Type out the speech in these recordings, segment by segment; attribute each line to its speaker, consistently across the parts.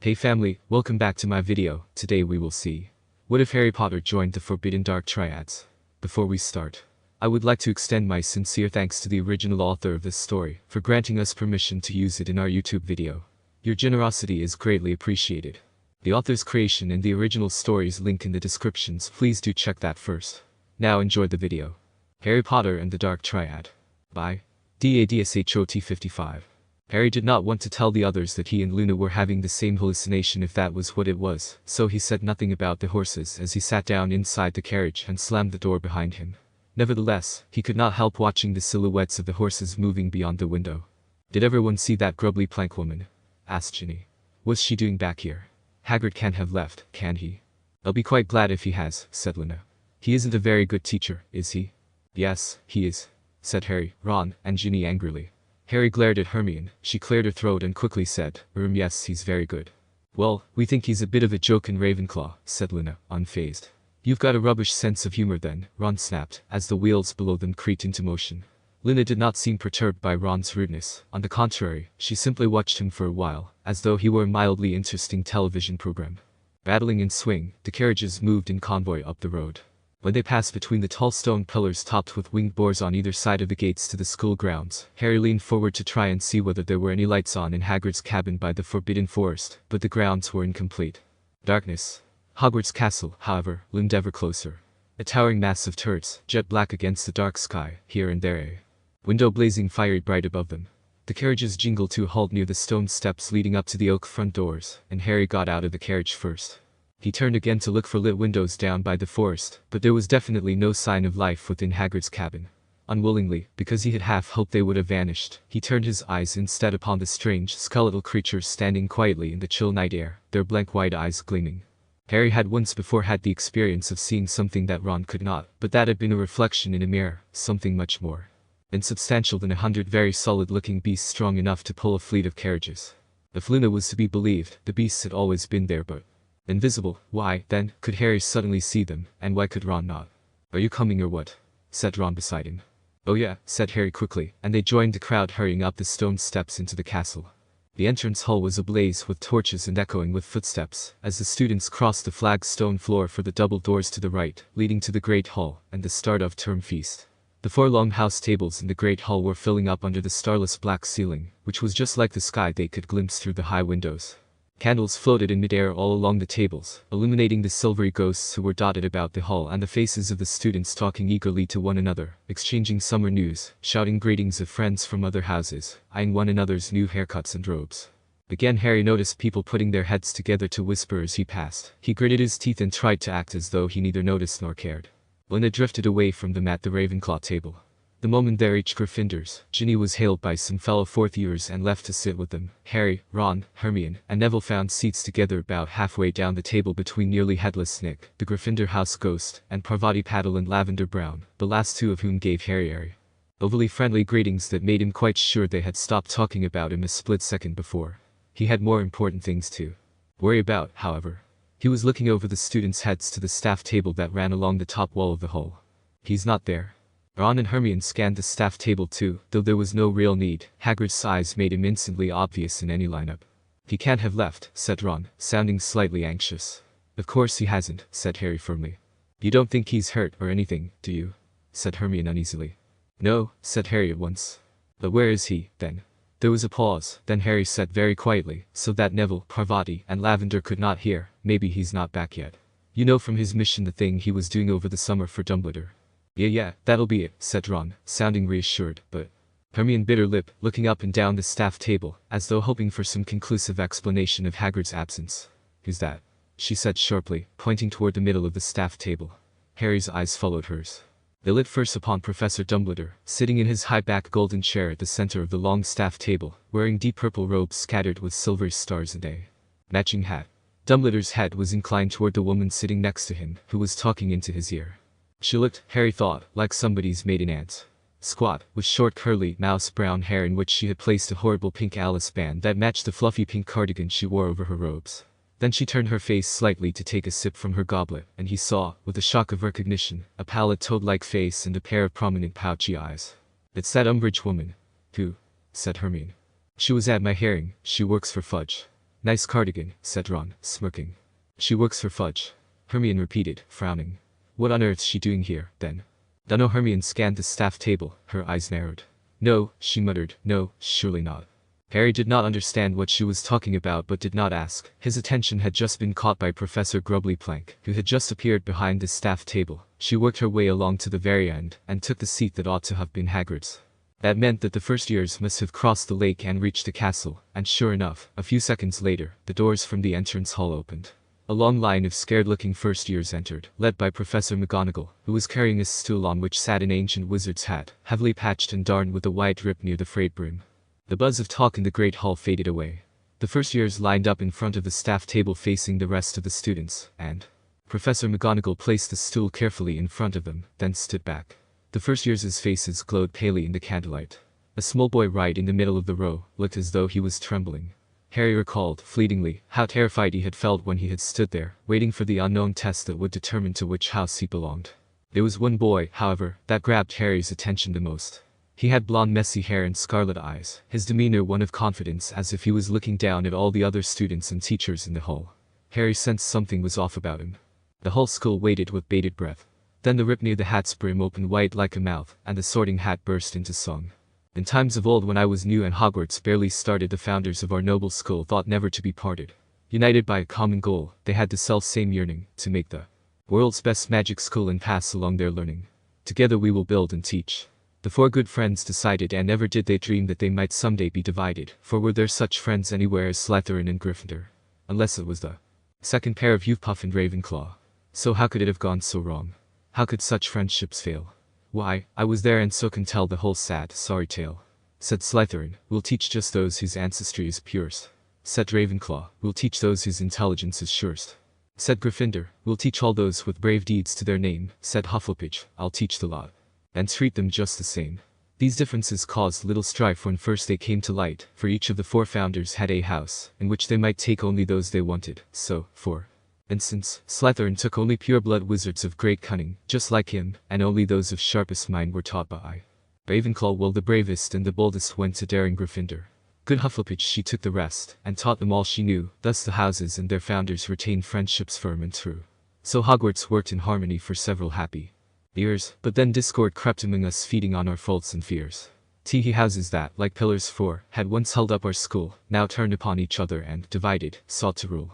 Speaker 1: Hey family, welcome back to my video. Today we will see, what if Harry Potter joined the Forbidden Dark Triads? Before we start, I would like to extend my sincere thanks to the original author of this story for granting us permission to use it in our YouTube video. Your generosity is greatly appreciated. The author's creation and the original story's link in the descriptions, please do check that first. Now enjoy the video. Harry Potter and the Dark Triad. By DADSHOT 55. Harry did not want to tell the others that he and Luna were having the same hallucination if that was what it was, so he said nothing about the horses as he sat down inside the carriage and slammed the door behind him. Nevertheless, he could not help watching the silhouettes of the horses moving beyond the window. "Did everyone see that grubbly plank woman?" asked Ginny. "What's she doing back here? Hagrid can't have left, can he?" "I'll be quite glad if he has," said Luna. "He isn't a very good teacher, is he?" "Yes, he is," said Harry, Ron, and Ginny angrily. Harry glared at Hermione. She cleared her throat and quickly said, Yes, he's very good." "Well, we think he's a bit of a joke in Ravenclaw," said Luna, unfazed. "You've got a rubbish sense of humor then," Ron snapped, as the wheels below them creaked into motion. Luna did not seem perturbed by Ron's rudeness. On the contrary, she simply watched him for a while, as though he were a mildly interesting television program. Battling in swing, the carriages moved in convoy up the road. When they passed between the tall stone pillars topped with winged boars on either side of the gates to the school grounds, Harry leaned forward to try and see whether there were any lights on in Hagrid's cabin by the Forbidden Forest, but the grounds were incomplete. Darkness. Hogwarts Castle, however, loomed ever closer. A towering mass of turrets, jet black against the dark sky, here and there a window blazing fiery bright above them. The carriages jingled to a halt near the stone steps leading up to the oak front doors, and Harry got out of the carriage first. He turned again to look for lit windows down by the forest, but there was definitely no sign of life within Hagrid's cabin. Unwillingly, because he had half hoped they would have vanished, he turned his eyes instead upon the strange, skeletal creatures standing quietly in the chill night air, their blank white eyes gleaming. Harry had once before had the experience of seeing something that Ron could not, but that had been a reflection in a mirror, something much more insubstantial than 100 very solid-looking beasts strong enough to pull a fleet of carriages. If Luna was to be believed, the beasts had always been there but invisible. Why, then, could Harry suddenly see them, and why could Ron not? "Are you coming or what?" said Ron beside him. "Oh yeah," said Harry quickly, and they joined the crowd hurrying up the stone steps into the castle. The entrance hall was ablaze with torches and echoing with footsteps, as the students crossed the flagged stone floor for the double doors to the right, leading to the Great Hall, and the start of term feast. The 4 long house tables in the Great Hall were filling up under the starless black ceiling, which was just like the sky they could glimpse through the high windows. Candles floated in midair all along the tables, illuminating the silvery ghosts who were dotted about the hall and the faces of the students talking eagerly to one another, exchanging summer news, shouting greetings of friends from other houses, eyeing one another's new haircuts and robes. Again Harry noticed people putting their heads together to whisper as he passed. He gritted his teeth and tried to act as though he neither noticed nor cared. Luna drifted away from them at the Ravenclaw table. The moment they reached Gryffindors, Ginny was hailed by some fellow fourth-years and left to sit with them. Harry, Ron, Hermione, and Neville found seats together about halfway down the table between nearly headless Nick, the Gryffindor house ghost, and Parvati Patil and Lavender Brown, the last two of whom gave Harry overly friendly greetings that made him quite sure they had stopped talking about him a split second before. He had more important things to worry about, however. He was looking over the students' heads to the staff table that ran along the top wall of the hall. "He's not there." Ron and Hermione scanned the staff table too, though there was no real need. Hagrid's size made him instantly obvious in any lineup. "He can't have left," said Ron, sounding slightly anxious. "Of course he hasn't," said Harry firmly. "You don't think he's hurt or anything, do you?" said Hermione uneasily. "No," said Harry at once. "But where is he, then?" There was a pause, then Harry said very quietly, so that Neville, Parvati, and Lavender could not hear, "Maybe he's not back yet. You know from his mission the thing he was doing over the summer for Dumbledore." Yeah, that'll be it," said Ron, sounding reassured, but Hermione bit her lip, looking up and down the staff table, as though hoping for some conclusive explanation of Hagrid's absence. "Who's that?" she said sharply, pointing toward the middle of the staff table. Harry's eyes followed hers. They lit first upon Professor Dumbledore, sitting in his high-backed golden chair at the center of the long staff table, wearing deep purple robes scattered with silvery stars and a matching hat. Dumbledore's head was inclined toward the woman sitting next to him, who was talking into his ear. She looked, Harry thought, like somebody's maiden aunt. Squat, with short curly, mouse-brown hair in which she had placed a horrible pink Alice band that matched the fluffy pink cardigan she wore over her robes. Then she turned her face slightly to take a sip from her goblet, and he saw, with a shock of recognition, a pallid toad-like face and a pair of prominent pouchy eyes. "It's that Umbridge woman." "Who?" said Hermione. "She was at my hearing. She works for Fudge." Nice cardigan, said Ron, smirking. She works for Fudge. Hermione repeated, frowning. What on earth's she doing here, then? Dunno. Hermione scanned the staff table, her eyes narrowed. No, she muttered, no, surely not. Harry did not understand what she was talking about but did not ask. His attention had just been caught by Professor Grubbly Plank, who had just appeared behind the staff table. She worked her way along to the very end, and took the seat that ought to have been Hagrid's. That meant that the first years must have crossed the lake and reached the castle, and sure enough, a few seconds later, the doors from the entrance hall opened. A long line of scared-looking first years entered, led by Professor McGonagall, who was carrying a stool on which sat an ancient wizard's hat, heavily patched and darned with a white rip near the frayed brim. The buzz of talk in the great hall faded away. The first years lined up in front of the staff table facing the rest of the students, and Professor McGonagall placed the stool carefully in front of them, then stood back. The first years' faces glowed palely in the candlelight. A small boy right in the middle of the row looked as though he was trembling. Harry recalled, fleetingly, how terrified he had felt when he had stood there, waiting for the unknown test that would determine to which house he belonged. There was one boy, however, that grabbed Harry's attention the most. He had blonde messy hair and scarlet eyes, his demeanor one of confidence as if he was looking down at all the other students and teachers in the hall. Harry sensed something was off about him. The whole school waited with bated breath. Then the rip near the hat's brim opened wide like a mouth, and the Sorting Hat burst into song. In times of old when I was new and Hogwarts barely started, the founders of our noble school thought never to be parted. United by a common goal, they had the self-same yearning, to make the world's best magic school and pass along their learning. Together we will build and teach. The four good friends decided, and never did they dream that they might someday be divided, for were there such friends anywhere as Slytherin and Gryffindor? Unless it was the second pair of Hufflepuff and Ravenclaw. So how could it have gone so wrong? How could such friendships fail? Why, I was there and so can tell the whole sad, sorry tale. Said Slytherin, we'll teach just those whose ancestry is purest. Said Ravenclaw, we'll teach those whose intelligence is surest. Said Gryffindor, we'll teach all those with brave deeds to their name. Said Hufflepuff, I'll teach the lot. And treat them just the same. These differences caused little strife when first they came to light, for each of the four founders had a house, in which they might take only those they wanted. So, for instance, Slytherin took only pure-blood wizards of great cunning, just like him, and only those of sharpest mind were taught by Ravenclaw, while the bravest and the boldest went to daring Gryffindor. Good Hufflepuff, she took the rest, and taught them all she knew. Thus the houses and their founders retained friendships firm and true. So Hogwarts worked in harmony for several happy years, but then discord crept among us, feeding on our faults and fears. Teehee houses that, like pillars had once held up our school, now turned upon each other and, divided, sought to rule.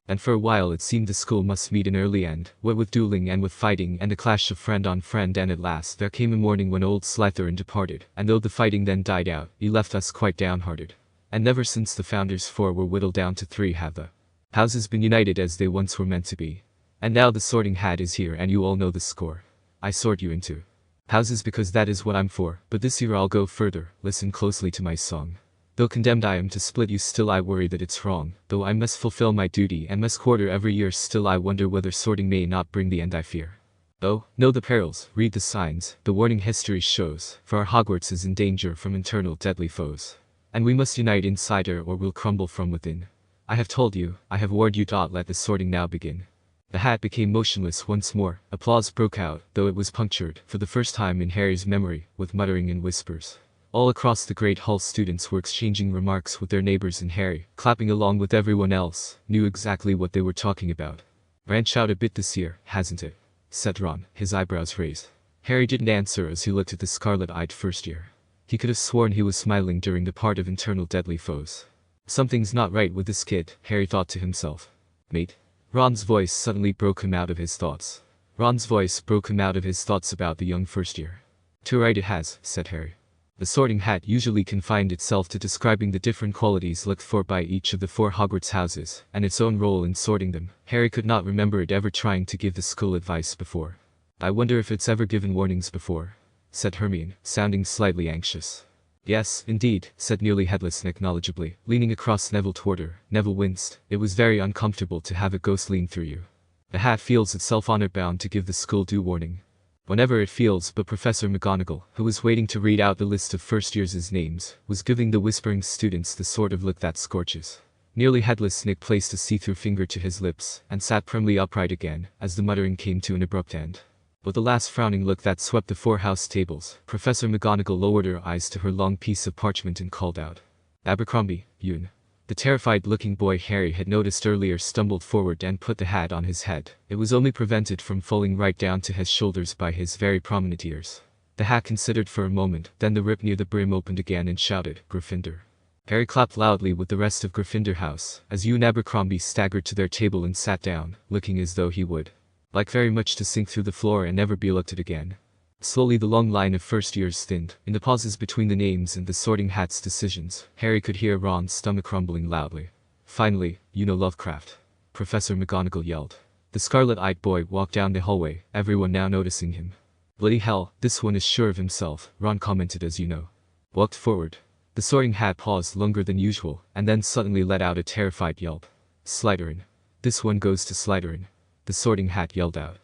Speaker 1: And for a while it seemed the school must meet an early end, what with dueling and with fighting and a clash of friend on friend, and at last there came a morning when old Slytherin departed, and though the fighting then died out, he left us quite downhearted. And never since the founders four were whittled down to three have the houses been united as they once were meant to be. And now the Sorting Hat is here, and you all know the score. I sort you into houses because that is what I'm for, but this year I'll go further. Listen closely to my song. Though condemned I am to split you, still I worry that it's wrong. Though I must fulfill my duty and must quarter every year, still I wonder whether sorting may not bring the end I fear. Oh, know the perils, read the signs, the warning history shows, for our Hogwarts is in danger from internal deadly foes. And we must unite inside her or we'll crumble from within. I have told you, I have warned you. Let the sorting now begin. The hat became motionless once more. Applause broke out, though it was punctured, for the first time in Harry's memory, with muttering and whispers. All across the great hall students were exchanging remarks with their neighbors, and Harry, clapping along with everyone else, knew exactly what they were talking about. "Branch out a bit this year, hasn't it?" said Ron, his eyebrows raised. Harry didn't answer as he looked at the scarlet-eyed first year. He could have sworn he was smiling during the part of internal deadly foes. Something's not right with this kid, Harry thought to himself. Mate? Ron's voice suddenly broke him out of his thoughts. Ron's voice broke him out of his thoughts about the young first year. "Too right it has," said Harry. The Sorting Hat usually confined itself to describing the different qualities looked for by each of the four Hogwarts houses, and its own role in sorting them. Harry could not remember it ever trying to give the school advice before. "I wonder if it's ever given warnings before," said Hermione, sounding slightly anxious. "Yes, indeed," said Nearly Headless negligibly, leaning across Neville toward her. Neville winced. It was very uncomfortable to have a ghost lean through you. The hat feels itself honor-bound to give the school due warning. Whenever it feels, but Professor McGonagall, who was waiting to read out the list of first years' names, was giving the whispering students the sort of look that scorches. Nearly Headless Nick placed a see-through finger to his lips, and sat primly upright again, as the muttering came to an abrupt end. With the last frowning look that swept the four house tables, Professor McGonagall lowered her eyes to her long piece of parchment and called out, "Abercrombie, Yoon." The terrified-looking boy Harry had noticed earlier stumbled forward and put the hat on his head. It was only prevented from falling right down to his shoulders by his very prominent ears. The hat considered for a moment, then the rip near the brim opened again and shouted, "Gryffindor." Harry clapped loudly with the rest of Gryffindor House, as Hugh and Abercrombie staggered to their table and sat down, looking as though he would like very much to sink through the floor and never be looked at again. Slowly the long line of first years thinned. In the pauses between the names and the sorting hat's decisions, Harry could hear Ron's stomach rumbling loudly. "Finally, you know Lovecraft," Professor McGonagall yelled. The scarlet-eyed boy walked down the hallway, everyone now noticing him. "Bloody hell, this one is sure of himself," Ron commented as you know. Walked forward. The sorting hat paused longer than usual, and then suddenly let out a terrified yelp. "Slytherin. This one goes to Slytherin," the sorting hat yelled out.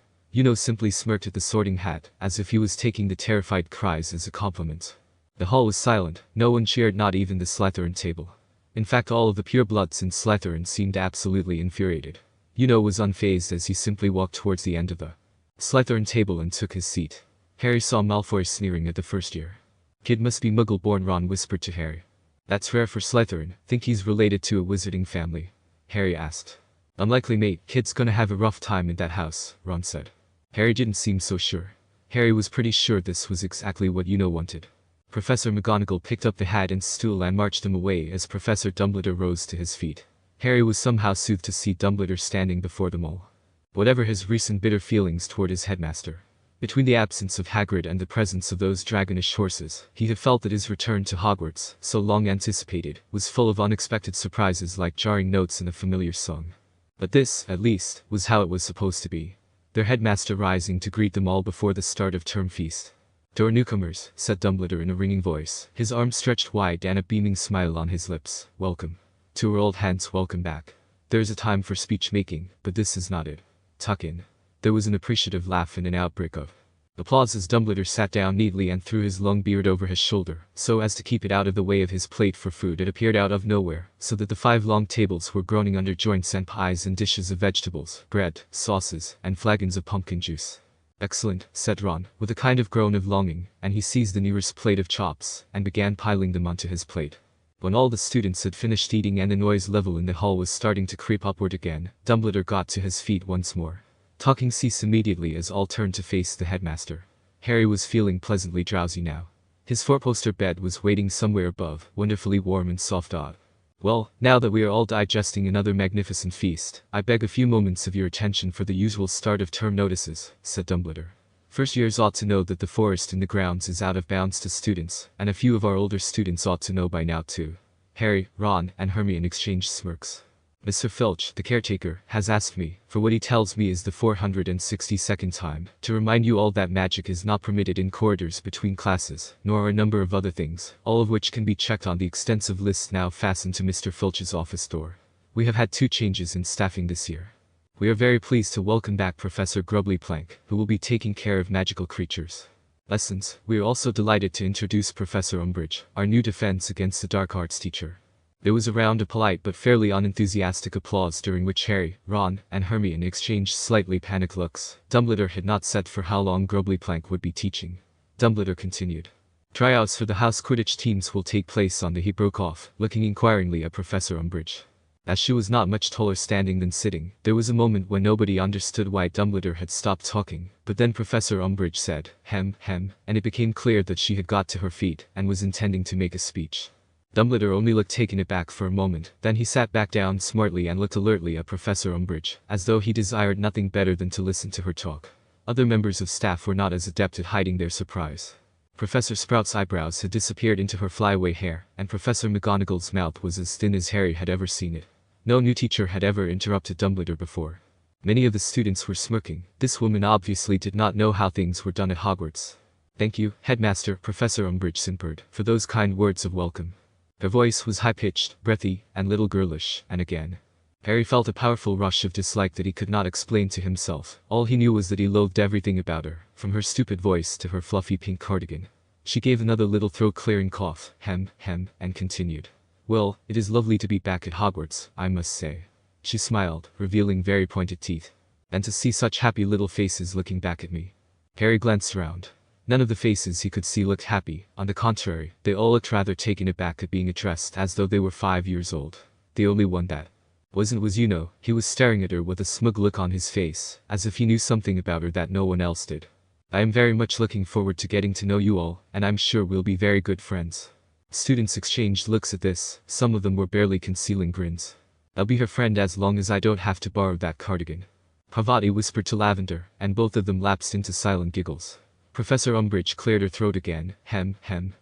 Speaker 1: Simply smirked at the sorting hat, as if he was taking the terrified cries as a compliment. The hall was silent, no one cheered, not even the Slytherin table. In fact, all of the purebloods in Slytherin seemed absolutely infuriated. Was unfazed as he simply walked towards the end of the Slytherin table and took his seat. Harry saw Malfoy sneering at the first year. "Kid must be Muggle-born," Ron whispered to Harry. "That's rare for Slytherin. Think he's related to a wizarding family?" Harry asked. "Unlikely, mate. Kid's gonna have a rough time in that house," Ron said. Harry didn't seem so sure. Harry was pretty sure this was exactly what wanted. Professor McGonagall picked up the hat and stool and marched them away as Professor Dumbledore rose to his feet. Harry was somehow soothed to see Dumbledore standing before them all. Whatever his recent bitter feelings toward his headmaster, between the absence of Hagrid and the presence of those dragonish horses, he had felt that his return to Hogwarts, so long anticipated, was full of unexpected surprises like jarring notes in a familiar song. But this, at least, was how it was supposed to be. Their headmaster rising to greet them all before the start of term feast. "Door newcomers," said Dumbledore in a ringing voice, his arms stretched wide and a beaming smile on his lips. "Welcome. To our old hands, welcome back. There's a time for speech-making, but this is not it. Tuck in." There was an appreciative laugh and an outbreak of applause as Dumbledore sat down neatly and threw his long beard over his shoulder, so as to keep it out of the way of his plate for food. It appeared out of nowhere, so that the 5 long tables were groaning under joints and pies and dishes of vegetables, bread, sauces, and flagons of pumpkin juice. "Excellent," said Ron, with a kind of groan of longing, and he seized the nearest plate of chops, and began piling them onto his plate. When all the students had finished eating and the noise level in the hall was starting to creep upward again, Dumbledore got to his feet once more. Talking ceased immediately as all turned to face the headmaster. Harry was feeling pleasantly drowsy now. His 4-poster bed was waiting somewhere above, wonderfully warm and soft-odd. "Well, now that we are all digesting another magnificent feast, I beg a few moments of your attention for the usual start of term notices," said Dumbledore. "First years ought to know that the forest in the grounds is out of bounds to students, and a few of our older students ought to know by now too." Harry, Ron, and Hermione exchanged smirks. "Mr. Filch, the caretaker, has asked me, for what he tells me is the 462nd time, to remind you all that magic is not permitted in corridors between classes, nor are a number of other things, all of which can be checked on the extensive list now fastened to Mr. Filch's office door. We have had 2 changes in staffing this year. We are very pleased to welcome back Professor Grubbly Plank, who will be taking care of magical creatures. Lessons. We are also delighted to introduce Professor Umbridge, our new defense against the dark arts teacher." There was a round of polite but fairly unenthusiastic applause during which Harry, Ron, and Hermione exchanged slightly panicked looks. Dumbledore had not said for how long Grubbly Plank would be teaching. Dumbledore continued. "Tryouts for the house Quidditch teams will take place on the..." He broke off, looking inquiringly at Professor Umbridge. As she was not much taller standing than sitting, there was a moment when nobody understood why Dumbledore had stopped talking, but then Professor Umbridge said, hem, and it became clear that she had got to her feet and was intending to make a speech. Dumbledore only looked taken aback for a moment, then he sat back down smartly and looked alertly at Professor Umbridge, as though he desired nothing better than to listen to her talk. Other members of staff were not as adept at hiding their surprise. Professor Sprout's eyebrows had disappeared into her flyaway hair, and Professor McGonagall's mouth was as thin as Harry had ever seen it. No new teacher had ever interrupted Dumbledore before. Many of the students were smirking. This woman obviously did not know how things were done at Hogwarts. "Thank you, Headmaster," Professor Umbridge simpered, "for those kind words of welcome." Her voice was high-pitched, breathy, and little girlish, and again, Harry felt a powerful rush of dislike that he could not explain to himself. All he knew was that he loathed everything about her, from her stupid voice to her fluffy pink cardigan. She gave another little throat-clearing cough, hem, and continued. "Well, it is lovely to be back at Hogwarts, I must say." She smiled, revealing very pointed teeth. "And to see such happy little faces looking back at me." Harry glanced around. None of the faces he could see looked happy. On the contrary, they all looked rather taken aback at being addressed as though they were 5 years old. the only one that wasn't was Yuno. He was staring at her with a smug look on his face, as if he knew something about her that no one else did. I am very much looking forward to getting to know you all, and I'm sure we'll be very good friends. Students exchanged looks at this, some of them were barely concealing grins. I'll be her friend as long as I don't have to borrow that cardigan. Parvati whispered to Lavender, and both of them lapsed into silent giggles. Professor Umbridge cleared her throat again,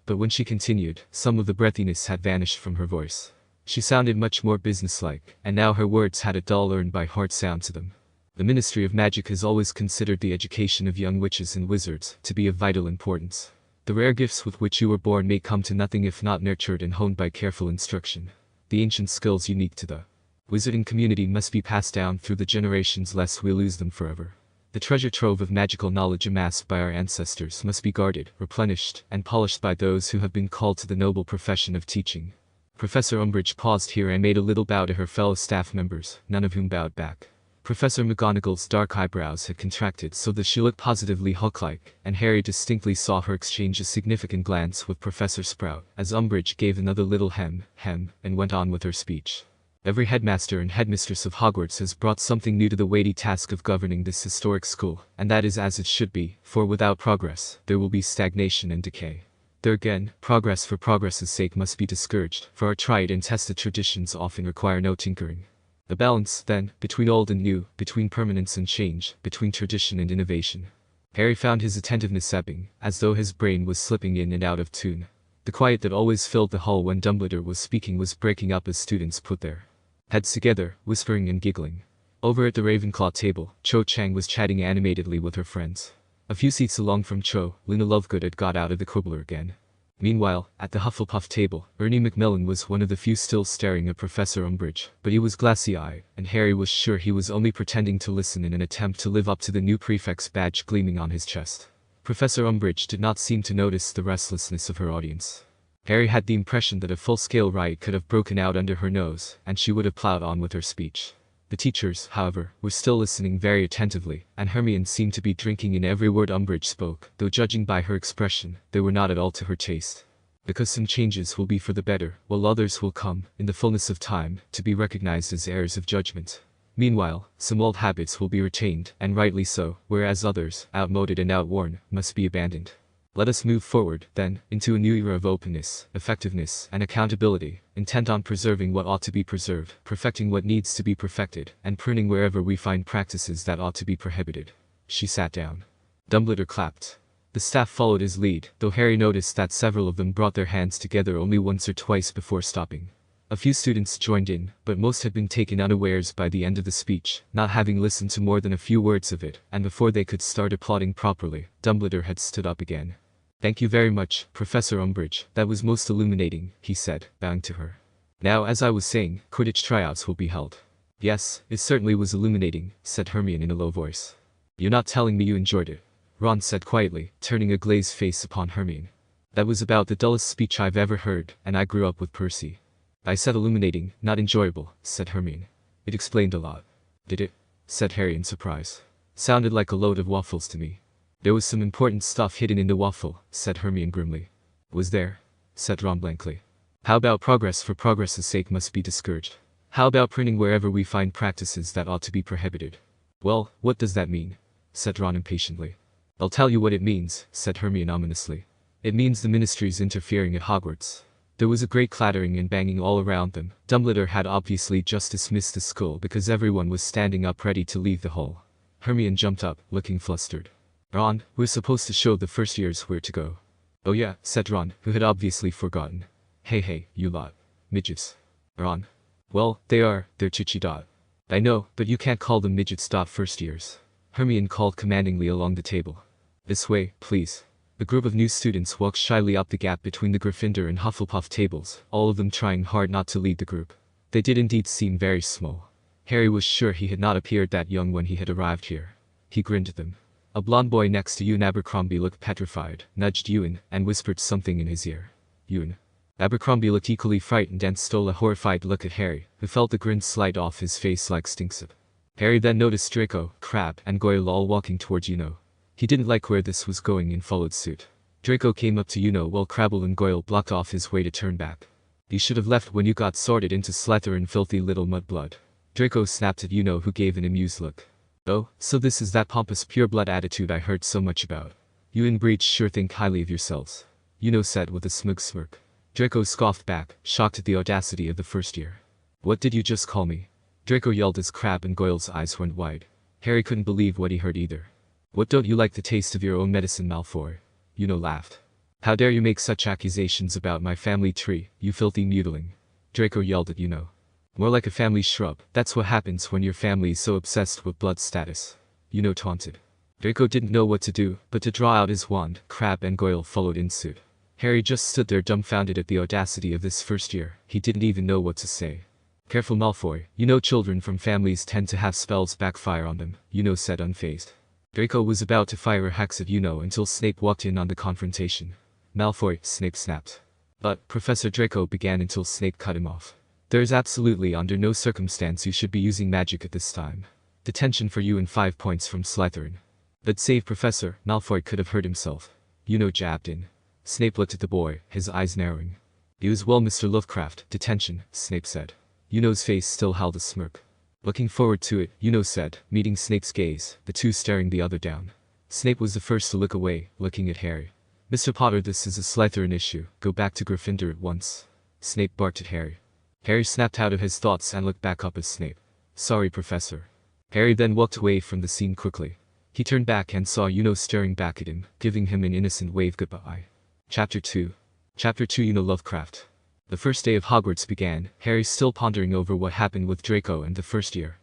Speaker 1: but when she continued, some of the breathiness had vanished from her voice. She sounded much more businesslike, and now her words had a dull earned-by-heart sound to them. The Ministry of Magic has always considered the education of young witches and wizards to be of vital importance. The rare gifts with which you were born may come to nothing if not nurtured and honed by careful instruction. The ancient skills unique to the wizarding community must be passed down through the generations lest we lose them forever. The treasure trove of magical knowledge amassed by our ancestors must be guarded, replenished, and polished by those who have been called to the noble profession of teaching. Professor Umbridge paused here and made a little bow to her fellow staff members, none of whom bowed back. Professor McGonagall's dark eyebrows had contracted so that she looked positively Hulk-like, and Harry distinctly saw her exchange a significant glance with Professor Sprout, as Umbridge gave another little hem, and went on with her speech. Every headmaster and headmistress of Hogwarts has brought something new to the weighty task of governing this historic school, and that is as it should be, for without progress, there will be stagnation and decay. There again, progress for progress's sake must be discouraged, for our tried and tested traditions often require no tinkering. A balance, then, between old and new, between permanence and change, between tradition and innovation. Harry found his attentiveness ebbing, as though his brain was slipping in and out of tune. The quiet that always filled the hall when Dumbledore was speaking was breaking up as students put their heads together, whispering and giggling. Over at the Ravenclaw table, Cho Chang was chatting animatedly with her friends. A few seats along from Cho, Luna Lovegood had got out of the quibbler again. Meanwhile, at the Hufflepuff table, Ernie Macmillan was one of the few still staring at Professor Umbridge, but he was glassy-eyed, and Harry was sure he was only pretending to listen in an attempt to live up to the new prefect's badge gleaming on his chest. Professor Umbridge did not seem to notice the restlessness of her audience. Harry had the impression that a full-scale riot could have broken out under her nose, and she would have plowed on with her speech. The teachers, however, were still listening very attentively, and Hermione seemed to be drinking in every word Umbridge spoke, though judging by her expression, they were not at all to her taste. Because some changes will be for the better, while others will come, in the fullness of time, to be recognized as errors of judgment. Meanwhile, some old habits will be retained, and rightly so, whereas others, outmoded and outworn, must be abandoned. Let us move forward, then, into a new era of openness, effectiveness, and accountability, intent on preserving what ought to be preserved, perfecting what needs to be perfected, and pruning wherever we find practices that ought to be prohibited. She sat down. Dumbledore clapped. The staff followed his lead, though Harry noticed that several of them brought their hands together only once or twice before stopping. A few students joined in, but most had been taken unawares by the end of the speech, not having listened to more than a few words of it, and before they could start applauding properly, Dumbledore had stood up again. "Thank you very much, Professor Umbridge, that was most illuminating," he said, bowing to her. "Now as I was saying, Quidditch tryouts will be held." "Yes, it certainly was illuminating," said Hermione in a low voice. "You're not telling me you enjoyed it?" Ron said quietly, turning a glazed face upon Hermione. "That was about the dullest speech I've ever heard, and I grew up with Percy." "I said illuminating, not enjoyable," said Hermione. "It explained a lot." "Did it?" said Harry in surprise. "Sounded like a load of waffles to me." "There was some important stuff hidden in the waffle," said Hermione grimly. "Was there?" said Ron blankly. "How about progress for progress's sake must be discouraged? How about pruning wherever we find practices that ought to be prohibited?" "Well, what does that mean?" said Ron impatiently. "I'll tell you what it means," said Hermione ominously. "It means the Ministry's interfering at Hogwarts." There was a great clattering and banging all around them. Dumbledore had obviously just dismissed the school because everyone was standing up ready to leave the hall. Hermione jumped up, looking flustered. "Ron, we're supposed to show the first years where to go." "Oh yeah," said Ron, who had obviously forgotten. Hey, you lot. Midgets." "Ron." "Well, they're chichi dot." "I know, but you can't call them midgets dot first years." Hermione called commandingly along the table. "This way, please." A group of new students walked shyly up the gap between the Gryffindor and Hufflepuff tables, all of them trying hard not to lead the group. They did indeed seem very small. Harry was sure he had not appeared that young when he had arrived here. He grinned at them. A blond boy next to Ewan Abercrombie looked petrified, nudged Ewan, and whispered something in his ear. Ewan. Abercrombie looked equally frightened and stole a horrified look at Harry, who felt the grin slide off his face like Stinksip. Harry then noticed Draco, Crabbe, and Goyle all walking towards Yuno. He didn't like where this was going and followed suit. Draco came up to Yuno while Crabble and Goyle blocked off his way to turn back. You should have left when you got sorted into Slytherin, filthy little mudblood. Draco snapped at who gave an amused look. Oh, so this is that pompous pureblood attitude I heard so much about. You and Breach sure think highly of yourselves, said with a smug smirk. Draco scoffed back, shocked at the audacity of the first year. What did you just call me? Draco yelled as Crabbe and Goyle's eyes went wide. Harry couldn't believe what he heard either. What, don't you like the taste of your own medicine, Malfoy? Laughed. How dare you make such accusations about my family tree, you filthy mutiling? Draco yelled at More like a family shrub, that's what happens when your family is so obsessed with blood status. Taunted. Draco didn't know what to do, but to draw out his wand. Crabbe and Goyle followed in suit. Harry just stood there dumbfounded at the audacity of this first year. He didn't even know what to say. Careful, Malfoy, children from families tend to have spells backfire on them, said unfazed. Draco was about to fire a hex at until Snape walked in on the confrontation. Malfoy, Snape snapped. But, Professor Draco began until Snape cut him off. There is absolutely under no circumstance you should be using magic at this time. Detention for you and 5 points from Slytherin. But save Professor, Malfoy could have hurt himself. Jabbed in. Snape looked at the boy, his eyes narrowing. It was well, Mr. Lovecraft, detention, Snape said. Yuno's face still held a smirk. Looking forward to it, said, meeting Snape's gaze, the two staring the other down. Snape was the first to look away, looking at Harry. Mr. Potter, this is a Slytherin issue, go back to Gryffindor at once. Snape barked at Harry. Harry snapped out of his thoughts and looked back up at Snape. Sorry, Professor. Harry then walked away from the scene quickly. He turned back and saw staring back at him, giving him an innocent wave goodbye. Chapter 2. Chapter 2 Lovecraft. The first day of Hogwarts began, Harry still pondering over what happened with Draco and the first year,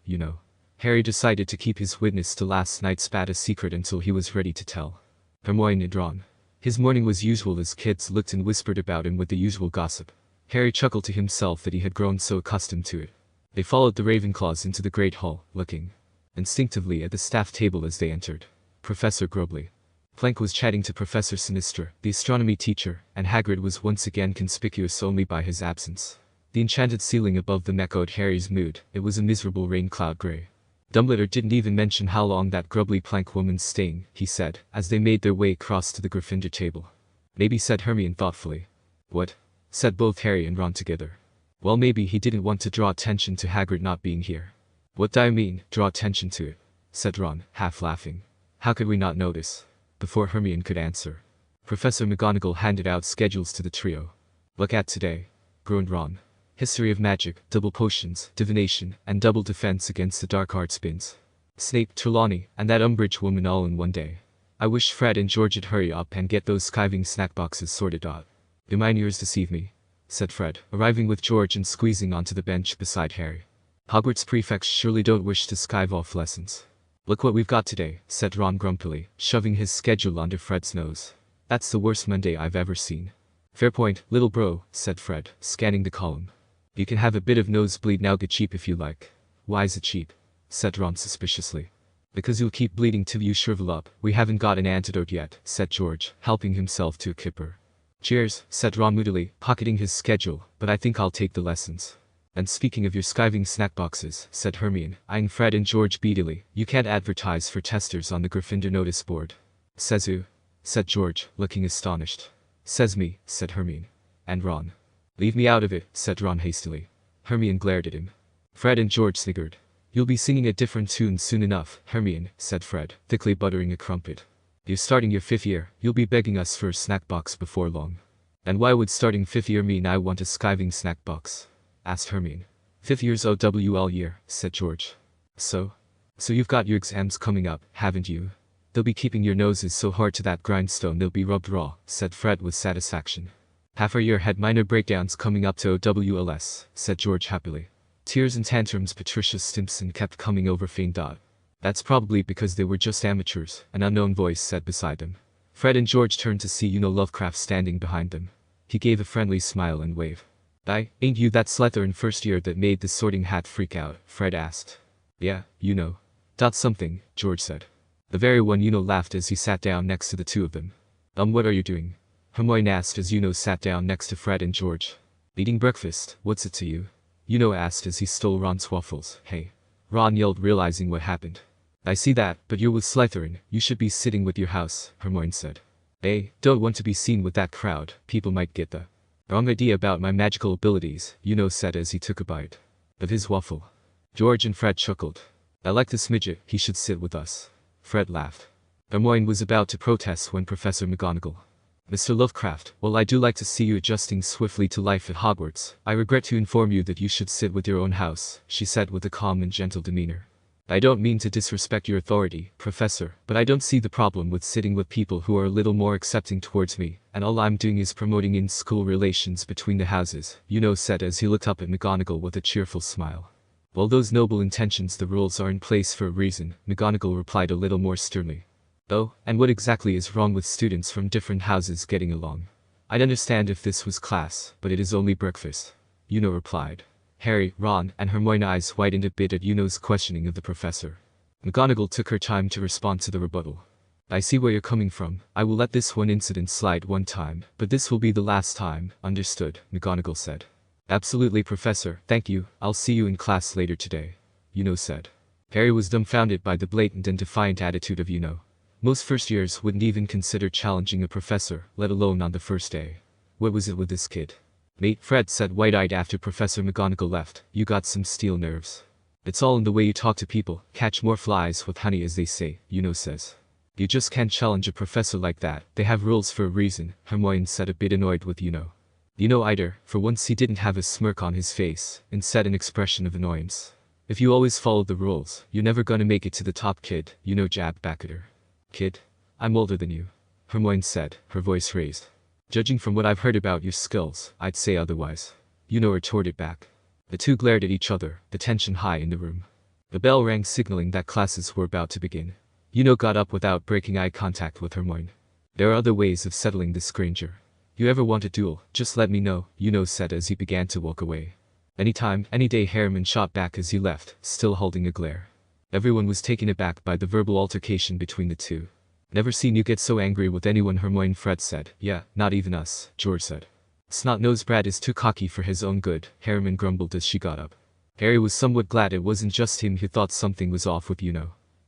Speaker 1: Harry decided to keep his witness to last night's bat a secret until he was ready to tell Hermione and Ron. His morning was usual as kids looked and whispered about him with the usual gossip. Harry chuckled to himself that he had grown so accustomed to it. They followed the Ravenclaws into the Great Hall, looking instinctively at the staff table as they entered. Professor Grubbly. Plank was chatting to Professor Sinister, the astronomy teacher, and Hagrid was once again conspicuous only by his absence. The enchanted ceiling above them echoed Harry's mood. It was a miserable rain cloud grey. Dumbledore didn't even mention how long that grubbly Plank woman's staying, he said, as they made their way across to the Gryffindor table. Maybe, said Hermione thoughtfully. What? Said both Harry and Ron together. Well, maybe he didn't want to draw attention to Hagrid not being here. What do I mean, draw attention to it? Said Ron, half laughing. How could we not notice? Before Hermione could answer, Professor McGonagall handed out schedules to the trio. Look at today, groaned Ron. History of magic, double potions, divination, and double defense against the dark arts bins. Snape, Trelawney, and that Umbridge woman all in one day. I wish Fred and George'd hurry up and get those skiving snack boxes sorted out. Do my ears deceive me? Said Fred, arriving with George and squeezing onto the bench beside Harry. Hogwarts prefects surely don't wish to skive off lessons. Look what we've got today, said Ron grumpily, shoving his schedule under Fred's nose. That's the worst Monday I've ever seen. Fair point, little bro, said Fred, scanning the column. You can have a bit of nosebleed now, get cheap if you like. Why is it cheap? Said Ron suspiciously. Because you'll keep bleeding till you shrivel up. We haven't got an antidote yet, said George, helping himself to a kipper. Cheers, said Ron moodily, pocketing his schedule, but I think I'll take the lessons. And speaking of your skiving snack boxes, said Hermione, eyeing Fred and George beadily, you can't advertise for testers on the Gryffindor notice board. Says who? Said George, looking astonished. Says me, said Hermione. And Ron. Leave me out of it, said Ron hastily. Hermione glared at him. Fred and George sniggered. You'll be singing a different tune soon enough, Hermione, said Fred, thickly buttering a crumpet. You're starting your 5th year, you'll be begging us for a snack box before long. And why would starting 5th year mean I want a skiving snack box? Asked Hermione. 5th year's OWL year, said George. So you've got your exams coming up, haven't you? They'll be keeping your noses so hard to that grindstone they'll be rubbed raw, said Fred with satisfaction. Half our year had minor breakdowns coming up to OWLS, said George happily. Tears and tantrums Patricia Stimpson kept coming over faint. That's probably because they were just amateurs, an unknown voice said beside them. Fred and George turned to see Lovecraft standing behind them. He gave a friendly smile and wave. Ain't you that Slytherin first year that made the sorting hat freak out? Fred asked. Yeah, something, George said. The very one laughed as he sat down next to the two of them. What are you doing? Hermione asked as sat down next to Fred and George. Eating breakfast, what's it to you? Asked as he stole Ron's waffles. Hey. Ron yelled, realizing what happened. I see that, but you're with Slytherin, you should be sitting with your house, Hermione said. Don't want to be seen with that crowd, people might get the Wrong idea about my magical abilities, said as he took a bite of his waffle. George and Fred chuckled. I like this midget, he should sit with us. Fred laughed. Hermione was about to protest when Professor McGonagall. Mr. Lovecraft, while I do like to see you adjusting swiftly to life at Hogwarts, I regret to inform you that you should sit with your own house, she said with a calm and gentle demeanor. I don't mean to disrespect your authority, Professor, but I don't see the problem with sitting with people who are a little more accepting towards me, and all I'm doing is promoting in-school relations between the houses, said as he looked up at McGonagall with a cheerful smile. While those noble intentions, the rules are in place for a reason, McGonagall replied a little more sternly. Oh, and what exactly is wrong with students from different houses getting along? I'd understand if this was class, but it is only breakfast, replied. Harry, Ron, and Hermione's eyes widened a bit at Uno's questioning of the professor. McGonagall took her time to respond to the rebuttal. I see where you're coming from. I will let this one incident slide one time, but this will be the last time, understood, McGonagall said. Absolutely, Professor, thank you, I'll see you in class later today, said. Harry was dumbfounded by the blatant and defiant attitude of Most first years wouldn't even consider challenging a professor, let alone on the first day. What was it with this kid? Mate, Fred said wide-eyed after Professor McGonagall left, you got some steel nerves. It's all in the way you talk to people, catch more flies with honey as they say, says. You just can't challenge a professor like that, they have rules for a reason, Hermione said a bit annoyed with either, for once he didn't have a smirk on his face, instead an expression of annoyance. If you always follow the rules, you're never gonna make it to the top, kid, jabbed back at her. Kid? I'm older than you, Hermione said, her voice raised. Judging from what I've heard about your skills, I'd say otherwise. Retorted back. The two glared at each other, the tension high in the room. The bell rang signaling that classes were about to begin. Got up without breaking eye contact with Hermione. There are other ways of settling this, Granger. You ever want a duel, just let me know, said as he began to walk away. Anytime, any day, Harriman shot back as he left, still holding a glare. Everyone was taken aback by the verbal altercation between the two. Never seen you get so angry with anyone, Hermione. Fred said. Yeah, not even us, George said. Snot-nosed Brad is too cocky for his own good, Harriman grumbled as she got up. Harry was somewhat glad it wasn't just him who thought something was off with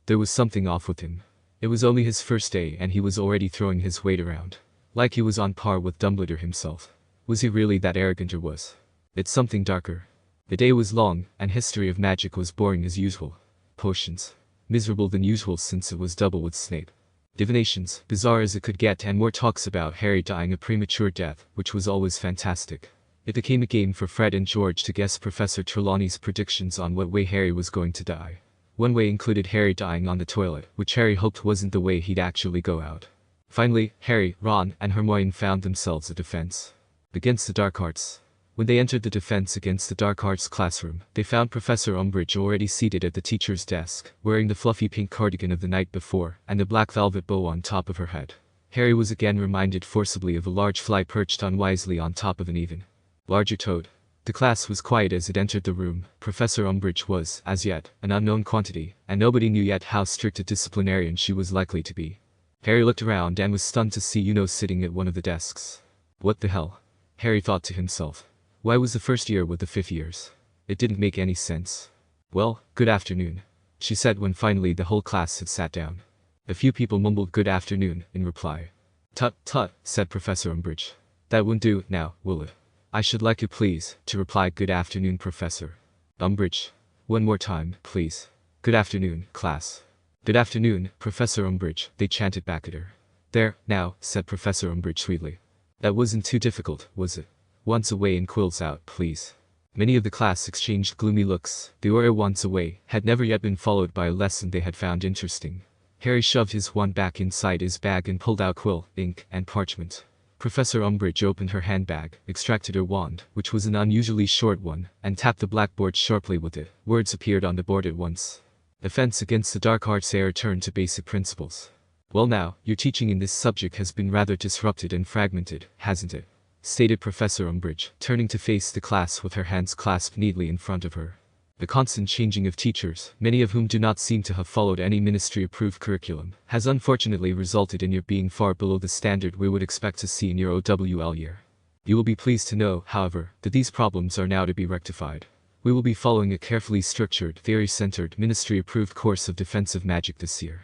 Speaker 1: There was something off with him. It was only his first day and he was already throwing his weight around. Like he was on par with Dumbledore himself. Was he really that arrogant, or was it something darker? The day was long, and history of magic was boring as usual. Potions. Miserable than usual since it was double with Snape. Divinations, bizarre as it could get, and more talks about Harry dying a premature death, which was always fantastic. It became a game for Fred and George to guess Professor Trelawney's predictions on what way Harry was going to die. One way included Harry dying on the toilet, which Harry hoped wasn't the way he'd actually go out. Finally, Harry, Ron, and Hermione found themselves a defense against the dark arts. When they entered the Defense Against the Dark Arts classroom, they found Professor Umbridge already seated at the teacher's desk, wearing the fluffy pink cardigan of the night before, and a black velvet bow on top of her head. Harry was again reminded forcibly of a large fly perched unwisely on top of an even larger toad. The class was quiet as it entered the room. Professor Umbridge was, as yet, an unknown quantity, and nobody knew yet how strict a disciplinarian she was likely to be. Harry looked around and was stunned to see sitting at one of the desks. What the hell? Harry thought to himself. Why was the first year with the fifth years? It didn't make any sense. Well, good afternoon, she said when finally the whole class had sat down. A few people mumbled good afternoon in reply. Tut, tut, said Professor Umbridge. That won't do now, will it? I should like you please to reply good afternoon, Professor Umbridge. One more time, please. Good afternoon, class. Good afternoon, Professor Umbridge, they chanted back at her. There, now, said Professor Umbridge sweetly. That wasn't too difficult, was it? Once away and quills out, please. Many of the class exchanged gloomy looks. The order once away had never yet been followed by a lesson they had found interesting. Harry shoved his wand back inside his bag and pulled out quill, ink, and parchment. Professor Umbridge opened her handbag, extracted her wand, which was an unusually short one, and tapped the blackboard sharply with it. Words appeared on the board at once. Defense Against the Dark Arts returned to basic principles. Well now, your teaching in this subject has been rather disrupted and fragmented, hasn't it? Stated Professor Umbridge, turning to face the class with her hands clasped neatly in front of her. The constant changing of teachers, many of whom do not seem to have followed any ministry-approved curriculum, has unfortunately resulted in your being far below the standard we would expect to see in your OWL year. You will be pleased to know, however, that these problems are now to be rectified. We will be following a carefully structured, theory-centered, ministry-approved course of defensive magic this year.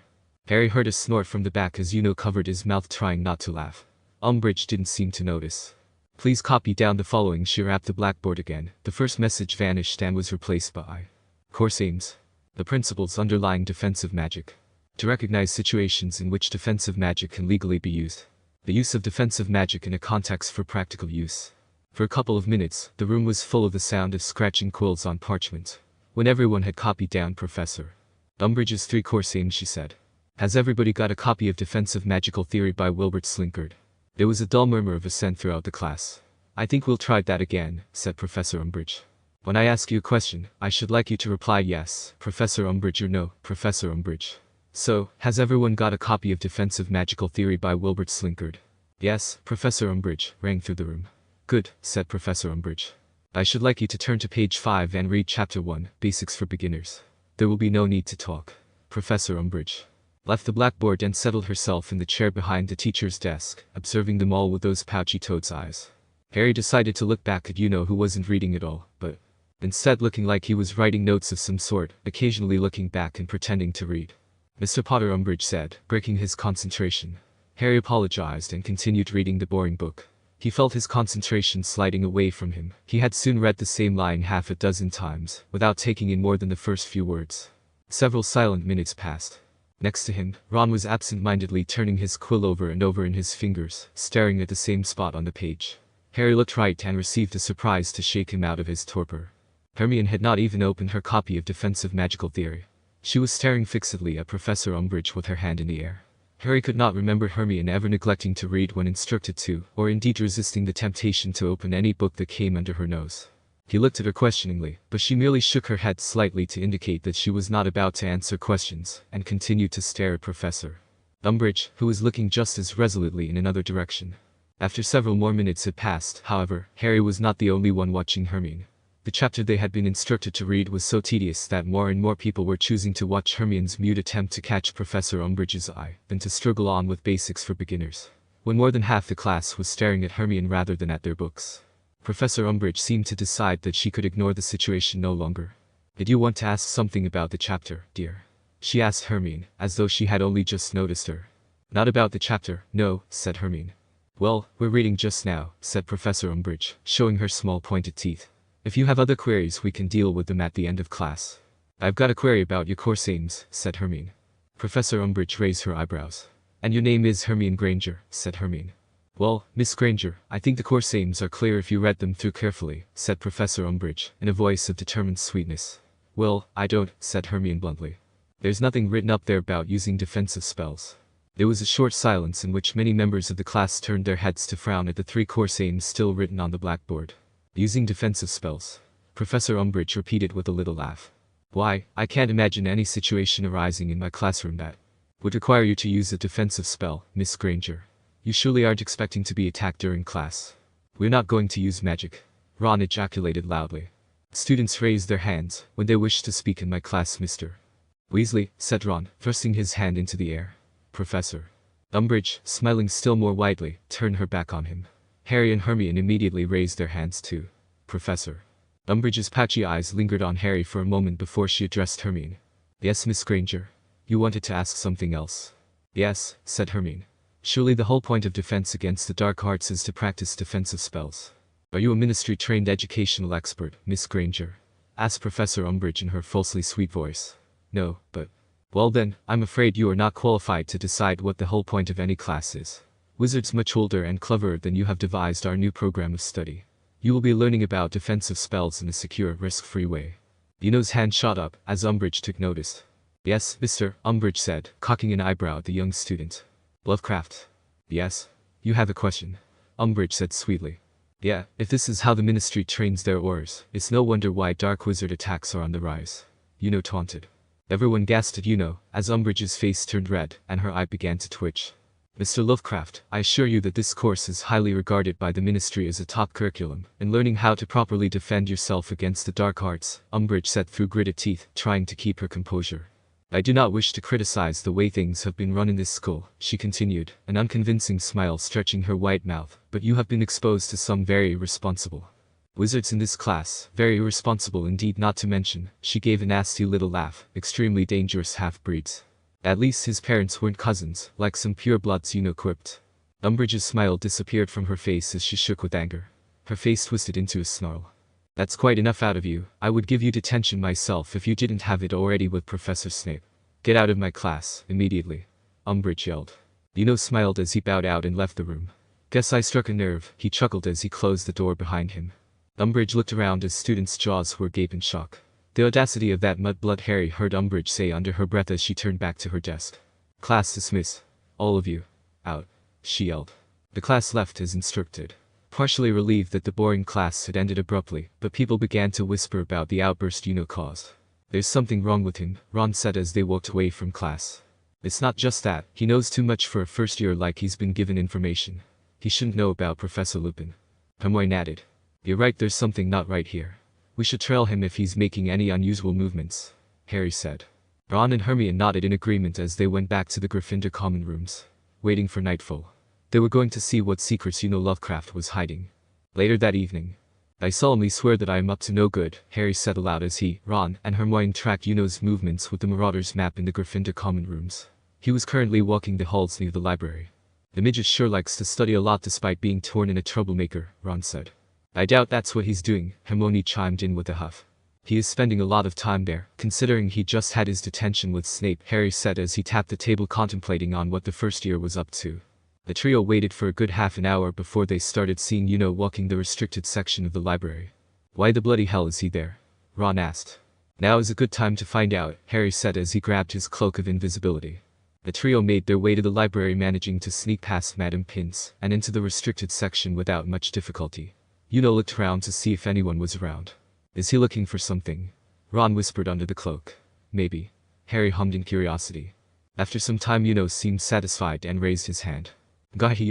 Speaker 1: Harry heard a snort from the back as covered his mouth trying not to laugh. Umbridge didn't seem to notice. Please copy down the following. She rapped the blackboard again. The first message vanished and was replaced by course aims. The principles underlying defensive magic. To recognize situations in which defensive magic can legally be used. The use of defensive magic in a context for practical use. For a couple of minutes, the room was full of the sound of scratching quills on parchment. When everyone had copied down Professor Umbridge's 3 course aims, she said, "Has everybody got a copy of Defensive Magical Theory by Wilbert Slinkard?" There was a dull murmur of assent throughout the class. "I think we'll try that again," said Professor Umbridge. "When I ask you a question, I should like you to reply yes, Professor Umbridge, or no, Professor Umbridge. So, has everyone got a copy of Defensive Magical Theory by Wilbert Slinkard?" "Yes, Professor Umbridge," rang through the room. "Good," said Professor Umbridge. "I should like you to turn to page 5 and read Chapter 1, Basics for Beginners. There will be no need to talk." Professor Umbridge left the blackboard and settled herself in the chair behind the teacher's desk, observing them all with those pouchy toad's eyes. Harry decided to look back at who wasn't reading at all, but instead looking like he was writing notes of some sort, occasionally looking back and pretending to read. "Mr. Potter," Umbridge said, breaking his concentration. Harry apologized and continued reading the boring book. He felt his concentration sliding away from him. He had soon read the same line half a dozen times, without taking in more than the first few words. Several silent minutes passed. Next to him, Ron was absent-mindedly turning his quill over and over in his fingers, staring at the same spot on the page. Harry looked right and received a surprise to shake him out of his torpor. Hermione had not even opened her copy of Defensive Magical Theory. She was staring fixedly at Professor Umbridge with her hand in the air. Harry could not remember Hermione ever neglecting to read when instructed to, or indeed resisting the temptation to open any book that came under her nose. He looked at her questioningly, but she merely shook her head slightly to indicate that she was not about to answer questions, and continued to stare at Professor Umbridge, who was looking just as resolutely in another direction. After several more minutes had passed, however, Harry was not the only one watching Hermione. The chapter they had been instructed to read was so tedious that more and more people were choosing to watch Hermione's mute attempt to catch Professor Umbridge's eye, than to struggle on with Basics for Beginners. When more than half the class was staring at Hermione rather than at their books, Professor Umbridge seemed to decide that she could ignore the situation no longer. "Did you want to ask something about the chapter, dear?" she asked Hermione, as though she had only just noticed her. "Not about the chapter, no," said Hermione. "Well, we're reading just now," said Professor Umbridge, showing her small pointed teeth. "If you have other queries, we can deal with them at the end of class." "I've got a query about your course aims," said Hermione. Professor Umbridge raised her eyebrows. "And your name is Hermione Granger," said Hermione. "Well, Miss Granger, I think the course aims are clear if you read them through carefully," said Professor Umbridge, in a voice of determined sweetness. "Well, I don't," said Hermione bluntly. "There's nothing written up there about using defensive spells." There was a short silence in which many members of the class turned their heads to frown at the 3 course aims still written on the blackboard. "Using defensive spells," Professor Umbridge repeated with a little laugh. "Why, I can't imagine any situation arising in my classroom that would require you to use a defensive spell, Miss Granger. You surely aren't expecting to be attacked during class." "We're not going to use magic," Ron ejaculated loudly. "Students raised their hands when they wished to speak in my class, Mr. Weasley," said Ron, thrusting his hand into the air. Professor Umbridge, smiling still more widely, turned her back on him. Harry and Hermione immediately raised their hands too. Professor Umbridge's patchy eyes lingered on Harry for a moment before she addressed Hermione. "Yes, Miss Granger? You wanted to ask something else?" "Yes," said Hermione. "Surely the whole point of defense against the dark arts is to practice defensive spells. Are you a ministry-trained educational expert, Miss Granger?" asked Professor Umbridge in her falsely sweet voice. "No, but..." "Well then, I'm afraid you are not qualified to decide what the whole point of any class is. Wizards much older and cleverer than you have devised our new program of study. You will be learning about defensive spells in a secure, risk-free way." Dino's hand shot up, as Umbridge took notice. "Yes, Mr. Umbridge said, cocking an eyebrow at the young student. "Lovecraft." "Yes? You have a question?" Umbridge said sweetly. "Yeah, if this is how the ministry trains their Aurors, it's no wonder why dark wizard attacks are on the rise." Taunted. Everyone gasped at as Umbridge's face turned red, and her eye began to twitch. "Mr. Lovecraft, I assure you that this course is highly regarded by the ministry as a top curriculum, in learning how to properly defend yourself against the dark arts," Umbridge said through gritted teeth, trying to keep her composure. "I do not wish to criticize the way things have been run in this school," she continued, an unconvincing smile stretching her white mouth, "but you have been exposed to some very irresponsible wizards in this class, very irresponsible indeed, not to mention," she gave a nasty little laugh, "extremely dangerous half-breeds. At least his parents weren't cousins, like some purebloods quipped. Umbridge's smile disappeared from her face as she shook with anger. Her face twisted into a snarl. That's quite enough out of you. I would give you detention myself if you didn't have it already with Professor Snape. Get out of my class, immediately. Umbridge yelled. Smiled as he bowed out and left the room. Guess I struck a nerve, he chuckled as he closed the door behind him. Umbridge looked around as students' jaws were agape in shock. The audacity of that mudblood, Harry heard Umbridge say under her breath as she turned back to her desk. Class dismissed. All of you. Out. She yelled. The class left as instructed. Partially relieved that the boring class had ended abruptly, but people began to whisper about the outburst caused. There's something wrong with him, Ron said as they walked away from class. It's not just that, he knows too much for a first year, like he's been given information he shouldn't know about Professor Lupin. Hermione added. You're right, there's something not right here. We should trail him if he's making any unusual movements, Harry said. Ron and Hermione nodded in agreement as they went back to the Gryffindor common rooms, waiting for nightfall. They were going to see what secrets Lovecraft was hiding. Later that evening. I solemnly swear that I am up to no good, Harry said aloud as he, Ron, and Hermione tracked movements with the Marauder's map in the Gryffindor common rooms. He was currently walking the halls near the library. The midget sure likes to study a lot despite being torn in a troublemaker, Ron said. I doubt that's what he's doing, Hermione chimed in with a huff. He is spending a lot of time there, considering he just had his detention with Snape, Harry said as he tapped the table contemplating on what the first year was up to. The trio waited for a good half an hour before they started seeing walking the restricted section of the library. Why the bloody hell is he there? Ron asked. Now is a good time to find out, Harry said as he grabbed his cloak of invisibility. The trio made their way to the library, managing to sneak past Madame Pince and into the restricted section without much difficulty. Looked around to see if anyone was around. Is he looking for something? Ron whispered under the cloak. Maybe. Harry hummed in curiosity. After some time seemed satisfied and raised his hand. He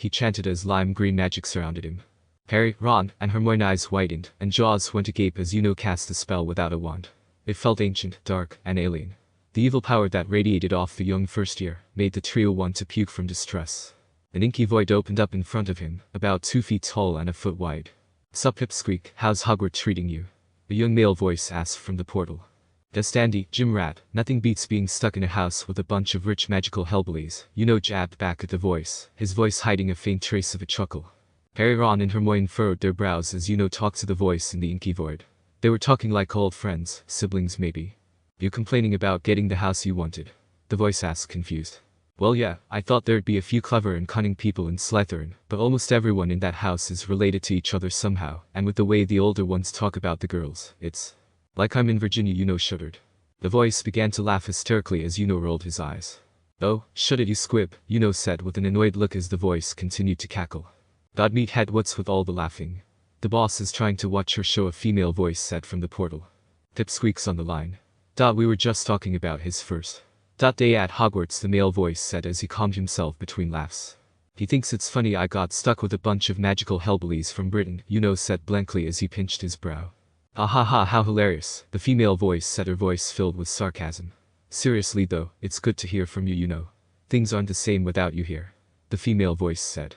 Speaker 1: chanted as lime green magic surrounded him. Harry, Ron, and Hermione's eyes widened, and jaws went agape as cast the spell without a wand. It felt ancient, dark, and alien. The evil power that radiated off the young first year made the trio want to puke from distress. An inky void opened up in front of him, about 2 feet tall and a foot wide. Sup Pipsqueak, how's Hogwarts treating you? A young male voice asked from the portal. Just Andy, Jim Rat, nothing beats being stuck in a house with a bunch of rich magical hellbillies, jabbed back at the voice, his voice hiding a faint trace of a chuckle. Harry, Ron, and Hermione furrowed their brows as talked to the voice in the inky void. They were talking like old friends, siblings maybe. You complaining about getting the house you wanted? The voice asked, confused. Well yeah, I thought there'd be a few clever and cunning people in Slytherin, but almost everyone in that house is related to each other somehow, and with the way the older ones talk about the girls, it's like I'm in Virginia, shuddered. The voice began to laugh hysterically as rolled his eyes. Oh, shut it you squib, said with an annoyed look as the voice continued to cackle. God meathead, what's with all the laughing? The boss is trying to watch her show, a female voice said from the portal. Pipsqueak's on the line. We were just talking about his first day at Hogwarts, the male voice said as he calmed himself between laughs. He thinks it's funny I got stuck with a bunch of magical hellbillies from Britain, said blankly as he pinched his brow. Ah ha ha, how hilarious, the female voice said, her voice filled with sarcasm. Seriously though, it's good to hear from you, Things aren't the same without you here. The female voice said.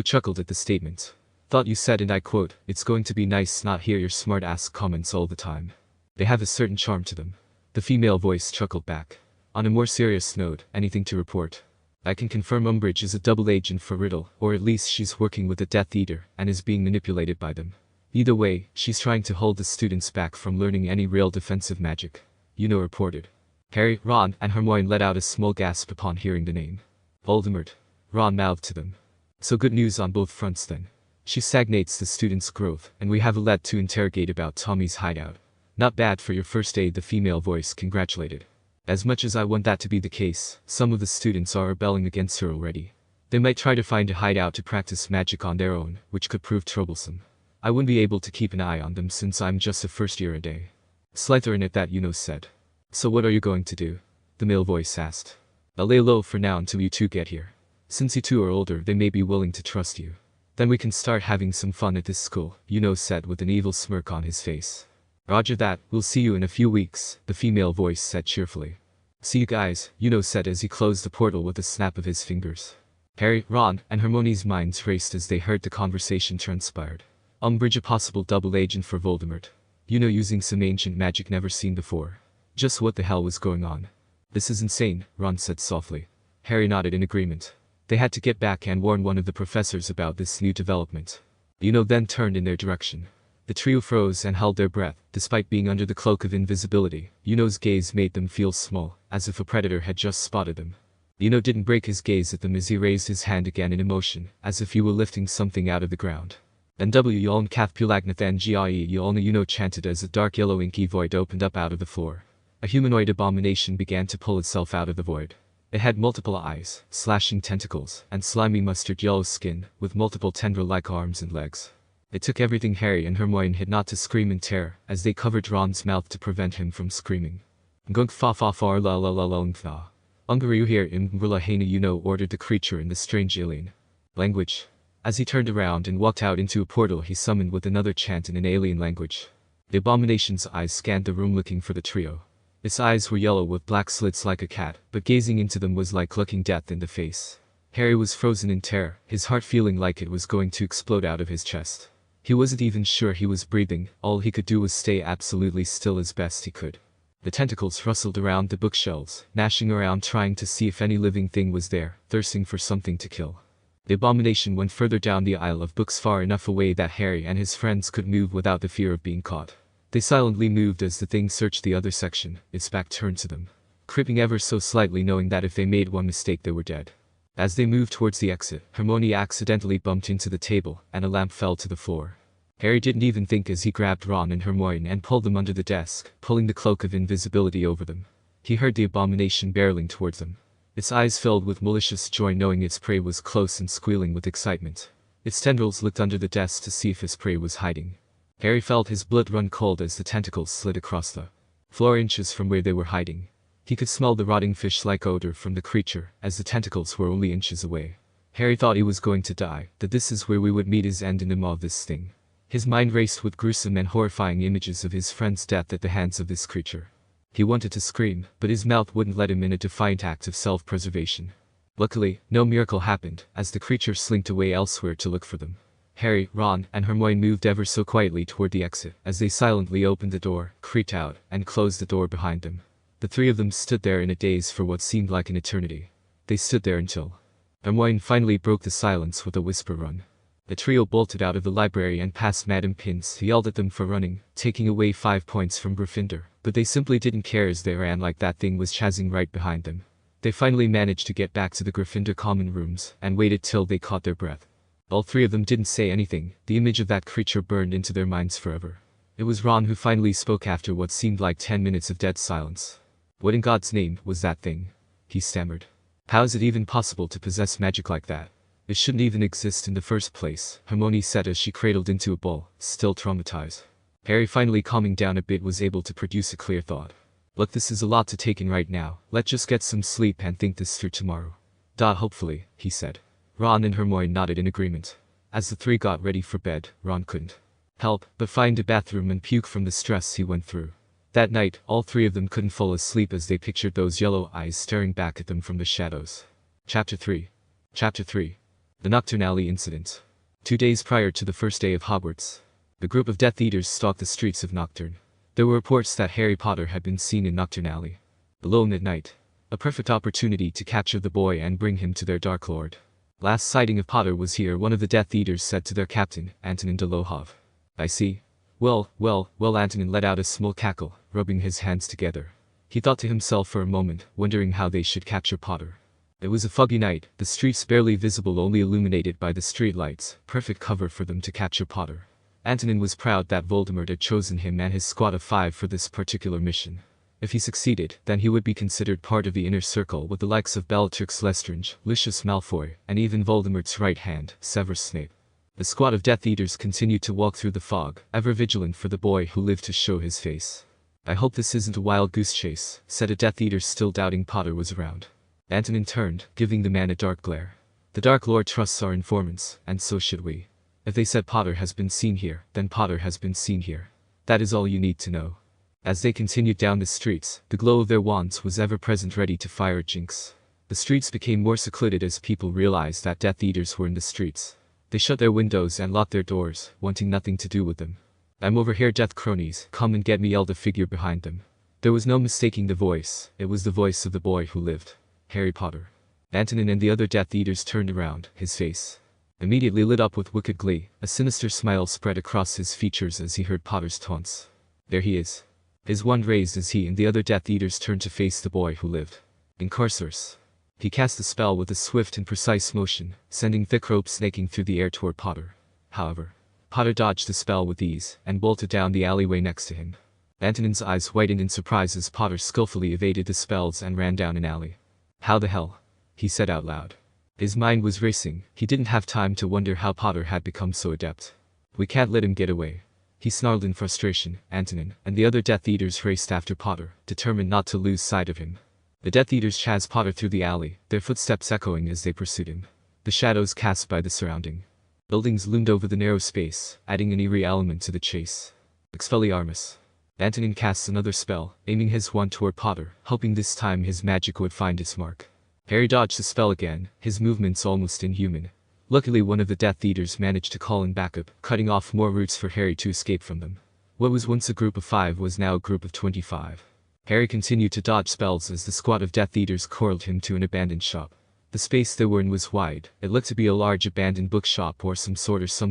Speaker 1: Chuckled at the statement. Thought you said, and I quote, it's going to be nice not hear your smart-ass comments all the time. They have a certain charm to them. The female voice chuckled back. On a more serious note, anything to report? I can confirm Umbridge is a double agent for Riddle, or at least she's working with the Death Eater and is being manipulated by them. Either way, she's trying to hold the students back from learning any real defensive magic. Reported. Harry, Ron, and Hermione let out a small gasp upon hearing the name. Voldemort. Ron mouthed to them. So good news on both fronts then. She stagnates the students' growth, and we have a lad to interrogate about Tommy's hideout. Not bad for your first day, the female voice congratulated. As much as I want that to be the case, some of the students are rebelling against her already. They might try to find a hideout to practice magic on their own, which could prove troublesome. I wouldn't be able to keep an eye on them since I'm just a first year a day. Slytherin at that said. So what are you going to do? The male voice asked. I'll lay low for now until you two get here. Since you two are older, they may be willing to trust you. Then we can start having some fun at this school, said with an evil smirk on his face. Roger that, we'll see you in a few weeks, the female voice said cheerfully. See you guys, said as he closed the portal with a snap of his fingers. Harry, Ron, and Hermione's minds raced as they heard the conversation transpired. Umbridge, a possible double agent for Voldemort. Using some ancient magic never seen before. Just what the hell was going on? This is insane, Ron said softly. Harry nodded in agreement. They had to get back and warn one of the professors about this new development. Then turned in their direction. The trio froze and held their breath, despite being under the cloak of invisibility. Yuno's gaze made them feel small, as if a predator had just spotted them. Yuno didn't break his gaze at them as he raised his hand again in emotion, as if he were lifting something out of the ground. NW Yoln Kath Pulagnathan Gie Yolna Yuno chanted as a dark yellow inky void opened up out of the floor. A humanoid abomination began to pull itself out of the void. It had multiple eyes, slashing tentacles, and slimy mustard yellow skin, with multiple tendril-like arms and legs. It took everything Harry and Hermione had not to scream in terror, as they covered Ron's mouth to prevent him from screaming. Ngunk fa fa far la la la long tha. Ungariu here imbrilla hana Yuno ordered the creature in the strange alien language. As he turned around and walked out into a portal he summoned with another chant in an alien language. The abomination's eyes scanned the room looking for the trio. Its eyes were yellow with black slits like a cat, but gazing into them was like looking death in the face. Harry was frozen in terror, his heart feeling like it was going to explode out of his chest. He wasn't even sure he was breathing, all he could do was stay absolutely still as best he could. The tentacles rustled around the bookshelves, gnashing around trying to see if any living thing was there, thirsting for something to kill. The abomination went further down the aisle of books far enough away that Harry and his friends could move without the fear of being caught. They silently moved as the thing searched the other section, its back turned to them, creeping ever so slightly knowing that if they made one mistake they were dead. As they moved towards the exit, Hermione accidentally bumped into the table, and a lamp fell to the floor. Harry didn't even think as he grabbed Ron and Hermione and pulled them under the desk, pulling the cloak of invisibility over them. He heard the abomination barreling towards them. Its eyes filled with malicious joy knowing its prey was close and squealing with excitement. Its tendrils looked under the desk to see if his prey was hiding. Harry felt his blood run cold as the tentacles slid across the floor inches from where they were hiding. He could smell the rotting fish-like odor from the creature, as the tentacles were only inches away. Harry thought he was going to die, that this is where we would meet his end in the maw of this thing. His mind raced with gruesome and horrifying images of his friend's death at the hands of this creature. He wanted to scream, but his mouth wouldn't let him in a defiant act of self-preservation. Luckily, no miracle happened, as the creature slinked away elsewhere to look for them. Harry, Ron, and Hermione moved ever so quietly toward the exit, as they silently opened the door, creaked out, and closed the door behind them. The three of them stood there in a daze for what seemed like an eternity. They stood there until Hermione finally broke the silence with a whisper run. The trio bolted out of the library and past Madam Pince, who yelled at them for running, taking away 5 points from Gryffindor, but they simply didn't care as they ran like that thing was chasing right behind them. They finally managed to get back to the Gryffindor common rooms, and waited till they caught their breath. All three of them didn't say anything, the image of that creature burned into their minds forever. It was Ron who finally spoke after what seemed like 10 minutes of dead silence. "What in God's name was that thing?" he stammered. "How is it even possible to possess magic like that? It shouldn't even exist in the first place," Hermione said as she cradled into a ball, still traumatized. Harry, finally calming down a bit, was able to produce a clear thought. "Look, this is a lot to take in right now, let's just get some sleep and think this through tomorrow." Hopefully," he said. Ron and Hermione nodded in agreement. As the three got ready for bed, Ron couldn't help but find a bathroom and puke from the stress he went through. That night, all three of them couldn't fall asleep as they pictured those yellow eyes staring back at them from the shadows. Chapter 3. The Nocturn Alley Incident. 2 days prior to the first day of Hogwarts, the group of Death Eaters stalked the streets of Nocturne. There were reports that Harry Potter had been seen in Nocturn Alley, alone at night. A perfect opportunity to capture the boy and bring him to their Dark Lord. "Last sighting of Potter was here," one of the Death Eaters said to their captain, Antonin de Lohov. "I see. Well, Antonin let out a small cackle, rubbing his hands together. He thought to himself for a moment, wondering how they should capture Potter. It was a foggy night, the streets barely visible, only illuminated by the street lights, perfect cover for them to capture Potter. Antonin was proud that Voldemort had chosen him and his squad of 5 for this particular mission. If he succeeded, then he would be considered part of the inner circle with the likes of Bellatrix Lestrange, Lucius Malfoy, and even Voldemort's right hand, Severus Snape. The squad of Death Eaters continued to walk through the fog, ever vigilant for the boy who lived to show his face. "I hope this isn't a wild goose chase," said a Death Eater still doubting Potter was around. Antonin turned, giving the man a dark glare. "The Dark Lord trusts our informants, and so should we. If they said Potter has been seen here, then Potter has been seen here. That is all you need to know." As they continued down the streets, the glow of their wands was ever present, ready to fire at Jinx. The streets became more secluded as people realized that Death Eaters were in the streets. They shut their windows and locked their doors, wanting nothing to do with them. "I'm over here, death cronies, come and get me," yelled a figure behind them. There was no mistaking the voice, it was the voice of the boy who lived. Harry Potter. Antonin and the other Death Eaters turned around, his face immediately lit up with wicked glee. A sinister smile spread across his features as he heard Potter's taunts. There he is. His wand raised as he and the other Death Eaters turned to face the boy who lived in Carcerus. He cast the spell with a swift and precise motion, sending thick rope snaking through the air toward Potter. However, Potter dodged the spell with ease and bolted down the alleyway next to him. Antonin's eyes widened in surprise as Potter skillfully evaded the spells and ran down an alley. How the hell? He said out loud. His mind was racing. He didn't have time to wonder how Potter had become so adept. We can't let him get away, he snarled in frustration. Antonin and the other Death Eaters raced after Potter, determined not to lose sight of him. The Death Eaters chased Potter through the alley, their footsteps echoing as they pursued him. The shadows cast by the surrounding buildings loomed over the narrow space, adding an eerie element to the chase. Expelliarmus. Antonin casts another spell, aiming his wand toward Potter, hoping this time his magic would find its mark. Harry dodged the spell again, his movements almost inhuman. Luckily one of the Death Eaters managed to call in backup, cutting off more routes for Harry to escape from them. What was once a group of 5 was now a group of 25. Harry continued to dodge spells as the squad of Death Eaters corralled him to an abandoned shop. The space they were in was wide. It looked to be a large abandoned bookshop or some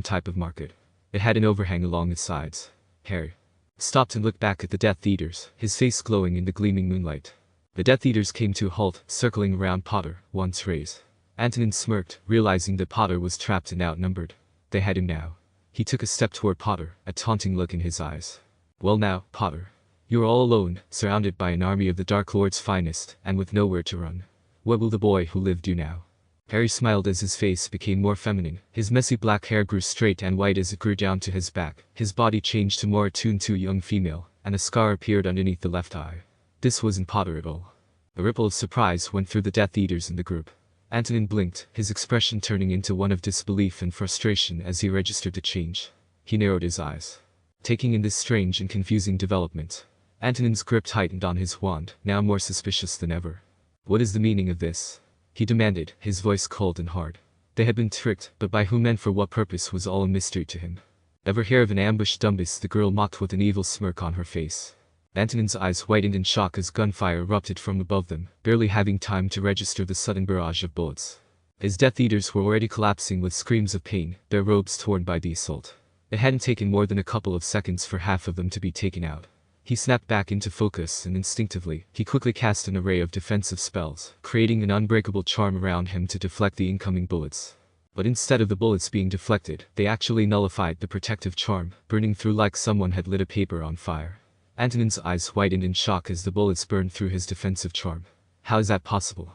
Speaker 1: type of market. It had an overhang along its sides. Harry stopped and looked back at the Death Eaters, his face glowing in the gleaming moonlight. The Death Eaters came to a halt, circling around Potter, wands raised. Antonin smirked, realizing that Potter was trapped and outnumbered. They had him now. He took a step toward Potter, a taunting look in his eyes. Well now, Potter. You are all alone, surrounded by an army of the Dark Lord's finest, and with nowhere to run. What will the boy who lived do now? Harry smiled as his face became more feminine. His messy black hair grew straight and white as it grew down to his back. His body changed to more attuned to a young female, and a scar appeared underneath the left eye. This wasn't Potter at all. A ripple of surprise went through the Death Eaters in the group. Antonin blinked, his expression turning into one of disbelief and frustration as he registered the change. He narrowed his eyes, taking in this strange and confusing development. Antonin's grip tightened on his wand, now more suspicious than ever. What is the meaning of this? He demanded, his voice cold and hard. They had been tricked, but by whom and for what purpose was all a mystery to him. Ever hear of an ambushed Dumbus? The girl mocked with an evil smirk on her face. Antonin's eyes widened in shock as gunfire erupted from above them, barely having time to register the sudden barrage of bullets. His Death Eaters were already collapsing with screams of pain, their robes torn by the assault. It hadn't taken more than a couple of seconds for half of them to be taken out. He snapped back into focus and instinctively, he quickly cast an array of defensive spells, creating an unbreakable charm around him to deflect the incoming bullets. But instead of the bullets being deflected, they actually nullified the protective charm, burning through like someone had lit a paper on fire. Antonin's eyes widened in shock as the bullets burned through his defensive charm. How is that possible?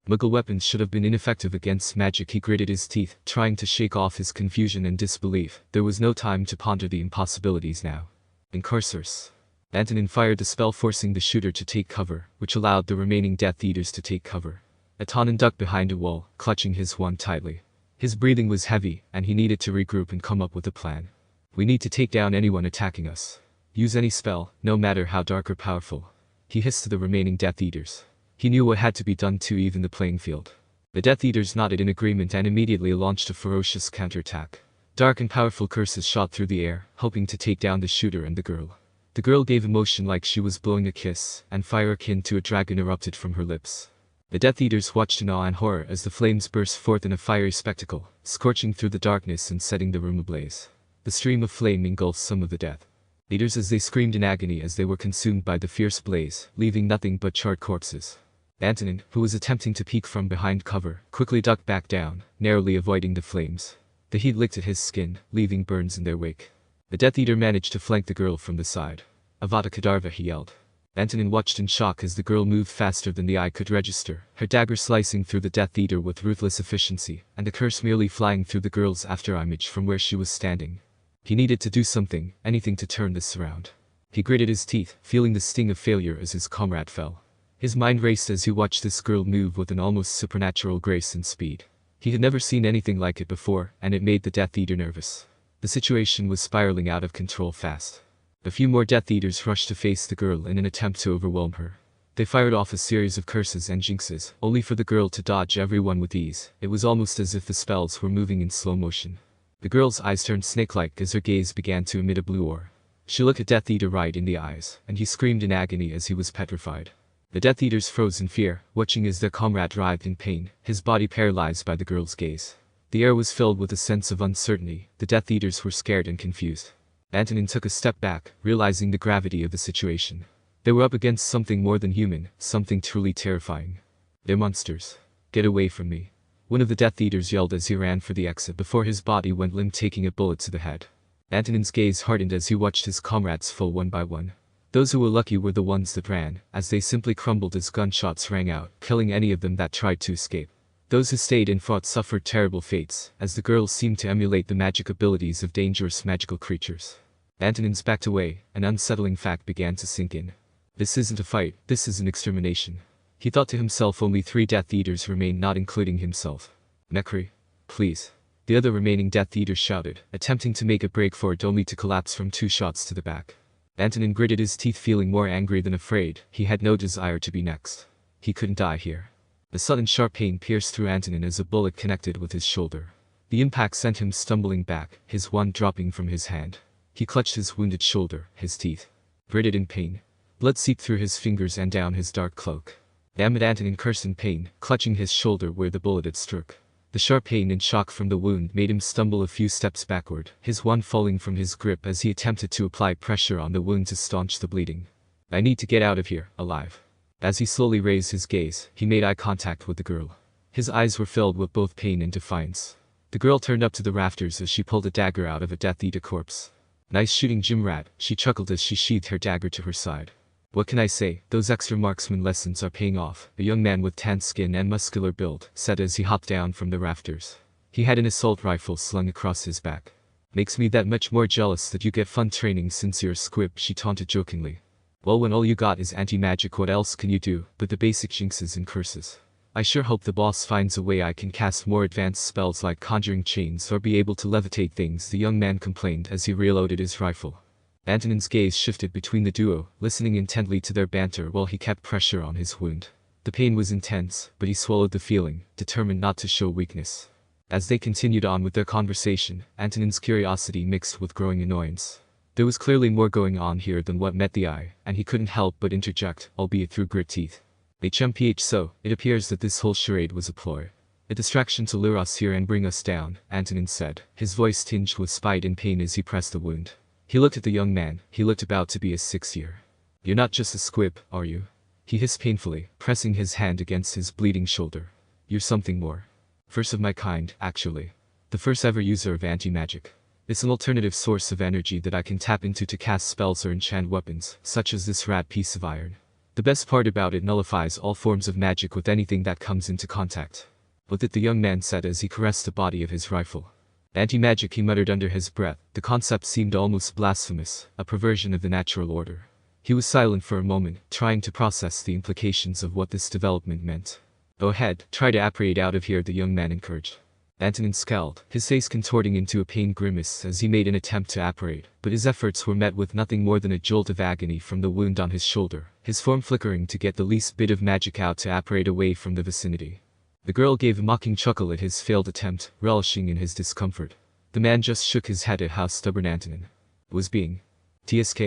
Speaker 1: Muggle weapons should have been ineffective against magic. He gritted his teeth, trying to shake off his confusion and disbelief. There was no time to ponder the impossibilities now. In Carcerus, Antonin fired the spell, forcing the shooter to take cover, which allowed the remaining Death Eaters to take cover. Antonin ducked behind a wall, clutching his wand tightly. His breathing was heavy, and he needed to regroup and come up with a plan. We need to take down anyone attacking us. Use any spell, no matter how dark or powerful. He hissed to the remaining Death Eaters. He knew what had to be done to even the playing field. The Death Eaters nodded in agreement and immediately launched a ferocious counterattack. Dark and powerful curses shot through the air, hoping to take down the shooter and the girl. The girl gave a motion like she was blowing a kiss, and fire akin to a dragon erupted from her lips. The Death Eaters watched in awe and horror as the flames burst forth in a fiery spectacle, scorching through the darkness and setting the room ablaze. The stream of flame engulfed some of the Death Eaters as they screamed in agony as they were consumed by the fierce blaze, leaving nothing but charred corpses. Antonin, who was attempting to peek from behind cover, quickly ducked back down, narrowly avoiding the flames. The heat licked at his skin, leaving burns in their wake. The Death Eater managed to flank the girl from the side. Avada Kedavra, he yelled. Antonin watched in shock as the girl moved faster than the eye could register, her dagger slicing through the Death Eater with ruthless efficiency, and the curse merely flying through the girl's afterimage from where she was standing. He needed to do something, anything to turn this around. He gritted his teeth, feeling the sting of failure as his comrade fell. His mind raced as he watched this girl move with an almost supernatural grace and speed. He had never seen anything like it before, and it made the Death Eater nervous. The situation was spiraling out of control fast. A few more Death Eaters rushed to face the girl in an attempt to overwhelm her. They fired off a series of curses and jinxes, only for the girl to dodge every one with ease. It was almost as if the spells were moving in slow motion. The girl's eyes turned snake-like as her gaze began to emit a blue aura. She looked at Death Eater right in the eyes, and he screamed in agony as he was petrified. The Death Eaters froze in fear, watching as their comrade writhed in pain, his body paralyzed by the girl's gaze. The air was filled with a sense of uncertainty. The Death Eaters were scared and confused. Antonin took a step back, realizing the gravity of the situation. They were up against something more than human, something truly terrifying. They're monsters. Get away from me. One of the Death Eaters yelled as he ran for the exit before his body went limp, taking a bullet to the head. Antonin's gaze hardened as he watched his comrades fall one by one. Those who were lucky were the ones that ran, as they simply crumbled as gunshots rang out, killing any of them that tried to escape. Those who stayed and fought suffered terrible fates, as the girls seemed to emulate the magic abilities of dangerous magical creatures. Antonin's backed away, an unsettling fact began to sink in. This isn't a fight, this is an extermination. He thought to himself, only 3 Death Eaters remained, not including himself. Necri, please. The other remaining Death Eaters shouted, attempting to make a break for it only to collapse from 2 shots to the back. Antonin gritted his teeth, feeling more angry than afraid. He had no desire to be next. He couldn't die here. A sudden sharp pain pierced through Antonin as a bullet connected with his shoulder. The impact sent him stumbling back, his wand dropping from his hand. He clutched his wounded shoulder, his teeth gritted in pain. Blood seeped through his fingers and down his dark cloak. Damn it, Antonin cursed in pain, clutching his shoulder where the bullet had struck. The sharp pain and shock from the wound made him stumble a few steps backward, his wand falling from his grip as he attempted to apply pressure on the wound to staunch the bleeding. I need to get out of here, alive. As he slowly raised his gaze, he made eye contact with the girl. His eyes were filled with both pain and defiance. The girl turned up to the rafters as she pulled a dagger out of a Death Eater corpse. Nice shooting, Jimrat, she chuckled as she sheathed her dagger to her side. What can I say, those extra marksman lessons are paying off, a young man with tan skin and muscular build said as he hopped down from the rafters. He had an assault rifle slung across his back. Makes me that much more jealous that you get fun training since you're a squib, she taunted jokingly. Well, when all you got is anti-magic, what else can you do but the basic jinxes and curses? I sure hope the boss finds a way I can cast more advanced spells like conjuring chains or be able to levitate things, the young man complained as he reloaded his rifle. Antonin's gaze shifted between the duo, listening intently to their banter while he kept pressure on his wound. The pain was intense, but he swallowed the feeling, determined not to show weakness. As they continued on with their conversation, Antonin's curiosity mixed with growing annoyance. There was clearly more going on here than what met the eye, and he couldn't help but interject, albeit through grit teeth. HMPH, so, it appears that this whole charade was a ploy. A distraction to lure us here and bring us down, Antonin said, his voice tinged with spite and pain as he pressed the wound. He looked at the young man. He looked about to be his 6th year. You're not just a squib, are you? He hissed painfully, pressing his hand against his bleeding shoulder. You're something more. First of my kind, actually. The first ever user of anti-magic. It's an alternative source of energy that I can tap into to cast spells or enchant weapons, such as this rad piece of iron. The best part about it nullifies all forms of magic with anything that comes into contact. With it, the young man said as he caressed the body of his rifle. Anti-magic, he muttered under his breath. The concept seemed almost blasphemous, a perversion of the natural order. He was silent for a moment, trying to process the implications of what this development meant. Go ahead, try to apparate out of here, the young man encouraged. Antonin scowled, his face contorting into a pained grimace as he made an attempt to apparate, but his efforts were met with nothing more than a jolt of agony from the wound on his shoulder, his form flickering to get the least bit of magic out to apparate away from the vicinity. The girl gave a mocking chuckle at his failed attempt, relishing in his discomfort. The man just shook his head at how stubborn Antonin was being. TSK.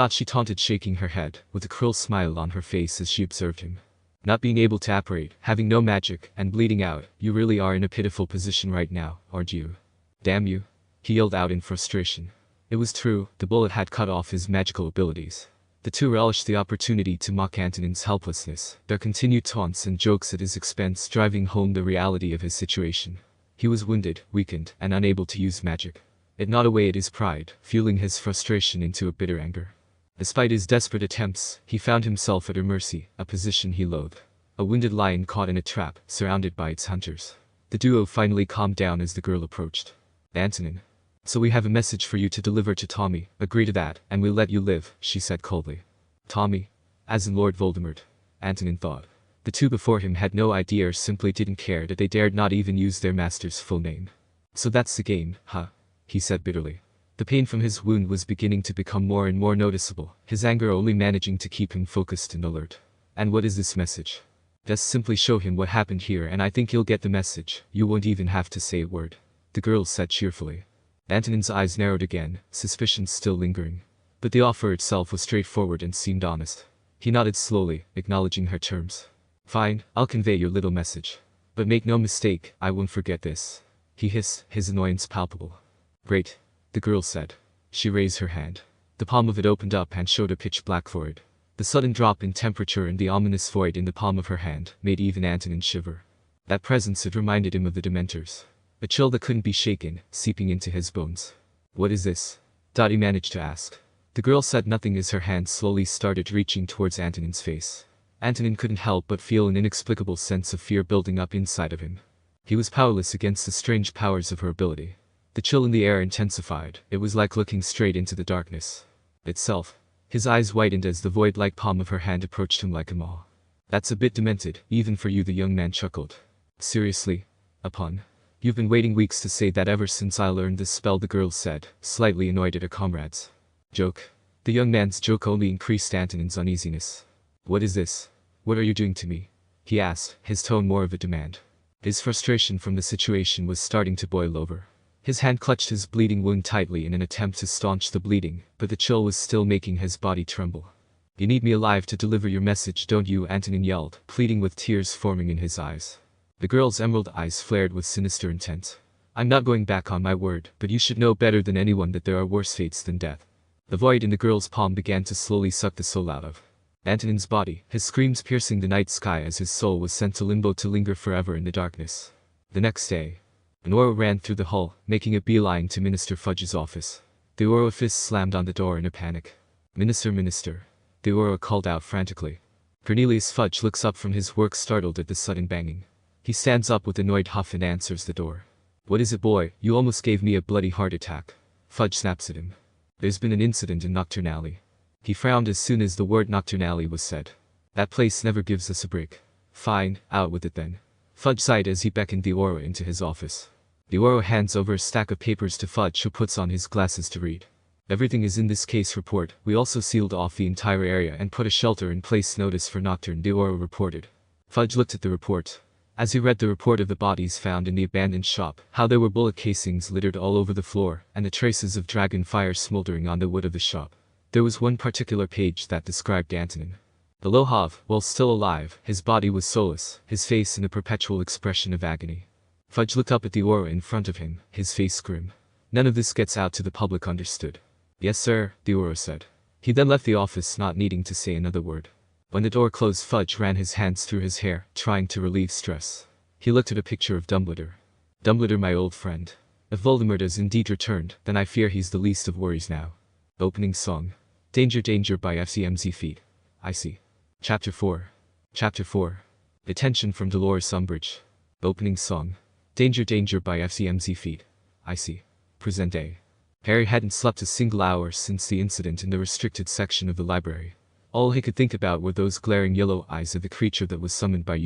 Speaker 1: She taunted, shaking her head, with a cruel smile on her face as she observed him. Not being able to apparate, having no magic, and bleeding out, you really are in a pitiful position right now, aren't you? Damn you. He yelled out in frustration. It was true, the bullet had cut off his magical abilities. The two relished the opportunity to mock Antonin's helplessness, their continued taunts and jokes at his expense driving home the reality of his situation. He was wounded, weakened, and unable to use magic. It gnawed away at his pride, fueling his frustration into a bitter anger. Despite his desperate attempts, he found himself at her mercy, a position he loathed. A wounded lion caught in a trap, surrounded by its hunters. The duo finally calmed down as the girl approached. Antonin. So we have a message for you to deliver to Tommy. Agree to that, and we'll let you live, she said coldly. Tommy? As in Lord Voldemort, Antonin thought. The two before him had no idea or simply didn't care that they dared not even use their master's full name. So that's the game, huh? He said bitterly. The pain from his wound was beginning to become more and more noticeable, his anger only managing to keep him focused and alert. And what is this message? Just simply show him what happened here and I think he'll get the message. You won't even have to say a word, the girl said cheerfully. Antonin's eyes narrowed again, suspicion still lingering. But the offer itself was straightforward and seemed honest. He nodded slowly, acknowledging her terms. Fine, I'll convey your little message. But make no mistake, I won't forget this. He hissed, his annoyance palpable. Great, the girl said. She raised her hand. The palm of it opened up and showed a pitch black void. The sudden drop in temperature and the ominous void in the palm of her hand made even Antonin shiver. That presence had reminded him of the Dementors. A chill that couldn't be shaken, seeping into his bones. What is this? Dottie managed to ask. The girl said nothing as her hand slowly started reaching towards Antonin's face. Antonin couldn't help but feel an inexplicable sense of fear building up inside of him. He was powerless against the strange powers of her ability. The chill in the air intensified. It was like looking straight into the darkness itself. His eyes widened as the void-like palm of her hand approached him like a maw. That's a bit demented, even for you, the young man chuckled. Seriously? A pun? You've been waiting weeks to say that ever since I learned this spell, the girl said, slightly annoyed at her comrades. Joke. The young man's joke only increased Antonin's uneasiness. What is this? What are you doing to me? He asked, his tone more of a demand. His frustration from the situation was starting to boil over. His hand clutched his bleeding wound tightly in an attempt to staunch the bleeding, but the chill was still making his body tremble. You need me alive to deliver your message, don't you? Antonin yelled, pleading with tears forming in his eyes. The girl's emerald eyes flared with sinister intent. I'm not going back on my word, but you should know better than anyone that there are worse fates than death. The void in the girl's palm began to slowly suck the soul out of Antonin's body, his screams piercing the night sky as his soul was sent to limbo to linger forever in the darkness. The next day, an aura ran through the hall, making a beeline to Minister Fudge's office. The aura fist slammed on the door in a panic. Minister, the aura called out frantically. Cornelius Fudge looks up from his work, startled at the sudden banging. He stands up with annoyed huff and answers the door. What is it, boy? You almost gave me a bloody heart attack. Fudge snaps at him. There's been an incident in Nocturn Alley. He frowned as soon as the word Nocturn Alley was said. That place never gives us a break. Fine, out with it then. Fudge sighed as he beckoned the aura into his office. The aura hands over a stack of papers to Fudge, who puts on his glasses to read. Everything is in this case report. We also sealed off the entire area and put a shelter in place notice for Nocturne, the aura reported. Fudge looked at the report. As he read the report of the bodies found in the abandoned shop, how there were bullet casings littered all over the floor, and the traces of dragon fire smoldering on the wood of the shop. There was one particular page that described Antonin. The Lohov, while still alive, his body was soulless, his face in a perpetual expression of agony. Fudge looked up at the aura in front of him, his face grim. None of this gets out to the public, understood? Yes, sir, the aura said. He then left the office, not needing to say another word. When the door closed, Fudge ran his hands through his hair, trying to relieve stress. He looked at a picture of Dumbledore. Dumbledore, my old friend. If Voldemort has indeed returned, then I fear he's the least of worries now. Opening song. Danger, Danger by FCMZ Feet. I see. Chapter 4. Chapter 4. Detention from Dolores Umbridge. Opening song. Danger, Danger by FCMZ Feet. I see. Present day. Harry hadn't slept a single hour since the incident in the restricted section of the library. All he could think about were those glaring yellow eyes of the creature that was summoned by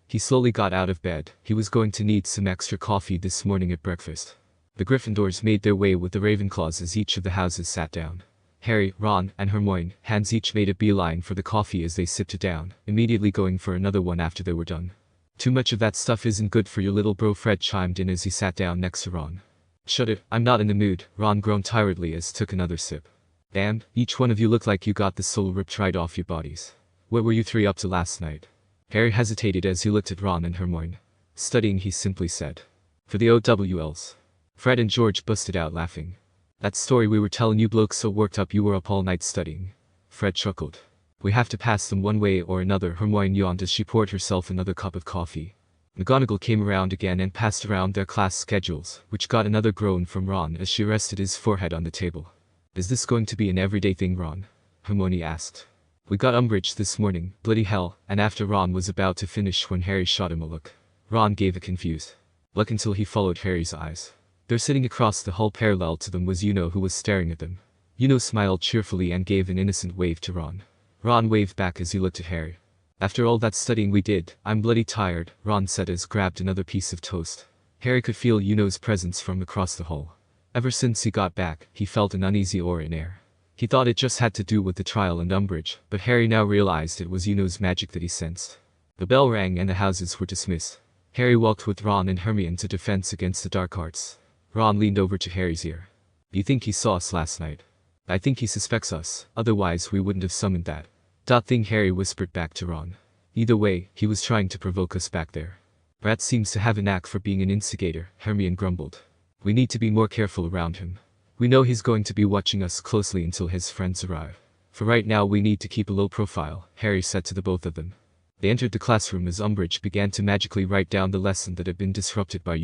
Speaker 1: He slowly got out of bed. He was going to need some extra coffee this morning at breakfast. The Gryffindors made their way with the Ravenclaws as each of the houses sat down. Harry, Ron, and Hermione, hands each made a beeline for the coffee as they sipped it down, immediately going for another one after they were done. Too much of that stuff isn't good for your little bro, Fred chimed in as he sat down next to Ron. Shut it, I'm not in the mood, Ron groaned tiredly as took another sip. Damn, each one of you look like you got the soul ripped right off your bodies. What were you three up to last night? Harry hesitated as he looked at Ron and Hermione. Studying, he simply said. For the OWLs. Fred and George busted out laughing. That story we were telling you blokes so worked up you were up all night studying. Fred chuckled. We have to pass them one way or another, Hermione yawned as she poured herself another cup of coffee. McGonagall came around again and passed around their class schedules, which got another groan from Ron as she rested his forehead on the table. Is this going to be an everyday thing, Ron? Hermione asked. We got Umbridge this morning, bloody hell, and after Ron was about to finish when Harry shot him a look. Ron gave a confused look until he followed Harry's eyes. There sitting across the hall parallel to them was who was staring at them. Smiled cheerfully and gave an innocent wave to Ron. Ron waved back as he looked at Harry. After all that studying we did, I'm bloody tired, Ron said as grabbed another piece of toast. Harry could feel Uno's presence from across the hall. Ever since he got back, he felt an uneasy aura in air. He thought it just had to do with the trial and Umbridge, but Harry now realized it was Uno's magic that he sensed. The bell rang and the houses were dismissed. Harry walked with Ron and Hermione to defense against the dark arts. Ron leaned over to Harry's ear. You think he saw us last night? I think he suspects us, otherwise we wouldn't have summoned that Dot thing, Harry whispered back to Ron. Either way, he was trying to provoke us back there. Brat seems to have a knack for being an instigator, Hermione grumbled. We need to be more careful around him. We know he's going to be watching us closely until his friends arrive. For right now we need to keep a low profile, Harry said to the both of them. They entered the classroom as Umbridge began to magically write down the lesson that had been disrupted by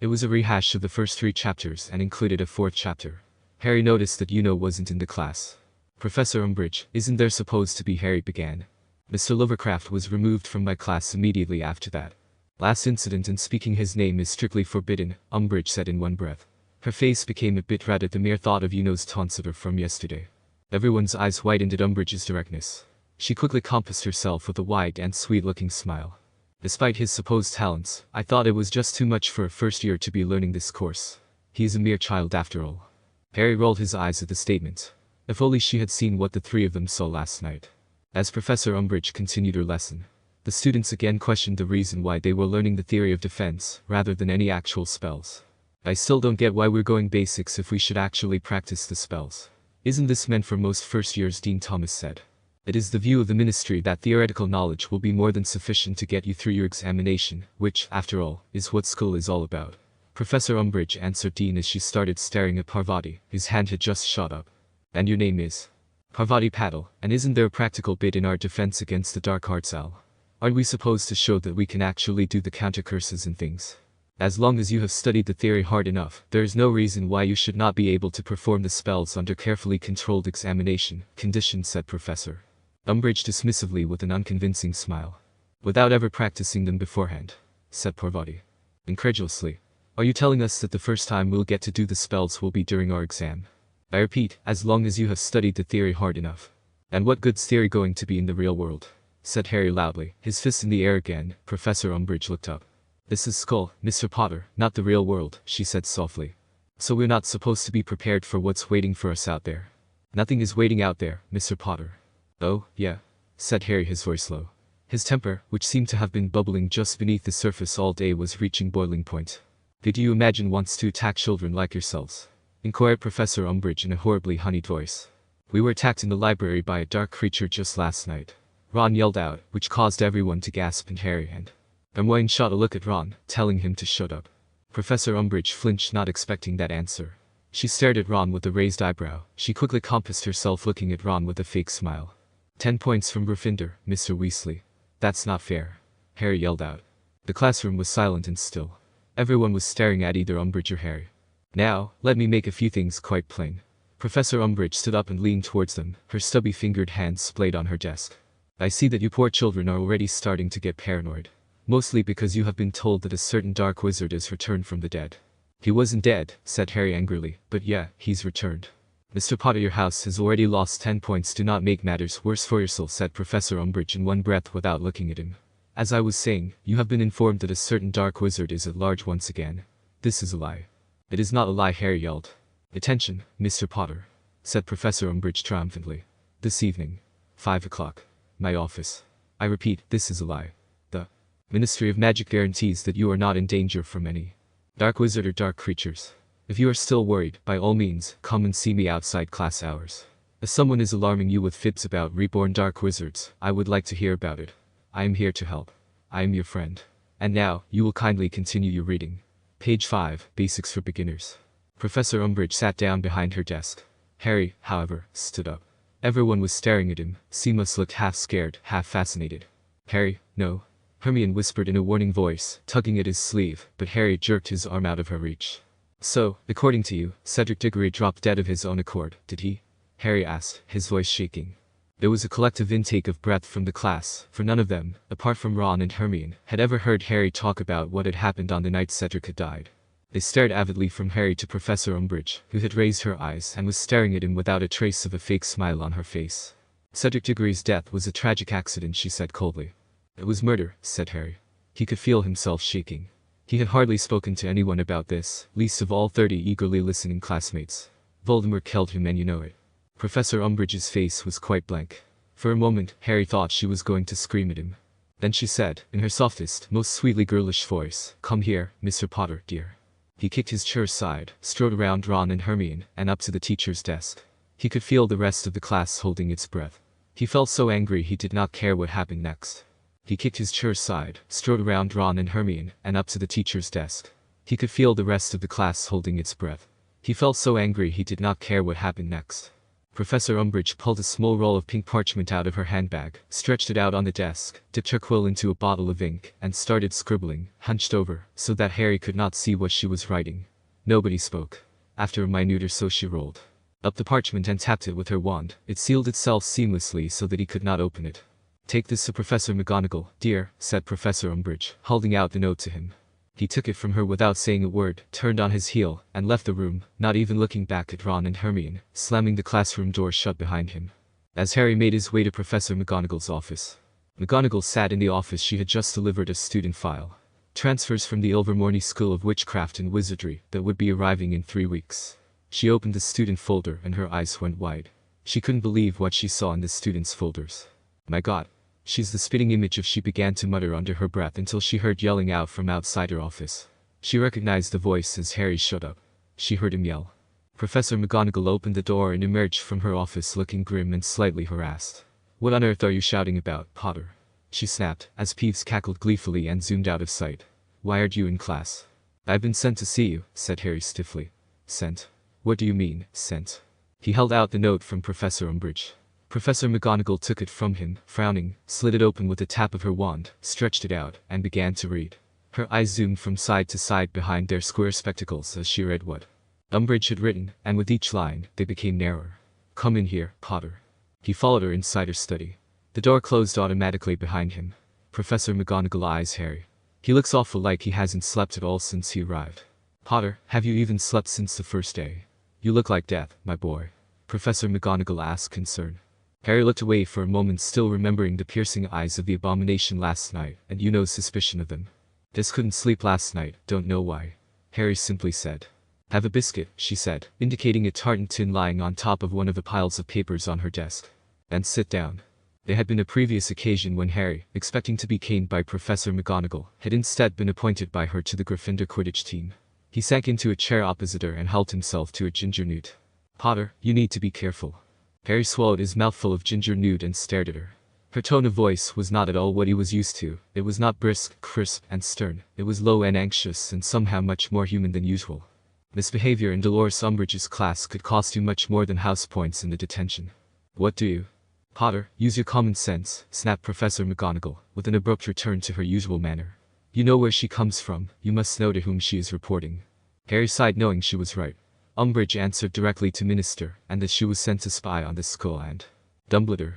Speaker 1: It was a rehash of the first 3 chapters and included a 4th chapter. Harry noticed that wasn't in the class. Professor Umbridge, isn't there supposed to be? Harry began. Mr. Lovercraft was removed from my class immediately after that. Last incident, and speaking his name is strictly forbidden, Umbridge said in one breath. Her face became a bit red at the mere thought of taunts at her from yesterday. Everyone's eyes widened at Umbridge's directness. She quickly compassed herself with a wide and sweet-looking smile. Despite his supposed talents, I thought it was just too much for a first year to be learning this course. He is a mere child after all. Harry rolled his eyes at the statement. If only she had seen what the 3 of them saw last night. As Professor Umbridge continued her lesson, the students again questioned the reason why they were learning the theory of defense, rather than any actual spells. I still don't get why we're going basics if we should actually practice the spells. Isn't this meant for most first years? Dean Thomas said. It is the view of the Ministry that theoretical knowledge will be more than sufficient to get you through your examination, which, after all, is what school is all about. Professor Umbridge answered Dean as she started staring at Parvati, whose hand had just shot up. And your name is? Parvati Patil, and isn't there a practical bit in our defense against the dark arts, Al? Aren't we supposed to show that we can actually do the counter curses and things? As long as you have studied the theory hard enough, there is no reason why you should not be able to perform the spells under carefully controlled examination conditions, said Professor Umbridge dismissively with an unconvincing smile. Without ever practicing them beforehand, said Parvati incredulously. Are you telling us that the first time we'll get to do the spells will be during our exam? I repeat, as long as you have studied the theory hard enough. And what good's theory going to be in the real world? Said Harry loudly, his fist in the air again. Professor Umbridge looked up. This is school, Mr. Potter, not the real world, she said softly. So we're not supposed to be prepared for what's waiting for us out there. Nothing is waiting out there, Mr. Potter. Oh, yeah, said Harry, his voice low. His temper, which seemed to have been bubbling just beneath the surface all day, was reaching boiling point. Did you imagine wants to attack children like yourselves? Inquired Professor Umbridge in a horribly honeyed voice. We were attacked in the library by a dark creature just last night. Ron yelled out, which caused everyone to gasp, and Harry and Hermione shot a look at Ron, telling him to shut up. Professor Umbridge flinched, not expecting that answer. She stared at Ron with a raised eyebrow. She quickly compassed herself, looking at Ron with a fake smile. 10 points from Gryffindor, Mr. Weasley. That's not fair, Harry yelled out. The classroom was silent and still. Everyone was staring at either Umbridge or Harry. Now, let me make a few things quite plain. Professor Umbridge stood up and leaned towards them, her stubby-fingered hands splayed on her desk. I see that you poor children are already starting to get paranoid. Mostly because you have been told that a certain dark wizard is returned from the dead. He wasn't dead, said Harry angrily, but yeah, he's returned. Mr. Potter, your house has already lost 10 points. Do not make matters worse for yourself, said Professor Umbridge in one breath without looking at him. As I was saying, you have been informed that a certain dark wizard is at large once again. This is a lie. It is not a lie, Harry yelled. Attention, Mr. Potter, said Professor Umbridge triumphantly. This evening, 5 o'clock, my office. I repeat, this is a lie. The Ministry of Magic guarantees that you are not in danger from any dark wizard or dark creatures. If you are still worried, by all means, come and see me outside class hours. If someone is alarming you with fibs about reborn dark wizards, I would like to hear about it. I am here to help. I am your friend. And now, you will kindly continue your reading. Page 5, Basics for Beginners. Professor Umbridge sat down behind her desk. Harry, however, stood up. Everyone was staring at him. Seamus looked half scared, half fascinated. Harry, no. Hermione whispered in a warning voice, tugging at his sleeve, but Harry jerked his arm out of her reach. So, according to you, Cedric Diggory dropped dead of his own accord, did he? Harry asked, his voice shaking. There was a collective intake of breath from the class, for none of them, apart from Ron and Hermione, had ever heard Harry talk about what had happened on the night Cedric had died. They stared avidly from Harry to Professor Umbridge, who had raised her eyes and was staring at him without a trace of a fake smile on her face. Cedric Diggory's death was a tragic accident, she said coldly. It was murder, said Harry. He could feel himself shaking. He had hardly spoken to anyone about this, least of all 30 eagerly listening classmates. Voldemort killed him, and you know it. Professor Umbridge's face was quite blank. For a moment, Harry thought she was going to scream at him. Then she said, in her softest, most sweetly girlish voice, "Come here, Mr. Potter, dear." He kicked his chair aside, strode around Ron and Hermione, and up to the teacher's desk. He could feel the rest of the class holding its breath. He felt so angry he did not care what happened next. He kicked his chair aside, strode around Ron and Hermione, and up to the teacher's desk. He could feel the rest of the class holding its breath. He felt so angry he did not care what happened next. Professor Umbridge pulled a small roll of pink parchment out of her handbag, stretched it out on the desk, dipped her quill into a bottle of ink, and started scribbling, hunched over, so that Harry could not see what she was writing. Nobody spoke. After a minute or so she rolled up the parchment and tapped it with her wand. It sealed itself seamlessly so that he could not open it. "Take this to Professor McGonagall, dear," said Professor Umbridge, holding out the note to him. He took it from her without saying a word, turned on his heel, and left the room, not even looking back at Ron and Hermione, slamming the classroom door shut behind him. As Harry made his way to Professor McGonagall's office, McGonagall sat in the office. She had just delivered a student file. Transfers from the Ilvermorny School of Witchcraft and Wizardry that would be arriving in 3 weeks. She opened the student folder and her eyes went wide. She couldn't believe what she saw in the students' folders. "My God. She's the spitting image of," she began to mutter under her breath until she heard yelling out from outside her office. She recognized the voice as Harry showed up. She heard him yell. Professor McGonagall opened the door and emerged from her office looking grim and slightly harassed. "What on earth are you shouting about, Potter?" she snapped, as Peeves cackled gleefully and zoomed out of sight. "Why aren't you in class?" "I've been sent to see you," said Harry stiffly. "Sent? What do you mean, sent?" He held out the note from Professor Umbridge. Professor McGonagall took it from him, frowning, slid it open with a tap of her wand, stretched it out, and began to read. Her eyes zoomed from side to side behind their square spectacles as she read what Umbridge had written, and with each line, they became narrower. "Come in here, Potter." He followed her inside her study. The door closed automatically behind him. Professor McGonagall eyes Harry. "He looks awful like he hasn't slept at all since he arrived." "Potter, have you even slept since the first day? You look like death, my boy," Professor McGonagall asked, concerned. Harry looked away for a moment, still remembering the piercing eyes of the abomination last night, and Uno's suspicion of them. "Just couldn't sleep last night, don't know why," Harry simply said. "Have a biscuit," she said, indicating a tartan tin lying on top of one of the piles of papers on her desk. "And sit down." There had been a previous occasion when Harry, expecting to be caned by Professor McGonagall, had instead been appointed by her to the Gryffindor Quidditch team. He sank into a chair opposite her and helped himself to a ginger newt. "Potter, you need to be careful." Harry swallowed his mouthful of ginger newt and stared at her. Her tone of voice was not at all what he was used to. It was not brisk, crisp, and stern. It was low and anxious and somehow much more human than usual. Misbehavior in Dolores Umbridge's class could cost you much more than house points in the detention. "What do you?" "Potter, use your common sense," snapped Professor McGonagall, with an abrupt return to her usual manner. "You know where she comes from, you must know to whom she is reporting." Harry sighed, knowing she was right. Umbridge answered directly to Minister, and that she was sent to spy on this school and Dumbledore.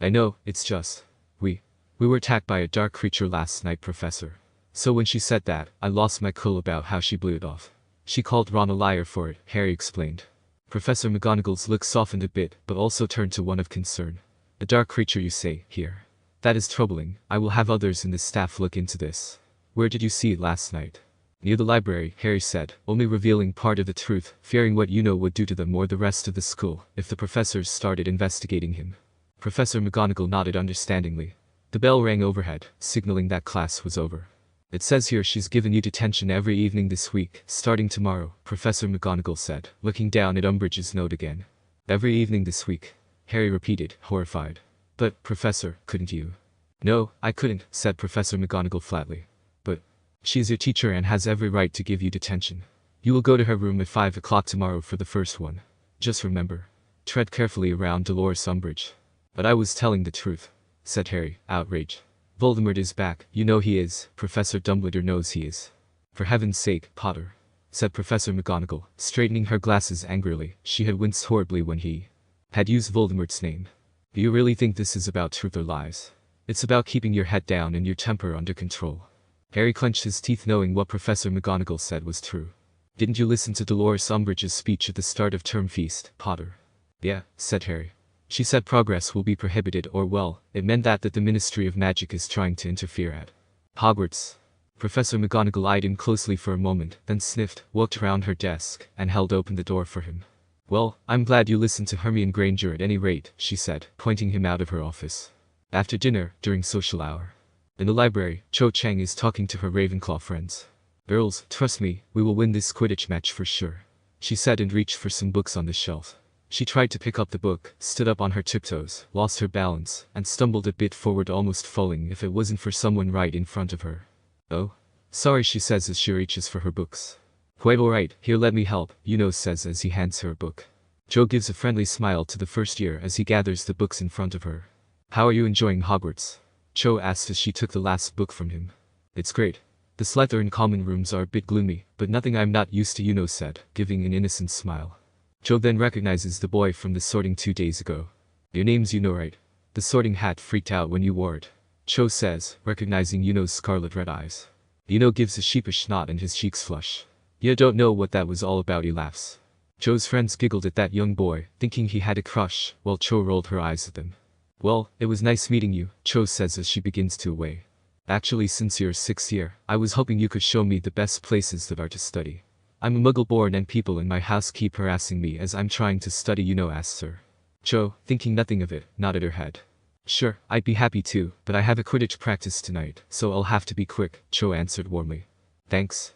Speaker 1: "I know, it's just, we were attacked by a dark creature last night, Professor. So when she said that, I lost my cool about how she blew it off. She called Ron a liar for it," Harry explained. Professor McGonagall's look softened a bit, but also turned to one of concern. "A dark creature, you say, here? That is troubling. I will have others in the staff look into this. Where did you see it last night?" "Near the library," Harry said, only revealing part of the truth, fearing what Uno would do to them or the rest of the school if the professors started investigating him. Professor McGonagall nodded understandingly. The bell rang overhead, signaling that class was over. "It says here she's given you detention every evening this week, starting tomorrow," Professor McGonagall said, looking down at Umbridge's note again. "Every evening this week," Harry repeated, horrified. "But, Professor, couldn't you?" "No, I couldn't," said Professor McGonagall flatly. "But she is your teacher and has every right to give you detention. You will go to her room at 5 o'clock tomorrow for the first one. Just remember, tread carefully around Dolores Umbridge." "But I was telling the truth," said Harry, outraged. "Voldemort is back, you know he is, Professor Dumbledore knows he is." "For heaven's sake, Potter," said Professor McGonagall, straightening her glasses angrily. She had winced horribly when he had used Voldemort's name. "Do you really think this is about truth or lies? It's about keeping your head down and your temper under control." Harry clenched his teeth, knowing what Professor McGonagall said was true. "Didn't you listen to Dolores Umbridge's speech at the start of term feast, Potter?" "Yeah," said Harry. "She said progress will be prohibited, or well, it meant that the Ministry of Magic is trying to interfere at Hogwarts." Professor McGonagall eyed him closely for a moment, then sniffed, walked around her desk, and held open the door for him. "Well, I'm glad you listened to Hermione Granger at any rate," she said, pointing him out of her office. After dinner, during social hour. In the library, Cho Chang is talking to her Ravenclaw friends. "Girls, trust me, we will win this Quidditch match for sure," she said and reached for some books on the shelf. She tried to pick up the book, stood up on her tiptoes, lost her balance, and stumbled a bit forward, almost falling if it wasn't for someone right in front of her. "Oh? Sorry," she says as she reaches for her books. "Quite alright, here, let me help," says as he hands her a book. Cho gives a friendly smile to the first year as he gathers the books in front of her. "How are you enjoying Hogwarts?" Cho asked as she took the last book from him. "It's great. The Slytherin common rooms are a bit gloomy, but nothing I'm not used to, said, giving an innocent smile. Cho then recognizes the boy from the sorting 2 days ago. "Your name's right? The sorting hat freaked out when you wore it," Cho says, recognizing Yuno's scarlet red eyes. Yuno gives a sheepish nod and his cheeks flush. "You don't know what that was all about," he laughs. Cho's friends giggled at that young boy, thinking he had a crush, while Cho rolled her eyes at them. "Well, it was nice meeting you," Cho says as she begins to away. "Actually, since you're 6th year, I was hoping you could show me the best places that are to study. I'm a muggle born and people in my house keep harassing me as I'm trying to study, asks her. Cho, thinking nothing of it, nodded her head. "Sure, I'd be happy to, but I have a Quidditch practice tonight, so I'll have to be quick," Cho answered warmly. "Thanks,"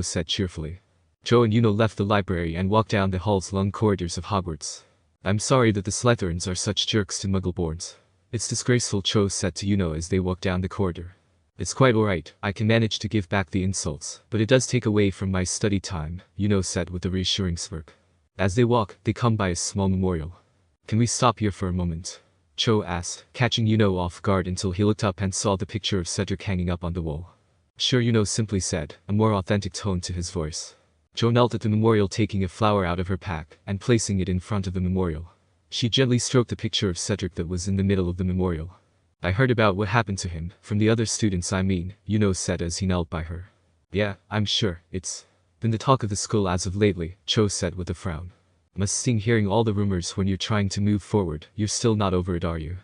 Speaker 1: said cheerfully. Cho and left the library and walked down the halls long corridors of Hogwarts. "I'm sorry that the Slytherins are such jerks to Muggleborns. It's disgraceful," Cho said to as they walked down the corridor. "It's quite alright, I can manage to give back the insults, but it does take away from my study time," said with a reassuring smirk. As they walk, they come by a small memorial. "Can we stop here for a moment?" Cho asked, catching off guard until he looked up and saw the picture of Cedric hanging up on the wall. "Sure," simply said, a more authentic tone to his voice. Cho knelt at the memorial, taking a flower out of her pack and placing it in front of the memorial. She gently stroked the picture of Cedric that was in the middle of the memorial. "I heard about what happened to him, from the other students said as he knelt by her. "Yeah, I'm sure, it's been the talk of the school as of lately," Cho said with a frown. "Must sting hearing all the rumors when you're trying to move forward. You're still not over it, are you?"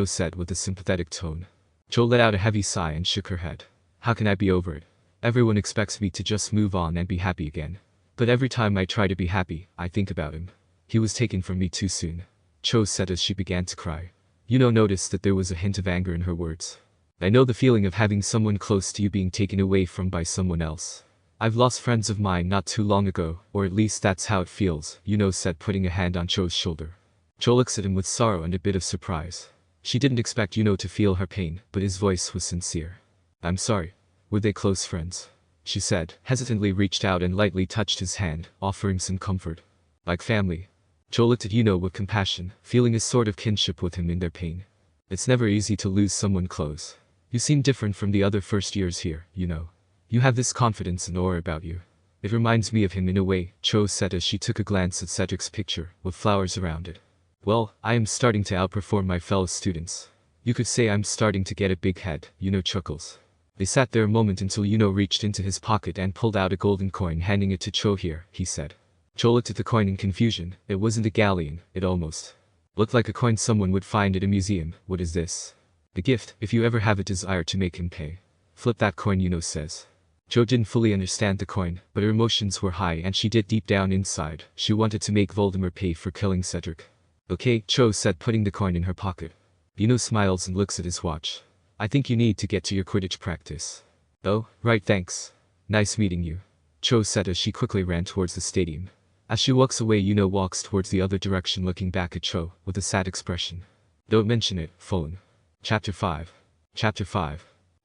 Speaker 1: said with a sympathetic tone. Cho let out a heavy sigh and shook her head. "How can I be over it? Everyone expects me to just move on and be happy again. But every time I try to be happy, I think about him. He was taken from me too soon," Cho said as she began to cry. Noticed that there was a hint of anger in her words. "I know the feeling of having someone close to you being taken away from by someone else. I've lost friends of mine not too long ago, or at least that's how it feels," said, putting a hand on Cho's shoulder. Cho looks at him with sorrow and a bit of surprise. She didn't expect to feel her pain, but his voice was sincere. "I'm sorry. Were they close friends?" she said, hesitantly reached out and lightly touched his hand, offering some comfort. "Like family." Cho looked at with compassion, feeling a sort of kinship with him in their pain. "It's never easy to lose someone close. You seem different from the other first years here, You have this confidence and aura about you. It reminds me of him in a way," Cho said as she took a glance at Cedric's picture, with flowers around it. "Well, I am starting to outperform my fellow students. You could say I'm starting to get a big head," chuckles. They sat there a moment until reached into his pocket and pulled out a golden coin, handing it to Cho. "Here," he said. Cho looked at the coin in confusion. It wasn't a galleon, it almost looked like a coin someone would find at a museum. "What is this?" "The gift, if you ever have a desire to make him pay. Flip that coin," says. Cho didn't fully understand the coin, but her emotions were high and she did deep down inside. She wanted to make Voldemort pay for killing Cedric. "Okay," Cho said, putting the coin in her pocket. Smiles and looks at his watch. "I think you need to get to your Quidditch practice." "Oh, right, thanks. Nice meeting you," Cho said as she quickly ran towards the stadium. As she walks away, walks towards the other direction, looking back at Cho with a sad expression. "Don't mention it, Fulham." Chapter 5.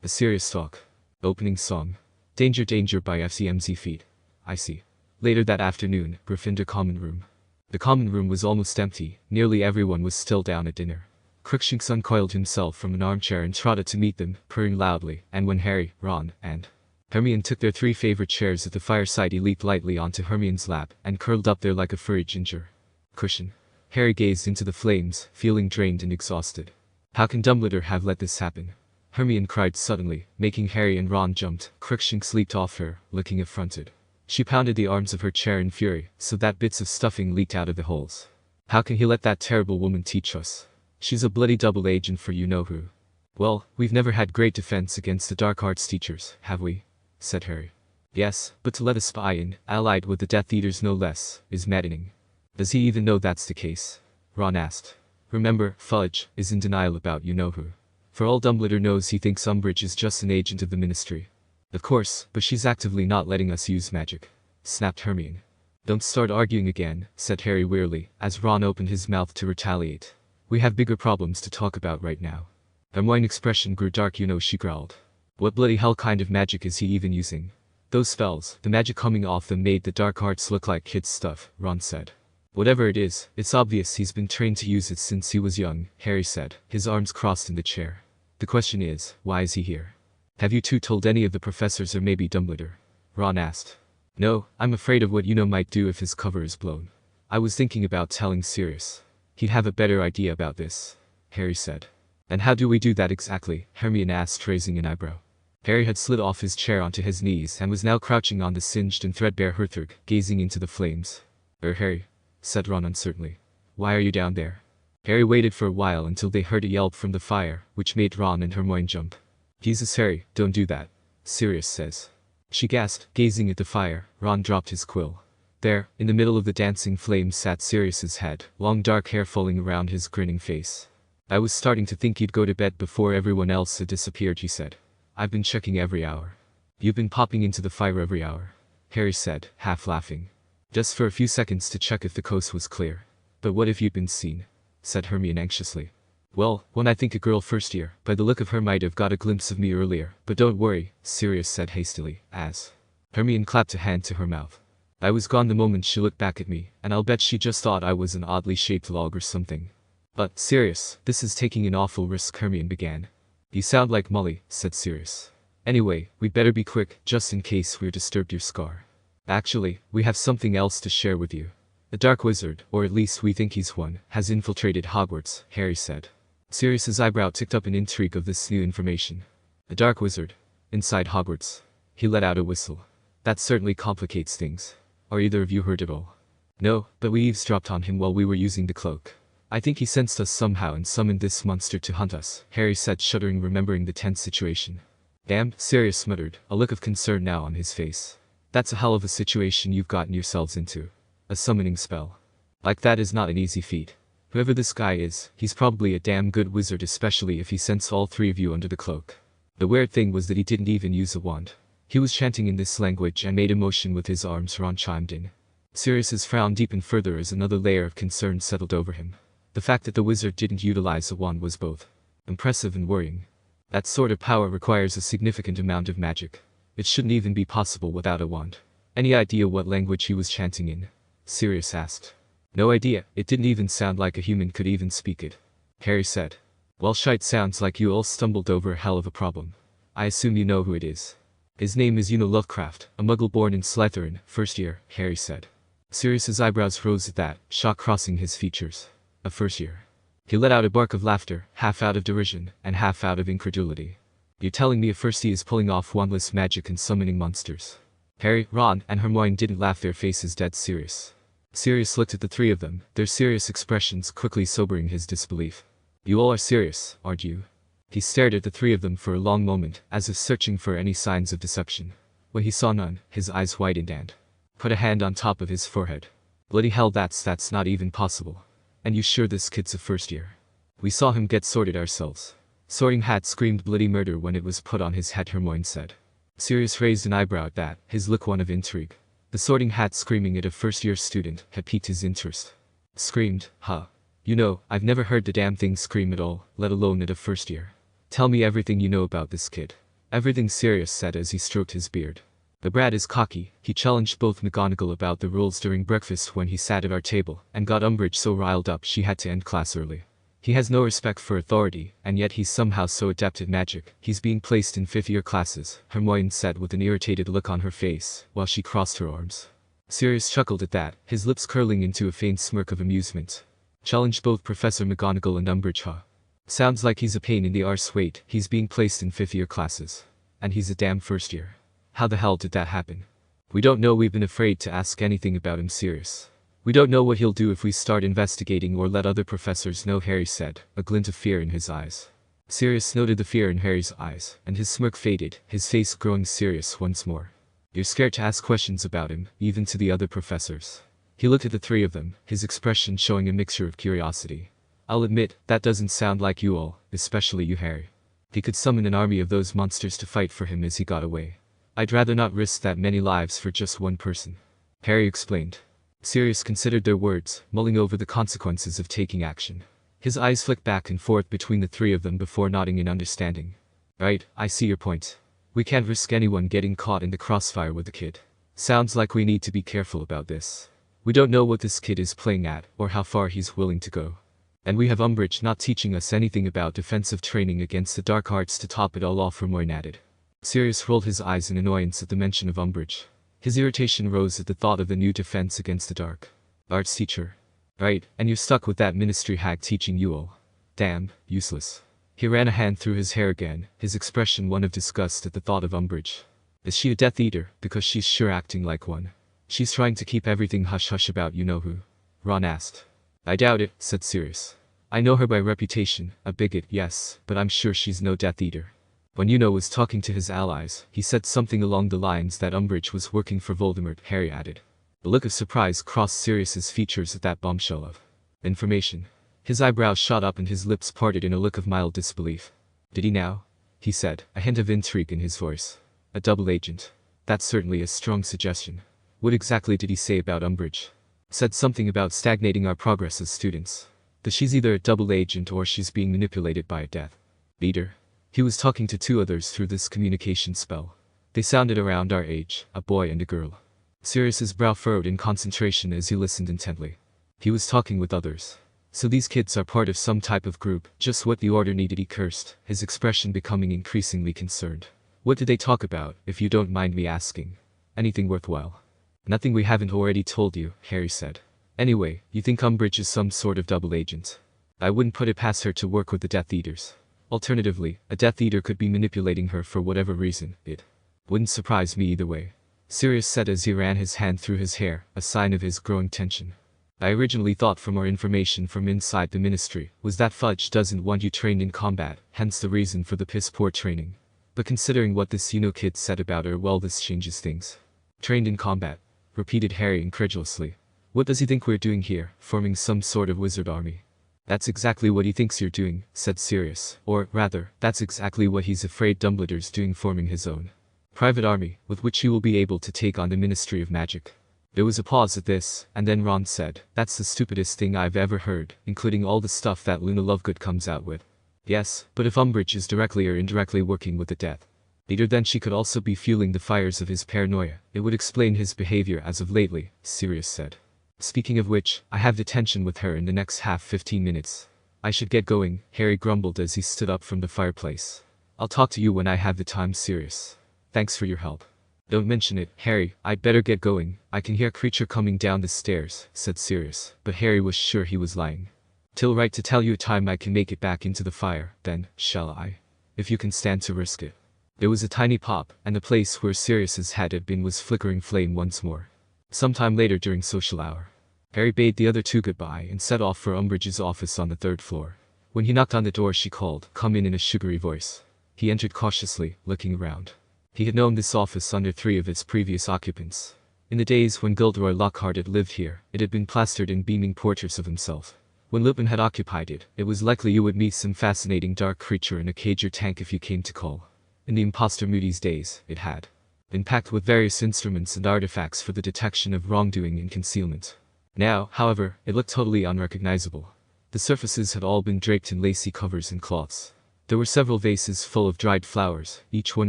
Speaker 1: A Serious Talk. Opening Song. Danger Danger by FCMZ Feet. I see. Later that afternoon, Gryffindor Common Room. The common room was almost empty. Nearly everyone was still down at dinner. Crookshanks uncoiled himself from an armchair and trotted to meet them, purring loudly, and when Harry, Ron, and Hermione took their 3 favorite chairs at the fireside, he leaped lightly onto Hermione's lap and curled up there like a furry ginger cushion. Harry gazed into the flames, feeling drained and exhausted. "How can Dumbledore have let this happen?" Hermione cried suddenly, making Harry and Ron jumped. Crookshanks leaped off her, looking affronted. She pounded the arms of her chair in fury, so that bits of stuffing leaked out of the holes. "How can he let that terrible woman teach us? She's a bloody double agent for you-know-who." "Well, we've never had great defense against the dark arts teachers, have we?" said Harry. "Yes, but to let a spy in, allied with the Death Eaters no less, is maddening." "Does he even know that's the case?" Ron asked. "Remember, Fudge is in denial about you-know-who. For all Dumbledore knows, he thinks Umbridge is just an agent of the Ministry." "Of course, but she's actively not letting us use magic," snapped Hermione. Don't start arguing again, said Harry wearily, as Ron opened his mouth to retaliate. We have bigger problems to talk about right now. Hermione's expression grew dark. She growled. What bloody hell kind of magic is he even using? Those spells, the magic coming off them made the dark arts look like kids' stuff, Ron said. Whatever it is, it's obvious he's been trained to use it since he was young, Harry said, his arms crossed in the chair. The question is, why is he here? Have you two told any of the professors or maybe Dumbledore? Ron asked. No, I'm afraid of what might do if his cover is blown. I was thinking about telling Sirius. He'd have a better idea about this, Harry said. And how do we do that exactly? Hermione asked, raising an eyebrow. Harry had slid off his chair onto his knees and was now crouching on the singed and threadbare hearthrug, gazing into the flames. Harry, said Ron uncertainly. Why are you down there? Harry waited for a while until they heard a yelp from the fire, which made Ron and Hermione jump. Jesus, Harry, don't do that. Sirius says. She gasped, gazing at the fire. Ron dropped his quill. There, in the middle of the dancing flames sat Sirius's head, long dark hair falling around his grinning face. I was starting to think you'd go to bed before everyone else had disappeared, he said. I've been checking every hour. You've been popping into the fire every hour, Harry said, half laughing. Just for a few seconds to check if the coast was clear. But what if you'd been seen? Said Hermione anxiously. Well, when I think a girl first year, by the look of her might have got a glimpse of me earlier, but don't worry, Sirius said hastily, as Hermione clapped a hand to her mouth. I was gone the moment she looked back at me, and I'll bet she just thought I was an oddly shaped log or something. But, Sirius, this is taking an awful risk, Hermione began. You sound like Molly, said Sirius. Anyway, we'd better be quick, just in case we're disturbed your scar. Actually, we have something else to share with you. A dark wizard, or at least we think he's one, has infiltrated Hogwarts, Harry said. Sirius's eyebrow ticked up in intrigue of this new information. A dark wizard? Inside Hogwarts? He let out a whistle. That certainly complicates things. Are either of you hurt at all? No, but we eavesdropped on him while we were using the cloak. I think he sensed us somehow and summoned this monster to hunt us, Harry said, shuddering, remembering the tense situation. Damn, Sirius muttered, a look of concern now on his face. That's a hell of a situation you've gotten yourselves into. A summoning spell. Like that is not an easy feat. Whoever this guy is, he's probably a damn good wizard, especially if he sends all three of you under the cloak. The weird thing was that he didn't even use a wand. He was chanting in this language and made a motion with his arms, Ron chimed in. Sirius's frown deepened further as another layer of concern settled over him. The fact that the wizard didn't utilize a wand was both impressive and worrying. That sort of power requires a significant amount of magic. It shouldn't even be possible without a wand. Any idea what language he was chanting in? Sirius asked. No idea, it didn't even sound like a human could even speak it. Harry said. Well, shite, sounds like you all stumbled over a hell of a problem. I assume you know who it is. His name is Lovecraft, a muggle born in Slytherin, first year, Harry said. Sirius's eyebrows rose at that, shock crossing his features. A first year. He let out a bark of laughter, half out of derision, and half out of incredulity. You're telling me a firstie is pulling off wandless magic and summoning monsters? Harry, Ron, and Hermione didn't laugh, their faces dead serious. Sirius looked at the three of them, their serious expressions quickly sobering his disbelief. You all are serious, aren't you? He stared at the three of them for a long moment, as if searching for any signs of deception. When he saw none, his eyes widened and put a hand on top of his forehead. Bloody hell, that's not even possible. And you sure this kid's a first year? We saw him get sorted ourselves. Sorting Hat screamed bloody murder when it was put on his head, Hermione said. Sirius raised an eyebrow at that, his look one of intrigue. The Sorting Hat screaming at a first-year student had piqued his interest. Screamed, huh? You know, I've never heard the damn thing scream at all, let alone at a first year. Tell me everything you know about this kid. Everything, Sirius said as he stroked his beard. The brat is cocky. He challenged both McGonagall about the rules during breakfast when he sat at our table, and got Umbridge so riled up she had to end class early. He has no respect for authority, and yet he's somehow so adept at magic. He's being placed in fifth-year classes, Hermione said with an irritated look on her face, while she crossed her arms. Sirius chuckled at that, his lips curling into a faint smirk of amusement. Challenged both Professor McGonagall and Umbridge, huh? Sounds like he's a pain in the arse. Wait, he's being placed in fifth-year classes. And he's a damn first year. How the hell did that happen? We don't know. We've been afraid to ask anything about him, Sirius. We don't know what he'll do if we start investigating or let other professors know, Harry said, a glint of fear in his eyes. Sirius noted the fear in Harry's eyes, and his smirk faded, his face growing serious once more. You're scared to ask questions about him, even to the other professors. He looked at the three of them, his expression showing a mixture of curiosity. I'll admit, that doesn't sound like you all, especially you, Harry. He could summon an army of those monsters to fight for him as he got away. I'd rather not risk that many lives for just one person. Harry explained. Sirius considered their words, mulling over the consequences of taking action. His eyes flicked back and forth between the three of them before nodding in understanding. Right, I see your point. We can't risk anyone getting caught in the crossfire with the kid. Sounds like we need to be careful about this. We don't know what this kid is playing at, or how far he's willing to go. And we have Umbridge not teaching us anything about defensive training against the dark arts to top it all off, Hermione added. Sirius rolled his eyes in annoyance at the mention of Umbridge. His irritation rose at the thought of the new defense against the dark arts teacher. Right, and you're stuck with that ministry hag teaching you all. Damn, useless. He ran a hand through his hair again, his expression one of disgust at the thought of Umbridge. Is she a Death Eater? Because she's sure acting like one. She's trying to keep everything hush-hush about you-know-who. Ron asked. I doubt it, said Sirius. I know her by reputation, a bigot, yes, but I'm sure she's no Death Eater. When Yuno was talking to his allies, he said something along the lines that Umbridge was working for Voldemort, Harry added. A look of surprise crossed Sirius's features at that bombshell of information. His eyebrows shot up and his lips parted in a look of mild disbelief. Did he now? He said, a hint of intrigue in his voice. A double agent. That's certainly a strong suggestion. What exactly did he say about Umbridge? Said something about stagnating our progress as students. That she's either a double agent or she's being manipulated by a Death Eater. He was talking to two others through this communication spell. They sounded around our age, a boy and a girl. Sirius's brow furrowed in concentration as he listened intently. He was talking with others. So these kids are part of some type of group, just what the order needed, he cursed, his expression becoming increasingly concerned. What did they talk about, if you don't mind me asking? Anything worthwhile? Nothing we haven't already told you, Harry said. Anyway, you think Umbridge is some sort of double agent? I wouldn't put it past her to work with the Death Eaters. Alternatively, a Death Eater could be manipulating her for whatever reason. It wouldn't surprise me either way. Sirius said as he ran his hand through his hair, a sign of his growing tension. I originally thought from our information from inside the ministry was that Fudge doesn't want you trained in combat, hence the reason for the piss-poor training. But considering what this kid said about her, well, this changes things. Trained in combat, repeated Harry incredulously. What does he think we're doing here, forming some sort of wizard army? That's exactly what he thinks you're doing, said Sirius, or, rather, that's exactly what he's afraid Dumbledore's doing, forming his own private army, with which he will be able to take on the Ministry of Magic. There was a pause at this, and then Ron said, that's the stupidest thing I've ever heard, including all the stuff that Luna Lovegood comes out with. Yes, but if Umbridge is directly or indirectly working with the Death Eater, then she could also be fueling the fires of his paranoia. It would explain his behavior as of lately, Sirius said. Speaking of which, I have detention with her in the next 15 minutes. I should get going, Harry grumbled as he stood up from the fireplace. I'll talk to you when I have the time, Sirius. Thanks for your help. Don't mention it, Harry, I'd better get going. I can hear a creature coming down the stairs, said Sirius, but Harry was sure he was lying. Till right to tell you a time I can make it back into the fire, then, shall I? If you can stand to risk it. There was a tiny pop, and the place where Sirius's head had been was flickering flame once more. Sometime later during social hour, Harry bade the other two goodbye and set off for Umbridge's office on the 3rd floor. When he knocked on the door, she called, "Come in a sugary voice. He entered cautiously, looking around. He had known this office under 3 of its previous occupants. In the days when Gilderoy Lockhart had lived here, it had been plastered in beaming portraits of himself. When Lupin had occupied it, it was likely you would meet some fascinating dark creature in a cage or tank if you came to call. In the imposter Moody's days, it had been packed with various instruments and artifacts for the detection of wrongdoing and concealment. Now, however, it looked totally unrecognizable. The surfaces had all been draped in lacy covers and cloths. There were several vases full of dried flowers, each one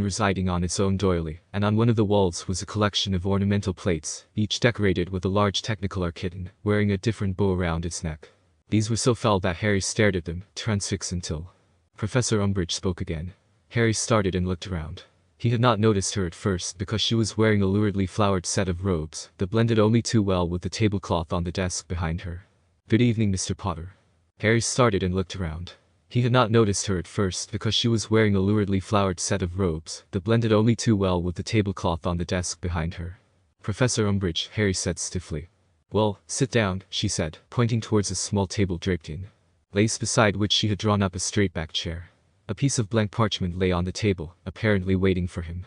Speaker 1: residing on its own doily, and on one of the walls was a collection of ornamental plates, each decorated with a large technicolor kitten, wearing a different bow around its neck. These were so foul that Harry stared at them, transfixed until Professor Umbridge spoke again. Harry started and looked around. He had not noticed her at first because she was wearing a luridly flowered set of robes that blended only too well with the tablecloth on the desk behind her. "Good evening, Mr. Potter." Harry started and looked around. He had not noticed her at first because she was wearing a luridly flowered set of robes that blended only too well with the tablecloth on the desk behind her. "Professor Umbridge," Harry said stiffly. "Well, sit down," she said, pointing towards a small table draped in lace beside which she had drawn up a straight-back chair. A piece of blank parchment lay on the table, apparently waiting for him.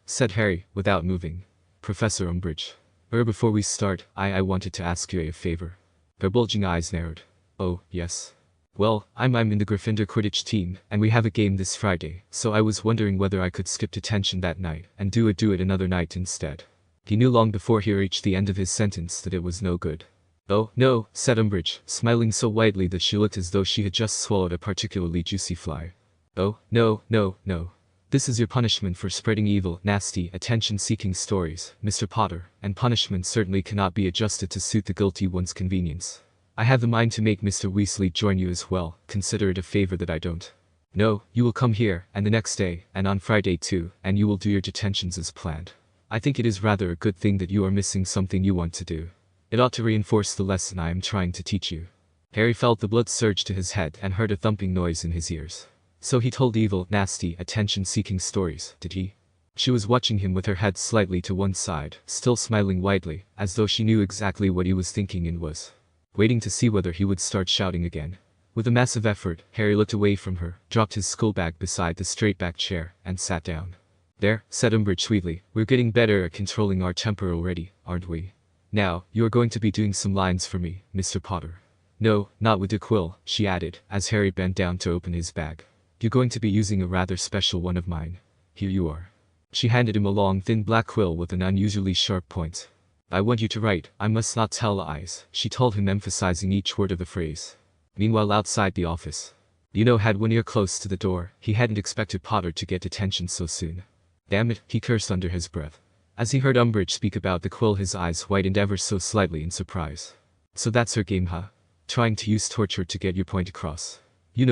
Speaker 1: Said Harry, without moving. "Professor Umbridge. Before we start, I wanted to ask you a favor." Her bulging eyes narrowed. "Oh, yes. Well, I'm in the Gryffindor Quidditch team, and we have a game this Friday, so I was wondering whether I could skip detention that night and do it another night instead." He knew long before he reached the end of his sentence that it was no good. "Oh, no," said Umbridge, smiling so widely that she looked as though she had just swallowed a particularly juicy fly. "Oh, no, no, no. This is your punishment for spreading evil, nasty, attention-seeking stories, Mr. Potter, and punishment certainly cannot be adjusted to suit the guilty one's convenience. I have the mind to make Mr. Weasley join you as well, consider it a favor that I don't. No, you will come here, and the next day, and on Friday too, and you will do your detentions as planned. I think it is rather a good thing that you are missing something you want to do. It ought to reinforce the lesson I am trying to teach you." Harry felt the blood surge to his head and heard a thumping noise in his ears. So he told evil, nasty, attention-seeking stories, did he? She was watching him with her head slightly to one side, still smiling widely, as though she knew exactly what he was thinking and was waiting to see whether he would start shouting again. With a massive effort, Harry looked away from her, dropped his schoolbag beside the straight-back chair, and sat down. "There," said Umbridge sweetly, "we're getting better at controlling our temper already, aren't we? Now, you are going to be doing some lines for me, Mr. Potter." "No, not with the quill," she added, as Harry bent down to open his bag. "You're going to be using a rather special one of mine. Here you are." She handed him a long, thin black quill with an unusually sharp point. "I want you to write, 'I must not tell lies,'" she told him, emphasizing each word of the phrase. Meanwhile, outside the office, had one ear close to the door. He hadn't expected Potter to get detention so soon. "Damn it," he cursed under his breath. As he heard Umbridge speak about the quill, his eyes widened ever so slightly in surprise. "So that's her game, huh? Trying to use torture to get your point across?"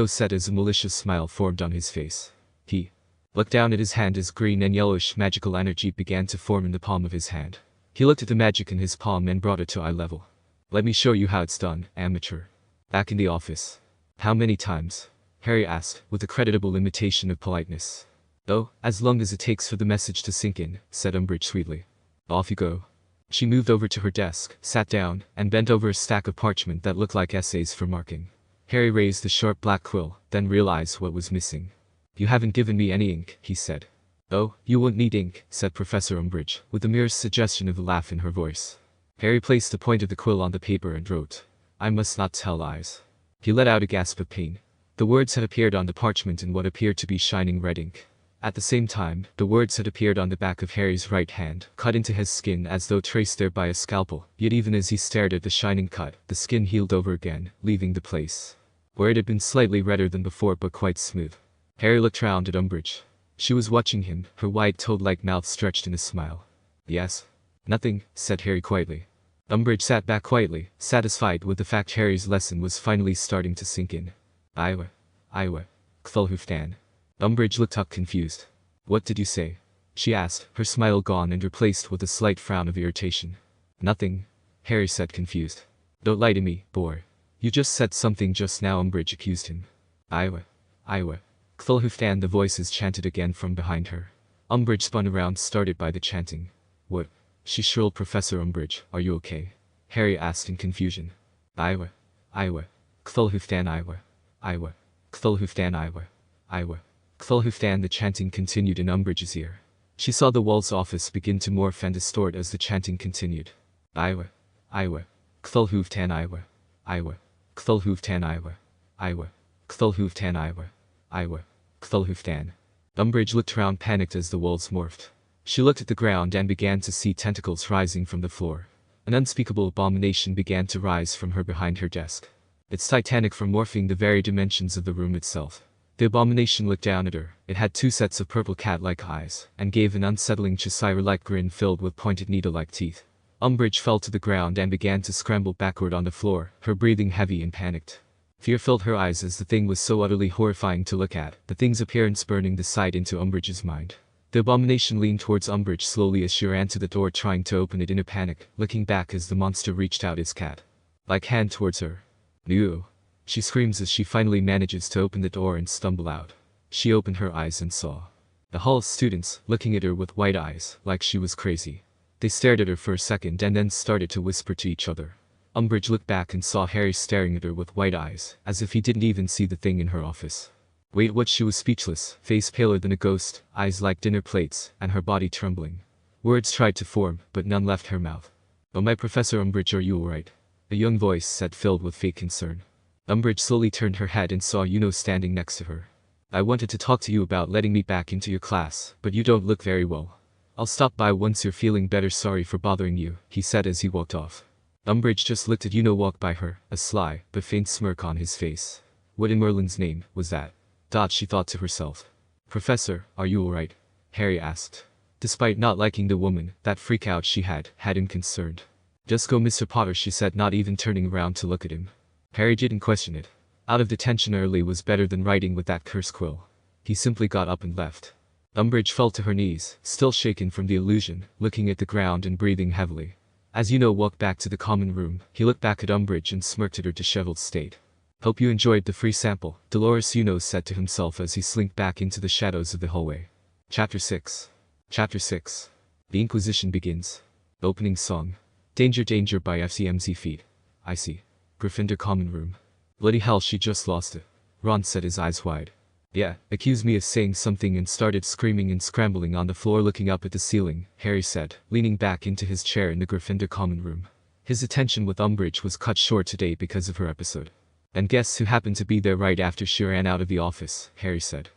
Speaker 1: Said as a malicious smile formed on his face. He looked down at his hand as green and yellowish magical energy began to form in the palm of his hand. He looked at the magic in his palm and brought it to eye level. "Let me show you how it's done, amateur." Back in the office. "How many times?" Harry asked, with a creditable imitation of politeness. "Oh, as long as it takes for the message to sink in," said Umbridge sweetly. "Off you go." She moved over to her desk, sat down, and bent over a stack of parchment that looked like essays for marking. Harry raised the sharp black quill, then realized what was missing. "You haven't given me any ink," he said. "Oh, you won't need ink," said Professor Umbridge, with the merest suggestion of a laugh in her voice. Harry placed the point of the quill on the paper and wrote, "I must not tell lies." He let out a gasp of pain. The words had appeared on the parchment in what appeared to be shining red ink. At the same time, the words had appeared on the back of Harry's right hand, cut into his skin as though traced there by a scalpel, yet even as he stared at the shining cut, the skin healed over again, leaving the place where it had been slightly redder than before but quite smooth. Harry looked round at Umbridge. She was watching him, her wide toad-like mouth stretched in a smile. "Yes?" "Nothing," said Harry quietly. Umbridge sat back quietly, satisfied with the fact Harry's lesson was finally starting to sink in. Iowa. Cthulhuftan." Umbridge looked up confused. "What did you say?" she asked, her smile gone and replaced with a slight frown of irritation. "Nothing," Harry said, confused. "Don't lie to me, boy. You just said something just now," Umbridge accused him. Iowa. Cthulhuftan," the voices chanted again from behind her. Umbridge spun around, startled by the chanting. "What?" she shrilled. "Professor Umbridge, are you okay?" Harry asked in confusion. Iowa. Cthulhuftan, Iowa. Cthulhuftan, Iowa. Cthulhuftan," the chanting continued in Umbridge's ear. She saw the walls office begin to morph and distort as the chanting continued. Iowa. Cthulhuftan, Iowa. Cthulhuftan, Iowa. Cthulhuftan, Iowa. Cthulhuftan. Umbridge looked around, panicked as the walls morphed. She looked at the ground and began to see tentacles rising from the floor. An unspeakable abomination began to rise from her behind her desk. Its titanic form morphing the very dimensions of the room itself. The abomination looked down at her. It had two sets of purple cat-like eyes, and gave an unsettling Cheshire-like grin filled with pointed needle-like teeth. Umbridge fell to the ground and began to scramble backward on the floor, her breathing heavy and panicked. Fear filled her eyes as the thing was so utterly horrifying to look at, the thing's appearance burning the sight into Umbridge's mind. The abomination leaned towards Umbridge slowly as she ran to the door, trying to open it in a panic, looking back as the monster reached out its cat-like hand towards her. "No!" she screams as she finally manages to open the door and stumble out. She opened her eyes and saw the hall of students, looking at her with wide eyes, like she was crazy. They stared at her for a second and then started to whisper to each other. Umbridge looked back and saw Harry staring at her with wide eyes, as if he didn't even see the thing in her office. Wait, what? She was speechless, face paler than a ghost, eyes like dinner plates, and her body trembling. Words tried to form, but none left her mouth. "Oh my Professor Umbridge, are you alright?" a young voice said, filled with fake concern. Umbridge slowly turned her head and saw standing next to her. "I wanted to talk to you about letting me back into your class, but you don't look very well." I'll stop by once you're feeling better. Sorry for bothering you, he said as he walked off. Umbridge just looked at walk by her, a sly but faint smirk on his face. What in Merlin's name was that? She thought to herself. Professor, are you alright? Harry asked. Despite not liking the woman, that freak out she had him concerned. Just go, Mr. Potter, she said, not even turning around to look at him. Harry didn't question it. Out of detention early was better than writing with that cursed quill. He simply got up and left. Umbridge fell to her knees, still shaken from the illusion, looking at the ground and breathing heavily. As walked back to the common room, he looked back at Umbridge and smirked at her disheveled state. Hope you enjoyed the free sample, Dolores said to himself as he slinked back into the shadows of the hallway. Chapter 6. Chapter 6. The Inquisition begins. Opening song. Danger Danger by FCMZ Feet. I see. Gryffindor common room. Bloody hell, she just lost it. Ron said, his eyes wide. Yeah, accused me of saying something and started screaming and scrambling on the floor looking up at the ceiling, Harry said, leaning back into his chair in the Gryffindor common room. His attention with Umbridge was cut short today because of her episode. And guess who happened to be there right after she ran out of the office, Harry said.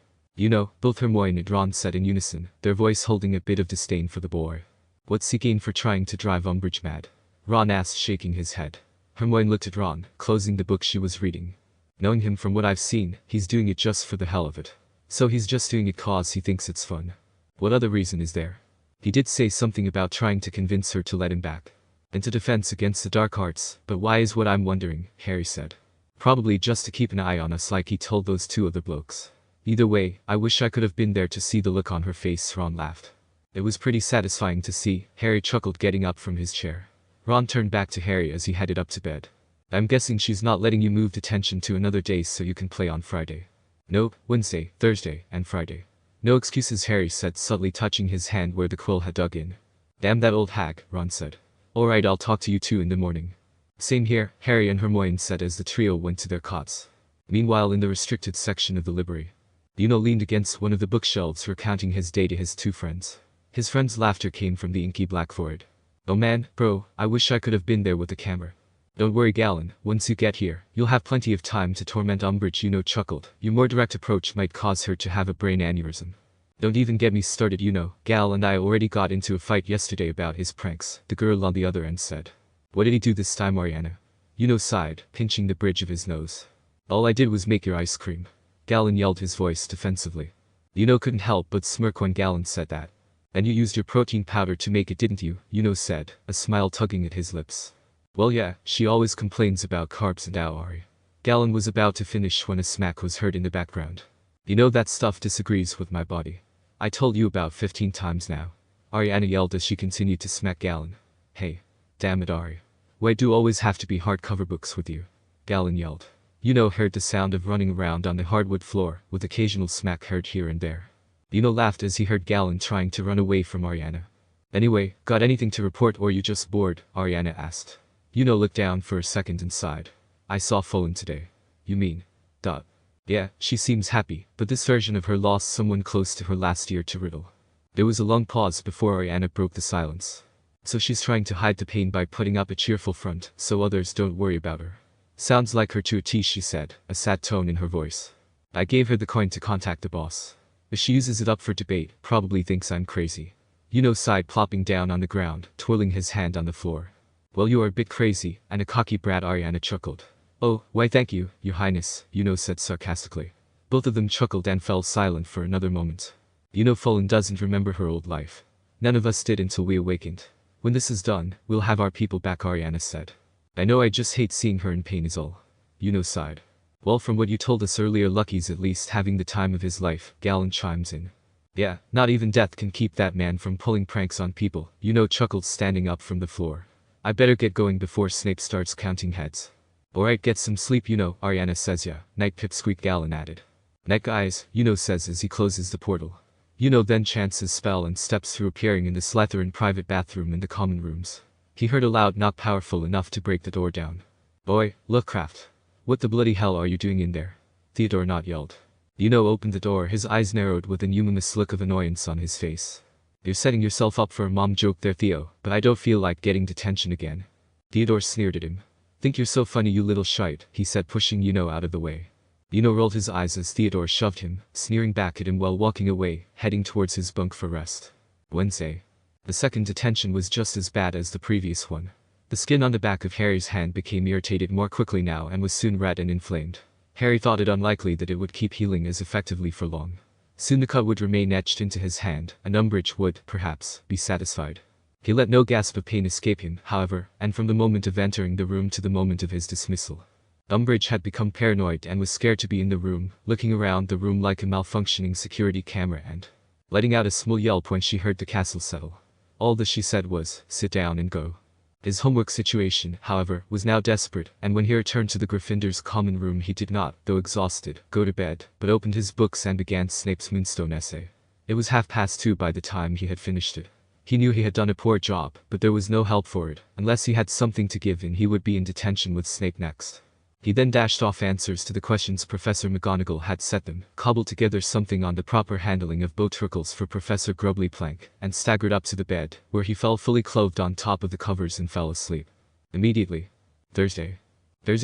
Speaker 1: Both Hermione and Ron said in unison, their voice holding a bit of disdain for the boy. What's he gain for trying to drive Umbridge mad? Ron asked, shaking his head. Hermione looked at Ron, closing the book she was reading. Knowing him from what I've seen, he's doing it just for the hell of it. So he's just doing it cause he thinks it's fun. What other reason is there? He did say something about trying to convince her to let him back. Into defense against the dark arts, but why is what I'm wondering, Harry said. Probably just to keep an eye on us like he told those two other blokes. Either way, I wish I could have been there to see the look on her face, Ron laughed. It was pretty satisfying to see, Harry chuckled, getting up from his chair. Ron turned back to Harry as he headed up to bed. I'm guessing she's not letting you move detention to another day so you can play on Friday. Nope, Wednesday, Thursday, and Friday. No excuses, Harry said, subtly touching his hand where the quill had dug in. Damn that old hag, Ron said. Alright, I'll talk to you two in the morning. Same here, Harry and Hermione said as the trio went to their cots. Meanwhile, in the restricted section of the library, leaned against one of the bookshelves recounting his day to his two friends. His friend's laughter came from the inky black void. Oh man, bro, I wish I could have been there with the camera. Don't worry, Gallon, once you get here, you'll have plenty of time to torment Umbridge, chuckled. Your more direct approach might cause her to have a brain aneurysm. Don't even get me started, Gal and I already got into a fight yesterday about his pranks, the girl on the other end said. What did he do this time, Ariana? Sighed, pinching the bridge of his nose. All I did was make your ice cream. Gallon yelled, his voice defensively. Couldn't help but smirk when Gallon said that. And you used your protein powder to make it, didn't you? Said, a smile tugging at his lips. Well yeah, she always complains about carbs and Ari. Gallon was about to finish when a smack was heard in the background. That stuff disagrees with my body. I told you about 15 times now. Ariana yelled as she continued to smack Gallon. Hey. Damn it, Ari. Why do always have to be hardcover books with you? Gallon yelled. Heard the sound of running around on the hardwood floor, with occasional smack heard here and there. Laughed as he heard Gallon trying to run away from Ariana. Anyway, got anything to report or you just bored? Ariana asked. Looked down for a second and sighed. I saw Fallen today. You mean? Yeah, she seems happy, but this version of her lost someone close to her last year to Riddle. There was a long pause before Ariana broke the silence. So she's trying to hide the pain by putting up a cheerful front, so others don't worry about her. Sounds like her to a T, she said, a sad tone in her voice. I gave her the coin to contact the boss. If she uses it up for debate, probably thinks I'm crazy. Sighed, plopping down on the ground, twirling his hand on the floor. Well, you are a bit crazy, and a cocky brat, Ariana chuckled. Oh, why thank you, your highness, said sarcastically. Both of them chuckled and fell silent for another moment. Fallen doesn't remember her old life. None of us did until we awakened. When this is done, we'll have our people back, Ariana said. I know, I just hate seeing her in pain is all. Sighed. Well, from what you told us earlier, Lucky's at least having the time of his life, Gallon chimes in. Yeah, not even death can keep that man from pulling pranks on people, chuckled, standing up from the floor. I better get going before Snape starts counting heads. Alright, get some sleep, Ariana says. Yeah, night, pipsqueak, Gallon added. Night, guys, says as he closes the portal. Then chants his spell and steps through, appearing in the Slytherin private bathroom in the common rooms. He heard a loud knock powerful enough to break the door down. Boy, look, Craft. What the bloody hell are you doing in there? Theodore not yelled. Opened the door, his eyes narrowed with an humorous look of annoyance on his face. You're setting yourself up for a mom joke there, Theo, but I don't feel like getting detention again. Theodore sneered at him. Think you're so funny, you little shite, he said, pushing out of the way. Rolled his eyes as Theodore shoved him, sneering back at him while walking away, heading towards his bunk for rest. Wednesday. The second detention was just as bad as the previous one. The skin on the back of Harry's hand became irritated more quickly now and was soon red and inflamed. Harry thought it unlikely that it would keep healing as effectively for long. Soon the cut would remain etched into his hand, and Umbridge would, perhaps, be satisfied. He let no gasp of pain escape him, however, and from the moment of entering the room to the moment of his dismissal, Umbridge had become paranoid and was scared to be in the room, looking around the room like a malfunctioning security camera and letting out a small yelp when she heard the castle settle. All that she said was, "Sit down and go." His homework situation, however, was now desperate, and when he returned to the Gryffindor's common room he did not, though exhausted, go to bed, but opened his books and began Snape's Moonstone essay. It was 2:30 by the time he had finished it. He knew he had done a poor job, but there was no help for it. Unless he had something to give and he would be in detention with Snape next. He then dashed off answers to the questions Professor McGonagall had set them, cobbled together something on the proper handling of bowtruckles for Professor Grubbly Plank, and staggered up to the bed, where he fell fully clothed on top of the covers and fell asleep. Immediately. Thursday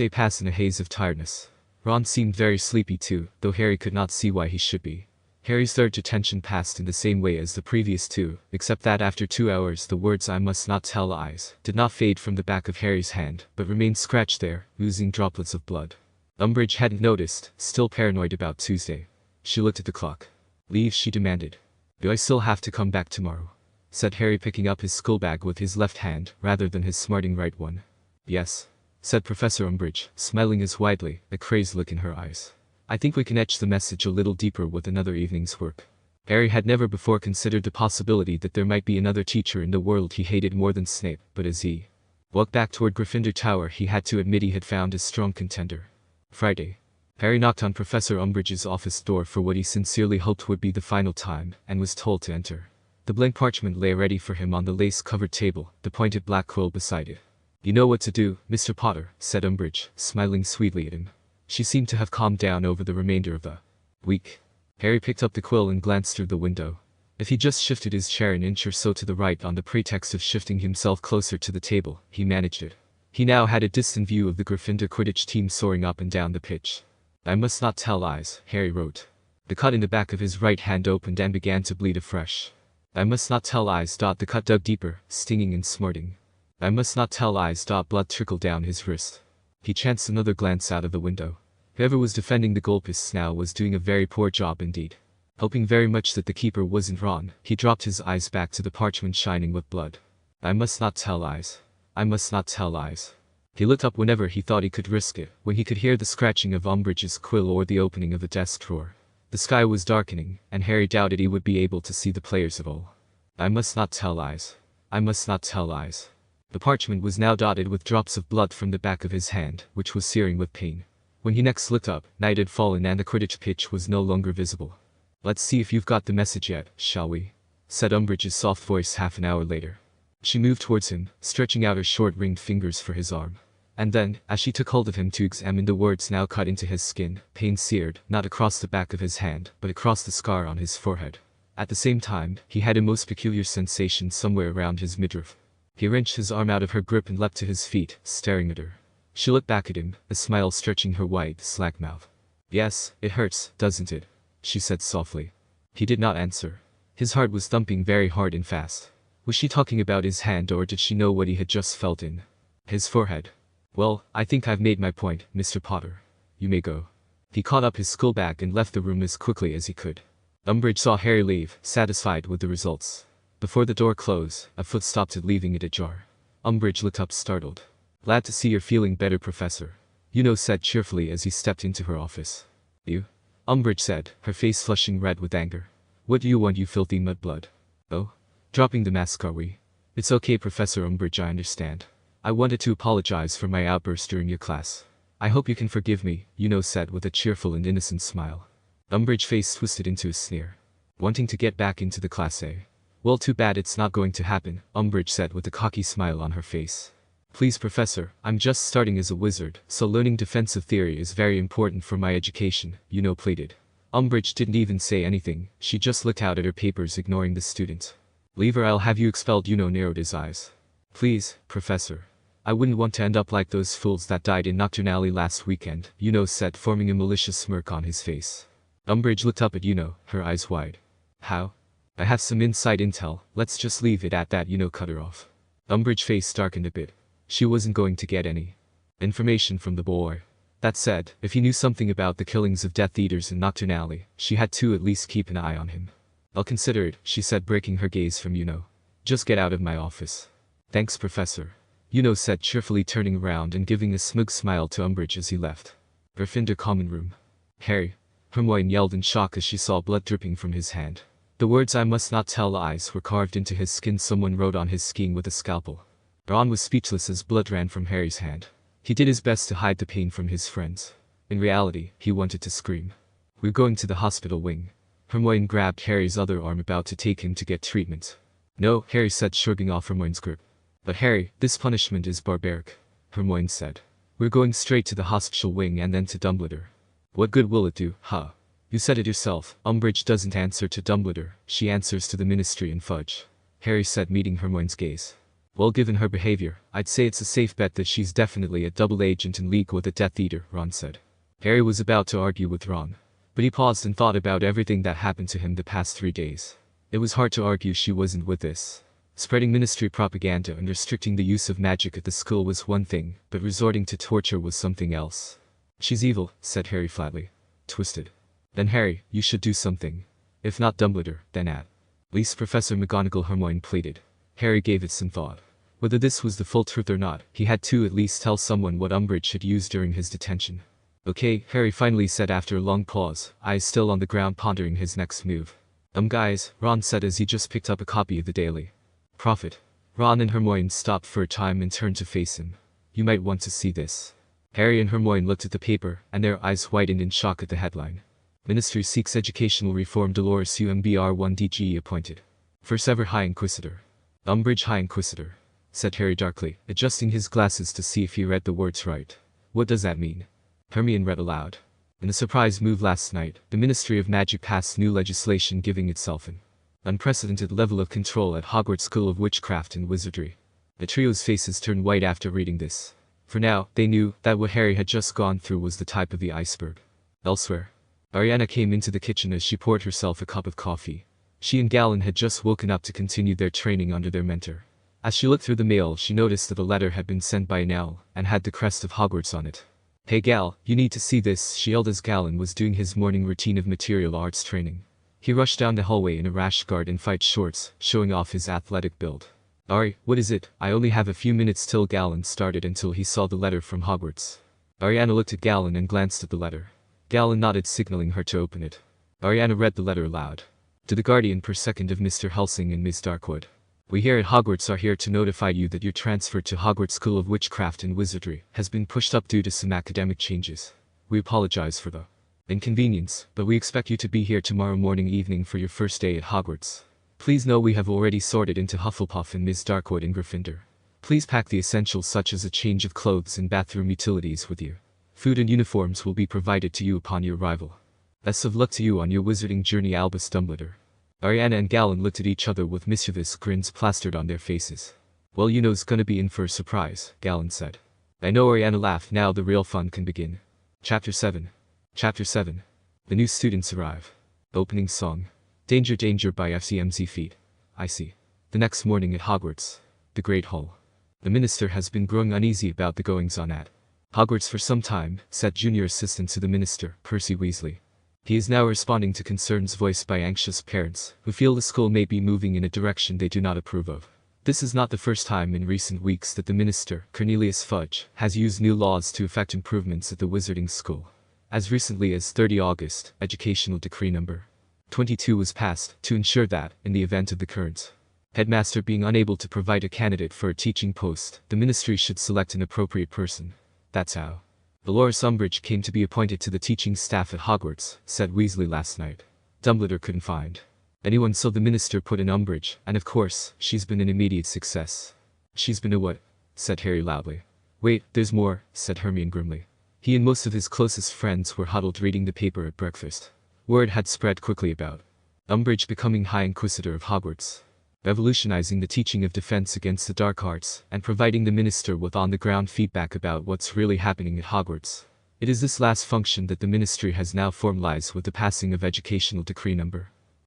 Speaker 1: passed in a haze of tiredness. Ron seemed very sleepy too, though Harry could not see why he should be. Harry's third detention passed in the same way as the previous two, except that after 2 hours the words "I must not tell lies" did not fade from the back of Harry's hand, but remained scratched there, oozing droplets of blood. Umbridge hadn't noticed, still paranoid about Tuesday. She looked at the clock. "Leave," she demanded. "Do I still have to come back tomorrow?" said Harry, picking up his schoolbag with his left hand, rather than his smarting right one. "Yes," said Professor Umbridge, smiling as widely, a crazed look in her eyes. "I think we can etch the message a little deeper with another evening's work." Harry had never before considered the possibility that there might be another teacher in the world he hated more than Snape, but as he walked back toward Gryffindor Tower he had to admit he had found a strong contender. Friday. Harry knocked on Professor Umbridge's office door for what he sincerely hoped would be the final time, and was told to enter. The blank parchment lay ready for him on the lace-covered table, the pointed black quill beside it. "You know what to do, Mr. Potter," said Umbridge, smiling sweetly at him. She seemed to have calmed down over the remainder of the week. Harry picked up the quill and glanced through the window. If he just shifted his chair an inch or so to the right on the pretext of shifting himself closer to the table, he managed it. He now had a distant view of the Gryffindor Quidditch team soaring up and down the pitch. "I must not tell lies," Harry wrote. The cut in the back of his right hand opened and began to bleed afresh. "I must not tell lies." The cut dug deeper, stinging and smarting. "I must not tell lies." Blood trickled down his wrist. He chanced another glance out of the window. Whoever was defending the goalposts now was doing a very poor job indeed. Hoping very much that the keeper wasn't Ron, he dropped his eyes back to the parchment shining with blood. "I must not tell lies. I must not tell lies." He looked up whenever he thought he could risk it, when he could hear the scratching of Umbridge's quill or the opening of the desk drawer. The sky was darkening, and Harry doubted he would be able to see the players at all. "I must not tell lies. I must not tell lies." The parchment was now dotted with drops of blood from the back of his hand, which was searing with pain. When he next looked up, night had fallen and the Quidditch pitch was no longer visible. "Let's see if you've got the message yet, shall we?" said Umbridge's soft voice half an hour later. She moved towards him, stretching out her short ringed fingers for his arm. And then, as she took hold of him to examine the words now cut into his skin, pain seared, not across the back of his hand, but across the scar on his forehead. At the same time, he had a most peculiar sensation somewhere around his midriff. He wrenched his arm out of her grip and leapt to his feet, staring at her. She looked back at him, a smile stretching her white, slack mouth. "Yes, it hurts, doesn't it?" she said softly. He did not answer. His heart was thumping very hard and fast. Was she talking about his hand, or did she know what he had just felt in his forehead? "Well, I think I've made my point, Mr. Potter. You may go." He caught up his schoolbag and left the room as quickly as he could. Umbridge saw Harry leave, satisfied with the results. Before the door closed, a foot stopped it, leaving it ajar. Umbridge looked up startled. "Glad to see you're feeling better, Professor," said cheerfully as he stepped into her office. "You?" Umbridge said, her face flushing red with anger. "What do you want, you filthy mudblood?" "Oh? Dropping the mask, are we?" "It's okay, Professor Umbridge, I understand. I wanted to apologize for my outburst during your class. I hope you can forgive me," said with a cheerful and innocent smile. Umbridge's face twisted into a sneer. "Wanting to get back into the class, eh? Well, too bad it's not going to happen," Umbridge said with a cocky smile on her face. "Please, Professor, I'm just starting as a wizard, so learning defensive theory is very important for my education," pleaded. Umbridge didn't even say anything, she just looked out at her papers, ignoring the student. "Leave or I'll have you expelled," narrowed his eyes. "Please, Professor. I wouldn't want to end up like those fools that died in Nocturn Alley last weekend," said, forming a malicious smirk on his face. Umbridge looked up at her eyes wide. "How? I have some inside intel, let's just leave it at that, cut her off. Umbridge's face darkened a bit. She wasn't going to get any information from the boy. That said, if he knew something about the killings of Death Eaters in Nocturn Alley, she had to at least keep an eye on him. I'll consider it, she said, breaking her gaze from Just get out of my office. Thanks, Professor. Said cheerfully, turning around and giving a smug smile to Umbridge as he left. Gryffindor common room. Harry. Hermione yelled in shock as she saw blood dripping from his hand. The words "I must not tell lies" were carved into his skin. Someone wrote on his skin with a scalpel. Ron was speechless as blood ran from Harry's hand. He did his best to hide the pain from his friends. In reality, he wanted to scream. We're going to the hospital wing. Hermione grabbed Harry's other arm, about to take him to get treatment. No, Harry said, shrugging off Hermione's grip. But Harry, this punishment is barbaric, Hermione said. We're going straight to the hospital wing and then to Dumbledore. What good will it do, huh? You said it yourself. Umbridge doesn't answer to Dumbledore, she answers to the Ministry and Fudge, Harry said, meeting Hermione's gaze. Well, given her behavior, I'd say it's a safe bet that she's definitely a double agent in league with a Death Eater, Ron said. Harry was about to argue with Ron, but he paused and thought about everything that happened to him the past 3 days. It was hard to argue she wasn't with this. Spreading ministry propaganda and restricting the use of magic at the school was one thing, but resorting to torture was something else. She's evil, said Harry flatly. Twisted. Then Harry, you should do something. If not Dumbledore, then at least Professor McGonagall, Hermione pleaded. Harry gave it some thought. Whether this was the full truth or not, he had to at least tell someone what Umbridge had used during his detention. Okay, Harry finally said after a long pause, eyes still on the ground, pondering his next move. Guys, Ron said as he just picked up a copy of the Daily Prophet. Ron and Hermione stopped for a time and turned to face him. You might want to see this. Harry and Hermione looked at the paper, and their eyes widened in shock at the headline. Ministry seeks educational reform. Dolores Umbr1 appointed. First ever High Inquisitor. Umbridge High Inquisitor, said Harry darkly, adjusting his glasses to see if he read the words right. What does that mean? Hermione read aloud. In a surprise move last night, the Ministry of Magic passed new legislation giving itself an unprecedented level of control at Hogwarts School of Witchcraft and Wizardry. The trio's faces turned white after reading this. For now, they knew that what Harry had just gone through was the type of the iceberg. Elsewhere, Ariana came into the kitchen as she poured herself a cup of coffee. She and Galen had just woken up to continue their training under their mentor. As she looked through the mail, she noticed that a letter had been sent by an owl and had the crest of Hogwarts on it. Hey Gal, you need to see this, she yelled as Galen was doing his morning routine of material arts training. He rushed down the hallway in a rash guard and fight shorts, showing off his athletic build. Ari, what is it? I only have a few minutes till Galen started until he saw the letter from Hogwarts. Ariana looked at Galen and glanced at the letter. Galen nodded, signaling her to open it. Ariana read the letter aloud. To the Guardian per second of Mr. Helsing and Ms. Darkwood. We here at Hogwarts are here to notify you that your transfer to Hogwarts School of Witchcraft and Wizardry has been pushed up due to some academic changes. We apologize for the inconvenience, but we expect you to be here tomorrow evening for your first day at Hogwarts. Please know we have already sorted into Hufflepuff and Ms. Darkwood and Gryffindor. Please pack the essentials such as a change of clothes and bathroom utilities with you. Food and uniforms will be provided to you upon your arrival. Best of luck to you on your wizarding journey, Albus Dumbledore. Ariana and Galen looked at each other with mischievous grins plastered on their faces. Well, it's gonna be in for a surprise, Galen said. I know, Ariana laughed. Now the real fun can begin. Chapter 7. Chapter 7. The new students arrive. Opening song. Danger Danger by FCMZ Feet. I see. The next morning at Hogwarts. The Great Hall. The minister has been growing uneasy about the goings-on at Hogwarts for some time, said junior assistant to the minister, Percy Weasley. He is now responding to concerns voiced by anxious parents, who feel the school may be moving in a direction they do not approve of. This is not the first time in recent weeks that the minister, Cornelius Fudge, has used new laws to effect improvements at the wizarding school. As recently as 30 August, Educational Decree No. 22 was passed to ensure that, in the event of the current headmaster being unable to provide a candidate for a teaching post, the ministry should select an appropriate person. That's how Dolores Umbridge came to be appointed to the teaching staff at Hogwarts, said Weasley last night. Dumbledore couldn't find anyone, so the minister put in Umbridge, and of course, she's been an immediate success. She's been a what? Said Harry loudly. Wait, there's more, said Hermione grimly. He and most of his closest friends were huddled reading the paper at breakfast. Word had spread quickly about Umbridge becoming High Inquisitor of Hogwarts, revolutionizing the teaching of defense against the dark arts, and providing the minister with on-the-ground feedback about what's really happening at Hogwarts. It is this last function that the ministry has now formalized with the passing of Educational Decree No.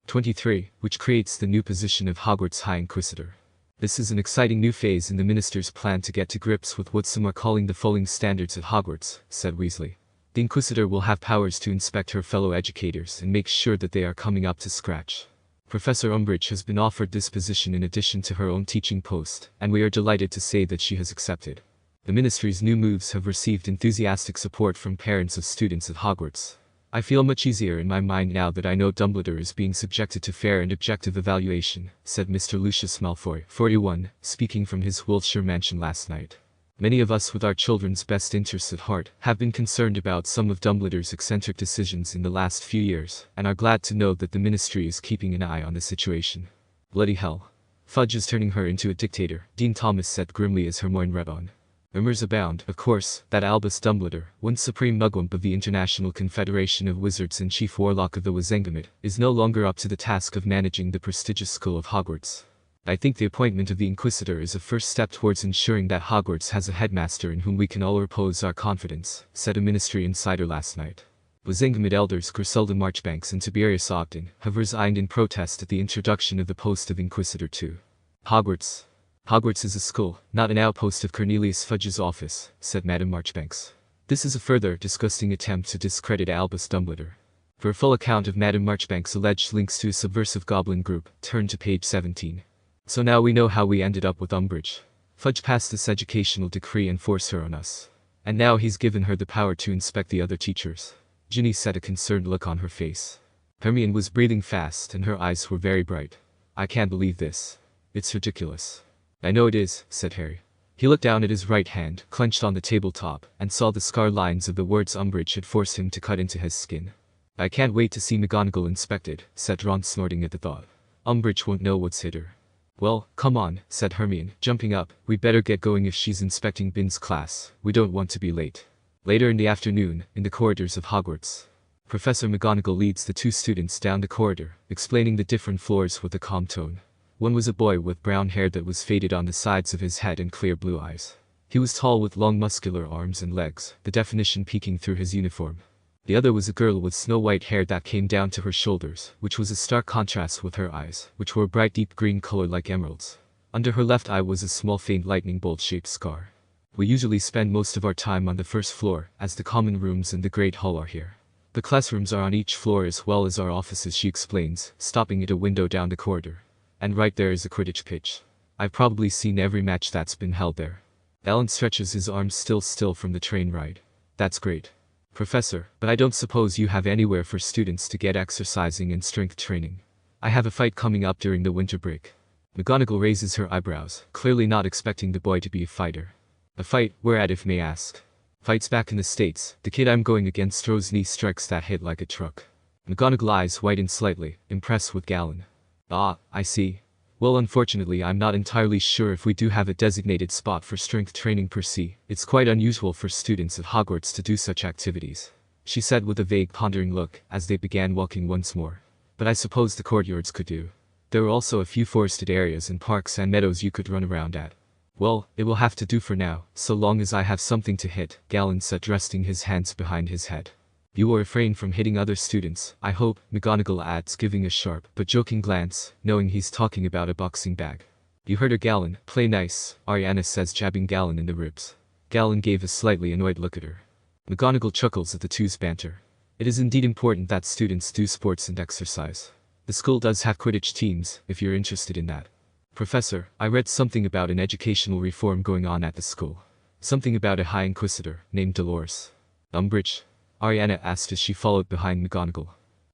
Speaker 1: 23, which creates the new position of Hogwarts High Inquisitor. This is an exciting new phase in the Minister's plan to get to grips with what some are calling the falling standards at Hogwarts, said Weasley. The Inquisitor will have powers to inspect her fellow educators and make sure that they are coming up to scratch. Professor Umbridge has been offered this position in addition to her own teaching post, and we are delighted to say that she has accepted. The Ministry's new moves have received enthusiastic support from parents of students at Hogwarts. I feel much easier in my mind now that I know Dumbledore is being subjected to fair and objective evaluation, said Mr. Lucius Malfoy, 41, speaking from his Wiltshire mansion last night. Many of us with our children's best interests at heart have been concerned about some of Dumbledore's eccentric decisions in the last few years, and are glad to know that the Ministry is keeping an eye on the situation. Bloody hell. Fudge is turning her into a dictator, Dean Thomas said grimly as Hermione read on. Rumors abound, of course, that Albus Dumbledore, once Supreme Mugwump of the International Confederation of Wizards and Chief Warlock of the Wizengamot, is no longer up to the task of managing the prestigious school of Hogwarts. I think the appointment of the Inquisitor is a first step towards ensuring that Hogwarts has a headmaster in whom we can all repose our confidence, said a Ministry insider last night. Wizengamot elders Griselda Marchbanks and Tiberius Ogden have resigned in protest at the introduction of the post of Inquisitor to Hogwarts. Hogwarts is a school, not an outpost of Cornelius Fudge's office, said Madame Marchbanks. This is a further disgusting attempt to discredit Albus Dumbledore. For a full account of Madame Marchbanks' alleged links to a subversive goblin group, turn to page 17. So now we know how we ended up with Umbridge. Fudge passed this educational decree and forced her on us. And now he's given her the power to inspect the other teachers. Ginny set a concerned look on her face. Hermione was breathing fast and her eyes were very bright. I can't believe this. It's ridiculous. I know it is, said Harry. He looked down at his right hand, clenched on the tabletop, and saw the scar lines of the words Umbridge had forced him to cut into his skin. I can't wait to see McGonagall inspected, said Ron, snorting at the thought. Umbridge won't know what's hit her. Well, come on, said Hermione, jumping up. We'd better get going if she's inspecting Bin's class. We don't want to be late. Later in the afternoon, in the corridors of Hogwarts, Professor McGonagall leads the two students down the corridor, explaining the different floors with a calm tone. One was a boy with brown hair that was faded on the sides of his head and clear blue eyes. He was tall with long muscular arms and legs, the definition peeking through his uniform. The other was a girl with snow-white hair that came down to her shoulders, which was a stark contrast with her eyes, which were a bright deep green color like emeralds. Under her left eye was a small faint lightning bolt-shaped scar. We usually spend most of our time on the first floor, as the common rooms and the Great Hall are here. The classrooms are on each floor as well as our offices, she explains, stopping at a window down the corridor. And right there is a Quidditch pitch. I've probably seen every match that's been held there. Alan stretches his arms still from the train ride. That's great. Professor, but I don't suppose you have anywhere for students to get exercising and strength training. I have a fight coming up during the winter break. McGonagall raises her eyebrows, clearly not expecting the boy to be a fighter. A fight, where at if may ask? Fights back in the States. The kid I'm going against throws knee strikes that hit like a truck. McGonagall eyes whiten slightly, impressed with Gallon. Ah, I see. Well, unfortunately I'm not entirely sure if we do have a designated spot for strength training per se. It's quite unusual for students at Hogwarts to do such activities, she said with a vague pondering look, as they began walking once more. But I suppose the courtyards could do. There are also a few forested areas and parks and meadows you could run around at. Well, it will have to do for now, so long as I have something to hit, Gallon said, resting his hands behind his head. You will refrain from hitting other students, I hope, McGonagall adds, giving a sharp but joking glance, knowing he's talking about a boxing bag. You heard her, Gallon. Play nice, Ariana says, jabbing Gallon in the ribs. Gallon gave a slightly annoyed look at her. McGonagall chuckles at the two's banter. It is indeed important that students do sports and exercise. The school does have Quidditch teams, if you're interested in that. Professor, I read something about an educational reform going on at the school. Something about a High Inquisitor, named Dolores Umbridge? Ariana asked as she followed behind McGonagall.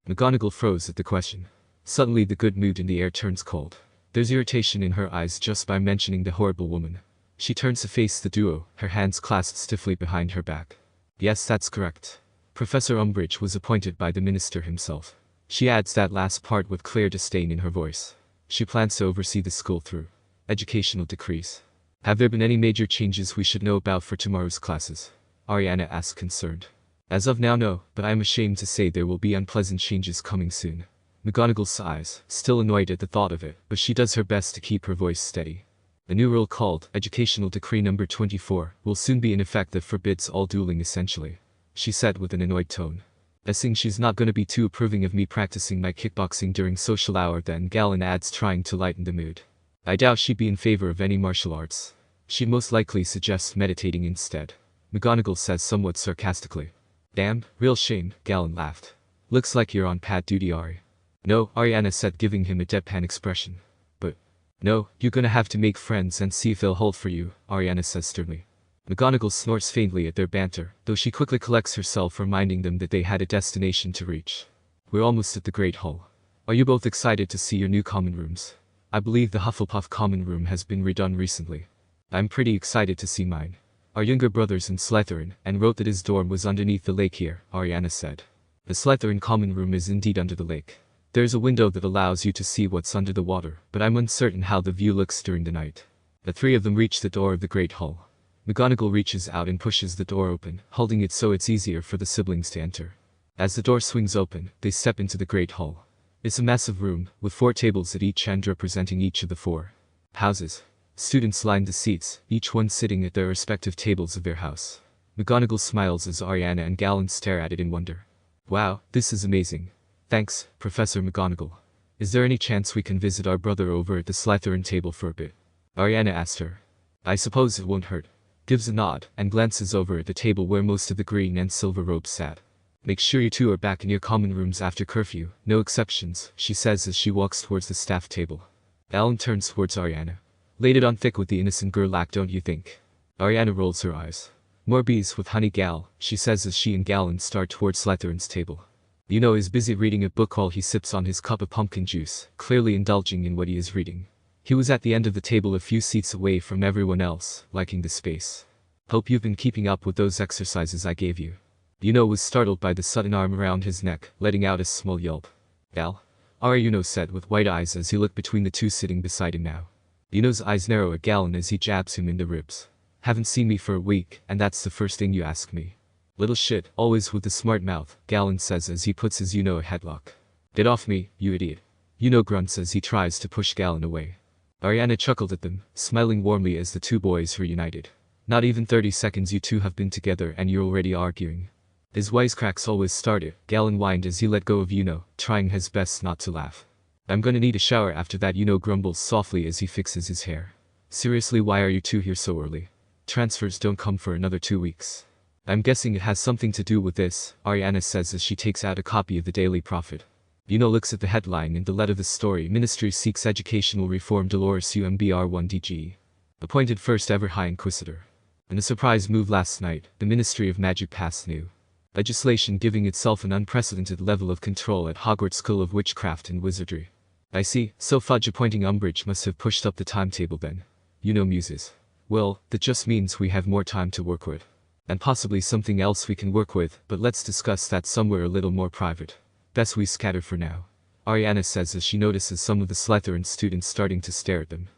Speaker 1: McGonagall froze at the question. Suddenly the good mood in the air turns cold. There's irritation in her eyes just by mentioning the horrible woman. She turns to face the duo, her hands clasped stiffly behind her back. Yes, that's correct. Professor Umbridge was appointed by the minister himself. She adds that last part with clear disdain in her voice. She plans to oversee the school through educational decrees. Have there been any major changes we should know about for tomorrow's classes? Ariana asked, concerned. As of now, no, but I am ashamed to say there will be unpleasant changes coming soon. McGonagall sighs, still annoyed at the thought of it, but she does her best to keep her voice steady. A new rule called Educational Decree Number 24 will soon be in effect that forbids all dueling essentially, she said with an annoyed tone. Guessing she's not gonna be too approving of me practicing my kickboxing during social hour then, Galen adds, trying to lighten the mood. I doubt she'd be in favor of any martial arts. She'd most likely suggest meditating instead. McGonagall says somewhat sarcastically. Damn, real shame, Galen laughed. Looks like you're on pad duty, Ari. No, Ariana said, giving him a deadpan expression. But, no, you're gonna have to make friends and see if they'll hold for you, Ariana says sternly. McGonagall snorts faintly at their banter, though she quickly collects herself, reminding them that they had a destination to reach. We're almost at the Great Hall. Are you both excited to see your new common rooms? I believe the Hufflepuff common room has been redone recently. I'm pretty excited to see mine. Our younger brother's in Slytherin, and wrote that his dorm was underneath the lake here, Ariana said. The Slytherin common room is indeed under the lake. There's a window that allows you to see what's under the water, but I'm uncertain how the view looks during the night. The three of them reach the door of the Great Hall. McGonagall reaches out and pushes the door open, holding it so it's easier for the siblings to enter. As the door swings open, they step into the Great Hall. It's a massive room, with 4 tables at each end representing each of the 4 houses. Students line the seats, each one sitting at their respective tables of their house. McGonagall smiles as Ariana and Galen stare at it in wonder. Wow, this is amazing. Thanks, Professor McGonagall. Is there any chance we can visit our brother over at the Slytherin table for a bit? Ariana asked her. I suppose it won't hurt. Gives a nod, and glances over at the table where most of the green and silver robes sat. Make sure you two are back in your common rooms after curfew, no exceptions, she says as she walks towards the staff table. Alan turns towards Ariana. Laid it on thick with the innocent girl act, don't you think? Ariana rolls her eyes. More bees with honey, gal, she says as she and Galen start towards Slytherin's table. Is busy reading a book while he sips on his cup of pumpkin juice, clearly indulging in what he is reading. He was at the end of the table a few seats away from everyone else, liking the space. Hope you've been keeping up with those exercises I gave you. Was startled by the sudden arm around his neck, letting out a small yelp. Gal? Ari said with wide eyes as he looked between the two sitting beside him now. Yuno's eyes narrow at Galen as he jabs him in the ribs. Haven't seen me for a week, and that's the first thing you ask me. Little shit, always with the smart mouth, Galen says as he puts his a headlock. Get off me, you idiot. Grunts as he tries to push Galen away. Ariana chuckled at them, smiling warmly as the two boys reunited. Not even 30 seconds you two have been together and you're already arguing. His wisecracks always started, Galen whined as he let go of trying his best not to laugh. I'm gonna need a shower after that, grumbles softly as he fixes his hair. Seriously, why are you two here so early? Transfers don't come for another 2 weeks. I'm guessing it has something to do with this, Ariana says as she takes out a copy of the Daily Prophet. Looks at the headline in the lead of the story. Ministry seeks educational reform. Dolores UMBR1DG. Appointed first ever High Inquisitor. In a surprise move last night, the Ministry of Magic passed new legislation giving itself an unprecedented level of control at Hogwarts School of Witchcraft and Wizardry. I see, so Fudge appointing Umbridge must have pushed up the timetable then. Muses. Well, that just means we have more time to work with. And possibly something else we can work with, but let's discuss that somewhere a little more private. Best we scatter for now. Ariana says as she notices some of the Slytherin students starting to stare at them.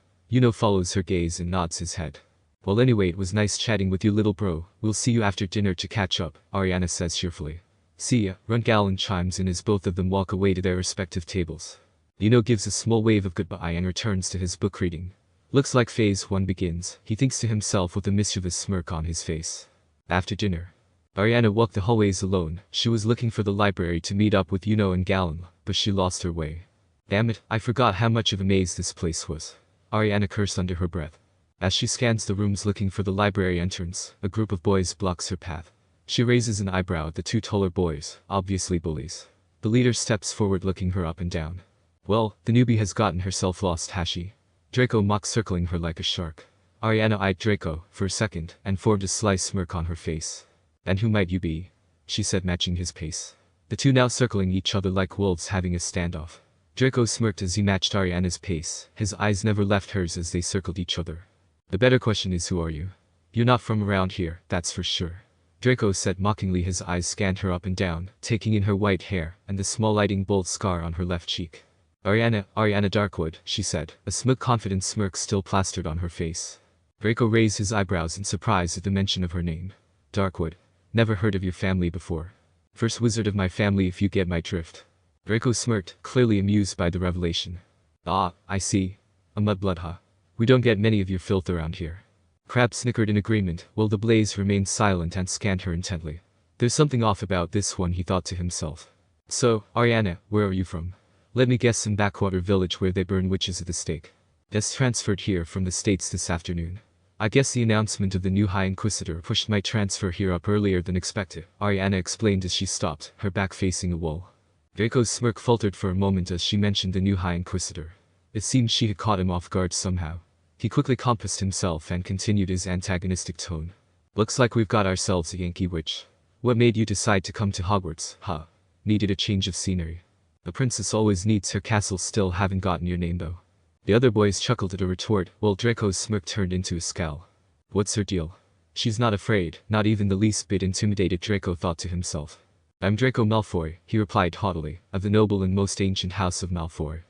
Speaker 1: Follows her gaze and nods his head. Well anyway, it was nice chatting with you, little bro. We'll see you after dinner to catch up, Ariana says cheerfully. See ya, Galen chimes in as both of them walk away to their respective tables. Gives a small wave of goodbye and returns to his book reading. Looks like phase 1 begins, he thinks to himself with a mischievous smirk on his face. After dinner, Ariana walked the hallways alone. She was looking for the library to meet up with and Galen, but she lost her way. Damn it, I forgot how much of a maze this place was. Ariana cursed under her breath. As she scans the rooms looking for the library entrance, a group of boys blocks her path. She raises an eyebrow at the 2 taller boys, obviously bullies. The leader steps forward looking her up and down. Well, the newbie has gotten herself lost, has she? Draco mocked, circling her like a shark. Ariana eyed Draco for a second and formed a sly smirk on her face. And who might you be? She said, matching his pace. The two now circling each other like wolves having a standoff. Draco smirked as he matched Ariana's pace, his eyes never left hers as they circled each other. The better question is, who are you? You're not from around here, that's for sure. Draco said mockingly, his eyes scanned her up and down, taking in her white hair and the small lightning bolt scar on her left cheek. Ariana Darkwood, she said, a smug confident smirk still plastered on her face. Draco raised his eyebrows in surprise at the mention of her name. Darkwood. Never heard of your family before. First wizard of my family, if you get my drift. Draco smirked, clearly amused by the revelation. Ah, I see. A mudblood, huh? We don't get many of your filth around here. Crab snickered in agreement, while the Blaze remained silent and scanned her intently. There's something off about this one, he thought to himself. So, Ariana, where are you from? Let me guess, some backwater village where they burn witches at the stake. Just transferred here from the States this afternoon. I guess the announcement of the new High Inquisitor pushed my transfer here up earlier than expected, Ariana explained as she stopped, her back facing a wall. Draco's smirk faltered for a moment as she mentioned the new High Inquisitor. It seemed she had caught him off guard somehow. He quickly composed himself and continued his antagonistic tone. Looks like we've got ourselves a Yankee witch. What made you decide to come to Hogwarts, huh? Needed a change of scenery. A princess always needs her castle. Still haven't gotten your name though. The other boys chuckled at a retort, while Draco's smirk turned into a scowl. What's her deal? She's not afraid, not even the least bit intimidated, Draco thought to himself. I'm Draco Malfoy, he replied haughtily, of the noble and most ancient house of Malfoy.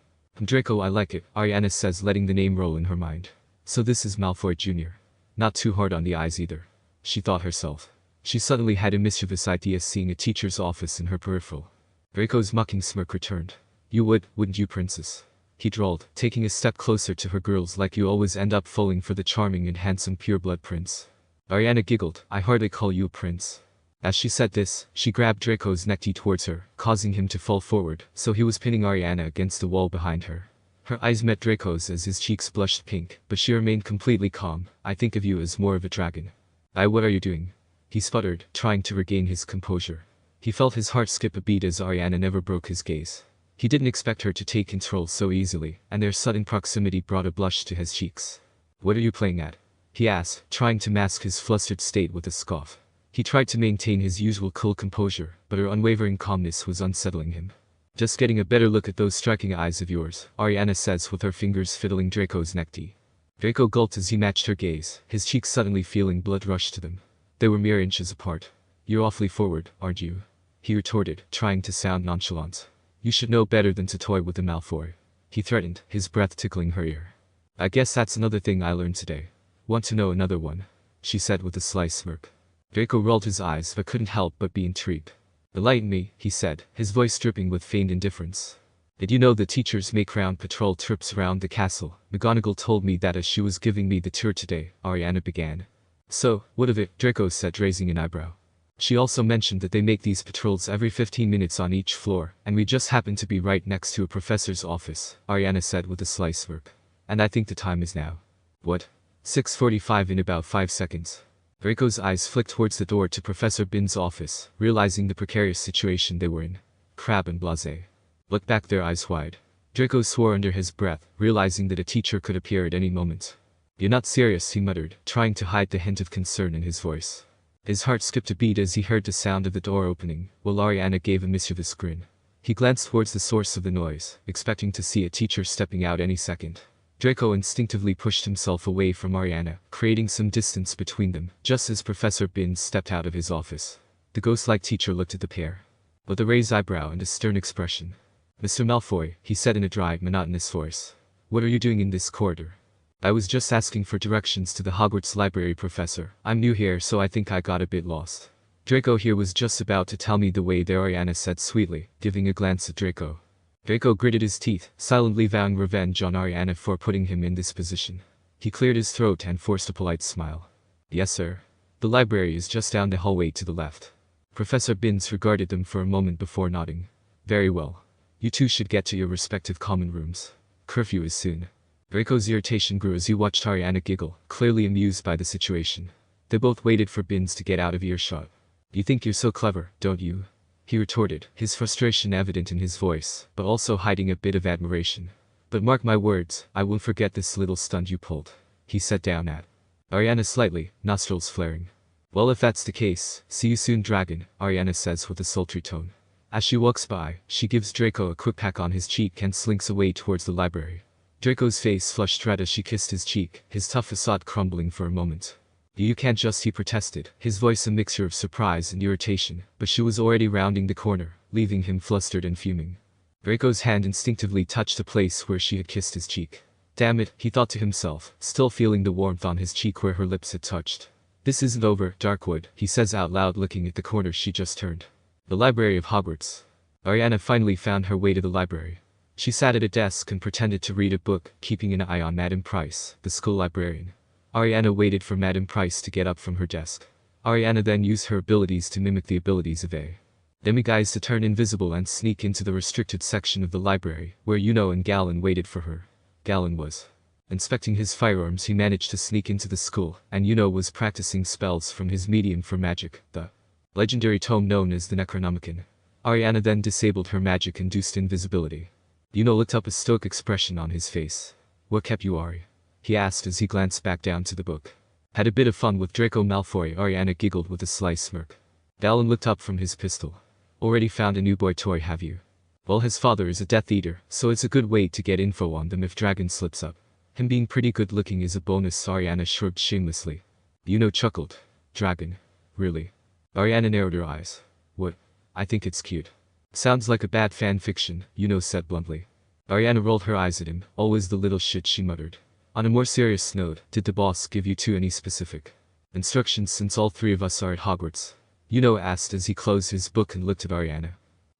Speaker 1: Draco, I like it, Ariana says, letting the name roll in her mind. So this is Malfoy Jr. Not too hard on the eyes either. She thought herself. She suddenly had a mischievous idea, seeing a teacher's office in her peripheral. Draco's mocking smirk returned. You would, wouldn't you, princess? He drawled, taking a step closer to her. Girls like you always end up falling for the charming and handsome pureblood prince. Ariana giggled. I hardly call you a prince. As she said this, she grabbed Draco's necktie towards her, causing him to fall forward, so he was pinning Ariana against the wall behind her. Her eyes met Draco's as his cheeks blushed pink, but she remained completely calm. I think of you as more of a dragon. What are you doing? He sputtered, trying to regain his composure. He felt his heart skip a beat as Ariana never broke his gaze. He didn't expect her to take control so easily, and their sudden proximity brought a blush to his cheeks. What are you playing at? He asked, trying to mask his flustered state with a scoff. He tried to maintain his usual cool composure, but her unwavering calmness was unsettling him. Just getting a better look at those striking eyes of yours, Ariana says with her fingers fiddling Draco's necktie. Draco gulped as he matched her gaze, his cheeks suddenly feeling blood rush to them. They were mere inches apart. You're awfully forward, aren't you? He retorted, trying to sound nonchalant. You should know better than to toy with the Malfoy. He threatened, his breath tickling her ear. I guess that's another thing I learned today. Want to know another one? She said with a sly smirk. Draco rolled his eyes but couldn't help but be intrigued. Enlighten me, he said, his voice dripping with feigned indifference. Did you know the teachers make round patrol trips around the castle? McGonagall told me that as she was giving me the tour today, Ariana began. So, what of it? Draco said, raising an eyebrow. She also mentioned that they make these patrols every 15 minutes on each floor, and we just happen to be right next to a professor's office, Ariana said with a sly smirk. And I think the time is now. What? 6:45 in about 5 seconds. Draco's eyes flicked towards the door to Professor Bin's office, realizing the precarious situation they were in. Crab and blasé. Looked back, their eyes wide. Draco swore under his breath, realizing that a teacher could appear at any moment. You're not serious, he muttered, trying to hide the hint of concern in his voice. His heart skipped a beat as he heard the sound of the door opening, while Ariana gave a mischievous grin. He glanced towards the source of the noise, expecting to see a teacher stepping out any second. Draco instinctively pushed himself away from Ariana, creating some distance between them, just as Professor Bin stepped out of his office. The ghost-like teacher looked at the pair, with a raised eyebrow and a stern expression. Mr. Malfoy, he said in a dry, monotonous voice. What are you doing in this corridor? I was just asking for directions to the Hogwarts library, Professor. I'm new here, so I think I got a bit lost. Draco here was just about to tell me the way there, Ariana said sweetly, giving a glance at Draco. Draco gritted his teeth, silently vowing revenge on Ariana for putting him in this position. He cleared his throat and forced a polite smile. Yes, sir. The library is just down the hallway to the left. Professor Binns regarded them for a moment before nodding. Very well. You two should get to your respective common rooms. Curfew is soon. Draco's irritation grew as he watched Ariana giggle, clearly amused by the situation. They both waited for Binns to get out of earshot. You think you're so clever, don't you? He retorted, his frustration evident in his voice, but also hiding a bit of admiration. But mark my words, I won't forget this little stunt you pulled. He sat down at Ariana slightly, nostrils flaring. Well, if that's the case, see you soon, dragon, Ariana says with a sultry tone. As she walks by, she gives Draco a quick peck on his cheek and slinks away towards the library. Draco's face flushed red as she kissed his cheek, his tough facade crumbling for a moment. You can't just, he protested, his voice a mixture of surprise and irritation, but she was already rounding the corner, leaving him flustered and fuming. Draco's hand instinctively touched the place where she had kissed his cheek. Damn it, he thought to himself, still feeling the warmth on his cheek where her lips had touched. This isn't over, Darkwood, he says out loud, looking at the corner she just turned. The library of Hogwarts. Ariana finally found her way to the library. She sat at a desk and pretended to read a book, keeping an eye on Madame Price, the school librarian. Ariana waited for Madame Price to get up from her desk. Ariana then used her abilities to mimic the abilities of a demiguise to turn invisible and sneak into the restricted section of the library, where Yuno and Galen waited for her. Galen was inspecting his firearms. He managed to sneak into the school, and Yuno was practicing spells from his medium for magic, the legendary tome known as the Necronomicon. Ariana then disabled her magic-induced invisibility. Yuno looked up, a stoic expression on his face. "What kept you, Ari?" he asked as he glanced back down to the book. "Had a bit of fun with Draco Malfoy." Ariana giggled with a sly smirk. Galen looked up from his pistol. "Already found a new boy toy, have you?" "Well, his father is a Death Eater, so it's a good way to get info on them if Dragon slips up. Him being pretty good looking is a bonus." Ariana shrugged shamelessly. Yuno chuckled. "Dragon? Really?" Ariana narrowed her eyes. "What? I think it's cute." "Sounds like a bad fan fiction," Yuno said bluntly. Ariana rolled her eyes at him. "Always the little shit," she muttered. On a more serious note, did the boss give you any specific instructions since all three of us are at Hogwarts? Yuno asked as he closed his book and looked at Ariana.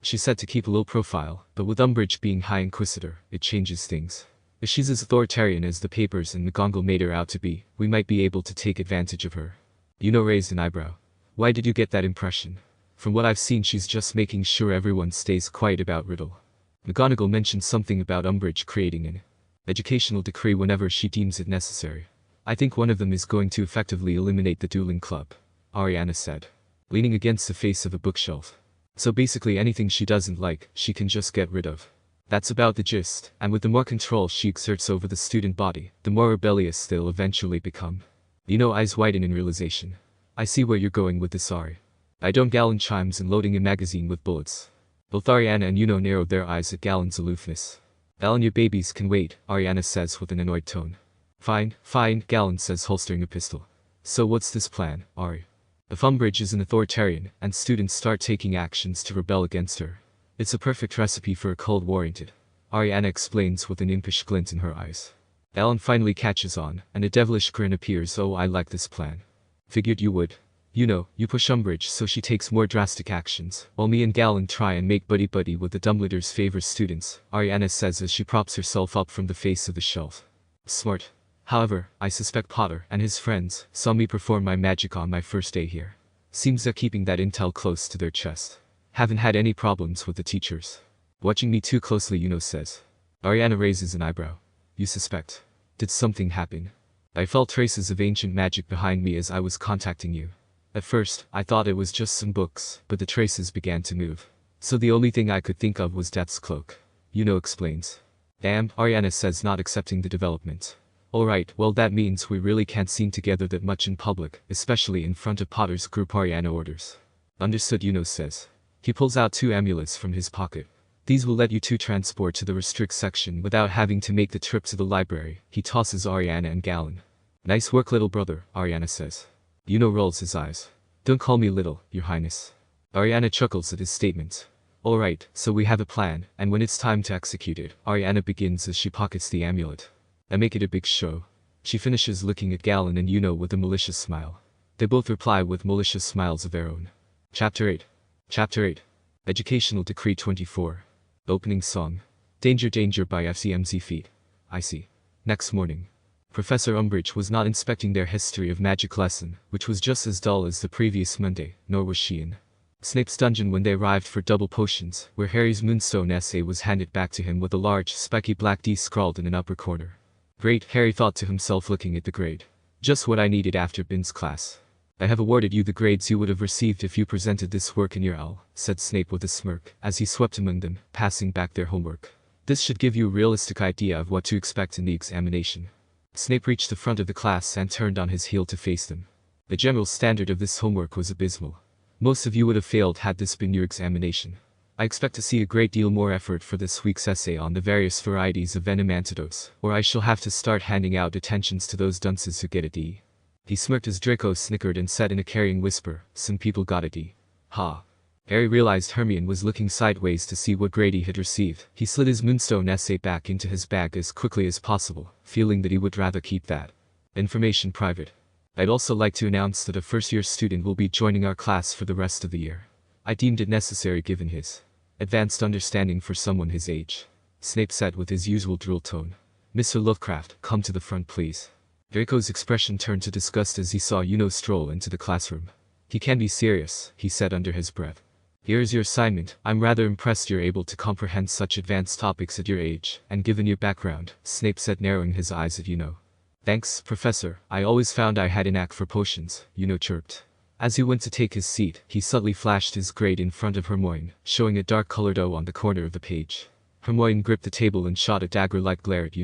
Speaker 1: "She said to keep a low profile, but with Umbridge being High Inquisitor, it changes things. If she's as authoritarian as the papers and McGonagall made her out to be, we might be able to take advantage of her." Yuno raised an eyebrow. "Why did you get that impression?" "From what I've seen, she's just making sure everyone stays quiet about Riddle. McGonagall mentioned something about Umbridge creating an educational decree whenever she deems it necessary. I think one of them is going to effectively eliminate the dueling club," Ariana said, leaning against the face of a bookshelf. "So basically anything she doesn't like, she can just get rid of. That's about the gist, and with the more control she exerts over the student body, the more rebellious they'll eventually become." Yuno eyes widen in realization. "I see where you're going with this, Ari. I don't." Galen chimes in, loading a magazine with bullets. Both Ariana and Yuno narrowed their eyes at Galen's aloofness. "Galen, your babies can wait," Ariana says with an annoyed tone. Fine, Galen says, holstering a pistol. "So what's this plan, Ari? If Umbridge is an authoritarian, and students start taking actions to rebel against her, it's a perfect recipe for a Cold War, ain't it?" Ariana explains with an impish glint in her eyes. Galen finally catches on, and a devilish grin appears. "Oh, I like this plan. Figured you would. You push Umbridge so she takes more drastic actions, while me and Galen try and make buddy-buddy with the Dumbledore's favorite students," Ariana says as she props herself up from the face of the shelf. "Smart. However, I suspect Potter and his friends saw me perform my magic on my first day here. Seems they're keeping that intel close to their chest. Haven't had any problems with the teachers. Watching me too closely," Yuno says. Ariana raises an eyebrow. "You suspect? Did something happen?" "I felt traces of ancient magic behind me as I was contacting you. At first, I thought it was just some books, but the traces began to move. So the only thing I could think of was Death's Cloak," Yuno explains. "Damn," Ariana says, not accepting the development. "Alright, well that means we really can't seem together that much in public, especially in front of Potter's group," Ariana orders. "Understood," Yuno says. He pulls out 2 amulets from his pocket. "These will let you 2 transport to the restrict section without having to make the trip to the library," he tosses Ariana and Galen. "Nice work, little brother," Ariana says. Yuno rolls his eyes. "Don't call me little, your highness." Ariana chuckles at his statement. "Alright, so we have a plan, and when it's time to execute it," Ariana begins as she pockets the amulet. "I make it a big show." She finishes looking at Galen and Yuno with a malicious smile. They both reply with malicious smiles of their own. Chapter 8. Educational Decree 24. Opening Song. Danger Danger by FCMZ Feet. I see. Next morning. Professor Umbridge was not inspecting their history of magic lesson, which was just as dull as the previous Monday, nor was she in Snape's dungeon when they arrived for double potions, where Harry's Moonstone essay was handed back to him with a large, spiky black D scrawled in an upper corner. "Great," Harry thought to himself, looking at the grade. "Just what I needed after Bin's class. I have awarded you the grades you would have received if you presented this work in your L," said Snape with a smirk, as he swept among them, passing back their homework. "This should give you a realistic idea of what to expect in the examination." Snape reached the front of the class and turned on his heel to face them. The general standard of this homework was abysmal. Most of you would have failed had this been your examination. I expect to see a great deal more effort for this week's essay on the various varieties of venom antidotes, or I shall have to start handing out detentions to those dunces who get a D. He smirked as Draco snickered and said in a carrying whisper, "Some people got a D. Ha." Harry realized Hermione was looking sideways to see what grade he had received. He slid his Moonstone essay back into his bag as quickly as possible, feeling that he would rather keep that information private. "I'd also like to announce that a first-year student will be joining our class for the rest of the year. I deemed it necessary given his advanced understanding for someone his age," Snape said with his usual droll tone. "Mr. Lovecraft, come to the front please." Draco's expression turned to disgust as he saw Yuno stroll into the classroom. He can be serious, he said under his breath. Here's your assignment. I'm rather impressed you're able to comprehend such advanced topics at your age, and given your background, Snape said, narrowing his eyes at Thanks, Professor. I always found I had a knack for potions, chirped. As he went to take his seat, he subtly flashed his grade in front of Hermione, showing a dark-colored O on the corner of the page. Hermione gripped the table and shot a dagger-like glare at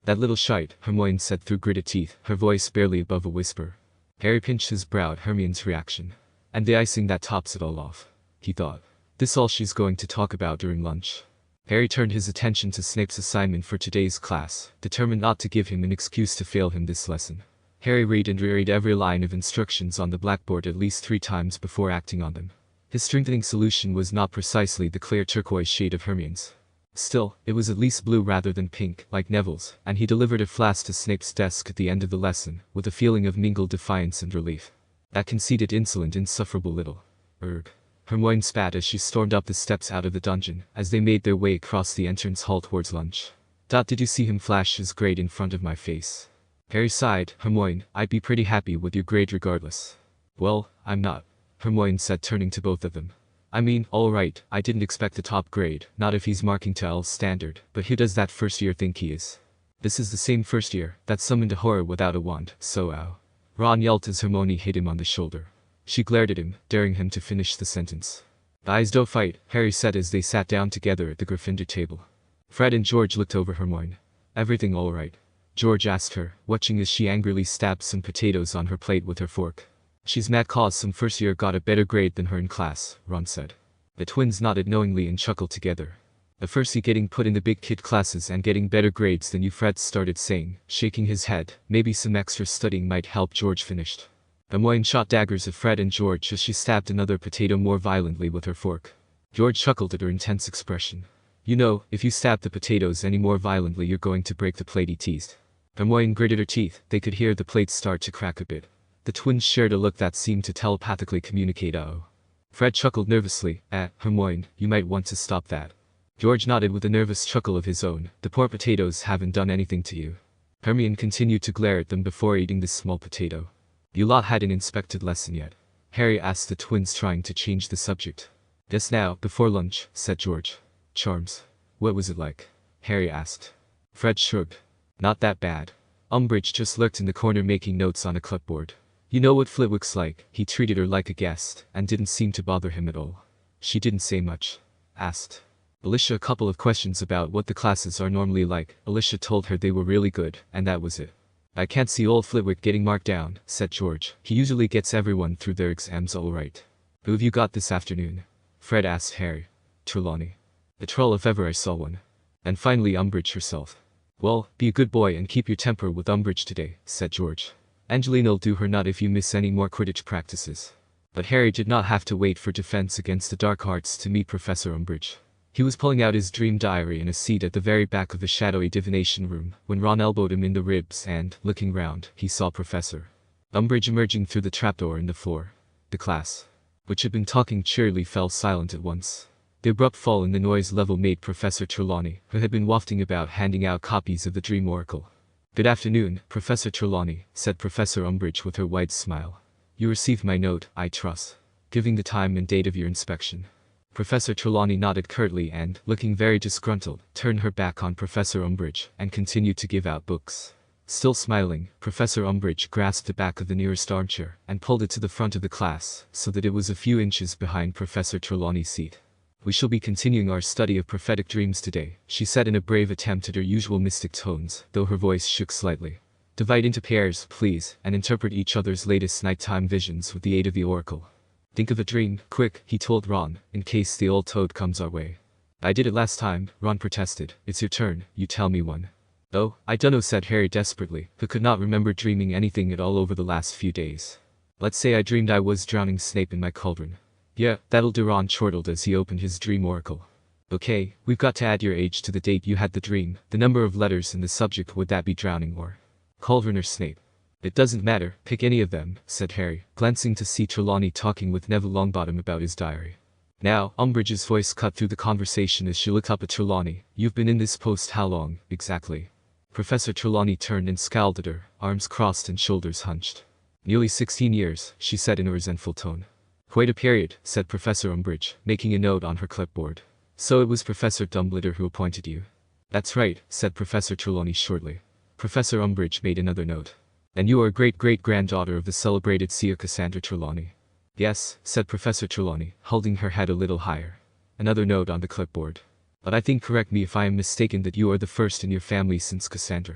Speaker 1: That little shite, Hermione said through gritted teeth, her voice barely above a whisper. Harry pinched his brow at Hermione's reaction. And the icing that tops it all off, he thought. This all she's going to talk about during lunch. Harry turned his attention to Snape's assignment for today's class, determined not to give him an excuse to fail him this lesson. Harry read and reread every line of instructions on the blackboard at least 3 times before acting on them. His strengthening solution was not precisely the clear turquoise shade of Hermione's. Still, it was at least blue rather than pink, like Neville's, and he delivered a flask to Snape's desk at the end of the lesson, with a feeling of mingled defiance and relief. That conceited, insolent, insufferable little Erg. Hermione spat as she stormed up the steps out of the dungeon, as they made their way across the entrance hall towards lunch. Did you see him flash his grade in front of my face? Harry sighed. Hermione, I'd be pretty happy with your grade regardless. Well, I'm not, Hermione said, turning to both of them. I mean, alright, I didn't expect a top grade, not if he's marking to L's standard, but who does that first year think he is? This is the same first year that summoned a horror without a wand, so ow. Ron yelled as Hermione hit him on the shoulder. She glared at him, daring him to finish the sentence. Guys, don't fight, Harry said as they sat down together at the Gryffindor table. Fred and George looked over Hermione. Everything alright? George asked her, watching as she angrily stabbed some potatoes on her plate with her fork. She's mad cause some first year got a better grade than her in class, Ron said. The twins nodded knowingly and chuckled together. The first year getting put in the big kid classes and getting better grades than you, Fred started saying, shaking his head. Maybe some extra studying might help, George finished. Hermione shot daggers at Fred and George as she stabbed another potato more violently with her fork. George chuckled at her intense expression. If you stab the potatoes any more violently you're going to break the plate, he teased. Hermione gritted her teeth. They could hear the plate start to crack a bit. The twins shared a look that seemed to telepathically communicate uh-oh. Fred chuckled nervously. Hermione, you might want to stop that. George nodded with a nervous chuckle of his own. The poor potatoes haven't done anything to you. Hermione continued to glare at them before eating this small potato. You lot hadn't inspected lesson yet? Harry asked the twins, trying to change the subject. Just now, before lunch, said George. Charms. What was it like? Harry asked. Fred shrugged. Not that bad. Umbridge just lurked in the corner making notes on a clipboard. You know what Flitwick's like, he treated her like a guest, and didn't seem to bother him at all. She didn't say much. Asked Alicia a couple of questions about what the classes are normally like. Alicia told her they were really good, and that was it. I can't see old Flitwick getting marked down, said George. He usually gets everyone through their exams alright. Who have you got this afternoon? Fred asked Harry. Trelawney. The troll if ever I saw one. And finally Umbridge herself. Well, be a good boy and keep your temper with Umbridge today, said George. Angelina will do her nut if you miss any more Quidditch practices. But Harry did not have to wait for Defense Against the Dark Arts to meet Professor Umbridge. He was pulling out his dream diary in a seat at the very back of the shadowy divination room, when Ron elbowed him in the ribs and, looking round, he saw Professor Umbridge emerging through the trapdoor in the floor. The class, which had been talking cheerily, fell silent at once. The abrupt fall in the noise level made Professor Trelawney, who had been wafting about handing out copies of the Dream Oracle. Good afternoon, Professor Trelawney, said Professor Umbridge with her wide smile. You received my note, I trust. Giving the time and date of your inspection. Professor Trelawney nodded curtly and, looking very disgruntled, turned her back on Professor Umbridge and continued to give out books. Still smiling, Professor Umbridge grasped the back of the nearest armchair and pulled it to the front of the class so that it was a few inches behind Professor Trelawney's seat. We shall be continuing our study of prophetic dreams today, she said in a brave attempt at her usual mystic tones, though her voice shook slightly. Divide into pairs, please, and interpret each other's latest nighttime visions with the aid of the oracle. Think of a dream, quick, he told Ron, in case the old toad comes our way. I did it last time, Ron protested. It's your turn, you tell me one. Oh, I dunno, said Harry desperately, who could not remember dreaming anything at all over the last few days. Let's say I dreamed I was drowning Snape in my cauldron. Yeah, that'll do, Ron chortled as he opened his dream oracle. Okay, we've got to add your age to the date you had the dream, the number of letters in the subject. Would that be drowning or cauldron or Snape? It doesn't matter, pick any of them, said Harry, glancing to see Trelawney talking with Neville Longbottom about his diary. Now, Umbridge's voice cut through the conversation as she looked up at Trelawney. You've been in this post how long, exactly? Professor Trelawney turned and scowled at her, arms crossed and shoulders hunched. Nearly 16 years, she said in a resentful tone. Quite a period, said Professor Umbridge, making a note on her clipboard. So it was Professor Dumbledore who appointed you? That's right, said Professor Trelawney shortly. Professor Umbridge made another note. And you are a great-great-granddaughter of the celebrated seer Cassandra Trelawney. Yes, said Professor Trelawney, holding her head a little higher. Another note on the clipboard. But I think, correct me if I am mistaken, that you are the first in your family since Cassandra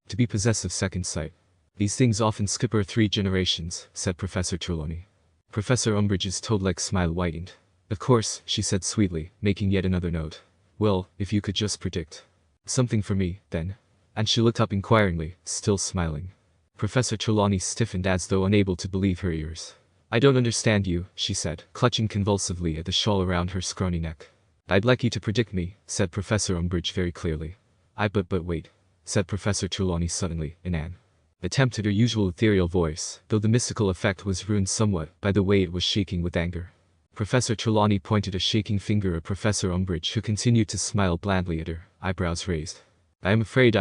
Speaker 1: to be possessed of second sight. These things often skip 3 generations, said Professor Trelawney. Professor Umbridge's toad-like smile widened. Of course, she said sweetly, making yet another note. Well, if you could just predict something for me, then. And she looked up inquiringly, still smiling. Professor Trelawney stiffened as though unable to believe her ears. I don't understand you, she said, clutching convulsively at the shawl around her scrawny neck. I'd like you to predict me, said Professor Umbridge very clearly. But wait, said Professor Trelawney suddenly, in an attempt at her usual ethereal voice, though the mystical effect was ruined somewhat by the way it was shaking with anger. Professor Trelawney pointed a shaking finger at Professor Umbridge, who continued to smile blandly at her, eyebrows raised. I am afraid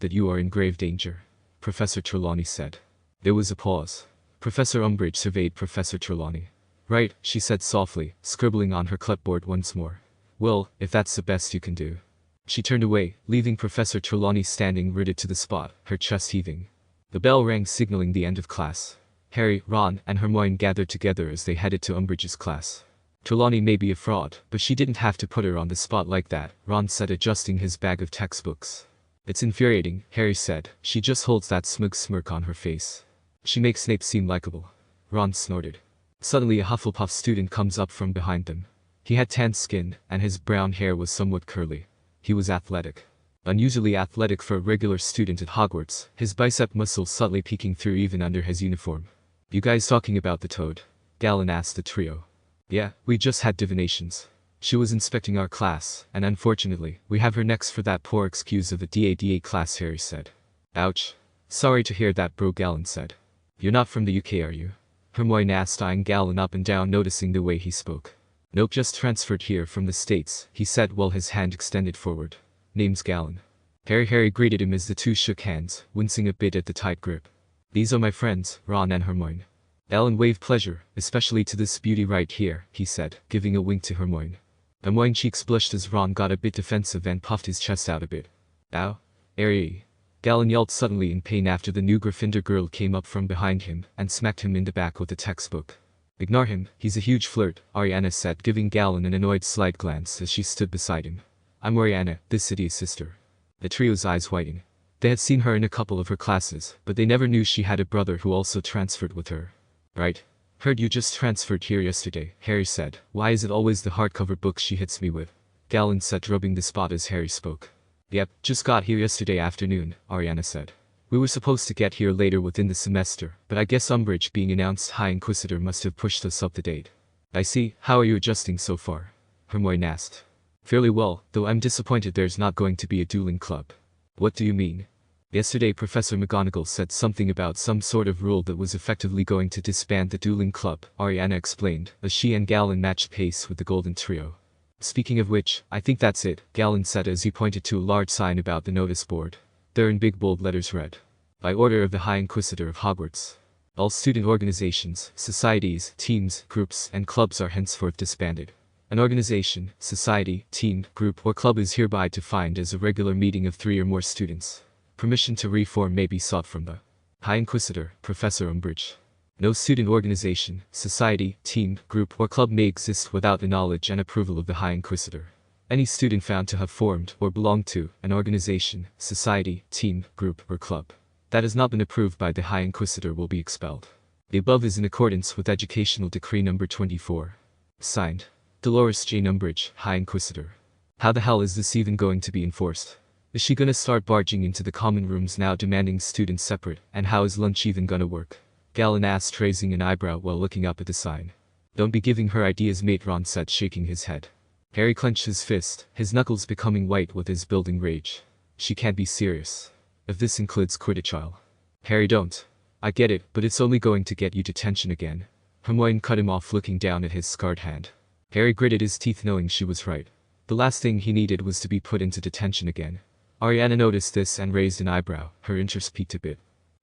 Speaker 1: that you are in grave danger, Professor Trelawney said. There was a pause. Professor Umbridge surveyed Professor Trelawney. Right, she said softly, scribbling on her clipboard once more. Well, if that's the best you can do. She turned away, leaving Professor Trelawney standing rooted to the spot, her chest heaving. The bell rang, signaling the end of class. Harry, Ron, and Hermione gathered together as they headed to Umbridge's class. Trelawney may be a fraud, but she didn't have to put her on the spot like that, Ron said, adjusting his bag of textbooks. It's infuriating, Harry said. She just holds that smug smirk on her face. She makes Snape seem likable. Ron snorted. Suddenly a Hufflepuff student comes up from behind them. He had tan skin, and his brown hair was somewhat curly. He was athletic. Unusually athletic for a regular student at Hogwarts, his bicep muscles subtly peeking through even under his uniform. You guys talking about the toad? Galen asked the trio. Yeah, we just had divinations. She was inspecting our class, and unfortunately, we have her next for that poor excuse of the DADA class, Harry said. Ouch. Sorry to hear that, bro, Galen said. You're not from the UK, are you? Hermione asked, eyeing Galen up and down, noticing the way he spoke. Nope, just transferred here from the States, he said while his hand extended forward. Name's Galen. Harry greeted him as the two shook hands, wincing a bit at the tight grip. These are my friends, Ron and Hermione. Galen waved pleasure, especially to this beauty right here, he said, giving a wink to Hermione. Hermione's cheeks blushed as Ron got a bit defensive and puffed his chest out a bit. Ow. Harry. Galen yelled suddenly in pain after the new Gryffindor girl came up from behind him and smacked him in the back with a textbook. Ignore him, he's a huge flirt, Ariana said, giving Galen an annoyed slight glance as she stood beside him. I'm Ariana, this idiot's sister. The trio's eyes whitened. They had seen her in a couple of her classes, but they never knew she had a brother who also transferred with her. Right. Heard you just transferred here yesterday, Harry said. Why is it always the hardcover book she hits me with? Galen said, rubbing the spot as Harry spoke. Yep, just got here yesterday afternoon, Ariana said. We were supposed to get here later within the semester, but I guess Umbridge being announced High Inquisitor must have pushed us up the date. I see. How are you adjusting so far? Hermione asked. Fairly well, though I'm disappointed there's not going to be a dueling club. What do you mean? Yesterday Professor McGonagall said something about some sort of rule that was effectively going to disband the dueling club, Ariana explained, as she and Galen matched pace with the Golden Trio. Speaking of which, I think that's it, Galen said as he pointed to a large sign about the notice board. There in big bold letters read. By order of the High Inquisitor of Hogwarts. All student organizations, societies, teams, groups, and clubs are henceforth disbanded. An organization, society, team, group, or club is hereby defined as a regular meeting of 3 or more students. Permission to reform may be sought from the High Inquisitor, Professor Umbridge. No student organization, society, team, group, or club may exist without the knowledge and approval of the High Inquisitor. Any student found to have formed or belonged to an organization, society, team, group, or club that has not been approved by the High Inquisitor will be expelled. The above is in accordance with Educational Decree No. 24. Signed, Dolores Jane Umbridge, High Inquisitor. How the hell is this even going to be enforced? Is she gonna start barging into the common rooms now demanding students separate, and how is lunch even gonna work? Galen asked, raising an eyebrow while looking up at the sign. Don't be giving her ideas, mate, Ron said, shaking his head. Harry clenched his fist, his knuckles becoming white with his building rage. She can't be serious. If this includes Quidditch, Harry, don't. I get it, but it's only going to get you detention again. Hermione cut him off, looking down at his scarred hand. Harry gritted his teeth, knowing she was right. The last thing he needed was to be put into detention again. Ariana noticed this and raised an eyebrow, her interest piqued a bit.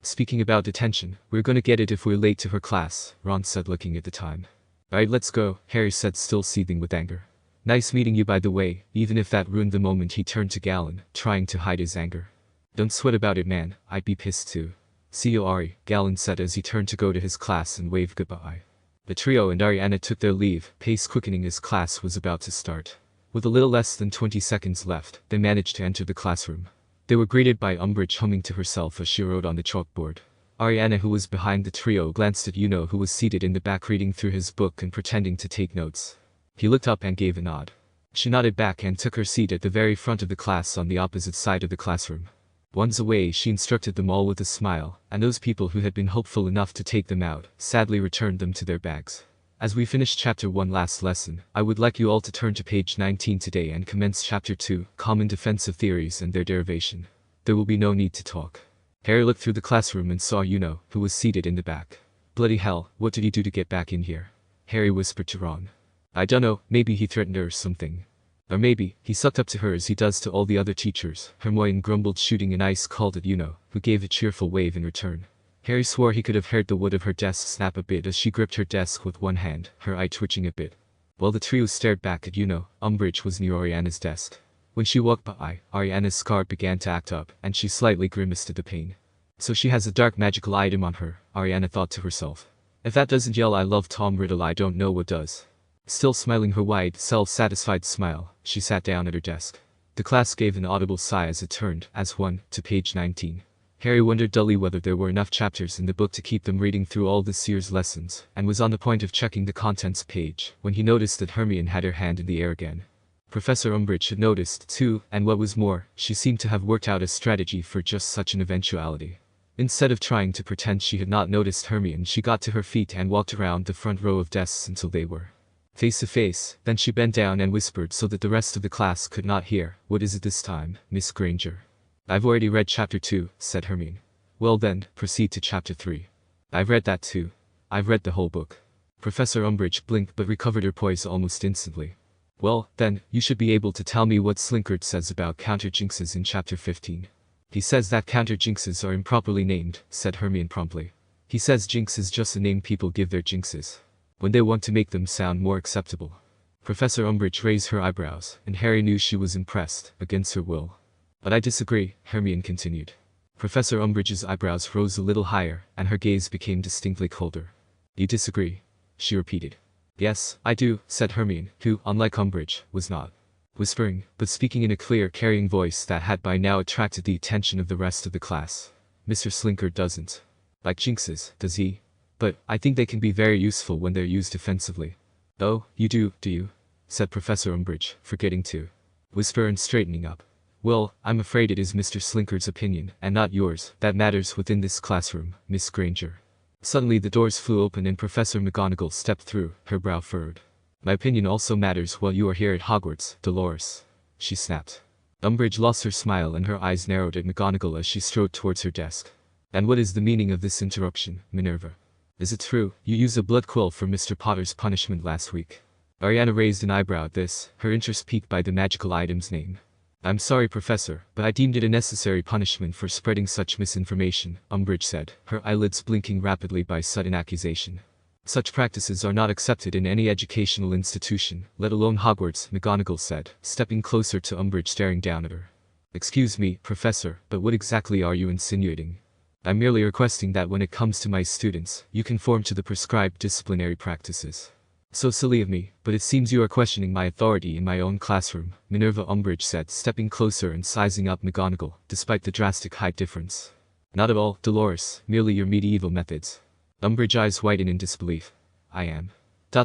Speaker 1: Speaking about detention, we're gonna get it if we're late to her class, Ron said looking at the time. Alright, let's go, Harry said still seething with anger. Nice meeting you by the way, even if that ruined the moment. He turned to Galen, trying to hide his anger. Don't sweat about it man, I'd be pissed too. See you Ari, Galen said as he turned to go to his class and waved goodbye. The trio and Ariana took their leave, pace quickening as class was about to start. With a little less than 20 seconds left, they managed to enter the classroom. They were greeted by Umbridge humming to herself as she wrote on the chalkboard. Ariana, who was behind the trio, glanced at Uno, who was seated in the back reading through his book and pretending to take notes. He looked up and gave a nod. She nodded back and took her seat at the very front of the class on the opposite side of the classroom. Once away, she instructed them all with a smile, and those people who had been hopeful enough to take them out, sadly returned them to their bags. As we finish Chapter 1 last lesson, I would like you all to turn to page 19 today and commence Chapter 2, Common Defensive Theories and Their Derivation. There will be no need to talk. Harry looked through the classroom and saw Uno, who was seated in the back. Bloody hell, what did he do to get back in here? Harry whispered to Ron. I dunno, maybe he threatened her or something. Or maybe, he sucked up to her as he does to all the other teachers, Hermione grumbled, shooting an ice cold at Uno, who gave a cheerful wave in return. Harry swore he could have heard the wood of her desk snap a bit as she gripped her desk with one hand, her eye twitching a bit. While the trio stared back at Uno, Umbridge was near Ariana's desk. When she walked by, Ariana's scar began to act up, and she slightly grimaced at the pain. So she has a dark magical item on her, Ariana thought to herself. If that doesn't yell I love Tom Riddle, I don't know what does. Still smiling her wide, self-satisfied smile, she sat down at her desk. The class gave an audible sigh as it turned, as one, to page 19. Harry wondered dully whether there were enough chapters in the book to keep them reading through all this year's lessons, and was on the point of checking the contents page, when he noticed that Hermione had her hand in the air again. Professor Umbridge had noticed, too, and what was more, she seemed to have worked out a strategy for just such an eventuality. Instead of trying to pretend she had not noticed Hermione, she got to her feet and walked around the front row of desks until they were face to face, then she bent down and whispered so that the rest of the class could not hear, "What is it this time, Miss Granger?" "I've already read Chapter 2, said Hermione. "Well then, proceed to Chapter 3. "I've read that too. I've read the whole book." Professor Umbridge blinked but recovered her poise almost instantly. "Well, then, you should be able to tell me what Slinkard says about counter-jinxes in Chapter 15. "He says that counter-jinxes are improperly named," said Hermione promptly. "He says jinx is just a name people give their jinxes when they want to make them sound more acceptable." Professor Umbridge raised her eyebrows, and Harry knew she was impressed, against her will. "But I disagree," Hermione continued. Professor Umbridge's eyebrows rose a little higher, and her gaze became distinctly colder. "You disagree?" she repeated. "Yes, I do," said Hermione, who, unlike Umbridge, was not whispering, but speaking in a clear, carrying voice that had by now attracted the attention of the rest of the class. "Mr. Slinkard doesn't like jinxes, does he? But I think they can be very useful when they're used defensively." "Oh, you do you?" said Professor Umbridge, forgetting to whisper and straightening up. "Well, I'm afraid it is Mr. Slinkard's opinion, and not yours, that matters within this classroom, Miss Granger." Suddenly the doors flew open and Professor McGonagall stepped through, her brow furrowed. "My opinion also matters while you are here at Hogwarts, Dolores," she snapped. Umbridge lost her smile and her eyes narrowed at McGonagall as she strode towards her desk. "And what is the meaning of this interruption, Minerva? Is it true, you used a blood quill for Mr. Potter's punishment last week?" Ariana raised an eyebrow at this, her interest piqued by the magical item's name. "I'm sorry, Professor, but I deemed it a necessary punishment for spreading such misinformation," Umbridge said, her eyelids blinking rapidly by sudden accusation. "Such practices are not accepted in any educational institution, let alone Hogwarts," McGonagall said, stepping closer to Umbridge, staring down at her. "Excuse me, Professor, but what exactly are you insinuating?" "I'm merely requesting that when it comes to my students, you conform to the prescribed disciplinary practices." "So silly of me, but it seems you are questioning my authority in my own classroom," Minerva, Umbridge said, stepping closer and sizing up McGonagall, despite the drastic height difference. "Not at all, Dolores, merely your medieval methods." Umbridge eyes widened in disbelief. "I am.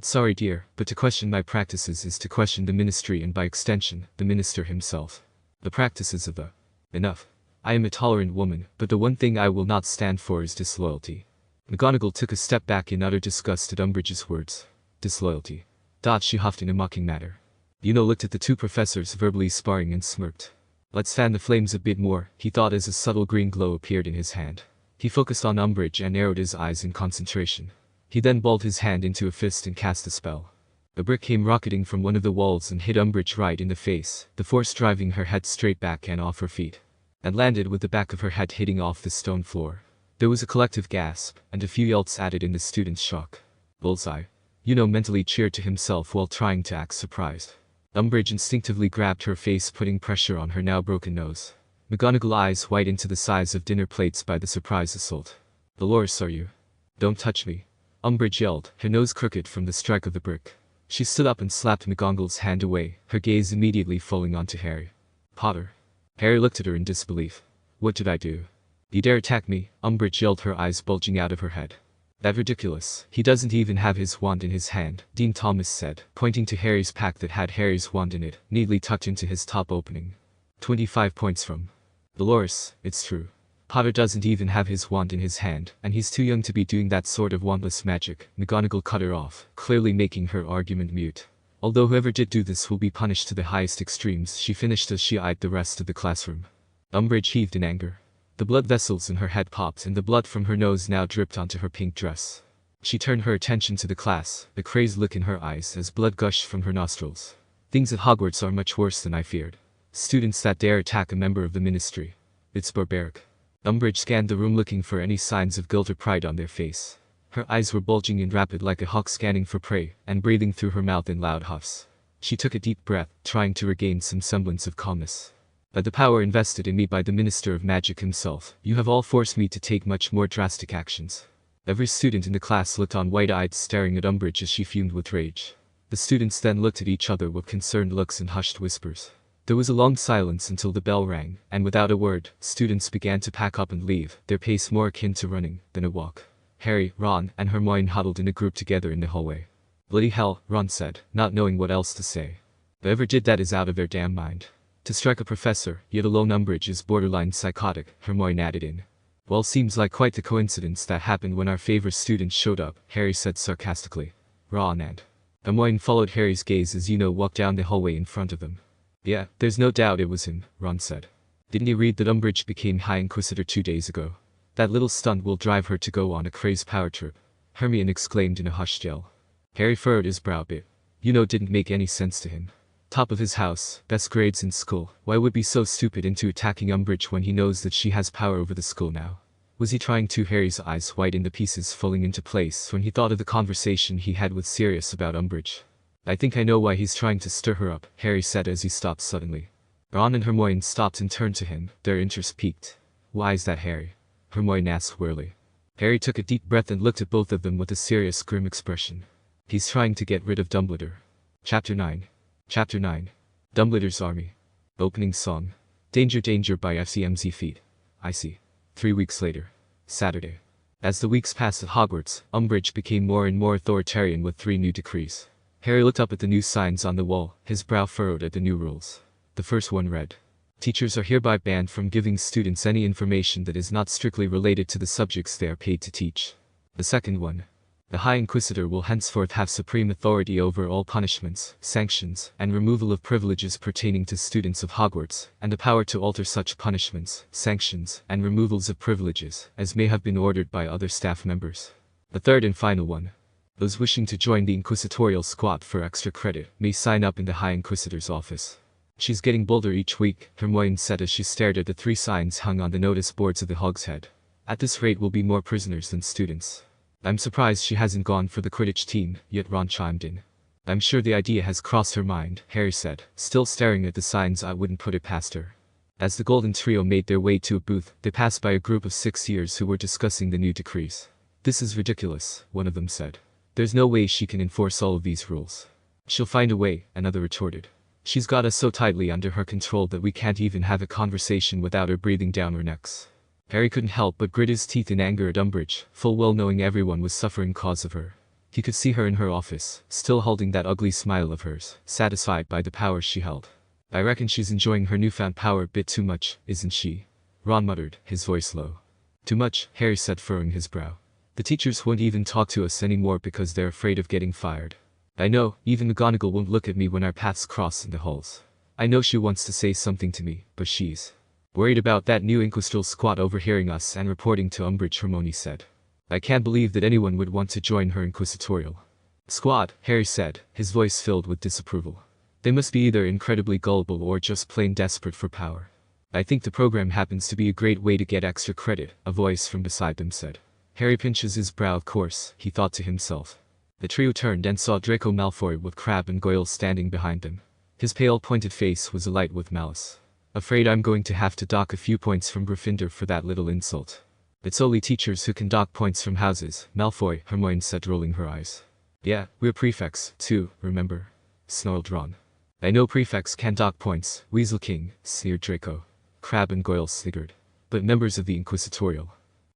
Speaker 1: Sorry dear, but to question my practices is to question the ministry and by extension, the minister himself. The practices of the..." "Enough. I am a tolerant woman, but the one thing I will not stand for is disloyalty." McGonagall took a step back in utter disgust at Umbridge's words. "Disloyalty?" She huffed in a mocking manner. Uno looked at the two professors verbally sparring and smirked. "Let's fan the flames a bit more," he thought as a subtle green glow appeared in his hand. He focused on Umbridge and narrowed his eyes in concentration. He then balled his hand into a fist and cast a spell. A brick came rocketing from one of the walls and hit Umbridge right in the face, the force driving her head straight back and off her feet, and landed with the back of her head hitting off the stone floor. There was a collective gasp, and a few yelps added in the students' shock. Bullseye. Mentally cheered to himself while trying to act surprised. Umbridge instinctively grabbed her face, putting pressure on her now broken nose. McGonagall eyes widened to the size of dinner plates by the surprise assault. Dolores, are you? Don't touch me. Umbridge yelled, her nose crooked from the strike of the brick. She stood up and slapped McGonagall's hand away, her gaze immediately falling onto Harry. Potter. Harry looked at her in disbelief. What did I do? You dare attack me? Umbridge yelled, her eyes bulging out of her head. That's ridiculous. He doesn't even have his wand in his hand, Dean Thomas said, pointing to Harry's pack that had Harry's wand in it, neatly tucked into his top opening. 25 points from Dolores. It's true. Potter doesn't even have his wand in his hand, and he's too young to be doing that sort of wandless magic. McGonagall cut her off, clearly making her argument mute. Although whoever did do this will be punished to the highest extremes, she finished as she eyed the rest of the classroom. Umbridge heaved in anger. The blood vessels in her head popped and the blood from her nose now dripped onto her pink dress. She turned her attention to the class, a crazed look in her eyes as blood gushed from her nostrils. Things at Hogwarts are much worse than I feared. Students that dare attack a member of the ministry. It's barbaric. Umbridge scanned the room looking for any signs of guilt or pride on their face. Her eyes were bulging and rapid like a hawk scanning for prey, and breathing through her mouth in loud huffs. She took a deep breath, trying to regain some semblance of calmness. By the power invested in me by the Minister of Magic himself, you have all forced me to take much more drastic actions. Every student in the class looked on wide-eyed, staring at Umbridge as she fumed with rage. The students then looked at each other with concerned looks and hushed whispers. There was a long silence until the bell rang, and without a word, students began to pack up and leave, their pace more akin to running than a walk. Harry, Ron, and Hermione huddled in a group together in the hallway. Bloody hell, Ron said, not knowing what else to say. Whoever did that is out of their damn mind. To strike a professor, yet alone Umbridge is borderline psychotic, Hermione added in. Well, seems like quite the coincidence that happened when our favorite student showed up, Harry said sarcastically. Ron and Hermione followed Harry's gaze as walked down the hallway in front of them. Yeah, there's no doubt it was him, Ron said. Didn't you read that Umbridge became High Inquisitor 2 days ago? That little stunt will drive her to go on a crazed power trip, Hermione exclaimed in a hushed yell. Harry furrowed his brow a bit. Didn't make any sense to him. Top of his house, best grades in school, why would be so stupid into attacking Umbridge when he knows that she has power over the school now? Was he trying to? Harry's eyes widened, the pieces falling into place when he thought of the conversation he had with Sirius about Umbridge. I think I know why he's trying to stir her up, Harry said as he stopped suddenly. Ron and Hermione stopped and turned to him, their interest piqued. Why is that, Harry? Hermione asked wearily. Harry took a deep breath and looked at both of them with a serious, grim expression. He's trying to get rid of Dumbledore. Chapter 9. Chapter 9. Dumbledore's Army. Opening song. Danger Danger by FCMZ Feet. I see. 3 weeks later. Saturday. As the weeks passed at Hogwarts, Umbridge became more and more authoritarian with 3 new decrees. Harry looked up at the new signs on the wall, his brow furrowed at the new rules. The first one read, teachers are hereby banned from giving students any information that is not strictly related to the subjects they are paid to teach. The second one, the High Inquisitor will henceforth have supreme authority over all punishments, sanctions, and removal of privileges pertaining to students of Hogwarts, and the power to alter such punishments, sanctions, and removals of privileges, as may have been ordered by other staff members. The third and final one, those wishing to join the Inquisitorial Squad for extra credit may sign up in the High Inquisitor's office. She's getting bolder each week, Hermione said as she stared at the 3 signs hung on the notice boards of the Hog's Head. At this rate we'll be more prisoners than students. I'm surprised she hasn't gone for the Quidditch team, yet Ron chimed in. I'm sure the idea has crossed her mind, Harry said, still staring at the signs. I wouldn't put it past her. As the Golden Trio made their way to a booth, they passed by a group of 6-years who were discussing the new decrees. This is ridiculous, one of them said. There's no way she can enforce all of these rules. She'll find a way, another retorted. She's got us so tightly under her control that we can't even have a conversation without her breathing down our necks. Harry couldn't help but grit his teeth in anger at Umbridge, full well knowing everyone was suffering cause of her. He could see her in her office, still holding that ugly smile of hers, satisfied by the power she held. I reckon she's enjoying her newfound power a bit too much, isn't she? Ron muttered, his voice low. Too much, Harry said, furrowing his brow. The teachers won't even talk to us anymore because they're afraid of getting fired. I know, even McGonagall won't look at me when our paths cross in the halls. I know she wants to say something to me, but she's worried about that new Inquisitorial Squad overhearing us and reporting to Umbridge, Hermione said. I can't believe that anyone would want to join her Inquisitorial Squad, Harry said, his voice filled with disapproval. They must be either incredibly gullible or just plain desperate for power. I think the program happens to be a great way to get extra credit, a voice from beside them said. Harry pinches his brow. Of course, he thought to himself. The trio turned and saw Draco Malfoy with Crabbe and Goyle standing behind them. His pale, pointed face was alight with malice. Afraid I'm going to have to dock a few points from Gryffindor for that little insult. It's only teachers who can dock points from houses, Malfoy, Hermione said, rolling her eyes. Yeah, we're prefects, too, remember? Snarled Ron. I know prefects can dock points, Weasel King, sneered Draco. Crabbe and Goyle sniggered. But members of the Inquisitorial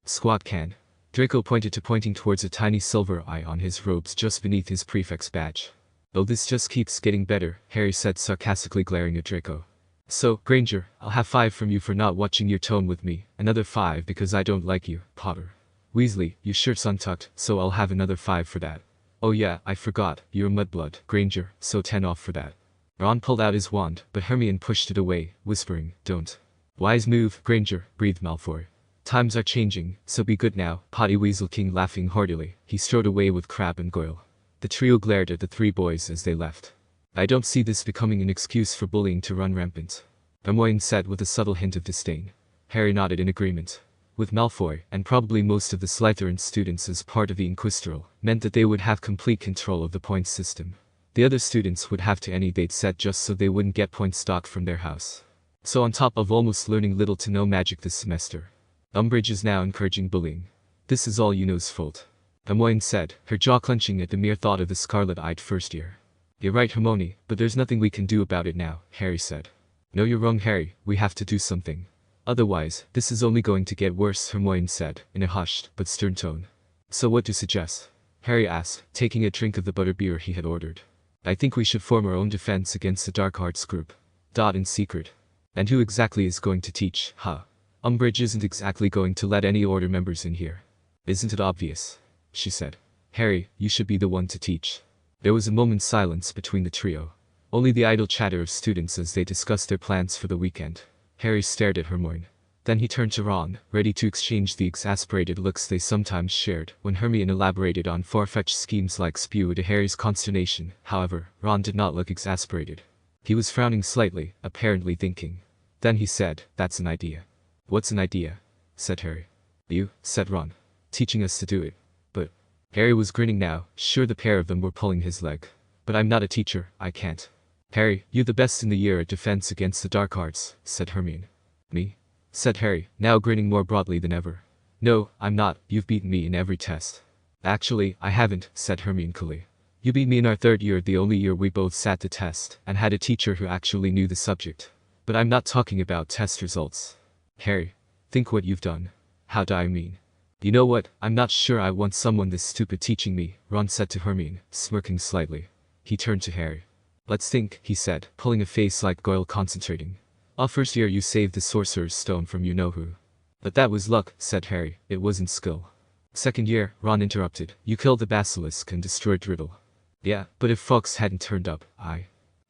Speaker 1: Squad can. Draco pointing towards a tiny silver eye on his robes just beneath his prefect's badge. Oh, this just keeps getting better, Harry said, sarcastically glaring at Draco. So, Granger, I'll have 5 from you for not watching your tone with me, another 5 because I don't like you, Potter. Weasley, your shirt's untucked, so I'll have another 5 for that. Oh yeah, I forgot, you're a mudblood, Granger, so 10 off for that. Ron pulled out his wand, but Hermione pushed it away, whispering, don't. Wise move, Granger, breathed Malfoy. Times are changing, so be good now, potty Weasel King laughing heartily. He strode away with Crabbe and Goyle. The trio glared at the 3 boys as they left. I don't see this becoming an excuse for bullying to run rampant, Hermione said with a subtle hint of disdain. Harry nodded in agreement. With Malfoy, and probably most of the Slytherin students as part of the Inquisitorial, meant that they would have complete control of the points system. The other students would have to any they'd set just so they wouldn't get points docked from their house. So on top of almost learning little to no magic this semester, Umbridge is now encouraging bullying. This is all you know's fault, Hermione said, her jaw clenching at the mere thought of the scarlet-eyed first year. You're right, Hermione, but there's nothing we can do about it now, Harry said. No, you're wrong, Harry, we have to do something. Otherwise, this is only going to get worse, Hermione said, in a hushed but stern tone. So what do you suggest? Harry asked, taking a drink of the butterbeer he had ordered. I think we should form our own defense against the Dark Arts group. In secret. And who exactly is going to teach, huh? Umbridge isn't exactly going to let any order members in here. Isn't it obvious? She said. Harry, you should be the one to teach. There was a moment's silence between the trio. Only the idle chatter of students as they discussed their plans for the weekend. Harry stared at Hermione. Then he turned to Ron, ready to exchange the exasperated looks they sometimes shared when Hermione elaborated on far-fetched schemes like spew. To Harry's consternation, however, Ron did not look exasperated. He was frowning slightly, apparently thinking. Then he said, that's an idea. What's an idea? Said Harry. You, said Ron. Teaching us to do it. But Harry was grinning now, sure the pair of them were pulling his leg. But I'm not a teacher, I can't. Harry, you're the best in the year at defense against the dark arts, said Hermione. Me? Said Harry, now grinning more broadly than ever. No, I'm not, you've beaten me in every test. Actually, I haven't, said Hermione coolly. You beat me in our 3rd year, the only year we both sat the test, and had a teacher who actually knew the subject. But I'm not talking about test results. Harry, think what you've done. How do I mean? You know what, I'm not sure I want someone this stupid teaching me, Ron said to Hermione, smirking slightly. He turned to Harry. Let's think, he said, pulling a face like Goyle concentrating. First year you saved the Sorcerer's Stone from you-know-who. But that was luck, said Harry, it wasn't skill. 2nd year, Ron interrupted, you killed the basilisk and destroyed Riddle. Yeah, but if Fawkes hadn't turned up,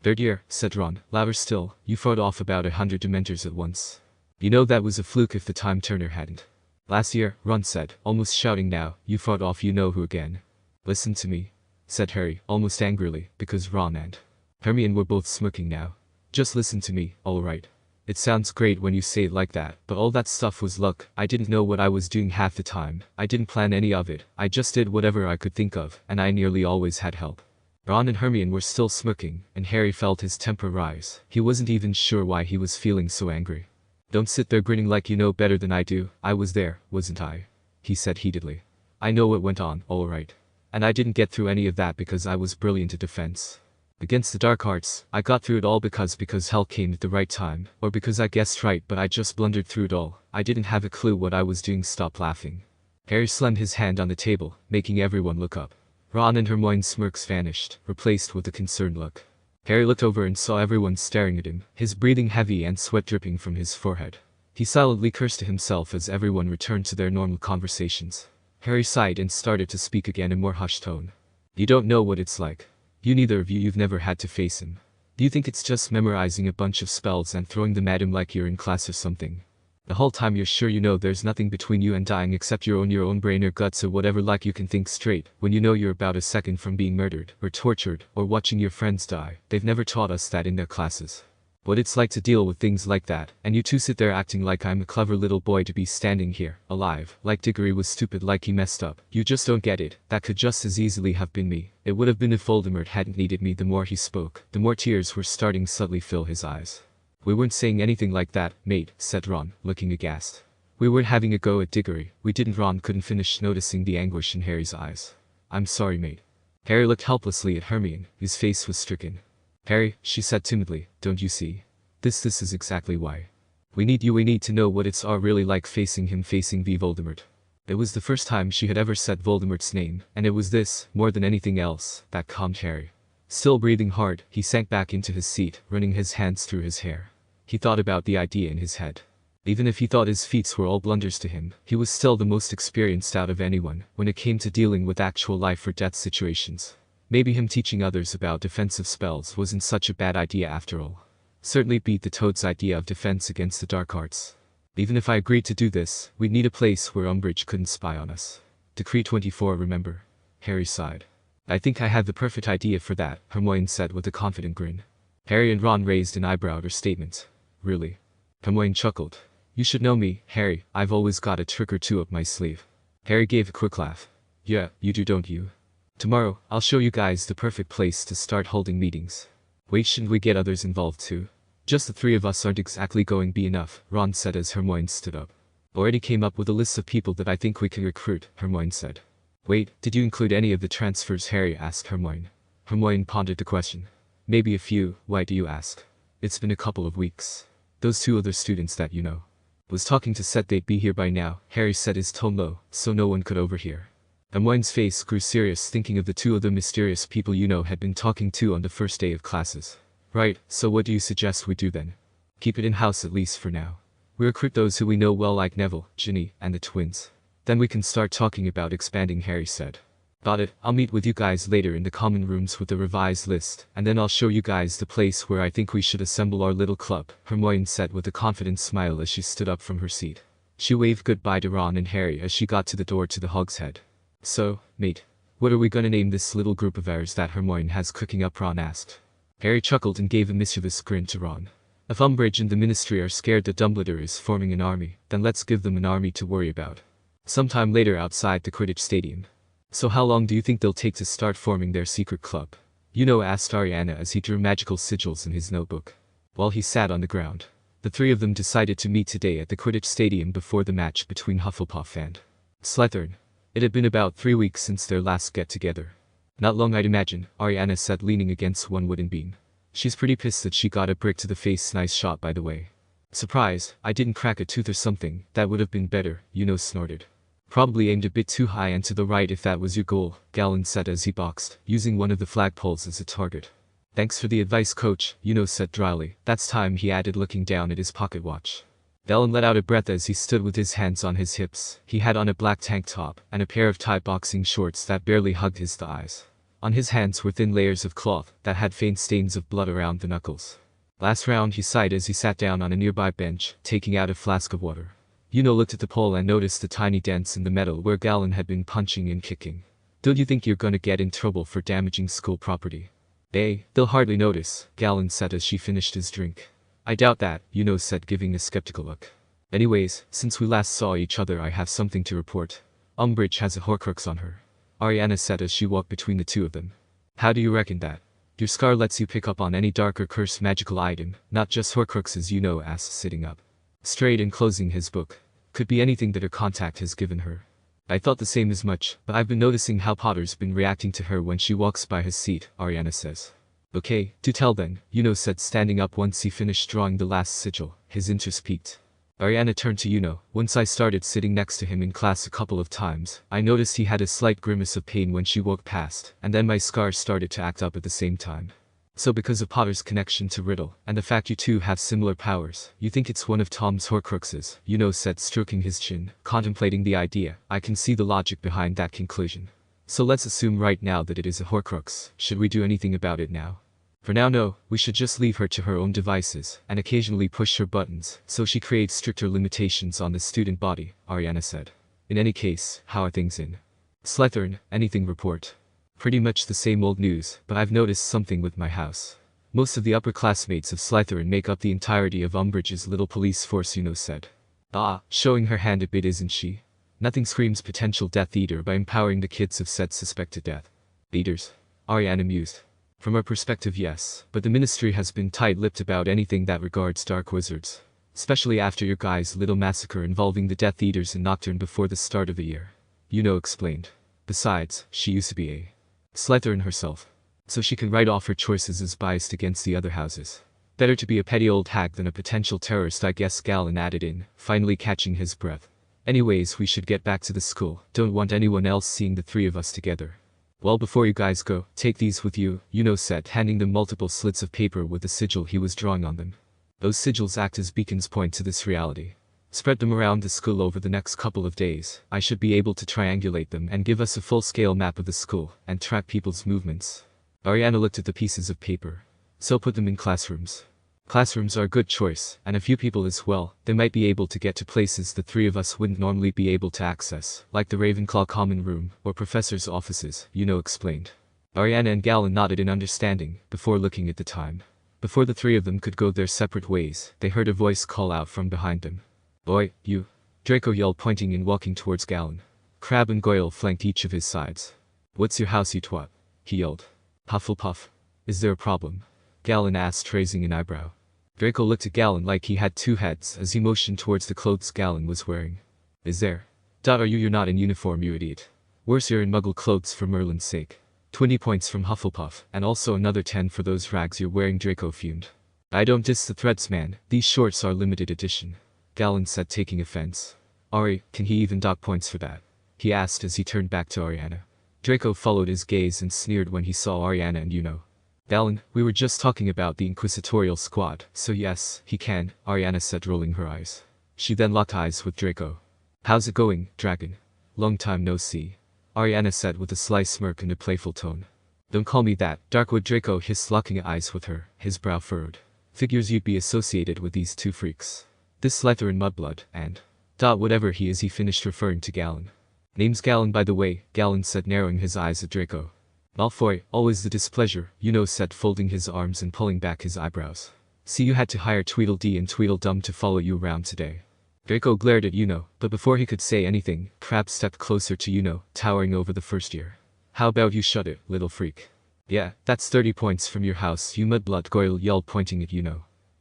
Speaker 1: 3rd year, said Ron, louder still, you fought off about 100 Dementors at once. You know that was a fluke if the Time Turner hadn't. Last year, Ron said, almost shouting now, you fought off you-know-who again. Listen to me, said Harry, almost angrily, because Ron and Hermione were both smirking now. Just listen to me, alright. It sounds great when you say it like that, but all that stuff was luck. I didn't know what I was doing half the time. I didn't plan any of it. I just did whatever I could think of, and I nearly always had help. Ron and Hermione were still smirking, and Harry felt his temper rise. He wasn't even sure why he was feeling so angry. Don't sit there grinning like you know better than I do. I was there, wasn't I? He said heatedly. I know what went on, alright. And I didn't get through any of that because I was brilliant at defense. Against the dark arts, I got through it all because help came at the right time, or because I guessed right but I just blundered through it all. I didn't have a clue what I was doing. Stop laughing. Harry slammed his hand on the table, making everyone look up. Ron and Hermione's smirks vanished, replaced with a concerned look. Harry looked over and saw everyone staring at him, his breathing heavy and sweat dripping from his forehead. He silently cursed to himself as everyone returned to their normal conversations. Harry sighed and started to speak again in more hushed tone. You don't know what it's like. Neither of you've never had to face him. Do you think it's just memorizing a bunch of spells and throwing them at him like you're in class or something? The whole time you're sure you know there's nothing between you and dying except your own brain or guts or whatever, like you can think straight, when you know you're about a second from being murdered, or tortured, or watching your friends die. They've never taught us that in their classes. What it's like to deal with things like that, and you two sit there acting like I'm a clever little boy to be standing here, alive, like Diggory was stupid like he messed up. You just don't get it. That could just as easily have been me. It would have been if Voldemort hadn't needed me. The more he spoke, the more tears were starting subtly fill his eyes. We weren't saying anything like that, mate, said Ron, looking aghast. We weren't having a go at Diggory. We didn't. Ron couldn't finish, noticing the anguish in Harry's eyes. I'm sorry, mate. Harry looked helplessly at Hermione, whose face was stricken. Harry, she said timidly, don't you see? This is exactly why. We need to know what it's really like facing him, facing Voldemort. It was the first time she had ever said Voldemort's name, and it was this, more than anything else, that calmed Harry. Still breathing hard, he sank back into his seat, running his hands through his hair. He thought about the idea in his head. Even if he thought his feats were all blunders to him, he was still the most experienced out of anyone when it came to dealing with actual life or death situations. Maybe him teaching others about defensive spells wasn't such a bad idea after all. Certainly beat the Toad's idea of defense against the dark arts. Even if I agreed to do this, we'd need a place where Umbridge couldn't spy on us. Decree 24, remember? Harry sighed. I think I had the perfect idea for that, Hermione said with a confident grin. Harry and Ron raised an eyebrow at her statement. Really? Hermione chuckled. You should know me, Harry, I've always got a trick or two up my sleeve. Harry gave a quick laugh. Yeah, you do, don't you? Tomorrow, I'll show you guys the perfect place to start holding meetings. Wait, shouldn't we get others involved too? Just the three of us aren't exactly going to be enough, Ron said as Hermione stood up. Already came up with a list of people that I think we can recruit, Hermione said. Wait, did you include any of the transfers? Harry asked Hermione. Hermione pondered the question. Maybe a few. Why do you ask? It's been a couple of weeks. Those two other students that you know. Was talking to said they'd be here by now, Harry said, his tone low, so no one could overhear. Hermione's face grew serious, thinking of the two other mysterious people you know had been talking to on the first day of classes. Right, so what do you suggest we do then? Keep it in-house at least for now. We recruit those who we know well like Neville, Ginny, and the twins. Then we can start talking about expanding, Harry said. Got it, I'll meet with you guys later in the common rooms with the revised list, and then I'll show you guys the place where I think we should assemble our little club, Hermione said with a confident smile as she stood up from her seat. She waved goodbye to Ron and Harry as she got to the door to the Hogshead. So, mate, what are we gonna name this little group of ours that Hermione has cooking up? Ron asked. Harry chuckled and gave a mischievous grin to Ron. If Umbridge and the Ministry are scared that Dumbledore is forming an army, then let's give them an army to worry about. Sometime later outside the Quidditch Stadium. So how long do you think they'll take to start forming their secret club? You know, asked Ariana as he drew magical sigils in his notebook. While he sat on the ground. The three of them decided to meet today at the Quidditch Stadium before the match between Hufflepuff and Slytherin. It had been about 3 weeks since their last get-together. Not long, I'd imagine, Ariana said, leaning against one wooden beam. She's pretty pissed that she got a brick to the face. Nice shot, by the way. Surprise, I didn't crack a tooth or something. That would have been better, you know, snorted. Probably aimed a bit too high and to the right if that was your goal, Gallon said as he boxed, using one of the flagpoles as a target. Thanks for the advice, coach, you know, said dryly. That's time, he added, looking down at his pocket watch. Gallon let out a breath as he stood with his hands on his hips. He had on a black tank top and a pair of tight boxing shorts that barely hugged his thighs. On his hands were thin layers of cloth that had faint stains of blood around the knuckles. Last round, he sighed as he sat down on a nearby bench, taking out a flask of water. Yuno looked at the pole and noticed the tiny dents in the metal where Gallon had been punching and kicking. Don't you think you're gonna get in trouble for damaging school property? They'll hardly notice, Gallon said as she finished his drink. I doubt that, Yuno said, giving a skeptical look. Anyways, since we last saw each other, I have something to report. Umbridge has a Horcrux on her, Ariana said as she walked between the two of them. How do you reckon that? Your scar lets you pick up on any dark or cursed magical item, not just Horcruxes, you know, asked, sitting up straight and closing his book. Could be anything that her contact has given her. I thought the same as much, but I've been noticing how Potter's been reacting to her when she walks by his seat, Ariana says. Okay, do tell then, Yuno said, standing up once he finished drawing the last sigil, his interest peaked. Ariana turned to Yuno. Once I started sitting next to him in class a couple of times, I noticed he had a slight grimace of pain when she walked past, and then my scars started to act up at the same time. So because of Potter's connection to Riddle, and the fact you two have similar powers, you think it's one of Tom's Horcruxes, Yuno said, stroking his chin, contemplating the idea. I can see the logic behind that conclusion. So let's assume right now that it is a Horcrux. Should we do anything about it now? For now, no, we should just leave her to her own devices, and occasionally push her buttons, so she creates stricter limitations on the student body, Ariana said. In any case, how are things in Slytherin? Anything report? Pretty much the same old news, but I've noticed something with my house. Most of the upperclassmates of Slytherin make up the entirety of Umbridge's little police force, said. Ah, showing her hand a bit, isn't she? Nothing screams potential Death Eater by empowering the kids of said suspected Death Eaters. Ariana mused. From our perspective, yes, but the Ministry has been tight-lipped about anything that regards dark wizards. Especially after your guys' little massacre involving the Death Eaters in Nocturne before the start of the year. Explained. Besides, she used to be a Slytherin herself. So she can write off her choices as biased against the other houses. Better to be a petty old hag than a potential terrorist, I guess, Galen added in, finally catching his breath. Anyways, we should get back to the school. Don't want anyone else seeing the three of us together. Well, before you guys go, take these with you, said, handing them multiple slits of paper with the sigil he was drawing on them. Those sigils act as beacons point to this reality. Spread them around the school over the next couple of days. I should be able to triangulate them and give us a full-scale map of the school, and track people's movements. Ariana looked at the pieces of paper. So put them in classrooms. Classrooms are a good choice, and a few people as well. They might be able to get to places the three of us wouldn't normally be able to access, like the Ravenclaw common room, or professors' offices, explained. Ariana and Galen nodded in understanding, before looking at the time. Before the three of them could go their separate ways, they heard a voice call out from behind them. Boy, you! Draco yelled, pointing and walking towards Galen. Crabbe and Goyle flanked each of his sides. What's your house, you twat? He yelled. Hufflepuff. Is there a problem? Galen asked, raising an eyebrow. Draco looked at Galen like he had two heads as he motioned towards the clothes Galen was wearing. Is there? Are you're not in uniform, you idiot. Worse, you're in muggle clothes for Merlin's sake. 20 points from Hufflepuff, and also another 10 for those rags you're wearing, Draco fumed. I don't diss the threads, man, these shorts are limited edition. Galen said, taking offense. Ari, can he even dock points for that? He asked as he turned back to Ariana. Draco followed his gaze and sneered when he saw Ariana and Galen, we were just talking about the Inquisitorial Squad, so yes, he can, Ariana said, rolling her eyes. She then locked eyes with Draco. How's it going, Dragon? Long time no see. Ariana said with a sly smirk and a playful tone. Don't call me that, Darkwood, Draco hissed, locking eyes with her, his brow furrowed. Figures you'd be associated with these two freaks. This Slytherin mudblood, and whatever he is, he finished referring to Galen. Name's Galen, by the way, Galen said, narrowing his eyes at Draco. Malfoy, always the displeasure, said, folding his arms and pulling back his eyebrows. See, you had to hire Tweedledee and Tweedledum to follow you around today. Draco glared at but before he could say anything, Crabbe stepped closer to towering over the first year. How about you shut it, little freak? Yeah, that's 30 points from your house, you mudblood, Goyle yelled, pointing at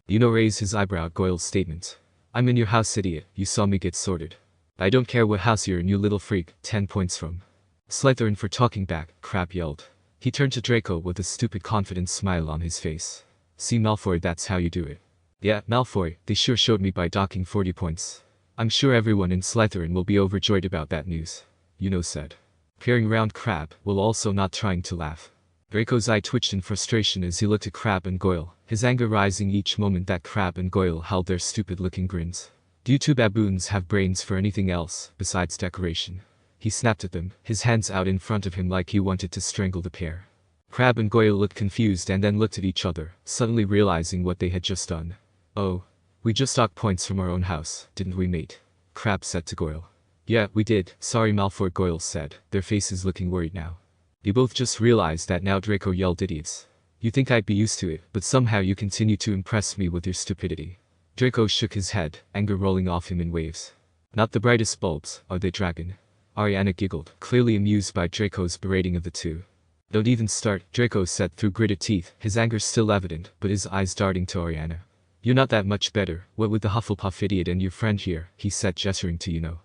Speaker 1: raised his eyebrow at Goyle's statement. I'm in your house, idiot, you saw me get sorted. I don't care what house you're in, you little freak, 10 points from Slytherin for talking back, Crabbe yelled. He turned to Draco with a stupid confident smile on his face. See, Malfoy, that's how you do it. Yeah, Malfoy, they sure showed me by docking 40 points. I'm sure everyone in Slytherin will be overjoyed about that news, said. Peering around Crabbe, while also not trying to laugh. Draco's eye twitched in frustration as he looked at Crabbe and Goyle, his anger rising each moment that Crabbe and Goyle held their stupid-looking grins. Do you two baboons have brains for anything else, besides decoration? He snapped at them, his hands out in front of him like he wanted to strangle the pair. Crabbe and Goyle looked confused and then looked at each other, suddenly realizing what they had just done. Oh. We just docked points from our own house, didn't we, mate? Crabbe said to Goyle. Yeah, we did, sorry, Malfoy, Goyle said, their faces looking worried now. You both just realized that now, Draco yelled, idiots. You think I'd be used to it, but somehow you continue to impress me with your stupidity. Draco shook his head, anger rolling off him in waves. Not the brightest bulbs, are they, Dragon? Ariana giggled, clearly amused by Draco's berating of the two. Don't even start, Draco said through gritted teeth, his anger still evident, but his eyes darting to Ariana. You're not that much better, what with the Hufflepuff idiot and your friend here, he said, gesturing to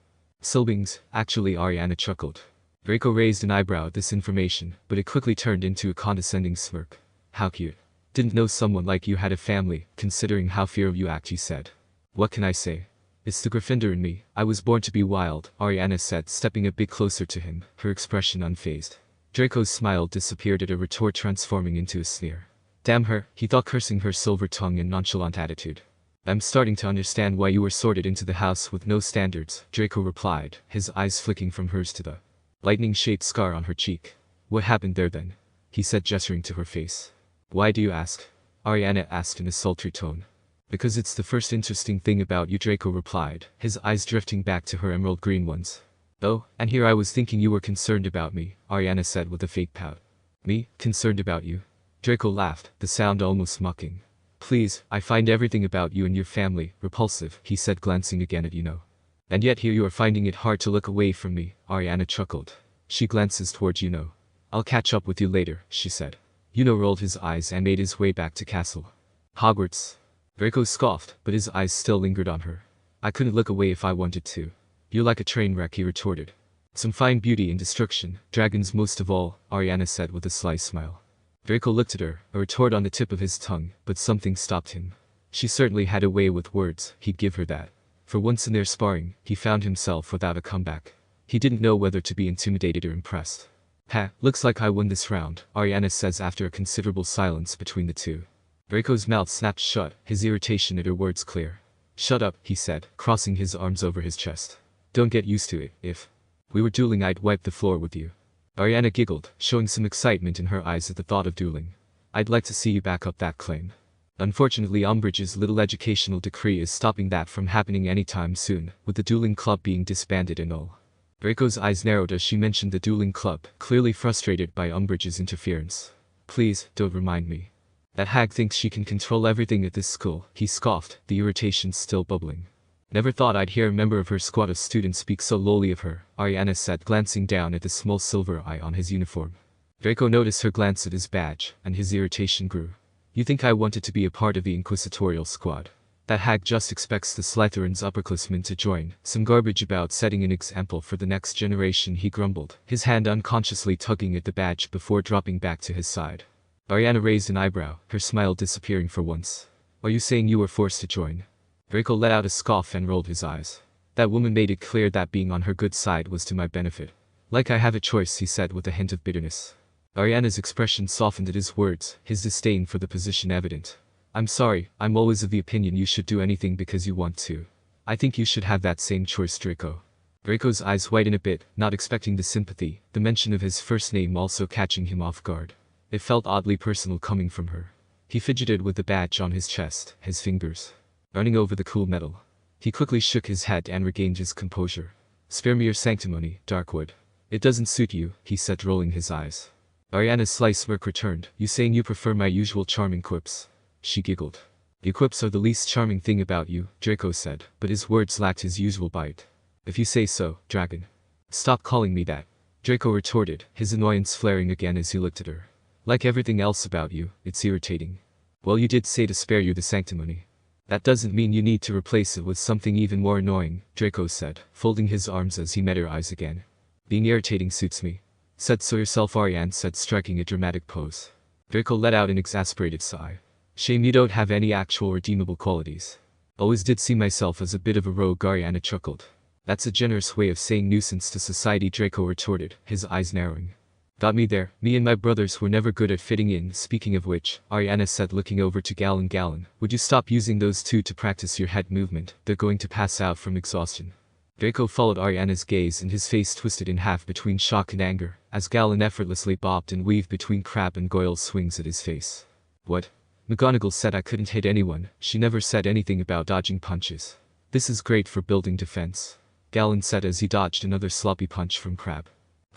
Speaker 1: Silbings, actually, Ariana chuckled. Draco raised an eyebrow at this information, but it quickly turned into a condescending smirk. How cute. Didn't know someone like you had a family, considering how fear of you act, he said. What can I say? It's the Gryffindor in me, I was born to be wild, Ariana said, stepping a bit closer to him, her expression unfazed. Draco's smile disappeared at a retort, transforming into a sneer. Damn her, he thought, cursing her silver tongue and nonchalant attitude. I'm starting to understand why you were sorted into the house with no standards, Draco replied, his eyes flicking from hers to the lightning-shaped scar on her cheek. What happened there then? He said, gesturing to her face. Why do you ask? Ariana asked in a sultry tone. Because it's the first interesting thing about you, Draco replied, his eyes drifting back to her emerald green ones. Oh, and here I was thinking you were concerned about me, Ariana said with a fake pout. Me? Concerned about you? Draco laughed, the sound almost mocking. Please, I find everything about you and your family repulsive, he said, glancing again at Yuno. And yet here you are finding it hard to look away from me, Ariana chuckled. She glances towards Yuno. I'll catch up with you later, she said. Yuno rolled his eyes and made his way back to castle. Hogwarts. Draco scoffed, but his eyes still lingered on her. I couldn't look away if I wanted to. You're like a train wreck, he retorted. Some fine beauty in destruction, dragons most of all, Ariana said with a sly smile. Draco looked at her, a retort on the tip of his tongue, but something stopped him. She certainly had a way with words, he'd give her that. For once in their sparring, he found himself without a comeback. He didn't know whether to be intimidated or impressed. Ha, looks like I won this round, Ariana says after a considerable silence between the two. Draco's mouth snapped shut, his irritation at her words clear. Shut up, he said, crossing his arms over his chest. Don't get used to it. If we were dueling, I'd wipe the floor with you. Ariana giggled, showing some excitement in her eyes at the thought of dueling. I'd like to see you back up that claim. Unfortunately, Umbridge's little educational decree is stopping that from happening anytime soon, with the dueling club being disbanded and all. Draco's eyes narrowed as she mentioned the dueling club, clearly frustrated by Umbridge's interference. Please, don't remind me. That hag thinks she can control everything at this school, he scoffed, the irritation still bubbling. Never thought I'd hear a member of her squad of students speak so lowly of her, Ariana said, glancing down at the small silver eye on his uniform. Draco noticed her glance at his badge, and his irritation grew. You think I wanted to be a part of the inquisitorial squad? That hag just expects the Slytherin's upperclassmen to join, some garbage about setting an example for the next generation, he grumbled, his hand unconsciously tugging at the badge before dropping back to his side. Ariana raised an eyebrow, her smile disappearing for once. Are you saying you were forced to join? Draco let out a scoff and rolled his eyes. That woman made it clear that being on her good side was to my benefit. Like I have a choice, he said with a hint of bitterness. Ariana's expression softened at his words, his disdain for the position evident. I'm sorry, I'm always of the opinion you should do anything because you want to. I think you should have that same choice, Draco. Draco's eyes whitened a bit, not expecting the sympathy, the mention of his first name also catching him off guard. It felt oddly personal coming from her. He fidgeted with the badge on his chest, his fingers running over the cool metal. He quickly shook his head and regained his composure. Spare me your sanctimony, Darkwood. It doesn't suit you, he said, rolling his eyes. Ariana's sly smirk returned. You saying you prefer my usual charming quips? She giggled. The quips are the least charming thing about you, Draco said, but his words lacked his usual bite. If you say so, dragon. Stop calling me that, Draco retorted, his annoyance flaring again as he looked at her. Like everything else about you, it's irritating. Well, you did say to spare you the sanctimony. That doesn't mean you need to replace it with something even more annoying, Draco said, folding his arms as he met her eyes again. Being irritating suits me. Said so yourself, Ariane said, striking a dramatic pose. Draco let out an exasperated sigh. Shame you don't have any actual redeemable qualities. Always did see myself as a bit of a rogue, Ariana chuckled. That's a generous way of saying nuisance to society, Draco retorted, his eyes narrowing. Got me there, me and my brothers were never good at fitting in. Speaking of which, Ariana said, looking over to Gallon, would you stop using those two to practice your head movement? They're going to pass out from exhaustion. Draco followed Ariana's gaze and his face twisted in half between shock and anger, as Gallon effortlessly bobbed and weaved between Crabbe and Goyle's swings at his face. What? McGonagall said I couldn't hit anyone, she never said anything about dodging punches. This is great for building defense, Gallon said as he dodged another sloppy punch from Crabbe.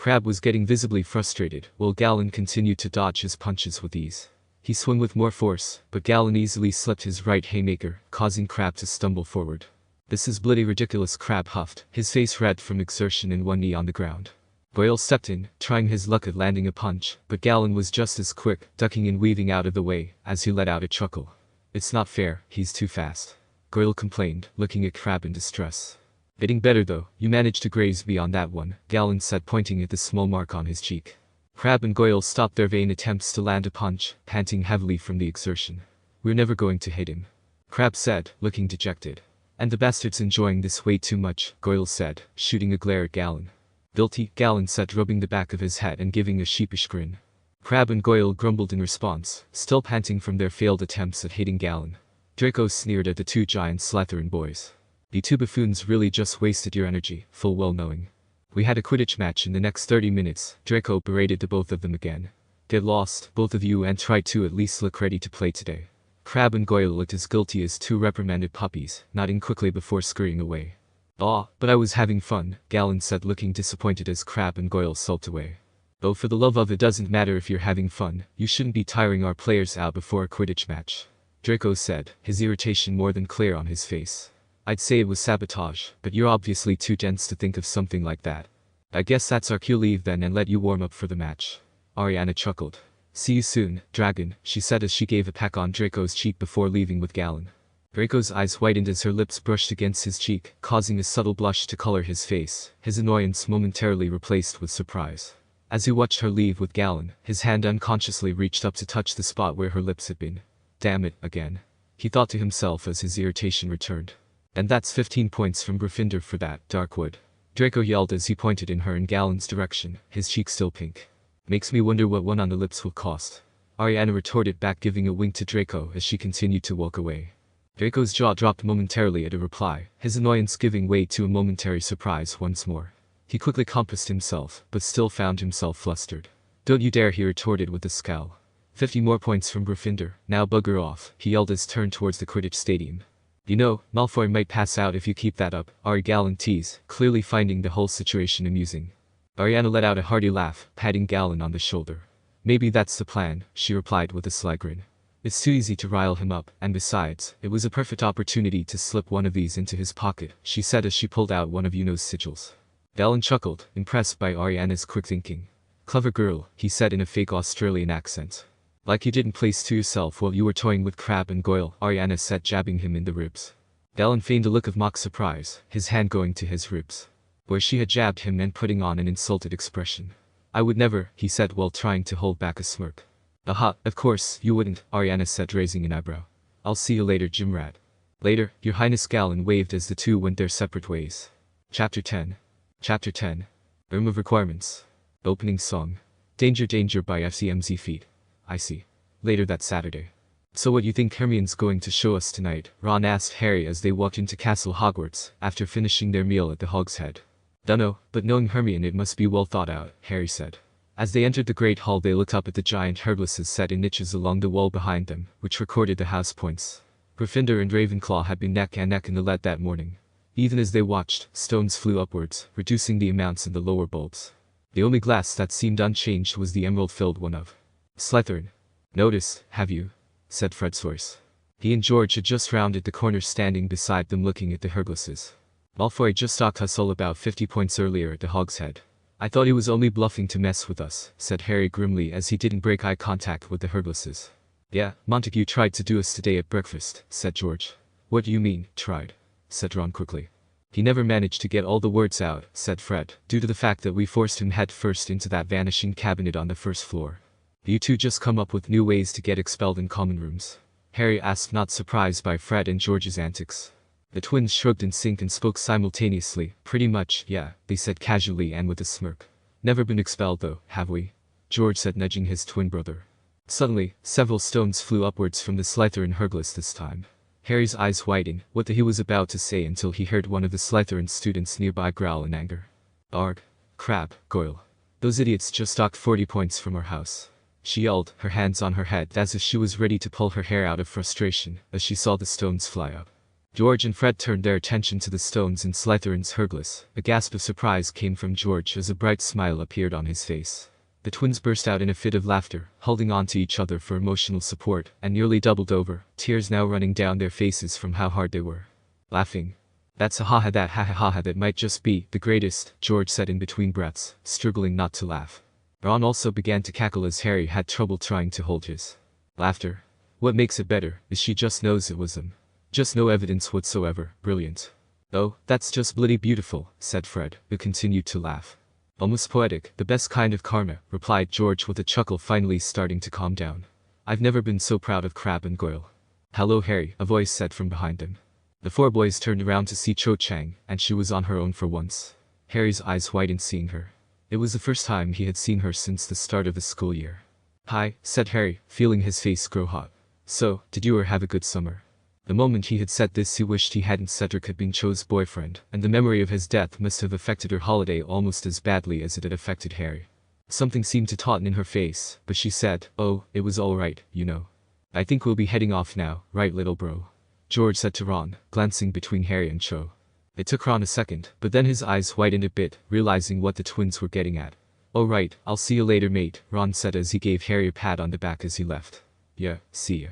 Speaker 1: Crabbe was getting visibly frustrated, while Gallon continued to dodge his punches with ease. He swung with more force, but Gallon easily slipped his right haymaker, causing Crabbe to stumble forward. This is bloody ridiculous, Crabbe huffed, his face red from exertion and one knee on the ground. Goyle stepped in, trying his luck at landing a punch, but Gallon was just as quick, ducking and weaving out of the way, as he let out a chuckle. It's not fair, he's too fast, Goyle complained, looking at Crabbe in distress. Getting better though, you managed to graze me on that one, Gallon said, pointing at the small mark on his cheek. Crabbe and Goyle stopped their vain attempts to land a punch, panting heavily from the exertion. We're never going to hit him, Crabbe said, looking dejected. And the bastard's enjoying this way too much, Goyle said, shooting a glare at Gallon. Guilty, Gallon said, rubbing the back of his head and giving a sheepish grin. Crabbe and Goyle grumbled in response, still panting from their failed attempts at hitting Gallon. Draco sneered at the two giant Slytherin boys. The two buffoons really just wasted your energy, full well knowing. We had a Quidditch match in the next 30 minutes, Draco berated the both of them again. Get lost, both of you, and try to at least look ready to play today. Crabbe and Goyle looked as guilty as two reprimanded puppies, nodding quickly before scurrying away. But I was having fun, Gallon said, looking disappointed as Crabbe and Goyle sulked away. Though for the love of it doesn't matter if you're having fun, you shouldn't be tiring our players out before a Quidditch match. Draco said, his irritation more than clear on his face. I'd say it was sabotage, but you're obviously too dense to think of something like that. I guess that's our cue, leave then and let you warm up for the match. Ariana chuckled. See you soon, dragon, she said as she gave a peck on Draco's cheek before leaving with Gallon. Draco's eyes whitened as her lips brushed against his cheek, causing a subtle blush to color his face, his annoyance momentarily replaced with surprise. As he watched her leave with Gallon, his hand unconsciously reached up to touch the spot where her lips had been. Damn it, again. He thought to himself as his irritation returned. And that's 15 points from Gryffindor for that, Darkwood. Draco yelled as he pointed in her and Gallon's direction, his cheek still pink. Makes me wonder what one on the lips will cost. Ariana retorted back, giving a wink to Draco as she continued to walk away. Draco's jaw dropped momentarily at a reply, his annoyance giving way to a momentary surprise once more. He quickly composed himself, but still found himself flustered. Don't you dare, he retorted with a scowl. 50 more points from Gryffindor, now bugger off, he yelled as turned towards the Quidditch stadium. You know, Malfoy might pass out if you keep that up, Ari Gallon teased, clearly finding the whole situation amusing. Ariana let out a hearty laugh, patting Gallon on the shoulder. Maybe that's the plan, she replied with a sly grin. It's too easy to rile him up, and besides, it was a perfect opportunity to slip one of these into his pocket, she said as she pulled out one of Uno's sigils. Gallon chuckled, impressed by Ariana's quick thinking. Clever girl, he said in a fake Australian accent. Like you didn't place to yourself while you were toying with Crabbe and Goyle, Ariana said, jabbing him in the ribs. Gallon feigned a look of mock surprise, his hand going to his ribs, where she had jabbed him and putting on an insulted expression. I would never, he said while trying to hold back a smirk. Aha, of course, you wouldn't, Ariana said, raising an eyebrow. I'll see you later, Jimrat. Later, Your Highness. Gallon waved as the two went their separate ways. Chapter 10. Chapter 10. Room of Requirements. Opening Song. Danger Danger by FCMZ Feet. I see. Later that Saturday. So what you think Hermione's going to show us tonight? Ron asked Harry as they walked into Castle Hogwarts, after finishing their meal at the Hog's Head. Dunno, but knowing Hermione it must be well thought out, Harry said. As they entered the Great Hall they looked up at the giant herbaceous set in niches along the wall behind them, which recorded the house points. Gryffindor and Ravenclaw had been neck and neck in the lead that morning. Even as they watched, stones flew upwards, reducing the amounts in the lower bulbs. The only glass that seemed unchanged was the emerald-filled one of Slytherin. Noticed, have you? Said Fred's voice. He and George had just rounded the corner, standing beside them looking at the herbaceous. Malfoy just knocked us all about 50 points earlier at the Hog's Head. I thought he was only bluffing to mess with us, said Harry grimly as he didn't break eye contact with the herbaceous. Yeah, Montague tried to do us today at breakfast, said George. What do you mean, tried? Said Ron quickly. He never managed to get all the words out, said Fred, due to the fact that we forced him head first into that vanishing cabinet on the first floor. You two just come up with new ways to get expelled in common rooms? Harry asked, not surprised by Fred and George's antics. The twins shrugged in sync and spoke simultaneously. Pretty much, yeah, they said casually and with a smirk. Never been expelled though, have we? George said, nudging his twin brother. Suddenly, several stones flew upwards from the Slytherin herbaceous this time. Harry's eyes widened, what he was about to say until he heard one of the Slytherin students nearby growl in anger. Arg. Crab, Goyle. Those idiots just docked 40 points from our house. She yelled, her hands on her head as if she was ready to pull her hair out of frustration, as she saw the stones fly up. George and Fred turned their attention to the stones in Slytherin's herbaceous. A gasp of surprise came from George as a bright smile appeared on his face. The twins burst out in a fit of laughter, holding on to each other for emotional support, and nearly doubled over, tears now running down their faces from how hard they were laughing. That's a ha-ha, that ha-ha-ha, that might just be the greatest, George said in between breaths, struggling not to laugh. Ron also began to cackle as Harry had trouble trying to hold his laughter. What makes it better is she just knows it was them. Just no evidence whatsoever. Brilliant. Oh, that's just bloody beautiful, said Fred, who continued to laugh. Almost poetic, the best kind of karma, replied George with a chuckle, finally starting to calm down. I've never been so proud of Crabbe and Goyle. Hello Harry, a voice said from behind them. The four boys turned around to see Cho Chang, and she was on her own for once. Harry's eyes widened seeing her. It was the first time he had seen her since the start of the school year. Hi, said Harry, feeling his face grow hot. So, did you have a good summer? The moment he had said this he wished he hadn't Cedric had been Cho's boyfriend, and the memory of his death must have affected her holiday almost as badly as it had affected Harry. Something seemed to tauten in her face, but she said, oh, it was alright, you know. I think we'll be heading off now, right little bro? George said to Ron, glancing between Harry and Cho. It took Ron a second, but then his eyes widened a bit, realizing what the twins were getting at. "Oh right, I'll see you later mate," Ron said as he gave Harry a pat on the back as he left. "Yeah, see ya.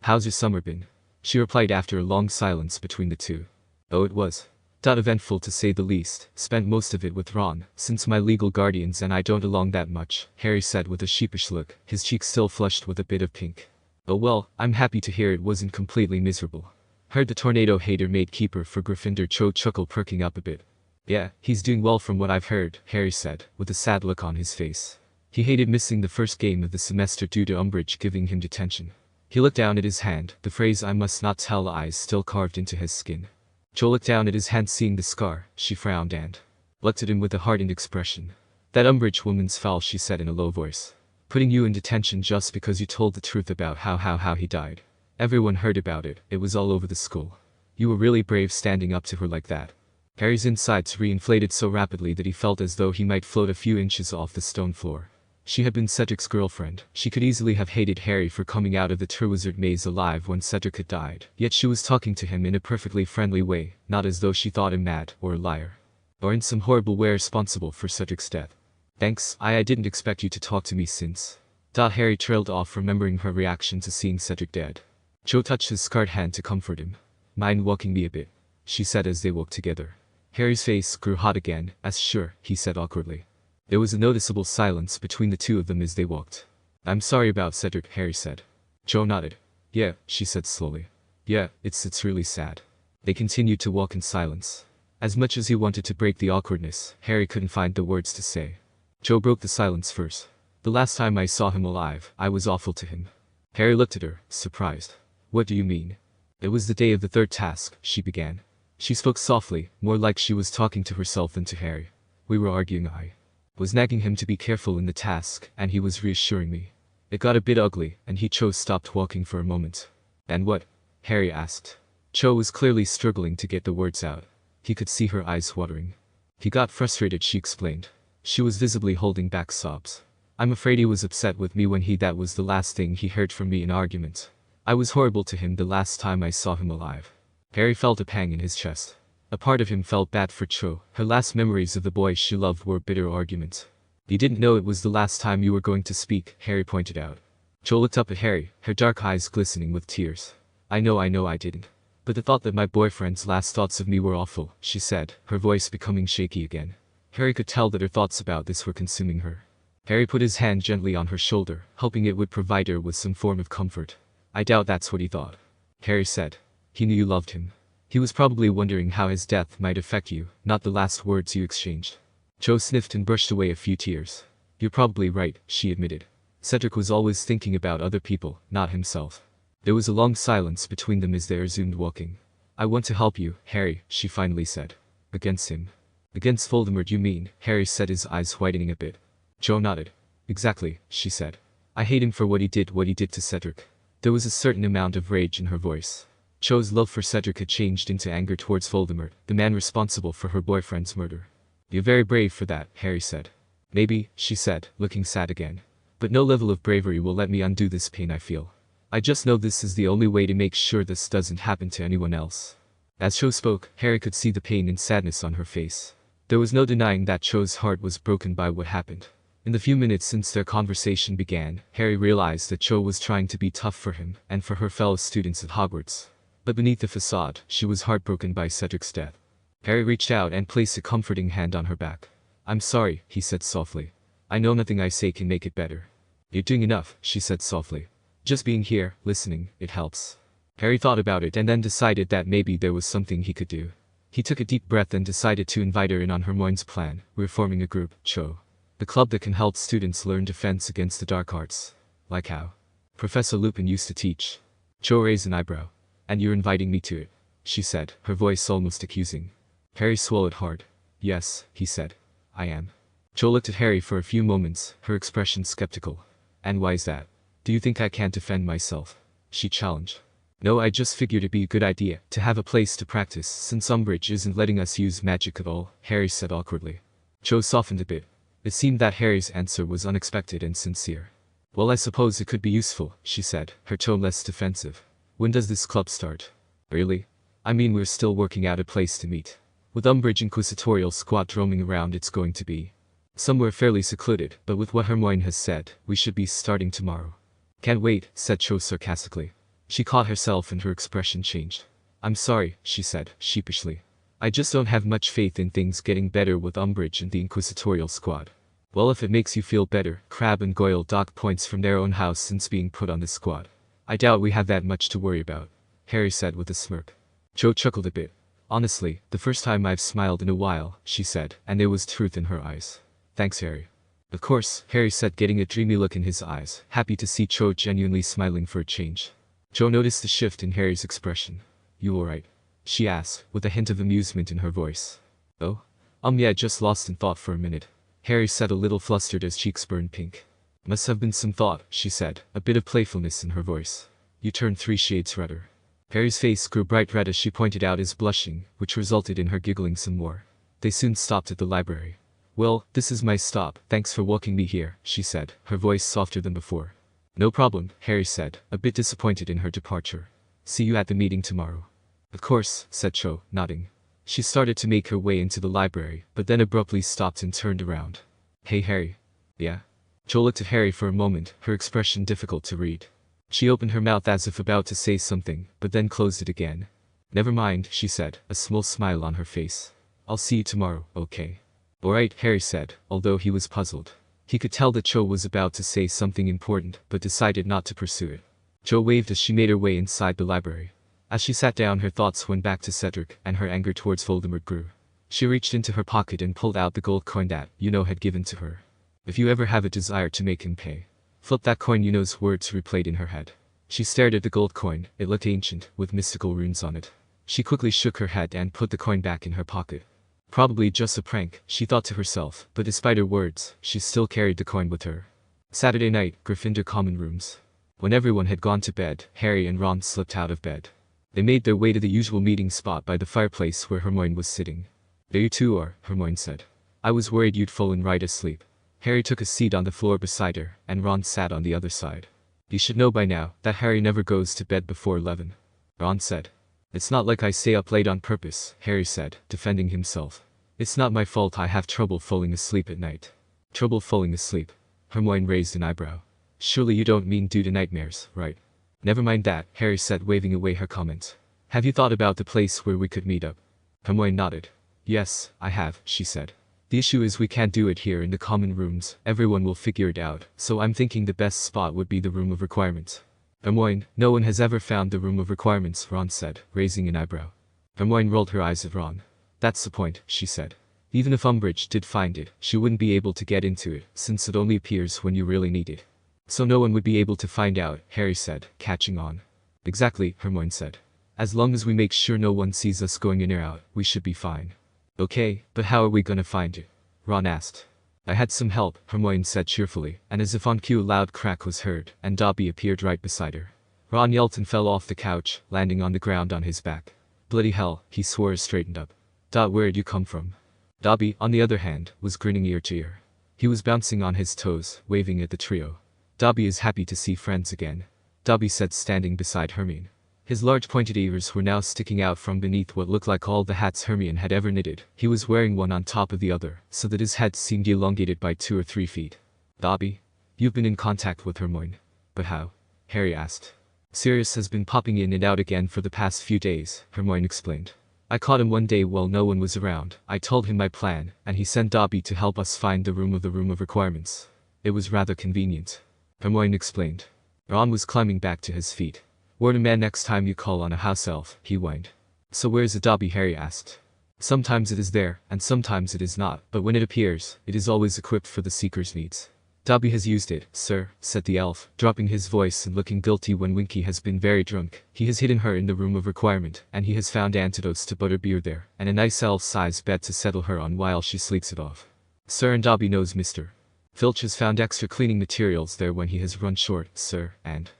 Speaker 1: How's your summer been?" she replied after a long silence between the two. "Oh, it was eventful to say the least. Spent most of it with Ron, since my legal guardians and I don't along that much," Harry said with a sheepish look, his cheeks still flushed with a bit of pink. "Oh well, I'm happy to hear it wasn't completely miserable. Heard the tornado hater made keeper for Gryffindor." Cho chuckled, perking up a bit. "Yeah, he's doing well from what I've heard," Harry said, with a sad look on his face. He hated missing the first game of the semester due to Umbridge giving him detention. He looked down at his hand, the phrase "I must not tell" eyes still carved into his skin. Cho looked down at his hand, seeing the scar. She frowned and looked at him with a hardened expression. "That Umbridge woman's foul," she said in a low voice. "Putting you in detention just because you told the truth about how he died. Everyone heard about it, it was all over the school. You were really brave standing up to her like that." Harry's insides reinflated so rapidly that he felt as though he might float a few inches off the stone floor. She had been Cedric's girlfriend. She could easily have hated Harry for coming out of the Triwizard Maze alive when Cedric had died. Yet she was talking to him in a perfectly friendly way, not as though she thought him mad, or a liar, or in some horrible way responsible for Cedric's death. "Thanks, I didn't expect you to talk to me since." Harry trailed off, remembering her reaction to seeing Cedric dead. Cho touched his scarred hand to comfort him. "Mind walking me a bit?" she said as they walked together. Harry's face grew hot again. "Sure," he said awkwardly. There was a noticeable silence between the two of them as they walked. "I'm sorry about Cedric," Harry said. Cho nodded. "Yeah," she said slowly. "Yeah, it's really sad." They continued to walk in silence. As much as he wanted to break the awkwardness, Harry couldn't find the words to say. Cho broke the silence first. "The last time I saw him alive, I was awful to him." Harry looked at her, surprised. "What do you mean?" "It was the day of the third task," she began. She spoke softly, more like she was talking to herself than to Harry. "We were arguing. I was nagging him to be careful in the task, and he was reassuring me. It got a bit ugly, and he stopped walking for a moment." "And what?" Harry asked. Cho was clearly struggling to get the words out. He could see her eyes watering. "He got frustrated," she explained. She was visibly holding back sobs. "I'm afraid he was upset with me when that was the last thing he heard from me in argument. I was horrible to him the last time I saw him alive." Harry felt a pang in his chest. A part of him felt bad for Cho. Her last memories of the boy she loved were bitter arguments. "You didn't know it was the last time you were going to speak," Harry pointed out. Cho looked up at Harry, her dark eyes glistening with tears. I know I didn't. But the thought that my boyfriend's last thoughts of me were awful," she said, her voice becoming shaky again. Harry could tell that her thoughts about this were consuming her. Harry put his hand gently on her shoulder, hoping it would provide her with some form of comfort. "I doubt that's what he thought," Harry said. "He knew you loved him. He was probably wondering how his death might affect you, not the last words you exchanged." Cho sniffed and brushed away a few tears. "You're probably right," she admitted. Cedric was always thinking about other people, not himself. There was a long silence between them as they resumed walking. "I want to help you, Harry," she finally said. "Against him?" "Against Voldemort, you mean?" Harry said, his eyes whitening a bit. Cho nodded. "Exactly," she said. "I hate him for what he did to Cedric." There was a certain amount of rage in her voice. Cho's love for Cedric had changed into anger towards Voldemort, the man responsible for her boyfriend's murder. "You're very brave for that," Harry said. "Maybe," she said, looking sad again. "But no level of bravery will let me undo this pain I feel. I just know this is the only way to make sure this doesn't happen to anyone else." As Cho spoke, Harry could see the pain and sadness on her face. There was no denying that Cho's heart was broken by what happened. In the few minutes since their conversation began, Harry realized that Cho was trying to be tough for him, and for her fellow students at Hogwarts. But beneath the facade, she was heartbroken by Cedric's death. Harry reached out and placed a comforting hand on her back. "I'm sorry," he said softly. "I know nothing I say can make it better." "You're doing enough," she said softly. "Just being here, listening, it helps." Harry thought about it and then decided that maybe there was something he could do. He took a deep breath and decided to invite her in on Hermione's plan. "We're forming a group, Cho. The club that can help students learn defense against the dark arts. Like how Professor Lupin used to teach." Cho raised an eyebrow. "And you're inviting me to it?" she said, her voice almost accusing. Harry swallowed hard. "Yes," he said. "I am." Cho looked at Harry for a few moments, her expression skeptical. "And why is that?" "Do you think I can't defend myself?" she challenged. "No, I just figured it'd be a good idea to have a place to practice since Umbridge isn't letting us use magic at all," Harry said awkwardly. Cho softened a bit. It seemed that Harry's answer was unexpected and sincere. "Well, I suppose it could be useful," she said, her tone less defensive. "When does this club start?" "Really? I mean, we're still working out a place to meet. With Umbridge Inquisitorial Squad roaming around, it's going to be Somewhere fairly secluded, but with what Hermione has said, we should be starting tomorrow. Can't wait, said Cho sarcastically. She caught herself and her expression changed. I'm sorry, she said, sheepishly. I just don't have much faith in things getting better with Umbridge and the Inquisitorial squad. Well, if it makes you feel better, Crabbe and Goyle docked points from their own house since being put on this squad. I doubt we have that much to worry about, Harry said with a smirk. Cho chuckled a bit. Honestly, the first time I've smiled in a while, she said, and there was truth in her eyes. Thanks, Harry. Of course, Harry said, getting a dreamy look in his eyes, happy to see Cho genuinely smiling for a change. Cho noticed the shift in Harry's expression. You alright? She asked, with a hint of amusement in her voice. Oh? Yeah, just lost in thought for a minute. Harry said, a little flustered as cheeks burned pink. Must have been some thought, she said, a bit of playfulness in her voice. You turned 3 shades redder. Harry's face grew bright red as she pointed out his blushing, which resulted in her giggling some more. They soon stopped at the library. Well, this is my stop, thanks for walking me here, she said, her voice softer than before. No problem, Harry said, a bit disappointed in her departure. See you at the meeting tomorrow. Of course, said Cho, nodding. She started to make her way into the library, but then abruptly stopped and turned around. Hey Harry. Yeah? Cho looked at Harry for a moment, her expression difficult to read. She opened her mouth as if about to say something, but then closed it again. Never mind, she said, a small smile on her face. I'll see you tomorrow, okay? Alright, Harry said, although he was puzzled. He could tell that Cho was about to say something important, but decided not to pursue it. Cho waved as she made her way inside the library. As she sat down, her thoughts went back to Cedric, and her anger towards Voldemort grew. She reached into her pocket and pulled out the gold coin that, had given to her. If you ever have a desire to make him pay, flip that coin, words replayed in her head. She stared at the gold coin, it looked ancient, with mystical runes on it. She quickly shook her head and put the coin back in her pocket. Probably just a prank, she thought to herself, but despite her words, she still carried the coin with her. Saturday night, Gryffindor common rooms. When everyone had gone to bed, Harry and Ron slipped out of bed. They made their way to the usual meeting spot by the fireplace where Hermione was sitting. There you two are, Hermione said. I was worried you'd fallen right asleep. Harry took a seat on the floor beside her, and Ron sat on the other side. You should know by now that Harry never goes to bed before 11. Ron said. It's not like I stay up late on purpose, Harry said, defending himself. It's not my fault I have trouble falling asleep at night. Trouble falling asleep? Hermione raised an eyebrow. Surely you don't mean due to nightmares, right? Never mind that, Harry said, waving away her comment. Have you thought about the place where we could meet up? Hermione nodded. Yes, I have, she said. The issue is we can't do it here in the common rooms, everyone will figure it out, so I'm thinking the best spot would be the room of requirements. Hermione, no one has ever found the room of requirements, Ron said, raising an eyebrow. Hermione rolled her eyes at Ron. That's the point, she said. Even if Umbridge did find it, she wouldn't be able to get into it, since it only appears when you really need it. So no one would be able to find out, Harry said, catching on. Exactly, Hermione said. As long as we make sure no one sees us going in or out, we should be fine. Okay, but how are we gonna find it? Ron asked. I had some help, Hermione said cheerfully, and as if on cue a loud crack was heard, and Dobby appeared right beside her. Ron yelped and fell off the couch, landing on the ground on his back. Bloody hell, he swore as straightened up. Where'd you come from? Dobby, on the other hand, was grinning ear to ear. He was bouncing on his toes, waving at the trio. Dobby is happy to see friends again, Dobby said, standing beside Hermione. His large pointed ears were now sticking out from beneath what looked like all the hats Hermione had ever knitted. He was wearing one on top of the other, so that his head seemed elongated by 2 or 3 feet. Dobby? You've been in contact with Hermione. But how? Harry asked. Sirius has been popping in and out again for the past few days, Hermione explained. I caught him one day while no one was around. I told him my plan, and he sent Dobby to help us find the room of requirements. It was rather convenient, Hermione explained. Ron was climbing back to his feet. Warn a man next time you call on a house elf, he whined. So where's the Dobby? Harry asked. Sometimes it is there, and sometimes it is not, but when it appears, it is always equipped for the seeker's needs. Dobby has used it, sir, said the elf, dropping his voice and looking guilty when Winky has been very drunk. He has hidden her in the room of requirement, and he has found antidotes to butterbeer there, and a nice elf-sized bed to settle her on while she sleeps it off. Sir, and Dobby knows Mr. Filch has found extra cleaning materials there when he has run short, sir, and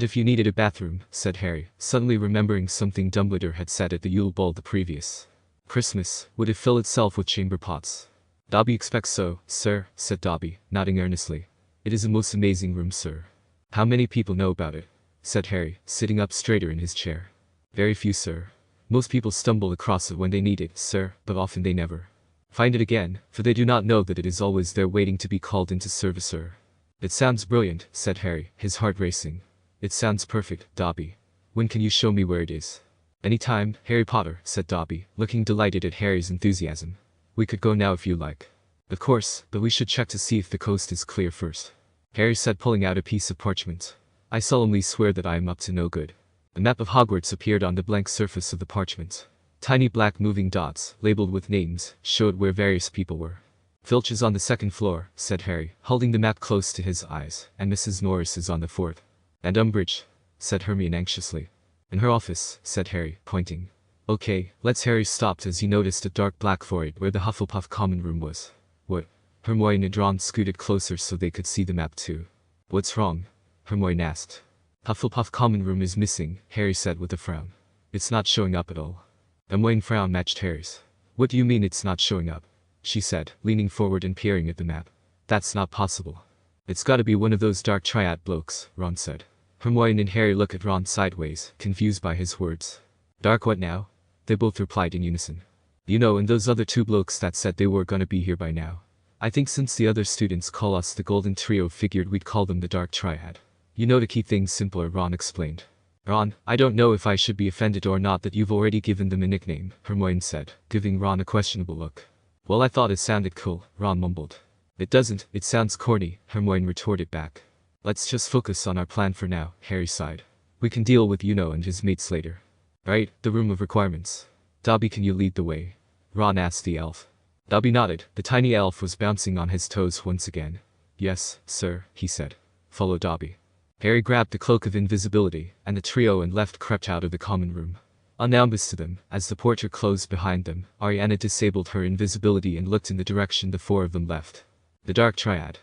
Speaker 1: if you needed a bathroom, said Harry, suddenly remembering something Dumbledore had said at the Yule Ball the previous Christmas, would it fill itself with chamber pots? Dobby expects so, sir, said Dobby, nodding earnestly. It is a most amazing room, sir. How many people know about it? Said Harry, sitting up straighter in his chair. Very few, sir. Most people stumble across it when they need it, sir, but often they never. Find it again, for they do not know that it is always there waiting to be called into service, sir. It sounds brilliant, said Harry, his heart racing. It sounds perfect, Dobby. When can you show me where it is? Any time, Harry Potter, said Dobby, looking delighted at Harry's enthusiasm. We could go now if you like. Of course, but we should check to see if the coast is clear first. Harry said, pulling out a piece of parchment. I solemnly swear that I am up to no good. The map of Hogwarts appeared on the blank surface of the parchment. Tiny black moving dots, labeled with names, showed where various people were. Filch is on the 2nd floor, said Harry, holding the map close to his eyes, and Mrs. Norris is on the 4th. And Umbridge, said Hermione anxiously. In her office, said Harry, pointing. Okay, Harry stopped as he noticed a dark black void where the Hufflepuff common room was. What? Hermione and Ron scooted closer so they could see the map too. What's wrong? Hermione asked. Hufflepuff common room is missing, Harry said with a frown. It's not showing up at all. Hermione's frown matched Harry's. What do you mean it's not showing up? She said, leaning forward and peering at the map. That's not possible. It's gotta be one of those dark Triad blokes, Ron said. Hermione and Harry looked at Ron sideways, confused by his words. Dark what now? They both replied in unison. You know, and those other 2 blokes that said they were gonna be here by now. I think since the other students call us the Golden Trio, figured we'd call them the Dark Triad. You know, to keep things simpler, Ron explained. Ron, I don't know if I should be offended or not that you've already given them a nickname, Hermione said, giving Ron a questionable look. Well, I thought it sounded cool, Ron mumbled. It doesn't, it sounds corny, Hermione retorted back. Let's just focus on our plan for now, Harry sighed. We can deal with Uno and his mates later. Right, the room of requirements. Dobby, can you lead the way? Ron asked the elf. Dobby nodded, the tiny elf was bouncing on his toes once again. Yes, sir, he said. Follow Dobby. Harry grabbed the cloak of invisibility, and the trio and left crept out of the common room. Unbeknownst to them, as the portal closed behind them, Ariana disabled her invisibility and looked in the direction the 4 of them left. The Dark Triad.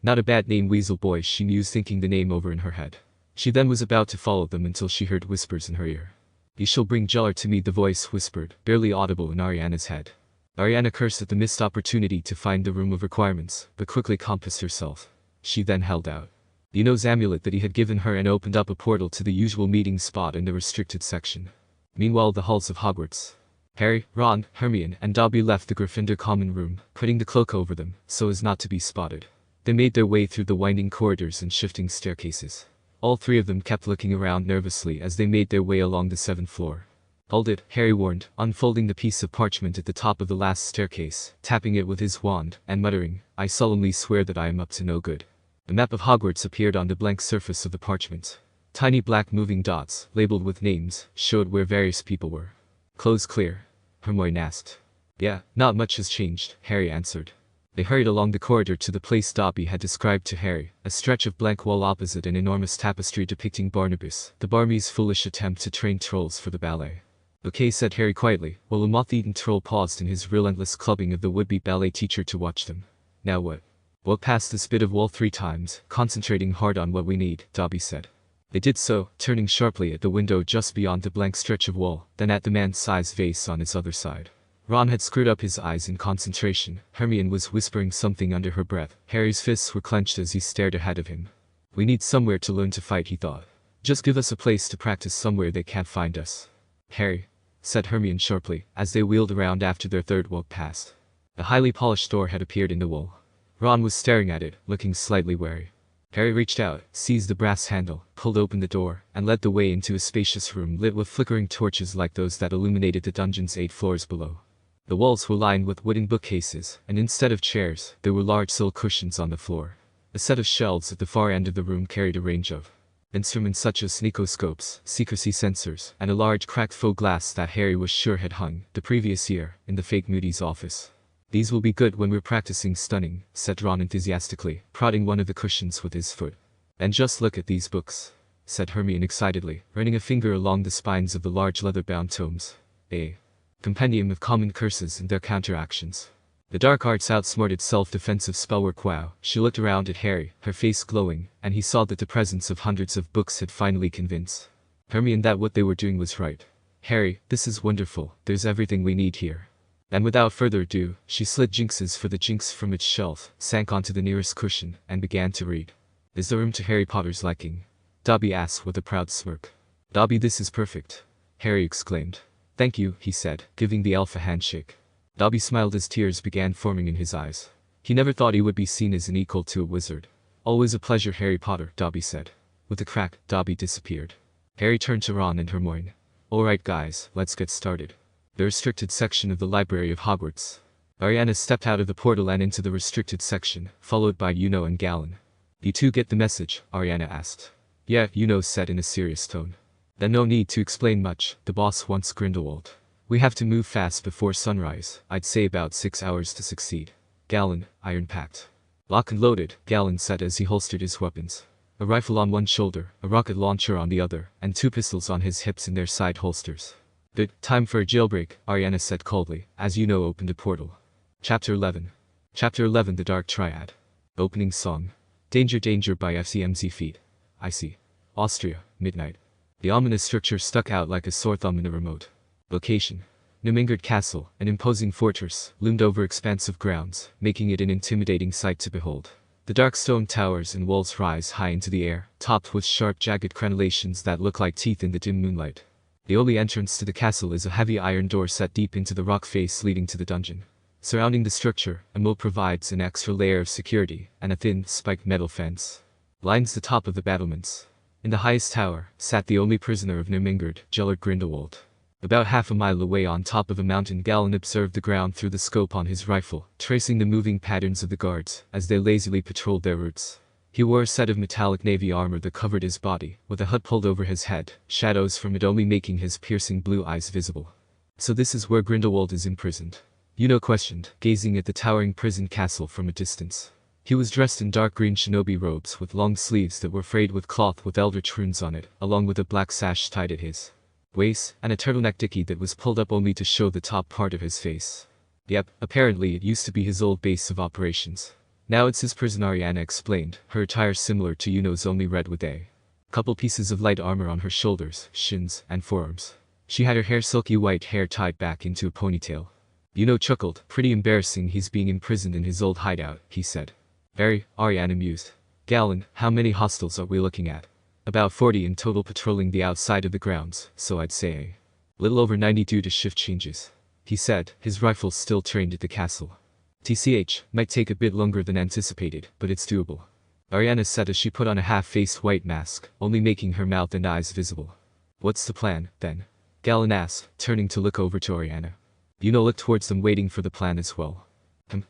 Speaker 1: Not a bad name, Weasel Boy, she mused, thinking the name over in her head. She then was about to follow them until she heard whispers in her ear. You shall bring Jellar to me, the voice whispered, barely audible in Ariana's head. Ariana cursed at the missed opportunity to find the room of requirements, but quickly compassed herself. She then held out Uno's amulet that he had given her and opened up a portal to the usual meeting spot in the restricted section. Meanwhile, the halls of Hogwarts. Harry, Ron, Hermione, and Dobby left the Gryffindor common room, putting the cloak over them, so as not to be spotted. They made their way through the winding corridors and shifting staircases. All 3 of them kept looking around nervously as they made their way along the 7th floor. Hold it, Harry warned, unfolding the piece of parchment at the top of the last staircase, tapping it with his wand, and muttering, I solemnly swear that I am up to no good. The map of Hogwarts appeared on the blank surface of the parchment. Tiny black moving dots, labeled with names, showed where various people were. Close clear? Hermione asked. Yeah, not much has changed, Harry answered. They hurried along the corridor to the place Dobby had described to Harry, a stretch of blank wall opposite an enormous tapestry depicting Barnabas, the Barmy's foolish attempt to train trolls for the ballet. Okay, said Harry quietly, while a moth-eaten troll paused in his relentless clubbing of the would-be ballet teacher to watch them. Now what? Walk past this bit of wall 3 times, concentrating hard on what we need, Dobby said. They did so, turning sharply at the window just beyond the blank stretch of wall, then at the man-sized vase on its other side. Ron had screwed up his eyes in concentration. Hermione was whispering something under her breath. Harry's fists were clenched as he stared ahead of him. We need somewhere to learn to fight, he thought. Just give us a place to practice somewhere they can't find us. Harry, said Hermione sharply, as they wheeled around after their 3rd walk past. A highly polished door had appeared in the wall. Ron was staring at it, looking slightly wary. Harry reached out, seized the brass handle, pulled open the door, and led the way into a spacious room lit with flickering torches like those that illuminated the dungeon's 8 floors below. The walls were lined with wooden bookcases, and instead of chairs, there were large silk cushions on the floor. A set of shelves at the far end of the room carried a range of instruments such as sneakoscopes, secrecy sensors, and a large cracked faux glass that Harry was sure had hung, the previous year, in the fake Moody's office. These will be good when we're practicing stunning, said Ron enthusiastically, prodding one of the cushions with his foot. And just look at these books, said Hermione excitedly, running a finger along the spines of the large leather-bound tomes. A compendium of common curses and their counteractions. The dark arts outsmarted self-defensive spellwork. Wow, she looked around at Harry, her face glowing, and he saw that the presence of hundreds of books had finally convinced Hermione that what they were doing was right. Harry, this is wonderful, there's everything we need here. And without further ado, she slid Jinx's for the Jinx from its shelf, sank onto the nearest cushion, and began to read. Is the room to Harry Potter's liking? Dobby asked with a proud smirk. Dobby, this is perfect, Harry exclaimed. Thank you, he said, giving the elf a handshake. Dobby smiled as tears began forming in his eyes. He never thought he would be seen as an equal to a wizard. Always a pleasure, Harry Potter, Dobby said. With a crack, Dobby disappeared. Harry turned to Ron and Hermione. Alright guys, let's get started. The restricted section of the library of Hogwarts. Ariana stepped out of the portal and into the restricted section, followed by Yuno and Galen. You two get the message? Ariana asked. Yeah, Yuno said in a serious tone. Then no need to explain much, the boss wants Grindelwald. We have to move fast before sunrise, I'd say about 6 hours to succeed. Galen, iron-packed. Lock and loaded, Galen said as he holstered his weapons. A rifle on one shoulder, a rocket launcher on the other, and 2 pistols on his hips in their side holsters. Good, time for a jailbreak, Ariana said coldly, as Yuno opened a portal. Chapter 11. Chapter 11 The Dark Triad. Opening song. Danger Danger by FCMZ Feet. I see. Austria, midnight. The ominous structure stuck out like a sore thumb in a remote. Location. Nurmengard Castle, an imposing fortress, loomed over expansive grounds, making it an intimidating sight to behold. The dark stone towers and walls rise high into the air, topped with sharp jagged crenellations that look like teeth in the dim moonlight. The only entrance to the castle is a heavy iron door set deep into the rock face leading to the dungeon. Surrounding the structure, a moat provides an extra layer of security, and a thin, spiked metal fence lines the top of the battlements. In the highest tower, sat the only prisoner of Nurmengard, Gellert Grindelwald. About half a mile away on top of a mountain, Galen observed the ground through the scope on his rifle, tracing the moving patterns of the guards, as they lazily patrolled their routes. He wore a set of metallic navy armor that covered his body, with a hood pulled over his head, shadows from it only making his piercing blue eyes visible. So this is where Grindelwald is imprisoned? Yuno questioned, gazing at the towering prison castle from a distance. He was dressed in dark green shinobi robes with long sleeves that were frayed with cloth with eldritch runes on it, along with a black sash tied at his waist, and a turtleneck dicky that was pulled up only to show the top part of his face. Yep, apparently it used to be his old base of operations. Now it's his prison, Ariana explained, her attire similar to Yuno's only red with a couple pieces of light armor on her shoulders, shins, and forearms. She had her hair silky white hair tied back into a ponytail. Yuno chuckled. Pretty embarrassing he's being imprisoned in his old hideout, he said. Very, Ariana mused. Galen, how many hostiles are we looking at? About 40 in total patrolling the outside of the grounds, so I'd say a little over 90 due to shift changes. He said, his rifle still trained at the castle. TCH, might take a bit longer than anticipated, but it's doable. Ariana said as she put on a half-faced white mask, only making her mouth and eyes visible. What's the plan, then? Galen asked, turning to look over to Ariana. Yuno looked towards them waiting for the plan as well.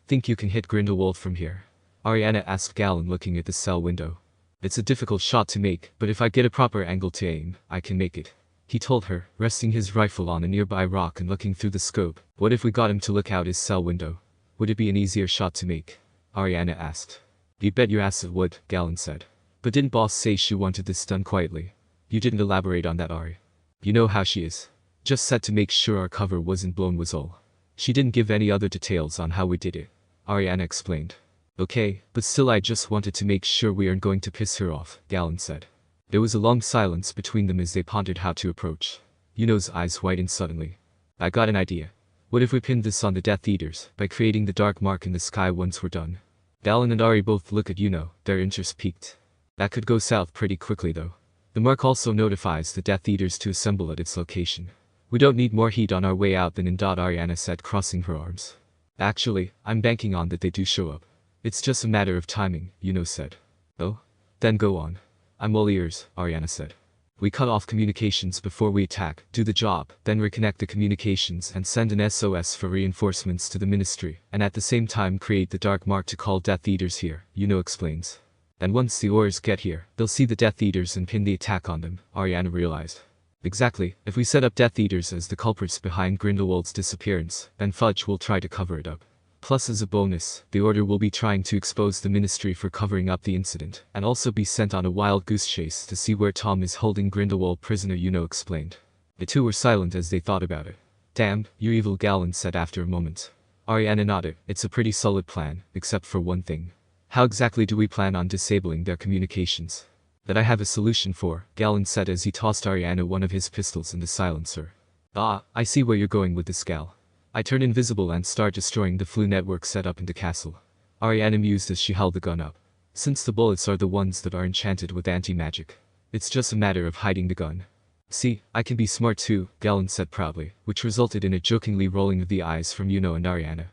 Speaker 1: Think you can hit Grindelwald from here? Ariana asked Galen looking at the cell window. It's a difficult shot to make, but if I get a proper angle to aim, I can make it. He told her, resting his rifle on a nearby rock and looking through the scope. What if we got him to look out his cell window? Would it be an easier shot to make? Ariana asked. You bet your ass it would, Galen said. But didn't boss say she wanted this done quietly? You didn't elaborate on that, Ari. You know how she is. Just said to make sure our cover wasn't blown was all. She didn't give any other details on how we did it. Ariana explained. Okay, but still I just wanted to make sure we aren't going to piss her off, Galen said. There was a long silence between them as they pondered how to approach. Yuno's eyes widened suddenly. I got an idea. What if we pinned this on the Death Eaters, by creating the dark mark in the sky once we're done? Galen and Ari both look at Yuno, their interest piqued. That could go south pretty quickly though. The mark also notifies the Death Eaters to assemble at its location. We don't need more heat on our way out than in. Ariana said, crossing her arms. Actually, I'm banking on that they do show up. It's just a matter of timing, Yuno said. Oh? Then go on. I'm all ears, Ariana said. We cut off communications before we attack, do the job, then reconnect the communications and send an SOS for reinforcements to the ministry, and at the same time create the dark mark to call Death Eaters here, Yuno explains. And once the Aurors get here, they'll see the Death Eaters and pin the attack on them, Ariana realized. Exactly, if we set up Death Eaters as the culprits behind Grindelwald's disappearance, then Fudge will try to cover it up. Plus as a bonus, the Order will be trying to expose the Ministry for covering up the incident, and also be sent on a wild goose chase to see where Tom is holding Grindelwald prisoner, Yuno explained. The two were silent as they thought about it. Damn, you're evil, Galen said after a moment. Ariana nodded. It's a pretty solid plan, except for one thing. How exactly do we plan on disabling their communications? That I have a solution for, Galen said as he tossed Ariana one of his pistols in the silencer. Ah, I see where you're going with this, gal. I turn invisible and start destroying the flu network set up in the castle. Ariana mused as she held the gun up. Since the bullets are the ones that are enchanted with anti-magic, it's just a matter of hiding the gun. See, I can be smart too, Galen said proudly, which resulted in a jokingly rolling of the eyes from Yuno and Ariana.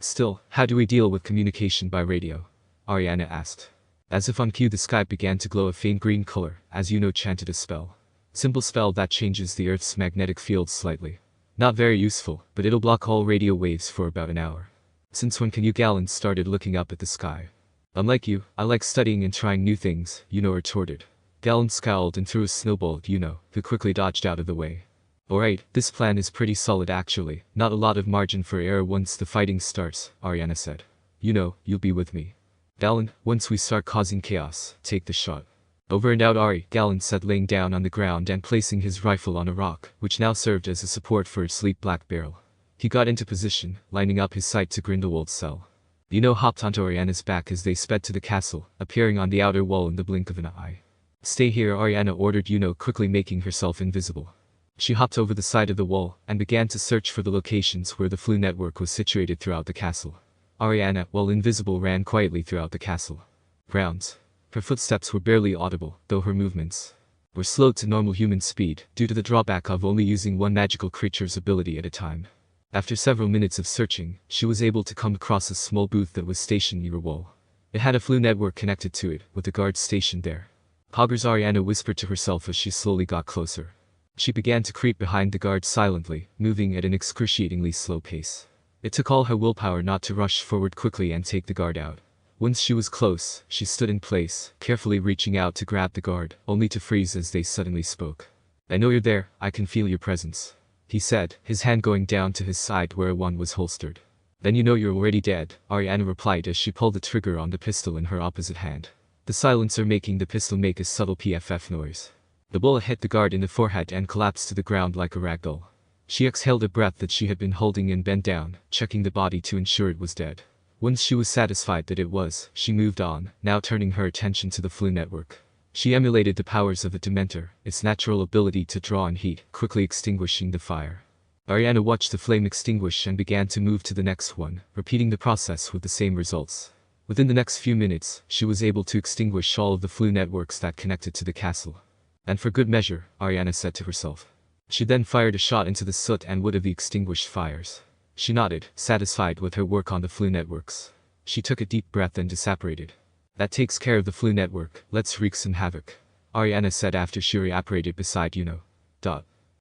Speaker 1: Still, how do we deal with communication by radio? Ariana asked. As if on cue, the sky began to glow a faint green color as Yuno chanted a spell. Simple spell that changes the Earth's magnetic field slightly. Not very useful, but it'll block all radio waves for about an hour. Since when can you? Galen started looking up at the sky. Unlike you, I like studying and trying new things, Yuno retorted. Galen scowled and threw a snowball at Yuno, who quickly dodged out of the way. Alright, this plan is pretty solid actually, not a lot of margin for error once the fighting starts, Ariana said. Yuno, you'll be with me. Galen, once we start causing chaos, take the shot. Over and out Ari, Galen said, laying down on the ground and placing his rifle on a rock, which now served as a support for his sleek black barrel. He got into position, lining up his sight to Grindelwald's cell. Yuno hopped onto Ariana's back as they sped to the castle, appearing on the outer wall in the blink of an eye. Stay here, Ariana ordered Yuno, quickly making herself invisible. She hopped over the side of the wall and began to search for the locations where the Flu network was situated throughout the castle. Ariana, while invisible, ran quietly throughout the castle grounds. Her footsteps were barely audible, though her movements were slowed to normal human speed due to the drawback of only using one magical creature's ability at a time. After several minutes of searching, she was able to come across a small booth that was stationed near a wall. It had a Flu network connected to it, with the guards stationed there. Hogwarts, Ariana whispered to herself as she slowly got closer. She began to creep behind the guards silently, moving at an excruciatingly slow pace. It took all her willpower not to rush forward quickly and take the guard out. Once she was close, she stood in place, carefully reaching out to grab the guard, only to freeze as they suddenly spoke. I know you're there, I can feel your presence, he said, his hand going down to his side where one was holstered. Then you know you're already dead, Ariana replied as she pulled the trigger on the pistol in her opposite hand. The silencer making the pistol make a subtle PFF noise. The bullet hit the guard in the forehead and collapsed to the ground like a ragdoll. She exhaled a breath that she had been holding and bent down, checking the body to ensure it was dead. Once she was satisfied that it was, she moved on, now turning her attention to the Flu network. She emulated the powers of the Dementor, its natural ability to draw and heat, quickly extinguishing the fire. Ariana watched the flame extinguish and began to move to the next one, repeating the process with the same results. Within the next few minutes, she was able to extinguish all of the Flu networks that connected to the castle. And for good measure, Ariana said to herself. She then fired a shot into the soot and wood of the extinguished fires. She nodded, satisfied with her work on the Flu networks. She took a deep breath and disapparated. That takes care of the Flu network, let's wreak some havoc, Ariana said after she reapparated beside Yuno.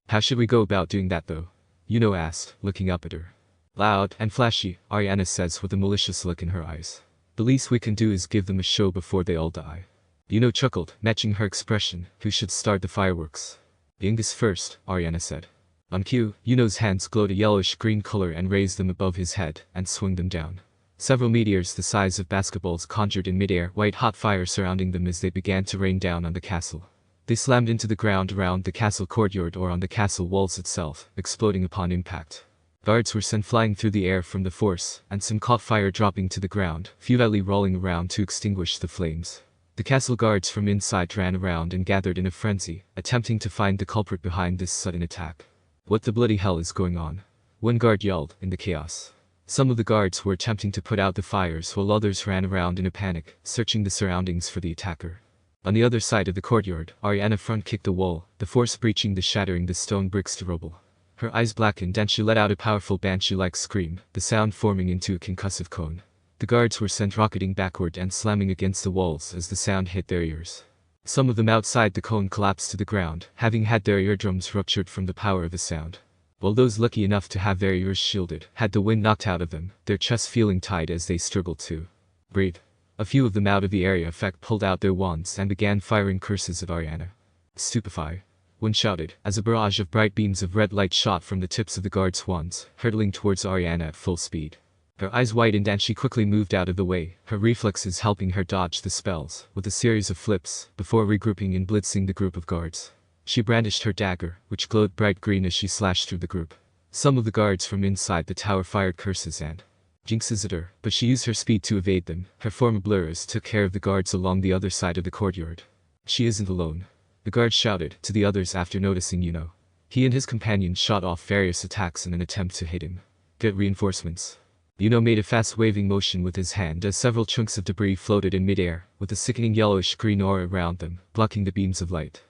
Speaker 1: How should we go about doing that though? Yuno asked, looking up at her. Loud and flashy, Ariana says with a malicious look in her eyes. The least we can do is give them a show before they all die. Yuno chuckled, matching her expression. Who should start the fireworks? Youngest first, Ariana said. On cue, Yuno's hands glowed a yellowish-green color and raised them above his head and swung them down. Several meteors the size of basketballs conjured in midair, white-hot fire surrounding them as they began to rain down on the castle. They slammed into the ground around the castle courtyard or on the castle walls itself, exploding upon impact. Guards were sent flying through the air from the force, and some caught fire dropping to the ground, futilely rolling around to extinguish the flames. The castle guards from inside ran around and gathered in a frenzy, attempting to find the culprit behind this sudden attack. What the bloody hell is going on? One guard yelled, in the chaos. Some of the guards were attempting to put out the fires while others ran around in a panic, searching the surroundings for the attacker. On the other side of the courtyard, Ariana front-kicked the wall, the force breaching the shattering the stone bricks to rubble. Her eyes blackened and she let out a powerful banshee-like scream, the sound forming into a concussive cone. The guards were sent rocketing backward and slamming against the walls as the sound hit their ears. Some of them outside the cone collapsed to the ground, having had their eardrums ruptured from the power of the sound. While those lucky enough to have their ears shielded had the wind knocked out of them, their chests feeling tight as they struggled to breathe. A few of them out of the area effect pulled out their wands and began firing curses at Ariana. Stupefy. One shouted, as a barrage of bright beams of red light shot from the tips of the guards' wands, hurtling towards Ariana at full speed. Her eyes widened and she quickly moved out of the way, her reflexes helping her dodge the spells, with a series of flips, before regrouping and blitzing the group of guards. She brandished her dagger, which glowed bright green as she slashed through the group. Some of the guards from inside the tower fired curses and jinxes at her, but she used her speed to evade them. Her form of blurs took care of the guards along the other side of the courtyard. She isn't alone. The guard shouted to the others after noticing Yuno. He and his companions shot off various attacks in an attempt to hit him. Get reinforcements. Yuno made a fast waving motion with his hand as several chunks of debris floated in midair, with a sickening yellowish-green aura around them, blocking the beams of light.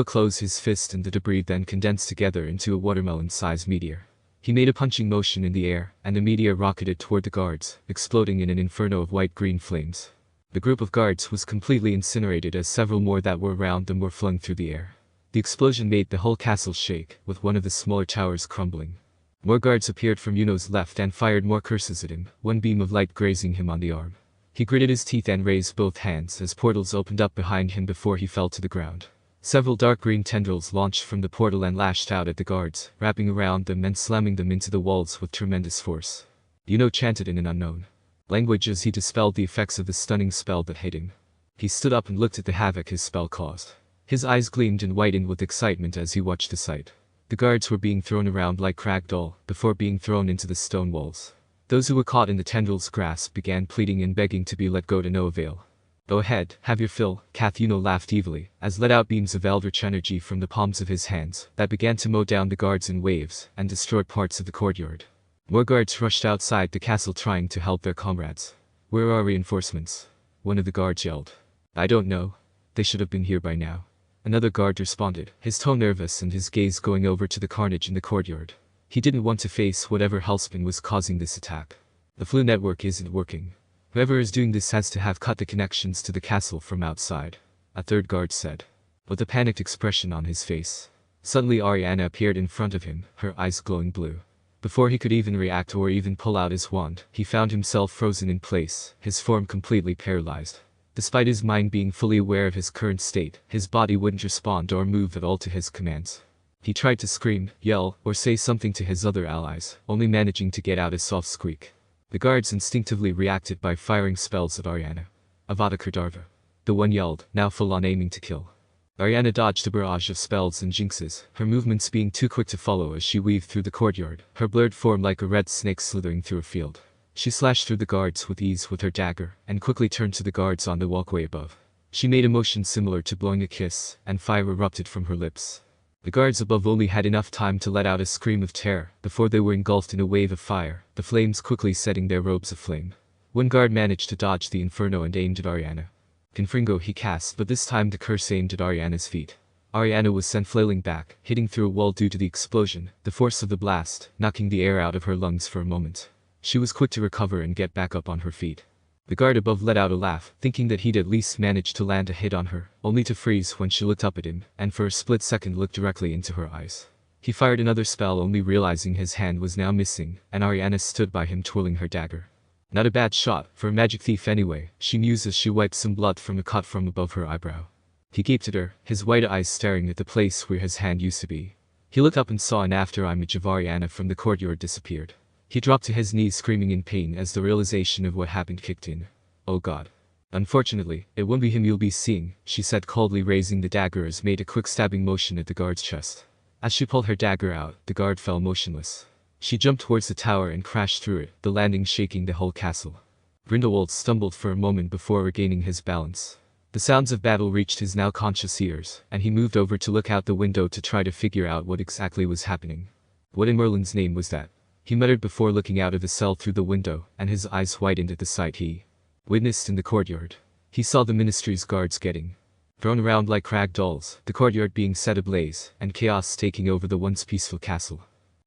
Speaker 1: Closed his fist and the debris then condensed together into a watermelon-sized meteor. He made a punching motion in the air, and the meteor rocketed toward the guards, exploding in an inferno of white-green flames. The group of guards was completely incinerated as several more that were around them were flung through the air. The explosion made the whole castle shake, with one of the smaller towers crumbling. More guards appeared from Yuno's left and fired more curses at him, one beam of light grazing him on the arm. He gritted his teeth and raised both hands as portals opened up behind him before he fell to the ground. Several dark green tendrils launched from the portal and lashed out at the guards, wrapping around them and slamming them into the walls with tremendous force. Yuno chanted in an unknown language as he dispelled the effects of the stunning spell that hit him. He stood up and looked at the havoc his spell caused. His eyes gleamed and widened with excitement as he watched the sight. The guards were being thrown around like ragdoll, before being thrown into the stone walls. Those who were caught in the tendrils' grasp began pleading and begging to be let go to no avail. Go ahead, have your fill, Kath. Yuno laughed evilly, as let out beams of eldritch energy from the palms of his hands, that began to mow down the guards in waves, and destroyed parts of the courtyard. More guards rushed outside the castle trying to help their comrades. Where are reinforcements? One of the guards yelled. I don't know. They should have been here by now. Another guard responded, his tone nervous and his gaze going over to the carnage in the courtyard. He didn't want to face whatever hellspawn was causing this attack. The flu network isn't working. Whoever is doing this has to have cut the connections to the castle from outside, a third guard said, with a panicked expression on his face. Suddenly Ariana appeared in front of him, her eyes glowing blue. Before he could even react or even pull out his wand, he found himself frozen in place, his form completely paralyzed. Despite his mind being fully aware of his current state, his body wouldn't respond or move at all to his commands. He tried to scream, yell, or say something to his other allies, only managing to get out a soft squeak. The guards instinctively reacted by firing spells at Ariana. Avada Kedavra. The one yelled, now full on aiming to kill. Ariana dodged a barrage of spells and jinxes, her movements being too quick to follow as she weaved through the courtyard, her blurred form like a red snake slithering through a field. She slashed through the guards with ease with her dagger, and quickly turned to the guards on the walkway above. She made a motion similar to blowing a kiss, and fire erupted from her lips. The guards above only had enough time to let out a scream of terror before they were engulfed in a wave of fire, the flames quickly setting their robes aflame. One guard managed to dodge the inferno and aimed at Ariana. Confringo he cast, but this time the curse aimed at Ariana's feet. Ariana was sent flailing back, hitting through a wall due to the explosion, the force of the blast, knocking the air out of her lungs for a moment. She was quick to recover and get back up on her feet. The guard above let out a laugh, thinking that he'd at least managed to land a hit on her, only to freeze when she looked up at him, and for a split second looked directly into her eyes. He fired another spell, only realizing his hand was now missing, and Ariana stood by him twirling her dagger. Not a bad shot, for a magic thief anyway, she mused as she wiped some blood from a cut from above her eyebrow. He gaped at her, his wide eyes staring at the place where his hand used to be. He looked up and saw an after-image of Ariana from the courtyard disappeared. He dropped to his knees screaming in pain as the realization of what happened kicked in. Oh God. Unfortunately, it won't be him you'll be seeing, she said coldly, raising the dagger as made a quick stabbing motion at the guard's chest. As she pulled her dagger out, the guard fell motionless. She jumped towards the tower and crashed through it, the landing shaking the whole castle. Grindelwald stumbled for a moment before regaining his balance. The sounds of battle reached his now conscious ears, and he moved over to look out the window to try to figure out what exactly was happening. What in Merlin's name was that? He muttered before looking out of the cell through the window, and his eyes widened at the sight he witnessed in the courtyard. He saw the ministry's guards getting thrown around like rag dolls, the courtyard being set ablaze, and chaos taking over the once peaceful castle.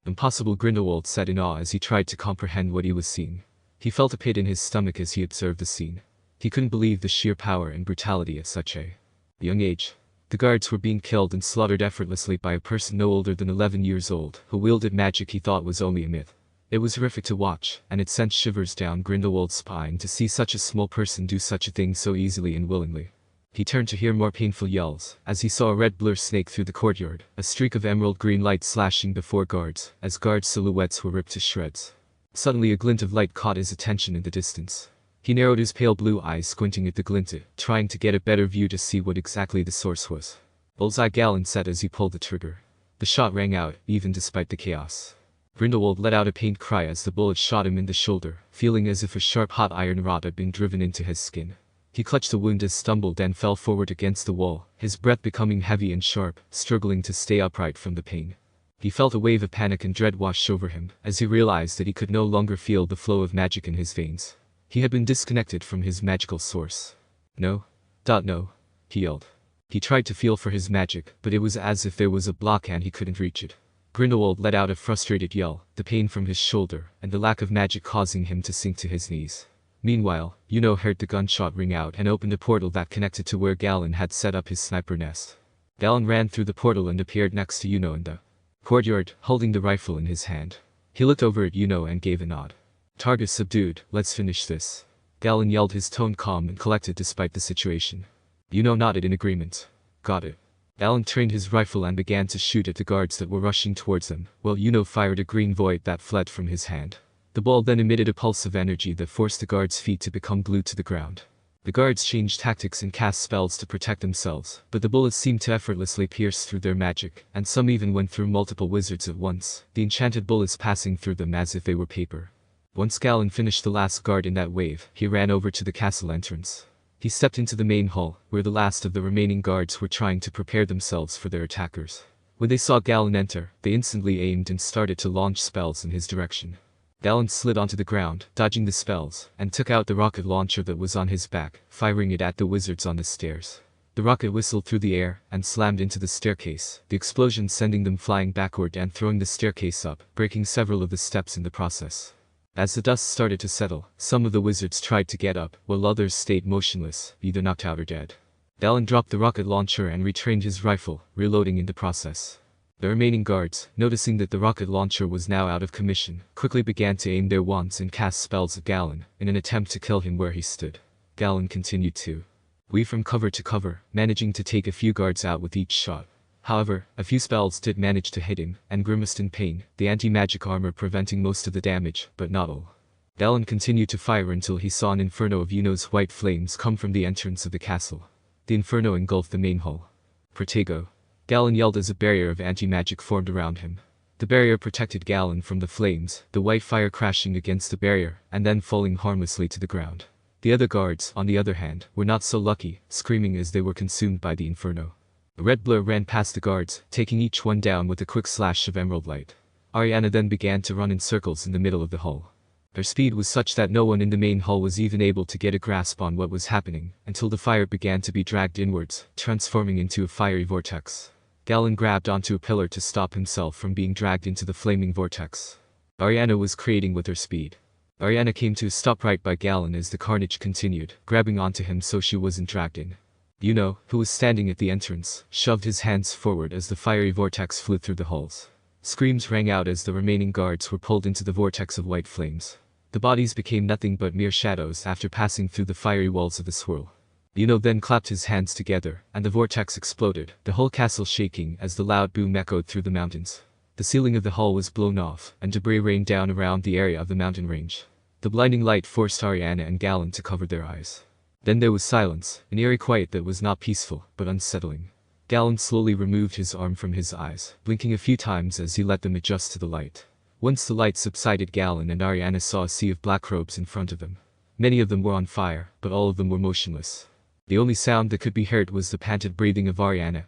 Speaker 1: Impossible, Grindelwald said in awe as he tried to comprehend what he was seeing. He felt a pit in his stomach as he observed the scene. He couldn't believe the sheer power and brutality at such a young age. The guards were being killed and slaughtered effortlessly by a person no older than 11 years old, who wielded magic he thought was only a myth. It was horrific to watch, and it sent shivers down Grindelwald's spine to see such a small person do such a thing so easily and willingly. He turned to hear more painful yells, as he saw a red blur snake through the courtyard, a streak of emerald green light slashing before guards, as guards' silhouettes were ripped to shreds. Suddenly a glint of light caught his attention in the distance. He narrowed his pale blue eyes, squinting at the glint, trying to get a better view to see what exactly the source was. Bullseye, Galen said as he pulled the trigger. The shot rang out, even despite the chaos. Grindelwald let out a pained cry as the bullet shot him in the shoulder, feeling as if a sharp hot iron rod had been driven into his skin. He clutched the wound as stumbled and fell forward against the wall, his breath becoming heavy and sharp, struggling to stay upright from the pain. He felt a wave of panic and dread wash over him, as he realized that he could no longer feel the flow of magic in his veins. He had been disconnected from his magical source. No. No. He yelled. He tried to feel for his magic, but it was as if there was a block and he couldn't reach it. Grindelwald let out a frustrated yell, the pain from his shoulder, and the lack of magic causing him to sink to his knees. Meanwhile, heard the gunshot ring out and opened a portal that connected to where Galen had set up his sniper nest. Galen ran through the portal and appeared next to in the courtyard, holding the rifle in his hand. He looked over at and gave a nod. Target subdued, let's finish this. Galen yelled, his tone calm and collected despite the situation. Nodded in agreement. Got it. Galen trained his rifle and began to shoot at the guards that were rushing towards him, while fired a green void that fled from his hand. The ball then emitted a pulse of energy that forced the guards' feet to become glued to the ground. The guards changed tactics and cast spells to protect themselves, but the bullets seemed to effortlessly pierce through their magic, and some even went through multiple wizards at once, the enchanted bullets passing through them as if they were paper. Once Galen finished the last guard in that wave, he ran over to the castle entrance. He stepped into the main hall, where the last of the remaining guards were trying to prepare themselves for their attackers. When they saw Galen enter, they instantly aimed and started to launch spells in his direction. Galen slid onto the ground, dodging the spells, and took out the rocket launcher that was on his back, firing it at the wizards on the stairs. The rocket whistled through the air and slammed into the staircase, the explosion sending them flying backward and throwing the staircase up, breaking several of the steps in the process. As the dust started to settle, some of the wizards tried to get up, while others stayed motionless, either knocked out or dead. Galen dropped the rocket launcher and retrained his rifle, reloading in the process. The remaining guards, noticing that the rocket launcher was now out of commission, quickly began to aim their wands and cast spells at Galen, in an attempt to kill him where he stood. Galen continued to weave from cover to cover, managing to take a few guards out with each shot. However, a few spells did manage to hit him, and grimaced in pain, the anti-magic armor preventing most of the damage, but not all. Galen continued to fire until he saw an inferno of white flames come from the entrance of the castle. The inferno engulfed the main hall. Protego. Galen yelled as a barrier of anti-magic formed around him. The barrier protected Galen from the flames, the white fire crashing against the barrier, and then falling harmlessly to the ground. The other guards, on the other hand, were not so lucky, screaming as they were consumed by the inferno. A red blur ran past the guards, taking each one down with a quick slash of emerald light. Ariana then began to run in circles in the middle of the hall. Her speed was such that no one in the main hall was even able to get a grasp on what was happening, until the fire began to be dragged inwards, transforming into a fiery vortex. Galen grabbed onto a pillar to stop himself from being dragged into the flaming vortex. Ariana was creating with her speed. Ariana came to a stop right by Galen as the carnage continued, grabbing onto him so she wasn't dragged in. Who was standing at the entrance, shoved his hands forward as the fiery vortex flew through the halls. Screams rang out as the remaining guards were pulled into the vortex of white flames. The bodies became nothing but mere shadows after passing through the fiery walls of the swirl. Then clapped his hands together, and the vortex exploded, the whole castle shaking as the loud boom echoed through the mountains. The ceiling of the hall was blown off, and debris rained down around the area of the mountain range. The blinding light forced Ariana and Galen to cover their eyes. Then there was silence, an eerie quiet that was not peaceful, but unsettling. Galen slowly removed his arm from his eyes, blinking a few times as he let them adjust to the light. Once the light subsided, Galen and Ariana saw a sea of black robes in front of them. Many of them were on fire, but all of them were motionless. The only sound that could be heard was the panted breathing of Ariana,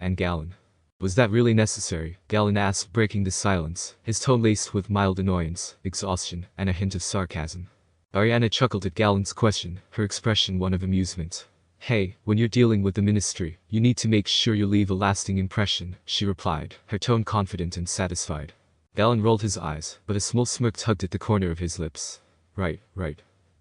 Speaker 1: and Galen. Was that really necessary? Galen asked, breaking the silence, his tone laced with mild annoyance, exhaustion, and a hint of sarcasm. Ariana chuckled at Galen's question, her expression one of amusement. Hey, when you're dealing with the ministry, you need to make sure you leave a lasting impression, she replied, her tone confident and satisfied. Galen rolled his eyes, but a small smirk tugged at the corner of his lips. Right.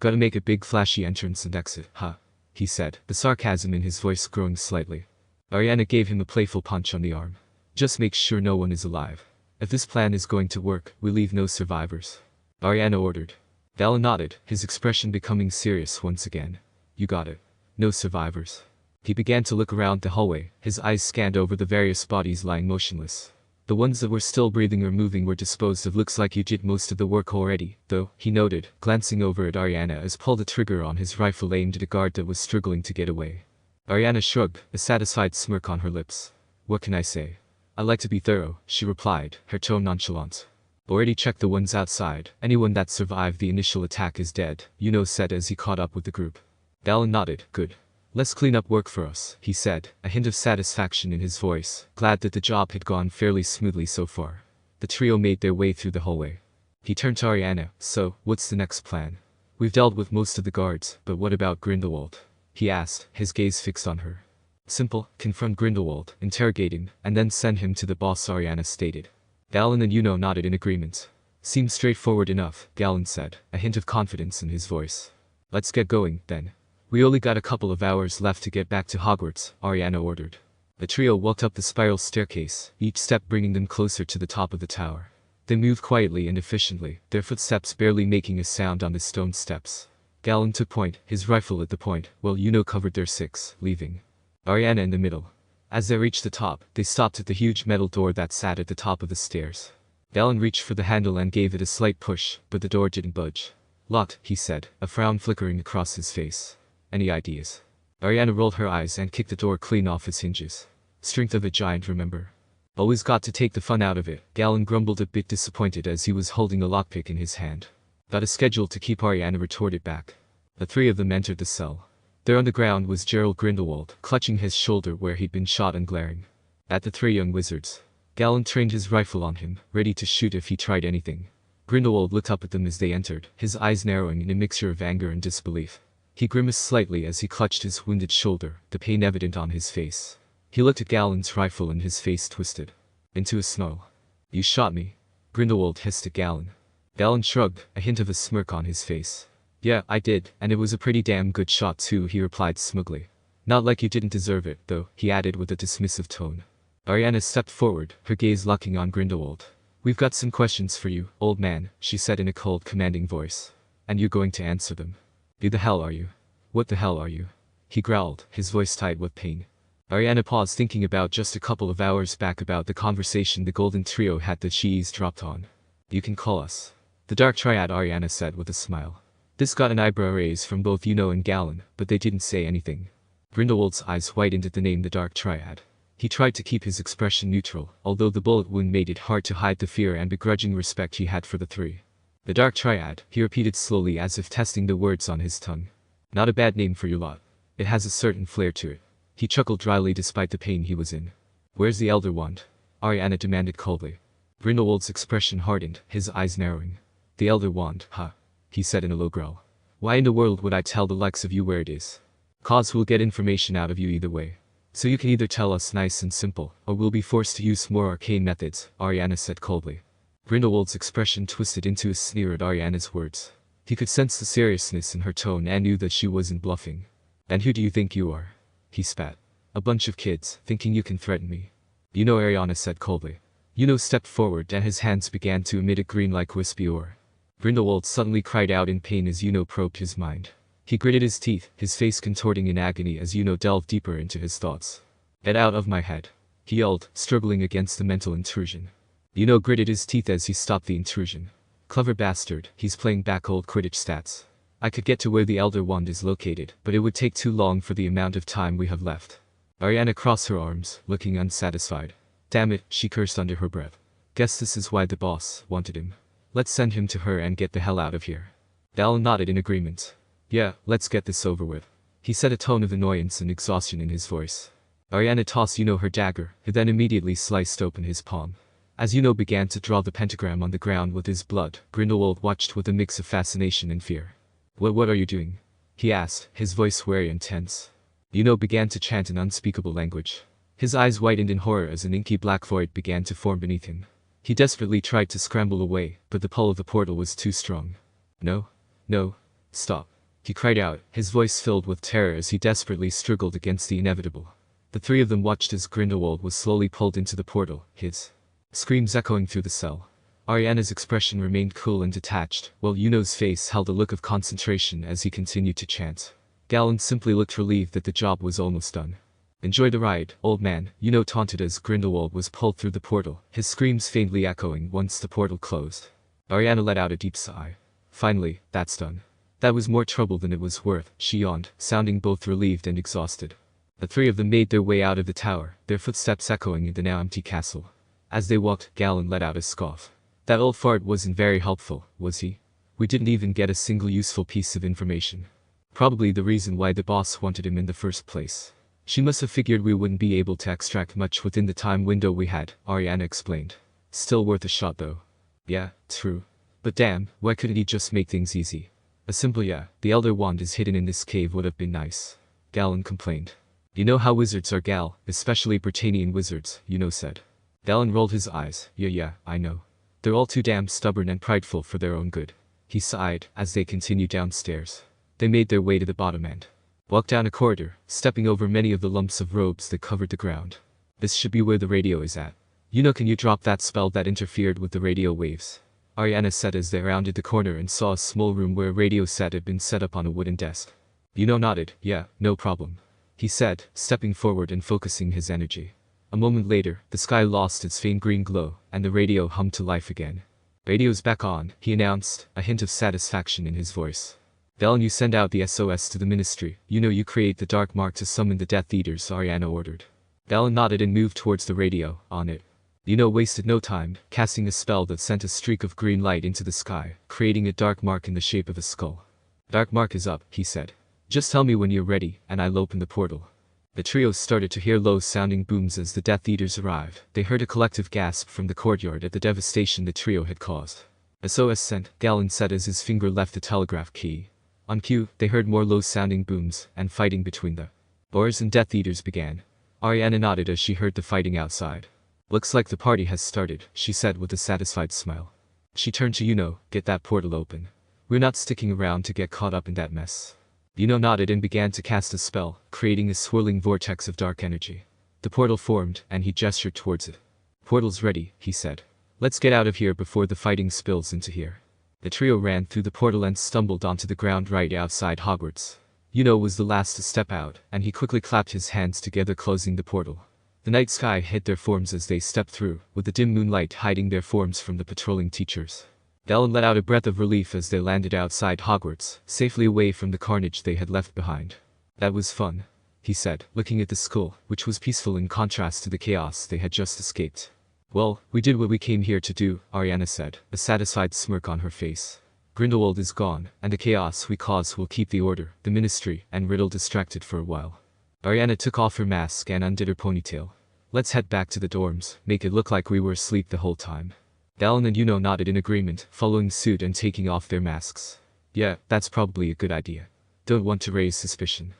Speaker 1: Gotta make a big flashy entrance and exit, huh? He said, the sarcasm in his voice growing slightly. Ariana gave him a playful punch on the arm. Just make sure no one is alive. If this plan is going to work, we leave no survivors. Ariana ordered. Galen nodded, his expression becoming serious once again. You got it. No survivors. He began to look around the hallway, his eyes scanned over the various bodies lying motionless. The ones that were still breathing or moving were disposed of. Looks like you did most of the work already, though, he noted, glancing over at Ariana as pulled the trigger on his rifle aimed at a guard that was struggling to get away. Ariana shrugged, a satisfied smirk on her lips. What can I say? I like to be thorough, she replied, her tone nonchalant. Already checked the ones outside. Anyone that survived the initial attack is dead, said as he caught up with the group. Galen nodded. Good. Less cleanup work for us, he said, a hint of satisfaction in his voice, glad that the job had gone fairly smoothly so far. The trio made their way through the hallway. He turned to Ariana. So, what's the next plan? We've dealt with most of the guards, but what about Grindelwald? He asked, his gaze fixed on her. Simple, confront Grindelwald, interrogate him, and then send him to the boss, Ariana stated. Galen and Yuno nodded in agreement. Seems straightforward enough, Galen said, a hint of confidence in his voice. Let's get going, then. We only got a couple of hours left to get back to Hogwarts, Ariana ordered. The trio walked up the spiral staircase, each step bringing them closer to the top of the tower. They moved quietly and efficiently, their footsteps barely making a sound on the stone steps. Galen took point, his rifle at the point, while Yuno covered their six, leaving Ariana in the middle. As they reached the top, they stopped at the huge metal door that sat at the top of the stairs. Galen reached for the handle and gave it a slight push, but the door didn't budge. Locked, he said, a frown flickering across his face. Any ideas? Ariana rolled her eyes and kicked the door clean off its hinges. Strength of a giant, remember? Always got to take the fun out of it, Galen grumbled, a bit disappointed as he was holding a lockpick in his hand. Got a schedule to keep, Ariana retorted back. The three of them entered the cell. There on the ground was Gerald Grindelwald, clutching his shoulder where he'd been shot and glaring at the three young wizards. Galen trained his rifle on him, ready to shoot if he tried anything. Grindelwald looked up at them as they entered, his eyes narrowing in a mixture of anger and disbelief. He grimaced slightly as he clutched his wounded shoulder, the pain evident on his face. He looked at Galen's rifle and his face twisted into a snarl. You shot me? Grindelwald hissed at Galen. Galen shrugged, a hint of a smirk on his face. Yeah, I did, and it was a pretty damn good shot too, he replied smugly. Not like you didn't deserve it, though, he added with a dismissive tone. Ariana stepped forward, her gaze locking on Grindelwald. We've got some questions for you, old man, she said in a cold, commanding voice. And you're going to answer them. Who the hell are you? What the hell are you? He growled, his voice tight with pain. Ariana paused, thinking about just a couple of hours back about the conversation the Golden Trio had that she eavesdropped on. You can call us the Dark Triad, Ariana said with a smile. This got an eyebrow raise from both Yuno and Galen, but they didn't say anything. Grindelwald's eyes widened at the name the Dark Triad. He tried to keep his expression neutral, although the bullet wound made it hard to hide the fear and begrudging respect he had for the three. The Dark Triad, he repeated slowly as if testing the words on his tongue. Not a bad name for your lot. It has a certain flair to it. He chuckled dryly despite the pain he was in. Where's the Elder Wand? Ariana demanded coldly. Grindelwald's expression hardened, his eyes narrowing. The Elder Wand, huh? He said in a low growl. Why in the world would I tell the likes of you where it is? 'Cause we'll get information out of you either way. So you can either tell us nice and simple, or we'll be forced to use more arcane methods, Ariana said coldly. Grindelwald's expression twisted into a sneer at Ariana's words. He could sense the seriousness in her tone and knew that she wasn't bluffing. And who do you think you are? He spat. A bunch of kids, thinking you can threaten me. You know, Ariana said coldly. Yuno stepped forward and his hands began to emit a green-like wispy ore. Grindelwald suddenly cried out in pain as Yuno probed his mind. He gritted his teeth, his face contorting in agony as Yuno delved deeper into his thoughts. Get out of my head, he yelled, struggling against the mental intrusion. Yuno gritted his teeth as he stopped the intrusion. Clever bastard, he's playing back old Quidditch stats. I could get to where the Elder Wand is located, but it would take too long for the amount of time we have left. Ariana crossed her arms, looking unsatisfied. Damn it, she cursed under her breath. Guess this is why the boss wanted him. Let's send him to her and get the hell out of here. Galen nodded in agreement. Yeah, let's get this over with. He said, a tone of annoyance and exhaustion in his voice. Ariana tossed Yuno her dagger, who then immediately sliced open his palm. As Yuno began to draw the pentagram on the ground with his blood, Grindelwald watched with a mix of fascination and fear. What are you doing? He asked, his voice wary and tense. Yuno began to chant an unspeakable language. His eyes widened in horror as an inky black void began to form beneath him. He desperately tried to scramble away, but the pull of the portal was too strong. No. Stop. He cried out, his voice filled with terror as he desperately struggled against the inevitable. The three of them watched as Grindelwald was slowly pulled into the portal, his screams echoing through the cell. Ariana's expression remained cool and detached, while Yuno's face held a look of concentration as he continued to chant. Galen simply looked relieved that the job was almost done. Enjoy the ride, old man, Yuno taunted as Grindelwald was pulled through the portal, his screams faintly echoing once the portal closed. Ariana let out a deep sigh. Finally, that's done. That was more trouble than it was worth, she yawned, sounding both relieved and exhausted. The three of them made their way out of the tower, their footsteps echoing in the now empty castle. As they walked, Galen let out a scoff. That old fart wasn't very helpful, was he? We didn't even get a single useful piece of information. Probably the reason why the boss wanted him in the first place. She must have figured we wouldn't be able to extract much within the time window we had, Ariana explained. Still worth a shot though. Yeah, true. But damn, why couldn't he just make things easy? A simple yeah, the Elder Wand is hidden in this cave would have been nice. Galen complained. You know how wizards are, gal, especially Britannian wizards, said. Galen rolled his eyes. Yeah, I know. They're all too damn stubborn and prideful for their own good. He sighed as they continued downstairs. They made their way to the bottom end. Walked down a corridor, stepping over many of the lumps of robes that covered the ground. This should be where the radio is at. Can you drop that spell that interfered with the radio waves? Ariana said as they rounded the corner and saw a small room where a radio set had been set up on a wooden desk. Nodded. Yeah, no problem, he said, stepping forward and focusing his energy. A moment later, the sky lost its faint green glow, and the radio hummed to life again. Radio's back on, he announced, a hint of satisfaction in his voice. Galen, you send out the SOS to the Ministry. You create the Dark Mark to summon the Death Eaters, Ariana ordered. Galen nodded and moved towards the radio. On it. Wasted no time, casting a spell that sent a streak of green light into the sky, creating a dark mark in the shape of a skull. Dark mark is up, he said. Just tell me when you're ready, and I'll open the portal. The trio started to hear low-sounding booms as the Death Eaters arrived. They heard a collective gasp from the courtyard at the devastation the trio had caused. SOS sent, Galen said as his finger left the telegraph key. On cue, they heard more low-sounding booms, and fighting between the Boars and Death Eaters began. Ariana nodded as she heard the fighting outside. Looks like the party has started, she said with a satisfied smile. She turned to get that portal open. We're not sticking around to get caught up in that mess. Nodded and began to cast a spell, creating a swirling vortex of dark energy. The portal formed, and he gestured towards it. Portal's ready, he said. Let's get out of here before the fighting spills into here. The trio ran through the portal and stumbled onto the ground right outside Hogwarts. Was the last to step out, and he quickly clapped his hands together, closing the portal. The night sky hid their forms as they stepped through, with the dim moonlight hiding their forms from the patrolling teachers. Galen let out a breath of relief as they landed outside Hogwarts, safely away from the carnage they had left behind. That was fun, he said, looking at the school, which was peaceful in contrast to the chaos they had just escaped. Well, we did what we came here to do, Ariana said, a satisfied smirk on her face. Grindelwald is gone, and the chaos we caused will keep the Order, the Ministry, and Riddle distracted for a while. Ariana took off her mask and undid her ponytail. Let's head back to the dorms, make it look like we were asleep the whole time. Galen and nodded in agreement, following suit and taking off their masks. Yeah, that's probably a good idea. Don't want to raise suspicion,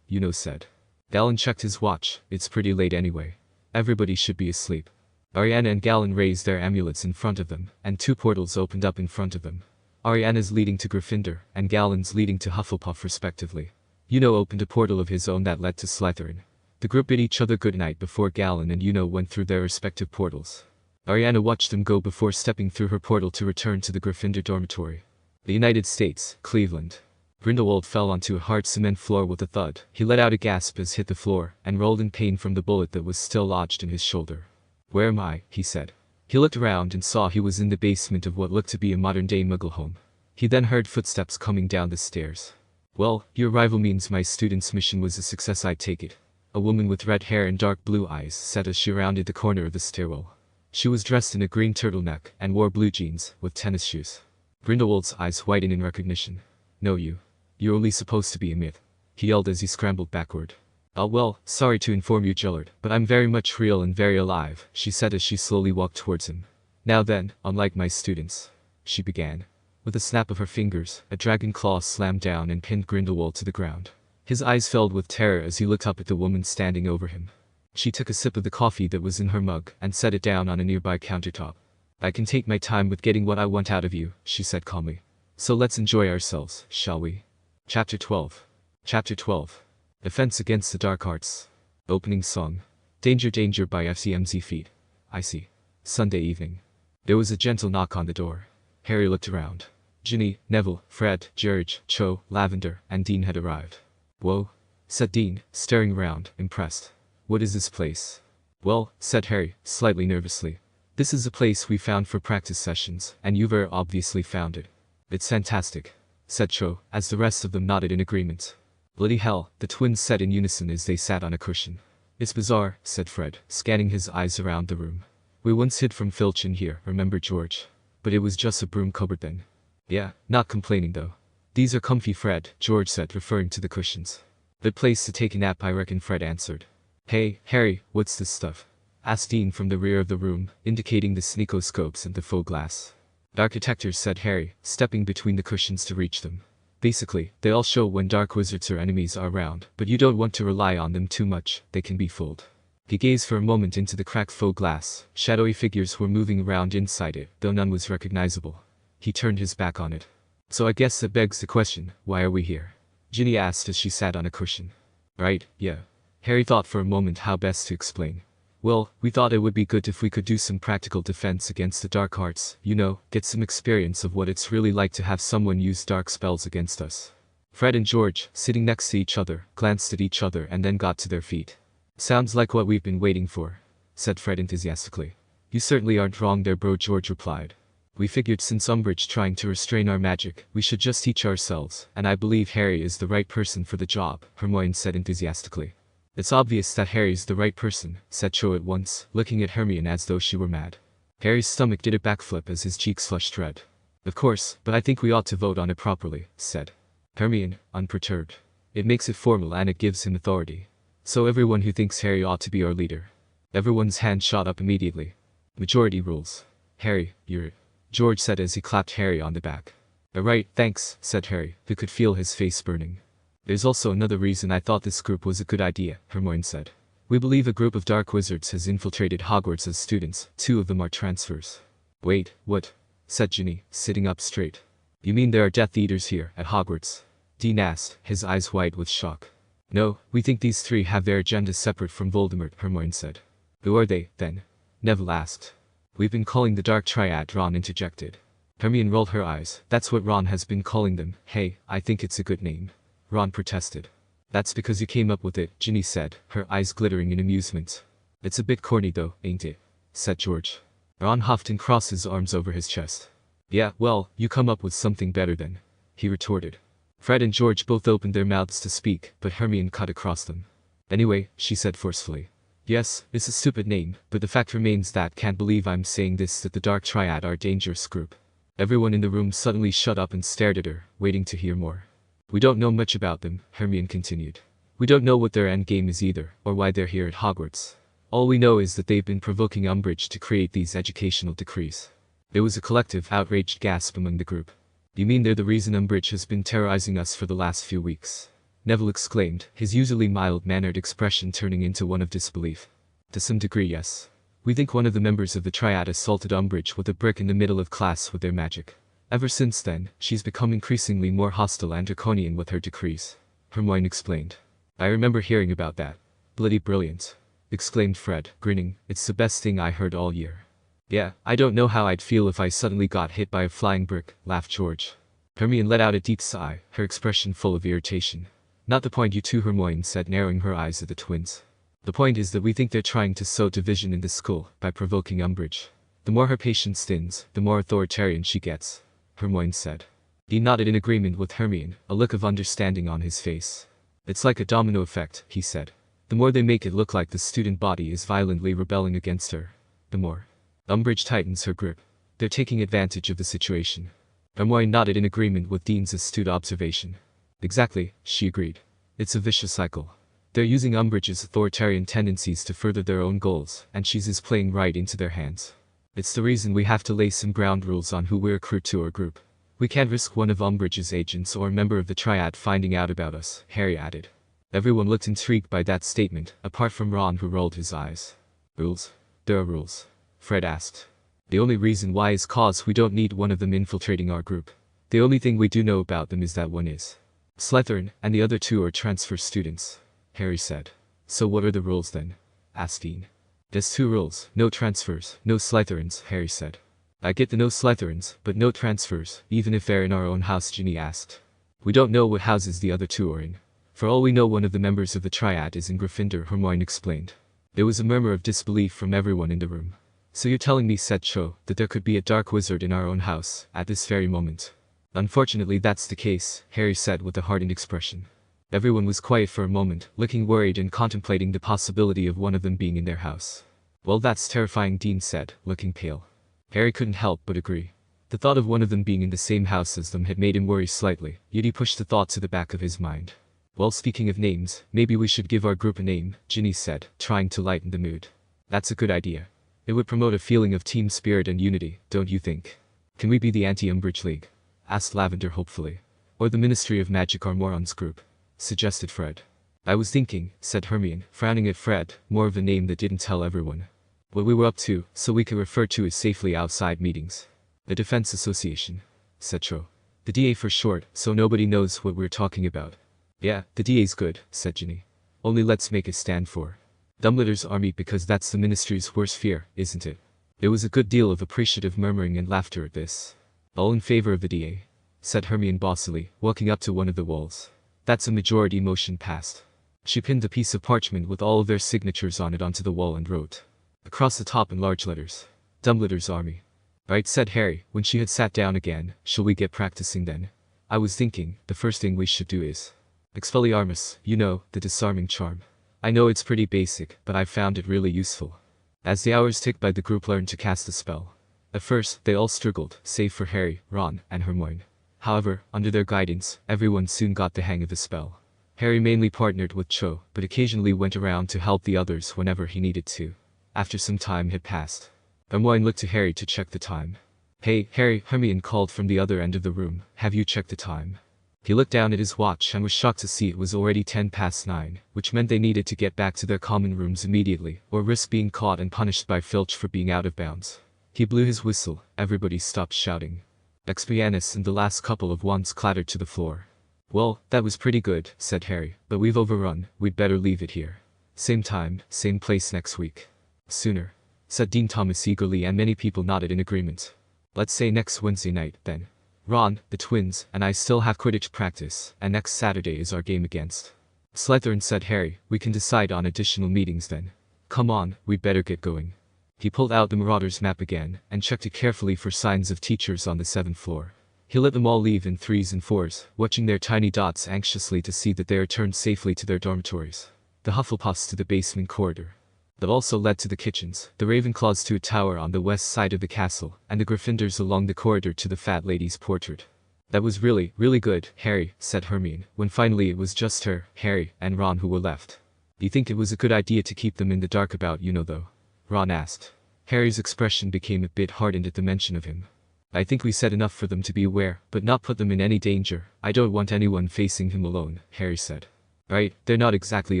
Speaker 1: said. Galen checked his watch. It's pretty late anyway. Everybody should be asleep. Ariana and Galen raised their amulets in front of them, and two portals opened up in front of them. Ariana's leading to Gryffindor, and Galen's leading to Hufflepuff respectively. Opened a portal of his own that led to Slytherin. The group bid each other goodnight before Galen and went through their respective portals. Ariana watched them go before stepping through her portal to return to the Gryffindor dormitory. The United States, Cleveland. Grindelwald fell onto a hard cement floor with a thud. He let out a gasp as hit the floor, and rolled in pain from the bullet that was still lodged in his shoulder. Where am I? He said. He looked around and saw he was in the basement of what looked to be a modern-day Muggle home. He then heard footsteps coming down the stairs. Well, your arrival means my student's mission was a success, I take it. A woman with red hair and dark blue eyes said as she rounded the corner of the stairwell. She was dressed in a green turtleneck and wore blue jeans with tennis shoes. Grindelwald's eyes widened in recognition. No, you're only supposed to be a myth, he yelled as he scrambled backward. Oh well, sorry to inform you, Gellert, but I'm very much real and very alive, she said as she slowly walked towards him. Now then, unlike my students, she began. With a snap of her fingers, a dragon claw slammed down and pinned Grindelwald to the ground. His eyes filled with terror as he looked up at the woman standing over him. She took a sip of the coffee that was in her mug and set it down on a nearby countertop. I can take my time with getting what I want out of you, she said calmly. So let's enjoy ourselves, shall we? Chapter 12. Chapter 12. Defense Against the Dark Arts. Opening Song. Danger Danger by FCMZ Feet. I see. Sunday evening. There was a gentle knock on the door. Harry looked around. Ginny, Neville, Fred, George, Cho, Lavender, and Dean had arrived. Whoa, said Dean, staring around, impressed. What is this place? Well, said Harry, slightly nervously. This is a place we found for practice sessions, and you very obviously found it. It's fantastic, said Cho, as the rest of them nodded in agreement. Bloody hell, the twins said in unison as they sat on a cushion. It's bizarre, said Fred, scanning his eyes around the room. We once hid from Filch in here, remember George? But it was just a broom cupboard then. Yeah, not complaining though. These are comfy, Fred, George said, referring to the cushions. Good place to take a nap, I reckon, Fred answered. Hey, Harry, what's this stuff? Asked Dean from the rear of the room, indicating the sneakoscopes and the faux glass. Dark detectors, said Harry, stepping between the cushions to reach them. Basically, they all show when dark wizards or enemies are around, but you don't want to rely on them too much, they can be fooled. He gazed for a moment into the cracked faux glass. Shadowy figures were moving around inside it, though none was recognizable. He turned his back on it. So I guess that begs the question, why are we here? Ginny asked as she sat on a cushion. Right, yeah. Harry thought for a moment how best to explain. Well, we thought it would be good if we could do some practical defense against the dark arts, you know, get some experience of what it's really like to have someone use dark spells against us. Fred and George, sitting next to each other, glanced at each other and then got to their feet. Sounds like what we've been waiting for, said Fred enthusiastically. You certainly aren't wrong there, bro, George replied. We figured since Umbridge trying to restrain our magic, we should just teach ourselves, and I believe Harry is the right person for the job, Hermione said enthusiastically. It's obvious that Harry's the right person, said Cho at once, looking at Hermione as though she were mad. Harry's stomach did a backflip as his cheeks flushed red. Of course, but I think we ought to vote on it properly, said Hermione, unperturbed. It makes it formal and it gives him authority. So everyone who thinks Harry ought to be our leader. Everyone's hand shot up immediately. Majority rules. Harry, you're it, George said as he clapped Harry on the back. Right, thanks, said Harry, who could feel his face burning. There's also another reason I thought this group was a good idea, Hermione said. We believe a group of dark wizards has infiltrated Hogwarts as students, 2 of them are transfers. Wait, what? Said Ginny, sitting up straight. You mean there are Death Eaters here, at Hogwarts? Dean asked, his eyes wide with shock. No, we think these 3 have their agendas separate from Voldemort, Hermione said. Who are they, then? Neville asked. We've been calling the Dark Triad, Ron interjected. Hermione rolled her eyes. That's what Ron has been calling them. Hey, I think it's a good name. Ron protested. That's because you came up with it, Ginny said, her eyes glittering in amusement. It's a bit corny though, ain't it? Said George. Ron huffed and crossed his arms over his chest. Yeah, well, you come up with something better then, he retorted. Fred and George both opened their mouths to speak, but Hermione cut across them. Anyway, she said forcefully. Yes, it's a stupid name, but the fact remains that can't believe I'm saying this that the Dark Triad are a dangerous group. Everyone in the room suddenly shut up and stared at her, waiting to hear more. We don't know much about them, Hermione continued. We don't know what their endgame is either, or why they're here at Hogwarts. All we know is that they've been provoking Umbridge to create these educational decrees. There was a collective, outraged gasp among the group. You mean they're the reason Umbridge has been terrorizing us for the last few weeks? Neville exclaimed, his usually mild-mannered expression turning into one of disbelief. To some degree, yes. We think one of the members of the Triad assaulted Umbridge with a brick in the middle of class with their magic. Ever since then, she's become increasingly more hostile and draconian with her decrees, Hermione explained. I remember hearing about that. Bloody brilliant, exclaimed Fred, grinning. It's the best thing I heard all year. Yeah, I don't know how I'd feel if I suddenly got hit by a flying brick, laughed George. Hermione let out a deep sigh, her expression full of irritation. Not the point, you two, Hermione said, narrowing her eyes at the twins. The point is that we think they're trying to sow division in the school by provoking Umbridge. The more her patience thins, the more authoritarian she gets, Hermione said. He nodded in agreement with Hermione, a look of understanding on his face. It's like a domino effect, he said. The more they make it look like the student body is violently rebelling against her, the more Umbridge tightens her grip. They're taking advantage of the situation. Hermione nodded in agreement with Dean's astute observation. Exactly, she agreed. It's a vicious cycle. They're using Umbridge's authoritarian tendencies to further their own goals, and she's playing right into their hands. It's the reason we have to lay some ground rules on who we recruit to our group. We can't risk one of Umbridge's agents or a member of the Triad finding out about us, Harry added. Everyone looked intrigued by that statement, apart from Ron, who rolled his eyes. Rules? There are rules, Fred asked. The only reason why is cause we don't need one of them infiltrating our group. The only thing we do know about them is that one is Slytherin, and the other 2 are transfer students, Harry said. So what are the rules then? Asked Dean. There's 2 rules, no transfers, no Slytherins, Harry said. I get the no Slytherins, but no transfers, even if they're in our own house, Ginny asked. We don't know what houses the other 2 are in. For all we know, one of the members of the Triad is in Gryffindor, Hermione explained. There was a murmur of disbelief from everyone in the room. So you're telling me, said Cho, that there could be a dark wizard in our own house, at this very moment? Unfortunately that's the case, Harry said with a hardened expression. Everyone was quiet for a moment, looking worried and contemplating the possibility of one of them being in their house. Well, that's terrifying, Dean said, looking pale. Harry couldn't help but agree. The thought of one of them being in the same house as them had made him worry slightly, yet he pushed the thought to the back of his mind. Well, speaking of names, maybe we should give our group a name, Ginny said, trying to lighten the mood. That's a good idea. It would promote a feeling of team spirit and unity, don't you think? Can we be the Anti-Umbridge League? Asked Lavender hopefully. Or the Ministry of Magic or Morons group, suggested Fred. I was thinking, said Hermione, frowning at Fred, more of a name that didn't tell everyone what we were up to, so we could refer to it safely outside meetings. The Defense Association, said Cho. The DA for short, so nobody knows what we're talking about. Yeah, the DA's good, said Ginny. Only let's make it stand for Dumbledore's army because that's the Ministry's worst fear, isn't it? There was a good deal of appreciative murmuring and laughter at this. All in favor of the DA, said Hermione bossily, walking up to one of the walls. That's a majority motion passed. She pinned a piece of parchment with all of their signatures on it onto the wall and wrote, across the top in large letters, Dumbledore's army. Right, said Harry, when she had sat down again. Shall we get practicing then? I was thinking, the first thing we should do is Expelliarmus, you know, the disarming charm. I know it's pretty basic, but I've found it really useful. As the hours ticked by, the group learned to cast the spell. At first, they all struggled, save for Harry, Ron, and Hermione. However, under their guidance, everyone soon got the hang of the spell. Harry mainly partnered with Cho, but occasionally went around to help the others whenever he needed to. After some time had passed, Hermione looked to Harry to check the time. Hey, Harry, Hermione called from the other end of the room, have you checked the time? He looked down at his watch and was shocked to see it was already 9:10, which meant they needed to get back to their common rooms immediately, or risk being caught and punished by Filch for being out of bounds. He blew his whistle, everybody stopped shouting. Expelliarmus and the last couple of wands clattered to the floor. Well, that was pretty good, said Harry, but we've overrun, we'd better leave it here. Same time, same place next week. Sooner, said Dean Thomas eagerly, and many people nodded in agreement. Let's say next Wednesday night, then. Ron, the twins, and I still have Quidditch practice, and next Saturday is our game against Slytherin, said Harry. We can decide on additional meetings then. Come on, we'd better get going. He pulled out the Marauders map again, and checked it carefully for signs of teachers on the 7th floor. He let them all leave in 3s and 4s, watching their tiny dots anxiously to see that they returned safely to their dormitories. The Hufflepuffs to the basement corridor. That also led to the kitchens, the Ravenclaws to a tower on the west side of the castle, and the Gryffindors along the corridor to the fat lady's portrait. That was really good, Harry, said Hermione, when finally it was just her, Harry, and Ron who were left. You think it was a good idea to keep them in the dark about though? Ron asked. Harry's expression became a bit hardened at the mention of him. I think we said enough for them to be aware, but not put them in any danger. I don't want anyone facing him alone, Harry said. Right, they're not exactly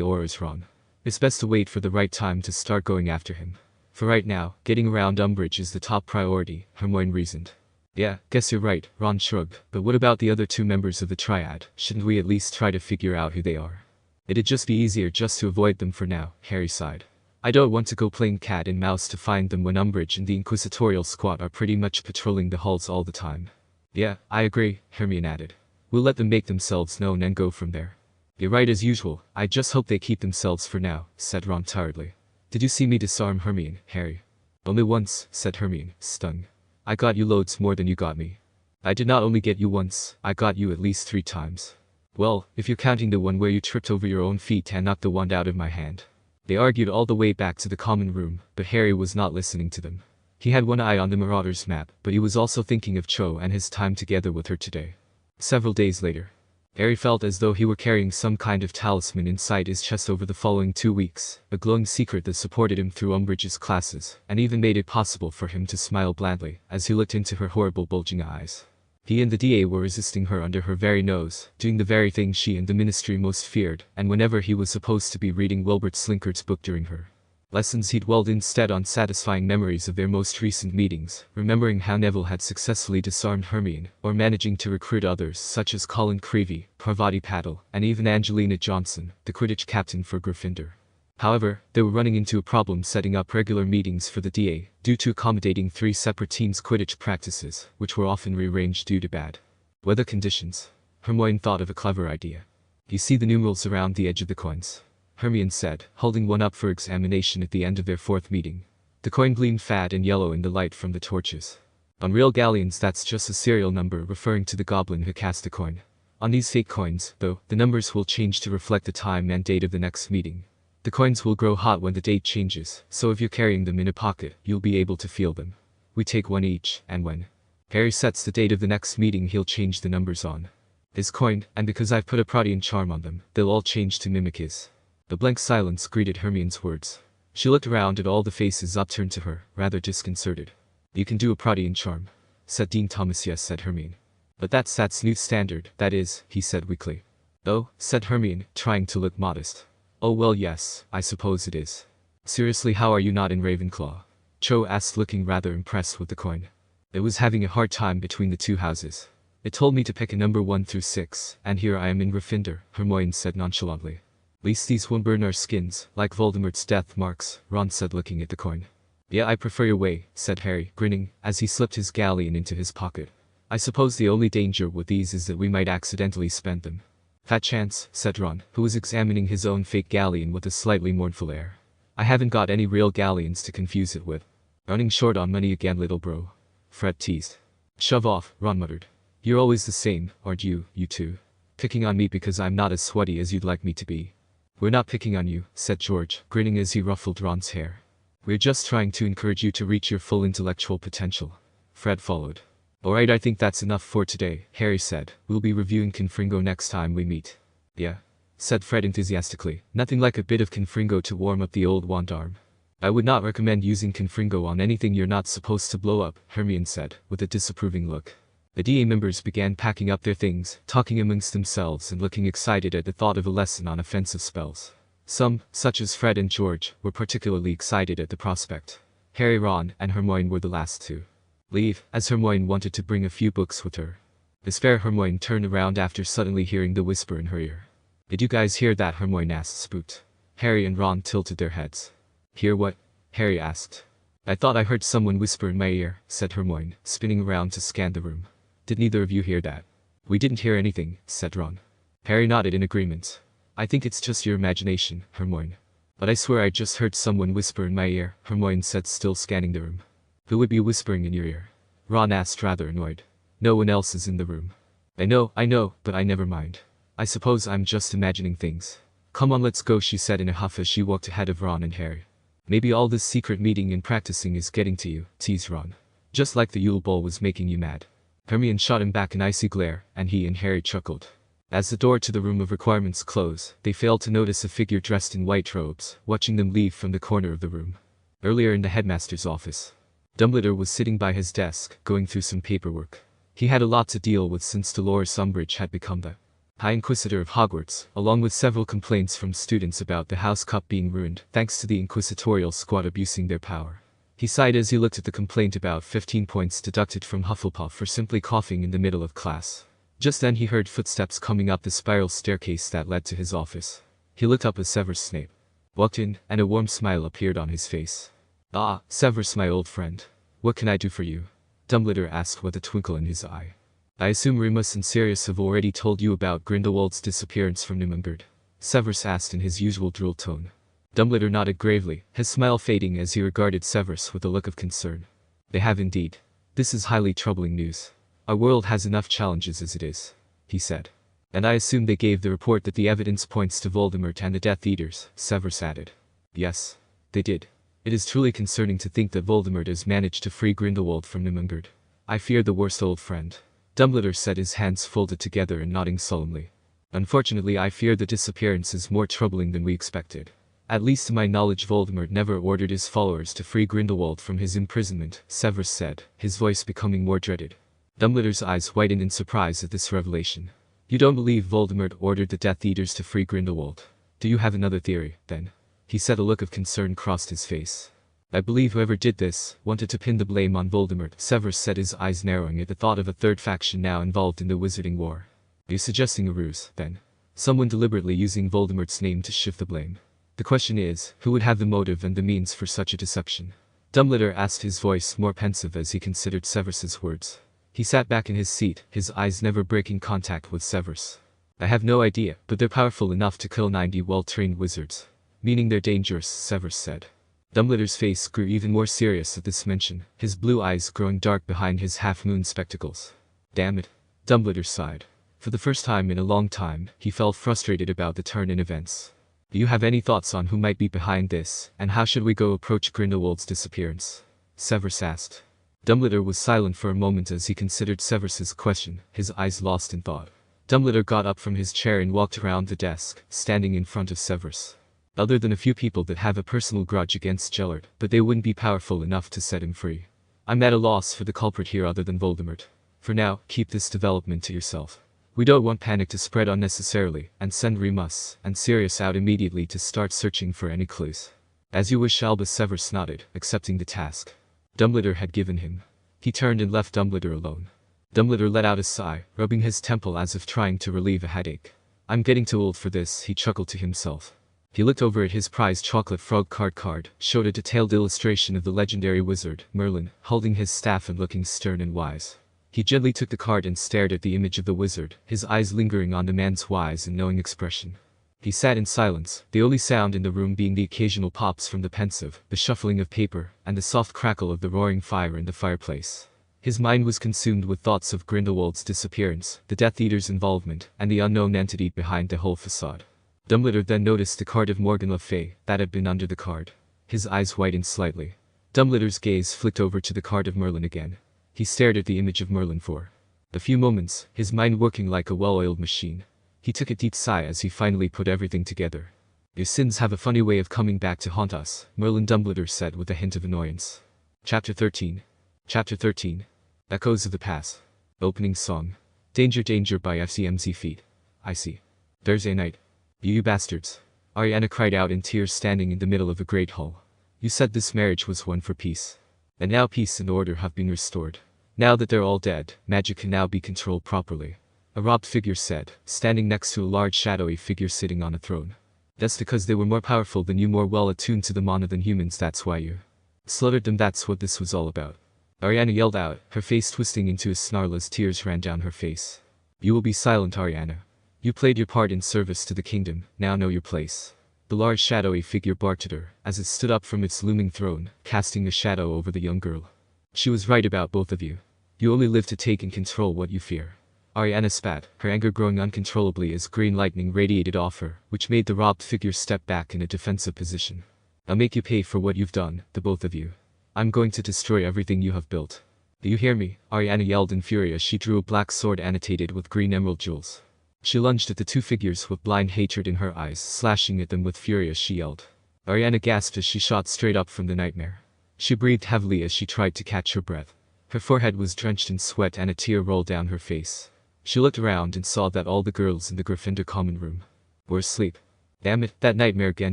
Speaker 1: auras, Ron. It's best to wait for the right time to start going after him. For right now, getting around Umbridge is the top priority, Hermione reasoned. Yeah, guess you're right, Ron shrugged, but what about the other 2 members of the Triad? Shouldn't we at least try to figure out who they are? It'd just be easier just to avoid them for now, Harry sighed. I don't want to go playing cat and mouse to find them when Umbridge and the Inquisitorial Squad are pretty much patrolling the halls all the time. Yeah, I agree, Hermione added. We'll let them make themselves known and go from there. You're right as usual, I just hope they keep themselves for now, said Ron tiredly. Did you see me disarm Hermione, Harry? Only once, said Hermione, stung. I got you loads more than you got me. I did not only get you once, I got you at least 3 times. Well, if you're counting the one where you tripped over your own feet and knocked the wand out of my hand. They argued all the way back to the common room, but Harry was not listening to them. He had one eye on the Marauders map, but he was also thinking of Cho and his time together with her today. Several days later, Harry felt as though he were carrying some kind of talisman inside his chest over the following 2 weeks, a glowing secret that supported him through Umbridge's classes, and even made it possible for him to smile blandly as he looked into her horrible bulging eyes. He and the DA were resisting her under her very nose, doing the very thing she and the Ministry most feared, and whenever he was supposed to be reading Wilbert Slinkert's book during her lessons, he dwelled instead on satisfying memories of their most recent meetings, remembering how Neville had successfully disarmed Hermione, or managing to recruit others such as Colin Creevey, Parvati Patil, and even Angelina Johnson, the Quidditch captain for Gryffindor. However, they were running into a problem setting up regular meetings for the DA, due to accommodating 3 separate teams' Quidditch practices, which were often rearranged due to bad weather conditions. Hermione thought of a clever idea. You see the numerals around the edge of the coins? Hermione said, holding one up for examination at the end of their 4th meeting. The coin gleamed fat and yellow in the light from the torches. On real galleons, that's just a serial number referring to the goblin who cast the coin. On these fake coins, though, the numbers will change to reflect the time and date of the next meeting. The coins will grow hot when the date changes, so if you're carrying them in a pocket, you'll be able to feel them. We take 1 each, and when Harry sets the date of the next meeting, he'll change the numbers on his coin, and because I've put a Protean charm on them, they'll all change to mimic his. The blank silence greeted Hermione's words. She looked around at all the faces upturned to her, rather disconcerted. You can do a Protean charm, said Dean Thomas. Yes, said Hermione. But that's new standard, that is, he said weakly. Oh, said Hermione, trying to look modest. Oh well yes, I suppose it is. Seriously, how are you not in Ravenclaw? Cho asked, looking rather impressed with the coin. It was having a hard time between the two houses. It told me to pick a number 1 through 6, and here I am in Gryffindor, Hermione said nonchalantly. Least these won't burn our skins, like Voldemort's death marks, Ron said, looking at the coin. Yeah, I prefer your way, said Harry, grinning, as he slipped his galleon into his pocket. I suppose the only danger with these is that we might accidentally spend them. Fat chance, said Ron, who was examining his own fake galleon with a slightly mournful air. I haven't got any real galleons to confuse it with. Running short on money again, little bro. Fred teased. Shove off, Ron muttered. You're always the same, aren't you, you two? Picking on me because I'm not as sweaty as you'd like me to be. We're not picking on you, said George, grinning as he ruffled Ron's hair. We're just trying to encourage you to reach your full intellectual potential. Fred followed. Alright, I think that's enough for today, Harry said. We'll be reviewing Confringo next time we meet. Yeah? Said Fred enthusiastically. Nothing like a bit of Confringo to warm up the old wand arm. I would not recommend using Confringo on anything you're not supposed to blow up, Hermione said, with a disapproving look. The DA members began packing up their things, talking amongst themselves and looking excited at the thought of a lesson on offensive spells. Some, such as Fred and George, were particularly excited at the prospect. Harry, Ron, and Hermione were the last to leave, as Hermione wanted to bring a few books with her. This fair Hermione turned around after suddenly hearing the whisper in her ear. Did you guys hear that? Hermione asked, spooked. Harry and Ron tilted their heads. Hear what? Harry asked. I thought I heard someone whisper in my ear, said Hermione, spinning around to scan the room. Did neither of you hear that? We didn't hear anything, said Ron. Harry nodded in agreement. I think it's just your imagination, Hermione. But I swear I just heard someone whisper in my ear, Hermione said, still scanning the room. Who would be whispering in your ear? Ron asked, rather annoyed. No one else is in the room. I know, but I never mind. I suppose I'm just imagining things. Come on, let's go, she said in a huff as she walked ahead of Ron and Harry. Maybe all this secret meeting and practicing is getting to you, teased Ron. Just like the Yule Ball was making you mad. Hermione shot him back an icy glare, and he and Harry chuckled. As the door to the room of requirements closed, they failed to notice a figure dressed in white robes, watching them leave from the corner of the room. Earlier in the headmaster's office, Dumbledore was sitting by his desk, going through some paperwork. He had a lot to deal with since Dolores Umbridge had become the High Inquisitor of Hogwarts, along with several complaints from students about the House Cup being ruined, thanks to the Inquisitorial Squad abusing their power. He sighed as he looked at the complaint about 15 points deducted from Hufflepuff for simply coughing in the middle of class. Just then he heard footsteps coming up the spiral staircase that led to his office. He looked up as Severus Snape walked in, and a warm smile appeared on his face. Ah, Severus, my old friend. What can I do for you? Dumbledore asked with a twinkle in his eye. I assume Remus and Sirius have already told you about Grindelwald's disappearance from Nuremberg? Severus asked in his usual droll tone. Dumbledore nodded gravely, his smile fading as he regarded Severus with a look of concern. They have indeed. This is highly troubling news. Our world has enough challenges as it is, he said. And I assume they gave the report that the evidence points to Voldemort and the Death Eaters, Severus added. Yes, they did. It is truly concerning to think that Voldemort has managed to free Grindelwald from Nuremberg. I fear the worst, old friend. Dumbledore said, his hands folded together and nodding solemnly. Unfortunately, I fear the disappearance is more troubling than we expected. At least to my knowledge, Voldemort never ordered his followers to free Grindelwald from his imprisonment, Severus said, his voice becoming more dreaded. Dumbledore's eyes widened in surprise at this revelation. You don't believe Voldemort ordered the Death Eaters to free Grindelwald? Do you have another theory, then? He said, a look of concern crossed his face. I believe whoever did this wanted to pin the blame on Voldemort, Severus said, his eyes narrowing at the thought of a third faction now involved in the Wizarding War. Are you suggesting a ruse, then? Someone deliberately using Voldemort's name to shift the blame? The question is, who would have the motive and the means for such a deception? Dumbledore asked, his voice more pensive as he considered Severus's words. He sat back in his seat, his eyes never breaking contact with Severus. I have no idea, but they're powerful enough to kill 90 well-trained wizards. Meaning they're dangerous, Severus said. Dumbledore's face grew even more serious at this mention, his blue eyes growing dark behind his half-moon spectacles. Damn it. Dumbledore sighed. For the first time in a long time, he felt frustrated about the turn in events. Do you have any thoughts on who might be behind this, and how should we go approach Grindelwald's disappearance? Severus asked. Dumbledore was silent for a moment as he considered Severus's question, his eyes lost in thought. Dumbledore got up from his chair and walked around the desk, standing in front of Severus. Other than a few people that have a personal grudge against Gellert, but they wouldn't be powerful enough to set him free. I'm at a loss for the culprit here other than Voldemort. For now, keep this development to yourself. We don't want panic to spread unnecessarily, and send Remus and Sirius out immediately to start searching for any clues. As you wish, Albus Severus nodded, accepting the task Dumbledore had given him. He turned and left Dumbledore alone. Dumbledore let out a sigh, rubbing his temple as if trying to relieve a headache. I'm getting too old for this, he chuckled to himself. He looked over at his prized chocolate frog card, showed a detailed illustration of the legendary wizard, Merlin, holding his staff and looking stern and wise. He gently took the card and stared at the image of the wizard, his eyes lingering on the man's wise and knowing expression. He sat in silence, the only sound in the room being the occasional pops from the pensive, the shuffling of paper, and the soft crackle of the roaring fire in the fireplace. His mind was consumed with thoughts of Grindelwald's disappearance, the Death Eater's involvement, and the unknown entity behind the whole facade. Dumbledore then noticed the card of Morgan Le Fay that had been under the card. His eyes whitened slightly. Dumbledore's gaze flicked over to the card of Merlin again. He stared at the image of Merlin for a few moments, his mind working like a well-oiled machine. He took a deep sigh as he finally put everything together. Your sins have a funny way of coming back to haunt us, Merlin, Dumbledore said with a hint of annoyance. Chapter 13. Chapter 13. Echoes of the Past. Opening Song. Danger Danger by FCMZ Feet. I see. Thursday night. You bastards. Ariana cried out in tears standing in the middle of a great hall. You said this marriage was one for peace. And now peace and order have been restored. Now that they're all dead, magic can now be controlled properly. A robed figure said, standing next to a large shadowy figure sitting on a throne. That's because they were more powerful than you, more well attuned to the mana than humans, that's why you slaughtered them, that's what this was all about. Ariana yelled out, her face twisting into a snarl as tears ran down her face. You will be silent, Ariana. You played your part in service to the kingdom, now know your place. The large shadowy figure barked at her, as it stood up from its looming throne, casting a shadow over the young girl. She was right about both of you. You only live to take and control what you fear. Ariana spat, her anger growing uncontrollably as green lightning radiated off her, which made the robbed figure step back in a defensive position. I'll make you pay for what you've done, the both of you. I'm going to destroy everything you have built. Do you hear me? Ariana yelled in fury as she drew a black sword annotated with green emerald jewels. She lunged at the two figures with blind hatred in her eyes, slashing at them with fury as she yelled. Ariana gasped as she shot straight up from the nightmare. She breathed heavily as she tried to catch her breath. Her forehead was drenched in sweat and a tear rolled down her face. She looked around and saw that all the girls in the Gryffindor common room were asleep. Damn it, that nightmare again,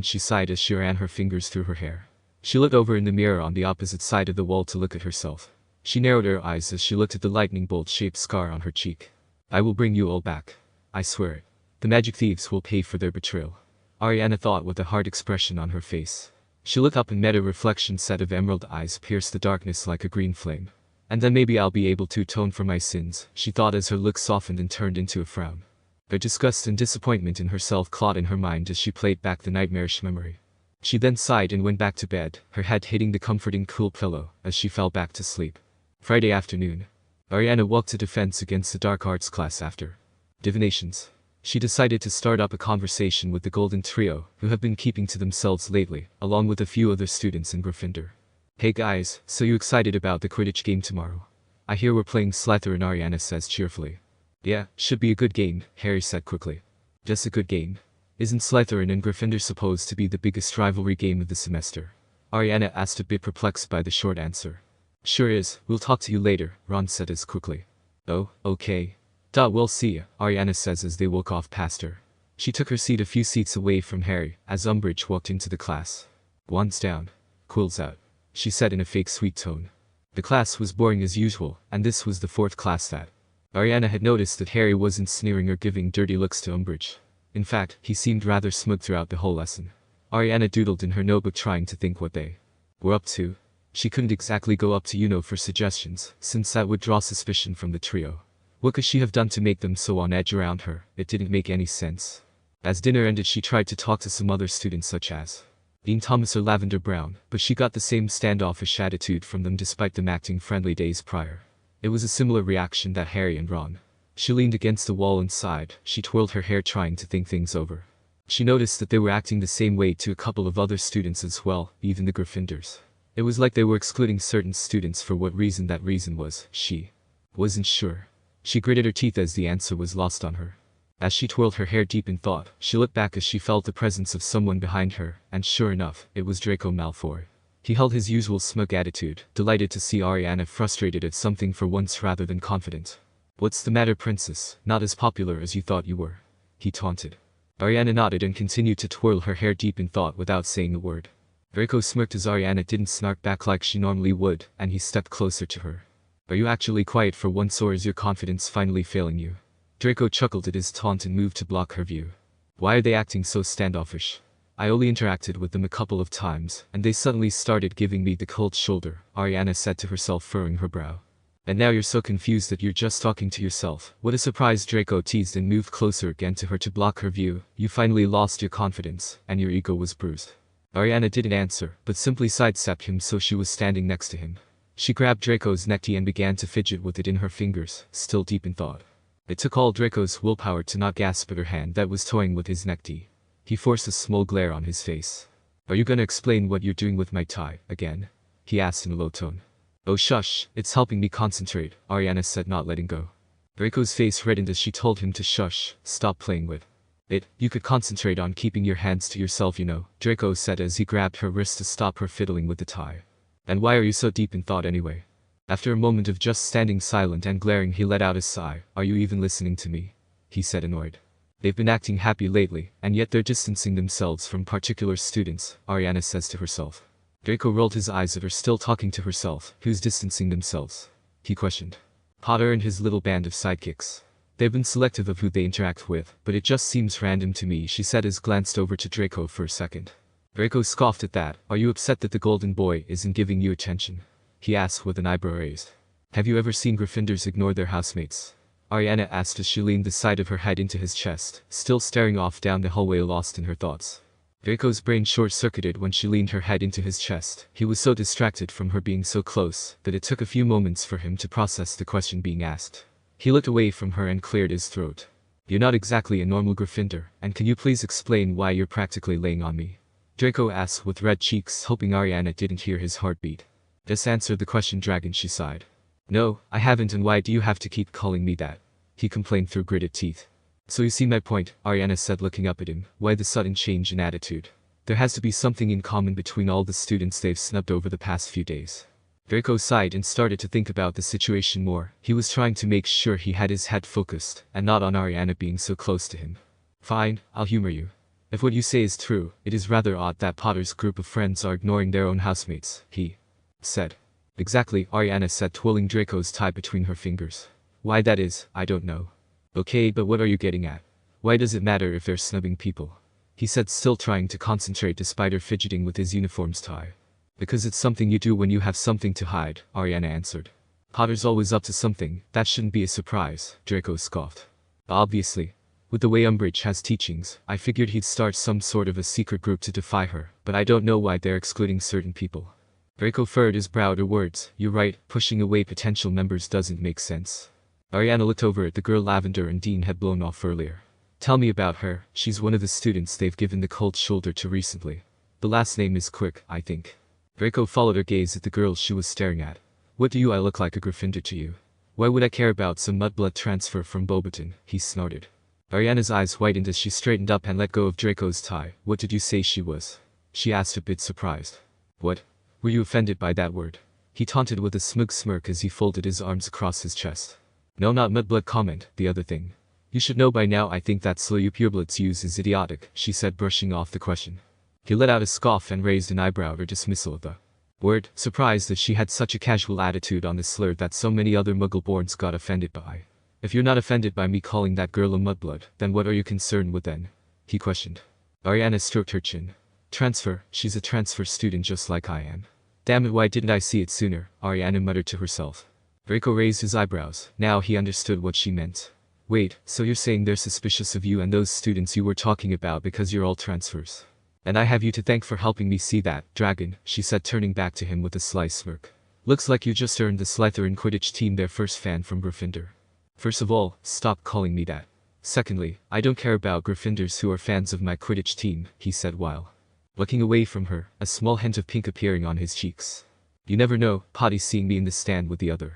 Speaker 1: she sighed as she ran her fingers through her hair. She looked over in the mirror on the opposite side of the wall to look at herself. She narrowed her eyes as she looked at the lightning bolt-shaped scar on her cheek. I will bring you all back. I swear it. The magic thieves will pay for their betrayal. Ariana thought with a hard expression on her face. She looked up and met a reflection set of emerald eyes pierce the darkness like a green flame. And then maybe I'll be able to atone for my sins, she thought as her look softened and turned into a frown. Her disgust and disappointment in herself clawed in her mind as she played back the nightmarish memory. She then sighed and went back to bed, her head hitting the comforting cool pillow as she fell back to sleep. Friday afternoon. Ariana walked to defense against the dark arts class after divinations. She decided to start up a conversation with the Golden Trio, who have been keeping to themselves lately, along with a few other students in Gryffindor. Hey guys, so you excited about the Quidditch game tomorrow? I hear we're playing Slytherin, Ariana says cheerfully. Yeah, should be a good game, Harry said quickly. Just a good game. Isn't Slytherin and Gryffindor supposed to be the biggest rivalry game of the semester? Ariana asked, a bit perplexed by the short answer. Sure is, we'll talk to you later, Ron said as quickly. Oh, okay. We'll see ya, Ariana says as they walk off past her. She took her seat a few seats away from Harry, as Umbridge walked into the class. Wands down. Quills out, she said in a fake sweet tone. The class was boring as usual, and this was the fourth class that Ariana had noticed that Harry wasn't sneering or giving dirty looks to Umbridge. In fact, he seemed rather smug throughout the whole lesson. Ariana doodled in her notebook trying to think what they were up to. She couldn't exactly go up to Uno for suggestions, since that would draw suspicion from the trio. What could she have done to make them so on edge around her? It didn't make any sense. As dinner ended, she tried to talk to some other students such as Dean Thomas or Lavender Brown, but she got the same standoffish attitude from them despite them acting friendly days prior. It was a similar reaction that Harry and Ron. She leaned against the wall and sighed. She twirled her hair trying to think things over. She noticed that they were acting the same way to a couple of other students as well, even the Gryffindors. It was like they were excluding certain students. For what reason that reason was, she wasn't sure. She gritted her teeth as the answer was lost on her. As she twirled her hair deep in thought, she looked back as she felt the presence of someone behind her, and sure enough, it was Draco Malfoy. He held his usual smug attitude, delighted to see Ariana frustrated at something for once rather than confident. "What's the matter, princess? Not as popular as you thought you were?" he taunted. Ariana nodded and continued to twirl her hair deep in thought without saying a word. Draco smirked as Ariana didn't snark back like she normally would, and he stepped closer to her. "Are you actually quiet for once, or is your confidence finally failing you?" Draco chuckled at his taunt and moved to block her view. "Why are they acting so standoffish? I only interacted with them a couple of times, and they suddenly started giving me the cold shoulder," Ariana said to herself, furrowing her brow. "And now you're so confused that you're just talking to yourself." What a surprise, Draco teased and moved closer again to her to block her view. "You finally lost your confidence, and your ego was bruised." Ariana didn't answer, but simply sidestepped him so she was standing next to him. She grabbed Draco's necktie and began to fidget with it in her fingers, still deep in thought. It took all Draco's willpower to not gasp at her hand that was toying with his necktie. He forced a small glare on his face. "Are you gonna explain what you're doing with my tie, again?" he asked in a low tone. "Oh shush, it's helping me concentrate," Ariana said, not letting go. Draco's face reddened as she told him to shush, stop playing with it. "You could concentrate on keeping your hands to yourself, you know," Draco said as he grabbed her wrist to stop her fiddling with the tie. "And why are you so deep in thought anyway?" After a moment of just standing silent and glaring, he let out a sigh. "Are you even listening to me?" he said, annoyed. "They've been acting happy lately, and yet they're distancing themselves from particular students," Ariana says to herself. Draco rolled his eyes at her, still talking to herself. "Who's distancing themselves?" he questioned. "Potter and his little band of sidekicks. They've been selective of who they interact with, but it just seems random to me," she said as glanced over to Draco for a second. Draco scoffed at that. "Are you upset that the golden boy isn't giving you attention?" he asked with an eyebrow raised. "Have you ever seen Gryffindors ignore their housemates?" Ariana asked as she leaned the side of her head into his chest, still staring off down the hallway lost in her thoughts. Draco's brain short-circuited when she leaned her head into his chest. He was so distracted from her being so close that it took a few moments for him to process the question being asked. He looked away from her and cleared his throat. "You're not exactly a normal Gryffindor, and can you please explain why you're practically laying on me?" Draco asked with red cheeks, hoping Ariana didn't hear his heartbeat. "Just answer the question, dragon," she sighed. "No, I haven't, and why do you have to keep calling me that?" he complained through gritted teeth. "So you see my point," Ariana said, looking up at him. "Why the sudden change in attitude? There has to be something in common between all the students they've snubbed over the past few days." Draco sighed and started to think about the situation more. He was trying to make sure he had his head focused, and not on Ariana being so close to him. "Fine, I'll humor you. If what you say is true, it is rather odd that Potter's group of friends are ignoring their own housemates," he said. "Exactly," Ariana said, twirling Draco's tie between her fingers. "Why that is, I don't know." "Okay, but what are you getting at? Why does it matter if they're snubbing people?" he said, still trying to concentrate despite her fidgeting with his uniform's tie. "Because it's something you do when you have something to hide," Ariana answered. "Potter's always up to something, that shouldn't be a surprise," Draco scoffed. "Obviously. With the way Umbridge has teachings, I figured he'd start some sort of a secret group to defy her, but I don't know why they're excluding certain people." Draco furrowed his brow at her words. "You're right, pushing away potential members doesn't make sense." Ariana looked over at the girl Lavender and Dean had blown off earlier. "Tell me about her. She's one of the students they've given the cold shoulder to recently. The last name is Quick, I think." Draco followed her gaze at the girl she was staring at. "What do I look like a Gryffindor to you? Why would I care about some mudblood transfer from Bobaton?" he snorted. Ariana's eyes whitened as she straightened up and let go of Draco's tie. "What did you say she was?" she asked, a bit surprised. "What? Were you offended by that word?" he taunted with a smug smirk as he folded his arms across his chest. "No, not mudblood comment, the other thing. You should know by now. I think that slur you purebloods use is idiotic," she said, brushing off the question. He let out a scoff and raised an eyebrow at her dismissal of the word, surprised that she had such a casual attitude on the slur that so many other Muggle-borns got offended by. "If you're not offended by me calling that girl a mudblood, then what are you concerned with then?" he questioned. Ariana stroked her chin. "Transfer, she's a transfer student just like I am." "Damn it, why didn't I see it sooner?" Ariana muttered to herself. Draco raised his eyebrows. Now he understood what she meant. "Wait, so you're saying they're suspicious of you and those students you were talking about because you're all transfers? And I have you to thank for helping me see that, dragon," she said, turning back to him with a sly smirk. "Looks like you just earned the Slytherin Quidditch team their first fan from Gryffindor. First of all, stop calling me that. Secondly, I don't care about Gryffindors who are fans of my Quidditch team," he said while looking away from her, a small hint of pink appearing on his cheeks. "You never know, Potty seeing me in the stand with the other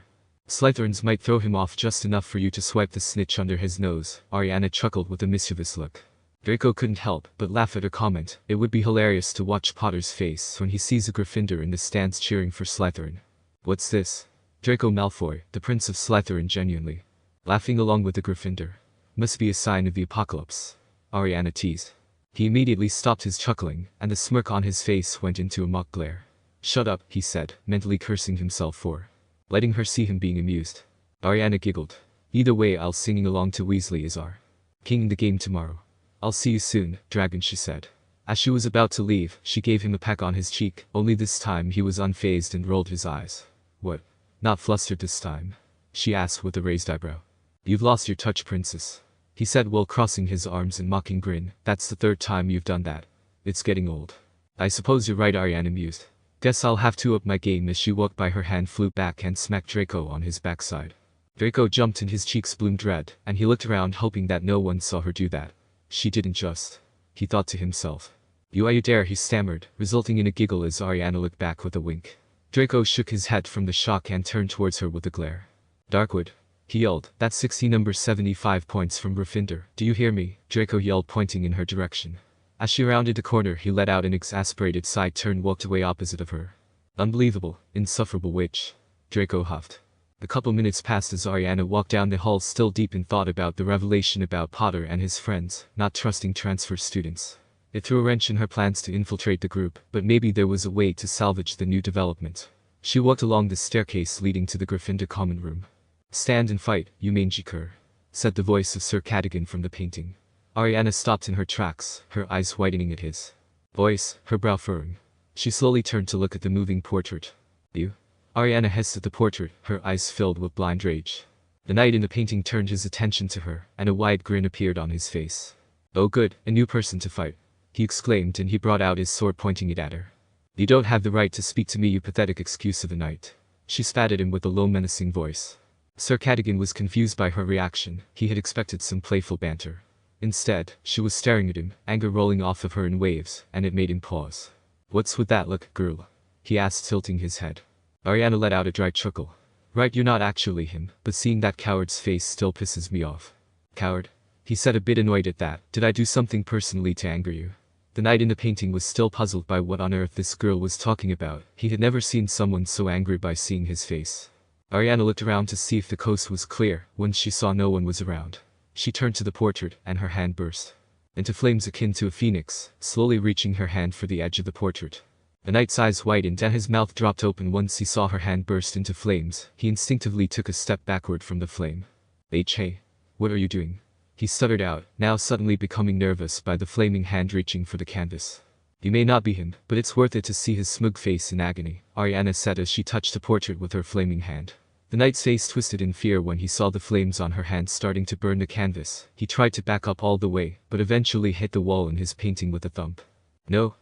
Speaker 1: Slytherins might throw him off just enough for you to swipe the snitch under his nose." Ariana chuckled with a mischievous look. Draco couldn't help but laugh at her comment. It would be hilarious to watch Potter's face when he sees a Gryffindor in the stands cheering for Slytherin. What's this? Draco Malfoy, the Prince of Slytherin, genuinely laughing along with the Gryffindor. Must be a sign of the apocalypse, Ariana teased. He immediately stopped his chuckling, and the smirk on his face went into a mock glare. Shut up, he said, mentally cursing himself for letting her see him being amused. Ariana giggled. Either way, I'll singing along to Weasley is our king in the game tomorrow. I'll see you soon, dragon, she said. As she was about to leave, she gave him a peck on his cheek, only this time he was unfazed and rolled his eyes. What? Not flustered this time? She asked with a raised eyebrow. You've lost your touch, princess, he said while crossing his arms in mocking grin. That's the third time you've done that. It's getting old. I suppose you're right, Ariana mused. Guess I'll have to up my game. As she walked by, her hand flew back and smacked Draco on his backside. Draco jumped and his cheeks bloomed red, and he looked around hoping that no one saw her do that. She didn't just, he thought to himself. You dare, he stammered, resulting in a giggle as Ariana looked back with a wink. Draco shook his head from the shock and turned towards her with a glare. Darkwood, he yelled. That's 60 number 75 points from Gryffindor. Do you hear me? Draco yelled, pointing in her direction. As she rounded the corner, he let out an exasperated sigh, turned, walked away opposite of her. Unbelievable, insufferable witch, Draco huffed. A couple minutes passed as Ariana walked down the hall, still deep in thought about the revelation about Potter and his friends not trusting transfer students. It threw a wrench in her plans to infiltrate the group, but maybe there was a way to salvage the new development. She walked along the staircase leading to the Gryffindor common room. Stand and fight, you mangy cur, said the voice of Sir Cadogan from the painting. Ariana stopped in her tracks, her eyes widening at his voice, her brow furrowing. She slowly turned to look at the moving portrait. You? Ariana hissed at the portrait, her eyes filled with blind rage. The knight in the painting turned his attention to her, and a wide grin appeared on his face. Oh good, a new person to fight, he exclaimed, and he brought out his sword, pointing it at her. You don't have the right to speak to me, you pathetic excuse of a knight, she spat at him with a low, menacing voice. Sir Cadogan was confused by her reaction. He had expected some playful banter. Instead, she was staring at him, anger rolling off of her in waves, and it made him pause. What's with that look, girl? He asked, tilting his head. Ariana let out a dry chuckle. Right, you're not actually him, but seeing that coward's face still pisses me off. Coward? He said, a bit annoyed at that. Did I do something personally to anger you? The knight in the painting was still puzzled by what on earth this girl was talking about. He had never seen someone so angry by seeing his face. Ariana looked around to see if the coast was clear. Once she saw no one was around, she turned to the portrait, and her hand burst into flames akin to a phoenix, slowly reaching her hand for the edge of the portrait. The knight's eyes widened and his mouth dropped open once he saw her hand burst into flames. He instinctively took a step backward from the flame. Hey, what are you doing? He stuttered out, now suddenly becoming nervous by the flaming hand reaching for the canvas. You may not be him, but it's worth it to see his smug face in agony, Ariana said as she touched the portrait with her flaming hand. The knight's face twisted in fear when he saw the flames on her hand starting to burn the canvas. He tried to back up all the way, but eventually hit the wall in his painting with a thump. No.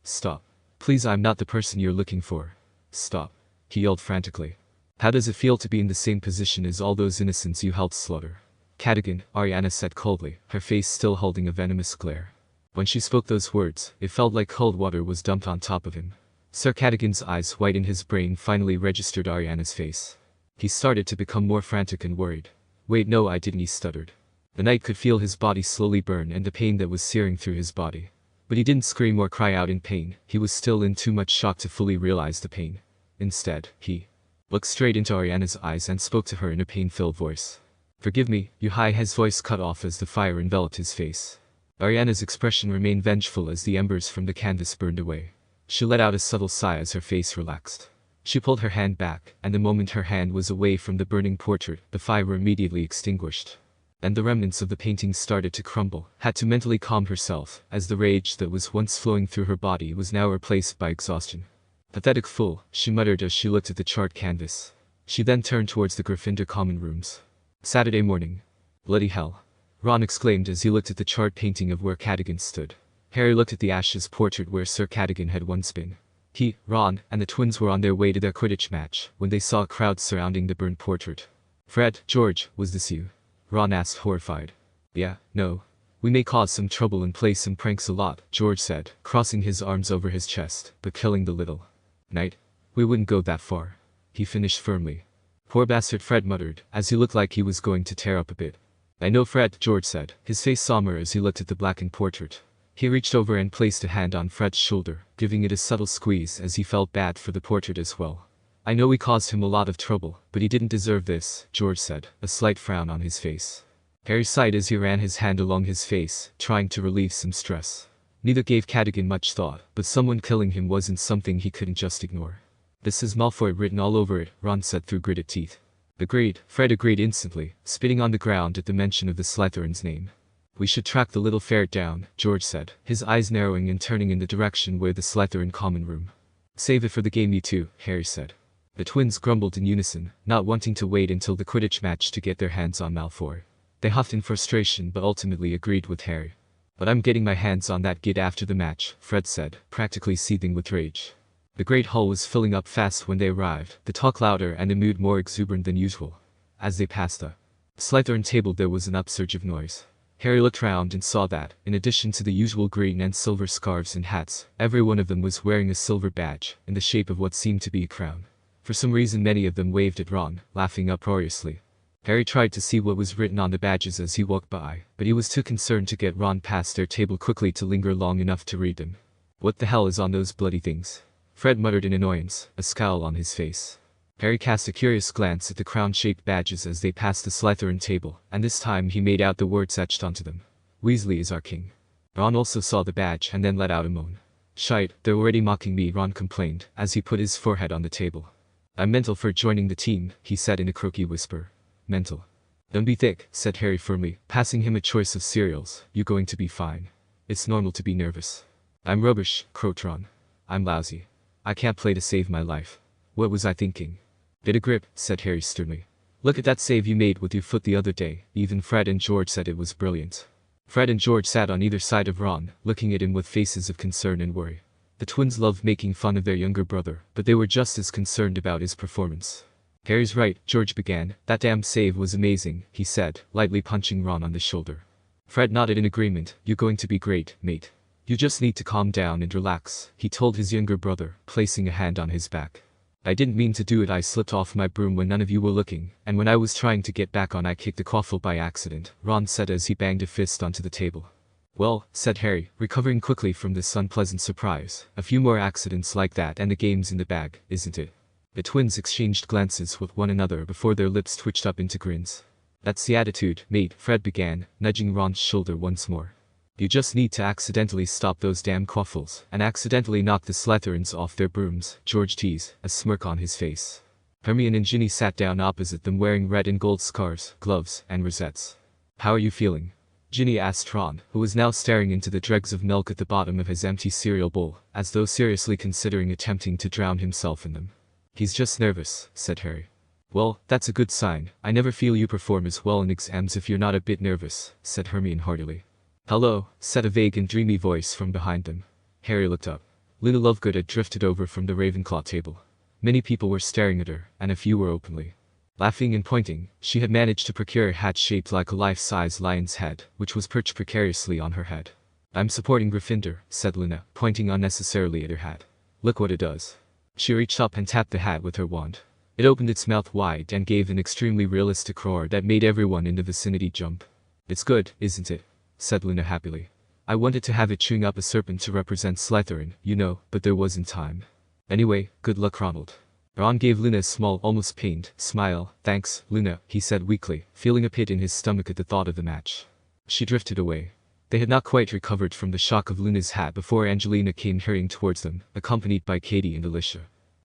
Speaker 1: Stop. Please, I'm not the person you're looking for. Stop. He yelled frantically. How does it feel to be in the same position as all those innocents you helped slaughter? Cadogan, Ariana said coldly, her face still holding a venomous glare. When she spoke those words, it felt like cold water was dumped on top of him. Sir Cadogan's eyes widened, his brain finally registered Ariana's face. He started to become more frantic and worried. Wait, no, I didn't, he stuttered. The knight could feel his body slowly burn and the pain that was searing through his body. But he didn't scream or cry out in pain. He was still in too much shock to fully realize the pain. Instead, he looked straight into Ariana's eyes and spoke to her in a pain-filled voice. Forgive me, you high. His voice cut off as the fire enveloped his face. Ariana's expression remained vengeful as the embers from the canvas burned away. She let out a subtle sigh as her face relaxed. She pulled her hand back, and the moment her hand was away from the burning portrait, the fire immediately extinguished. And the remnants of the painting started to crumble. Had to mentally calm herself, as the rage that was once flowing through her body was now replaced by exhaustion. Pathetic fool, she muttered as she looked at the charred canvas. She then turned towards the Gryffindor common rooms. Saturday morning. Bloody hell, Ron exclaimed as he looked at the charred painting of where Cadogan stood. Harry looked at the ashes portrait where Sir Cadogan had once been. He, Ron, and the twins were on their way to their Quidditch match when they saw a crowd surrounding the burned portrait. Fred, George, was this you? Ron asked, horrified. Yeah, no. We may cause some trouble and play some pranks a lot, George said, crossing his arms over his chest, but killing the little knight? We wouldn't go that far, he finished firmly. Poor bastard, Fred muttered, as he looked like he was going to tear up a bit. I know Fred, George said, his face somber as he looked at the blackened portrait. He reached over and placed a hand on Fred's shoulder, giving it a subtle squeeze as he felt bad for the portrait as well. I know we caused him a lot of trouble, but he didn't deserve this, George said, a slight frown on his face. Harry sighed as he ran his hand along his face, trying to relieve some stress. Neither gave Cadogan much thought, but someone killing him wasn't something he couldn't just ignore. This is Malfoy written all over it, Ron said through gritted teeth. Agreed, Fred agreed instantly, spitting on the ground at the mention of the Slytherin's name. We should track the little ferret down, George said, his eyes narrowing and turning in the direction where the Slytherin common room. Save it for the game you two, Harry said. The twins grumbled in unison, not wanting to wait until the Quidditch match to get their hands on Malfoy. They huffed in frustration but ultimately agreed with Harry. But I'm getting my hands on that git after the match, Fred said, practically seething with rage. The Great Hall was filling up fast when they arrived, the talk louder and the mood more exuberant than usual. As they passed the Slytherin table there was an upsurge of noise. Harry looked round and saw that, in addition to the usual green and silver scarves and hats, every one of them was wearing a silver badge, in the shape of what seemed to be a crown. For some reason many of them waved at Ron, laughing uproariously. Harry tried to see what was written on the badges as he walked by, but he was too concerned to get Ron past their table quickly to linger long enough to read them. What the hell is on those bloody things? Fred muttered in annoyance, a scowl on his face. Harry cast a curious glance at the crown-shaped badges as they passed the Slytherin table, and this time he made out the words etched onto them. Weasley is our king. Ron also saw the badge and then let out a moan. Shite, they're already mocking me, Ron complained, as he put his forehead on the table. I'm mental for joining the team, he said in a croaky whisper. Mental. Don't be thick, said Harry firmly, passing him a choice of cereals. You're going to be fine. It's normal to be nervous. I'm rubbish, croaked Ron. I'm lousy. I can't play to save my life. What was I thinking? Get a grip, said Harry sternly. Look at that save you made with your foot the other day. Even Fred and George said it was brilliant. Fred and George sat on either side of Ron, looking at him with faces of concern and worry. The twins loved making fun of their younger brother, but they were just as concerned about his performance. Harry's right, George began. That damn save was amazing, he said, lightly punching Ron on the shoulder. Fred nodded in agreement. You're going to be great, mate. You just need to calm down and relax, he told his younger brother, placing a hand on his back. I didn't mean to do it. I slipped off my broom when none of you were looking, and when I was trying to get back on I kicked the quaffle by accident, Ron said as he banged a fist onto the table. Well, said Harry, recovering quickly from this unpleasant surprise, a few more accidents like that and the game's in the bag, isn't it? The twins exchanged glances with one another before their lips twitched up into grins. That's the attitude, mate, Fred began, nudging Ron's shoulder once more. You just need to accidentally stop those damn quaffles, and accidentally knock the Slytherins off their brooms, George teased, a smirk on his face. Hermione and Ginny sat down opposite them wearing red and gold scarves, gloves, and rosettes. How are you feeling? Ginny asked Ron, who was now staring into the dregs of milk at the bottom of his empty cereal bowl, as though seriously considering attempting to drown himself in them. He's just nervous, said Harry. Well, that's a good sign. I never feel you perform as well in exams if you're not a bit nervous, said Hermione heartily. Hello, said a vague and dreamy voice from behind them. Harry looked up. Luna Lovegood had drifted over from the Ravenclaw table. Many people were staring at her, and a few were openly laughing and pointing. She had managed to procure a hat shaped like a life-size lion's head, which was perched precariously on her head. I'm supporting Gryffindor, said Luna, pointing unnecessarily at her hat. Look what it does. She reached up and tapped the hat with her wand. It opened its mouth wide and gave an extremely realistic roar that made everyone in the vicinity jump. It's good, isn't it? Said Luna happily. I wanted to have it chewing up a serpent to represent Slytherin, you know, but there wasn't time. Anyway, good luck, Ronald. Ron gave Luna a small, almost pained smile. Thanks, Luna, he said weakly, feeling a pit in his stomach at the thought of the match. She drifted away. They had not quite recovered from the shock of Luna's hat before Angelina came hurrying towards them, accompanied by Katie and Alicia.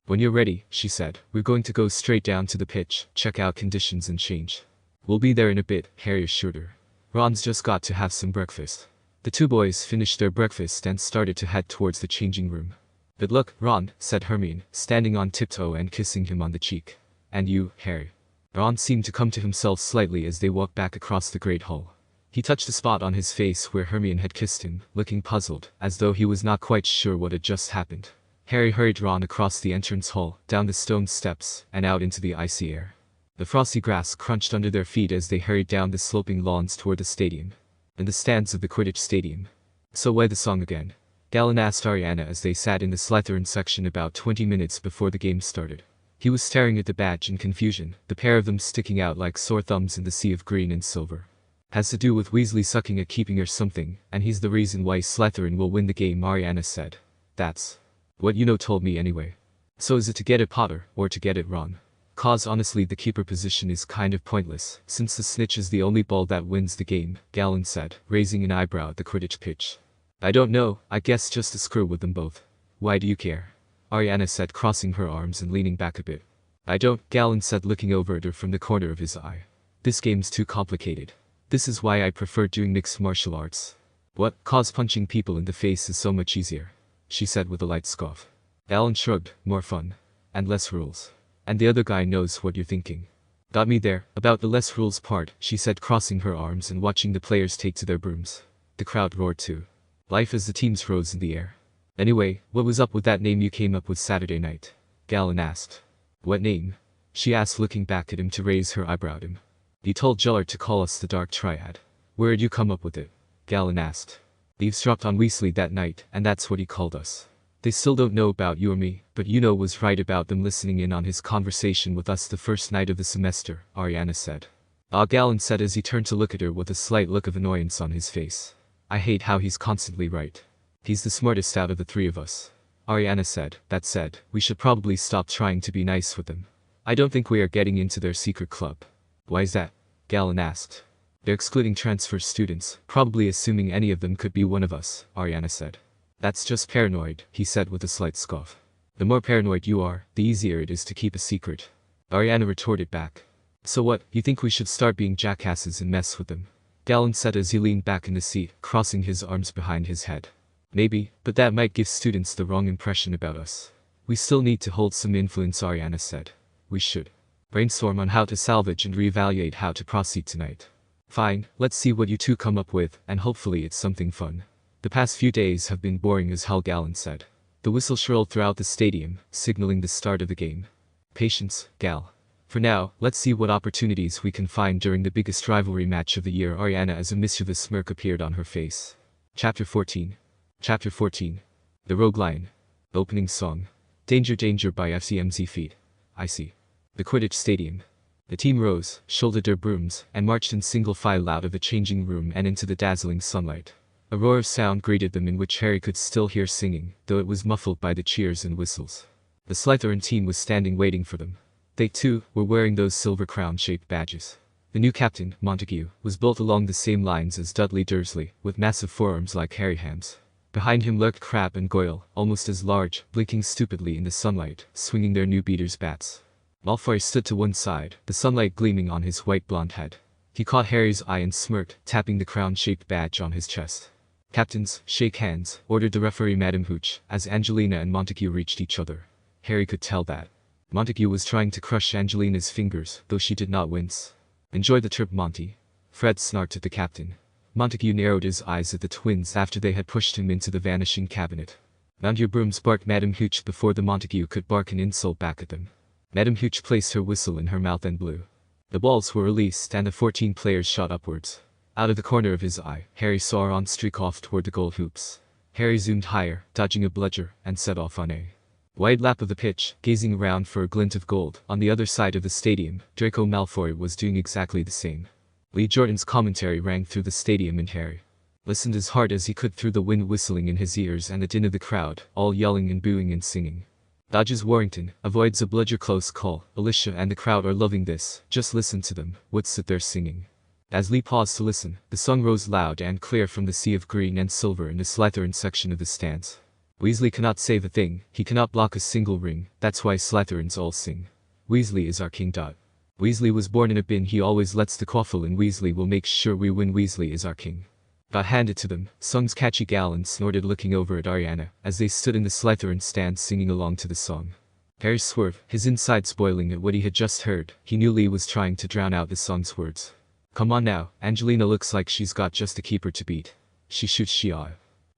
Speaker 1: When you're ready, she said, we're going to go straight down to the pitch, check out conditions and change. We'll be there in a bit, Harry assured her. Ron's just got to have some breakfast. The two boys finished their breakfast and started to head towards the changing room. Good luck, Ron, said Hermione, standing on tiptoe and kissing him on the cheek. And you, Harry. Ron seemed to come to himself slightly as they walked back across the Great Hall. He touched the spot on his face where Hermione had kissed him, looking puzzled, as though he was not quite sure what had just happened. Harry hurried Ron across the entrance hall, down the stone steps, and out into the icy air. The frosty grass crunched under their feet as they hurried down the sloping lawns toward the stadium. In the stands of the Quidditch stadium. So why the song again? Galen asked Ariana as they sat in the Slytherin section about 20 minutes before the game started. He was staring at the badge in confusion, the pair of them sticking out like sore thumbs in the sea of green and silver. Has to do with Weasley sucking at keeping or something, and he's the reason why Slytherin will win the game, Ariana said. That's what you know told me anyway. So is it to get it Potter, or to get it Ron? Cause honestly the keeper position is kind of pointless, since the snitch is the only ball that wins the game, Galen said, raising an eyebrow at the Quidditch pitch. I don't know, I guess just to screw with them both. Why do you care? Ariana said, crossing her arms and leaning back a bit. I don't, Galen said, looking over at her from the corner of his eye. This game's too complicated. This is why I prefer doing mixed martial arts. What? Cause punching people in the face is so much easier, she said with a light scoff. Alan shrugged. More fun. And less rules. And the other guy knows what you're thinking. Got me there, about the less rules part, she said, crossing her arms and watching the players take to their brooms. The crowd roared too. Life as the teams rose in the air. Anyway, what was up with that name you came up with Saturday night? Galen asked. What name? She asked, looking back at him to raise her eyebrow at him. He told Gellert to call us the Dark Triad. Where'd you come up with it? Galen asked. Eavesdropped on Weasley that night, and that's what he called us. They still don't know about you or me, but you know was right about them listening in on his conversation with us the first night of the semester, Ariana said. Ah, Galen said as he turned to look at her with a slight look of annoyance on his face. I hate how he's constantly right. He's the smartest out of the three of us. Ariana said. That said, we should probably stop trying to be nice with them. I don't think we are getting into their secret club. Why is that? Galen asked. They're excluding transfer students, probably assuming any of them could be one of us, Ariana said. That's just paranoid, he said with a slight scoff. The more paranoid you are, the easier it is to keep a secret. Ariana retorted back. So what, you think we should start being jackasses and mess with them? Galen said as he leaned back in the seat, crossing his arms behind his head. Maybe, but that might give students the wrong impression about us. We still need to hold some influence, Ariana said. We should brainstorm on how to salvage and reevaluate how to proceed tonight. Fine, let's see what you two come up with, and hopefully it's something fun. The past few days have been boring as hell, Galen said. The whistle shrilled throughout the stadium, signaling the start of the game. Patience, Gal. For now, let's see what opportunities we can find during the biggest rivalry match of the year, Ariana, as a mischievous smirk appeared on her face. Chapter 14. Chapter 14. The Rogue Lion. Opening song. Danger Danger by FCMZ Feet. I see. The Quidditch Stadium. The team rose, shouldered their brooms, and marched in single file out of the changing room and into the dazzling sunlight. A roar of sound greeted them in which Harry could still hear singing, though it was muffled by the cheers and whistles. The Slytherin team was standing waiting for them. They too were wearing those silver crown-shaped badges. The new captain, Montague, was built along the same lines as Dudley Dursley, with massive forearms like hairy hams. Behind him lurked Crabbe and Goyle, almost as large, blinking stupidly in the sunlight, swinging their new beaters' bats. Malfoy stood to one side, the sunlight gleaming on his white blonde head. He caught Harry's eye and smirked, tapping the crown-shaped badge on his chest. Captains, shake hands, ordered the referee Madame Hooch, as Angelina and Montague reached each other. Harry could tell that Montague was trying to crush Angelina's fingers, though she did not wince. Enjoy the trip, Monty. Fred snarked at the captain. Montague narrowed his eyes at the twins after they had pushed him into the vanishing cabinet. Mount your brooms, barked Madame Hooch before the Montague could bark an insult back at them. Madame Hooch placed her whistle in her mouth and blew. The balls were released and the 14 players shot upwards. Out of the corner of his eye, Harry saw Ron streak off toward the goal hoops. Harry zoomed higher, dodging a bludger, and set off on a wide lap of the pitch, gazing around for a glint of gold. On the other side of the stadium, Draco Malfoy was doing exactly the same. Lee Jordan's commentary rang through the stadium and Harry listened as hard as he could through the wind whistling in his ears and the din of the crowd, all yelling and booing and singing. Dodges Warrington, avoids a bludger close call. Alicia and the crowd are loving this, just listen to them, what's it they're singing. As Lee paused to listen, the song rose loud and clear from the sea of green and silver in the Slytherin section of the stands. Weasley cannot save a thing, he cannot block a single ring, that's why Slytherins all sing. Weasley is our king. Weasley was born in a bin, he always lets the quaffle in, Weasley will make sure we win, Weasley is our king. Hand it to them, sung's catchy. Galen snorted, looking over at Ariana, as they stood in the Slytherin stand singing along to the song. Harry swerved, his insides boiling at what he had just heard. He knew Lee was trying to drown out the song's words. Come on now, Angelina looks like she's got just a keeper to beat. She shoots, she ought.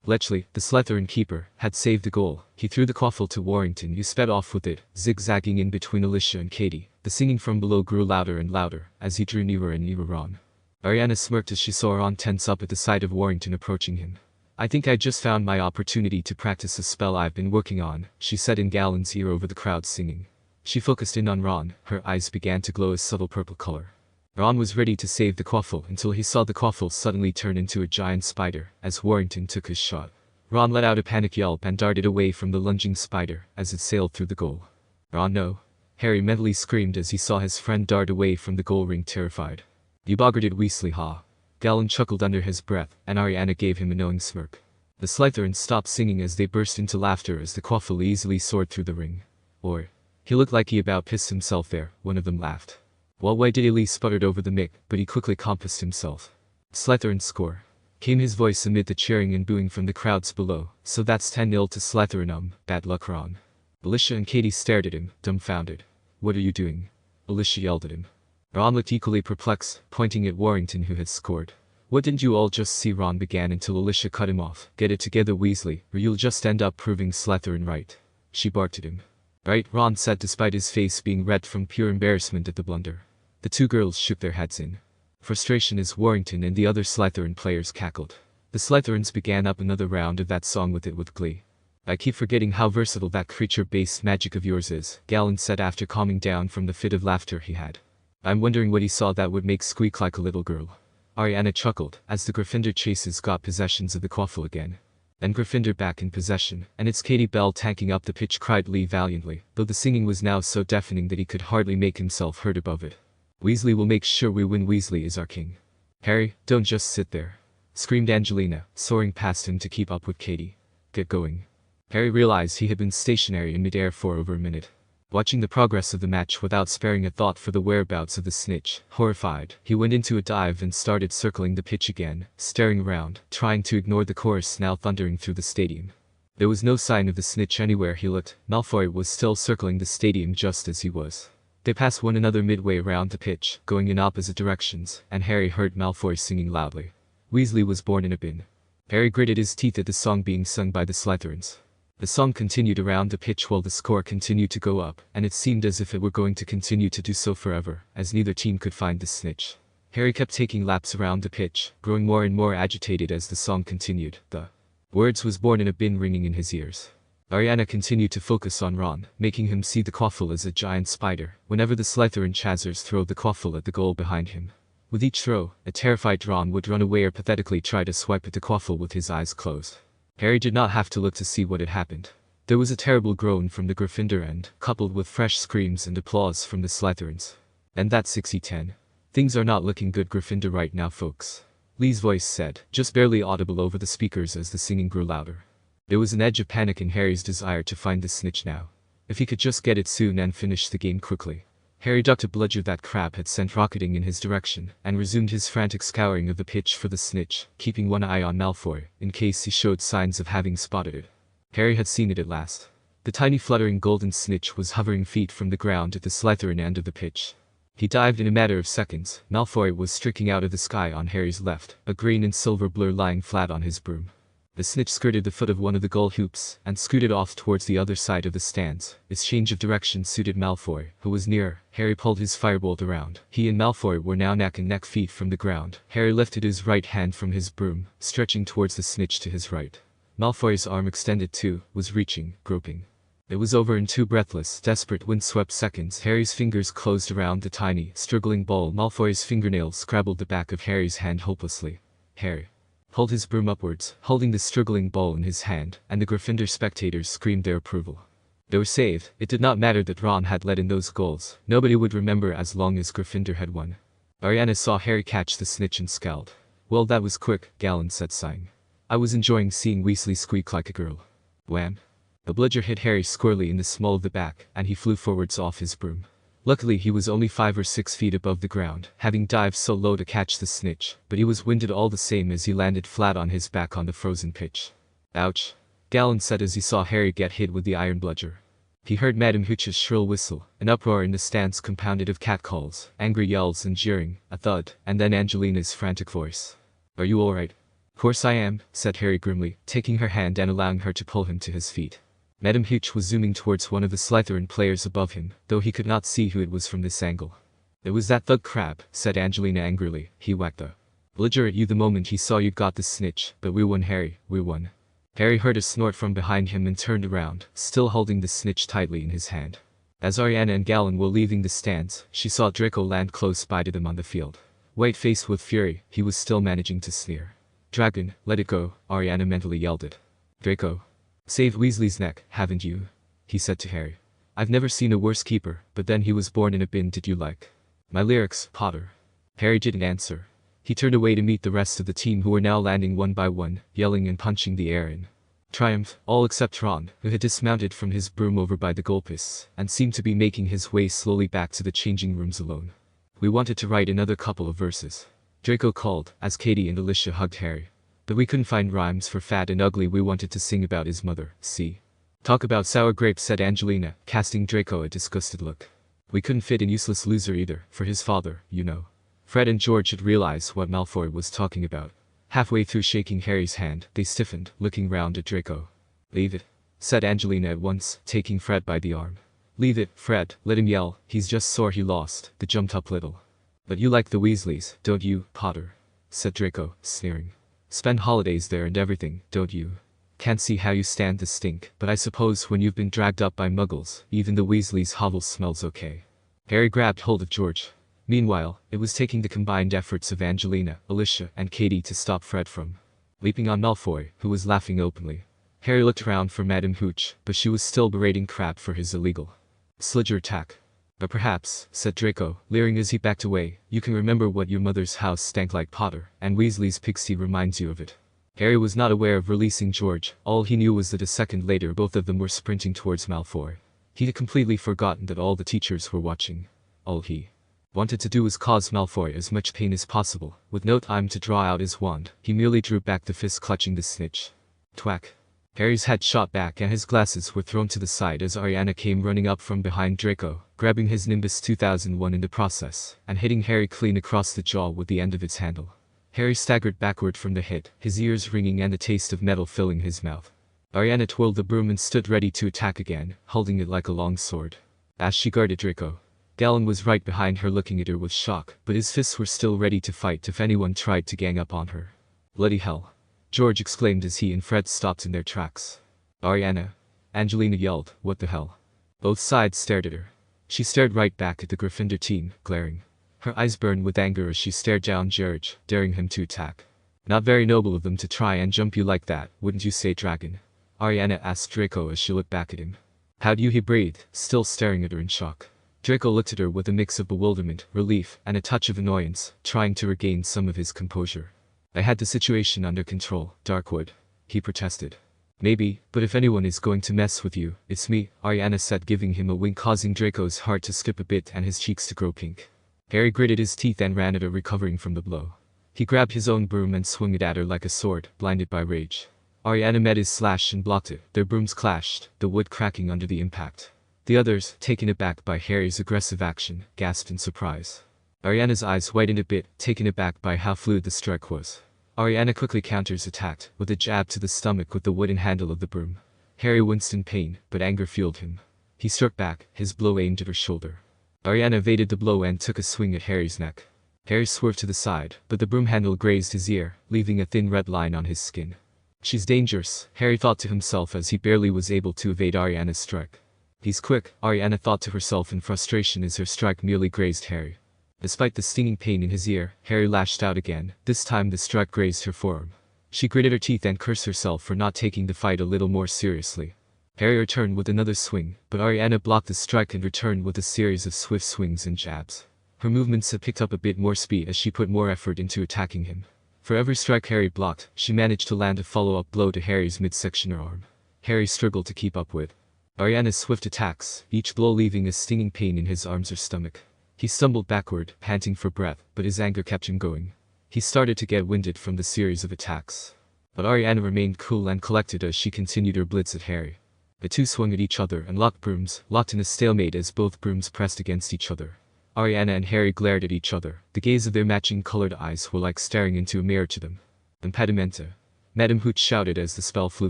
Speaker 1: Bletchley, the Slytherin keeper, had saved the goal. He threw the quaffle to Warrington, who sped off with it, zigzagging in between Alicia and Katie. The singing from below grew louder and louder, as he drew nearer and nearer Ron. Ariana smirked as she saw Ron tense up at the sight of Warrington approaching him. I think I just found my opportunity to practice a spell I've been working on, she said in Galen's ear over the crowd singing. She focused in on Ron, her eyes began to glow a subtle purple color. Ron was ready to save the quaffle until he saw the quaffle suddenly turn into a giant spider as Warrington took his shot. Ron let out a panic yelp and darted away from the lunging spider as it sailed through the goal. Ron, no! Harry mentally screamed as he saw his friend dart away from the goal ring terrified. You boggered it, Weasley, ha! Galen chuckled under his breath, and Ariana gave him a knowing smirk. The Slytherins stopped singing as they burst into laughter as the quaffle easily soared through the ring. Or, he looked like he about pissed himself there, one of them laughed. Well, why did Elise sputtered over the mic, but he quickly compassed himself. Slytherin score. Came his voice amid the cheering and booing from the crowds below. So that's 10-0 to Slytherin. Bad luck, Ron. Alicia and Katie stared at him, dumbfounded. What are you doing? Alicia yelled at him. Ron looked equally perplexed, pointing at Warrington who had scored. What didn't you all just see? Ron began until Alicia cut him off. Get it together, Weasley, or you'll just end up proving Slytherin right. She barked at him. Right, Ron said despite his face being red from pure embarrassment at the blunder. The two girls shook their heads in frustration as Warrington and the other Slytherin players cackled. The Slytherins began up another round of that song with glee. I keep forgetting how versatile that creature-based magic of yours is, Galen said after calming down from the fit of laughter he had. I'm wondering what he saw that would make squeak like a little girl. Ariana chuckled as the Gryffindor chases got possessions of the quaffle again. Then Gryffindor back in possession, and it's Katie Bell tanking up the pitch, cried Lee valiantly, though the singing was now so deafening that he could hardly make himself heard above it. Weasley will make sure we win. Weasley is our king. Harry, don't just sit there, screamed Angelina, soaring past him to keep up with Katie. Get going. Harry realized he had been stationary in midair for over a minute, watching the progress of the match without sparing a thought for the whereabouts of the snitch. Horrified, he went into a dive and started circling the pitch again, staring around, trying to ignore the chorus now thundering through the stadium. There was no sign of the snitch anywhere he looked. Malfoy was still circling the stadium just as he was. They passed one another midway around the pitch, going in opposite directions, and Harry heard Malfoy singing loudly. Weasley was born in a bin. Harry gritted his teeth at the song being sung by the Slytherins. The song continued around the pitch while the score continued to go up, and it seemed as if it were going to continue to do so forever, as neither team could find the snitch. Harry kept taking laps around the pitch, growing more and more agitated as the song continued. The words "was born in a bin" ringing in his ears. Ariana continued to focus on Ron, making him see the quaffle as a giant spider, whenever the Slytherin Chazers throw the quaffle at the goal behind him. With each throw, a terrified Ron would run away or pathetically try to swipe at the quaffle with his eyes closed. Harry did not have to look to see what had happened. There was a terrible groan from the Gryffindor end, coupled with fresh screams and applause from the Slytherins. And that's 60-10. Things are not looking good Gryffindor right now, folks. Lee's voice said, just barely audible over the speakers as the singing grew louder. There was an edge of panic in Harry's desire to find the snitch now. If he could just get it soon and finish the game quickly. Harry ducked a bludger that Crabbe had sent rocketing in his direction, and resumed his frantic scouring of the pitch for the snitch, keeping one eye on Malfoy, in case he showed signs of having spotted it. Harry had seen it at last. The tiny fluttering golden snitch was hovering feet from the ground at the Slytherin end of the pitch. He dived in a matter of seconds. Malfoy was streaking out of the sky on Harry's left, a green and silver blur lying flat on his broom. The snitch skirted the foot of one of the goal hoops, and scooted off towards the other side of the stands. Its change of direction suited Malfoy, who was near. Harry pulled his firebolt around. He and Malfoy were now neck and neck feet from the ground. Harry lifted his right hand from his broom, stretching towards the snitch to his right. Malfoy's arm extended too, was reaching, groping. It was over in 2 breathless, desperate, wind-swept seconds. Harry's fingers closed around the tiny, struggling ball. Malfoy's fingernails scrabbled the back of Harry's hand hopelessly. Harry pulled his broom upwards, holding the struggling ball in his hand, and the Gryffindor spectators screamed their approval. They were saved. It did not matter that Ron had let in those goals. Nobody would remember as long as Gryffindor had won. Ariana saw Harry catch the snitch and scowled. Well, that was quick, Galen said, sighing. I was enjoying seeing Weasley squeak like a girl. Wham! The bludger hit Harry squarely in the small of the back, and he flew forwards off his broom. Luckily he was only 5 or 6 feet above the ground, having dived so low to catch the snitch, but he was winded all the same as he landed flat on his back on the frozen pitch. Ouch! Galen said as he saw Harry get hit with the iron bludger. He heard Madame Hooch's shrill whistle, an uproar in the stands compounded of catcalls, angry yells and jeering, a thud, and then Angelina's frantic voice. Are you alright? Course I am, said Harry grimly, taking her hand and allowing her to pull him to his feet. Madame Hooch was zooming towards one of the Slytherin players above him, though he could not see who it was from this angle. It was that thug Crabbe, said Angelina angrily. He whacked the bludger at you the moment he saw you'd got the snitch, but we won, Harry, we won. Harry heard a snort from behind him and turned around, still holding the snitch tightly in his hand. As Ariana and Galen were leaving the stands, she saw Draco land close by to them on the field. White-faced with fury, he was still managing to sneer. "Dragon, let it go," Ariana mentally yelled it. "Draco. Saved Weasley's neck, haven't you?" he said to Harry. "I've never seen a worse keeper, but then he was born in a bin. Did you like my lyrics, Potter?" Harry didn't answer. He turned away to meet the rest of the team, who were now landing one by one, yelling and punching the air in triumph, all except Ron, who had dismounted from his broom over by the goalposts, and seemed to be making his way slowly back to the changing rooms alone. "We wanted to write another couple of verses," Draco called, as Katie and Alicia hugged Harry. "But we couldn't find rhymes for fat and ugly. We wanted to sing about his mother, see?" "Talk about sour grapes," said Angelina, casting Draco a disgusted look. "We couldn't fit in useless loser either, for his father, you know." Fred and George had realized what Malfoy was talking about. Halfway through shaking Harry's hand, they stiffened, looking round at Draco. "Leave it," said Angelina at once, taking Fred by the arm. "Leave it, Fred, let him yell, he's just sore he lost," they jumped up little. "But you like the Weasleys, don't you, Potter?" said Draco, sneering. "Spend holidays there and everything, don't you? Can't see how you stand the stink, but I suppose when you've been dragged up by muggles, even the Weasleys' hovel smells okay." Harry grabbed hold of George. Meanwhile, it was taking the combined efforts of Angelina, Alicia, and Katie to stop Fred from leaping on Malfoy, who was laughing openly. Harry looked around for Madame Hooch, but she was still berating Crabbe for his illegal sludger attack. "But perhaps," said Draco, leering as he backed away, "you can remember what your mother's house stank like, Potter, and Weasley's pixie reminds you of it." Harry was not aware of releasing George. All he knew was that a second later both of them were sprinting towards Malfoy. He had completely forgotten that all the teachers were watching. All he wanted to do was cause Malfoy as much pain as possible. With no time to draw out his wand, he merely drew back the fist clutching the snitch. Twack. Harry's head shot back and his glasses were thrown to the side as Ariana came running up from behind Draco, grabbing his Nimbus 2001 in the process, and hitting Harry clean across the jaw with the end of its handle. Harry staggered backward from the hit, his ears ringing and the taste of metal filling his mouth. Ariana twirled the broom and stood ready to attack again, holding it like a long sword. As she guarded Draco, Galen was right behind her looking at her with shock, but his fists were still ready to fight if anyone tried to gang up on her. "Bloody hell!" George exclaimed as he and Fred stopped in their tracks. "Ariana!" Angelina yelled, "What the hell?" Both sides stared at her. She stared right back at the Gryffindor team, glaring. Her eyes burned with anger as she stared down George, daring him to attack. "Not very noble of them to try and jump you like that, wouldn't you say, Dragon?" Ariana asked Draco as she looked back at him. "How do you?" he breathed, still staring at her in shock. Draco looked at her with a mix of bewilderment, relief, and a touch of annoyance, trying to regain some of his composure. "I had the situation under control, Darkwood," he protested. "Maybe, but if anyone is going to mess with you, it's me," Ariana said, giving him a wink, causing Draco's heart to skip a bit and his cheeks to grow pink. Harry gritted his teeth and ran at her, recovering from the blow. He grabbed his own broom and swung it at her like a sword, blinded by rage. Ariana met his slash and blocked it. Their brooms clashed, the wood cracking under the impact. The others, taken aback by Harry's aggressive action, gasped in surprise. Ariana's eyes whitened a bit, taken aback by how fluid the strike was. Ariana quickly counters-attacked, with a jab to the stomach with the wooden handle of the broom. Harry winced in pain, but anger fueled him. He struck back, his blow aimed at her shoulder. Ariana evaded the blow and took a swing at Harry's neck. Harry swerved to the side, but the broom handle grazed his ear, leaving a thin red line on his skin. "She's dangerous," Harry thought to himself as he barely was able to evade Ariana's strike. "He's quick," Ariana thought to herself in frustration as her strike merely grazed Harry. Despite the stinging pain in his ear, Harry lashed out again. This time the strike grazed her forearm. She gritted her teeth and cursed herself for not taking the fight a little more seriously. Harry returned with another swing, but Ariana blocked the strike and returned with a series of swift swings and jabs. Her movements had picked up a bit more speed as she put more effort into attacking him. For every strike Harry blocked, she managed to land a follow-up blow to Harry's midsection or arm. Harry struggled to keep up with Ariana's swift attacks, each blow leaving a stinging pain in his arms or stomach. He stumbled backward, panting for breath, but his anger kept him going. He started to get winded from the series of attacks. But Ariana remained cool and collected as she continued her blitz at Harry. The two swung at each other and locked brooms, locked in a stalemate as both brooms pressed against each other. Ariana and Harry glared at each other. The gaze of their matching colored eyes were like staring into a mirror to them. "Impedimenta," Madame Hooch shouted as the spell flew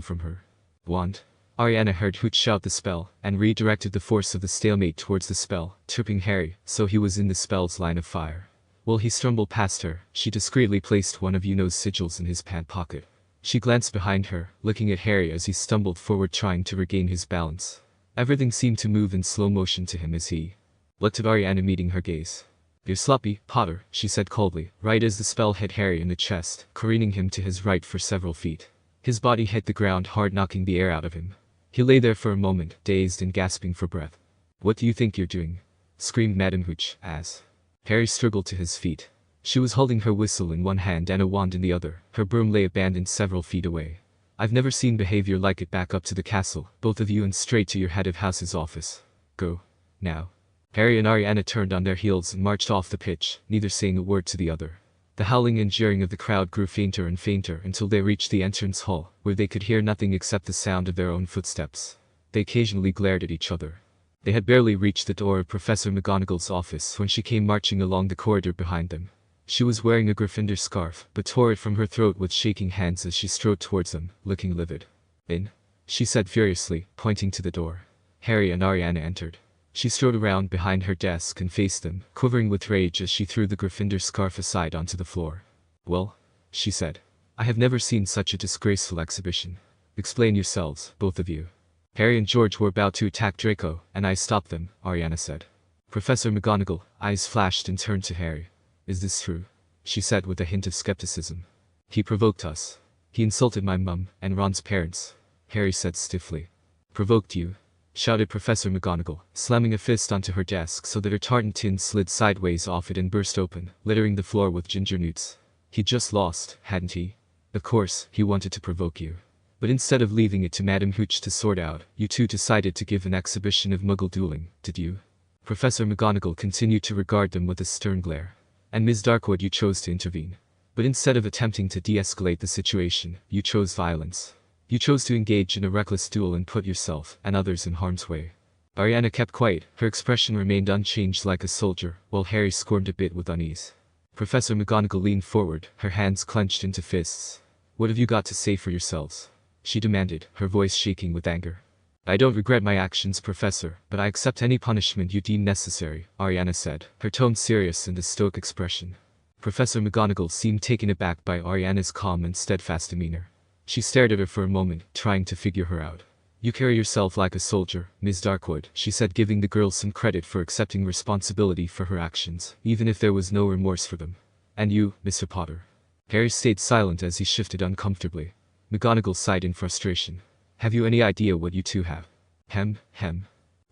Speaker 1: from her wand. Ariana heard Hooch shout the spell, and redirected the force of the stalemate towards the spell, tripping Harry, so he was in the spell's line of fire. While he stumbled past her, she discreetly placed one of Yuno's sigils in his pant pocket. She glanced behind her, looking at Harry as he stumbled forward trying to regain his balance. Everything seemed to move in slow motion to him as he looked at Ariana, meeting her gaze. "You're sloppy, Potter," she said coldly, right as the spell hit Harry in the chest, careening him to his right for several feet. His body hit the ground hard, knocking the air out of him. He lay there for a moment, dazed and gasping for breath. "What do you think you're doing?" screamed Madame Hooch, as Harry struggled to his feet. She was holding her whistle in one hand and a wand in the other. Her broom lay abandoned several feet away. "I've never seen behavior like it. Back up to the castle, both of you, and straight to your head of house's office. Go. Now." Harry and Ariana turned on their heels and marched off the pitch, neither saying a word to the other. The howling and jeering of the crowd grew fainter and fainter until they reached the entrance hall, where they could hear nothing except the sound of their own footsteps. They occasionally glared at each other. They had barely reached the door of Professor McGonagall's office when she came marching along the corridor behind them. She was wearing a Gryffindor scarf, but tore it from her throat with shaking hands as she strode towards them, looking livid. "In," she said furiously, pointing to the door. Harry and Ariana entered. She strode around behind her desk and faced them, quivering with rage as she threw the Gryffindor scarf aside onto the floor. "Well," she said, "I have never seen such a disgraceful exhibition. Explain yourselves, both of you." "Harry and George were about to attack Draco, and I stopped them," Ariana said. Professor McGonagall eyes flashed and turned to Harry. "Is this true?" she said with a hint of skepticism. "He provoked us. He insulted my mum and Ron's parents," Harry said stiffly. "Provoked you?" shouted Professor McGonagall, slamming a fist onto her desk so that her tartan tin slid sideways off it and burst open, littering the floor with ginger newts. "He'd just lost, hadn't he? Of course, he wanted to provoke you. But instead of leaving it to Madame Hooch to sort out, you two decided to give an exhibition of Muggle dueling, did you?" Professor McGonagall continued to regard them with a stern glare. "And Ms. Darkwood, you chose to intervene. But instead of attempting to de-escalate the situation, you chose violence. You chose to engage in a reckless duel and put yourself and others in harm's way." Ariana kept quiet, her expression remained unchanged like a soldier, while Harry squirmed a bit with unease. Professor McGonagall leaned forward, her hands clenched into fists. "What have you got to say for yourselves?" she demanded, her voice shaking with anger. "I don't regret my actions, Professor, but I accept any punishment you deem necessary," Ariana said, her tone serious and a stoic expression. Professor McGonagall seemed taken aback by Ariana's calm and steadfast demeanor. She stared at her for a moment, trying to figure her out. "You carry yourself like a soldier, Ms. Darkwood," she said, giving the girl some credit for accepting responsibility for her actions, even if there was no remorse for them. "And you, Mr. Potter?" Harry stayed silent as he shifted uncomfortably. McGonagall sighed in frustration. "Have you any idea what you two have?" Hem.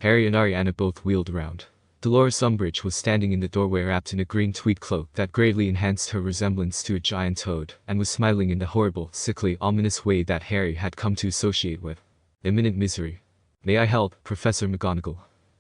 Speaker 1: Harry and Ariana both wheeled around. Dolores Umbridge was standing in the doorway, wrapped in a green tweed cloak that greatly enhanced her resemblance to a giant toad, and was smiling in the horrible, sickly, ominous way that Harry had come to associate with imminent misery. "May I help, Professor McGonagall?"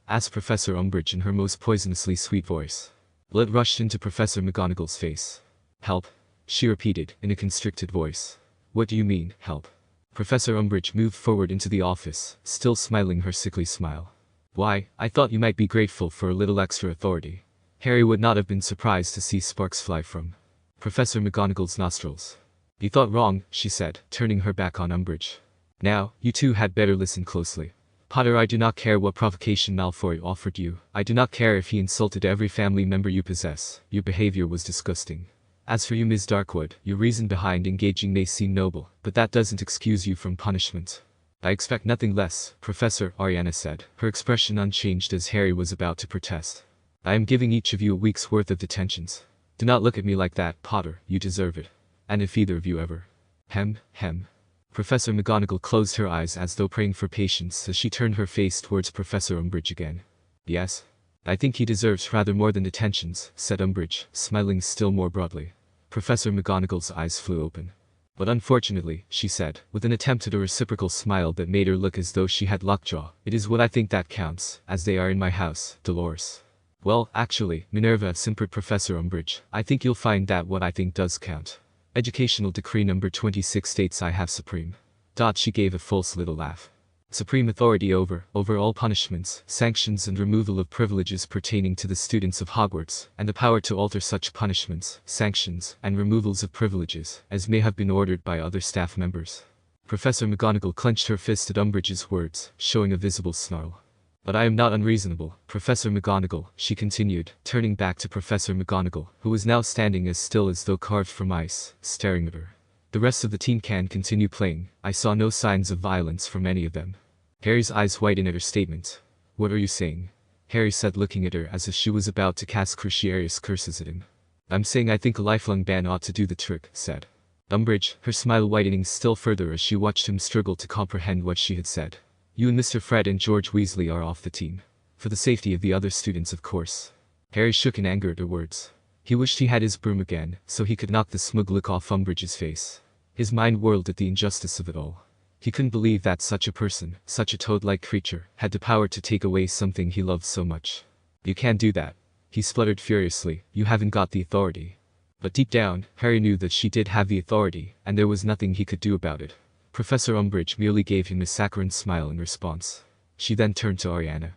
Speaker 1: asked Professor Umbridge in her most poisonously sweet voice. Blood rushed into Professor McGonagall's face. "Help?" she repeated, in a constricted voice. "What do you mean, help?" Professor Umbridge moved forward into the office, still smiling her sickly smile. "Why, I thought you might be grateful for a little extra authority." Harry would not have been surprised to see sparks fly from Professor McGonagall's nostrils. "You thought wrong," she said, turning her back on Umbridge. "Now, you two had better listen closely. Potter, I do not care what provocation Malfoy offered you. I do not care if he insulted every family member you possess. Your behavior was disgusting. As for you, Ms. Darkwood, your reason behind engaging may seem noble, but that doesn't excuse you from punishment." "I expect nothing less, Professor," Ariana said, her expression unchanged as Harry was about to protest. "I am giving each of you a week's worth of detentions. Do not look at me like that, Potter, you deserve it. And if either of you ever..." Hem. Professor McGonagall closed her eyes as though praying for patience as she turned her face towards Professor Umbridge again. "Yes. I think he deserves rather more than detentions," said Umbridge, smiling still more broadly. Professor McGonagall's eyes flew open. "But unfortunately," she said, with an attempt at a reciprocal smile that made her look as though she had lockjaw, "it is what I think that counts, as they are in my house, Dolores." "Well, actually, Minerva," simpered Professor Umbridge, "I think you'll find that what I think does count. Educational Decree number 26 states I have supreme." She gave a false little laugh. "Supreme authority over all punishments, sanctions and removal of privileges pertaining to the students of Hogwarts, and the power to alter such punishments, sanctions, and removals of privileges, as may have been ordered by other staff members." Professor McGonagall clenched her fist at Umbridge's words, showing a visible snarl. "But I am not unreasonable, Professor McGonagall," she continued, turning back to Professor McGonagall, who was now standing as still as though carved from ice, staring at her. "The rest of the team can continue playing. I saw no signs of violence from any of them." Harry's eyes widened at her statement. What are you saying? Harry said, looking at her as if she was about to cast cruciarius curses at him. I'm saying I think a lifelong ban ought to do the trick, said Umbridge, her smile widening still further as she watched him struggle to comprehend what she had said. You and Mr. Fred and George Weasley are off the team. For the safety of the other students, of course. Harry shook in anger at her words. He wished he had his broom again, so he could knock the smug look off Umbridge's face. His mind whirled at the injustice of it all. He couldn't believe that such a person, such a toad-like creature, had the power to take away something he loved so much. You can't do that. He spluttered furiously. You haven't got the authority. But deep down, Harry knew that she did have the authority, and there was nothing he could do about it. Professor Umbridge merely gave him a saccharine smile in response. She then turned to Ariana.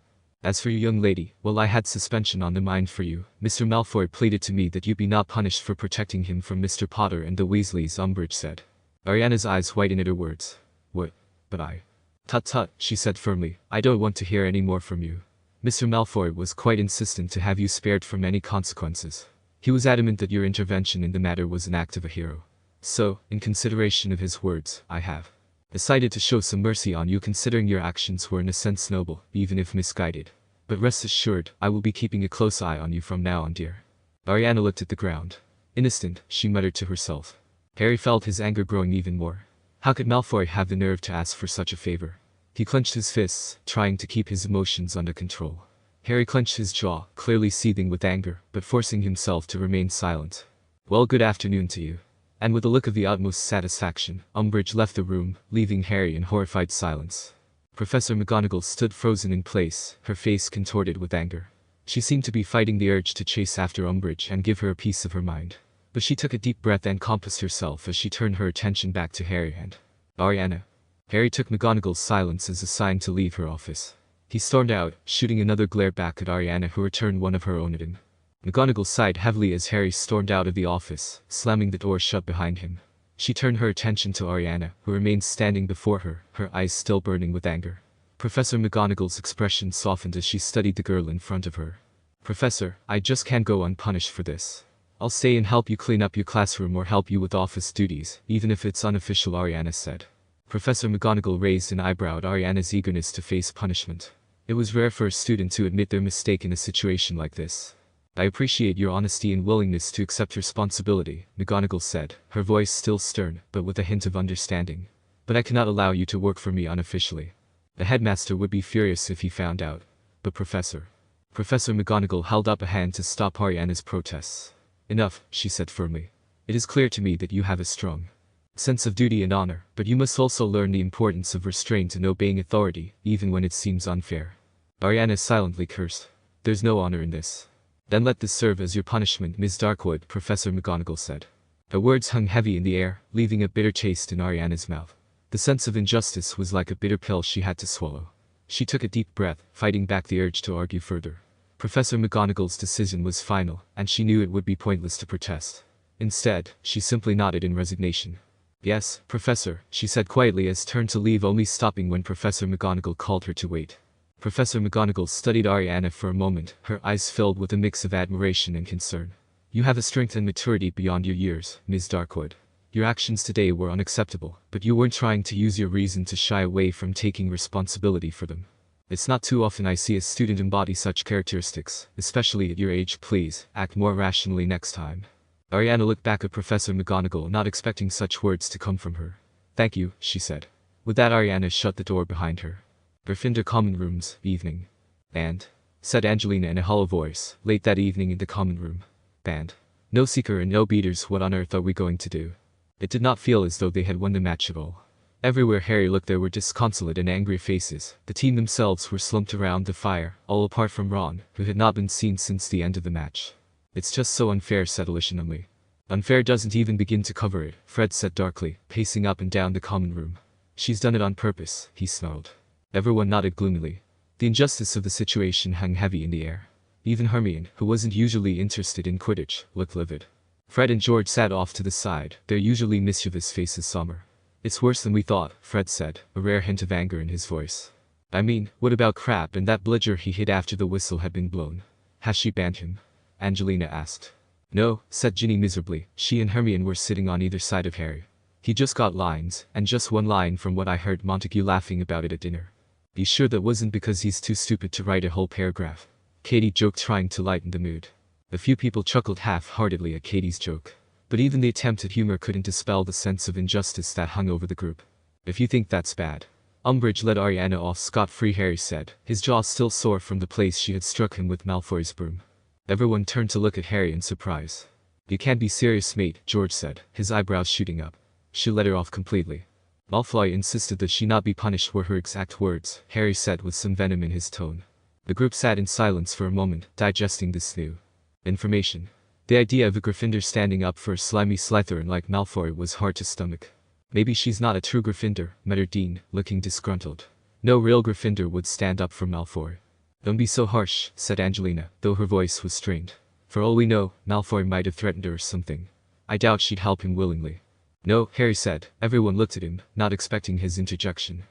Speaker 1: As for you, young lady, well, I had suspension on the mind for you. Mr. Malfoy pleaded to me that you be not punished for protecting him from Mr. Potter and the Weasleys, Umbridge said. Ariana's eyes widened at her words. What? But I. Tut tut, she said firmly. I don't want to hear any more from you. Mr. Malfoy was quite insistent to have you spared from any consequences. He was adamant that your intervention in the matter was an act of a hero. So, in consideration of his words, I have decided to show some mercy on you, considering your actions were in a sense noble, even if misguided. But rest assured, I will be keeping a close eye on you from now on, dear. Ariana looked at the ground. Innocent, she muttered to herself. Harry felt his anger growing even more. How could Malfoy have the nerve to ask for such a favor? He clenched his fists, trying to keep his emotions under control. Harry clenched his jaw, clearly seething with anger, but forcing himself to remain silent. Well, good afternoon to you. And with a look of the utmost satisfaction, Umbridge left the room, leaving Harry in horrified silence. Professor McGonagall stood frozen in place, her face contorted with anger. She seemed to be fighting the urge to chase after Umbridge and give her a piece of her mind. But she took a deep breath and composed herself as she turned her attention back to Harry and Ariana. Harry took McGonagall's silence as a sign to leave her office. He stormed out, shooting another glare back at Ariana, who returned one of her own at him. McGonagall sighed heavily as Harry stormed out of the office, slamming the door shut behind him. She turned her attention to Ariana, who remained standing before her, her eyes still burning with anger. Professor McGonagall's expression softened as she studied the girl in front of her. Professor, I just can't go unpunished for this. I'll stay and help you clean up your classroom or help you with office duties, even if it's unofficial, Ariana said. Professor McGonagall raised an eyebrow at Ariana's eagerness to face punishment. It was rare for a student to admit their mistake in a situation like this. I appreciate your honesty and willingness to accept responsibility, McGonagall said, her voice still stern, but with a hint of understanding. But I cannot allow you to work for me unofficially. The headmaster would be furious if he found out. But Professor McGonagall held up a hand to stop Ariana's protests. Enough, she said firmly. It is clear to me that you have a strong sense of duty and honor, but you must also learn the importance of restraint and obeying authority, even when it seems unfair. Ariana silently cursed. There's no honor in this. Then let this serve as your punishment, Ms. Darkwood, Professor McGonagall said. Her words hung heavy in the air, leaving a bitter taste in Ariana's mouth. The sense of injustice was like a bitter pill she had to swallow. She took a deep breath, fighting back the urge to argue further. Professor McGonagall's decision was final, and she knew it would be pointless to protest. Instead, she simply nodded in resignation. Yes, Professor, she said quietly as turned to leave, only stopping when Professor McGonagall called her to wait. Professor McGonagall studied Ariana for a moment, her eyes filled with a mix of admiration and concern. You have a strength and maturity beyond your years, Ms. Darkwood. Your actions today were unacceptable, but you weren't trying to use your reason to shy away from taking responsibility for them. It's not too often I see a student embody such characteristics, especially at your age. Please, act more rationally next time. Ariana looked back at Professor McGonagall, not expecting such words to come from her. Thank you, she said. With that, Ariana shut the door behind her. Gryffindor common rooms, evening. And, said Angelina in a hollow voice, late that evening in the common room. Band. No seeker and no beaters, what on earth are we going to do? It did not feel as though they had won the match at all. Everywhere Harry looked there were disconsolate and angry faces. The team themselves were slumped around the fire, all apart from Ron, who had not been seen since the end of the match. It's just so unfair, said Alicia numbly. Unfair doesn't even begin to cover it, Fred said darkly, pacing up and down the common room. She's done it on purpose, he snarled. Everyone nodded gloomily. The injustice of the situation hung heavy in the air. Even Hermione, who wasn't usually interested in Quidditch, looked livid. Fred and George sat off to the side, their usually mischievous faces somber. It's worse than we thought, Fred said, a rare hint of anger in his voice. I mean, what about Crabbe and that bludger he hit after the whistle had been blown? Has she banned him? Angelina asked. No, said Ginny miserably. She and Hermione were sitting on either side of Harry. He just got lines, and just one line from what I heard Montague laughing about it at dinner. Be sure that wasn't because he's too stupid to write a whole paragraph. Katie joked, trying to lighten the mood. A few people chuckled half-heartedly at Katie's joke. But even the attempt at humor couldn't dispel the sense of injustice that hung over the group. If you think that's bad. Umbridge let Ariana off scot-free, Harry said, his jaw still sore from the place she had struck him with Malfoy's broom. Everyone turned to look at Harry in surprise. You can't be serious, mate, George said, his eyebrows shooting up. She let her off completely. Malfoy insisted that she not be punished, were her exact words, Harry said with some venom in his tone. The group sat in silence for a moment, digesting this new information. The idea of a Gryffindor standing up for a slimy Slytherin like Malfoy was hard to stomach. Maybe she's not a true Gryffindor, muttered Dean, looking disgruntled. No real Gryffindor would stand up for Malfoy. Don't be so harsh, said Angelina, though her voice was strained. For all we know, Malfoy might have threatened her or something. I doubt she'd help him willingly. No, Harry said. Everyone looked at him, not expecting his interjection.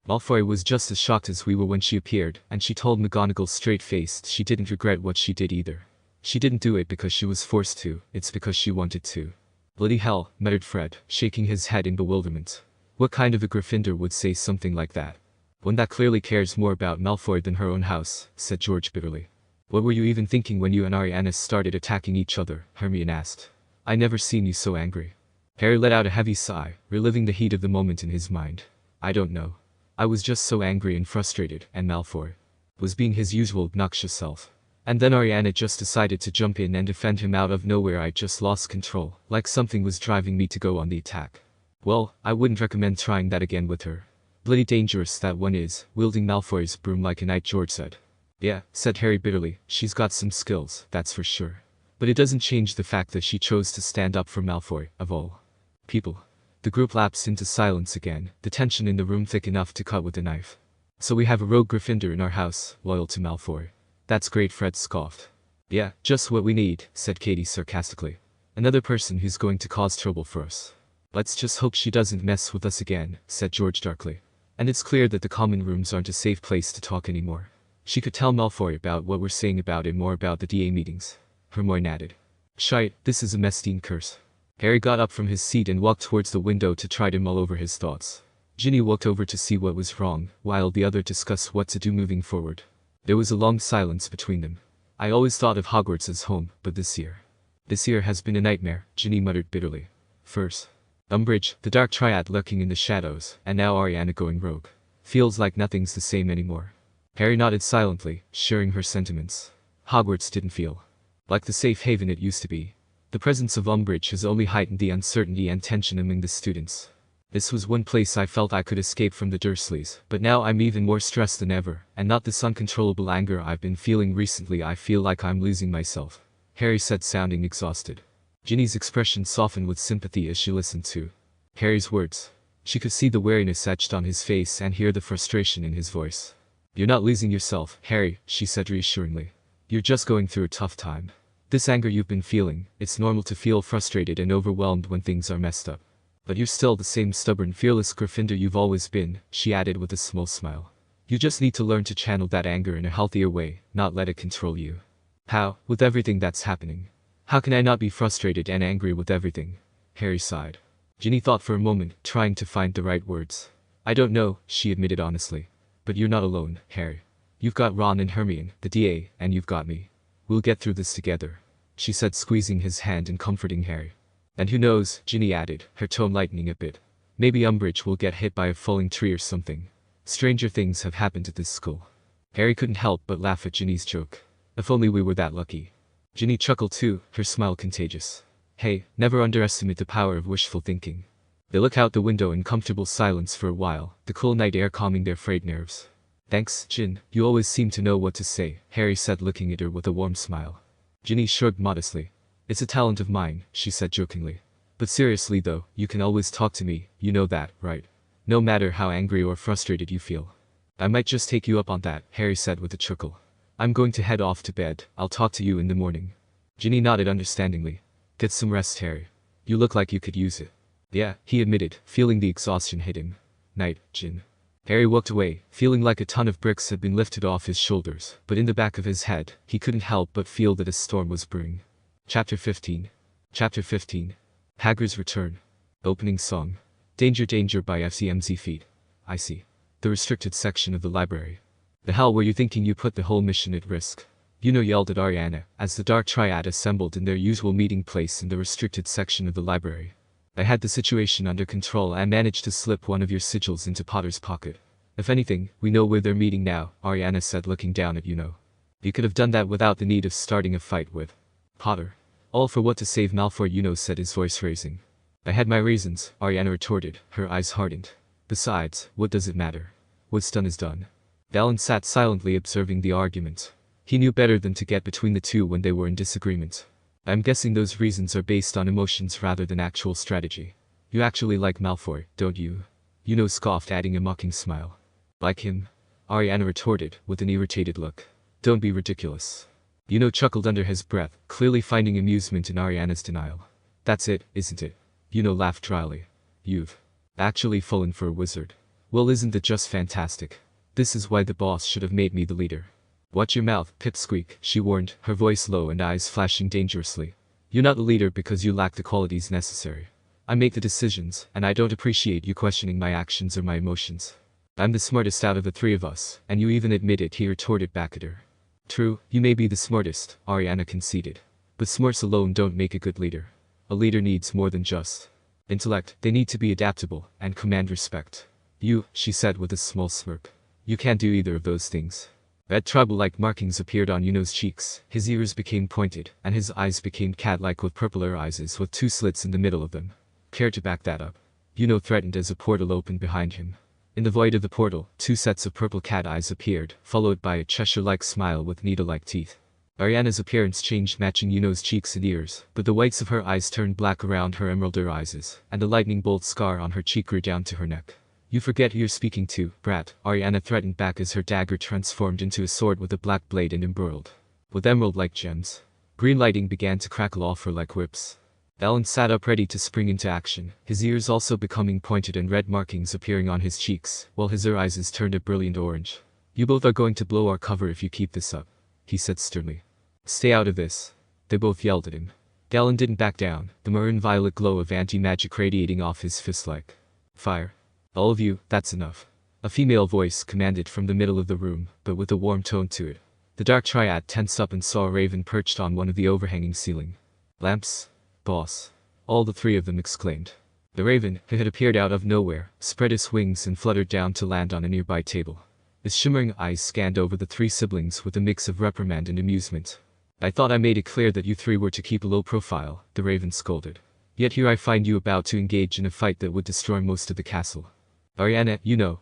Speaker 1: Malfoy was just as shocked as we were when she appeared, and she told McGonagall straight-faced she didn't regret what she did either. She didn't do it because she was forced to, it's because she wanted to. Bloody hell, muttered Fred, shaking his head in bewilderment. What kind of a Gryffindor would say something like that? One that clearly cares more about Malfoy than her own house, said George bitterly. What were you even thinking when you and Ariana started attacking each other? Hermione asked. I never seen you so angry. Harry let out a heavy sigh, reliving the heat of the moment in his mind. I don't know. I was just so angry and frustrated, and Malfoy was being his usual obnoxious self. And then Ariana just decided to jump in and defend him out of nowhere. I just lost control, like something was driving me to go on the attack. Well, I wouldn't recommend trying that again with her. Bloody dangerous that one is, wielding Malfoy's broom like a knight, George said. Yeah, said Harry bitterly, she's got some skills, that's for sure. But it doesn't change the fact that she chose to stand up for Malfoy, of all people. The group lapsed into silence again, the tension in the room thick enough to cut with a knife. So we have a rogue Gryffindor in our house, loyal to Malfoy. That's great, Fred scoffed. Yeah, just what we need, said Katie sarcastically. Another person who's going to cause trouble for us. Let's just hope she doesn't mess with us again, said George darkly. And it's clear that the common rooms aren't a safe place to talk anymore. She could tell Malfoy about what we're saying about it, more about the DA meetings. Hermione added. Shite, this is a Mestine curse. Harry got up from his seat and walked towards the window to try to mull over his thoughts. Ginny walked over to see what was wrong, while the other discussed what to do moving forward. There was a long silence between them. I always thought of Hogwarts as home, but this year has been a nightmare, Ginny muttered bitterly. First, Umbridge, the dark triad lurking in the shadows, and now Ariana going rogue. Feels like nothing's the same anymore. Harry nodded silently, sharing her sentiments. Hogwarts didn't feel like the safe haven it used to be. The presence of Umbridge has only heightened the uncertainty and tension among the students. This was one place I felt I could escape from the Dursleys, but now I'm even more stressed than ever, and not this uncontrollable anger I've been feeling recently. I feel like I'm losing myself, Harry said, sounding exhausted. Ginny's expression softened with sympathy as she listened to Harry's words. She could see the weariness etched on his face and hear the frustration in his voice. You're not losing yourself, Harry, she said reassuringly. You're just going through a tough time. This anger you've been feeling, it's normal to feel frustrated and overwhelmed when things are messed up. But you're still the same stubborn, fearless Gryffindor you've always been, she added with a small smile. You just need to learn to channel that anger in a healthier way, not let it control you. How, with everything that's happening? How can I not be frustrated and angry with everything? Harry sighed. Ginny thought for a moment, trying to find the right words. I don't know, she admitted honestly. But you're not alone, Harry. You've got Ron and Hermione, the DA, and you've got me. We'll get through this together, she said, squeezing his hand and comforting Harry. And who knows, Ginny added, her tone lightening a bit. Maybe Umbridge will get hit by a falling tree or something. Stranger things have happened at this school. Harry couldn't help but laugh at Ginny's joke. If only we were that lucky. Ginny chuckled too, her smile contagious. Hey, never underestimate the power of wishful thinking. They looked out the window in comfortable silence for a while, the cool night air calming their frayed nerves. Thanks, Gin, you always seem to know what to say, Harry said, looking at her with a warm smile. Ginny shrugged modestly. It's a talent of mine, she said jokingly. But seriously though, you can always talk to me, you know that, right? No matter how angry or frustrated you feel. I might just take you up on that, Harry said with a chuckle. I'm going to head off to bed, I'll talk to you in the morning. Ginny nodded understandingly. Get some rest, Harry. You look like you could use it. Yeah, he admitted, feeling the exhaustion hit him. Night, Gin. Harry walked away, feeling like a ton of bricks had been lifted off his shoulders, but in the back of his head, he couldn't help but feel that a storm was brewing. Chapter 15. Chapter 15. Hagrid's Return. Opening Song. Danger Danger by FCMZ Feet. I see. The restricted section of the library. The hell were you thinking you put the whole mission at risk? Yelled at Ariana, as the Dark Triad assembled in their usual meeting place in the restricted section of the library. I had the situation under control and managed to slip one of your sigils into Potter's pocket. If anything, we know where they're meeting now, Ariana said, looking down at You could have done that without the need of starting a fight with Potter. All for what, to save Malfoy, said, his voice raising. I had my reasons, Ariana retorted, her eyes hardened. Besides, what does it matter? What's done is done. Galen sat silently observing the argument. He knew better than to get between the two when they were in disagreement. I'm guessing those reasons are based on emotions rather than actual strategy. You actually like Malfoy, don't you? Scoffed, adding a mocking smile. Like him? Ariana retorted, with an irritated look. Don't be ridiculous. Chuckled under his breath, clearly finding amusement in Ariana's denial. That's it, isn't it? Laughed dryly. You've actually fallen for a wizard. Well, isn't that just fantastic? This is why the boss should have made me the leader. Watch your mouth, Pipsqueak, she warned, her voice low and eyes flashing dangerously. You're not the leader because you lack the qualities necessary. I make the decisions, and I don't appreciate you questioning my actions or my emotions. I'm the smartest out of the three of us, and you even admit it, he retorted back at her. True, you may be the smartest, Ariana conceded. But smarts alone don't make a good leader. A leader needs more than just intellect. They need to be adaptable and command respect. She said with a small smirk. You can't do either of those things. Red trouble-like markings appeared on Yuno's cheeks, his ears became pointed, and his eyes became cat-like with purple irises with two slits in the middle of them. Care to back that up? Threatened as a portal opened behind him. In the void of the portal, two sets of purple cat eyes appeared, followed by a Cheshire-like smile with needle-like teeth. Ariana's appearance changed, matching Yuno's cheeks and ears, but the whites of her eyes turned black around her emerald irises, and the lightning bolt scar on her cheek grew down to her neck. You forget who you're speaking to, brat, Ariana threatened back as her dagger transformed into a sword with a black blade and embroiled with emerald-like gems. Green lighting began to crackle off her like whips. Alan sat up ready to spring into action, his ears also becoming pointed and red markings appearing on his cheeks, while his irises turned a brilliant orange. You both are going to blow our cover if you keep this up, he said sternly. Stay out of this. They both yelled at him. Galen didn't back down, the maroon-violet glow of anti-magic radiating off his fist like fire. All of you, that's enough. A female voice commanded from the middle of the room, but with a warm tone to it. The Dark Triad tensed up and saw a raven perched on one of the overhanging ceiling lamps. Boss. All the three of them exclaimed. The raven, who had appeared out of nowhere, spread its wings and fluttered down to land on a nearby table. His shimmering eyes scanned over the three siblings with a mix of reprimand and amusement. I thought I made it clear that you three were to keep a low profile, the raven scolded. Yet here I find you about to engage in a fight that would destroy most of the castle. Ariana,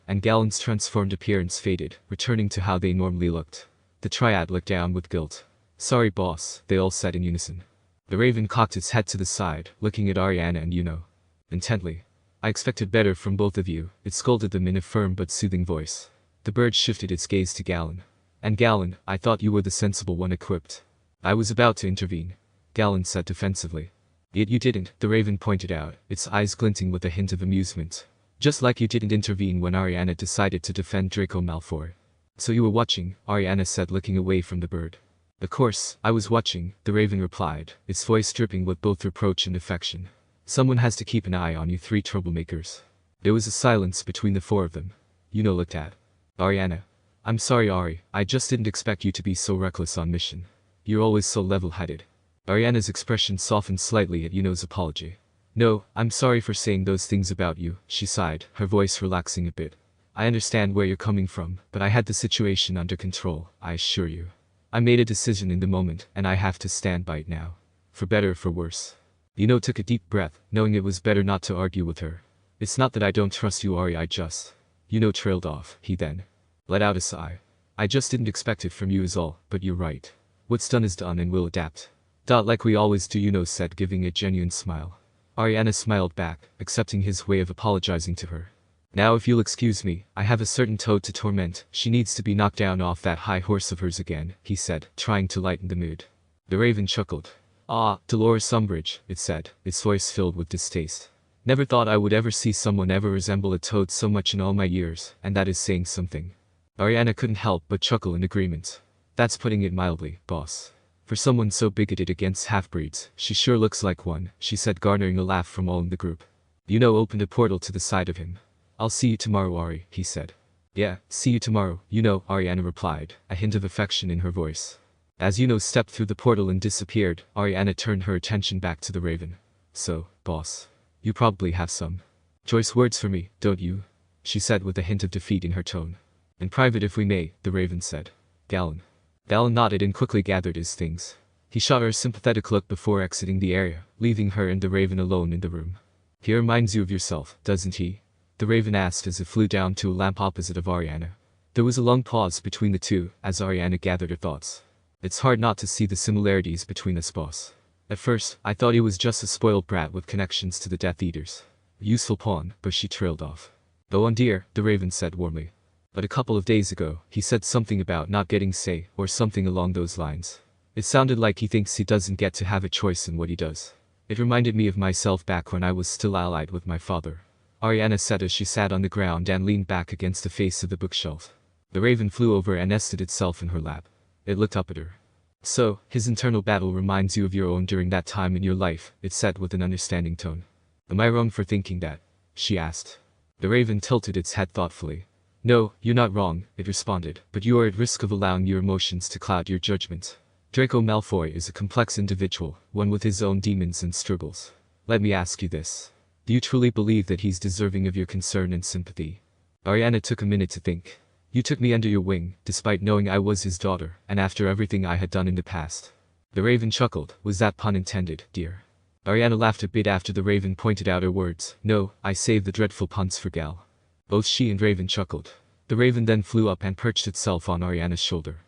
Speaker 1: and Galen's transformed appearance faded, returning to how they normally looked. The Triad looked down with guilt. Sorry, boss, they all said in unison. The raven cocked its head to the side, looking at Ariana and intently. I expected better from both of you, it scolded them in a firm but soothing voice. The bird shifted its gaze to Galen. And Galen, I thought you were the sensible one equipped. I was about to intervene, Galen said defensively. Yet you didn't, the raven pointed out, its eyes glinting with a hint of amusement. Just like you didn't intervene when Ariana decided to defend Draco Malfoy. So you were watching, Ariana said, looking away from the bird. Of course, I was watching, the raven replied, its voice dripping with both reproach and affection. Someone has to keep an eye on you three troublemakers. There was a silence between the four of them. Looked at Ariana. I'm sorry, Ari, I just didn't expect you to be so reckless on mission. You're always so level-headed. Ariana's expression softened slightly at Yuno's apology. No, I'm sorry for saying those things about you, she sighed, her voice relaxing a bit. I understand where you're coming from, but I had the situation under control, I assure you. I made a decision in the moment, and I have to stand by it now. For better or for worse. Yuno took a deep breath, knowing it was better not to argue with her. It's not that I don't trust you, Ari, I just... Yuno trailed off, he then let out a sigh. I just didn't expect it from you is all, but you're right. What's done is done and we'll adapt. Like we always do, Yuno said, giving a genuine smile. Ariana smiled back, accepting his way of apologizing to her. Now if you'll excuse me, I have a certain toad to torment, she needs to be knocked down off that high horse of hers again, he said, trying to lighten the mood. The raven chuckled. Ah, Dolores Umbridge, it said, its voice filled with distaste. Never thought I would ever see someone ever resemble a toad so much in all my years, and that is saying something. Ariana couldn't help but chuckle in agreement. That's putting it mildly, boss. For someone so bigoted against half-breeds, she sure looks like one, she said, garnering a laugh from all in the group. Yuno opened a portal to the side of him. I'll see you tomorrow, Ari, he said. Yeah, see you tomorrow, Ariana replied, a hint of affection in her voice. As stepped through the portal and disappeared, Ariana turned her attention back to the Raven. So, boss. You probably have some choice words for me, don't you? She said with a hint of defeat in her tone. In private if we may, the Raven said. Galen. Galen nodded and quickly gathered his things. He shot her a sympathetic look before exiting the area, leaving her and the Raven alone in the room. He reminds you of yourself, doesn't he? The Raven asked as it flew down to a lamp opposite of Ariana. There was a long pause between the two, as Ariana gathered her thoughts. It's hard not to see the similarities between us, boss. At first, I thought he was just a spoiled brat with connections to the Death Eaters. A useful pawn, but she trailed off. Go on dear, the Raven said warmly. But a couple of days ago, he said something about not getting say, or something along those lines. It sounded like he thinks he doesn't get to have a choice in what he does. It reminded me of myself back when I was still allied with my father. Ariana said as she sat on the ground and leaned back against the face of the bookshelf. The Raven flew over and nested itself in her lap. It looked up at her. So, his internal battle reminds you of your own during that time in your life, it said with an understanding tone. Am I wrong for thinking that? She asked. The Raven tilted its head thoughtfully. No, you're not wrong, it responded, but you are at risk of allowing your emotions to cloud your judgment. Draco Malfoy is a complex individual, one with his own demons and struggles. Let me ask you this. Do you truly believe that he's deserving of your concern and sympathy? Ariana took a minute to think. You took me under your wing, despite knowing I was his daughter, and after everything I had done in the past. The Raven chuckled. Was that pun intended, dear? Ariana laughed a bit after the Raven pointed out her words. No, I saved the dreadful puns for Gal. Both she and Raven chuckled. The Raven then flew up and perched itself on Ariana's shoulder.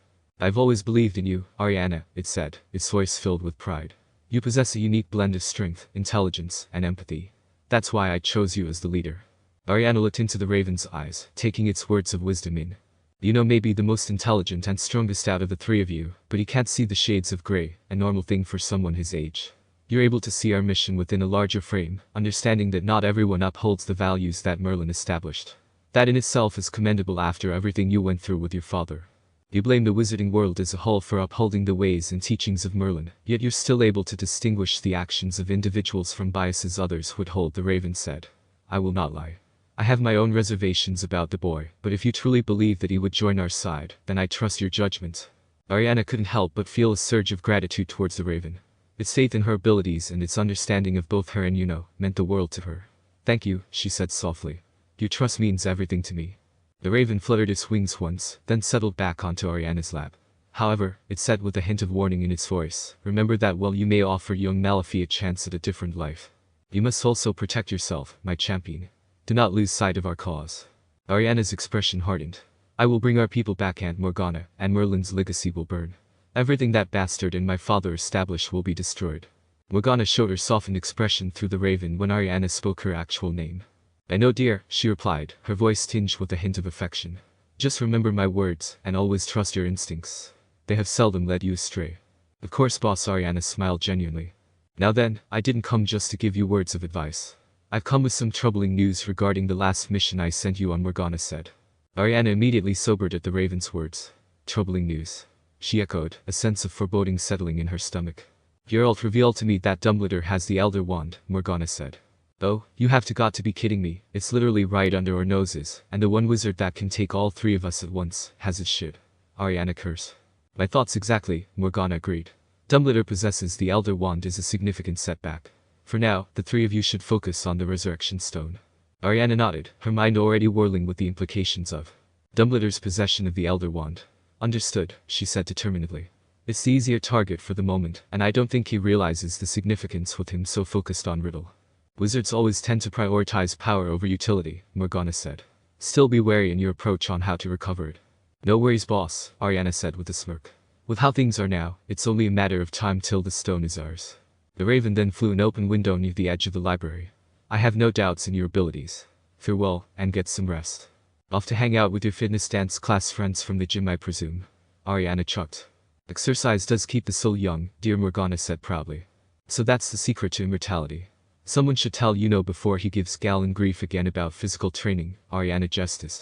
Speaker 1: I've always believed in you, Ariana, it said, its voice filled with pride. You possess a unique blend of strength, intelligence, and empathy. That's why I chose you as the leader. Ariana looked into the Raven's eyes, taking its words of wisdom in. You may be the most intelligent and strongest out of the three of you, but he can't see the shades of gray, a normal thing for someone his age. You're able to see our mission within a larger frame, understanding that not everyone upholds the values that Merlin established. That in itself is commendable after everything you went through with your father. You blame the wizarding world as a whole for upholding the ways and teachings of Merlin, yet you're still able to distinguish the actions of individuals from biases others would hold, the Raven said. I will not lie. I have my own reservations about the boy, but if you truly believe that he would join our side, then I trust your judgment. Ariana couldn't help but feel a surge of gratitude towards the Raven. Its faith in her abilities and its understanding of both her and meant the world to her. Thank you, she said softly. Your trust means everything to me. The Raven fluttered its wings once, then settled back onto Ariana's lap. However, it said with a hint of warning in its voice, remember that while you may offer young Malafie a chance at a different life, you must also protect yourself, my champion. Do not lose sight of our cause. Ariana's expression hardened. I will bring our people back, Aunt Morgana, and Merlin's legacy will burn. Everything that bastard and my father established will be destroyed. Morgana showed her softened expression through the Raven when Ariana spoke her actual name. I know, dear, she replied, her voice tinged with a hint of affection. Just remember my words, and always trust your instincts. They have seldom led you astray. Of course, boss, Ariana smiled genuinely. Now then, I didn't come just to give you words of advice. I've come with some troubling news regarding the last mission I sent you on, Morgana said. Ariana immediately sobered at the Raven's words. Troubling news. She echoed, a sense of foreboding settling in her stomach. Geralt revealed to me that Dumbledore has the Elder Wand, Morgana said. Oh, you have got to be kidding me, it's literally right under our noses, and the one wizard that can take all three of us at once has his shit. Ariana cursed. My thoughts exactly, Morgana agreed. Dumbledore possesses the Elder Wand is a significant setback. For now, the three of you should focus on the Resurrection Stone. Ariana nodded, her mind already whirling with the implications of Dumbledore's possession of the Elder Wand. Understood, she said determinedly. It's the easier target for the moment, and I don't think he realizes the significance with him so focused on Riddle. Wizards always tend to prioritize power over utility, Morgana said. Still be wary in your approach on how to recover it. No worries, boss, Ariana said with a smirk. With how things are now, it's only a matter of time till the stone is ours. The Raven then flew an open window near the edge of the library. I have no doubts in your abilities. Farewell, and get some rest. Off to hang out with your fitness dance class friends from the gym, I presume. Ariana chucked. Exercise does keep the soul young, dear, Morgana said proudly. So that's the secret to immortality. Someone should tell before he gives Galen grief again about physical training, Ariana jested.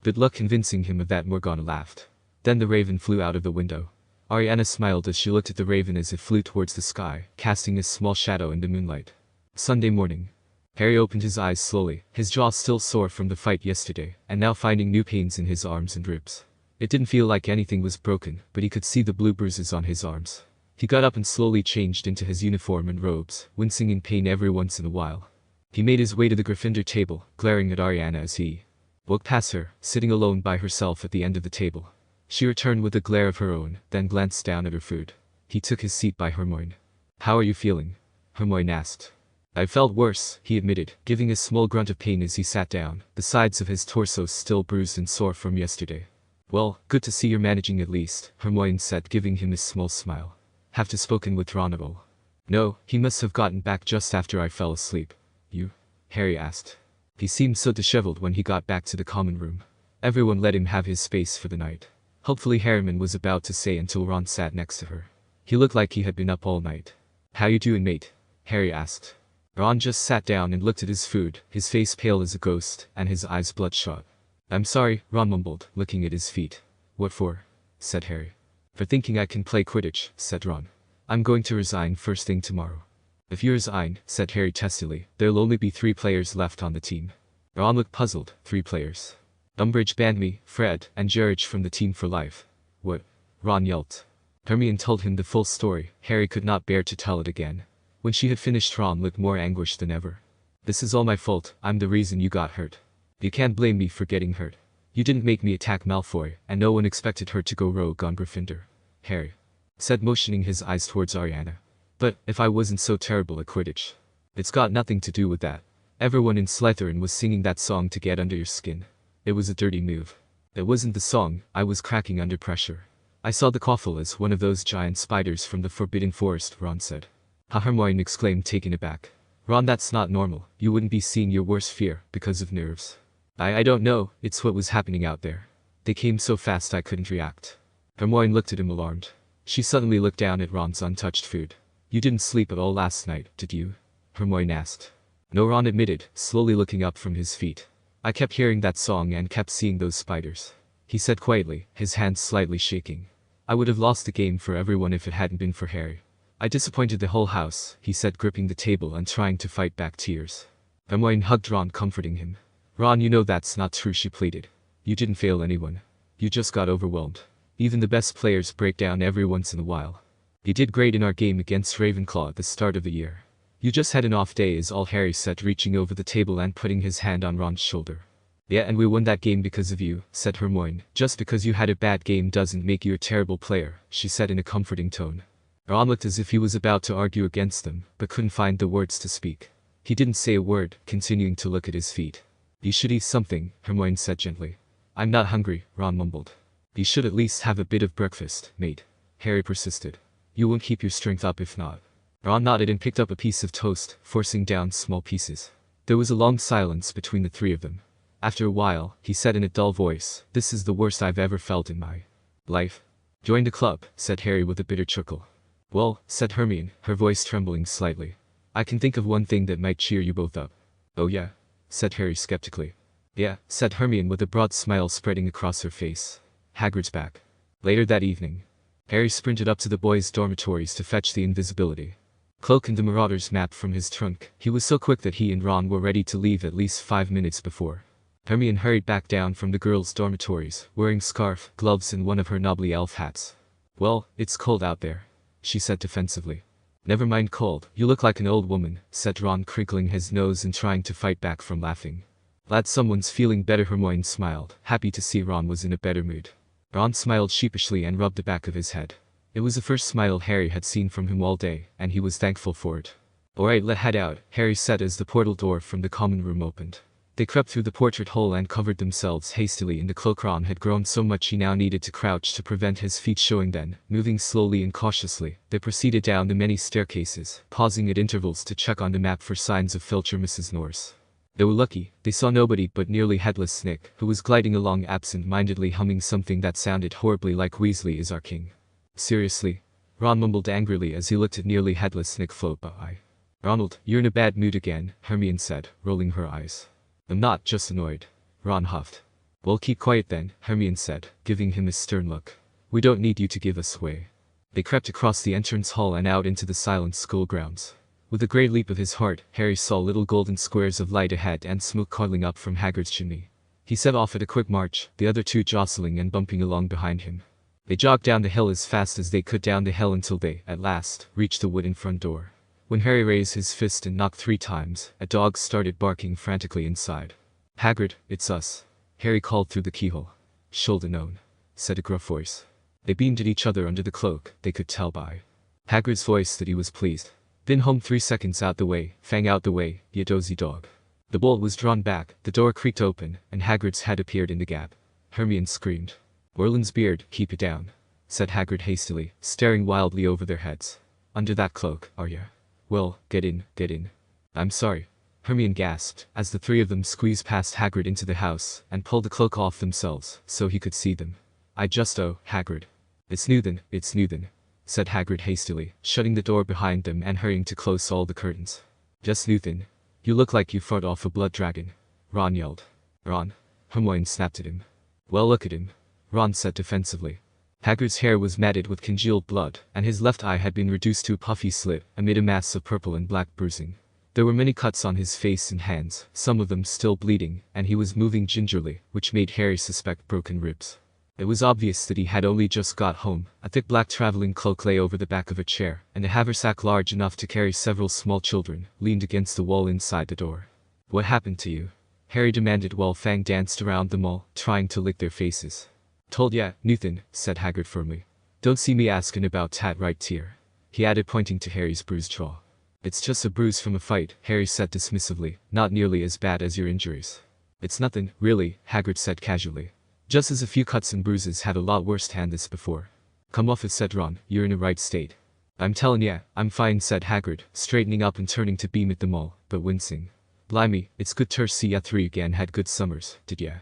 Speaker 1: Good luck convincing him of that, Morgana laughed. Then the Raven flew out of the window. Ariana smiled as she looked at the Raven as it flew towards the sky, casting a small shadow in the moonlight. Sunday morning. Harry opened his eyes slowly, his jaw still sore from the fight yesterday, and now finding new pains in his arms and ribs. It didn't feel like anything was broken, but he could see the blue bruises on his arms. He got up and slowly changed into his uniform and robes, wincing in pain every once in a while. He made his way to the Gryffindor table, glaring at Ariana as he walked past her, sitting alone by herself at the end of the table. She returned with a glare of her own, then glanced down at her food. He took his seat by Hermione. "How are you feeling?" Hermione asked. "I felt worse," he admitted, giving a small grunt of pain as he sat down, the sides of his torso still bruised and sore from yesterday. "Well, good to see you're managing at least," Hermione said, giving him a small smile. "Have to spoken with Ron at all?" "No, he must have gotten back just after I fell asleep." "You?" Harry asked. He seemed so disheveled when he got back to the common room. Everyone let him have his space for the night. Hopefully Harriman was about to say until Ron sat next to her. He looked like he had been up all night. "How you doing, mate?" Harry asked. Ron just sat down and looked at his food, his face pale as a ghost, and his eyes bloodshot. "I'm sorry," Ron mumbled, looking at his feet. "What for?" said Harry. "For thinking I can play Quidditch," said Ron. "I'm going to resign first thing tomorrow." "If you resign," said Harry testily, "there'll only be 3 players left on the team." Ron looked puzzled. 3 players. "Umbridge banned me, Fred, and George from the team for life." "What?" Ron yelped. Hermione told him the full story. Harry could not bear to tell it again. When she had finished, Ron looked more anguished than ever. "This is all my fault. I'm the reason you got hurt. You can't blame me for getting hurt. You didn't make me attack Malfoy, and no one expected her to go rogue on Gryffindor," Harry said, motioning his eyes towards Ariana. "But if I wasn't so terrible at Quidditch." "It's got nothing to do with that. Everyone in Slytherin was singing that song to get under your skin. It was a dirty move." "It wasn't the song, I was cracking under pressure. I saw the Quaffle as one of those giant spiders from the Forbidden Forest," Ron said. "Ha!" Hermione exclaimed, taken aback. "Ron, that's not normal. You wouldn't be seeing your worst fear because of nerves." I don't know, it's what was happening out there. They came so fast I couldn't react." Hermione looked at him alarmed. She suddenly looked down at Ron's untouched food. "You didn't sleep at all last night, did you?" Hermione asked. "No," Ron admitted, slowly looking up from his feet. "I kept hearing that song and kept seeing those spiders," he said quietly, his hands slightly shaking. "I would have lost the game for everyone if it hadn't been for Harry. I disappointed the whole house," he said, gripping the table and trying to fight back tears. Hermione hugged Ron, comforting him. "Ron, you know that's not true," she pleaded. "You didn't fail anyone. You just got overwhelmed. Even the best players break down every once in a while. You did great in our game against Ravenclaw at the start of the year. You just had an off day," is all Harry said, reaching over the table and putting his hand on Ron's shoulder. "Yeah, and we won that game because of you," said Hermione. "Just because you had a bad game doesn't make you a terrible player," she said in a comforting tone. Ron looked as if he was about to argue against them, but couldn't find the words to speak. He didn't say a word, continuing to look at his feet. "You should eat something," Hermione said gently. "I'm not hungry," Ron mumbled. "You should at least have a bit of breakfast, mate," Harry persisted. "You won't keep your strength up if not." Ron nodded and picked up a piece of toast, forcing down small pieces. There was a long silence between the 3 of them. After a while, he said in a dull voice, "This is the worst I've ever felt in my life." "Join the club," said Harry with a bitter chuckle. "Well," said Hermione, her voice trembling slightly. "I can think of one thing that might cheer you both up." "Oh yeah?" said Harry skeptically. "Yeah," said Hermione with a broad smile spreading across her face. "Hagrid's back." Later that evening, Harry sprinted up to the boys' dormitories to fetch the invisibility cloak and the Marauder's map from his trunk. He was so quick that he and Ron were ready to leave at least 5 minutes before. Hermione hurried back down from the girls' dormitories, wearing scarf, gloves and one of her knobbly elf hats. "Well, it's cold out there," she said defensively. "Never mind cold, you look like an old woman," said Ron, crinkling his nose and trying to fight back from laughing. "Glad someone's feeling better," Hermione smiled, happy to see Ron was in a better mood. Ron smiled sheepishly and rubbed the back of his head. It was the first smile Harry had seen from him all day, and he was thankful for it. "Alright, let's head out," Harry said as the portal door from the common room opened. They crept through the portrait hole and covered themselves hastily in the cloak. Ron had grown so much he now needed to crouch to prevent his feet showing. Then, moving slowly and cautiously, they proceeded down the many staircases, pausing at intervals to check on the map for signs of Filcher. Mrs. Norris. They were lucky. They saw nobody but nearly headless Nick, who was gliding along absent-mindedly humming something that sounded horribly like "Weasley is our king." "Seriously?" Ron mumbled angrily as he looked at nearly headless Nick float by. "Ronald, you're in a bad mood again," Hermione said, rolling her eyes. "I'm not, just annoyed," Ron huffed. "Well, keep quiet then," Hermione said, giving him a stern look. "We don't need you to give us away." They crept across the entrance hall and out into the silent school grounds. With a great leap of his heart, Harry saw little golden squares of light ahead and smoke curling up from Hagrid's chimney. He set off at a quick march, the other two jostling and bumping along behind him. They jogged down the hill as fast as they could down the hill until they, at last, reached the wooden front door. When Harry raised his fist and knocked 3 times, a dog started barking frantically inside. "Hagrid, it's us," Harry called through the keyhole. "Shoulda known," said a gruff voice. They beamed at each other under the cloak, they could tell by Hagrid's voice that he was pleased. "Been home 3 seconds out the way, Fang out the way, you dozy dog." The bolt was drawn back, the door creaked open, and Hagrid's head appeared in the gap. Hermione screamed. "Merlin's beard, keep it down," said Hagrid hastily, staring wildly over their heads. "Under that cloak, are ya? Well, get in, get in." "I'm sorry," Hermione gasped, as the 3 of them squeezed past Hagrid into the house, and pulled the cloak off themselves, so he could see them. Hagrid. It's new then," said Hagrid hastily, shutting the door behind them and hurrying to close all the curtains. "Just new then. You look like you fought off a blood dragon," Ron yelled. "Ron," Hermione snapped at him. "Well, look at him," Ron said defensively. Hagrid's hair was matted with congealed blood, and his left eye had been reduced to a puffy slit, amid a mass of purple and black bruising. There were many cuts on his face and hands, some of them still bleeding, and he was moving gingerly, which made Harry suspect broken ribs. It was obvious that he had only just got home. A thick black traveling cloak lay over the back of a chair, and a haversack large enough to carry several small children leaned against the wall inside the door. "What happened to you?" Harry demanded while Fang danced around them all, trying to lick their faces. "Told ya, nuthin'," said Hagrid firmly. "Don't see me askin' about tat right here," he added, pointing to Harry's bruised jaw. "It's just a bruise from a fight," Harry said dismissively, "not nearly as bad as your injuries." "It's nothing, really," Hagrid said casually. "Just as a few cuts and bruises had a lot worse than this before." "Come off it," said Ron, "you're in a right state." "I'm tellin' ya, I'm fine," said Hagrid, straightening up and turning to beam at them all, but wincing. "Blimey, it's good ter see ya 3 again. Had good summers, did ya?"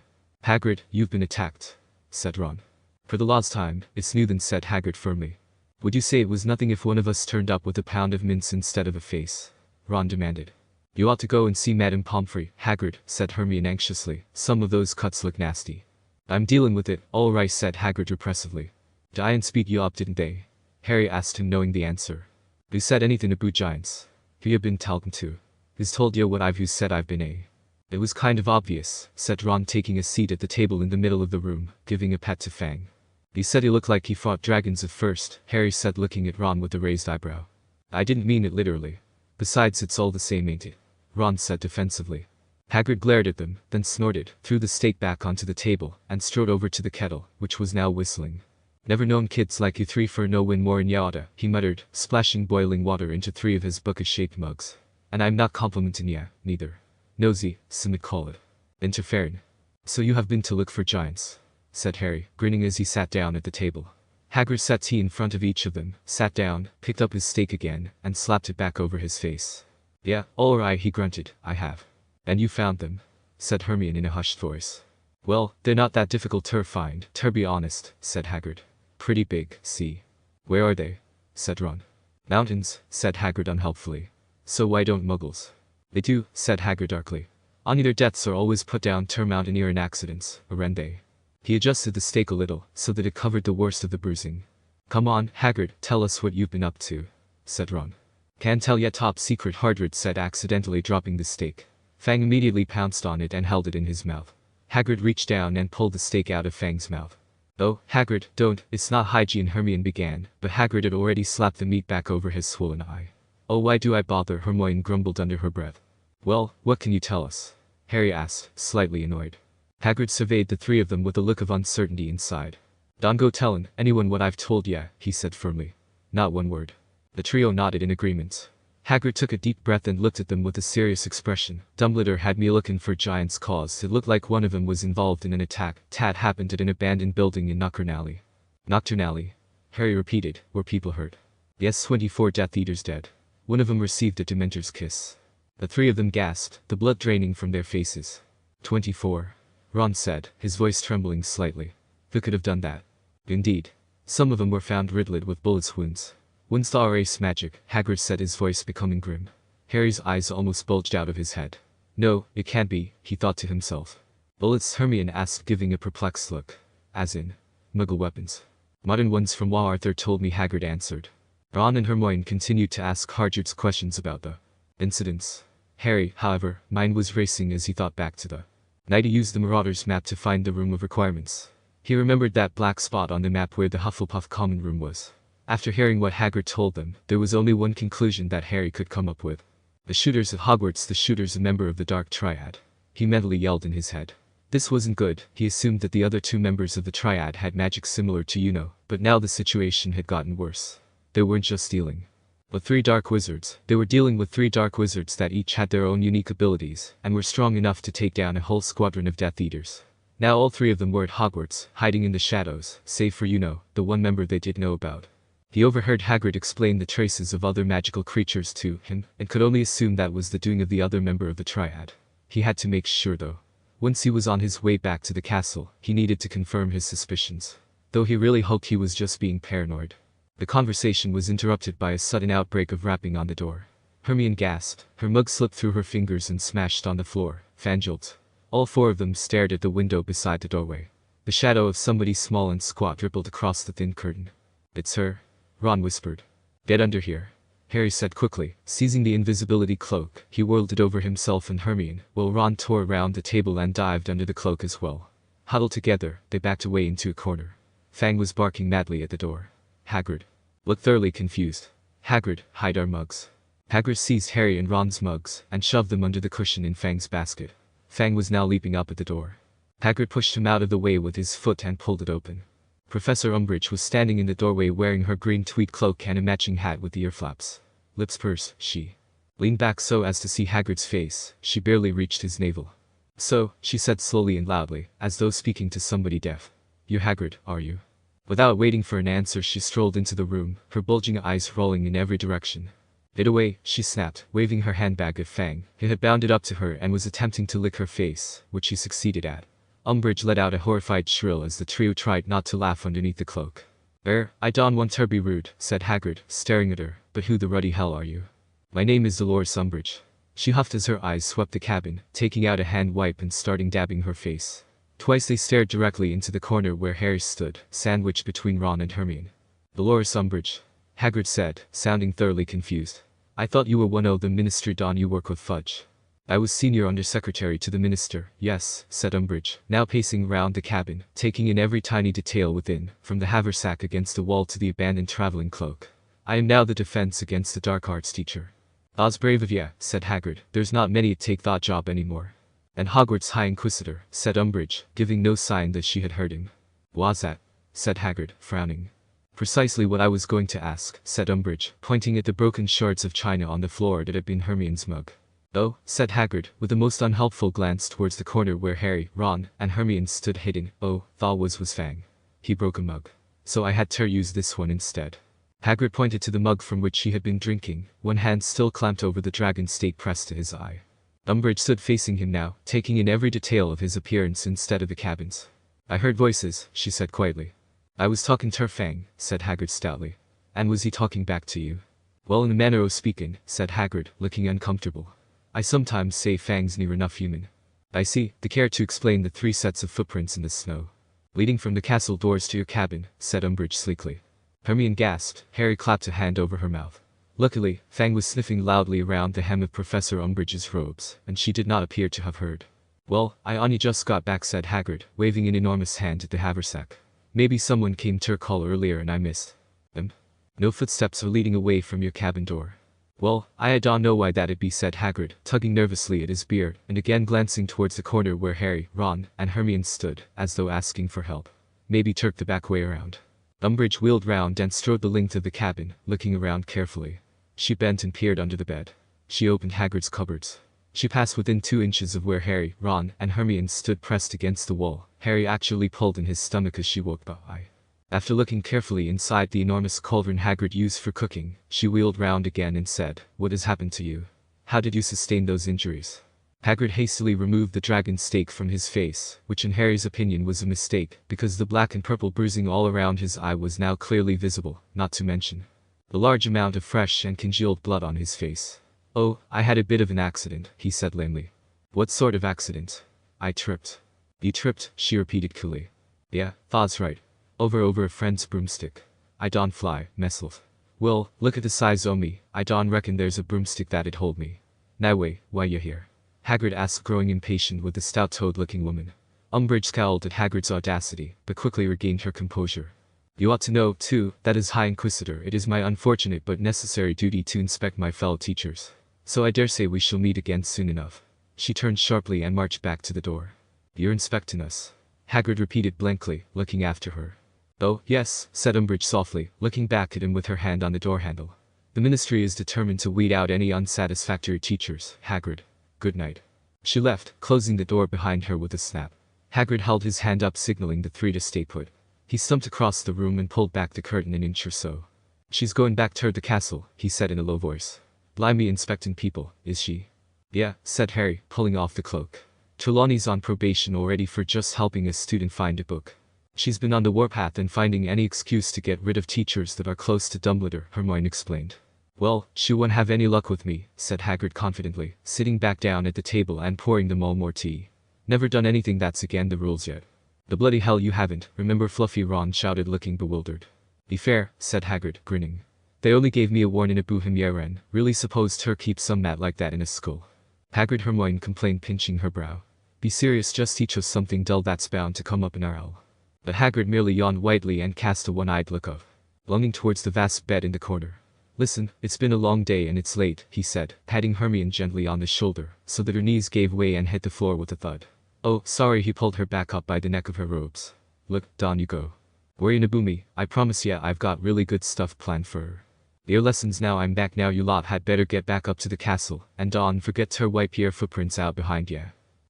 Speaker 1: "Hagrid, you've been attacked," said Ron. "For the last time, it's new then," said Hagrid firmly. "Would you say it was nothing if one of us turned up with a pound of mince instead of a face?" Ron demanded. "You ought to go and see Madame Pomfrey," Hagrid said Hermione anxiously. "Some of those cuts look nasty." "I'm dealing with it, all right," said Hagrid repressively. "Giants beat you up, didn't they?" Harry asked him, knowing the answer. "Who said anything about giants? Who you been talking to? Who's told you what I've said I've been a?" "It was kind of obvious," said Ron, taking a seat at the table in the middle of the room, giving a pat to Fang. "He said he looked like he fought dragons at first," Harry said, looking at Ron with a raised eyebrow. "I didn't mean it literally. Besides, it's all the same, ain't it?" Ron said defensively. Hagrid glared at them, then snorted, threw the steak back onto the table, and strode over to the kettle, which was now whistling. "Never known kids like you 3 for no win more in Yada," he muttered, splashing boiling water into 3 of his bucket-shaped mugs. "And I'm not complimenting ya, neither. Nosy, some would call it. Interfering. So you have been to look for giants," said Harry, grinning as he sat down at the table. Hagrid set tea in front of each of them, sat down, picked up his steak again, and slapped it back over his face. "Yeah, all right," he grunted, "I have." "And you found them?" said Hermione in a hushed voice. "Well, they're not that difficult to find, to be honest," said Hagrid. "Pretty big, see." "Where are they?" said Ron. "Mountains," said Hagrid unhelpfully. "So why don't muggles?" "They do," said Hagrid darkly. "Only their deaths are always put down to mountaineering accidents, aren't they?" He adjusted the steak a little, so that it covered the worst of the bruising. "Come on, Hagrid, tell us what you've been up to," said Ron. "Can't tell yet, top secret," Hagrid said, accidentally dropping the steak. Fang immediately pounced on it and held it in his mouth. Hagrid reached down and pulled the steak out of Fang's mouth. "Oh, Hagrid, don't, it's not hygiene," Hermione began, but Hagrid had already slapped the meat back over his swollen eye. "Oh, why do I bother?" Hermione grumbled under her breath. "Well, what can you tell us?" Harry asked, slightly annoyed. Hagrid surveyed the 3 of them with a look of uncertainty inside. "Don't go tellin' anyone what I've told ya," he said firmly. "Not one word." The trio nodded in agreement. Hagrid took a deep breath and looked at them with a serious expression. "Dumbledore had me looking for giants' cause. It looked like one of them was involved in an attack that happened at an abandoned building in Nocturn Alley." "Nocturn Alley?" Harry repeated. "Were people hurt?" "Yes, 24 Death Eaters dead. One of them received a Dementor's kiss." The 3 of them gasped, the blood draining from their faces. 24. Ron said, his voice trembling slightly. "Who could have done that?" "Indeed. Some of them were found riddled with bullets wounds." "One's the race magic," Hagrid said, his voice becoming grim. Harry's eyes almost bulged out of his head. "No, it can't be," he thought to himself. "Bullets?" Hermione asked, giving a perplexed look. "As in, Muggle weapons?" "Modern ones from what Arthur told me," Hagrid answered. Ron and Hermione continued to ask Hagrid's questions about the incidents. Harry, however, mind was racing as he thought back to the night he used the Marauder's map to find the Room of Requirements. He remembered that black spot on the map where the Hufflepuff common room was. After hearing what Hagrid told them, there was only one conclusion that Harry could come up with. The shooters at Hogwarts, the shooters a member of the Dark Triad. He mentally yelled in his head. This wasn't good. He assumed that the other two members of the Triad had magic similar to but now the situation had gotten worse. They weren't just stealing, but 3 dark wizards. They were dealing with 3 dark wizards that each had their own unique abilities, and were strong enough to take down a whole squadron of Death Eaters. Now all 3 of them were at Hogwarts, hiding in the shadows, save for the one member they did know about. He overheard Hagrid explain the traces of other magical creatures to him, and could only assume that was the doing of the other member of the Triad. He had to make sure though. Once he was on his way back to the castle, he needed to confirm his suspicions. Though he really hoped he was just being paranoid. The conversation was interrupted by a sudden outbreak of rapping on the door. Hermione gasped, her mug slipped through her fingers and smashed on the floor. Fanjolt. All 4 of them stared at the window beside the doorway. The shadow of somebody small and squat rippled across the thin curtain. It's her, Ron whispered. Get under here, Harry said quickly. Seizing the invisibility cloak, he whirled it over himself and Hermione, while Ron tore around the table and dived under the cloak as well. Huddled together, they backed away into a corner. Fang was barking madly at the door. Hagrid looked thoroughly confused. Hagrid, hide our mugs. Hagrid seized Harry and Ron's mugs, and shoved them under the cushion in Fang's basket. Fang was now leaping up at the door. Hagrid pushed him out of the way with his foot and pulled it open. Professor Umbridge was standing in the doorway wearing her green tweed cloak and a matching hat with ear flaps. Lips pursed, she leaned back so as to see Hagrid's face. She barely reached his navel. So, she said slowly and loudly, as though speaking to somebody deaf. You're Hagrid, are you? Without waiting for an answer, she strolled into the room, her bulging eyes rolling in every direction. Get away, she snapped, waving her handbag at Fang. It had bounded up to her and was attempting to lick her face, which she succeeded at. Umbridge let out a horrified shrill as the trio tried not to laugh underneath the cloak. I don't want to be rude, said Hagrid, staring at her, but who the ruddy hell are you? My name is Dolores Umbridge. She huffed as her eyes swept the cabin, taking out a hand wipe and starting dabbing her face. Twice they stared directly into the corner where Harry stood, sandwiched between Ron and Hermione. Dolores Umbridge, Hagrid said, sounding thoroughly confused. I thought you were one of the Ministry Don you work with Fudge. I was senior undersecretary to the minister, yes, said Umbridge, now pacing round the cabin, taking in every tiny detail within, from the haversack against the wall to the abandoned traveling cloak. I am now the defense against the dark arts teacher. That's brave of ya, said Hagrid, there's not many take that job anymore. And Hogwarts High Inquisitor, said Umbridge, giving no sign that she had heard him. What's that? Said Hagrid, frowning. Precisely what I was going to ask, said Umbridge, pointing at the broken shards of china on the floor that had been Hermione's mug. Oh, said Hagrid, with a most unhelpful glance towards the corner where Harry, Ron, and Hermione stood hidden. Oh, thought was Fang. He broke a mug. So I had to use this one instead. Hagrid pointed to the mug from which he had been drinking, one hand still clamped over the dragon stake pressed to his eye. Umbridge stood facing him now, taking in every detail of his appearance instead of the cabin's. I heard voices, she said quietly. I was talking to Fang, said Hagrid stoutly. And was he talking back to you? Well, in a manner of speaking, said Hagrid, looking uncomfortable. I sometimes say Fang's near enough human. I see, the care to explain the 3 sets of footprints in the snow. Leading from the castle doors to your cabin, said Umbridge sleekly. Hermione gasped. Harry clapped a hand over her mouth. Luckily, Fang was sniffing loudly around the hem of Professor Umbridge's robes, and she did not appear to have heard. Well, I only just got back, said Hagrid, waving an enormous hand at the haversack. Maybe someone came to your call earlier and I missed them. No footsteps are leading away from your cabin door. Well, I don't know why that'd be, said Hagrid, tugging nervously at his beard, and again glancing towards the corner where Harry, Ron, and Hermione stood, as though asking for help. Maybe turk the back way around. Umbridge wheeled round and strode the length of the cabin, looking around carefully. She bent and peered under the bed. She opened Hagrid's cupboards. She passed within 2 inches of where Harry, Ron, and Hermione stood pressed against the wall. Harry actually pulled in his stomach as she walked by. After looking carefully inside the enormous cauldron Hagrid used for cooking, she wheeled round again and said, What has happened to you? How did you sustain those injuries? Hagrid hastily removed the dragon stake from his face, which in Harry's opinion was a mistake, because the black and purple bruising all around his eye was now clearly visible, not to mention the large amount of fresh and congealed blood on his face. Oh, I had a bit of an accident, he said lamely. What sort of accident? I tripped. You tripped, she repeated coolly. Yeah, that's right. Over a friend's broomstick. I don't fly, myself. Well, look at the size o' me, I don't reckon there's a broomstick that'd hold me. Now wait, why you here? Hagrid asked, growing impatient with the stout-toed-looking woman. Umbridge scowled at Hagrid's audacity, but quickly regained her composure. You ought to know, too, that as High Inquisitor it is my unfortunate but necessary duty to inspect my fellow teachers. So I dare say we shall meet again soon enough. She turned sharply and marched back to the door. You're inspecting us? Hagrid repeated blankly, looking after her. Oh, yes, said Umbridge softly, looking back at him with her hand on the door handle. The Ministry is determined to weed out any unsatisfactory teachers, Hagrid. Good night. She left, closing the door behind her with a snap. Hagrid held his hand up, signaling the three to stay put. He stumped across the room and pulled back the curtain an inch or so. She's going back toward the castle, he said in a low voice. Blimey, inspecting people, is she? Yeah, said Harry, pulling off the cloak. Trelawney's on probation already for just helping a student find a book. She's been on the warpath and finding any excuse to get rid of teachers that are close to Dumbledore, Hermione explained. Well, she won't have any luck with me, said Hagrid confidently, sitting back down at the table and pouring them all more tea. Never done anything that's against the rules yet. The bloody hell you haven't, remember Fluffy, Ron shouted, looking bewildered. Be fair, said Hagrid, grinning. They only gave me a warning at Bohemiaren, really supposed her keep some mat like that in a school. Hagrid, Hermione complained, pinching her brow. Be serious, just teach us something dull that's bound to come up in our hell. But Hagrid merely yawned widely and cast a one-eyed look of longing towards the vast bed in the corner. Listen, it's been a long day and it's late, he said, patting Hermione gently on the shoulder, so that her knees gave way and hit the floor with a thud. Oh, sorry, he pulled her back up by the neck of her robes. Look, down you go. Worry Naboomy, I promise ya I've got really good stuff planned for her. Your lessons now, I'm back now, you lot had better get back up to the castle, and don't forget to wipe your footprints out behind ya.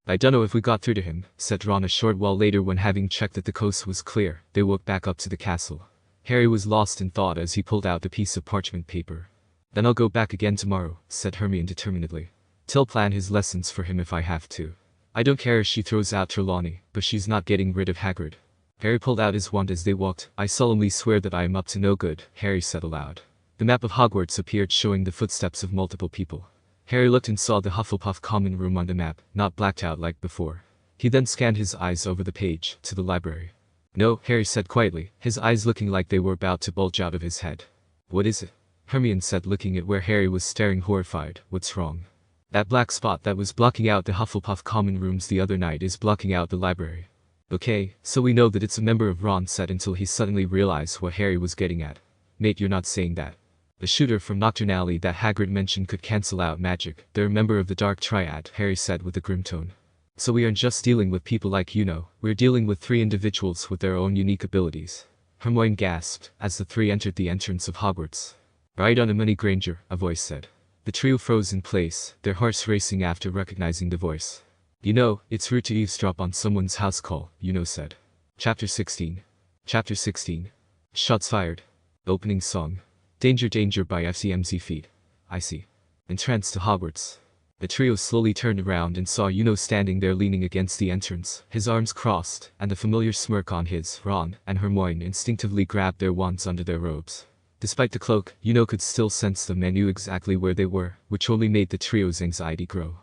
Speaker 1: I dunno if we got through to him, said Ron a short while later when, having checked that the coast was clear, they walked back up to the castle. Harry was lost in thought as he pulled out the piece of parchment paper. Then I'll go back again tomorrow, said Hermione determinedly. Till plan his lessons for him if I have to. I don't care if she throws out Trelawney, but she's not getting rid of Hagrid. Harry pulled out his wand as they walked. I solemnly swear that I am up to no good, Harry said aloud. The map of Hogwarts appeared, showing the footsteps of multiple people. Harry looked and saw the Hufflepuff common room on the map, not blacked out like before. He then scanned his eyes over the page, to the library. No, Harry said quietly, his eyes looking like they were about to bulge out of his head. What is it? Hermione said, looking at where Harry was staring horrified. What's wrong? That black spot that was blocking out the Hufflepuff common rooms the other night is blocking out the library. Okay, so we know that it's a member of, Ron said until he suddenly realized what Harry was getting at. Mate, you're not saying that. The shooter from Nocturn Alley that Hagrid mentioned could cancel out magic. They're a member of the Dark Triad, Harry said with a grim tone. So we aren't just dealing with people like we're dealing with three individuals with their own unique abilities. Hermione gasped, as the three entered the entrance of Hogwarts. Right on a money, Granger, a voice said. The trio froze in place, their hearts racing after recognizing the voice. You know, it's rude to eavesdrop on someone's house call, said. Chapter 16. Chapter 16. Shots fired. Opening song. Danger Danger by FCMZ Feet. I see. Entranced to Hogwarts. The trio slowly turned around and saw standing there leaning against the entrance, his arms crossed, and the familiar smirk on his. Ron and Hermione instinctively grabbed their wands under their robes. Despite the cloak, could still sense them and knew exactly where they were, which only made the trio's anxiety grow.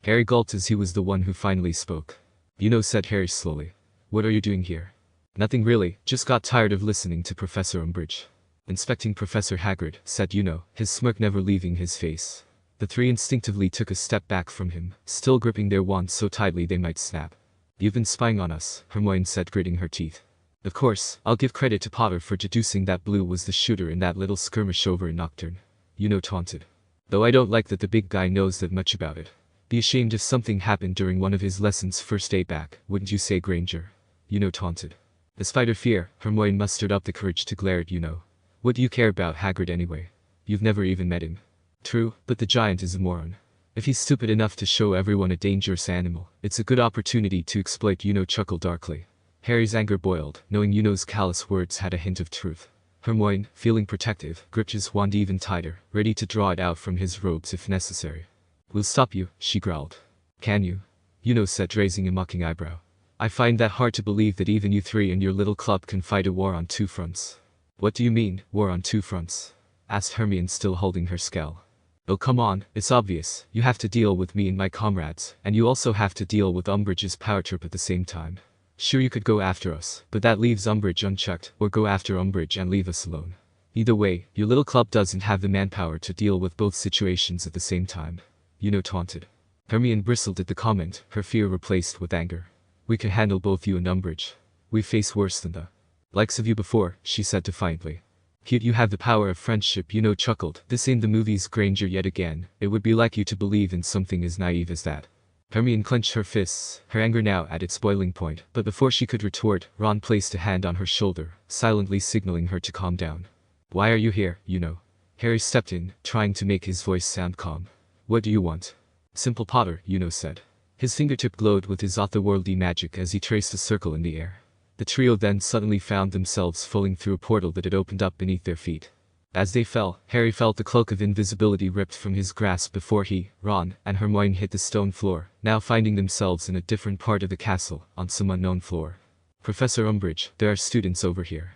Speaker 1: Harry gulped as he was the one who finally spoke. Said Harry slowly. What are you doing here? Nothing really, just got tired of listening to Professor Umbridge. Inspecting Professor Hagrid, said his smirk never leaving his face. The three instinctively took a step back from him, still gripping their wands so tightly they might snap. You've been spying on us, Hermione said, gritting her teeth. Of course, I'll give credit to Potter for deducing that Blue was the shooter in that little skirmish over in Nocturne. Taunted. Though I don't like that the big guy knows that much about it. Be ashamed if something happened during one of his lessons first day back, wouldn't you say, Granger? Taunted. Despite her fear, Hermione mustered up the courage to glare at What do you care about Hagrid anyway? You've never even met him. True, but the giant is a moron. If he's stupid enough to show everyone a dangerous animal, it's a good opportunity to exploit, chuckled darkly. Harry's anger boiled, knowing callous words had a hint of truth. Hermione, feeling protective, gripped his wand even tighter, ready to draw it out from his robes if necessary. We'll stop you, she growled. Can you? Said, raising a mocking eyebrow. I find that hard to believe that even you three and your little club can fight a war on two fronts. What do you mean, war on two fronts? Asked Hermione, still holding her scowl. Oh come on, it's obvious, you have to deal with me and my comrades, and you also have to deal with Umbridge's power trip at the same time. Sure, you could go after us, but that leaves Umbridge unchecked, or go after Umbridge and leave us alone. Either way, your little club doesn't have the manpower to deal with both situations at the same time. Taunted. Hermione bristled at the comment, her fear replaced with anger. We can handle both you and Umbridge. We've faced worse than the likes of you before, she said defiantly. Cute, you have the power of friendship, chuckled. This ain't the movies, Granger, yet again. It would be like you to believe in something as naive as that. Hermione clenched her fists, her anger now at its boiling point, but before she could retort, Ron placed a hand on her shoulder, silently signaling her to calm down. Why are you here, Harry stepped in, trying to make his voice sound calm. What do you want? Simple, Potter, said. His fingertip glowed with his otherworldly magic as he traced a circle in the air. The trio then suddenly found themselves falling through a portal that had opened up beneath their feet. As they fell, Harry felt the cloak of invisibility ripped from his grasp before he, Ron, and Hermione hit the stone floor, now finding themselves in a different part of the castle, on some unknown floor. Professor Umbridge, there are students over here.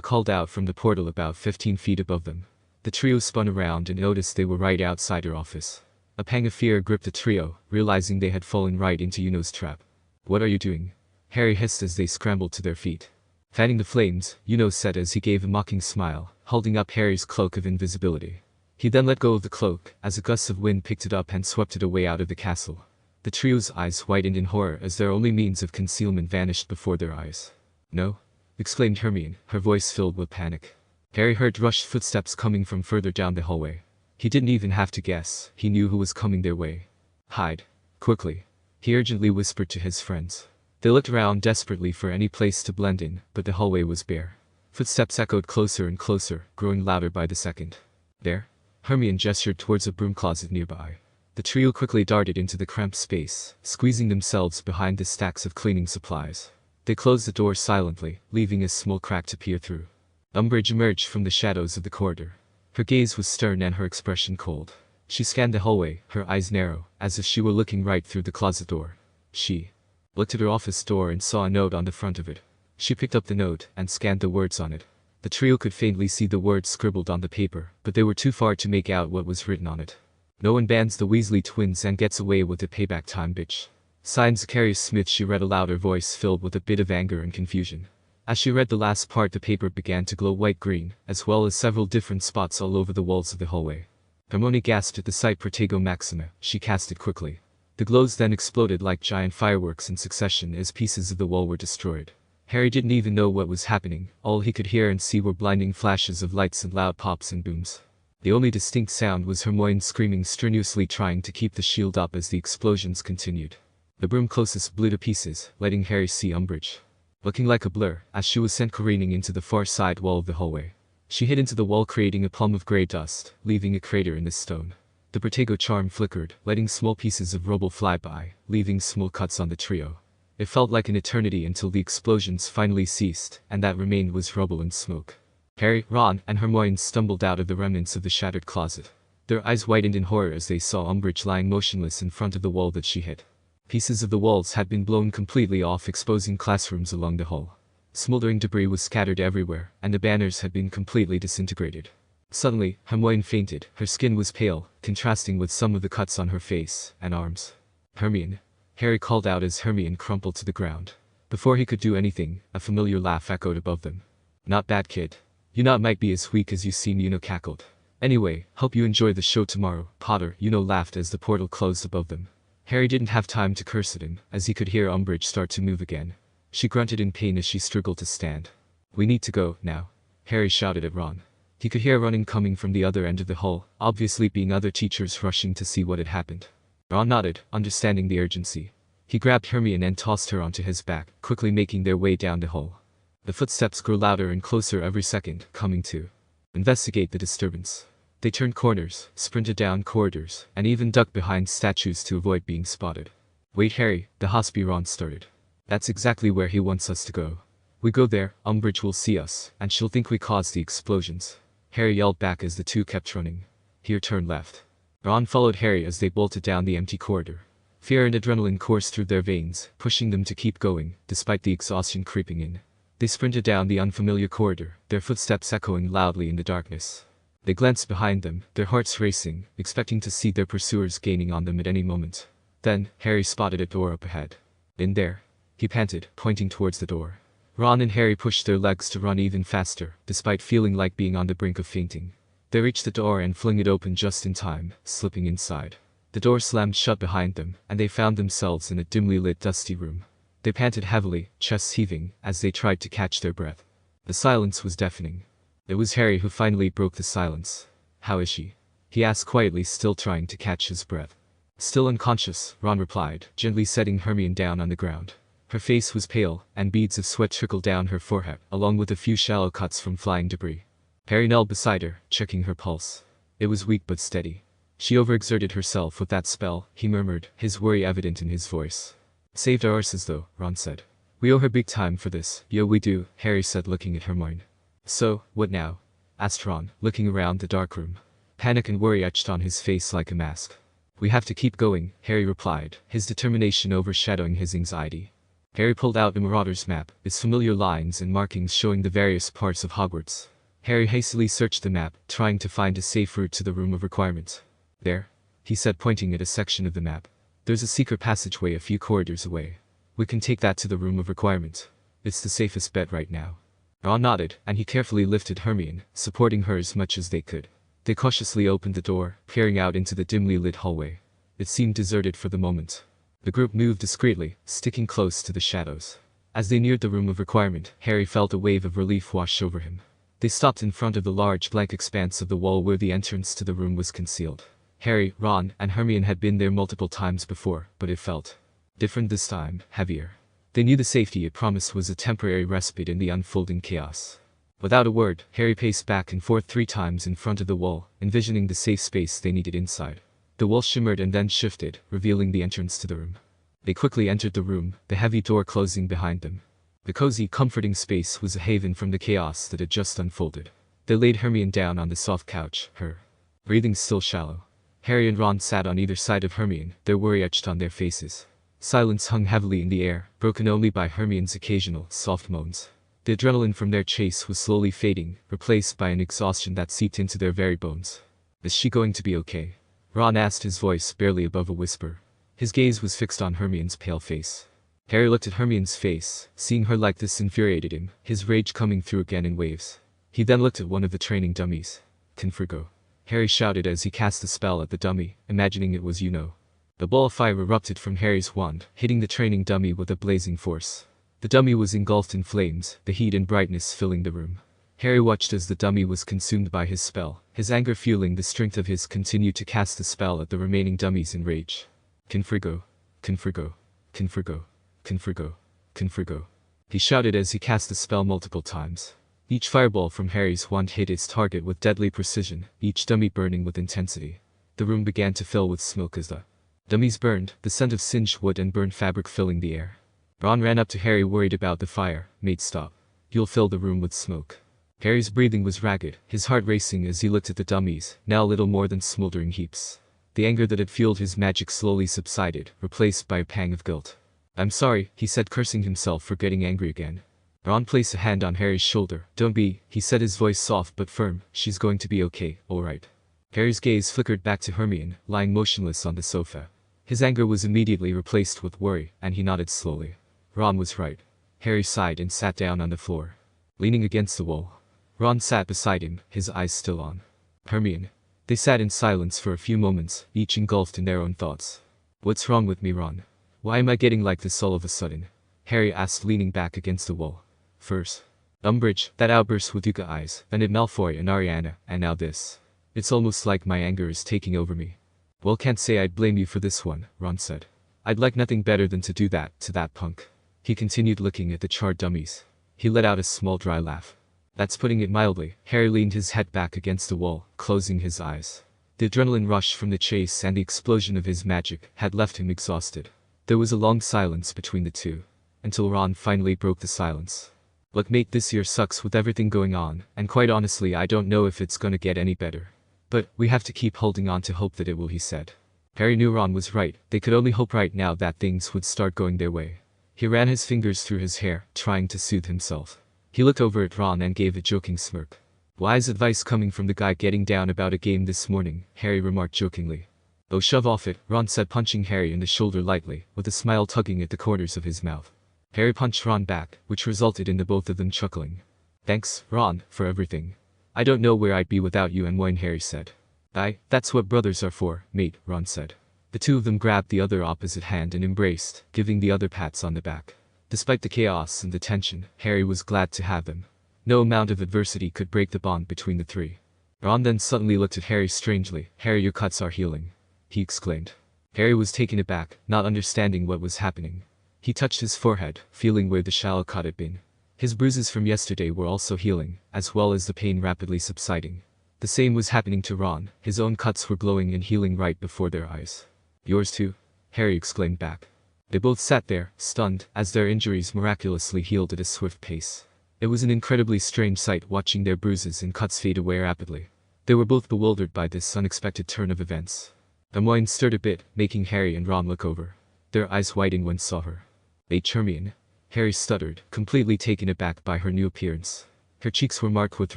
Speaker 1: Called out from the portal about 15 feet above them. The trio spun around and noticed they were right outside her office. A pang of fear gripped the trio, realizing they had fallen right into Uno's trap. What are you doing? Harry hissed as they scrambled to their feet. Fanning the flames, said as he gave a mocking smile, holding up Harry's cloak of invisibility. He then let go of the cloak, as a gust of wind picked it up and swept it away out of the castle. The trio's eyes widened in horror as their only means of concealment vanished before their eyes. No? Exclaimed Hermione, her voice filled with panic. Harry heard rushed footsteps coming from further down the hallway. He didn't even have to guess, he knew who was coming their way. Hide. Quickly. He urgently whispered to his friends. They looked around desperately for any place to blend in, but the hallway was bare. Footsteps echoed closer and closer, growing louder by the second. There? Hermione gestured towards a broom closet nearby. The trio quickly darted into the cramped space, squeezing themselves behind the stacks of cleaning supplies. They closed the door silently, leaving a small crack to peer through. Umbridge emerged from the shadows of the corridor. Her gaze was stern and her expression cold. She scanned the hallway, her eyes narrow, as if she were looking right through the closet door. She looked at her office door and saw a note on the front of it. She picked up the note and scanned the words on it. The trio could faintly see the words scribbled on the paper, but they were too far to make out what was written on it. No one bans the Weasley twins and gets away with it, payback time, bitch. Signed Zacharias Smith, she read aloud, her voice filled with a bit of anger and confusion. As she read the last part, the paper began to glow white-green, as well as several different spots all over the walls of the hallway. Hermione gasped at the sight. Protego Maxima, she cast it quickly. The glows then exploded like giant fireworks in succession as pieces of the wall were destroyed. Harry didn't even know what was happening, all he could hear and see were blinding flashes of lights and loud pops and booms. The only distinct sound was Hermione screaming strenuously, trying to keep the shield up as the explosions continued. The broom closest blew to pieces, letting Harry see Umbridge, looking like a blur, as she was sent careening into the far side wall of the hallway. She hit into the wall, creating a plume of grey dust, leaving a crater in the stone. The Protego charm flickered, letting small pieces of rubble fly by, leaving small cuts on the trio. It felt like an eternity until the explosions finally ceased, and that remained was rubble and smoke. Harry, Ron, and Hermione stumbled out of the remnants of the shattered closet. Their eyes widened in horror as they saw Umbridge lying motionless in front of the wall that she hit. Pieces of the walls had been blown completely off, exposing classrooms along the hall. Smoldering debris was scattered everywhere, and the banners had been completely disintegrated. Suddenly, Hermione fainted. Her skin was pale, contrasting with some of the cuts on her face and arms. Hermione, Harry called out as Hermione crumpled to the ground. Before he could do anything, a familiar laugh echoed above them. Not bad, kid. You not might be as weak as you seem, cackled. Anyway, hope you enjoy the show tomorrow, Potter, laughed as the portal closed above them. Harry didn't have time to curse at him, as he could hear Umbridge start to move again. She grunted in pain as she struggled to stand. We need to go, now. Harry shouted at Ron. He could hear running coming from the other end of the hall, obviously being other teachers rushing to see what had happened. Ron nodded, understanding the urgency. He grabbed Hermione and tossed her onto his back, quickly making their way down the hall. The footsteps grew louder and closer every second, coming to investigate the disturbance. They turned corners, sprinted down corridors, and even ducked behind statues to avoid being spotted. Wait, Harry, the Hospy, Ron started. That's exactly where he wants us to go. We go there, Umbridge will see us, and she'll think we caused the explosions. Harry yelled back as the two kept running. Here, turn left. Ron followed Harry as they bolted down the empty corridor. Fear and adrenaline coursed through their veins, pushing them to keep going, despite the exhaustion creeping in. They sprinted down the unfamiliar corridor, their footsteps echoing loudly in the darkness. They glanced behind them, their hearts racing, expecting to see their pursuers gaining on them at any moment. Then, Harry spotted a door up ahead. In there, he panted, pointing towards the door. Ron and Harry pushed their legs to run even faster, despite feeling like being on the brink of fainting. They reached the door and flung it open just in time, slipping inside. The door slammed shut behind them, and they found themselves in a dimly lit, dusty room. They panted heavily, chests heaving, as they tried to catch their breath. The silence was deafening. It was Harry who finally broke the silence. "How is she?" he asked quietly, still trying to catch his breath. "Still unconscious," Ron replied, gently setting Hermione down on the ground. Her face was pale, and beads of sweat trickled down her forehead, along with a few shallow cuts from flying debris. Harry knelt beside her, checking her pulse. It was weak but steady. "She overexerted herself with that spell," he murmured, his worry evident in his voice. "Saved our arses though," Ron said. "We owe her big time for this." "Yo, we do," Harry said, looking at Hermione. "So, what now?" asked Ron, looking around the dark room. Panic and worry etched on his face like a mask. "We have to keep going," Harry replied, his determination overshadowing his anxiety. Harry pulled out a Marauder's map, its familiar lines and markings showing the various parts of Hogwarts. Harry hastily searched the map, trying to find a safe route to the Room of Requirement. "There," he said, pointing at a section of the map. "There's a secret passageway a few corridors away. We can take that to the Room of Requirement. It's the safest bet right now." Ron nodded, and he carefully lifted Hermione, supporting her as much as they could. They cautiously opened the door, peering out into the dimly lit hallway. It seemed deserted for the moment. The group moved discreetly, sticking close to the shadows. As they neared the Room of Requirement, Harry felt a wave of relief wash over him. They stopped in front of the large blank expanse of the wall where the entrance to the room was concealed. Harry, Ron, and Hermione had been there multiple times before, but it felt different this time, heavier. They knew the safety it promised was a temporary respite in the unfolding chaos. Without a word, Harry paced back and forth 3 times in front of the wall, envisioning the safe space they needed inside. The wall shimmered and then shifted, revealing the entrance to the room. They quickly entered the room, the heavy door closing behind them. The cozy, comforting space was a haven from the chaos that had just unfolded. They laid Hermione down on the soft couch, her breathing still shallow. Harry and Ron sat on either side of Hermione, their worry etched on their faces. Silence hung heavily in the air, broken only by Hermione's occasional, soft moans. The adrenaline from their chase was slowly fading, replaced by an exhaustion that seeped into their very bones. "Is she going to be okay?" Ron asked, his voice barely above a whisper. His gaze was fixed on Hermione's pale face. Harry looked at Hermione's face. Seeing her like this infuriated him, his rage coming through again in waves. He then looked at one of the training dummies. "Confringo," Harry shouted as he cast the spell at the dummy, imagining it was Uno. The ball of fire erupted from Harry's wand, hitting the training dummy with a blazing force. The dummy was engulfed in flames, the heat and brightness filling the room. Harry watched as the dummy was consumed by his spell, his anger fueling the strength of his continued to cast the spell at the remaining dummies in rage. "Confringo, Confringo, Confringo, Confringo, Confringo," he shouted as he cast the spell multiple times. Each fireball from Harry's wand hit its target with deadly precision, each dummy burning with intensity. The room began to fill with smoke as the dummies burned, the scent of singed wood and burned fabric filling the air. Ron ran up to Harry, worried about the fire. "Mate, stop. You'll fill the room with smoke." Harry's breathing was ragged, his heart racing as he looked at the dummies, now little more than smoldering heaps. The anger that had fueled his magic slowly subsided, replaced by a pang of guilt. "I'm sorry," he said, cursing himself for getting angry again. Ron placed a hand on Harry's shoulder. "Don't be," he said, his voice soft but firm. "She's going to be okay, all right." Harry's gaze flickered back to Hermione, lying motionless on the sofa. His anger was immediately replaced with worry, and he nodded slowly. Ron was right. Harry sighed and sat down on the floor. Leaning against the wall, Ron sat beside him, his eyes still on Hermione. They sat in silence for a few moments, each engulfed in their own thoughts. "What's wrong with me, Ron? Why am I getting like this all of a sudden?" Harry asked, leaning back against the wall. "First Umbridge, that outburst with Yucca eyes, then at Malfoy and Ariana, and now this. It's almost like my anger is taking over me." "Well, can't say I'd blame you for this one," Ron said. "I'd like nothing better than to do that to that punk." He continued looking at the charred dummies. He let out a small dry laugh. "That's putting it mildly." Harry leaned his head back against the wall, closing his eyes. The adrenaline rush from the chase and the explosion of his magic had left him exhausted. There was a long silence between the two, until Ron finally broke the silence. "Look, mate, this year sucks with everything going on, and quite honestly I don't know if it's gonna get any better. But we have to keep holding on to hope that it will," he said. Harry knew Ron was right. They could only hope right now that things would start going their way. He ran his fingers through his hair, trying to soothe himself. He looked over at Ron and gave a joking smirk. "Wise advice coming from the guy getting down about a game this morning," Harry remarked jokingly. "Oh, shove off it," Ron said, punching Harry in the shoulder lightly, with a smile tugging at the corners of his mouth. Harry punched Ron back, which resulted in the both of them chuckling. Thanks, Ron, for everything. I don't know where I'd be without you and Moyne, Harry said. That's what brothers are for, mate, Ron said. The two of them grabbed the other opposite hand and embraced, giving the other pats on the back. Despite the chaos and the tension, Harry was glad to have them. No amount of adversity could break the bond between the three. Ron then suddenly looked at Harry strangely. Harry, your cuts are healing, he exclaimed. Harry was taken aback, not understanding what was happening. He touched his forehead, feeling where the shallow cut had been. His bruises from yesterday were also healing, as well as the pain rapidly subsiding. The same was happening to Ron. His own cuts were glowing and healing right before their eyes. Yours too? Harry exclaimed back. They both sat there, stunned, as their injuries miraculously healed at a swift pace. It was an incredibly strange sight watching their bruises and cuts fade away rapidly. They were both bewildered by this unexpected turn of events. Hermione stirred a bit, making Harry and Ron look over. Their eyes widened when saw her. Hermione? Harry stuttered, completely taken aback by her new appearance. Her cheeks were marked with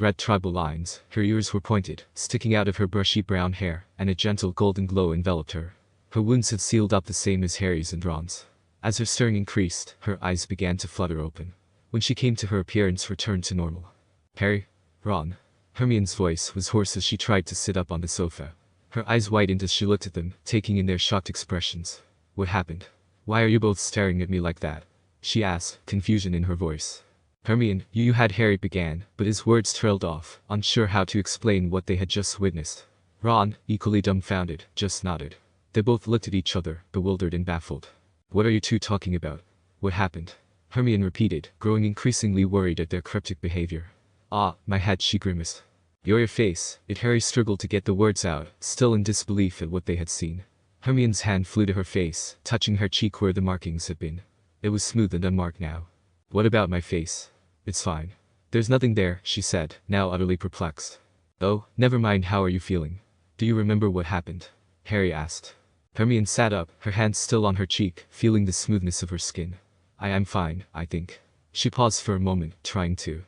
Speaker 1: red tribal lines, her ears were pointed, sticking out of her brushy brown hair, and a gentle golden glow enveloped her. Her wounds had sealed up the same as Harry's and Ron's. As her stirring increased, her eyes began to flutter open. When she came to, her appearance returned to normal. Harry? Ron? Hermione's voice was hoarse as she tried to sit up on the sofa. Her eyes widened as she looked at them, taking in their shocked expressions. What happened? Why are you both staring at me like that? She asked, confusion in her voice. Hermione, you had Harry began, but his words trailed off, unsure how to explain what they had just witnessed. Ron, equally dumbfounded, just nodded. They both looked at each other, bewildered and baffled. What are you two talking about? What happened? Hermione repeated, growing increasingly worried at their cryptic behavior. My head, she grimaced. Your face, Harry struggled to get the words out, still in disbelief at what they had seen. Hermione's hand flew to her face, touching her cheek where the markings had been. It was smooth and unmarked now. What about my face? It's fine. There's nothing there, she said, now utterly perplexed. Oh, never mind, how are you feeling? Do you remember what happened? Harry asked. Hermione sat up, her hand still on her cheek, feeling the smoothness of her skin. I am fine, I think. She paused for a moment, trying to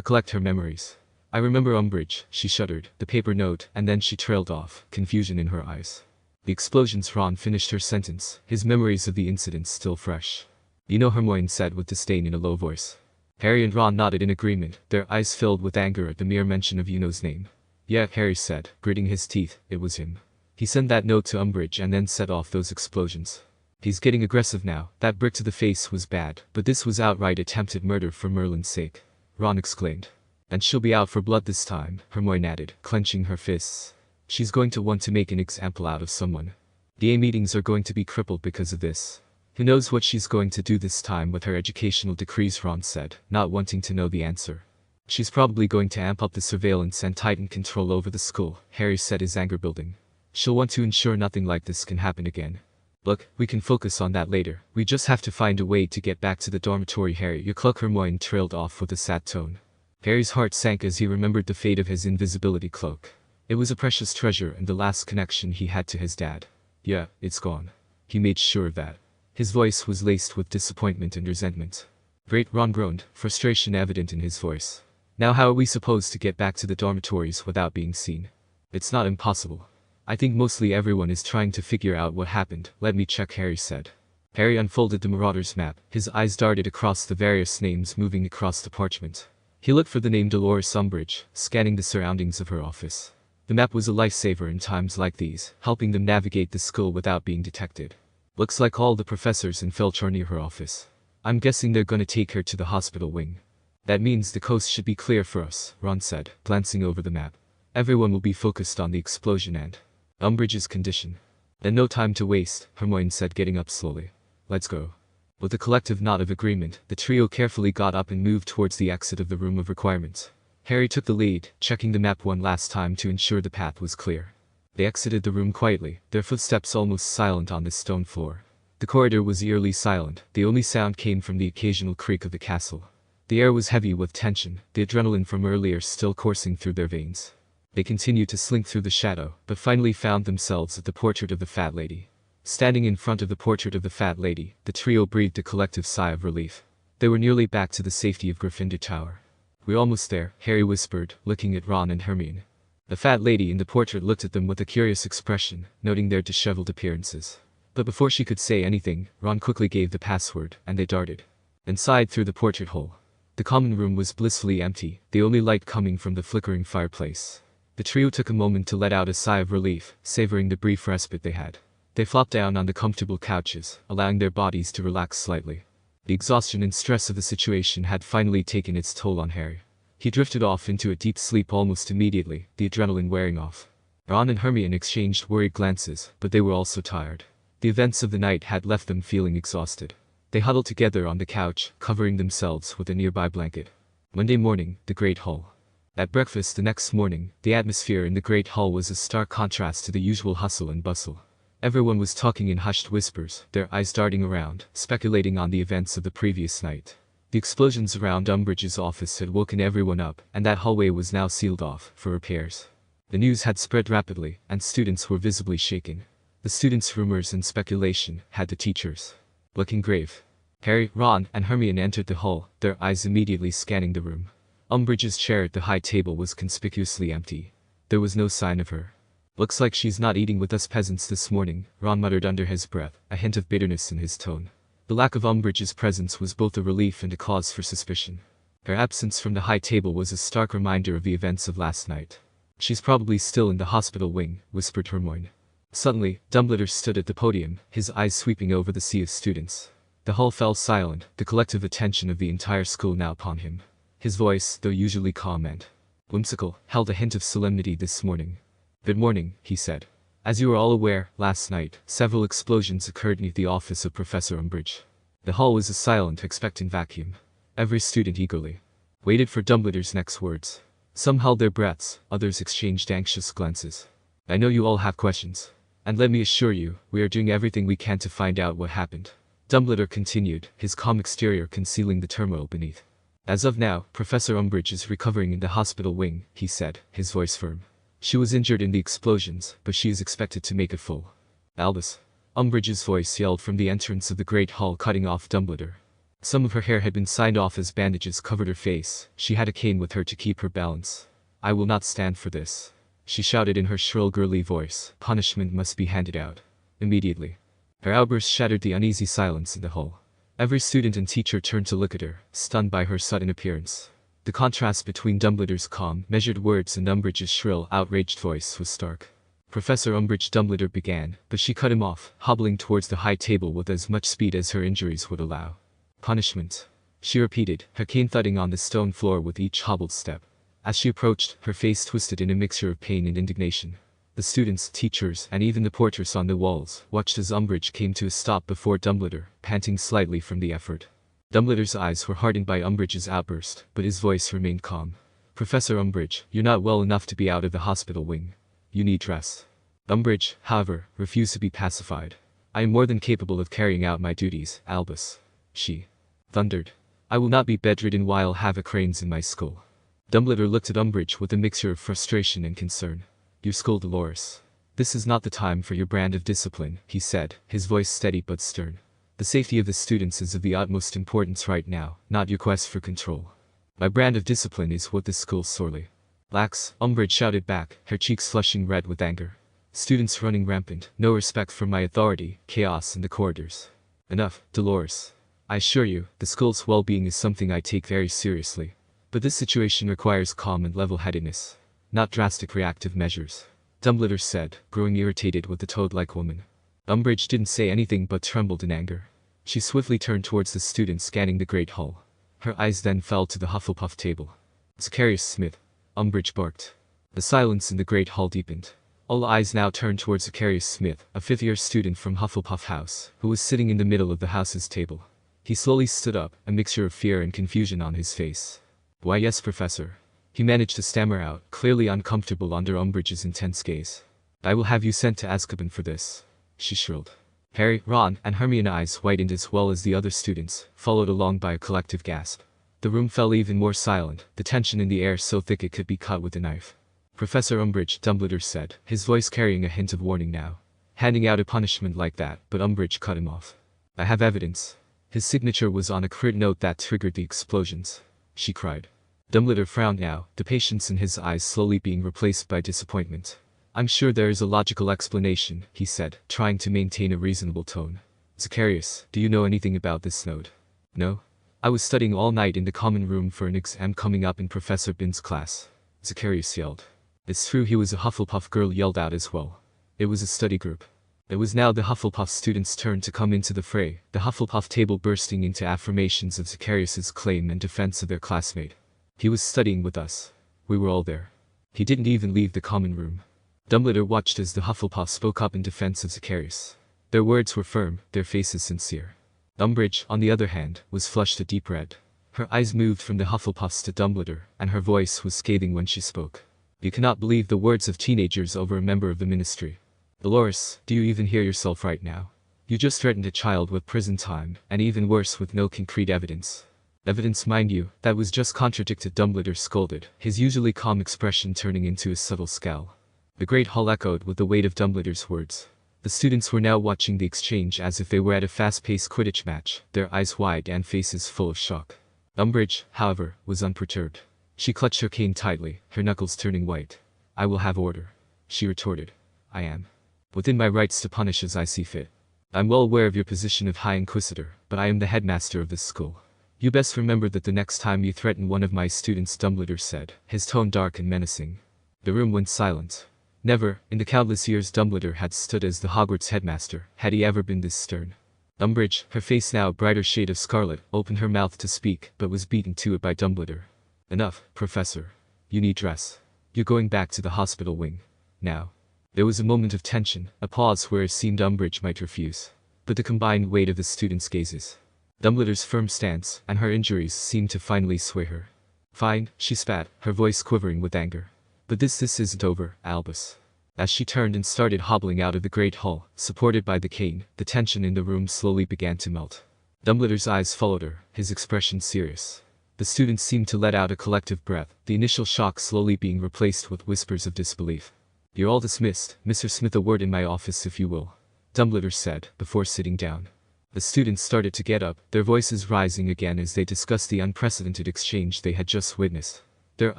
Speaker 1: collect her memories. I remember Umbridge, she shuddered, the paper note, and then she trailed off, confusion in her eyes. The explosions. Ron finished her sentence, his memories of the incidents still fresh. You know, Hermione said with disdain in a low voice. Harry and Ron nodded in agreement, their eyes filled with anger at the mere mention of Uno's name. Yeah, Harry said, gritting his teeth, it was him. He sent that note to Umbridge and then set off those explosions. He's getting aggressive now. That brick to the face was bad, but this was outright attempted murder for Merlin's sake. Ron exclaimed. And she'll be out for blood this time, Hermione added, clenching her fists. She's going to want to make an example out of someone. The A meetings are going to be crippled because of this. Who knows what she's going to do this time with her educational decrees, Ron said, not wanting to know the answer. She's probably going to amp up the surveillance and tighten control over the school, Harry said, his anger building. She'll want to ensure nothing like this can happen again. Look, we can focus on that later. We just have to find a way to get back to the dormitory, Harry. Your cloak. Hermione trailed off with a sad tone. Harry's heart sank as he remembered the fate of his invisibility cloak. It was a precious treasure and the last connection he had to his dad. Yeah, it's gone. He made sure of that. His voice was laced with disappointment and resentment. Great, Ron groaned, frustration evident in his voice. Now how are we supposed to get back to the dormitories without being seen? It's not impossible. I think mostly everyone is trying to figure out what happened. Let me check, Harry said. Harry unfolded the Marauders map, his eyes darted across the various names moving across the parchment. He looked for the name Dolores Umbridge, scanning the surroundings of her office. The map was a lifesaver in times like these, helping them navigate the school without being detected. Looks like all the professors and Filch are near her office. I'm guessing they're gonna take her to the hospital wing. That means the coast should be clear for us, Ron said, glancing over the map. Everyone will be focused on the explosion and Umbridge's condition. Then no time to waste, Hermione said, getting up slowly. Let's go. With a collective nod of agreement, the trio carefully got up and moved towards the exit of the room of requirements. Harry took the lead, checking the map one last time to ensure the path was clear. They exited the room quietly, their footsteps almost silent on the stone floor. The corridor was eerily silent, the only sound came from the occasional creak of the castle. The air was heavy with tension, the adrenaline from earlier still coursing through their veins. They continued to slink through the shadow, but finally found themselves at the portrait of the Fat Lady. Standing in front of the portrait of the Fat Lady, the trio breathed a collective sigh of relief. They were nearly back to the safety of Gryffindor Tower. We're almost there, Harry whispered, looking at Ron and Hermione. The Fat Lady in the portrait looked at them with a curious expression, noting their disheveled appearances. But before she could say anything, Ron quickly gave the password, and they darted. Inside, through the portrait hole, the common room was blissfully empty, the only light coming from the flickering fireplace. The trio took a moment to let out a sigh of relief, savoring the brief respite they had. They flopped down on the comfortable couches, allowing their bodies to relax slightly. The exhaustion and stress of the situation had finally taken its toll on Harry. He drifted off into a deep sleep almost immediately, the adrenaline wearing off. Ron and Hermione exchanged worried glances, but they were also tired. The events of the night had left them feeling exhausted. They huddled together on the couch, covering themselves with a nearby blanket. Monday morning, the Great Hall. At breakfast the next morning, the atmosphere in the Great Hall was a stark contrast to the usual hustle and bustle. Everyone was talking in hushed whispers, their eyes darting around, speculating on the events of the previous night. The explosions around Umbridge's office had woken everyone up, and that hallway was now sealed off for repairs. The news had spread rapidly, and students were visibly shaken. The students' rumors and speculation had the teachers looking grave. Harry, Ron, and Hermione entered the hall, their eyes immediately scanning the room. Umbridge's chair at the high table was conspicuously empty. There was no sign of her. "Looks like she's not eating with us peasants this morning," Ron muttered under his breath, a hint of bitterness in his tone. The lack of Umbridge's presence was both a relief and a cause for suspicion. Her absence from the high table was a stark reminder of the events of last night. "She's probably still in the hospital wing," whispered Hermione. Suddenly, Dumbledore stood at the podium, his eyes sweeping over the sea of students. The hall fell silent, the collective attention of the entire school now upon him. His voice, though usually calm and whimsical, held a hint of solemnity this morning. "Good morning," he said. "As you are all aware, last night, several explosions occurred near the office of Professor Umbridge." The hall was a silent, expectant vacuum. Every student eagerly waited for Dumbledore's next words. Some held their breaths, others exchanged anxious glances. "I know you all have questions. And let me assure you, we are doing everything we can to find out what happened," Dumbledore continued, his calm exterior concealing the turmoil beneath. "As of now, Professor Umbridge is recovering in the hospital wing," he said, his voice firm. "She was injured in the explosions, but she is expected to make a full Albus." Umbridge's voice yelled from the entrance of the Great Hall, cutting off Dumbledore. Some of her hair had been signed off as bandages covered her face. She had a cane with her to keep her balance. "I will not stand for this," she shouted in her shrill girly voice. "Punishment must be handed out immediately." Her outburst shattered the uneasy silence in the hall. Every student and teacher turned to look at her, stunned by her sudden appearance. The contrast between Dumbledore's calm, measured words and Umbridge's shrill, outraged voice was stark. "Professor Umbridge," Dumbledore began, but she cut him off, hobbling towards the high table with as much speed as her injuries would allow. "Punishment," she repeated, her cane thudding on the stone floor with each hobbled step. As she approached, her face twisted in a mixture of pain and indignation. The students, teachers, and even the portraits on the walls watched as Umbridge came to a stop before Dumbledore, panting slightly from the effort. Dumbledore's eyes were hardened by Umbridge's outburst, but his voice remained calm. "Professor Umbridge, you're not well enough to be out of the hospital wing. You need rest." Umbridge, however, refused to be pacified. "I am more than capable of carrying out my duties, Albus," she thundered. "I will not be bedridden while havoc reigns in my school." Dumbledore looked at Umbridge with a mixture of frustration and concern. "Your school, Dolores. This is not the time for your brand of discipline," he said, his voice steady but stern. "The safety of the students is of the utmost importance right now, not your quest for control. My brand of discipline is what this school sorely lacks," Umbridge shouted back, her cheeks flushing red with anger. "Students running rampant, no respect for my authority, chaos in the corridors. Enough, Dolores. I assure you, the school's well-being is something I take very seriously. But this situation requires calm and level-headedness, not drastic reactive measures," Dumbledore said, growing irritated with the toad-like woman. Umbridge didn't say anything but trembled in anger. She swiftly turned towards the students scanning the Great Hall. Her eyes then fell to the Hufflepuff table. "Zacharias Smith," Umbridge barked. The silence in the Great Hall deepened. All eyes now turned towards Zacharias Smith, a fifth-year student from Hufflepuff House, who was sitting in the middle of the house's table. He slowly stood up, a mixture of fear and confusion on his face. "Why yes, Professor," he managed to stammer out, clearly uncomfortable under Umbridge's intense gaze. "I will have you sent to Azkaban for this," she shrilled. Harry, Ron, and Hermione's eyes whitened as well as the other students, followed along by a collective gasp. The room fell even more silent, the tension in the air so thick it could be cut with a knife. "Professor Umbridge," Dumbledore said, his voice carrying a hint of warning now. Handing out a punishment like that, but Umbridge cut him off. "I have evidence." His signature was on a crit note that triggered the explosions, she cried. Dumbledore frowned now, the patience in his eyes slowly being replaced by disappointment. "I'm sure there is a logical explanation," he said, trying to maintain a reasonable tone. "Zacharias, do you know anything about this note?" "No?" I was studying all night in the common room for an exam coming up in Professor Bin's class. Zacharias yelled. It's true he was a Hufflepuff girl yelled out as well. It was a study group. It was now the Hufflepuff students' turn to come into the fray, the Hufflepuff table bursting into affirmations of Zacharias's claim and defense of their classmate. He was studying with us. We were all there. He didn't even leave the common room. Dumbledore watched as the Hufflepuff spoke up in defense of Zacharias. Their words were firm, their faces sincere. Umbridge, on the other hand, was flushed a deep red. Her eyes moved from the Hufflepuffs to Dumbledore, and her voice was scathing when she spoke. You cannot believe the words of teenagers over a member of the ministry. Dolores, do you even hear yourself right now? You just threatened a child with prison time, and even worse with no concrete evidence. Evidence, mind you, that was just contradicted, Dumbledore scolded, his usually calm expression turning into a subtle scowl. The great hall echoed with the weight of Dumbledore's words. The students were now watching the exchange as if they were at a fast-paced Quidditch match, their eyes wide and faces full of shock. Umbridge, however, was unperturbed. She clutched her cane tightly, her knuckles turning white. I will have order, she retorted. I am within my rights to punish as I see fit. I'm well aware of your position of High Inquisitor, but I am the headmaster of this school. You best remember that the next time you threaten one of my students, Dumbledore said, his tone dark and menacing. The room went silent. Never, in the countless years Dumbledore had stood as the Hogwarts headmaster, had he ever been this stern. Umbridge, her face now a brighter shade of scarlet, opened her mouth to speak, but was beaten to it by Dumbledore. Enough, Professor. You need dress. You're going back to the hospital wing. Now. There was a moment of tension, a pause where it seemed Umbridge might refuse. But the combined weight of the students' gazes, Dumbledore's firm stance, and her injuries seemed to finally sway her. Fine, she spat, her voice quivering with anger. But this isn't over, Albus. As she turned and started hobbling out of the great hall, supported by the cane, the tension in the room slowly began to melt. Dumbledore's eyes followed her, his expression serious. The students seemed to let out a collective breath, the initial shock slowly being replaced with whispers of disbelief. You're all dismissed, Mr. Smith, a word in my office if you will, Dumbledore said, before sitting down. The students started to get up, their voices rising again as they discussed the unprecedented exchange they had just witnessed. Their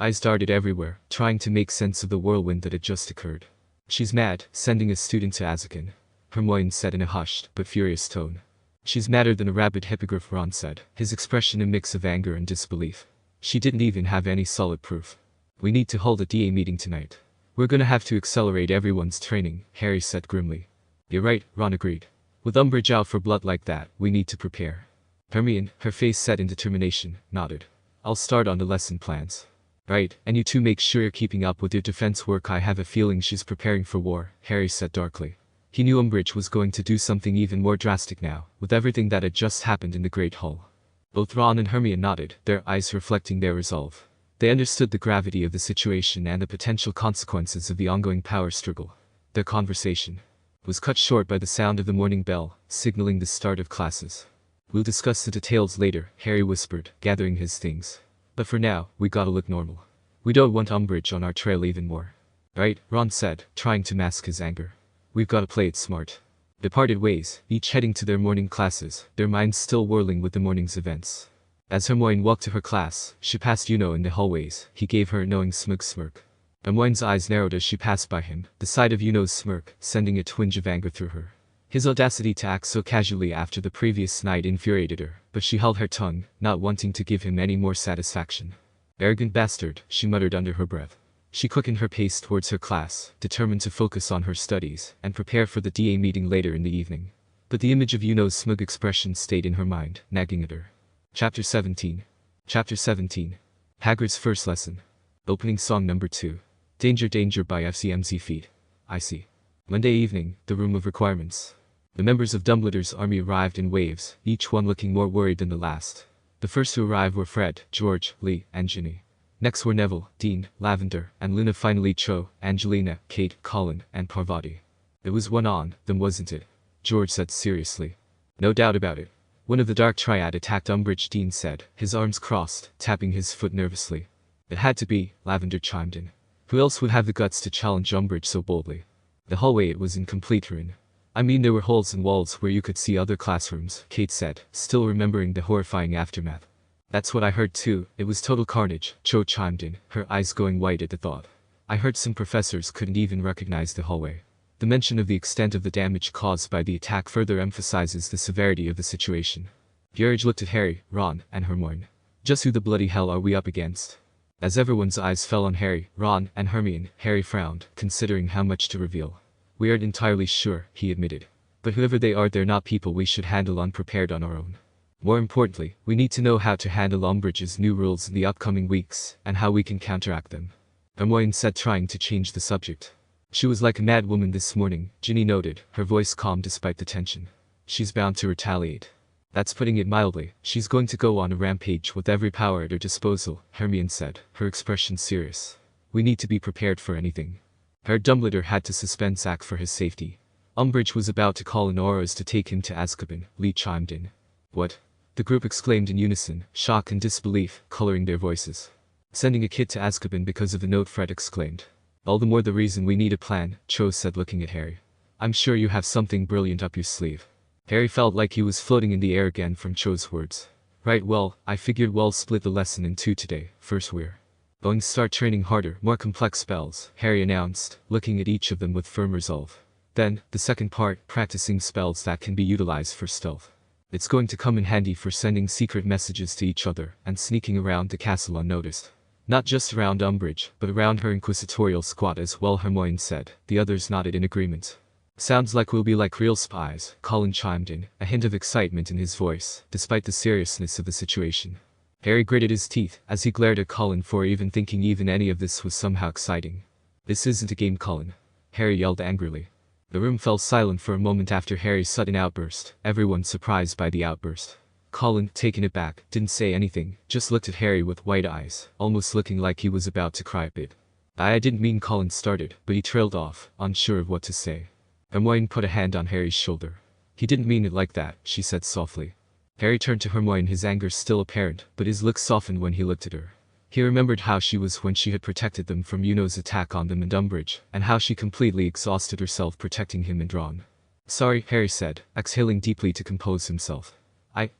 Speaker 1: eyes darted everywhere, trying to make sense of the whirlwind that had just occurred. She's mad, sending a student to Azkaban, Hermione said in a hushed, but furious tone. She's madder than a rabid hippogriff, Ron said, his expression a mix of anger and disbelief. She didn't even have any solid proof. We need to hold a DA meeting tonight. We're gonna have to accelerate everyone's training, Harry said grimly. You're right, Ron agreed. With Umbridge out for blood like that, we need to prepare. Hermione, her face set in determination, nodded. I'll start on the lesson plans. Right, and you two make sure you're keeping up with your defense work. I have a feeling she's preparing for war, Harry said darkly. He knew Umbridge was going to do something even more drastic now, with everything that had just happened in the Great Hall. Both Ron and Hermione nodded, their eyes reflecting their resolve. They understood the gravity of the situation and the potential consequences of the ongoing power struggle. Their conversation was cut short by the sound of the morning bell, signaling the start of classes. We'll discuss the details later, Harry whispered, gathering his things. But for now, we gotta look normal. We don't want Umbridge on our trail even more. Right, Ron said, trying to mask his anger. We've gotta play it smart. They parted ways, each heading to their morning classes, their minds still whirling with the morning's events. As Hermione walked to her class, she passed Uno in the hallways. He gave her a knowing smug smirk. Hermione's eyes narrowed as she passed by him, the sight of Uno's smirk sending a twinge of anger through her. His audacity to act so casually after the previous night infuriated her, but she held her tongue, not wanting to give him any more satisfaction. Arrogant bastard, she muttered under her breath. She quickened her pace towards her class, determined to focus on her studies and prepare for the DA meeting later in the evening. But the image of Uno's smug expression stayed in her mind, nagging at her. Chapter 17. Chapter 17. Hagrid's First Lesson. Opening Song Number 2. Danger Danger by FCMZ Feet. I see. Monday evening, the Room of Requirements. The members of Dumbledore's army arrived in waves, each one looking more worried than the last. The first to arrive were Fred, George, Lee, and Ginny. Next were Neville, Dean, Lavender, and Luna, finally Cho, Angelina, Kate, Colin, and Parvati. There was one on them, wasn't it? George said seriously. No doubt about it. One of the Dark Triad attacked Umbridge, Dean said, his arms crossed, tapping his foot nervously. It had to be, Lavender chimed in. Who else would have the guts to challenge Umbridge so boldly? The hallway, it was in complete ruin. I mean, there were holes in walls where you could see other classrooms, Kate said, still remembering the horrifying aftermath. That's what I heard too, it was total carnage, Cho chimed in, her eyes going white at the thought. I heard some professors couldn't even recognize the hallway. The mention of the extent of the damage caused by the attack further emphasizes the severity of the situation. Umbridge looked at Harry, Ron, and Hermione. Just who the bloody hell are we up against? As everyone's eyes fell on Harry, Ron, and Hermione, Harry frowned, considering how much to reveal. We aren't entirely sure, he admitted. But whoever they are, they're not people we should handle unprepared on our own. More importantly, we need to know how to handle Umbridge's new rules in the upcoming weeks, and how we can counteract them. Hermione said, trying to change the subject. She was like a mad woman this morning, Ginny noted, her voice calm despite the tension. She's bound to retaliate. That's putting it mildly. She's going to go on a rampage with every power at her disposal, Hermione said, her expression serious. We need to be prepared for anything. Dumbledore had to suspend Zack for his safety. Umbridge was about to call in Auras to take him to Azkaban, Lee chimed in. What? The group exclaimed in unison, shock and disbelief coloring their voices. Sending a kid to Azkaban because of the note, Fred exclaimed. All the more the reason we need a plan, Cho said, looking at Harry. I'm sure you have something brilliant up your sleeve. Harry felt like he was floating in the air again from Cho's words. Right, well, I figured we'll split the lesson in two today. First we're going to start training harder, more complex spells, Harry announced, looking at each of them with firm resolve. Then, the second part, practicing spells that can be utilized for stealth. It's going to come in handy for sending secret messages to each other and sneaking around the castle unnoticed. Not just around Umbridge, but around her inquisitorial squad as well, Hermione said. The others nodded in agreement. Sounds like we'll be like real spies, Colin chimed in, a hint of excitement in his voice, despite the seriousness of the situation. Harry gritted his teeth as he glared at Colin for even thinking even any of this was somehow exciting. This isn't a game, Colin, Harry yelled angrily. The room fell silent for a moment after Harry's sudden outburst, everyone surprised by the outburst. Colin, taken aback, didn't say anything, just looked at Harry with wide eyes, almost looking like he was about to cry a bit. I didn't mean, Colin started, but he trailed off, unsure of what to say. Hermione put a hand on Harry's shoulder. He didn't mean it like that, she said softly. Harry turned to Hermione, his anger still apparent, but his look softened when he looked at her. He remembered how she was when she had protected them from Uno's attack on them and Umbridge, and how she completely exhausted herself protecting him and Ron. Sorry, Harry said, exhaling deeply to compose himself.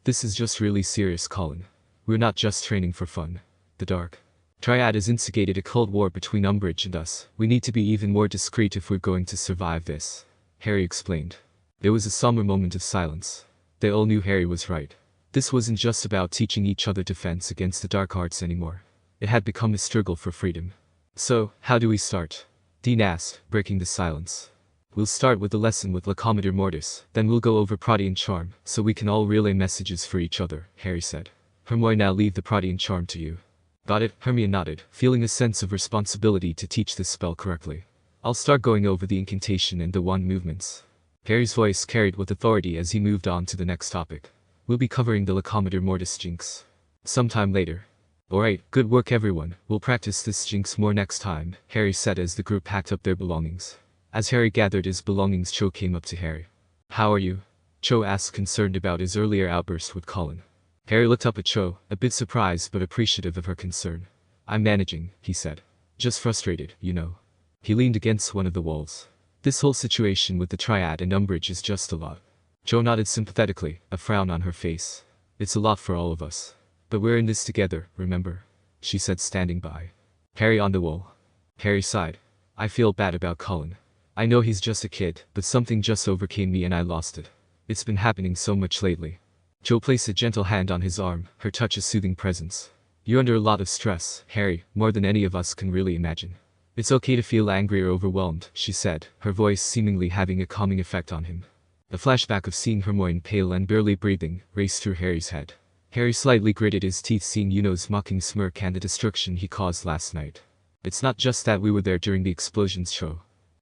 Speaker 1: This is just really serious, Colin. We're not just training for fun. The Dark Triad has instigated a cold war between Umbridge and us. We need to be even more discreet if we're going to survive this, Harry explained. There was a somber moment of silence. They all knew Harry was right. This wasn't just about teaching each other defense against the dark arts anymore. It had become a struggle for freedom. So, how do we start? Dean asked, breaking the silence. We'll start with the lesson with Locomotor Mortis, then we'll go over Protean Charm, so we can all relay messages for each other, Harry said. Hermione, now leave the Protean Charm to you. Got it, Hermione nodded, feeling a sense of responsibility to teach this spell correctly. I'll start going over the incantation and the wand movements. Harry's voice carried with authority as he moved on to the next topic. We'll be covering the Locomotor Mortis jinx sometime later. Alright, good work everyone, we'll practice this jinx more next time, Harry said as the group packed up their belongings. As Harry gathered his belongings, Cho came up to Harry. How are you? Cho asked, concerned about his earlier outburst with Colin. Harry looked up at Cho, a bit surprised but appreciative of her concern. I'm managing, he said. Just frustrated, you know. He leaned against one of the walls. This whole situation with the Triad and Umbridge is just a lot. Cho nodded sympathetically, a frown on her face. It's a lot for all of us. But we're in this together, remember? She said, standing by Harry on the wall. Harry sighed. I feel bad about Colin. I know he's just a kid, but something just overcame me and I lost it. It's been happening so much lately. Jo placed a gentle hand on his arm, her touch a soothing presence. You're under a lot of stress, Harry, more than any of us can really imagine. It's okay to feel angry or overwhelmed, she said, her voice seemingly having a calming effect on him. The flashback of seeing Hermione pale and barely breathing raced through Harry's head. Harry slightly gritted his teeth seeing Uno's mocking smirk and the destruction he caused last night. It's not just that we were there during the explosions, Cho.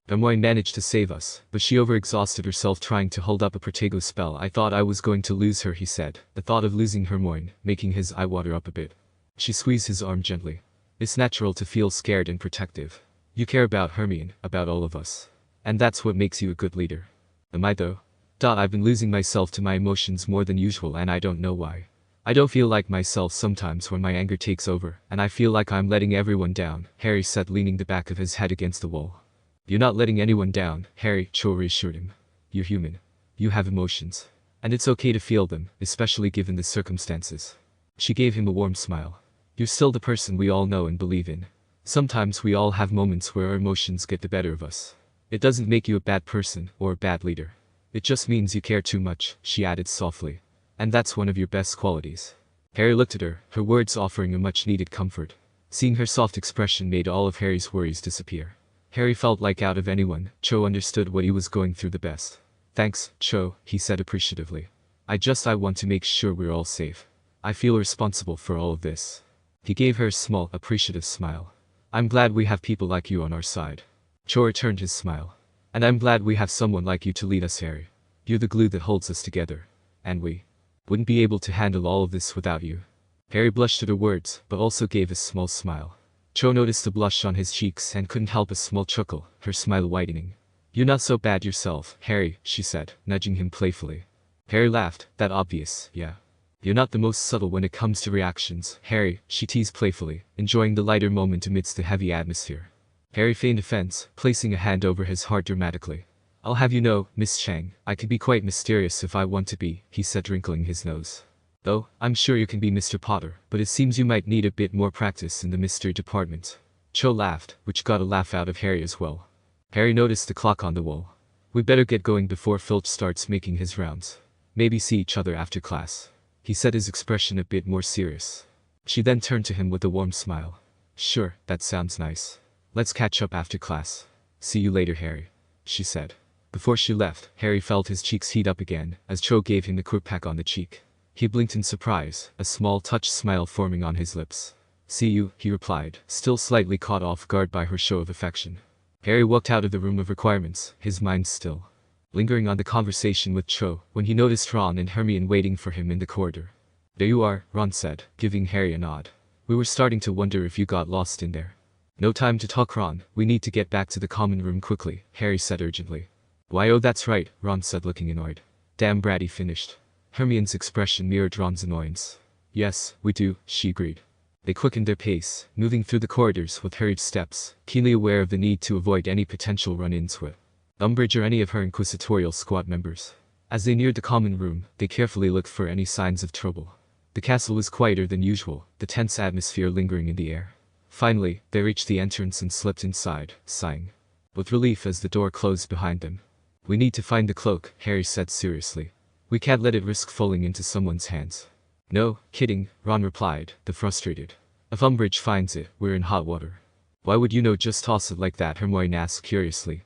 Speaker 1: Hermione managed to save us, but she overexhausted herself trying to hold up a Protego spell. I thought I was going to lose her, he said, the thought of losing Hermione making his eye water up a bit. She squeezed his arm gently. It's natural to feel scared and protective. You care about Hermione, about all of us. And that's what makes you a good leader. Am I though? I've been losing myself to my emotions more than usual and I don't know why. I don't feel like myself sometimes when my anger takes over, and I feel like I'm letting everyone down, Harry said, leaning the back of his head against the wall. You're not letting anyone down, Harry, Cho reassured him. You're human. You have emotions. And it's okay to feel them, especially given the circumstances. She gave him a warm smile. You're still the person we all know and believe in. Sometimes we all have moments where our emotions get the better of us. It doesn't make you a bad person or a bad leader. It just means you care too much, she added softly. And that's one of your best qualities. Harry looked at her, her words offering a much-needed comfort. Seeing her soft expression made all of Harry's worries disappear. Harry felt like out of anyone, Cho understood what he was going through the best. Thanks, Cho, he said appreciatively. I want to make sure we're all safe. I feel responsible for all of this. He gave her a small, appreciative smile. I'm glad we have people like you on our side. Cho returned his smile. And I'm glad we have someone like you to lead us, Harry. You're the glue that holds us together. And we wouldn't be able to handle all of this without you. Harry blushed at her words, but also gave a small smile. Cho noticed the blush on his cheeks and couldn't help a small chuckle, her smile widening. You're not so bad yourself, Harry, she said, nudging him playfully. Harry laughed, that obvious, yeah. You're not the most subtle when it comes to reactions, Harry, she teased playfully, enjoying the lighter moment amidst the heavy atmosphere. Harry feigned offense, placing a hand over his heart dramatically. I'll have you know, Miss Chang, I can be quite mysterious if I want to be, he said, wrinkling his nose. Though, I'm sure you can be Mr. Potter, but it seems you might need a bit more practice in the mystery department. Cho laughed, which got a laugh out of Harry as well. Harry noticed the clock on the wall. We better get going before Filch starts making his rounds. Maybe see each other after class. He said, his expression a bit more serious. She then turned to him with a warm smile. Sure, that sounds nice. Let's catch up after class. See you later, Harry, she said. Before she left, Harry felt his cheeks heat up again, as Cho gave him a quick peck on the cheek. He blinked in surprise, a small touched smile forming on his lips. See you, he replied, still slightly caught off guard by her show of affection. Harry walked out of the room of requirements, his mind still lingering on the conversation with Cho, when he noticed Ron and Hermione waiting for him in the corridor. There you are, Ron said, giving Harry a nod. We were starting to wonder if you got lost in there. No time to talk, Ron, we need to get back to the common room quickly, Harry said urgently. Why, oh that's right, Ron said, looking annoyed. Damn bratty finished. Hermione's expression mirrored Ron's annoyance. Yes, we do, she agreed. They quickened their pace, moving through the corridors with hurried steps, keenly aware of the need to avoid any potential run-ins with Umbridge or any of her inquisitorial squad members. As they neared the common room, they carefully looked for any signs of trouble. The castle was quieter than usual, the tense atmosphere lingering in the air. Finally, they reached the entrance and slipped inside, sighing with relief as the door closed behind them. We need to find the cloak, Harry said seriously. We can't let it risk falling into someone's hands. No, kidding, Ron replied, frustrated. If Umbridge finds it, we're in hot water. Why would you know, just toss it like that, Hermione asked curiously.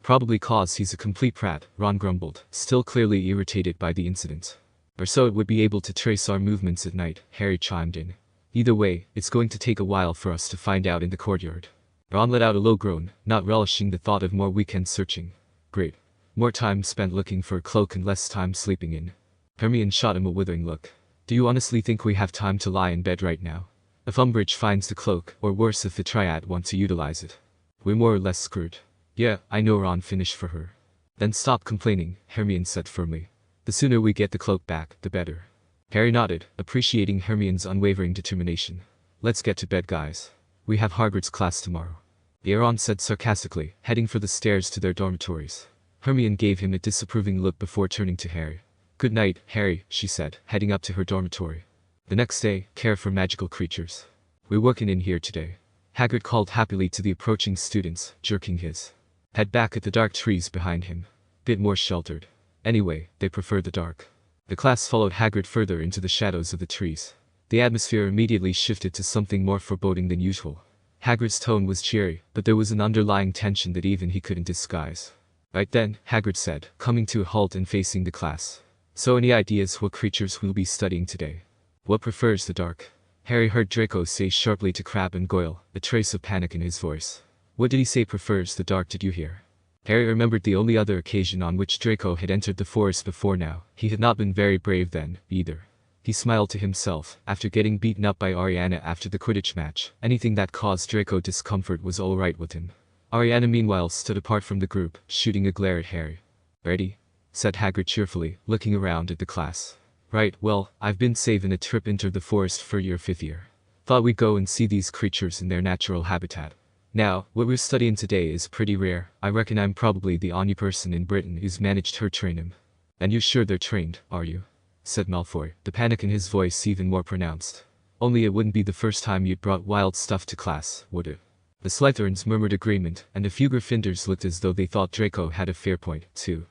Speaker 1: Probably cause he's a complete prat, Ron grumbled, still clearly irritated by the incident. Or so it would be able to trace our movements at night, Harry chimed in. Either way, it's going to take a while for us to find out in the courtyard. Ron let out a low groan, not relishing the thought of more weekend searching. Great. More time spent looking for a cloak and less time sleeping in. Hermione shot him a withering look. Do you honestly think we have time to lie in bed right now? If Umbridge finds the cloak, or worse if the Triad want to utilize it, we're more or less screwed. Yeah, I know, Ron finished for her. Then stop complaining, Hermione said firmly. The sooner we get the cloak back, the better. Harry nodded, appreciating Hermione's unwavering determination. Let's get to bed, guys. We have Hagrid's class tomorrow. Ron said sarcastically, heading for the stairs to their dormitories. Hermione gave him a disapproving look before turning to Harry. Good night, Harry, she said, heading up to her dormitory. The next day, care for magical creatures. We're working in here today. Hagrid called happily to the approaching students, jerking his head back at the dark trees behind him. Bit more sheltered. Anyway, they prefer the dark. The class followed Hagrid further into the shadows of the trees. The atmosphere immediately shifted to something more foreboding than usual. Hagrid's tone was cheery, but there was an underlying tension that even he couldn't disguise. Right then, Hagrid said, coming to a halt and facing the class. So any ideas what creatures we'll be studying today? What prefers the dark? Harry heard Draco say sharply to Crabbe and Goyle, a trace of panic in his voice. What did he say prefers the dark, did you hear? Harry remembered the only other occasion on which Draco had entered the forest before now. He had not been very brave then, either. He smiled to himself, after getting beaten up by Ariana after the Quidditch match. Anything that caused Draco discomfort was alright with him. Ariana meanwhile stood apart from the group, shooting a glare at Harry. Ready? Said Hagrid cheerfully, looking around at the class. Right, well, I've been saving a trip into the forest for your 5th year. Thought we'd go and see these creatures in their natural habitat. Now, what we're studying today is pretty rare. I reckon I'm probably the only person in Britain who's managed to train him. And you're sure they're trained, are you? Said Malfoy, the panic in his voice even more pronounced. Only it wouldn't be the first time you'd brought wild stuff to class, would it? The Slytherins murmured agreement, and a few Gryffindors looked as though they thought Draco had a fair point, too.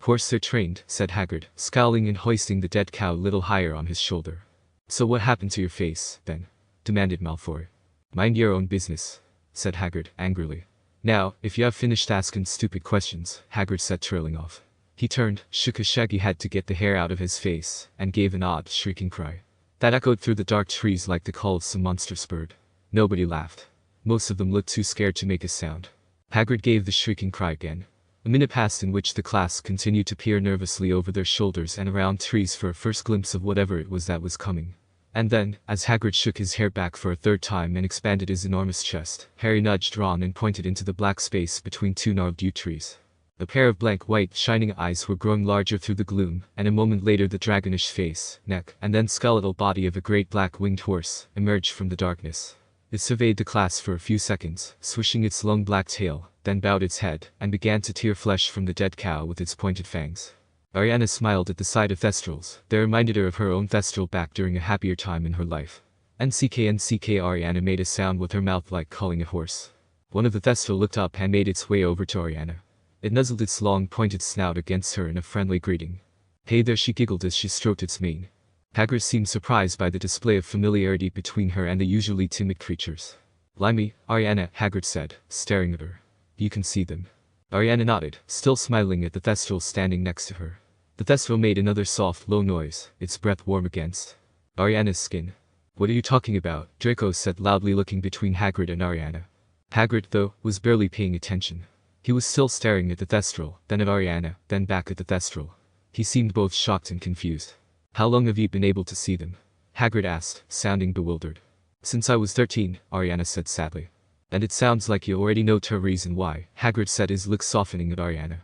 Speaker 1: Horse they're trained, said Hagrid, scowling and hoisting the dead cow a little higher on his shoulder. So what happened to your face, then? Demanded Malfoy. Mind your own business, said Hagrid, angrily. Now, if you have finished asking stupid questions, Hagrid said, trailing off. He turned, shook his shaggy head to get the hair out of his face, and gave an odd, shrieking cry. That echoed through the dark trees like the call of some monstrous bird. Nobody laughed. Most of them looked too scared to make a sound. Hagrid gave the shrieking cry again. A minute passed in which the class continued to peer nervously over their shoulders and around trees for a first glimpse of whatever it was that was coming. And then, as Hagrid shook his hair back for a third time and expanded his enormous chest, Harry nudged Ron and pointed into the black space between two gnarled yew trees. A pair of blank white shining eyes were growing larger through the gloom, and a moment later the dragonish face, neck, and then skeletal body of a great black winged horse emerged from the darkness. It surveyed the class for a few seconds, swishing its long black tail, then bowed its head, and began to tear flesh from the dead cow with its pointed fangs. Ariana smiled at the sight of Thestrals. They reminded her of her own Thestral back during a happier time in her life. NCK Ariana made a sound with her mouth like calling a horse. One of the Thestral looked up and made its way over to Ariana. It nuzzled its long pointed snout against her in a friendly greeting. Hey there, she giggled as she stroked its mane. Hagrid seemed surprised by the display of familiarity between her and the usually timid creatures. Limey, Ariana, Hagrid said, staring at her. You can see them. Ariana nodded, still smiling at the Thestral standing next to her. The Thestral made another soft, low noise, its breath warm against Ariana's skin. What are you talking about? Draco said loudly, looking between Hagrid and Ariana. Hagrid, though, was barely paying attention. He was still staring at the Thestral, then at Ariana, then back at the Thestral. He seemed both shocked and confused. How long have you been able to see them? Hagrid asked, sounding bewildered. Since I was 13, Ariana said sadly. And it sounds like you already know the reason why, Hagrid said, his look softening at Ariana.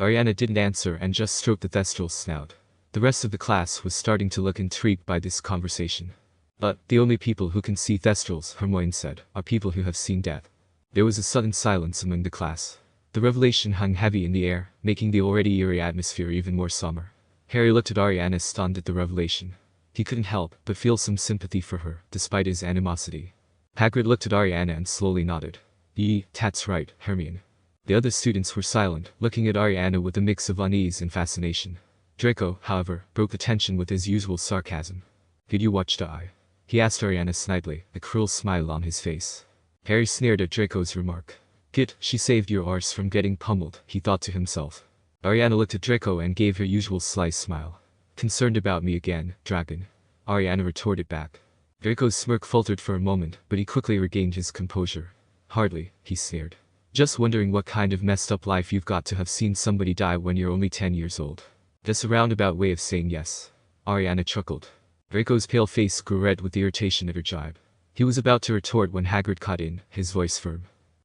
Speaker 1: Ariana didn't answer and just stroked the Thestral's snout. The rest of the class was starting to look intrigued by this conversation. But the only people who can see Thestrals, Hermione said, are people who have seen death. There was a sudden silence among the class. The revelation hung heavy in the air, making the already eerie atmosphere even more somber. Harry looked at Ariana, stunned at the revelation. He couldn't help but feel some sympathy for her, despite his animosity. Hagrid looked at Ariana and slowly nodded. That's right, Hermione. The other students were silent, looking at Ariana with a mix of unease and fascination. Draco, however, broke the tension with his usual sarcasm. Did you watch the eye? He asked Ariana snidely, a cruel smile on his face. Harry sneered at Draco's remark. Git, she saved your arse from getting pummeled, he thought to himself. Ariana looked at Draco and gave her usual sly smile. Concerned about me again, dragon? Ariana retorted back. Draco's smirk faltered for a moment, but he quickly regained his composure. Hardly, he sneered. Just wondering what kind of messed up life you've got to have seen somebody die when you're only 10 years old. That's a roundabout way of saying yes. Ariana chuckled. Draco's pale face grew red with irritation at her jibe. He was about to retort when Hagrid cut in, his voice firm.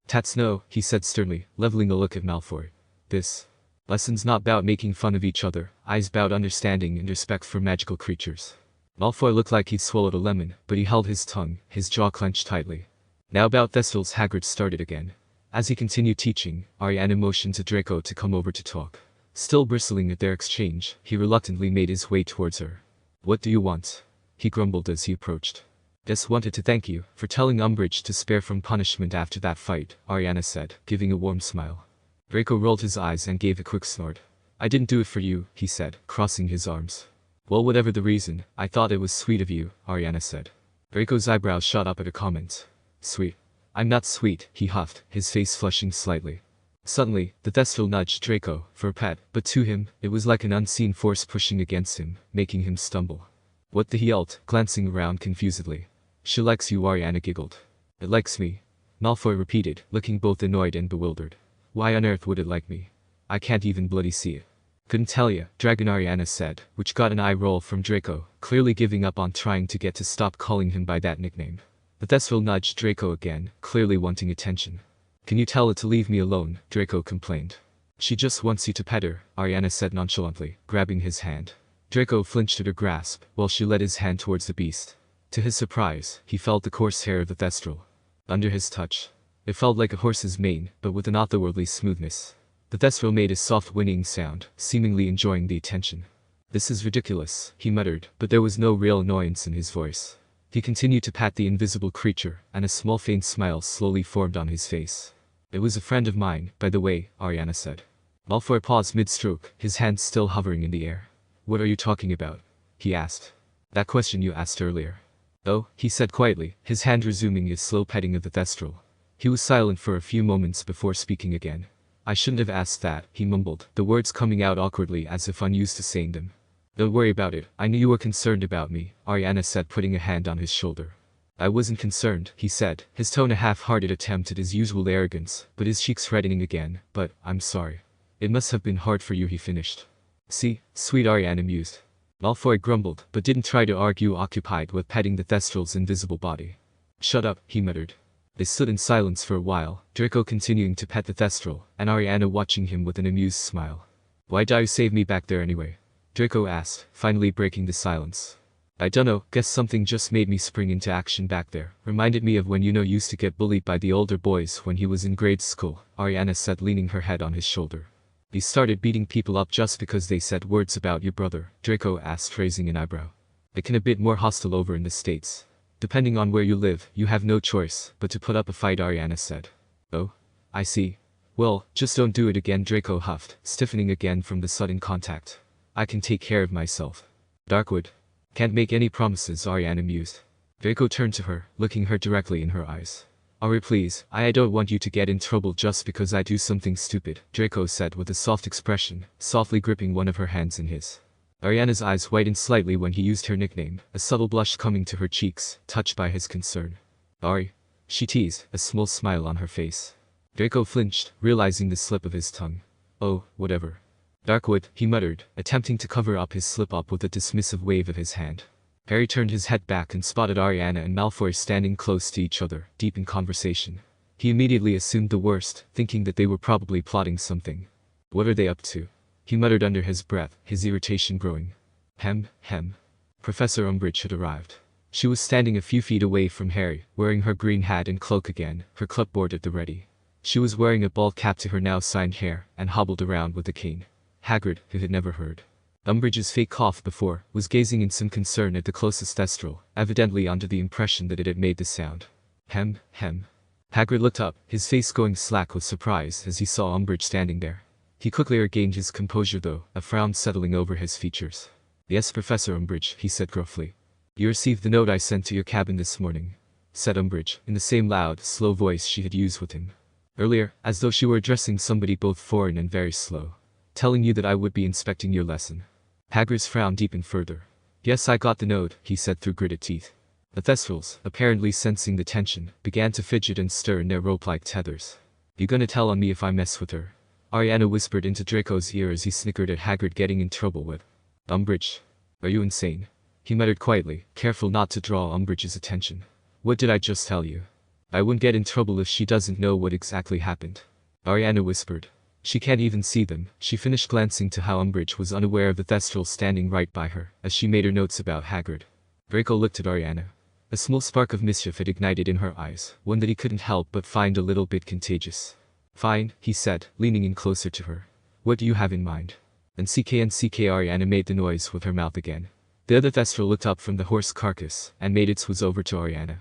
Speaker 1: Tats no, he said sternly, leveling a look at Malfoy. This lesson's not about making fun of each other, it's about understanding and respect for magical creatures. Malfoy looked like he'd swallowed a lemon, but he held his tongue, his jaw clenched tightly. Now about Thestrals, Hagrid started again. As he continued teaching, Ariana motioned to Draco to come over to talk. Still bristling at their exchange, he reluctantly made his way towards her. What do you want? He grumbled as he approached. Just wanted to thank you for telling Umbridge to spare from punishment after that fight, Ariana said, giving a warm smile. Draco rolled his eyes and gave a quick snort. I didn't do it for you, he said, crossing his arms. Well, whatever the reason, I thought it was sweet of you, Ariana said. Draco's eyebrows shot up at her comment. Sweet. I'm not sweet, he huffed, his face flushing slightly. Suddenly, the Thestral nudged Draco for a pet, but to him, it was like an unseen force pushing against him, making him stumble. What the he yelled, glancing around confusedly. She likes you, Ariana giggled. It likes me. Malfoy repeated, looking both annoyed and bewildered. Why on earth would it like me? I can't even bloody see it. Couldn't tell ya, Dragon Ariana said, which got an eye roll from Draco, clearly giving up on trying to get to stop calling him by that nickname. The Thestral nudged Draco again, clearly wanting attention. Can you tell it to leave me alone? Draco complained. She just wants you to pet her, Ariana said nonchalantly, grabbing his hand. Draco flinched at her grasp, while she led his hand towards the beast. To his surprise, he felt the coarse hair of the Thestral under his touch. It felt like a horse's mane, but with an otherworldly smoothness. The Thestral made a soft whinnying sound, seemingly enjoying the attention. This is ridiculous, he muttered, but there was no real annoyance in his voice. He continued to pat the invisible creature, and a small faint smile slowly formed on his face. It was a friend of mine, by the way, Ariana said. Malfoy paused mid-stroke, his hands still hovering in the air. What are you talking about? He asked. That question you asked earlier. Oh, he said quietly, his hand resuming his slow petting of the thestral. He was silent for a few moments before speaking again. I shouldn't have asked that, he mumbled, the words coming out awkwardly as if unused to saying them. Don't worry about it, I knew you were concerned about me, Ariana said, putting a hand on his shoulder. I wasn't concerned, he said, his tone a half-hearted attempt at his usual arrogance, but his cheeks reddening again. But, I'm sorry. It must have been hard for you, he finished. See, sweet Ariana mused. Malfoy grumbled, but didn't try to argue, occupied with petting the thestral's invisible body. Shut up, he muttered. They stood in silence for a while, Draco continuing to pet the thestral, and Ariana watching him with an amused smile. Why did you save me back there anyway? Draco asked, finally breaking the silence. I dunno, guess something just made me spring into action back there. Reminded me of when used to get bullied by the older boys when he was in grade school, Ariana said, leaning her head on his shoulder. You started beating people up just because they said words about your brother, Draco asked, raising an eyebrow. It can a bit more hostile over in the States. Depending on where you live, you have no choice but to put up a fight, Ariana said. Oh? I see. Well, just don't do it again, Draco huffed, stiffening again from the sudden contact. I can take care of myself. Darkwood. Can't make any promises, Ariana mused. Draco turned to her, looking her directly in her eyes. Ari, please, I don't want you to get in trouble just because I do something stupid, Draco said with a soft expression, softly gripping one of her hands in his. Ariana's eyes whitened slightly when he used her nickname, a subtle blush coming to her cheeks, touched by his concern. Ari? She teased, a small smile on her face. Draco flinched, realizing the slip of his tongue. Oh, whatever. Darkwood, he muttered, attempting to cover up his slip-up with a dismissive wave of his hand. Harry turned his head back and spotted Ariana and Malfoy standing close to each other, deep in conversation. He immediately assumed the worst, thinking that they were probably plotting something. What are they up to? He muttered under his breath, his irritation growing. Hem. Professor Umbridge had arrived. She was standing a few feet away from Harry, wearing her green hat and cloak again, her clipboard at the ready. She was wearing a bald cap to her now signed hair, and hobbled around with a cane. Hagrid, who had never heard Umbridge's fake cough before, was gazing in some concern at the closest thestral, evidently under the impression that it had made the sound. Hem. Hagrid looked up, his face going slack with surprise as he saw Umbridge standing there. He quickly regained his composure though, a frown settling over his features. Yes, Professor Umbridge, he said gruffly. You received the note I sent to your cabin this morning, said Umbridge, in the same loud, slow voice she had used with him earlier, as though she were addressing somebody both foreign and very slow. Telling you that I would be inspecting your lesson. Hagrid's frown deepened further. Yes, I got the note, he said through gritted teeth. The thestrals, apparently sensing the tension, began to fidget and stir in their rope-like tethers. You gonna tell on me if I mess with her? Ariana whispered into Draco's ear as he snickered at Hagrid getting in trouble with Umbridge. Are you insane? He muttered quietly, careful not to draw Umbridge's attention. What did I just tell you? I wouldn't get in trouble if she doesn't know what exactly happened. Ariana whispered. She can't even see them, she finished, glancing to how Umbridge was unaware of the thestral standing right by her, as she made her notes about Hagrid. Draco looked at Ariana. A small spark of mischief had ignited in her eyes, one that he couldn't help but find a little bit contagious. Fine, he said, leaning in closer to her. What do you have in mind? And Ariana made the noise with her mouth again. The other thestral looked up from the horse carcass, and made its was over to Ariana.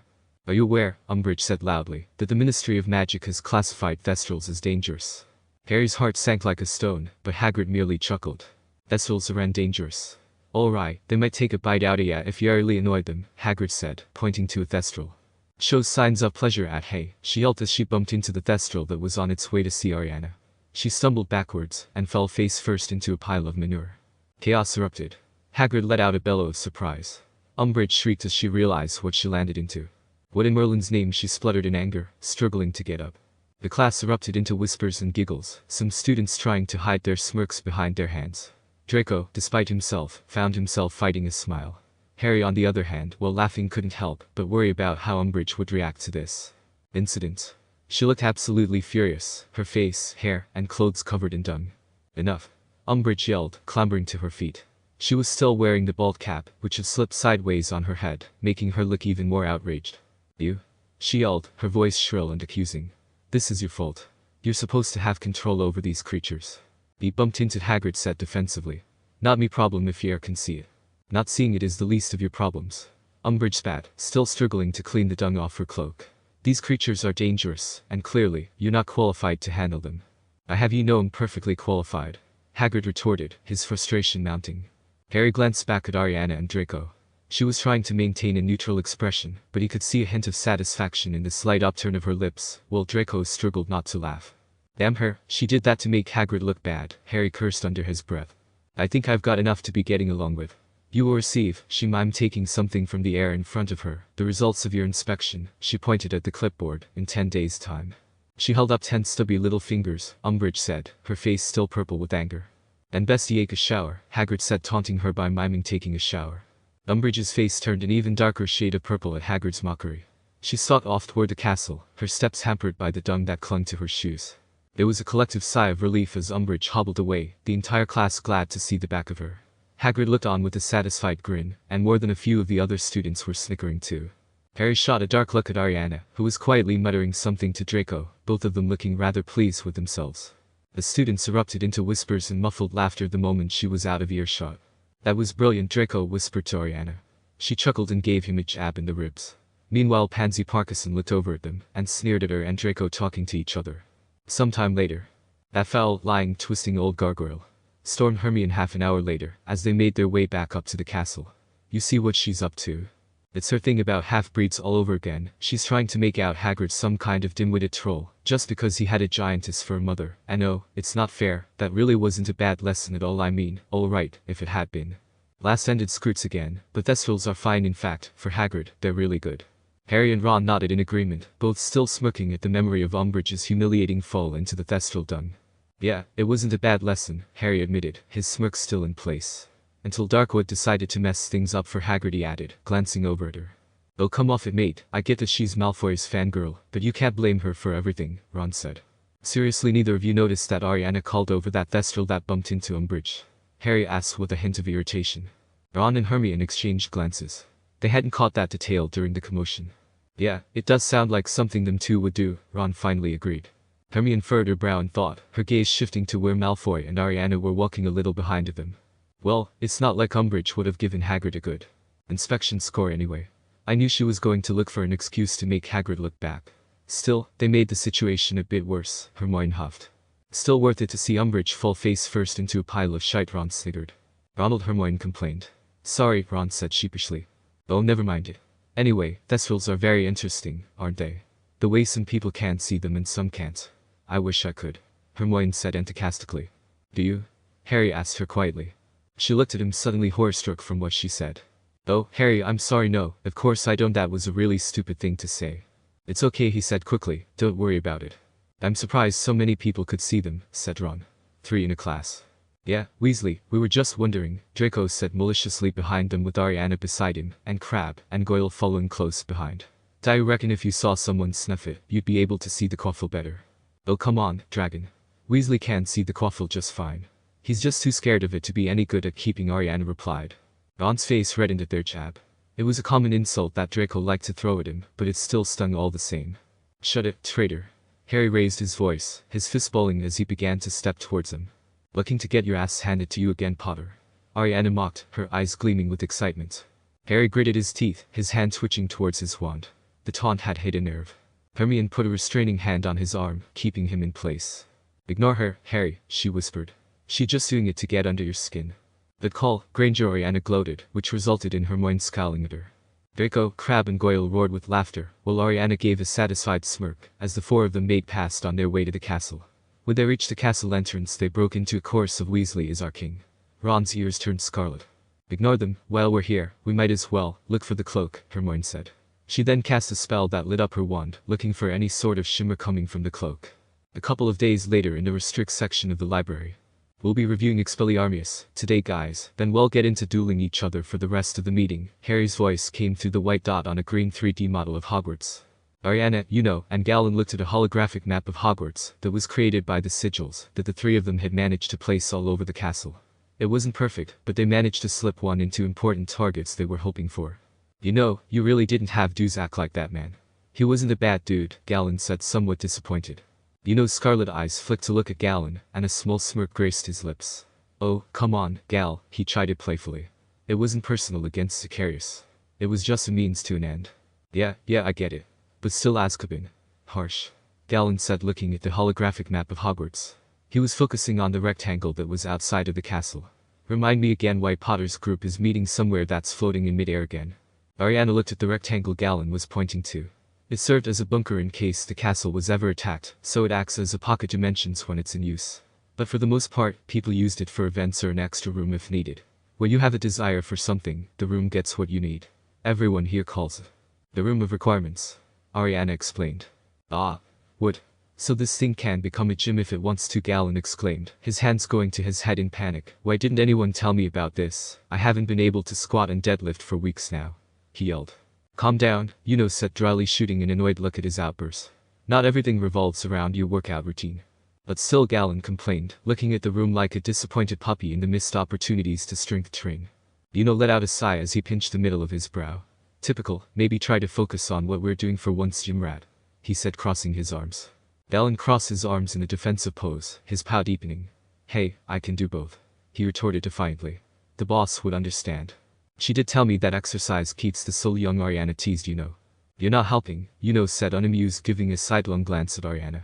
Speaker 1: Are you aware, Umbridge said loudly, that the Ministry of Magic has classified thestrals as dangerous? Harry's heart sank like a stone, but Hagrid merely chuckled. Thestrals are dangerous. All right, they might take a bite out of ya if you really annoyed them, Hagrid said, pointing to a thestral. Shows signs of pleasure at Hay, she yelped as she bumped into the thestral that was on its way to see Ariana. She stumbled backwards, and fell face first into a pile of manure. Chaos erupted. Hagrid let out a bellow of surprise. Umbridge shrieked as she realized what she landed into. What in Merlin's name, she spluttered in anger, struggling to get up. The class erupted into whispers and giggles, some students trying to hide their smirks behind their hands. Draco, despite himself, found himself fighting a smile. Harry, on the other hand, while laughing, couldn't help but worry about how Umbridge would react to this incident. She looked absolutely furious, her face, hair, and clothes covered in dung. Enough. Umbridge yelled, clambering to her feet. She was still wearing the bald cap, which had slipped sideways on her head, making her look even more outraged. You? She yelled, her voice shrill and accusing. This is your fault. You're supposed to have control over these creatures. He bumped into Hagrid, said defensively. Not me problem if you can see it. Not seeing it is the least of your problems. Umbridge spat, still struggling to clean the dung off her cloak. These creatures are dangerous, and clearly, you're not qualified to handle them. I have you know I'm perfectly qualified. Hagrid retorted, his frustration mounting. Harry glanced back at Ariana and Draco. She was trying to maintain a neutral expression, but he could see a hint of satisfaction in the slight upturn of her lips, while Draco struggled not to laugh. Damn her, she did that to make Hagrid look bad, Harry cursed under his breath. I think I've got enough to be getting along with. You will receive, she mimed taking something from the air in front of her, the results of your inspection, she pointed at the clipboard, in 10 days' time. She held up 10 stubby little fingers, Umbridge said, her face still purple with anger. And best take a shower, Hagrid said taunting her by miming taking a shower. Umbridge's face turned an even darker shade of purple at Hagrid's mockery. She stalked off toward the castle, her steps hampered by the dung that clung to her shoes. There was a collective sigh of relief as Umbridge hobbled away, the entire class glad to see the back of her. Hagrid looked on with a satisfied grin, and more than a few of the other students were snickering too. Harry shot a dark look at Ariana, who was quietly muttering something to Draco, both of them looking rather pleased with themselves. The students erupted into whispers and muffled laughter the moment she was out of earshot. That was brilliant, Draco whispered to Ariana. She chuckled and gave him a jab in the ribs. Meanwhile Pansy Parkinson looked over at them, and sneered at her and Draco talking to each other. Sometime later. That foul, lying, twisting old gargoyle, stormed Hermione half an hour later, as they made their way back up to the castle. You see what she's up to? It's her thing about half-breeds all over again. She's trying to make out Hagrid some kind of dim-witted troll, just because he had a giantess for a mother. And no, it's not fair, that really wasn't a bad lesson at all. I mean, alright, if it had been. Last-ended Scroots again, but Thestrals are fine. In fact, for Hagrid, they're really good. Harry and Ron nodded in agreement, both still smirking at the memory of Umbridge's humiliating fall into the Thestral dung. Yeah, it wasn't a bad lesson, Harry admitted, his smirk still in place. Until Darkwood decided to mess things up for Hagrid, he added, glancing over at her. Oh, come off it, mate. I get that she's Malfoy's fangirl, but you can't blame her for everything, Ron said. Seriously, neither of you noticed that Ariana called over that Thestral that bumped into Umbridge? Harry asked with a hint of irritation. Ron and Hermione exchanged glances. They hadn't caught that detail during the commotion. Yeah, it does sound like something them two would do, Ron finally agreed. Hermione furrowed her brow in thought, her gaze shifting to where Malfoy and Ariana were walking a little behind of them. Well, it's not like Umbridge would have given Hagrid a good inspection score anyway. I knew she was going to look for an excuse to make Hagrid look back. Still, they made the situation a bit worse, Hermione huffed. Still worth it to see Umbridge fall face first into a pile of shite, Ron sniggered. Ronald, Hermione complained. Sorry, Ron said sheepishly. Oh, never mind it. Anyway, Thestrals are very interesting, aren't they? The way some people can see them and some can't. I wish I could, Hermione said enthusiastically. Do you? Harry asked her quietly. She looked at him suddenly horror-struck from what she said. Oh, Harry, I'm sorry, no, of course I don't. That was a really stupid thing to say. It's okay, he said quickly, don't worry about it. I'm surprised so many people could see them, said Ron. 3 in a class. Yeah, Weasley, we were just wondering, Draco said maliciously behind them with Ariana beside him, and Crabbe and Goyle following close behind. I reckon if you saw someone snuff it, you'd be able to see the quaffle better. Oh come on, Dragon. Weasley can see the quaffle just fine. He's just too scared of it to be any good at keeping, Ariana replied. Ron's face reddened at their jab. It was a common insult that Draco liked to throw at him, but it still stung all the same. Shut it, traitor. Harry raised his voice, his fist balling as he began to step towards him. Looking to get your ass handed to you again, Potter? Ariana mocked, her eyes gleaming with excitement. Harry gritted his teeth, his hand twitching towards his wand. The taunt had hit a nerve. Hermione put a restraining hand on his arm, keeping him in place. Ignore her, Harry, she whispered. She's just doing it to get under your skin. That call, Granger, Ariana gloated, which resulted in Hermione scowling at her. Draco, Crabbe and Goyle roared with laughter, while Ariana gave a satisfied smirk, as the 4 of them made past on their way to the castle. When they reached the castle entrance, they broke into a chorus of Weasley is our king. Ron's ears turned scarlet. Ignore them, while we're here, we might as well look for the cloak, Hermione said. She then cast a spell that lit up her wand, looking for any sort of shimmer coming from the cloak. A couple of days later, in the restrict section of the library. We'll be reviewing Expelliarmus today, guys, then we'll get into dueling each other for the rest of the meeting. Harry's voice came through the white dot on a green 3D model of Hogwarts. Ariana, you know, and Galen looked at a holographic map of Hogwarts that was created by the sigils that the 3 of them had managed to place all over the castle. It wasn't perfect, but they managed to slip one into important targets they were hoping for. You know, you really didn't have dudes act like that, man. He wasn't a bad dude, Galen said, somewhat disappointed. You know, Scarlet eyes flicked to look at Galen, and a small smirk graced his lips. Oh, come on, Gal, he chided playfully. It wasn't personal against Sicarius. It was just a means to an end. Yeah, I get it. But still Azkaban. Harsh. Galen said, looking at the holographic map of Hogwarts. He was focusing on the rectangle that was outside of the castle. Remind me again why Potter's group is meeting somewhere that's floating in midair again. Ariana looked at the rectangle Galen was pointing to. It served as a bunker in case the castle was ever attacked, so it acts as a pocket dimensions when it's in use. But for the most part, people used it for events or an extra room if needed. When you have a desire for something, the room gets what you need. Everyone here calls it the room of requirements, Ariana explained. Ah. What? So this thing can become a gym if it wants to, Galen exclaimed, his hands going to his head in panic. Why didn't anyone tell me about this? I haven't been able to squat and deadlift for weeks now, he yelled. Calm down, said dryly, shooting an annoyed look at his outburst. Not everything revolves around your workout routine. But still, Galen complained, looking at the room like a disappointed puppy in the missed opportunities to strength train. Let out a sigh as he pinched the middle of his brow. Typical, maybe try to focus on what we're doing for once, Gymrat, he said, crossing his arms. Galen crossed his arms in a defensive pose, his pout deepening. Hey, I can do both, he retorted defiantly. The boss would understand. She did tell me that exercise keeps the soul young, Ariana teased. You're not helping, said unamused, giving a sidelong glance at Ariana.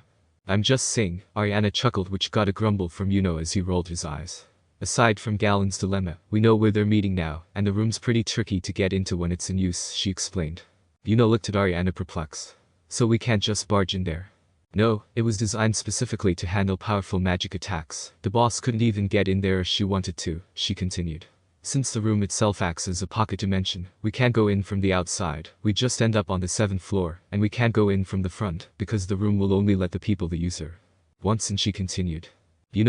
Speaker 1: I'm just saying, Ariana chuckled, which got a grumble from as he rolled his eyes. Aside from Galen's dilemma, we know where they're meeting now, and the room's pretty tricky to get into when it's in use, she explained. Looked at Ariana perplexed. So we can't just barge in there? No, it was designed specifically to handle powerful magic attacks. The boss couldn't even get in there if she wanted to, she continued. Since the room itself acts as a pocket dimension, we can't go in from the outside, we just end up on the 7th floor, and we can't go in from the front, because the room will only let the people that use her once in, she continued.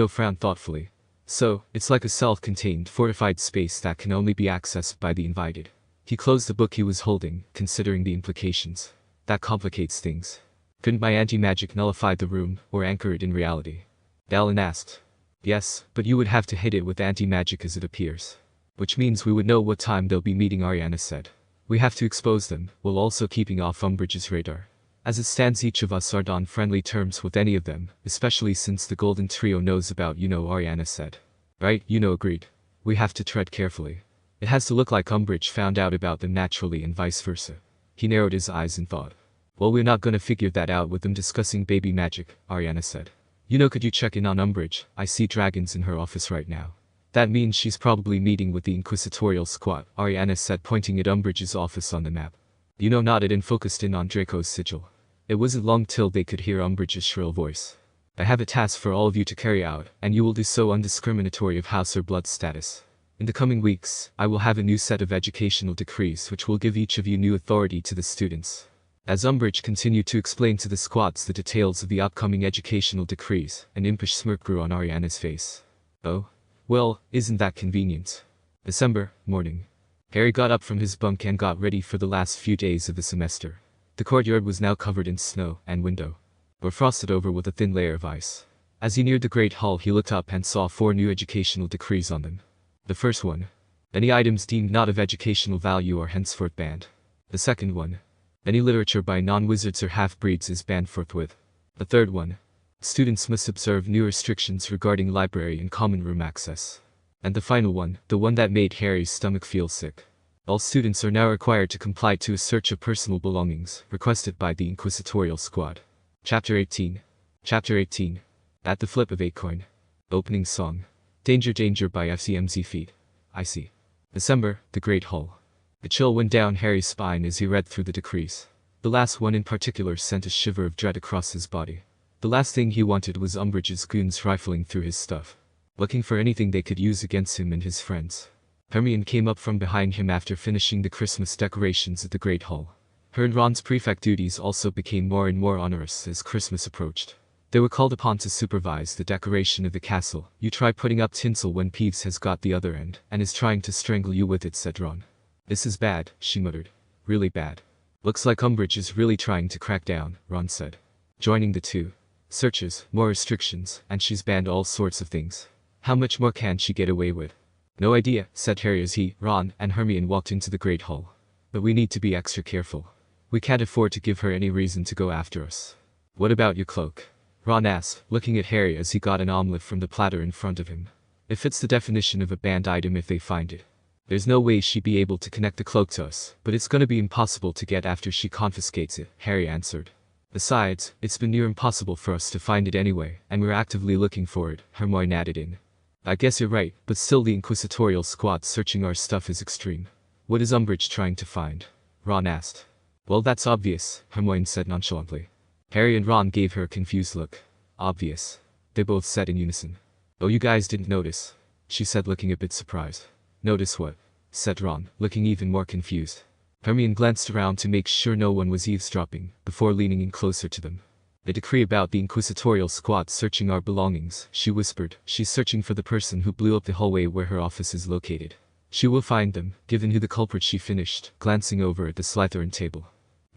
Speaker 1: Frowned thoughtfully. So, it's like a self-contained, fortified space that can only be accessed by the invited. He closed the book he was holding, considering the implications. That complicates things. Couldn't my anti-magic nullify the room, or anchor it in reality? Galen asked. Yes, but you would have to hit it with anti-magic as it appears. Which means we would know what time they'll be meeting, Ariana said. We have to expose them, while also keeping off Umbridge's radar. As it stands, each of us aren't on friendly terms with any of them, especially since the Golden Trio knows about Ariana said. Right, agreed. We have to tread carefully. It has to look like Umbridge found out about them naturally and vice versa. He narrowed his eyes and thought. Well, we're not gonna figure that out with them discussing baby magic, Ariana said. Could you check in on Umbridge? I see dragons in her office right now. That means she's probably meeting with the Inquisitorial Squad, Ariana said, pointing at Umbridge's office on the map. Nodded and focused in on Draco's sigil. It wasn't long till they could hear Umbridge's shrill voice. I have a task for all of you to carry out, and you will do so undiscriminatory of house or blood status. In the coming weeks, I will have a new set of educational decrees which will give each of you new authority to the students. As Umbridge continued to explain to the squads the details of the upcoming educational decrees, an impish smirk grew on Ariana's face. Oh? Well, isn't that convenient? December morning. Harry got up from his bunk and got ready for the last few days of the semester. The courtyard was now covered in snow, and window were frosted over with a thin layer of ice. As he neared the Great Hall, he looked up and saw 4 new educational decrees on them. The first one. Any items deemed not of educational value are henceforth banned. The second one. Any literature by non-wizards or half-breeds is banned forthwith. The third one. Students must observe new restrictions regarding library and common room access. And the final one, the one that made Harry's stomach feel sick. All students are now required to comply to a search of personal belongings, requested by the Inquisitorial Squad. Chapter 18. Chapter 18. At the Flip of a Coin. Opening Song. Danger Danger by FCMZ Feet. I see. December, the Great Hall. A chill went down Harry's spine as he read through the decrees. The last one in particular sent a shiver of dread across his body. The last thing he wanted was Umbridge's goons rifling through his stuff, looking for anything they could use against him and his friends. Hermione came up from behind him after finishing the Christmas decorations at the Great Hall. Her and Ron's prefect duties also became more and more onerous as Christmas approached. They were called upon to supervise the decoration of the castle. You try putting up tinsel when Peeves has got the other end, and is trying to strangle you with it, said Ron. This is bad, she muttered. Really bad. Looks like Umbridge is really trying to crack down, Ron said. Joining the two. Searches, more restrictions, and she's banned all sorts of things. How much more can she get away with? No idea, said Harry as he, Ron, and Hermione walked into the Great Hall. But we need to be extra careful. We can't afford to give her any reason to go after us. What about your cloak? Ron asked, looking at Harry as he got an omelette from the platter in front of him. It fits the definition of a banned item if they find it. There's no way she'd be able to connect the cloak to us, but it's gonna be impossible to get after she confiscates it, Harry answered. Besides, it's been near impossible for us to find it anyway, and we're actively looking for it, Hermione added in. I guess you're right, but still the inquisitorial squad searching our stuff is extreme. What is Umbridge trying to find? Ron asked. Well, that's obvious, Hermione said nonchalantly. Harry and Ron gave her a confused look. Obvious. They both said in unison. Oh, you guys didn't notice, she said, looking a bit surprised. Notice what? Said Ron, looking even more confused. Hermione glanced around to make sure no one was eavesdropping, before leaning in closer to them. A decree about the inquisitorial squad searching our belongings, she whispered. She's searching for the person who blew up the hallway where her office is located. She will find them, given who the culprit, she finished, glancing over at the Slytherin table.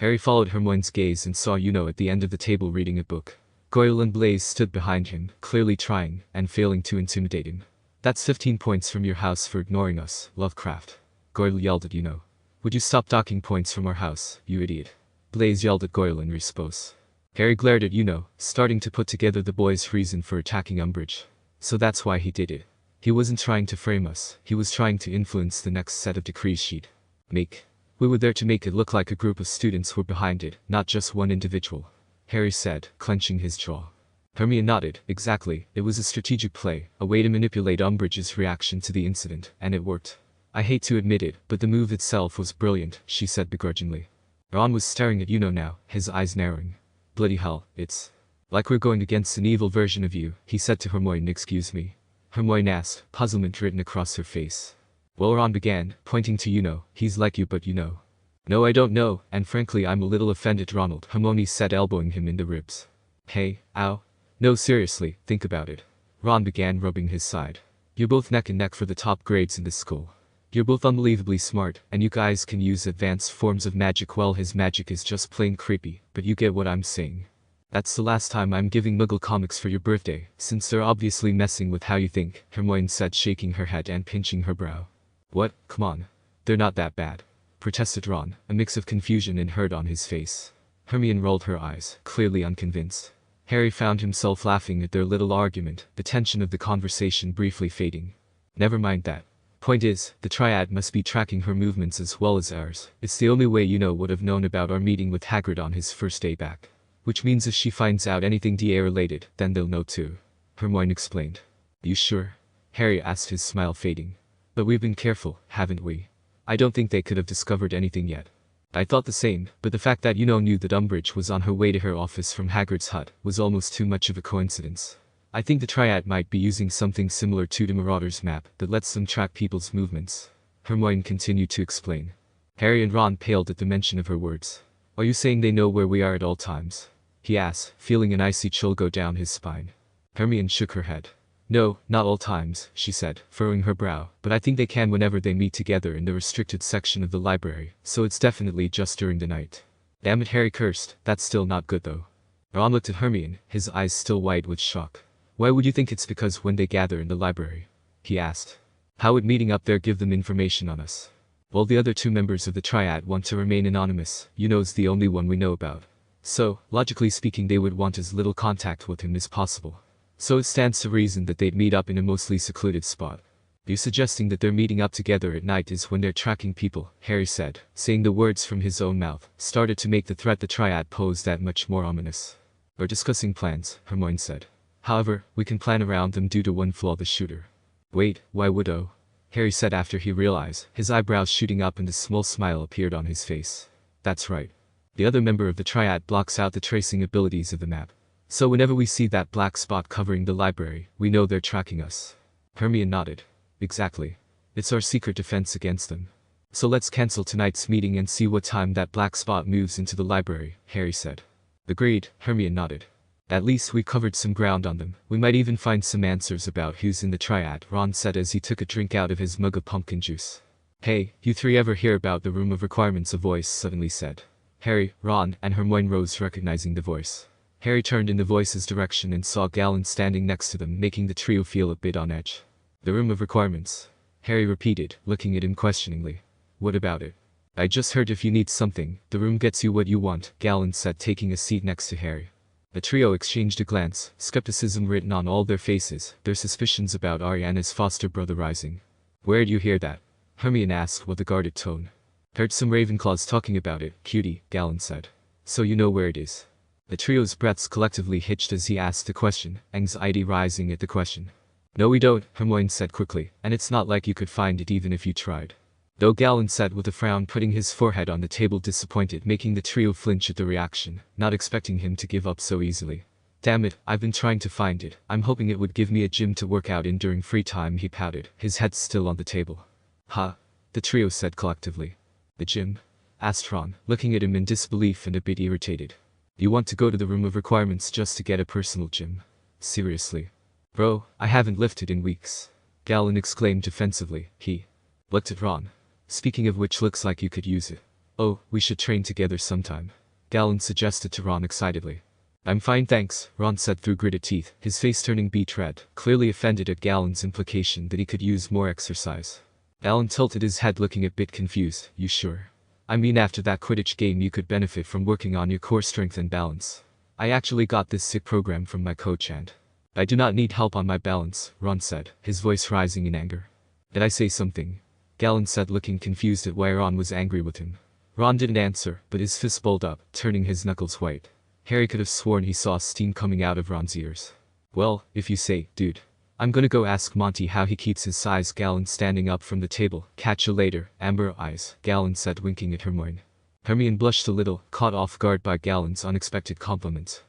Speaker 1: Harry followed Hermione's gaze and saw Uno at the end of the table reading a book. Goyle and Blaise stood behind him, clearly trying, and failing to intimidate him. That's 15 points from your house for ignoring us, Lovecraft. Goyle yelled at Uno. Would you stop docking points from our house, you idiot? Blaise yelled at Goyle in response. Harry glared at Uno, starting to put together the boy's reason for attacking Umbridge. So that's why he did it. He wasn't trying to frame us, he was trying to influence the next set of decrees she'd make. We were there to make it look like a group of students were behind it, not just one individual. Harry said, clenching his jaw. Hermione nodded. Exactly, it was a strategic play, a way to manipulate Umbridge's reaction to the incident, and it worked. I hate to admit it, but the move itself was brilliant, she said begrudgingly. Ron was staring at Uno now, his eyes narrowing. Bloody hell, it's like we're going against an evil version of you, he said to Hermione. Excuse me? Hermione asked, puzzlement written across her face. Well, Ron began, pointing to Uno. He's like you, but you know. No, I don't know, and frankly I'm a little offended, Ronald, Hermione said, elbowing him in the ribs. Hey, ow. No, seriously, think about it. Ron began, rubbing his side. You're both neck and neck for the top grades in this school. You're both unbelievably smart, and you guys can use advanced forms of magic. Well, his magic is just plain creepy, but you get what I'm saying. That's the last time I'm giving Muggle comics for your birthday, since they're obviously messing with how you think, Hermione said, shaking her head and pinching her brow. What? Come on. They're not that bad, protested Ron, a mix of confusion and hurt on his face. Hermione rolled her eyes, clearly unconvinced. Harry found himself laughing at their little argument, the tension of the conversation briefly fading. Never mind that. Point is, the Triad must be tracking her movements as well as ours. It's the only way Uno would have known about our meeting with Hagrid on his first day back. Which means if she finds out anything DA related, then they'll know too. Hermione explained. You sure? Harry asked, his smile fading. But we've been careful, haven't we? I don't think they could have discovered anything yet. I thought the same, but the fact that Uno knew that Umbridge was on her way to her office from Hagrid's hut was almost too much of a coincidence. I think the Triad might be using something similar to the Marauder's map that lets them track people's movements. Hermione continued to explain. Harry and Ron paled at the mention of her words. Are you saying they know where we are at all times? He asked, feeling an icy chill go down his spine. Hermione shook her head. No, not all times, she said, furrowing her brow, but I think they can whenever they meet together in the restricted section of the library, so it's definitely just during the night. Damn it, Harry cursed. That's still not good though. Ron looked at Hermione, his eyes still wide with shock. Why would you think it's because when they gather in the library? He asked. How would meeting up there give them information on us? Well, the other two members of the Triad want to remain anonymous. Uno's the only one we know about. So, logically speaking, they would want as little contact with him as possible. So it stands to reason that they'd meet up in a mostly secluded spot. You suggesting that they're meeting up together at night is when they're tracking people, Harry said, saying the words from his own mouth, started to make the threat the Triad posed that much more ominous. Or discussing plans, Hermione said. However, we can plan around them due to one flaw: the shooter. Wait, why would O? Harry said after he realized, his eyebrows shooting up and a small smile appeared on his face. That's right. The other member of the Triad blocks out the tracing abilities of the map. So whenever we see that black spot covering the library, we know they're tracking us. Hermione nodded. Exactly. It's our secret defense against them. So let's cancel tonight's meeting and see what time that black spot moves into the library, Harry said. Agreed, Hermione nodded. At least we covered some ground on them. We might even find some answers about who's in the Triad, Ron said as he took a drink out of his mug of pumpkin juice. Hey, you three ever hear about the Room of Requirements? A voice suddenly said. Harry, Ron, and Hermione rose, recognizing the voice. Harry turned in the voice's direction and saw Galen standing next to them, making the trio feel a bit on edge. The Room of Requirements? Harry repeated, looking at him questioningly. What about it? I just heard if you need something, the room gets you what you want, Galen said, taking a seat next to Harry. The trio exchanged a glance, skepticism written on all their faces, their suspicions about Ariana's foster brother rising. Where'd you hear that? Hermione asked with a guarded tone. Heard some Ravenclaws talking about it, cutie, Galen said. So you know where it is. The trio's breaths collectively hitched as he asked the question, anxiety rising at the question. No we don't, Hermione said quickly, and it's not like you could find it even if you tried. Though Galen said with a frown, putting his forehead on the table, disappointed, making the trio flinch at the reaction, not expecting him to give up so easily. Damn it, I've been trying to find it. I'm hoping it would give me a gym to work out in during free time, he pouted, his head still on the table. Huh? The trio said collectively. The gym? Asked Ron, looking at him in disbelief and a bit irritated. You want to go to the room of requirements just to get a personal gym? Seriously? Bro, I haven't lifted in weeks. Galen exclaimed defensively. He looked at Ron. Speaking of which, looks like you could use it. Oh, we should train together sometime. Galen suggested to Ron excitedly. I'm fine thanks, Ron said through gritted teeth, his face turning beet red, clearly offended at Galen's implication that he could use more exercise. Galen tilted his head, looking a bit confused. You sure? I mean, after that Quidditch game you could benefit from working on your core strength and balance. I actually got this sick program from my coach and I do not need help on my balance, Ron said, his voice rising in anger. Did I say something? Galen said, looking confused at why Ron was angry with him. Ron didn't answer, but his fist balled up, turning his knuckles white. Harry could have sworn he saw steam coming out of Ron's ears. Well, if you say, dude. I'm gonna go ask Monty how he keeps his size. Galen standing up from the table. Catch you later, Amber Eyes, Galen said, winking at Hermione. Hermione blushed a little, caught off guard by Galen's unexpected compliment.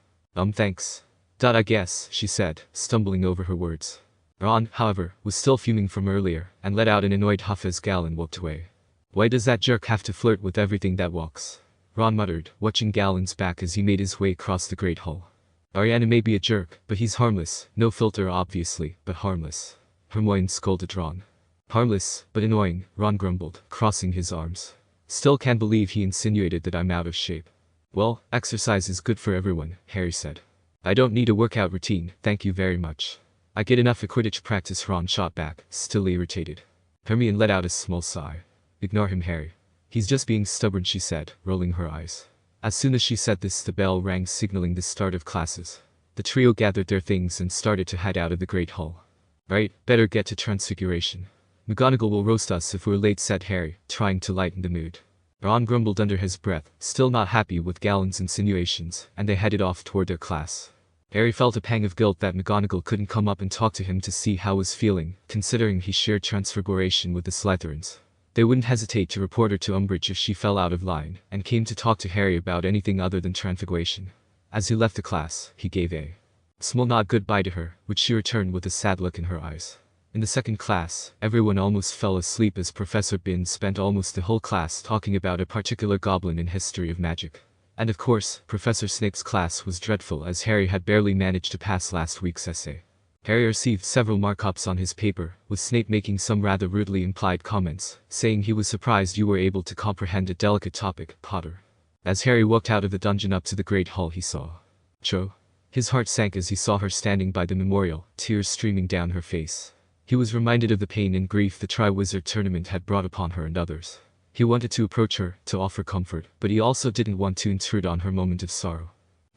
Speaker 1: Thanks. I guess, she said, stumbling over her words. Ron, however, was still fuming from earlier, and let out an annoyed huff as Galen walked away. Why does that jerk have to flirt with everything that walks? Ron muttered, watching Galen's back as he made his way across the Great Hall. Ariana may be a jerk, but he's harmless. No filter obviously, but harmless. Hermione scolded Ron. Harmless, but annoying, Ron grumbled, crossing his arms. Still can't believe he insinuated that I'm out of shape. Well, exercise is good for everyone, Harry said. I don't need a workout routine, thank you very much. I get enough at Quidditch practice, Ron shot back, still irritated. Hermione let out a small sigh. Ignore him, Harry. He's just being stubborn, she said, rolling her eyes. As soon as she said this, the bell rang, signaling the start of classes. The trio gathered their things and started to head out of the Great Hall. Right, better get to Transfiguration. McGonagall will roast us if we're late, said Harry, trying to lighten the mood. Ron grumbled under his breath, still not happy with Galen's insinuations, and they headed off toward their class. Harry felt a pang of guilt that McGonagall couldn't come up and talk to him to see how he was feeling, considering he shared Transfiguration with the Slytherins. They wouldn't hesitate to report her to Umbridge if she fell out of line, and came to talk to Harry about anything other than Transfiguration. As he left the class, he gave a small nod goodbye to her, which she returned with a sad look in her eyes. In the second class, everyone almost fell asleep as Professor Bin spent almost the whole class talking about a particular goblin in history of magic. And of course, Professor Snape's class was dreadful, as Harry had barely managed to pass last week's essay. Harry received several markups on his paper, with Snape making some rather rudely implied comments, saying he was surprised you were able to comprehend a delicate topic, Potter. As Harry walked out of the dungeon up to the Great Hall, he saw Cho. His heart sank as he saw her standing by the memorial, tears streaming down her face. He was reminded of the pain and grief the Triwizard Tournament had brought upon her and others. He wanted to approach her, to offer comfort, but he also didn't want to intrude on her moment of sorrow.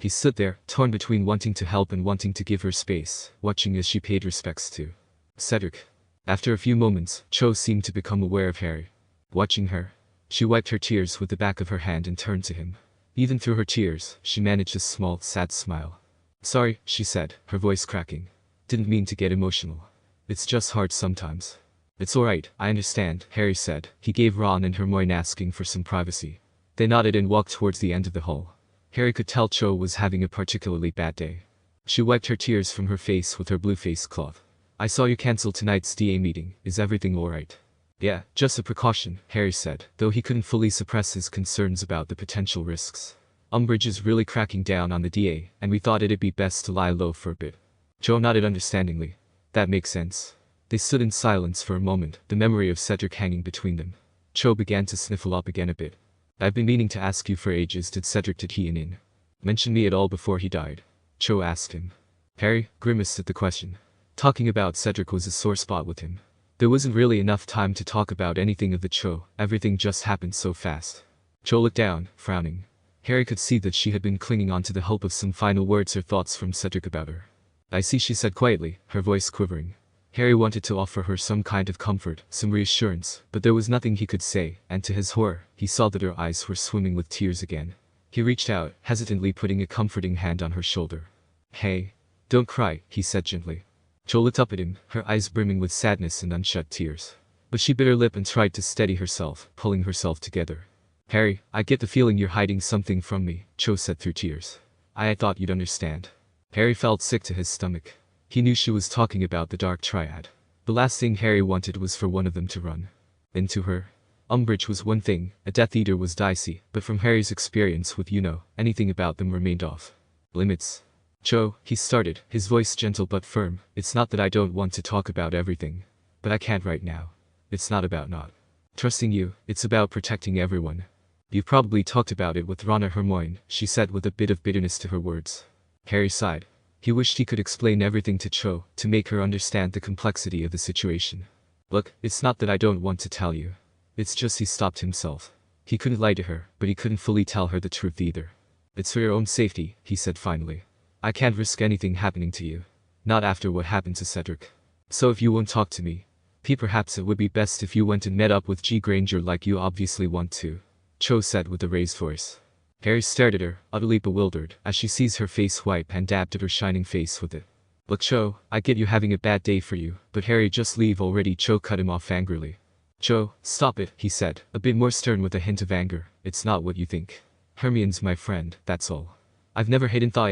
Speaker 1: He stood there, torn between wanting to help and wanting to give her space, watching as she paid respects to Cedric. After a few moments, Cho seemed to become aware of Harry. Watching her, she wiped her tears with the back of her hand and turned to him. Even through her tears, she managed a small, sad smile. Sorry, she said, her voice cracking. Didn't mean to get emotional. It's just hard sometimes. It's alright, I understand, Harry said. He gave Ron and Hermione asking for some privacy. They nodded and walked towards the end of the hall. Harry could tell Cho was having a particularly bad day. She wiped her tears from her face with her blue face cloth. I saw you cancel tonight's DA meeting, is everything alright? Yeah, just a precaution, Harry said, though he couldn't fully suppress his concerns about the potential risks. Umbridge is really cracking down on the DA, and we thought it'd be best to lie low for a bit. Cho nodded understandingly. That makes sense. They stood in silence for a moment, the memory of Cedric hanging between them. Cho began to sniffle up again a bit. I've been meaning to ask you for ages, did he in mention me at all before he died? Cho asked him. Harry grimaced at the question. Talking about Cedric was a sore spot with him. There wasn't really enough time to talk about anything of the Cho, everything just happened so fast. Cho looked down, frowning. Harry could see that she had been clinging on to the hope of some final words or thoughts from Cedric about her. I see, she said quietly, her voice quivering. Harry wanted to offer her some kind of comfort, some reassurance, but there was nothing he could say, and to his horror, he saw that her eyes were swimming with tears again. He reached out, hesitantly putting a comforting hand on her shoulder. Hey. Don't cry, he said gently. Cho looked up at him, her eyes brimming with sadness and unshed tears. But she bit her lip and tried to steady herself, pulling herself together. Harry, I get the feeling you're hiding something from me, Cho said through tears. I thought you'd understand. Harry felt sick to his stomach. He knew she was talking about the Dark Triad. The last thing Harry wanted was for one of them to run into her. Umbridge was one thing, a Death Eater was dicey, but from Harry's experience with anything about them remained off limits. Cho, he started, his voice gentle but firm, it's not that I don't want to talk about everything. But I can't right now. It's not about not trusting you, it's about protecting everyone. You've probably talked about it with Ron or Hermione, she said with a bit of bitterness to her words. Harry sighed. He wished he could explain everything to Cho, to make her understand the complexity of the situation. Look, it's not that I don't want to tell you. It's just he stopped himself. He couldn't lie to her, but he couldn't fully tell her the truth either. It's for your own safety, he said finally. I can't risk anything happening to you. Not after what happened to Cedric. So if you won't talk to me, perhaps it would be best if you went and met up with G. Granger like you obviously want to, Cho said with a raised voice. Harry stared at her, utterly bewildered, as she seized her face wipe and dabbed at her shining face with it. Look Cho, I get you having a bad day for you, but Harry just leave already, Cho cut him off angrily. Cho, stop it, he said, a bit more stern with a hint of anger, it's not what you think. Hermione's my friend, that's all. I've never hidden thought.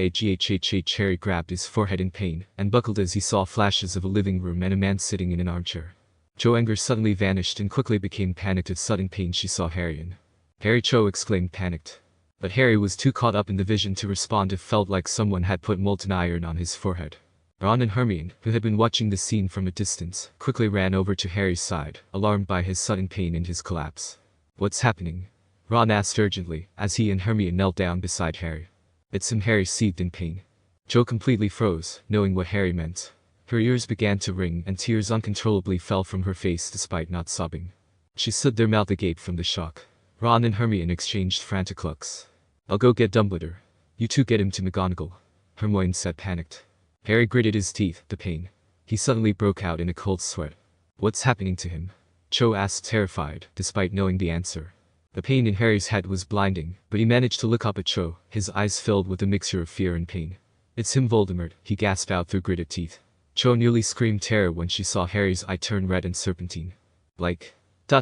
Speaker 1: Harry grabbed his forehead in pain, and buckled as he saw flashes of a living room and a man sitting in an armchair. Cho's anger suddenly vanished and quickly became panicked at sudden pain she saw Harry in. Harry, Cho exclaimed, panicked. But Harry was too caught up in the vision to respond. It felt like someone had put molten iron on his forehead. Ron and Hermione, who had been watching the scene from a distance, quickly ran over to Harry's side, alarmed by his sudden pain and his collapse. What's happening? Ron asked urgently, as he and Hermione knelt down beside Harry. It's him, Harry seethed in pain. Cho completely froze, knowing what Harry meant. Her ears began to ring and tears uncontrollably fell from her face despite not sobbing. She stood there, mouth agape from the shock. Ron and Hermione exchanged frantic looks. I'll go get Dumbledore. You two get him to McGonagall, Hermione said, panicked. Harry gritted his teeth, the pain. He suddenly broke out in a cold sweat. What's happening to him? Cho asked, terrified, despite knowing the answer. The pain in Harry's head was blinding, but he managed to look up at Cho, his eyes filled with a mixture of fear and pain. It's him, Voldemort, he gasped out through gritted teeth. Cho nearly screamed terror when she saw Harry's eye turn red and serpentine. Like.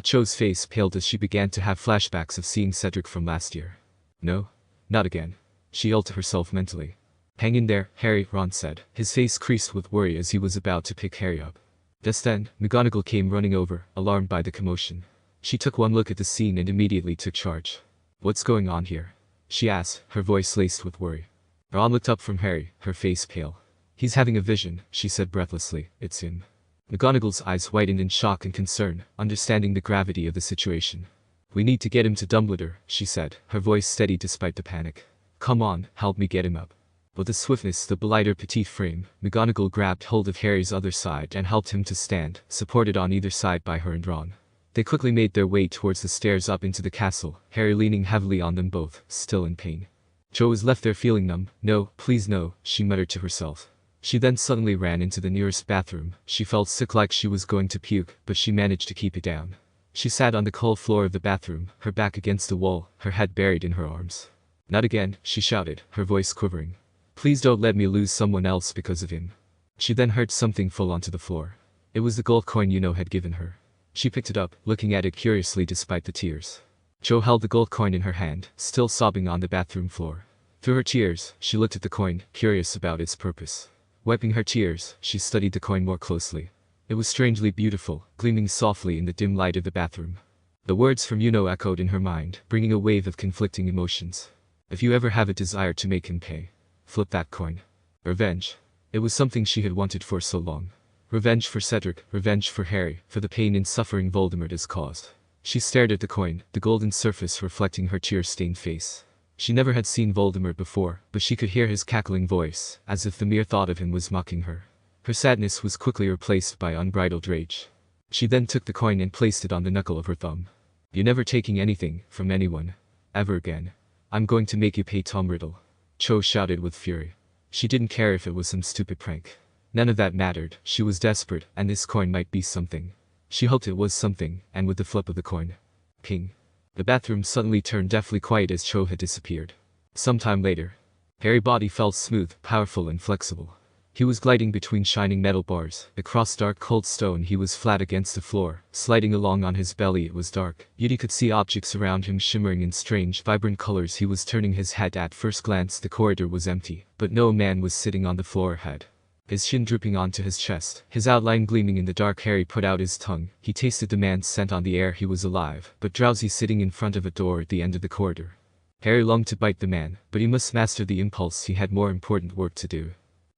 Speaker 1: Cho's face paled as she began to have flashbacks of seeing Cedric from last year. No. Not again. She yelled to herself mentally. Hang in there, Harry, Ron said, his face creased with worry as he was about to pick Harry up. Just then, McGonagall came running over, alarmed by the commotion. She took one look at the scene and immediately took charge. What's going on here? She asked, her voice laced with worry. Ron looked up from Harry, her face pale. He's having a vision, she said breathlessly, it's him. McGonagall's eyes widened in shock and concern, understanding the gravity of the situation. We need to get him to Dumbledore, she said, her voice steady despite the panic. Come on, help me get him up. With the swiftness that belied her petite frame, McGonagall grabbed hold of Harry's other side and helped him to stand, supported on either side by her and Ron. They quickly made their way towards the stairs up into the castle, Harry leaning heavily on them both, still in pain. Cho was left there feeling numb. No, please no, she muttered to herself. She then suddenly ran into the nearest bathroom. She felt sick, like she was going to puke, but she managed to keep it down. She sat on the cold floor of the bathroom, her back against the wall, her head buried in her arms. Not again, she shouted, her voice quivering. Please don't let me lose someone else because of him. She then heard something fall onto the floor. It was the gold coin had given her. She picked it up, looking at it curiously despite the tears. Cho held the gold coin in her hand, still sobbing on the bathroom floor. Through her tears, she looked at the coin, curious about its purpose. Wiping her tears, she studied the coin more closely. It was strangely beautiful, gleaming softly in the dim light of the bathroom. The words from echoed in her mind, bringing a wave of conflicting emotions. If you ever have a desire to make him pay, flip that coin. Revenge. It was something she had wanted for so long. Revenge for Cedric, revenge for Harry, for the pain and suffering Voldemort has caused. She stared at the coin, the golden surface reflecting her tear-stained face. She never had seen Voldemort before, but she could hear his cackling voice, as if the mere thought of him was mocking her. Her sadness was quickly replaced by unbridled rage. She then took the coin and placed it on the knuckle of her thumb. You're never taking anything from anyone. Ever again. I'm going to make you pay, Tom Riddle. Cho shouted with fury. She didn't care if it was some stupid prank. None of that mattered. She was desperate, and this coin might be something. She hoped it was something, and with the flip of the coin. Ping. The bathroom suddenly turned deathly quiet as Cho had disappeared. Sometime later, Harry's body felt smooth, powerful and flexible. He was gliding between shining metal bars. Across dark cold stone he was flat against the floor, sliding along on his belly. It was dark, yet he could see objects around him shimmering in strange, vibrant colors. He was turning his head. At first glance the corridor was empty, but no man was sitting on the floor ahead. His chin drooping onto his chest, his outline gleaming in the dark. Harry put out his tongue. He tasted the man's scent on the air. He was alive, but drowsy, sitting in front of a door at the end of the corridor. Harry longed to bite the man, but he must master the impulse. He had more important work to do.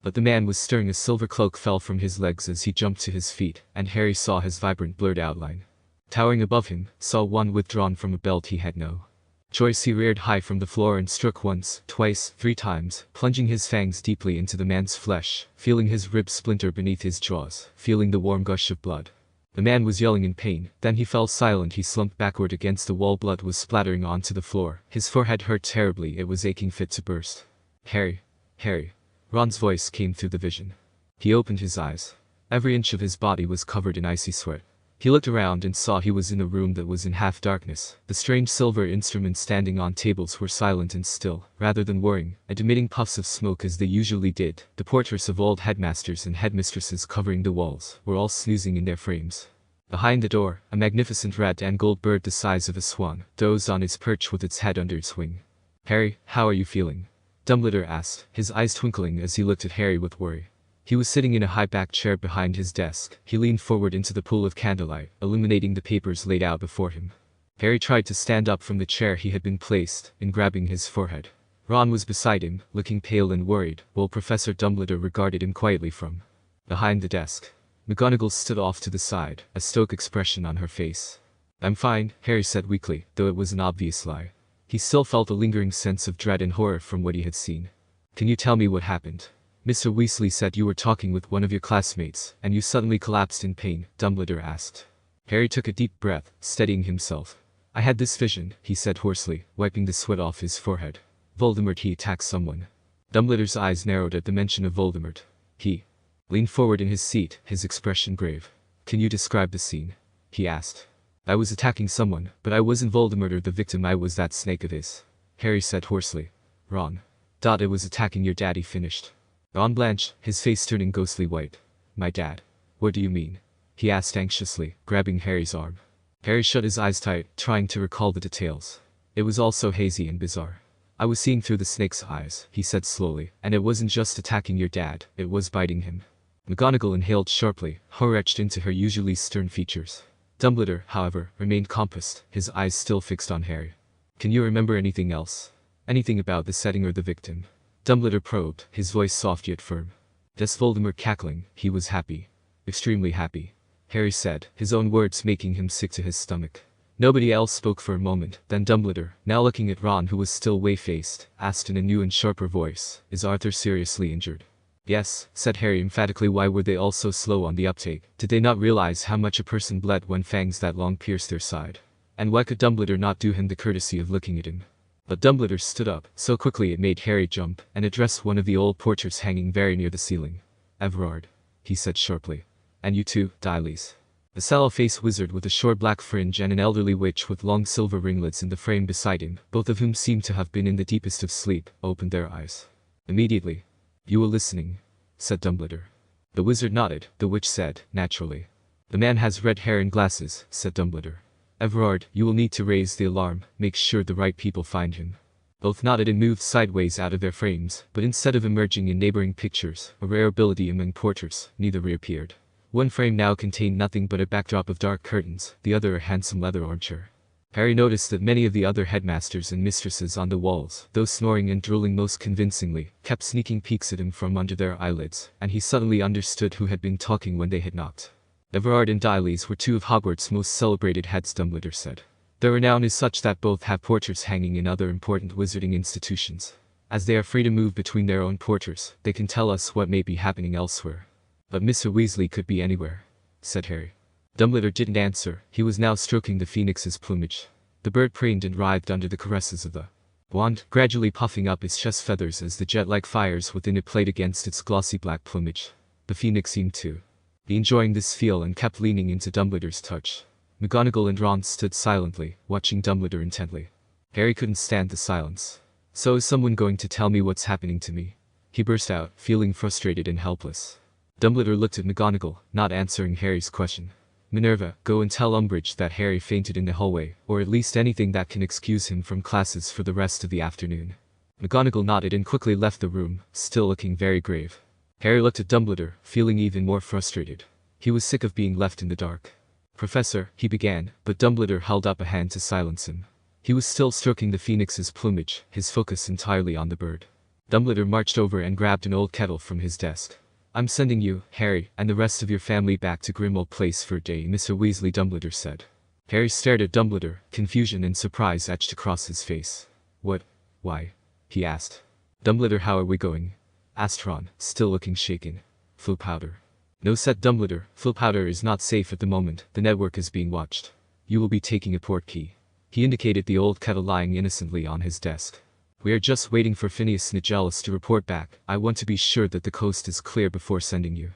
Speaker 1: But the man was stirring. A silver cloak fell from his legs as he jumped to his feet, and Harry saw his vibrant blurred outline. Towering above him, saw one withdrawn from a belt he had no choice. He reared high from the floor and struck once, twice, 3 times, plunging his fangs deeply into the man's flesh, feeling his ribs splinter beneath his jaws, feeling the warm gush of blood. The man was yelling in pain, then he fell silent. He slumped backward against the wall. Blood was splattering onto the floor. His forehead hurt terribly. It was aching fit to burst. Harry. Harry. Ron's voice came through the vision. He opened his eyes. Every inch of his body was covered in icy sweat. He looked around and saw he was in a room that was in half darkness. The strange silver instruments standing on tables were silent and still, rather than whirring, and emitting puffs of smoke as they usually did. The portraits of old headmasters and headmistresses covering the walls were all snoozing in their frames. Behind the door, a magnificent red and gold bird the size of a swan dozed on its perch with its head under its wing. "Harry, how are you feeling?" Dumbledore asked, his eyes twinkling as he looked at Harry with worry. He was sitting in a high-backed chair behind his desk. He leaned forward into the pool of candlelight, illuminating the papers laid out before him. Harry tried to stand up from the chair he had been placed in, grabbing his forehead. Ron was beside him, looking pale and worried, while Professor Dumbledore regarded him quietly from behind the desk. McGonagall stood off to the side, a stoic expression on her face. "I'm fine," Harry said weakly, though it was an obvious lie. He still felt a lingering sense of dread and horror from what he had seen. "Can you tell me what happened?" "Mr. Weasley said you were talking with one of your classmates, and you suddenly collapsed in pain," Dumbledore asked. Harry took a deep breath, steadying himself. "I had this vision," he said hoarsely, wiping the sweat off his forehead. "Voldemort, he attacked someone." Dumbledore's eyes narrowed at the mention of Voldemort. He leaned forward in his seat, his expression grave. "Can you describe the scene?" he asked. "I was attacking someone, but I wasn't Voldemort or the victim. I was that snake of his," Harry said hoarsely. "Ron. It was attacking your dad," he finished. Ron blanched, his face turning ghostly white. "My dad? What do you mean?" he asked anxiously, grabbing Harry's arm. Harry shut his eyes tight, trying to recall the details. It was all so hazy and bizarre. "I was seeing through the snake's eyes," he said slowly, "and it wasn't just attacking your dad, it was biting him." McGonagall inhaled sharply, horror etched into her usually stern features. Dumbledore, however, remained composed, his eyes still fixed on Harry. "Can you remember anything else? Anything about the setting or the victim?" Dumbledore probed, his voice soft yet firm. "That's Voldemort cackling. He was happy. Extremely happy," Harry said, his own words making him sick to his stomach. Nobody else spoke for a moment, then Dumbledore, now looking at Ron who was still way-faced, asked in a new and sharper voice, "Is Arthur seriously injured?" "Yes," said Harry emphatically. "Why were they all so slow on the uptake? Did they not realize how much a person bled when fangs that long pierced their side? And why could Dumbledore not do him the courtesy of looking at him?" But Dumbledore stood up, so quickly it made Harry jump, and addressed one of the old portraits hanging very near the ceiling. "Everard," he said sharply. "And you too, Diles." A sallow-faced wizard with a short black fringe and an elderly witch with long silver ringlets in the frame beside him, both of whom seemed to have been in the deepest of sleep, opened their eyes. Immediately. "You were listening," said Dumbledore. The wizard nodded. The witch said, naturally. "The man has red hair and glasses," said Dumbledore. "Everard, you will need to raise the alarm, make sure the right people find him." Both nodded and moved sideways out of their frames, but instead of emerging in neighboring pictures, a rare ability among portraits, neither reappeared. One frame now contained nothing but a backdrop of dark curtains, the other a handsome leather armchair. Harry noticed that many of the other headmasters and mistresses on the walls, though snoring and drooling most convincingly, kept sneaking peeks at him from under their eyelids, and he suddenly understood who had been talking when they had knocked. Everard and Diles were 2 of Hogwarts' most celebrated heads, Dumbledore said. Their renown is such that both have portraits hanging in other important wizarding institutions. As they are free to move between their own portraits, they can tell us what may be happening elsewhere. "But Mr. Weasley could be anywhere," said Harry. Dumbledore didn't answer. He was now stroking the phoenix's plumage. The bird preened and writhed under the caresses of the wand, gradually puffing up its chest feathers as the jet-like fires within it played against its glossy black plumage. The phoenix seemed to be enjoying this feel and kept leaning into Dumbledore's touch. McGonagall and Ron stood silently, watching Dumbledore intently. Harry couldn't stand the silence. So is someone going to tell me what's happening to me? He burst out, feeling frustrated and helpless. Dumbledore looked at McGonagall, not answering Harry's question. Minerva, go and tell Umbridge that Harry fainted in the hallway, or at least anything that can excuse him from classes for the rest of the afternoon. McGonagall nodded and quickly left the room, still looking very grave. Harry looked at Dumbledore, feeling even more frustrated. He was sick of being left in the dark. Professor, he began, but Dumbledore held up a hand to silence him. He was still stroking the phoenix's plumage, his focus entirely on the bird. Dumbledore marched over and grabbed an old kettle from his desk. I'm sending you, Harry, and the rest of your family back to Grindelwald Place for a day, Mr. Weasley, Dumbledore said. Harry stared at Dumbledore, confusion and surprise etched across his face. What? Why? He asked. Dumbledore, how are we going? Asked Ron, still looking shaken. Full powder. No, said Dumbledore, full powder is not safe at the moment, the network is being watched. You will be taking a portkey. He indicated the old kettle lying innocently on his desk. We are just waiting for Phineas Nigelis to report back. I want to be sure that the coast is clear before sending you.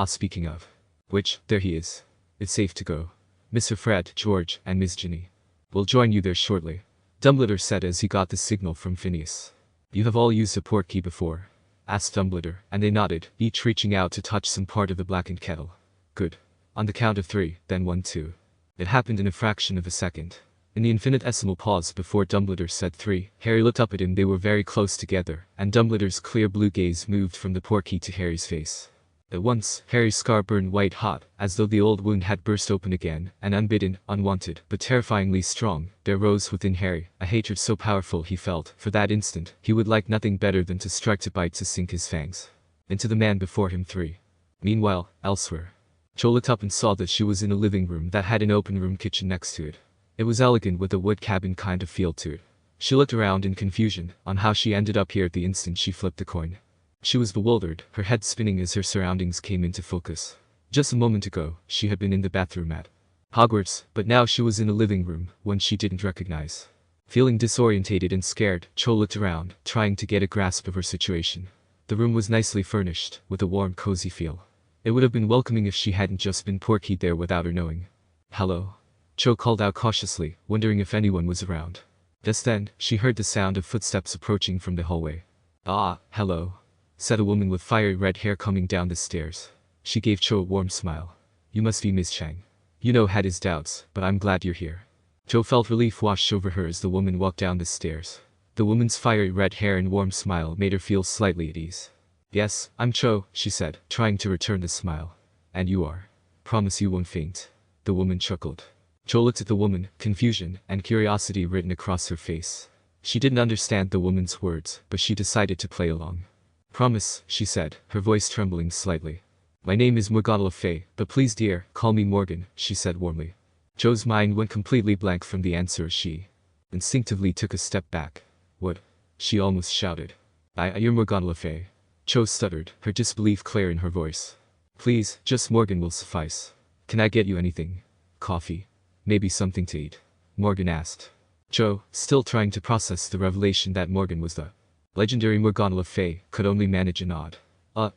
Speaker 1: Speaking of which, there he is. It's safe to go. Mr. Fred, George, and Miss Ginny will join you there shortly, Dumbledore said as he got the signal from Phineas. You have all used a portkey before? Asked Dumbledore, and they nodded, each reaching out to touch some part of the blackened kettle. Good. On the count of 3, then 1, 2. It happened in a fraction of a second. In the infinitesimal pause before Dumbledore said 3, Harry looked up at him. They were very close together, and Dumbledore's clear blue gaze moved from the portkey to Harry's face. At once, Harry's scar burned white hot, as though the old wound had burst open again, and unbidden, unwanted, but terrifyingly strong, there rose within Harry a hatred so powerful he felt, for that instant, he would like nothing better than to strike, to bite, to sink his fangs into the man before him. 3. Meanwhile, elsewhere. Cho looked up and saw that she was in a living room that had an open room kitchen next to it. It was elegant with a wood cabin kind of feel to it. She looked around in confusion, on how she ended up here at the instant she flipped the coin. She was bewildered, her head spinning as her surroundings came into focus. Just a moment ago, she had been in the bathroom at Hogwarts, but now she was in a living room, one she didn't recognize. Feeling disorientated and scared, Cho looked around, trying to get a grasp of her situation. The room was nicely furnished, with a warm, cozy feel. It would have been welcoming if she hadn't just been portkeyed there without her knowing. Hello? Cho called out cautiously, wondering if anyone was around. Just then, she heard the sound of footsteps approaching from the hallway. Hello, said a woman with fiery red hair coming down the stairs. She gave Cho a warm smile. You must be Miss Chang. Had his doubts, but I'm glad you're here. Cho felt relief wash over her as the woman walked down the stairs. The woman's fiery red hair and warm smile made her feel slightly at ease. Yes, I'm Cho, she said, trying to return the smile. And you are? Promise you won't faint. The woman chuckled. Cho looked at the woman, confusion and curiosity written across her face. She didn't understand the woman's words, but she decided to play along. Promise, she said, her voice trembling slightly. My name is Morgana Fay, but please dear, call me Morgan, she said warmly. Cho's mind went completely blank from the answer as she instinctively took a step back. What? She almost shouted. You're Morgana Fay. Cho stuttered, her disbelief clear in her voice. Please, just Morgan will suffice. Can I get you anything? Coffee? Maybe something to eat? Morgan asked. Cho, still trying to process the revelation that Morgan was the legendary Morgana Le Fay, could only manage a nod.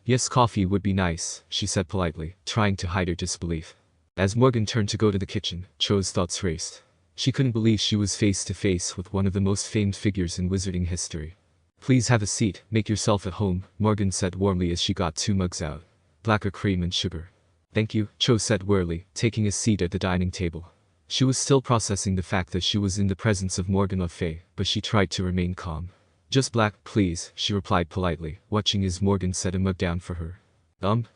Speaker 1: Yes, coffee would be nice, she said politely, trying to hide her disbelief. As Morgan turned to go to the kitchen, Cho's thoughts raced. She couldn't believe she was face to face with one of the most famed figures in wizarding history. Please have a seat, make yourself at home, Morgan said warmly as she got 2 mugs out. Blacker cream and sugar. Thank you, Cho said wearily, taking a seat at the dining table. She was still processing the fact that she was in the presence of Morgan Le Fay, but she tried to remain calm. Just black, please, she replied politely, watching as Morgan set a mug down for her.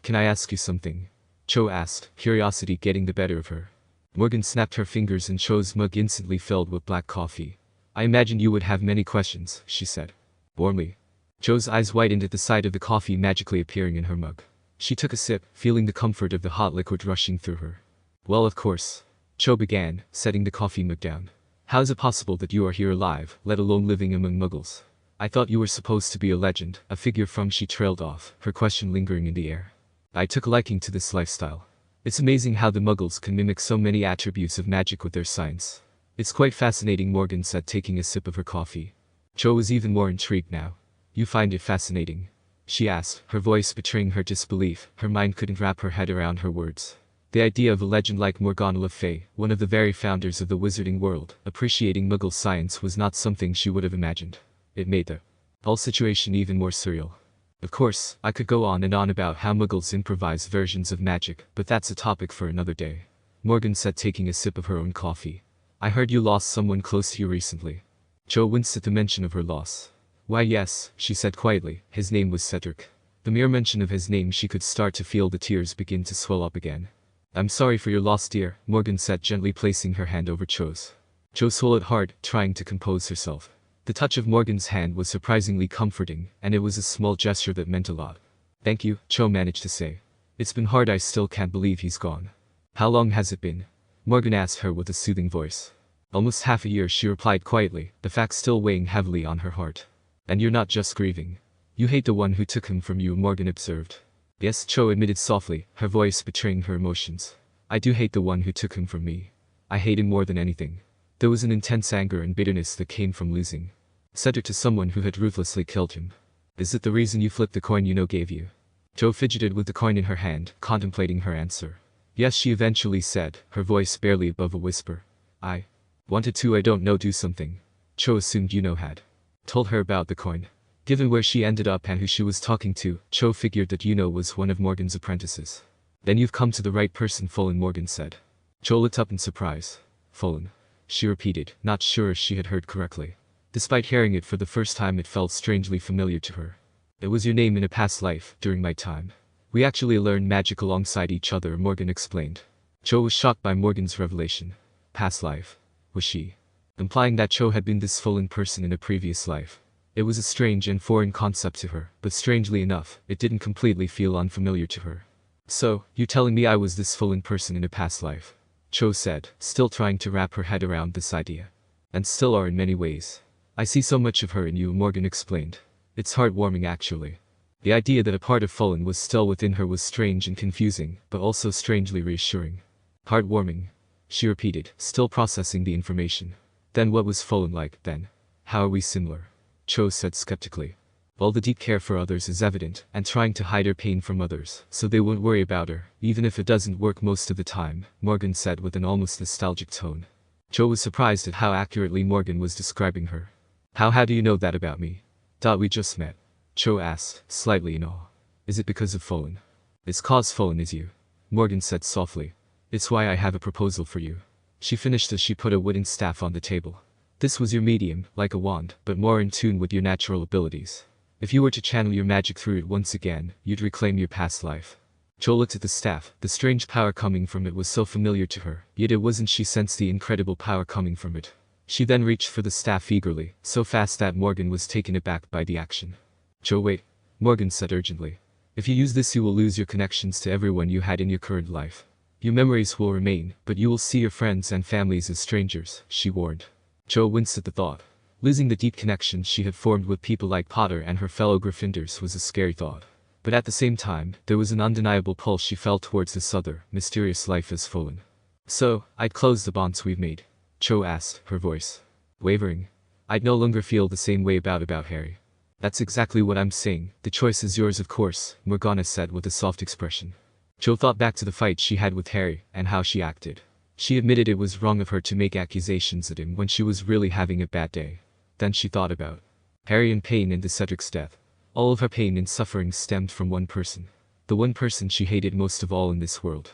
Speaker 1: Can I ask you something? Cho asked, curiosity getting the better of her. Morgan snapped her fingers and Cho's mug instantly filled with black coffee. I imagine you would have many questions, she said. Warmly. Cho's eyes widened at the sight of the coffee magically appearing in her mug. She took a sip, feeling the comfort of the hot liquid rushing through her. Well, of course. Cho began, setting the coffee mug down. How is it possible that you are here alive, let alone living among muggles? I thought you were supposed to be a legend, a figure from. She trailed off, her question lingering in the air. I took a liking to this lifestyle. It's amazing how the muggles can mimic so many attributes of magic with their science. It's quite fascinating, Morgan said, taking a sip of her coffee. Cho was even more intrigued now. You find it fascinating? She asked, her voice betraying her disbelief. Her mind couldn't wrap her head around her words. The idea of a legend like Morgana Le Fay, one of the very founders of the wizarding world, appreciating Muggle science was not something she would have imagined. It made the whole situation even more surreal. Of course, I could go on and on about how muggles improvise versions of magic, but that's a topic for another day. Morgan said, taking a sip of her own coffee. I heard you lost someone close to you recently. Cho winced at the mention of her loss. Why yes, she said quietly, his name was Cedric. The mere mention of his name, she could start to feel the tears begin to swell up again. I'm sorry for your loss, dear, Morgan said, gently placing her hand over Cho's. Cho swallowed hard, trying to compose herself. The touch of Morgan's hand was surprisingly comforting, and it was a small gesture that meant a lot. Thank you, Cho managed to say. It's been hard, I still can't believe he's gone. How long has it been? Morgan asked her with a soothing voice. Almost half a year, she replied quietly, the fact still weighing heavily on her heart. And you're not just grieving. You hate the one who took him from you, Morgan observed. Yes, Cho admitted softly, her voice betraying her emotions. I do hate the one who took him from me. I hate him more than anything. There was an intense anger and bitterness that came from losing Cedric to someone who had ruthlessly killed him. Is it the reason you flipped the coin gave you? Jo fidgeted with the coin in her hand, contemplating her answer. Yes, she eventually said, her voice barely above a whisper. I wanted to, I don't know, do something. Cho assumed had told her about the coin. Given where she ended up and who she was talking to, Cho figured that was one of Morgan's apprentices. Then you've come to the right person, Fullen, Morgan said. Cho looked up in surprise. Fullen, she repeated, not sure if she had heard correctly. Despite hearing it for the first time, it felt strangely familiar to her. It was your name in a past life, during my time. We actually learned magic alongside each other, Morgan explained. Cho was shocked by Morgan's revelation. Past life? Was she implying that Cho had been this Fullen person in a previous life? It was a strange and foreign concept to her, but strangely enough, it didn't completely feel unfamiliar to her. So, you telling me I was this Fullen person in a past life? Cho said, still trying to wrap her head around this idea. And still are in many ways. I see so much of her in you, Morgan explained. It's heartwarming actually. The idea that a part of Fullen was still within her was strange and confusing, but also strangely reassuring. Heartwarming, she repeated, still processing the information. Then what was Fullen like, then? How are we similar? Cho said skeptically. Well, the deep care for others is evident, and trying to hide her pain from others, so they won't worry about her, even if it doesn't work most of the time, Morgan said with an almost nostalgic tone. Cho was surprised at how accurately Morgan was describing her. How do you know that about me? We just met. Cho asked, slightly in awe. Is it because of Fullen? It's cause Fullen is you. Morgan said softly. It's why I have a proposal for you. She finished as she put a wooden staff on the table. This was your medium, like a wand, but more in tune with your natural abilities. If you were to channel your magic through it once again, you'd reclaim your past life. Cho looked at the staff, the strange power coming from it was so familiar to her, yet it wasn't. She sensed the incredible power coming from it. She then reached for the staff eagerly, so fast that Morgan was taken aback by the action. Cho, wait, Morgan said urgently. If you use this, you will lose your connections to everyone you had in your current life. Your memories will remain, but you will see your friends and families as strangers, she warned. Cho winced at the thought. Losing the deep connection she had formed with people like Potter and her fellow Gryffindors was a scary thought. But at the same time, there was an undeniable pull she felt towards this other, mysterious life as Fullen. So, I'd close the bonds we've made? Cho asked, her voice wavering. I'd no longer feel the same way about Harry. That's exactly what I'm saying. The choice is yours, of course, Morgana said with a soft expression. Cho thought back to the fight she had with Harry, and how she acted. She admitted it was wrong of her to make accusations at him when she was really having a bad day. Then she thought about Harry and pain and Cedric's death. All of her pain and suffering stemmed from one person. The one person she hated most of all in this world.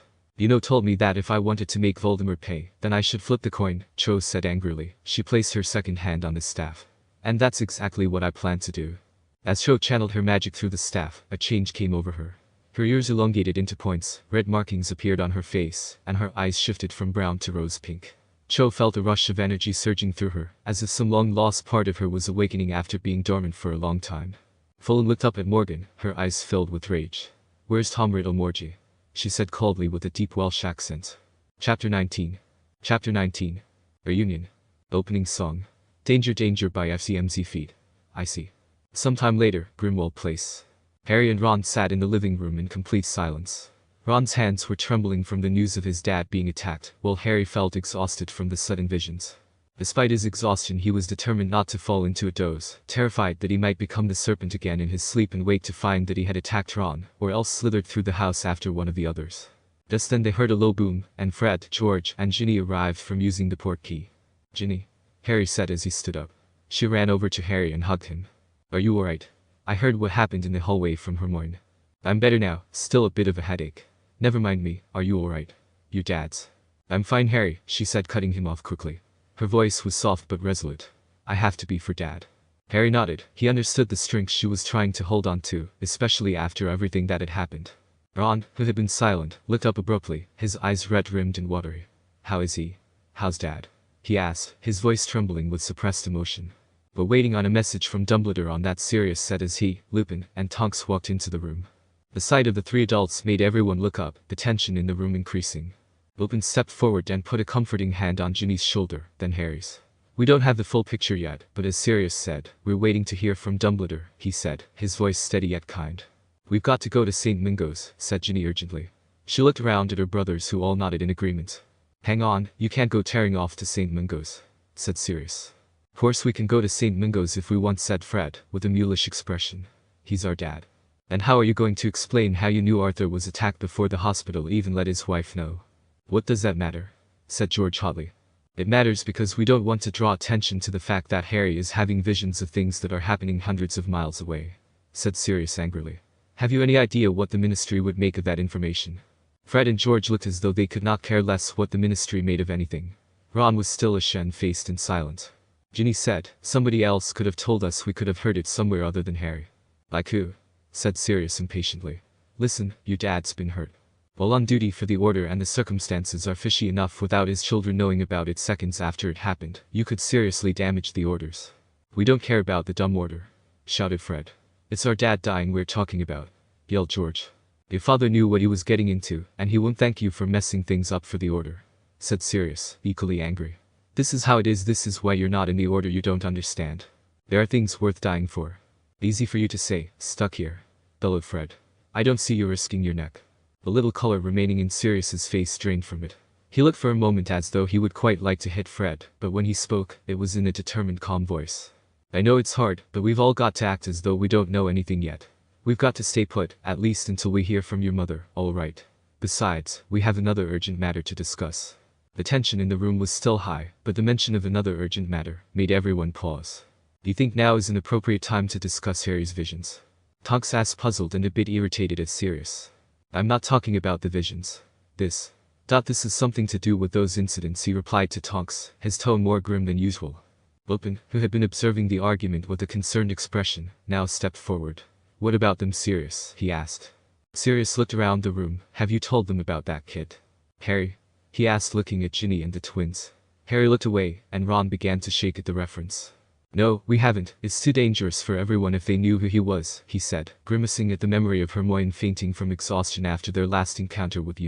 Speaker 1: Told me that if I wanted to make Voldemort pay, then I should flip the coin, Cho said angrily. She placed her second hand on the staff. And that's exactly what I plan to do. As Cho channeled her magic through the staff, a change came over her. Her ears elongated into points, red markings appeared on her face, and her eyes shifted from brown to rose pink. Cho felt a rush of energy surging through her, as if some long-lost part of her was awakening after being dormant for a long time. Fullen looked up at Morgan, her eyes filled with rage. Where's Tom Riddle, Morgie? She said coldly with a deep Welsh accent. Chapter 19. Chapter 19. Reunion. Opening song. Danger Danger by FCMZ Feet. I see. Sometime later, Grindelwald Place. Harry and Ron sat in the living room in complete silence. Ron's hands were trembling from the news of his dad being attacked, while Harry felt exhausted from the sudden visions. Despite his exhaustion, he was determined not to fall into a doze, terrified that he might become the serpent again in his sleep and wake to find that he had attacked Ron, or else slithered through the house after one of the others. Just then they heard a low boom, and Fred, George, and Ginny arrived from using the port key. Ginny? Harry said as he stood up. She ran over to Harry and hugged him. Are you alright? I heard what happened in the hallway from Hermione. I'm better now, still a bit of a headache. Never mind me, are you alright? Your dad's. I'm fine, Harry, she said, cutting him off quickly. Her voice was soft but resolute. I have to be for Dad. Harry nodded. He understood the strength she was trying to hold on to, especially after everything that had happened. Ron, who had been silent, looked up abruptly, his eyes red-rimmed and watery. How is he? How's Dad? He asked, his voice trembling with suppressed emotion. But waiting on a message from Dumbledore on that Sirius said as he, Lupin, and Tonks walked into the room. The sight of the three adults made everyone look up, the tension in the room increasing. Lupin stepped forward and put a comforting hand on Ginny's shoulder, then Harry's. We don't have the full picture yet, but as Sirius said, we're waiting to hear from Dumbledore, he said, his voice steady yet kind. We've got to go to St. Mungo's, said Ginny urgently. She looked around at her brothers who all nodded in agreement. Hang on, you can't go tearing off to St. Mungo's, said Sirius. Of course we can go to St. Mungo's if we want, said Fred, with a mulish expression. He's our dad. And how are you going to explain how you knew Arthur was attacked before the hospital even let his wife know? What does that matter? Said George hotly. It matters because we don't want to draw attention to the fact that Harry is having visions of things that are happening hundreds of miles away, said Sirius angrily. Have you any idea what the Ministry would make of that information? Fred and George looked as though they could not care less what the Ministry made of anything. Ron was still ashen-faced and silent. Ginny said, somebody else could have told us, we could have heard it somewhere other than Harry. Like who? Said Sirius impatiently. Listen, your dad's been hurt. While on duty for the Order and the circumstances are fishy enough without his children knowing about it seconds after it happened, you could seriously damage the Orders. We don't care about the dumb Order, shouted Fred. It's our dad dying we're talking about, yelled George. Your father knew what he was getting into, and he won't thank you for messing things up for the Order, said Sirius, equally angry. This is how it is, this is why you're not in the Order, you don't understand. There are things worth dying for. Easy for you to say, stuck here, bellowed Fred. I don't see you risking your neck. The little color remaining in Sirius's face drained from it. He looked for a moment as though he would quite like to hit Fred, but when he spoke, it was in a determined, calm voice. I know it's hard, but we've all got to act as though we don't know anything yet. We've got to stay put, at least until we hear from your mother, all right? Besides, we have another urgent matter to discuss. The tension in the room was still high, but the mention of another urgent matter made everyone pause. Do you think now is an appropriate time to discuss Harry's visions? Tonks asked, puzzled and a bit irritated at Sirius. I'm not talking about the visions. This is something to do with those incidents, he replied to Tonks, his tone more grim than usual. Lupin, who had been observing the argument with a concerned expression, now stepped forward. What about them, Sirius? He asked. Sirius looked around the room. Have you told them about that kid? Harry? He asked, looking at Ginny and the twins. Harry looked away, and Ron began to shake at the reference. No, we haven't. It's too dangerous for everyone if they knew who he was, he said, grimacing at the memory of Hermione fainting from exhaustion after their last encounter with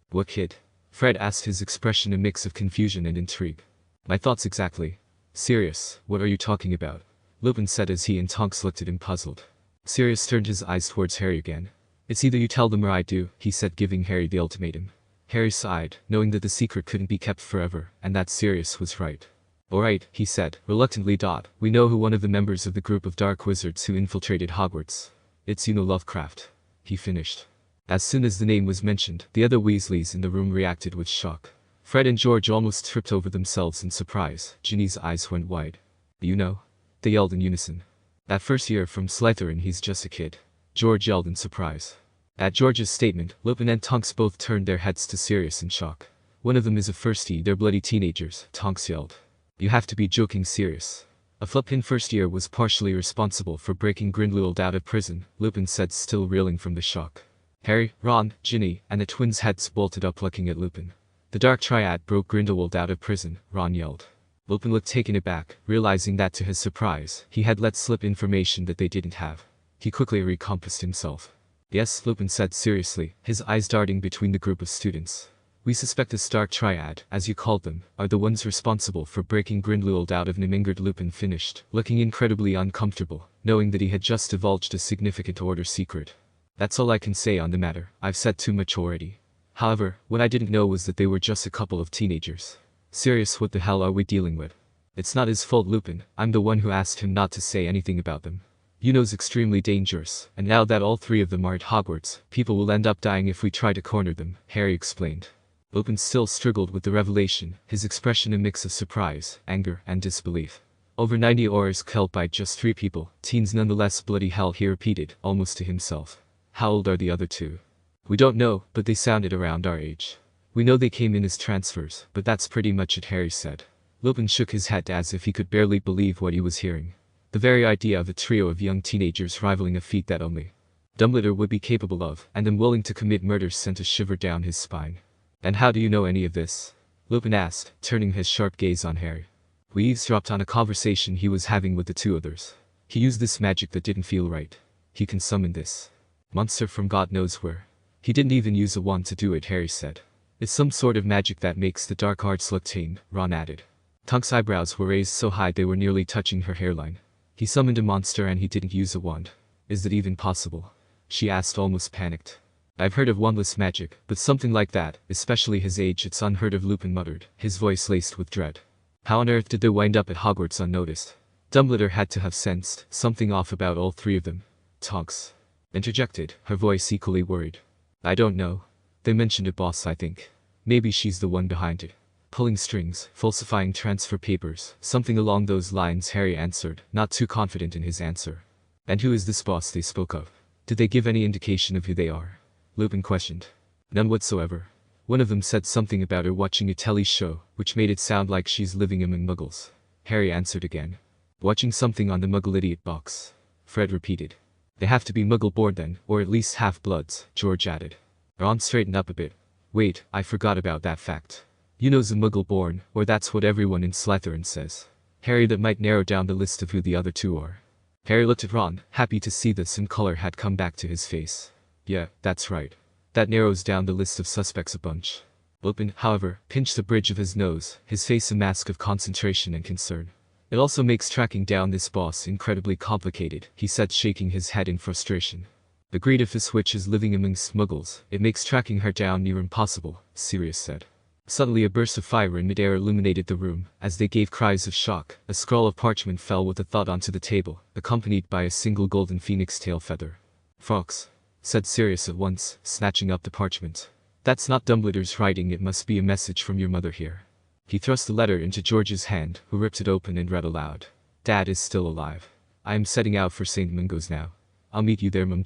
Speaker 1: What kid? Fred asked, his expression a mix of confusion and intrigue. My thoughts exactly. Sirius, what are you talking about? Lupin said as he and Tonks looked at him puzzled. Sirius turned his eyes towards Harry again. It's either you tell them or I do, he said, giving Harry the ultimatum. Harry sighed, knowing that the secret couldn't be kept forever, and that Sirius was right. Alright, he said, reluctantly. We know who one of the members of the group of dark wizards who infiltrated Hogwarts. It's Lovecraft. He finished. As soon as the name was mentioned, the other Weasleys in the room reacted with shock. Fred and George almost tripped over themselves in surprise. Ginny's eyes went wide. They yelled in unison. That first year from Slytherin, he's just a kid. George yelled in surprise. At George's statement, Lupin and Tonks both turned their heads to Sirius in shock. One of them is a firstie, they're bloody teenagers, Tonks yelled. You have to be joking, Sirius. A flippin' first year was partially responsible for breaking Grindelwald out of prison, Lupin said, still reeling from the shock. Harry, Ron, Ginny, and the twins' heads bolted up looking at Lupin. The Dark Triad broke Grindelwald out of prison, Ron yelled. Lupin looked taken aback, realizing that to his surprise, he had let slip information that they didn't have. He quickly recomposed himself. Yes, Lupin said seriously, his eyes darting between the group of students. We suspect the Dark Triad, as you called them, are the ones responsible for breaking Grindelwald out of Nimingard. Lupin finished, looking incredibly uncomfortable, knowing that he had just divulged a significant Order secret. That's all I can say on the matter, I've said too much already. However, what I didn't know was that they were just a couple of teenagers. Sirius, what the hell are we dealing with? It's not his fault, Lupin, I'm the one who asked him not to say anything about them. It's extremely dangerous, and now that all three of them are at Hogwarts, people will end up dying if we try to corner them, Harry explained. Lupin still struggled with the revelation, his expression a mix of surprise, anger, and disbelief. Over 90 oars killed by just 3 people, teens nonetheless. Bloody hell, he repeated, almost to himself. How old are the other 2? We don't know, but they sounded around our age. We know they came in as transfers, but that's pretty much it, Harry said. Lupin shook his head as if he could barely believe what he was hearing. The very idea of a trio of young teenagers rivaling a feat that only Dumbledore would be capable of, and them willing to commit murder, sent a shiver down his spine. And how do you know any of this? Lupin asked, turning his sharp gaze on Harry. We eavesdropped on a conversation he was having with the 2 others. He used this magic that didn't feel right. He can summon this monster from God knows where. He didn't even use a wand to do it, Harry said. It's some sort of magic that makes the dark arts look tame, Ron added. Tonks' eyebrows were raised so high they were nearly touching her hairline. He summoned a monster and he didn't use a wand. Is that even possible? She asked, almost panicked. I've heard of wandless magic, but something like that, especially his age, it's unheard of, Lupin muttered, his voice laced with dread. How on earth did they wind up at Hogwarts unnoticed? Dumbledore had to have sensed something off about all 3 of them. Tonks interjected, her voice equally worried. I don't know. They mentioned a boss, I think. Maybe she's the one behind it. Pulling strings, falsifying transfer papers, something along those lines, Harry answered, not too confident in his answer. And who is this boss they spoke of? Did they give any indication of who they are? Lupin questioned. None whatsoever. One of them said something about her watching a telly show, which made it sound like she's living among muggles. Harry answered again. Watching something on the Muggle Idiot box. Fred repeated. They have to be Muggle-born then, or at least half-bloods, George added. Ron straightened up a bit. Wait, I forgot about that fact. You know's a Muggle-born, or that's what everyone in Slytherin says. Harry, that might narrow down the list of who the other 2 are. Harry looked at Ron, happy to see that some color had come back to his face. Yeah, that's right. That narrows down the list of suspects a bunch. Lupin, however, pinched the bridge of his nose, his face a mask of concentration and concern. It also makes tracking down this boss incredibly complicated, he said, shaking his head in frustration. Agreed, if this witch is living amongst muggles, it makes tracking her down near impossible, Sirius said. Suddenly a burst of fire in midair illuminated the room. As they gave cries of shock, a scroll of parchment fell with a thud onto the table, accompanied by a single golden phoenix tail feather. Fox, said Sirius at once, snatching up the parchment. That's not Dumbledore's writing, it must be a message from your mother here. He thrust the letter into George's hand, who ripped it open and read aloud. Dad is still alive. I am setting out for St. Mungo's now. I'll meet you there, Mum.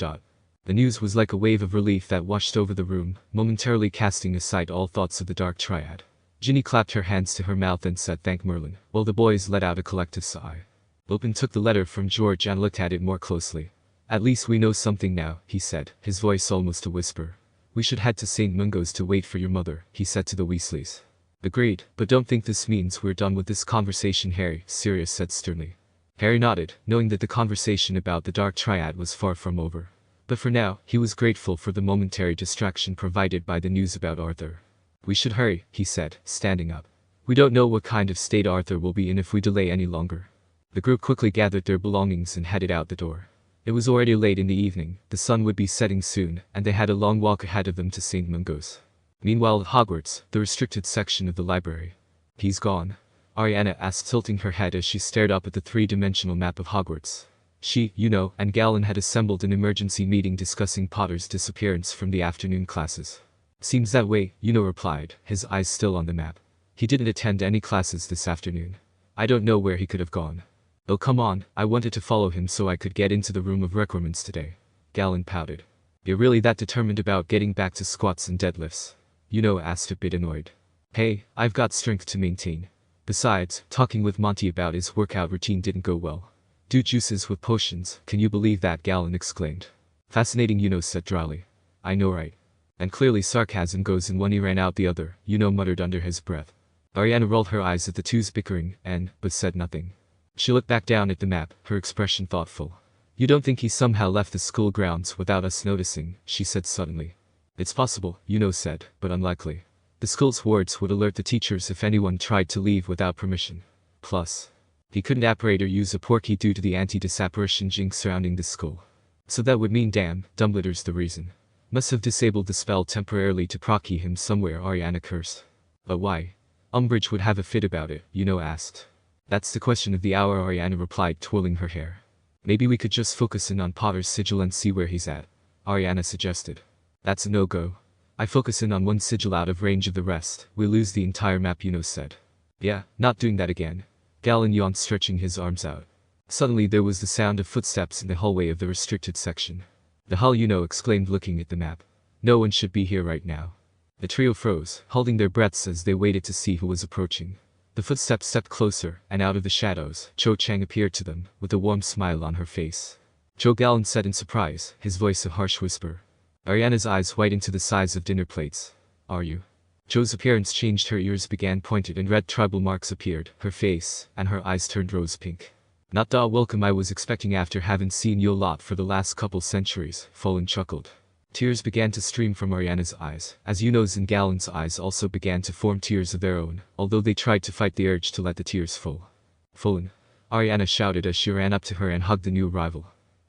Speaker 1: The news was like a wave of relief that washed over the room, momentarily casting aside all thoughts of the Dark Triad. Ginny clapped her hands to her mouth and said thank Merlin, while the boys let out a collective sigh. Lupin took the letter from George and looked at it more closely. At least we know something now, he said, his voice almost a whisper. We should head to St. Mungo's to wait for your mother, he said to the Weasleys. Agreed, but don't think this means we're done with this conversation, Harry, Sirius said sternly. Harry nodded, knowing that the conversation about the Dark Triad was far from over. But for now, he was grateful for the momentary distraction provided by the news about Arthur. We should hurry, he said, standing up. We don't know what kind of state Arthur will be in if we delay any longer. The group quickly gathered their belongings and headed out the door. It was already late in the evening, the sun would be setting soon, and they had a long walk ahead of them to St. Mungo's. Meanwhile at Hogwarts, the restricted section of the library. He's gone? Ariana asked, tilting her head as she stared up at the 3-dimensional map of Hogwarts. She, and Galen had assembled an emergency meeting discussing Potter's disappearance from the afternoon classes. Seems that way, replied, his eyes still on the map. He didn't attend any classes this afternoon. I don't know where he could have gone. Oh come on, I wanted to follow him so I could get into the room of requirements today. Galen pouted. You're really that determined about getting back to squats and deadlifts? Asked a bit annoyed. Hey, I've got strength to maintain. Besides, talking with Monty about his workout routine didn't go well. Do juices with potions, can you believe that? Galen exclaimed. Fascinating, said dryly. I know, right? And clearly sarcasm goes in one ear and out the other, muttered under his breath. Ariana rolled her eyes at the two's bickering, but said nothing. She looked back down at the map, her expression thoughtful. You don't think he somehow left the school grounds without us noticing, she said suddenly. It's possible, said, but unlikely. The school's wards would alert the teachers if anyone tried to leave without permission. Plus, he couldn't apparate or use a portkey due to the anti-disapparition jinx surrounding the school. So that would mean Dumbledore's the reason. Must have disabled the spell temporarily to proc-key him somewhere, Ariana cursed. But why? Umbridge would have a fit about it, asked. That's the question of the hour, Ariana replied, twirling her hair. Maybe we could just focus in on Potter's sigil and see where he's at, Ariana suggested. That's a no-go. I focus in on one sigil out of range of the rest, we'll lose the entire map, said. Yeah, not doing that again. Galen yawned, stretching his arms out. Suddenly there was the sound of footsteps in the hallway of the restricted section. "The hell you know," exclaimed, looking at the map. "No one should be here right now." The trio froze, holding their breaths as they waited to see who was approaching. The footsteps stepped closer, and out of the shadows, Cho Chang appeared to them, with a warm smile on her face. "Cho," Galen said in surprise, his voice a harsh whisper. Ariana's eyes widened to the size of dinner plates. "Are you?" Cho's appearance changed. Her ears began pointed and red tribal marks appeared, her face and her eyes turned rose pink. "Not the welcome I was expecting after having seen you a lot for the last couple centuries," Folan chuckled. Tears began to stream from Ariana's eyes, as Yuno's and Galen's eyes also began to form tears of their own, although they tried to fight the urge to let the tears fall. "Folan," Ariana shouted as she ran up to her and hugged the new arrival.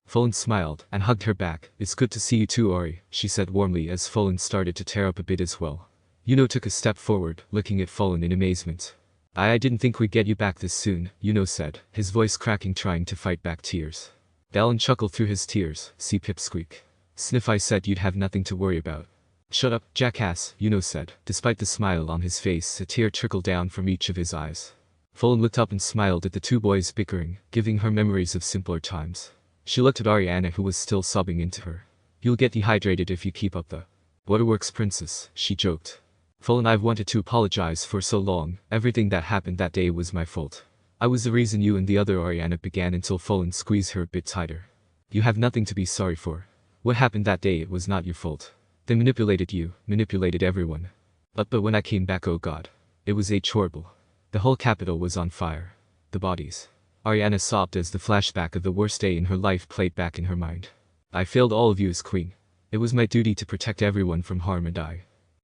Speaker 1: Folan smiled and hugged her back. "It's good to see you too, Ari," she said warmly as Folan started to tear up a bit as well. Yuno took a step forward, looking at Folan in amazement. I didn't think we'd get you back this soon," Yuno said, his voice cracking, trying to fight back tears. Galen chuckled through his tears. "See Pipsqueak. Sniff, I said you'd have nothing to worry about." "Shut up, jackass," Yuno said. Despite the smile on his face, a tear trickled down from each of his eyes. Folan looked up and smiled at the two boys bickering, giving her memories of simpler times. She looked at Ariana, who was still sobbing into her. "You'll get dehydrated if you keep up the waterworks, princess," she joked. "Folan, I've wanted to apologize for so long. Everything that happened that day was my fault. I was the reason you and the other," Ariana began until Folan squeezed her a bit tighter. "You have nothing to be sorry for. What happened that day, it was not your fault. They manipulated you, manipulated everyone. But when I came back, oh god. It was horrible. The whole capital was on fire. The bodies." Ariana sobbed as the flashback of the worst day in her life played back in her mind. "I failed all of you as queen. It was my duty to protect everyone from harm and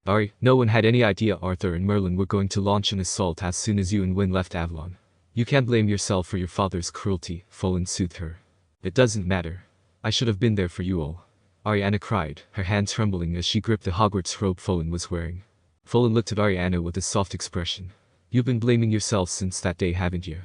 Speaker 1: Ari, no one had any idea Arthur and Merlin were going to launch an assault as soon as you and Wynne left Avalon. You can't blame yourself for your father's cruelty," Folan soothed her. "It doesn't matter. I should have been there for you all." Ariana cried, her hand trembling as she gripped the Hogwarts robe Folan was wearing. Folan looked at Ariana with a soft expression. "You've been blaming yourself since that day, haven't you?"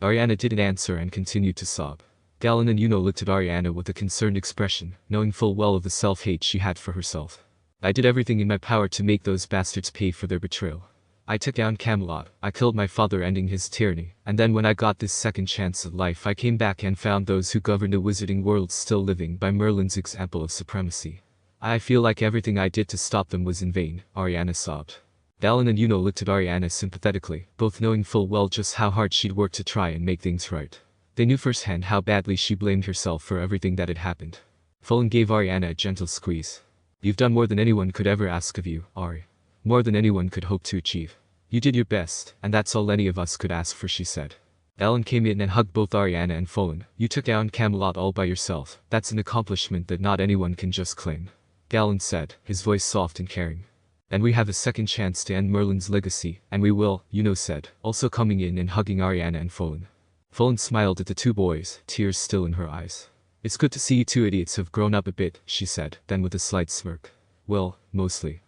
Speaker 1: Ariana didn't answer and continued to sob. Galen and Yuno looked at Ariana with a concerned expression, knowing full well of the self-hate she had for herself. "I did everything in my power to make those bastards pay for their betrayal. I took down Camelot, I killed my father ending his tyranny, and then when I got this second chance at life I came back and found those who govern the wizarding world still living by Merlin's example of supremacy. I feel like everything I did to stop them was in vain," Ariana sobbed. Galen and Yuno looked at Ariana sympathetically, both knowing full well just how hard she'd worked to try and make things right. They knew firsthand how badly she blamed herself for everything that had happened. Folan gave Ariana a gentle squeeze. "You've done more than anyone could ever ask of you, Ari. More than anyone could hope to achieve. You did your best, and that's all any of us could ask for," she said. Ellen came in and hugged both Ariana and Folan. "You took down Camelot all by yourself. That's an accomplishment that not anyone can just claim," Galen said, his voice soft and caring. "And we have a second chance to end Merlin's legacy, and we will," Yuno said, also coming in and hugging Ariana and Folan. Folan smiled at the two boys, tears still in her eyes. "It's good to see you two idiots have grown up a bit," she said, then with a slight smirk. "Well, mostly."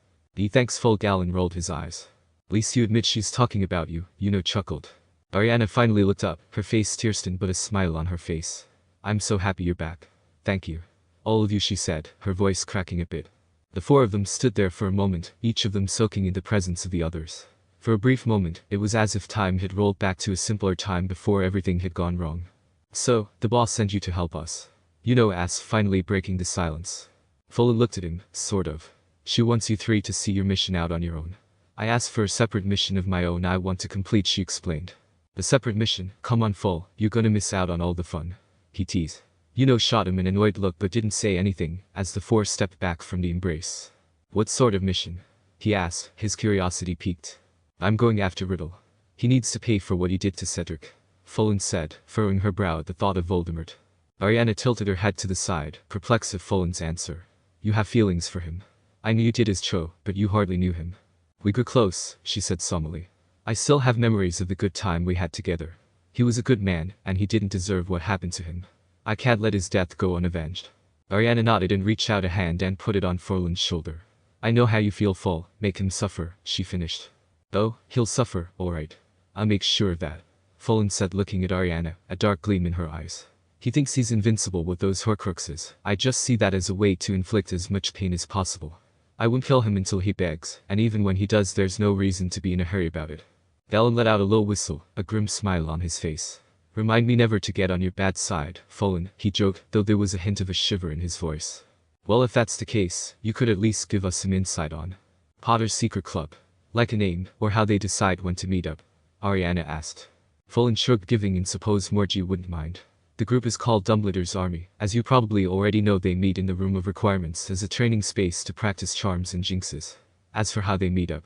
Speaker 1: Thanks, full Galen rolled his eyes. "At least you admit she's talking about you," Yuno chuckled. Ariana finally looked up, her face tear-stained but a smile on her face. "I'm so happy you're back. Thank you. All of you," she said, her voice cracking a bit. The four of them stood there for a moment, each of them soaking in the presence of the others. For a brief moment, it was as if time had rolled back to a simpler time before everything had gone wrong. "So, the boss sent you to help us?" Yuno asked, finally breaking the silence. Folan looked at him, sort of. "She wants you three to see your mission out on your own. I asked for a separate mission of my own I want to complete," she explained. "The separate mission? Come on, Fol, you're gonna miss out on all the fun," he teased. Yuno shot him an annoyed look but didn't say anything, as the four stepped back from the embrace. "What sort of mission?" he asked, his curiosity piqued. "I'm going after Riddle. He needs to pay for what he did to Cedric," Folan said, furrowing her brow at the thought of Voldemort. Ariana tilted her head to the side, perplexed at Folan's answer. "You have feelings for him. I knew you did as Cho, but you hardly knew him." "We grew close," she said solemnly. "I still have memories of the good time we had together. He was a good man, and he didn't deserve what happened to him. I can't let his death go unavenged." Ariana nodded and reached out a hand and put it on Folan's shoulder. "I know how you feel, Fol. Make him suffer," she finished. "Oh, he'll suffer, alright. I'll make sure of that," Folan said, looking at Ariana, a dark gleam in her eyes. "He thinks he's invincible with those Horcruxes. I just see that as a way to inflict as much pain as possible. I won't kill him until he begs, and even when he does there's no reason to be in a hurry about it." Galen let out a low whistle, a grim smile on his face. Remind me never to get on your bad side, Fullen, he joked, though there was a hint of a shiver in his voice. Well, if that's the case, you could at least give us some insight on Potter's Secret Club. Like a name, or how they decide when to meet up? Ariana asked. Fullen shrugged, giving and suppose Morgie wouldn't mind. The group is called Dumbledore's Army. As you probably already know, they meet in the Room of Requirements as a training space to practice charms and jinxes. As for how they meet up,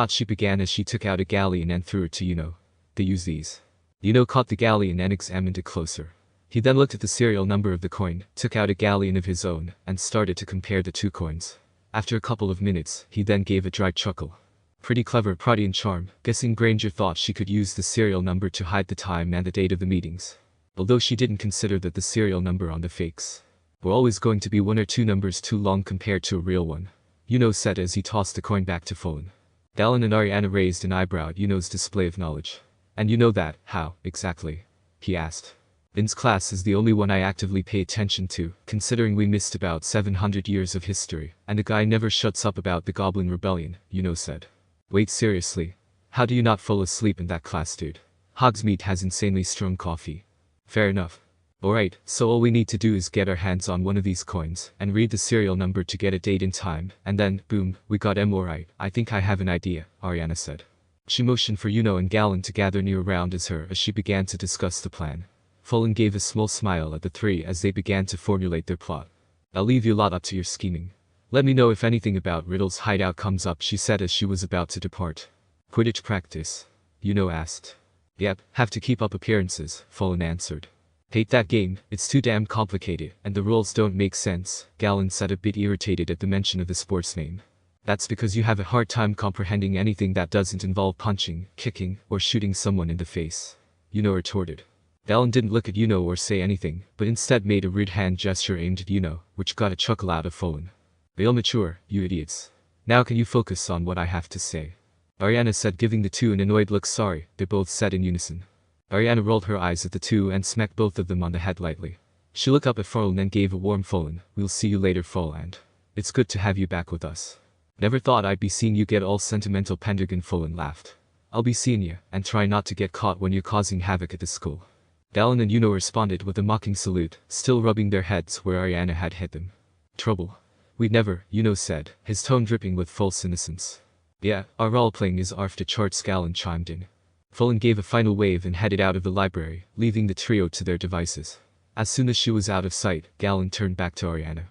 Speaker 1: she began as she took out a galleon and threw it to Yuno. They use these. Yuno caught the galleon and examined it closer. He then looked at the serial number of the coin, took out a galleon of his own, and started to compare the two coins. After a couple of minutes, he then gave a dry chuckle. Pretty clever Prudian charm. Guessing Granger thought she could use the serial number to hide the time and the date of the meetings. Although she didn't consider that the serial number on the fakes were always going to be one or two numbers too long compared to a real one. Yuno said as he tossed the coin back to Fullen. Galen and Ariana raised an eyebrow at Yuno's display of knowledge. And you know that, how, exactly? He asked. Vin's class is the only one I actively pay attention to, considering we missed about 700 years of history, and the guy never shuts up about the Goblin Rebellion, Yuno said. Wait, seriously? How do you not fall asleep in that class, dude? Hogsmeade has insanely strong coffee. Fair enough. Alright, so all we need to do is get our hands on one of these coins, and read the serial number to get a date and time, and then, boom, we got M. Alright, I think I have an idea, Ariana said. She motioned for Yuno and Galen to gather near around her as she began to discuss the plan. Fullen gave a small smile at the three as they began to formulate their plot. I'll leave you lot up to your scheming. Let me know if anything about Riddle's hideout comes up, she said as she was about to depart. Quidditch practice? Yuno asked. Yep, have to keep up appearances, Fullen answered. Hate that game, it's too damn complicated, and the rules don't make sense, Galen said, a bit irritated at the mention of the sport's name. That's because you have a hard time comprehending anything that doesn't involve punching, kicking, or shooting someone in the face, Yuno retorted. Galen didn't look at Yuno or say anything, but instead made a rude hand gesture aimed at Yuno, which got a chuckle out of Fullen. Real mature, you idiots. Now can you focus on what I have to say? Ariana said, giving the two an annoyed look. Sorry, they both said in unison. Ariana rolled her eyes at the two and smacked both of them on the head lightly. She looked up at Fullen and gave a warm Fullen. We'll see you later, Fullen. It's good to have you back with us. Never thought I'd be seeing you get all sentimental, Pendergan, Fullen laughed. I'll be seeing you, and try not to get caught when you're causing havoc at the school. Galen and Yuno responded with a mocking salute, still rubbing their heads where Ariana had hit them. Trouble? We'd never, Yuno said, his tone dripping with false innocence. Yeah, our role-playing is off the charts, Galen chimed in. Fullen gave a final wave and headed out of the library, leaving the trio to their devices. As soon as she was out of sight, Galen turned back to Ariana.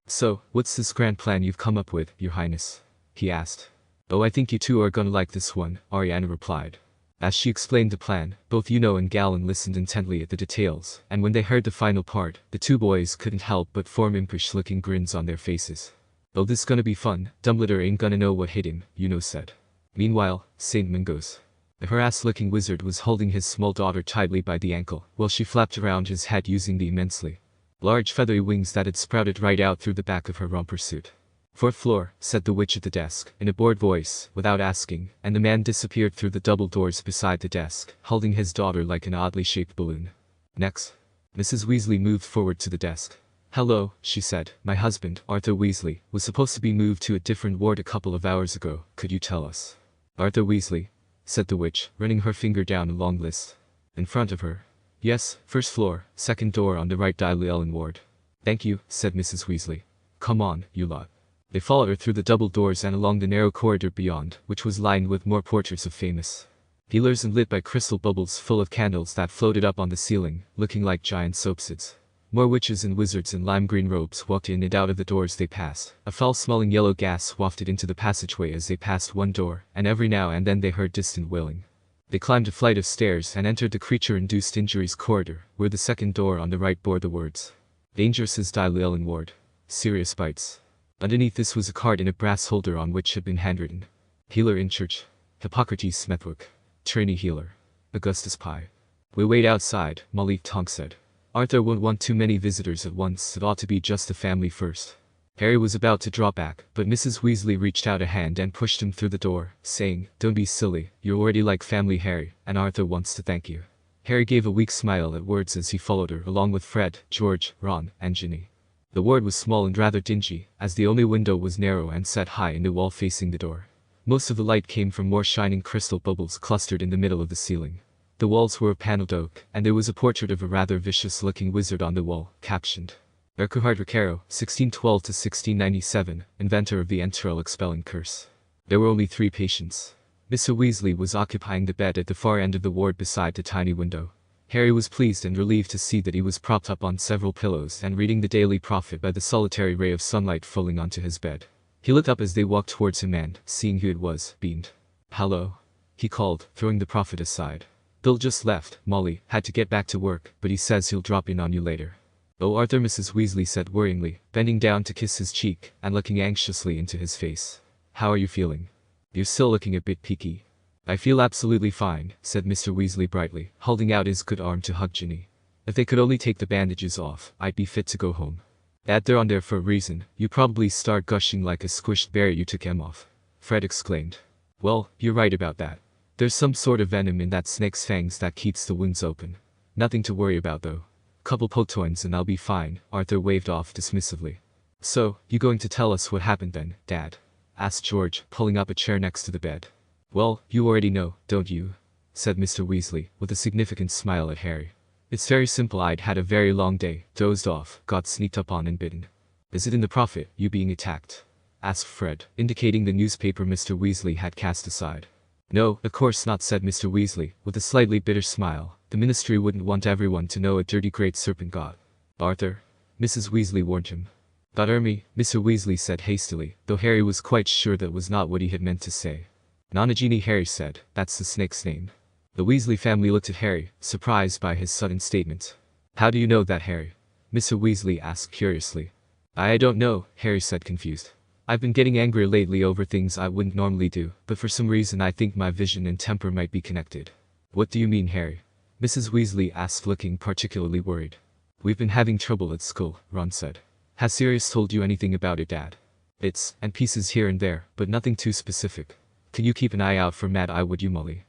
Speaker 1: So, what's this grand plan you've come up with, Your Highness? He asked. Oh, I think you two are gonna like this one, Ariana replied. As she explained the plan, both Yuno and Galen listened intently at the details, and when they heard the final part, the two boys couldn't help but form impish-looking grins on their faces. Oh, this gonna be fun. Dumbledore ain't gonna know what hit him, Yuno said. Meanwhile, St. Mungo's. The harassed-looking wizard was holding his small daughter tightly by the ankle, while she flapped around his head using the immensely large feathery wings that had sprouted right out through the back of her romper suit. Fourth floor, said the witch at the desk, in a bored voice, without asking, and the man disappeared through the double doors beside the desk, holding his daughter like an oddly shaped balloon. Next. Mrs. Weasley moved forward to the desk. Hello, she said. My husband, Arthur Weasley, was supposed to be moved to a different ward a couple of hours ago. Could you tell us? Arthur Weasley, said the witch, running her finger down a long list. In front of her. Yes, first floor, second door on the right, Diley Ellen ward. Thank you, said Mrs. Weasley. Come on, you lot. They followed her through the double doors and along the narrow corridor beyond, which was lined with more portraits of famous healers and lit by crystal bubbles full of candles that floated up on the ceiling, looking like giant soapsuds. More witches and wizards in lime green robes walked in and out of the doors they passed. A foul-smelling yellow gas wafted into the passageway as they passed one door, and every now and then they heard distant wailing. They climbed a flight of stairs and entered the creature-induced injuries corridor, where the second door on the right bore the words, Dangerous is Diley Ellen ward. Serious bites. Underneath this was a card in a brass holder on which had been handwritten, Healer in Church. Hippocrates Smethwick. Trainee healer. Augustus Pye. We'll wait outside, Molly Tonk said. Arthur won't want too many visitors at once, it ought to be just the family first. Harry was about to draw back, but Mrs. Weasley reached out a hand and pushed him through the door, saying, Don't be silly, you're already like family, Harry, and Arthur wants to thank you. Harry gave a weak smile at words as he followed her along with Fred, George, Ron, and Ginny. The ward was small and rather dingy, as the only window was narrow and set high in the wall facing the door. Most of the light came from more shining crystal bubbles clustered in the middle of the ceiling. The walls were of paneled oak, and there was a portrait of a rather vicious-looking wizard on the wall, captioned, Urquhart Recaro, 1612–1697, inventor of the entrail expelling curse. There were only 3 patients. Mr. Weasley was occupying the bed at the far end of the ward beside the tiny window. Harry was pleased and relieved to see that he was propped up on several pillows and reading the Daily Prophet by the solitary ray of sunlight falling onto his bed. He looked up as they walked towards him and, seeing who it was, beamed. "Hello," he called, throwing the Prophet aside. "Bill just left, Molly, had to get back to work, but he says he'll drop in on you later." "Oh, Arthur," Mrs. Weasley said worryingly, bending down to kiss his cheek and looking anxiously into his face. "How are you feeling? You're still looking a bit peaky." "I feel absolutely fine," said Mr. Weasley brightly, holding out his good arm to hug Ginny. "If they could only take the bandages off, I'd be fit to go home." "Dad, they're on there for a reason. You probably start gushing like a squished berry you took them off," Fred exclaimed. "Well, you're right about that. There's some sort of venom in that snake's fangs that keeps the wounds open. Nothing to worry about though. Couple potoins and I'll be fine," Arthur waved off dismissively. "So, you going to tell us what happened then, Dad?" asked George, pulling up a chair next to the bed. "Well, you already know, don't you?" said Mr. Weasley, with a significant smile at Harry. "It's very simple. I'd had a very long day, dozed off, got sneaked up on and bitten." "Is it in the Prophet, you being attacked?" asked Fred, indicating the newspaper Mr. Weasley had cast aside. "No, of course not," said Mr. Weasley, with a slightly bitter smile. "The Ministry wouldn't want everyone to know a dirty great serpent got Arthur," Mrs. Weasley warned him. "Got me," Mr. Weasley said hastily, though Harry was quite sure that was not what he had meant to say. "Nonagini," Harry said, "that's the snake's name." The Weasley family looked at Harry, surprised by his sudden statement. "How do you know that, Harry?" Mr. Weasley asked curiously. I don't know," Harry said confused. "I've been getting angry lately over things I wouldn't normally do, but for some reason I think my vision and temper might be connected." "What do you mean, Harry?" Mrs. Weasley asked, looking particularly worried. "We've been having trouble at school," Ron said. "Has Sirius told you anything about it, Dad?" "Bits and pieces here and there, but nothing too specific. Can you keep an eye out for Mad Eye, would you, Molly?"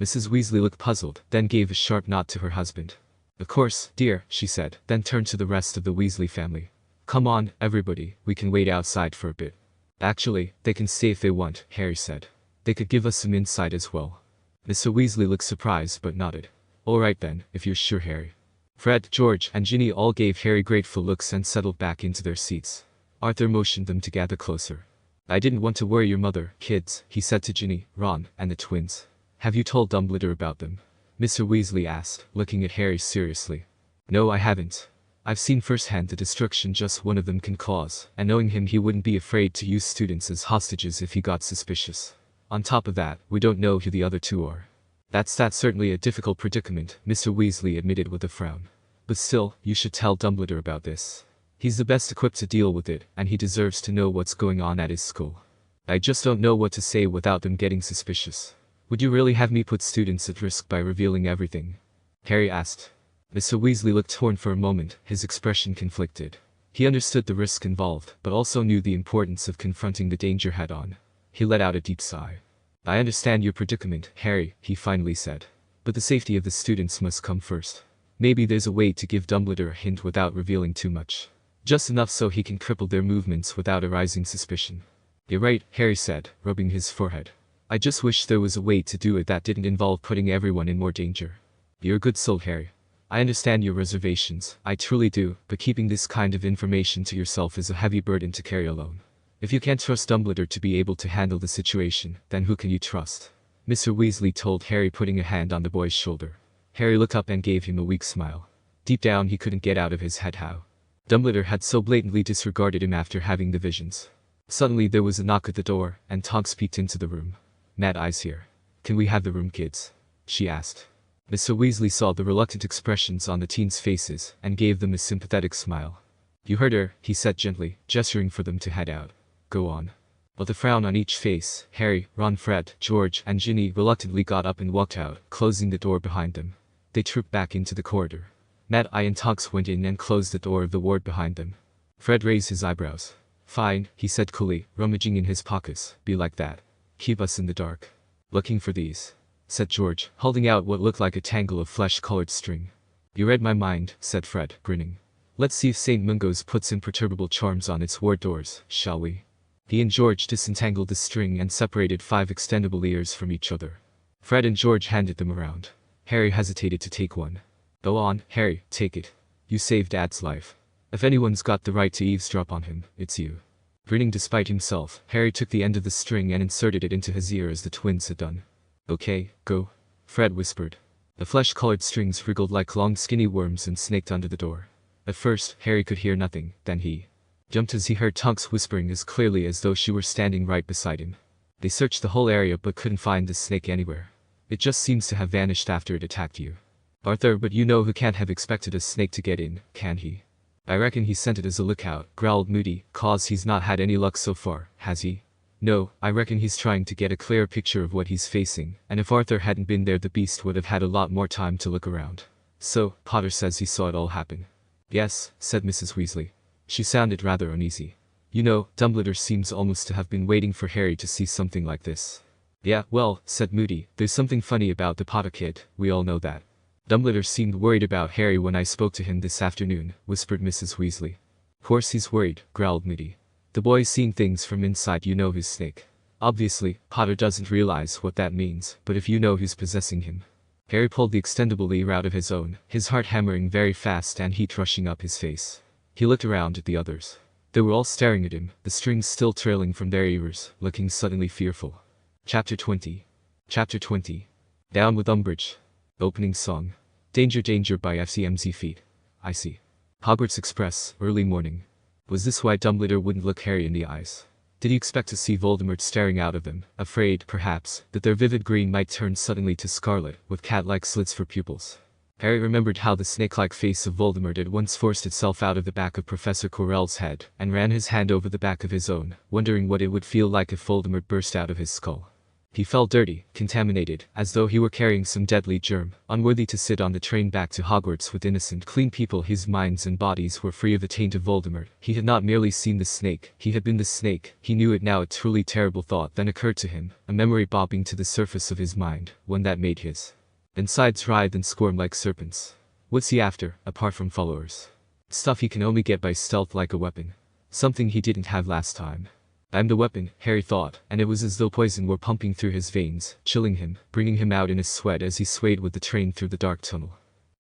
Speaker 1: Mrs. Weasley looked puzzled, then gave a sharp nod to her husband. "Of course, dear," she said, then turned to the rest of the Weasley family. "Come on, everybody, we can wait outside for a bit." "Actually, they can stay if they want," Harry said. "They could give us some insight as well." Mr. Weasley looked surprised but nodded. "All right then, if you're sure, Harry." Fred, George, and Ginny all gave Harry grateful looks and settled back into their seats. Arthur motioned them to gather closer. "I didn't want to worry your mother, kids," he said to Ginny, Ron, and the twins. "Have you told Dumbledore about them?" Mr. Weasley asked, looking at Harry seriously. "No, I haven't. I've seen firsthand the destruction just one of them can cause, and knowing him he wouldn't be afraid to use students as hostages if he got suspicious. On top of that, we don't know who the other 2 are." That's certainly a difficult predicament," Mr. Weasley admitted with a frown. "But still, you should tell Dumbledore about this. He's the best equipped to deal with it, and he deserves to know what's going on at his school." "I just don't know what to say without them getting suspicious." "Would you really have me put students at risk by revealing everything?" Harry asked. Mr. Weasley looked torn for a moment, his expression conflicted. He understood the risk involved, but also knew the importance of confronting the danger head-on. He let out a deep sigh. "I understand your predicament, Harry," he finally said. "But the safety of the students must come first. Maybe there's a way to give Dumbledore a hint without revealing too much. Just enough so he can cripple their movements without arousing suspicion." "You're right," Harry said, rubbing his forehead. "I just wish there was a way to do it that didn't involve putting everyone in more danger." "You're a good soul, Harry. I understand your reservations, I truly do, but keeping this kind of information to yourself is a heavy burden to carry alone. If you can't trust Dumbledore to be able to handle the situation, then who can you trust?" Mr. Weasley told Harry, putting a hand on the boy's shoulder. Harry looked up and gave him a weak smile. Deep down he couldn't get out of his head how Dumbledore had so blatantly disregarded him after having the visions. Suddenly there was a knock at the door, and Tonks peeked into the room. "Mad Eye's here. Can we have the room, kids?" she asked. Mr. Weasley saw the reluctant expressions on the teens' faces, and gave them a sympathetic smile. "You heard her," he said gently, gesturing for them to head out. "Go on." With a frown on each face, Harry, Ron, Fred, George, and Ginny reluctantly got up and walked out, closing the door behind them. They trooped back into the corridor. Mad Eye and Tonks went in and closed the door of the ward behind them. Fred raised his eyebrows. "Fine," he said coolly, rummaging in his pockets. "Be like that. Keep us in the dark." "Looking for these," said George, holding out what looked like a tangle of flesh-colored string. "You read my mind," said Fred, grinning. "Let's see if St. Mungo's puts imperturbable charms on its ward doors, shall we?" He and George disentangled the string and separated 5 extendable ears from each other. Fred and George handed them around. Harry hesitated to take one. Go on, Harry, take it. You saved Dad's life. If anyone's got the right to eavesdrop on him, it's you. Grinning despite himself, Harry took the end of the string and inserted it into his ear as the twins had done. Okay, go. Fred whispered. The flesh-colored strings wriggled like long skinny worms and snaked under the door. At first, Harry could hear nothing, then he jumped as he heard Tonks whispering as clearly as though she were standing right beside him. They searched the whole area but couldn't find the snake anywhere. It just seems to have vanished after it attacked you. Arthur, but you know who can't have expected a snake to get in, can he? I reckon he sent it as a lookout, growled Moody, cause he's not had any luck so far, has he? No, I reckon he's trying to get a clear picture of what he's facing, and if Arthur hadn't been there the beast would have had a lot more time to look around. So, Potter says he saw it all happen. Yes, said Mrs. Weasley. She sounded rather uneasy. You know, Dumbledore seems almost to have been waiting for Harry to see something like this. Yeah, well, said Moody, there's something funny about the Potter kid, we all know that. Dumbledore seemed worried about Harry when I spoke to him this afternoon, whispered Mrs. Weasley. Of course he's worried, growled Moody. The boy's seeing things from inside you know his snake. Obviously, Potter doesn't realize what that means, but if you know who's possessing him. Harry pulled the extendable ear out of his own, his heart hammering very fast and heat rushing up his face. He looked around at the others. They were all staring at him, the strings still trailing from their ears, looking suddenly fearful. Chapter 20. Chapter 20. Down with Umbridge. Opening song. Danger Danger by FCMZ Feet. I see. Hogwarts Express, early morning. Was this why Dumbledore wouldn't look Harry in the eyes? Did he expect to see Voldemort staring out of them, afraid, perhaps, that their vivid green might turn suddenly to scarlet, with cat-like slits for pupils? Harry remembered how the snake-like face of Voldemort had once forced itself out of the back of Professor Quirrell's head, and ran his hand over the back of his own, wondering what it would feel like if Voldemort burst out of his skull. He felt dirty, contaminated, as though he were carrying some deadly germ, unworthy to sit on the train back to Hogwarts with innocent, clean people. His minds and bodies were free of the taint of Voldemort. He had not merely seen the snake, he had been the snake. He knew it now. A truly terrible thought then occurred to him, a memory bobbing to the surface of his mind, one that made his insides writhe and squirm like serpents. What's he after, apart from followers? Stuff he can only get by stealth like a weapon. Something he didn't have last time. I'm the weapon, Harry thought, and it was as though poison were pumping through his veins, chilling him, bringing him out in a sweat as he swayed with the train through the dark tunnel.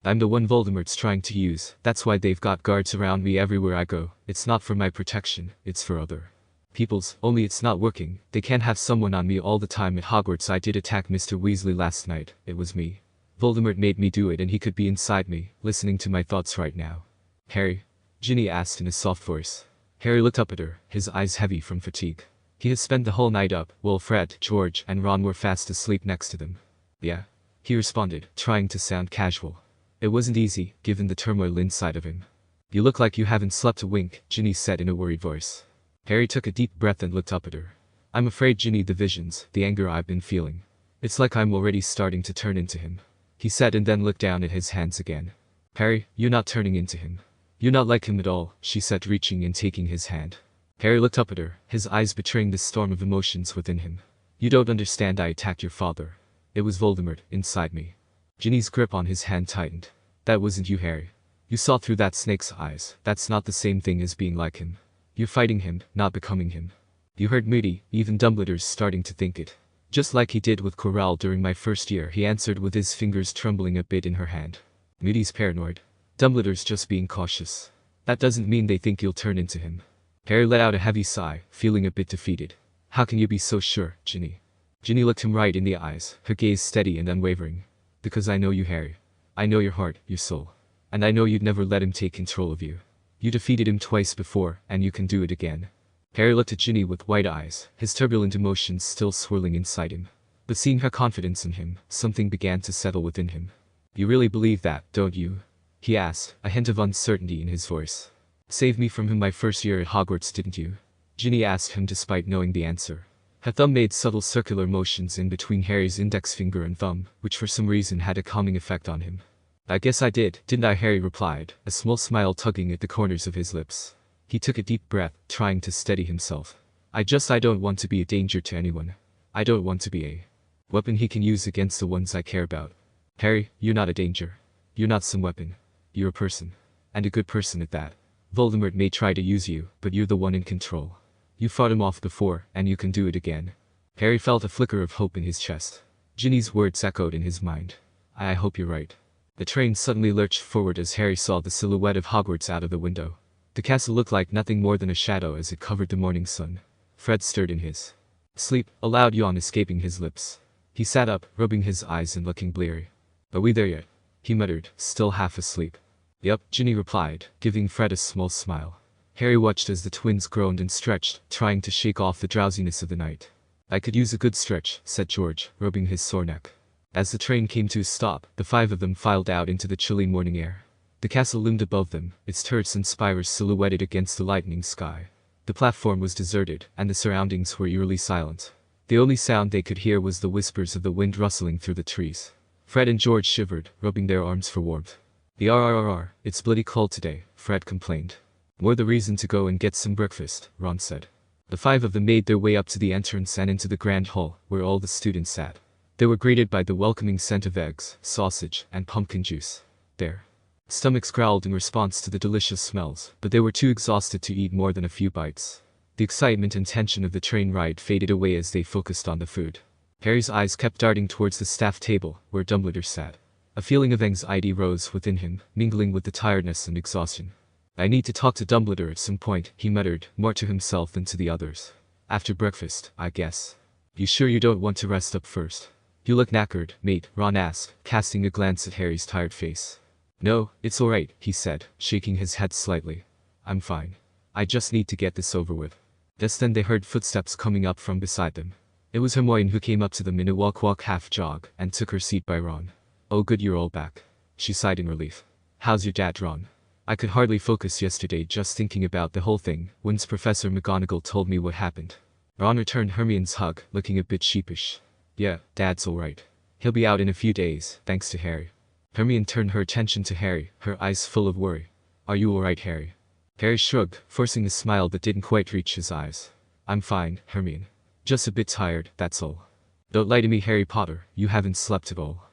Speaker 1: I'm the one Voldemort's trying to use, that's why they've got guards around me everywhere I go. It's not for my protection, it's for other people's, only it's not working. They can't have someone on me all the time at Hogwarts. I did attack Mr. Weasley last night, it was me. Voldemort made me do it and he could be inside me, listening to my thoughts right now. Harry? Ginny asked in a soft voice. Harry looked up at her, his eyes heavy from fatigue. He had spent the whole night up, while Fred, George, and Ron were fast asleep next to them. Yeah. He responded, trying to sound casual. It wasn't easy, given the turmoil inside of him. You look like you haven't slept a wink, Ginny said in a worried voice. Harry took a deep breath and looked up at her. I'm afraid, Ginny, the visions, the anger I've been feeling. It's like I'm already starting to turn into him. He said and then looked down at his hands again. Harry, you're not turning into him. You're not like him at all, she said, reaching and taking his hand. Harry looked up at her, his eyes betraying the storm of emotions within him. You don't understand. I attacked your father. It was Voldemort, inside me. Ginny's grip on his hand tightened. That wasn't you, Harry. You saw through that snake's eyes. That's not the same thing as being like him. You're fighting him, not becoming him. You heard Moody, even Dumbledore's starting to think it. Just like he did with Quirrell during my first year, he answered with his fingers trembling a bit in her hand. Moody's paranoid. Dumbledore's just being cautious. That doesn't mean they think you'll turn into him. Harry let out a heavy sigh, feeling a bit defeated. How can you be so sure, Ginny? Ginny looked him right in the eyes, her gaze steady and unwavering. Because I know you, Harry. I know your heart, your soul. And I know you'd never let him take control of you. You defeated him twice before, and you can do it again. Harry looked at Ginny with wide eyes, his turbulent emotions still swirling inside him. But seeing her confidence in him, something began to settle within him. You really believe that, don't you? He asked, a hint of uncertainty in his voice. Saved me from him my first year at Hogwarts, didn't you? Ginny asked him despite knowing the answer. Her thumb made subtle circular motions in between Harry's index finger and thumb, which for some reason had a calming effect on him. I guess I did, didn't I? Harry replied, a small smile tugging at the corners of his lips. He took a deep breath, trying to steady himself. I don't want to be a danger to anyone. I don't want to be a weapon he can use against the ones I care about. Harry, you're not a danger. You're not some weapon. You're a person. And a good person at that. Voldemort may try to use you, but you're the one in control. You fought him off before, and you can do it again. Harry felt a flicker of hope in his chest. Ginny's words echoed in his mind. I hope you're right. The train suddenly lurched forward as Harry saw the silhouette of Hogwarts out of the window. The castle looked like nothing more than a shadow as it covered the morning sun. Fred stirred in his sleep, a loud yawn escaping his lips. He sat up, rubbing his eyes and looking bleary. Are we there yet? He muttered, still half asleep. Yup, Ginny replied, giving Fred a small smile. Harry watched as the twins groaned and stretched, trying to shake off the drowsiness of the night. I could use a good stretch, said George, rubbing his sore neck. As the train came to a stop, the five of them filed out into the chilly morning air. The castle loomed above them, its turrets and spires silhouetted against the lightening sky. The platform was deserted, and the surroundings were eerily silent. The only sound they could hear was the whispers of the wind rustling through the trees. Fred and George shivered, rubbing their arms for warmth. The RRR, it's bloody cold today, Fred complained. More the reason to go and get some breakfast, Ron said. The five of them made their way up to the entrance and into the grand hall, where all the students sat. They were greeted by the welcoming scent of eggs, sausage, and pumpkin juice. Their stomachs growled in response to the delicious smells, but they were too exhausted to eat more than a few bites. The excitement and tension of the train ride faded away as they focused on the food. Harry's eyes kept darting towards the staff table, where Dumbledore sat. A feeling of anxiety rose within him, mingling with the tiredness and exhaustion. I need to talk to Dumbledore at some point, he muttered, more to himself than to the others. After breakfast, I guess. You sure you don't want to rest up first? You look knackered, mate, Ron asked, casting a glance at Harry's tired face. No, it's alright, he said, shaking his head slightly. I'm fine. I just need to get this over with. Just then they heard footsteps coming up from beside them. It was Hermione who came up to them in a walk half jog, and took her seat by Ron. Oh good, you're all back. She sighed in relief. How's your dad, Ron? I could hardly focus yesterday just thinking about the whole thing, once Professor McGonagall told me what happened. Ron returned Hermione's hug, looking a bit sheepish. Yeah, Dad's alright. He'll be out in a few days, thanks to Harry. Hermione turned her attention to Harry, her eyes full of worry. Are you alright, Harry? Harry shrugged, forcing a smile that didn't quite reach his eyes. I'm fine, Hermione. Just a bit tired, that's all. Don't lie to me, Harry Potter, you haven't slept at all.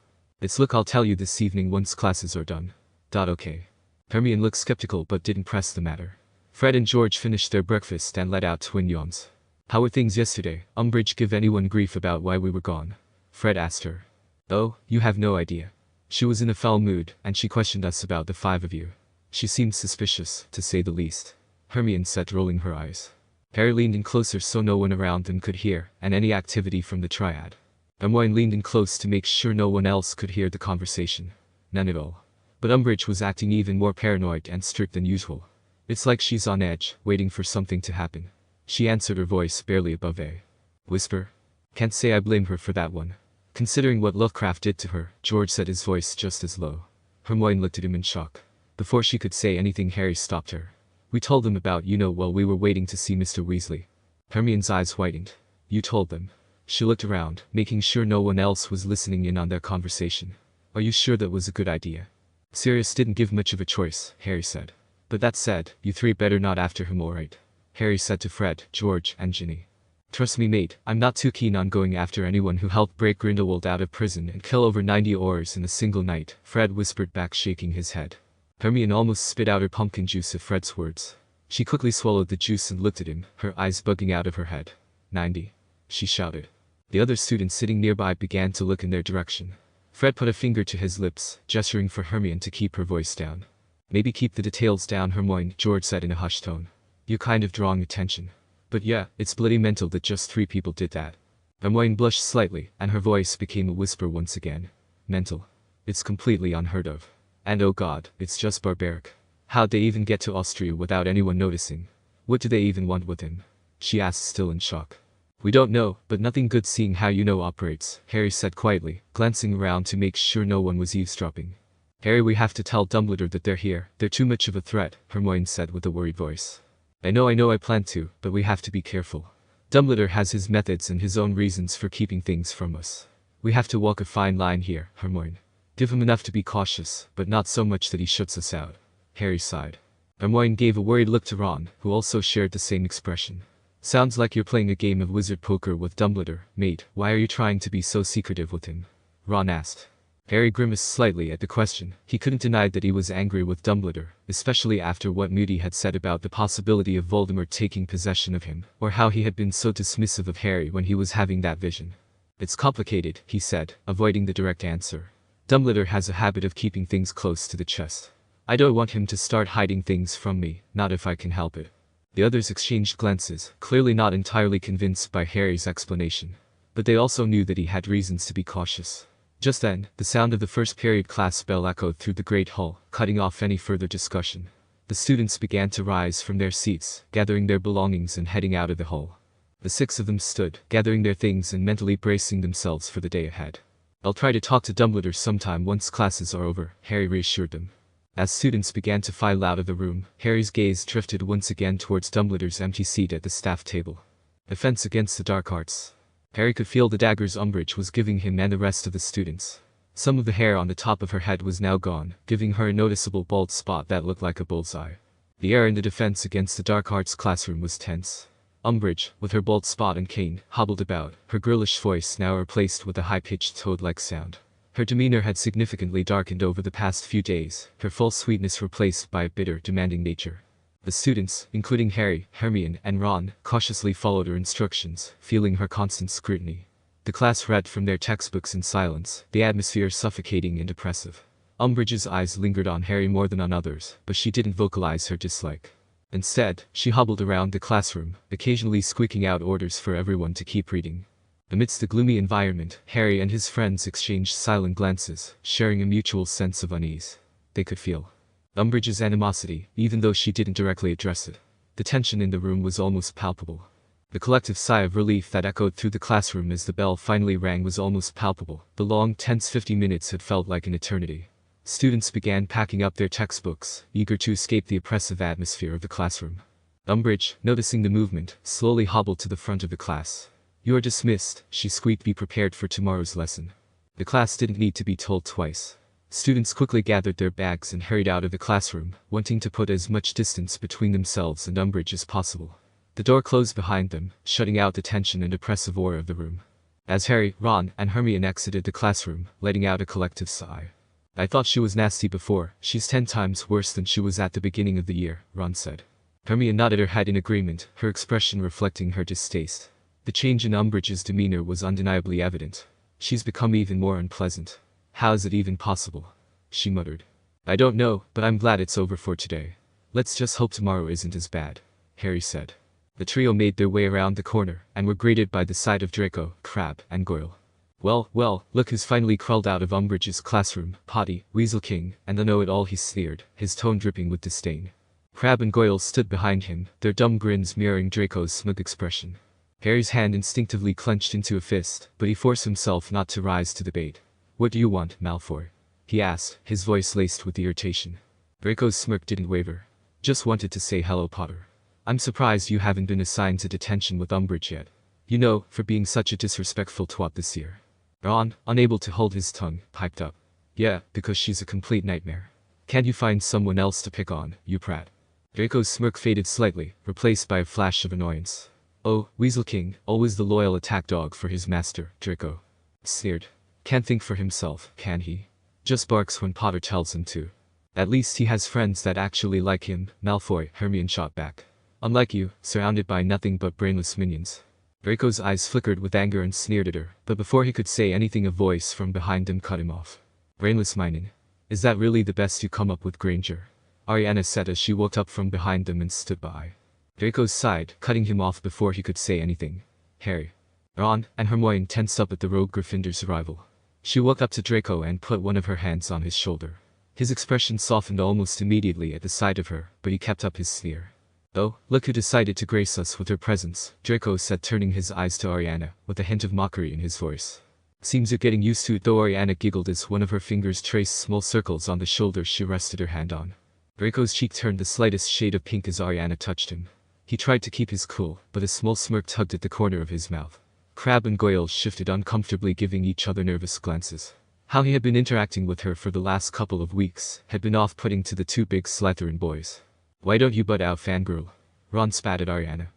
Speaker 1: Look, I'll tell you this evening once classes are done. Okay. Hermione looked skeptical but didn't press the matter. Fred and George finished their breakfast and let out twin yawns. How were things yesterday? Umbridge give anyone grief about why we were gone? Fred asked her. Oh, you have no idea. She was in a foul mood, and she questioned us about the five of you. She seemed suspicious, to say the least. Hermione said, rolling her eyes. Harry leaned in closer so no one around them could hear, and any activity from the Triad. Hermione leaned in close to make sure no one else could hear the conversation. None at all. But Umbridge was acting even more paranoid and strict than usual. It's like she's on edge, waiting for something to happen. She answered, her voice barely above a whisper. Can't say I blame her for that one. Considering what Lovecraft did to her, George said, his voice just as low. Hermione looked at him in shock. Before she could say anything, Harry stopped her. We told them about while we were waiting to see Mr. Weasley. Hermione's eyes widened. You told them? She looked around, making sure no one else was listening in on their conversation. Are you sure that was a good idea? Sirius didn't give much of a choice, Harry said. But that said, you three better not after him, alright? Harry said to Fred, George, and Ginny. Trust me, mate, I'm not too keen on going after anyone who helped break Grindelwald out of prison and kill over 90 Aurors in a single night, Fred whispered back, shaking his head. Hermione almost spit out her pumpkin juice at Fred's words. She quickly swallowed the juice and looked at him, her eyes bugging out of her head. 90. She shouted. The other students sitting nearby began to look in their direction. Fred put a finger to his lips, gesturing for Hermione to keep her voice down. Maybe keep the details down, Hermione, George said in a hushed tone. You're kind of drawing attention. But yeah, it's bloody mental that just 3 people did that. Hermione blushed slightly, and her voice became a whisper once again. Mental. It's completely unheard of. And oh god, it's just barbaric. How'd they even get to Austria without anyone noticing? What do they even want with him? She asked, still in shock. We don't know, but nothing good seeing how operates, Harry said quietly, glancing around to make sure no one was eavesdropping. Harry, we have to tell Dumbledore that they're here. They're too much of a threat, Hermione said with a worried voice. I know I plan to, but we have to be careful. Dumbledore has his methods and his own reasons for keeping things from us. We have to walk a fine line here, Hermione. Give him enough to be cautious, but not so much that he shuts us out. Harry sighed. Hermione gave a worried look to Ron, who also shared the same expression. Sounds like you're playing a game of wizard poker with Dumbledore, mate. Why are you trying to be so secretive with him? Ron asked. Harry grimaced slightly at the question. He couldn't deny that he was angry with Dumbledore, especially after what Moody had said about the possibility of Voldemort taking possession of him, or how he had been so dismissive of Harry when he was having that vision. It's complicated, he said, avoiding the direct answer. Dumbledore has a habit of keeping things close to the chest. I don't want him to start hiding things from me, not if I can help it. The others exchanged glances, clearly not entirely convinced by Harry's explanation. But they also knew that he had reasons to be cautious. Just then, the sound of the first period class bell echoed through the great hall, cutting off any further discussion. The students began to rise from their seats, gathering their belongings and heading out of the hall. The 6 of them stood, gathering their things and mentally bracing themselves for the day ahead. I'll try to talk to Dumbledore sometime once classes are over, Harry reassured them. As students began to file out of the room, Harry's gaze drifted once again towards Dumbledore's empty seat at the staff table. Defense against the dark arts. Harry could feel the daggers Umbridge was giving him and the rest of the students. Some of the hair on the top of her head was now gone, giving her a noticeable bald spot that looked like a bullseye. The air in the defense against the dark arts classroom was tense. Umbridge, with her bald spot and cane, hobbled about, her girlish voice now replaced with a high-pitched toad-like sound. Her demeanor had significantly darkened over the past few days, her false sweetness replaced by a bitter, demanding nature. The students, including Harry, Hermione, and Ron, cautiously followed her instructions, feeling her constant scrutiny. The class read from their textbooks in silence, the atmosphere suffocating and oppressive. Umbridge's eyes lingered on Harry more than on others, but she didn't vocalize her dislike. Instead, she hobbled around the classroom, occasionally squeaking out orders for everyone to keep reading. Amidst the gloomy environment, Harry and his friends exchanged silent glances, sharing a mutual sense of unease. They could feel Umbridge's animosity, even though she didn't directly address it. The tension in the room was almost palpable. The collective sigh of relief that echoed through the classroom as the bell finally rang was almost palpable. The long, tense 50 minutes had felt like an eternity. Students began packing up their textbooks, eager to escape the oppressive atmosphere of the classroom. Umbridge, noticing the movement, slowly hobbled to the front of the class. "You are dismissed," she squeaked. "Be prepared for tomorrow's lesson." The class didn't need to be told twice. Students quickly gathered their bags and hurried out of the classroom, wanting to put as much distance between themselves and Umbridge as possible. The door closed behind them, shutting out the tension and oppressive aura of the room. As Harry, Ron, and Hermione exited the classroom, letting out a collective sigh. "I thought she was nasty before, she's 10 times worse than she was at the beginning of the year," Ron said. Hermione nodded her head in agreement, her expression reflecting her distaste. The change in Umbridge's demeanor was undeniably evident. "She's become even more unpleasant. How is it even possible?" she muttered. "I don't know, but I'm glad it's over for today. Let's just hope tomorrow isn't as bad," Harry said. The trio made their way around the corner, and were greeted by the sight of Draco, Crabbe, and Goyle. Well, look who's finally crawled out of Umbridge's classroom, Potty, Weasel King, and I know it all," he sneered, his tone dripping with disdain. Crabbe and Goyle stood behind him, their dumb grins mirroring Draco's smug expression. Harry's hand instinctively clenched into a fist, but he forced himself not to rise to the bait. "What do you want, Malfoy?" he asked, his voice laced with irritation. Draco's smirk didn't waver. "Just wanted to say hello, Potter. I'm surprised you haven't been assigned to detention with Umbridge yet. You know, for being such a disrespectful twat this year." Ron, unable to hold his tongue, piped up. "Yeah, because she's a complete nightmare. Can't you find someone else to pick on, you prat?" Draco's smirk faded slightly, replaced by a flash of annoyance. "Oh, Weasel King, always the loyal attack dog for his master," Draco sneered. "Can't think for himself, can he? Just barks when Potter tells him to." "At least he has friends that actually like him," Malfoy, Hermione shot back. "Unlike you, surrounded by nothing but brainless minions." Draco's eyes flickered with anger and sneered at her, but before he could say anything a voice from behind him cut him off. "Brainless minion? Is that really the best you come up with, Granger?" Ariana said as she walked up from behind them and stood by. Draco sighed, cutting him off before he could say anything. Harry, Ron, and Hermione tensed up at the rogue Gryffindor's arrival. She walked up to Draco and put one of her hands on his shoulder. His expression softened almost immediately at the sight of her, but he kept up his sneer. "Oh, look who decided to grace us with her presence," Draco said, turning his eyes to Ariana, with a hint of mockery in his voice. "Seems you're getting used to it though." Ariana giggled as one of her fingers traced small circles on the shoulder she rested her hand on. Draco's cheek turned the slightest shade of pink as Ariana touched him. He tried to keep his cool, but a small smirk tugged at the corner of his mouth. Crabbe and Goyle shifted uncomfortably, giving each other nervous glances. How he had been interacting with her for the last couple of weeks had been off-putting to the two big Slytherin boys. "Why don't you butt out, fangirl?" Ron spat at Ariana.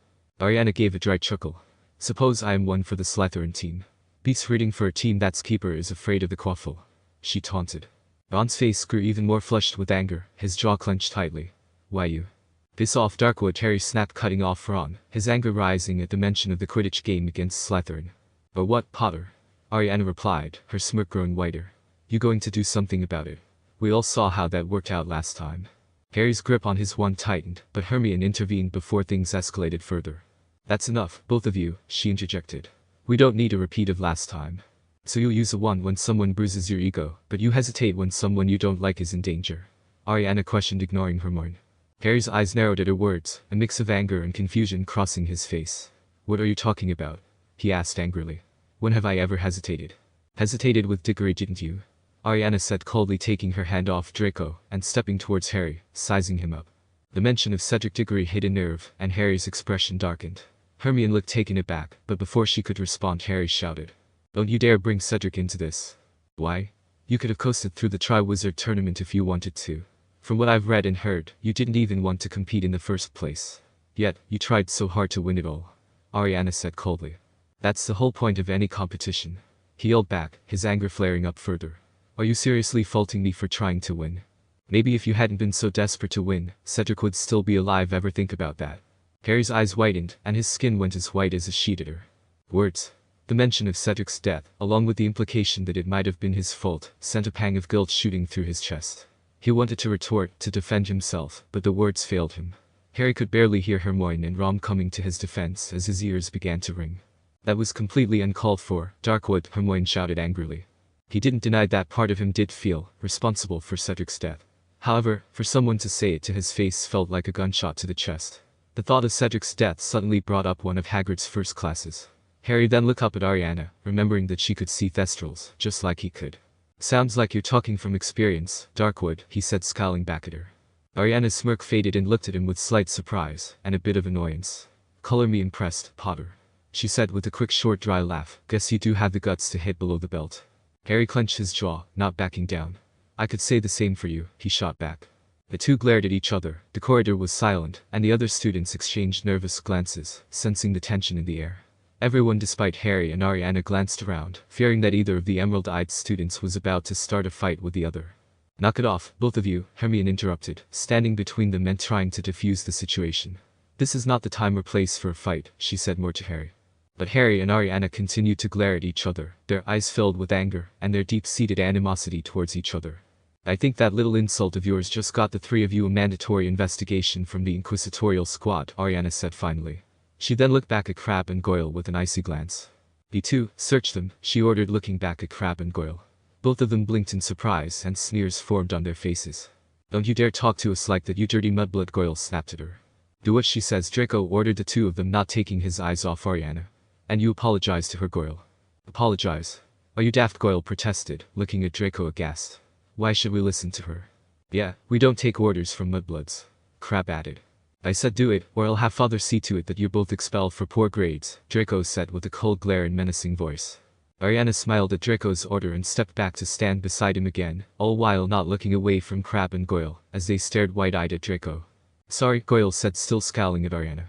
Speaker 1: Ariana gave a dry chuckle. "Suppose I am one for the Slytherin team. Beats rooting for a team that's keeper is afraid of the quaffle." she taunted. Ron's face grew even more flushed with anger, his jaw clenched tightly. Why you? Piss off, Darkwood, Harry snapped, cutting off Ron, his anger rising at the mention of the Quidditch game against Slytherin. Or what, Potter? Ariana replied, her smirk growing whiter. You going to do something about it? We all saw how that worked out last time. Harry's grip on his wand tightened, but Hermione intervened before things escalated further. That's enough, both of you, she interjected. We don't need a repeat of last time. So you'll use a wand when someone bruises your ego, but you hesitate when someone you don't like is in danger? Ariana questioned, ignoring Hermione. Harry's eyes narrowed at her words, a mix of anger and confusion crossing his face. What are you talking about? He asked angrily. When have I ever hesitated? Hesitated with Diggory, didn't you? Ariana said coldly, taking her hand off Draco and stepping towards Harry, sizing him up. The mention of Cedric Diggory hit a nerve, and Harry's expression darkened. Hermione looked taken aback, but before she could respond, Harry shouted. Don't you dare bring Cedric into this. Why? You could have coasted through the Triwizard tournament if you wanted to. From what I've read and heard, you didn't even want to compete in the first place. Yet, you tried so hard to win it all. Ariana said coldly. That's the whole point of any competition. He yelled back, his anger flaring up further. Are you seriously faulting me for trying to win? Maybe if you hadn't been so desperate to win, Cedric would still be alive. Ever think about that? Harry's eyes whitened, and his skin went as white as a sheet at her. Words. The mention of Cedric's death, along with the implication that it might have been his fault, sent a pang of guilt shooting through his chest. He wanted to retort, to defend himself, but the words failed him. Harry could barely hear Hermione and Ron coming to his defense as his ears began to ring. That was completely uncalled for, Darkwood, Hermione shouted angrily. He didn't deny that part of him did feel responsible for Cedric's death. However, for someone to say it to his face felt like a gunshot to the chest. The thought of Cedric's death suddenly brought up one of Hagrid's first classes. Harry then looked up at Ariana, remembering that she could see Thestrals, just like he could. Sounds like you're talking from experience, Darkwood, he said, scowling back at her. Ariana's smirk faded and looked at him with slight surprise, and a bit of annoyance. Color me impressed, Potter, she said with a quick short dry laugh. Guess you do have the guts to hit below the belt. Harry clenched his jaw, not backing down. I could say the same for you, he shot back. The two glared at each other, the corridor was silent, and the other students exchanged nervous glances, sensing the tension in the air. Everyone despite Harry and Ariana glanced around, fearing that either of the emerald-eyed students was about to start a fight with the other. Knock it off, both of you, Hermione interrupted, standing between them and trying to defuse the situation. This is not the time or place for a fight, she said more to Harry. But Harry and Ariana continued to glare at each other, their eyes filled with anger, and their deep-seated animosity towards each other. I think that little insult of yours just got the three of you a mandatory investigation from the Inquisitorial Squad, Ariana said finally. She then looked back at Crabbe and Goyle with an icy glance. You two, search them, she ordered, looking back at Crabbe and Goyle. Both of them blinked in surprise and sneers formed on their faces. Don't you dare talk to us like that, you dirty mudblood, Goyle snapped at her. Do what she says, Draco ordered, the two of them not taking his eyes off Ariana. And you apologize to her, Goyle. Apologize? Are you daft, Goyle protested, looking at Draco aghast. Why should we listen to her? Yeah, we don't take orders from mudbloods, Crabbe added. I said do it, or I'll have Father see to it that you're both expelled for poor grades, Draco said with a cold glare and menacing voice. Ariana smiled at Draco's order and stepped back to stand beside him again, all while not looking away from Crabbe and Goyle, as they stared wide-eyed at Draco. Sorry, Goyle said, still scowling at Ariana.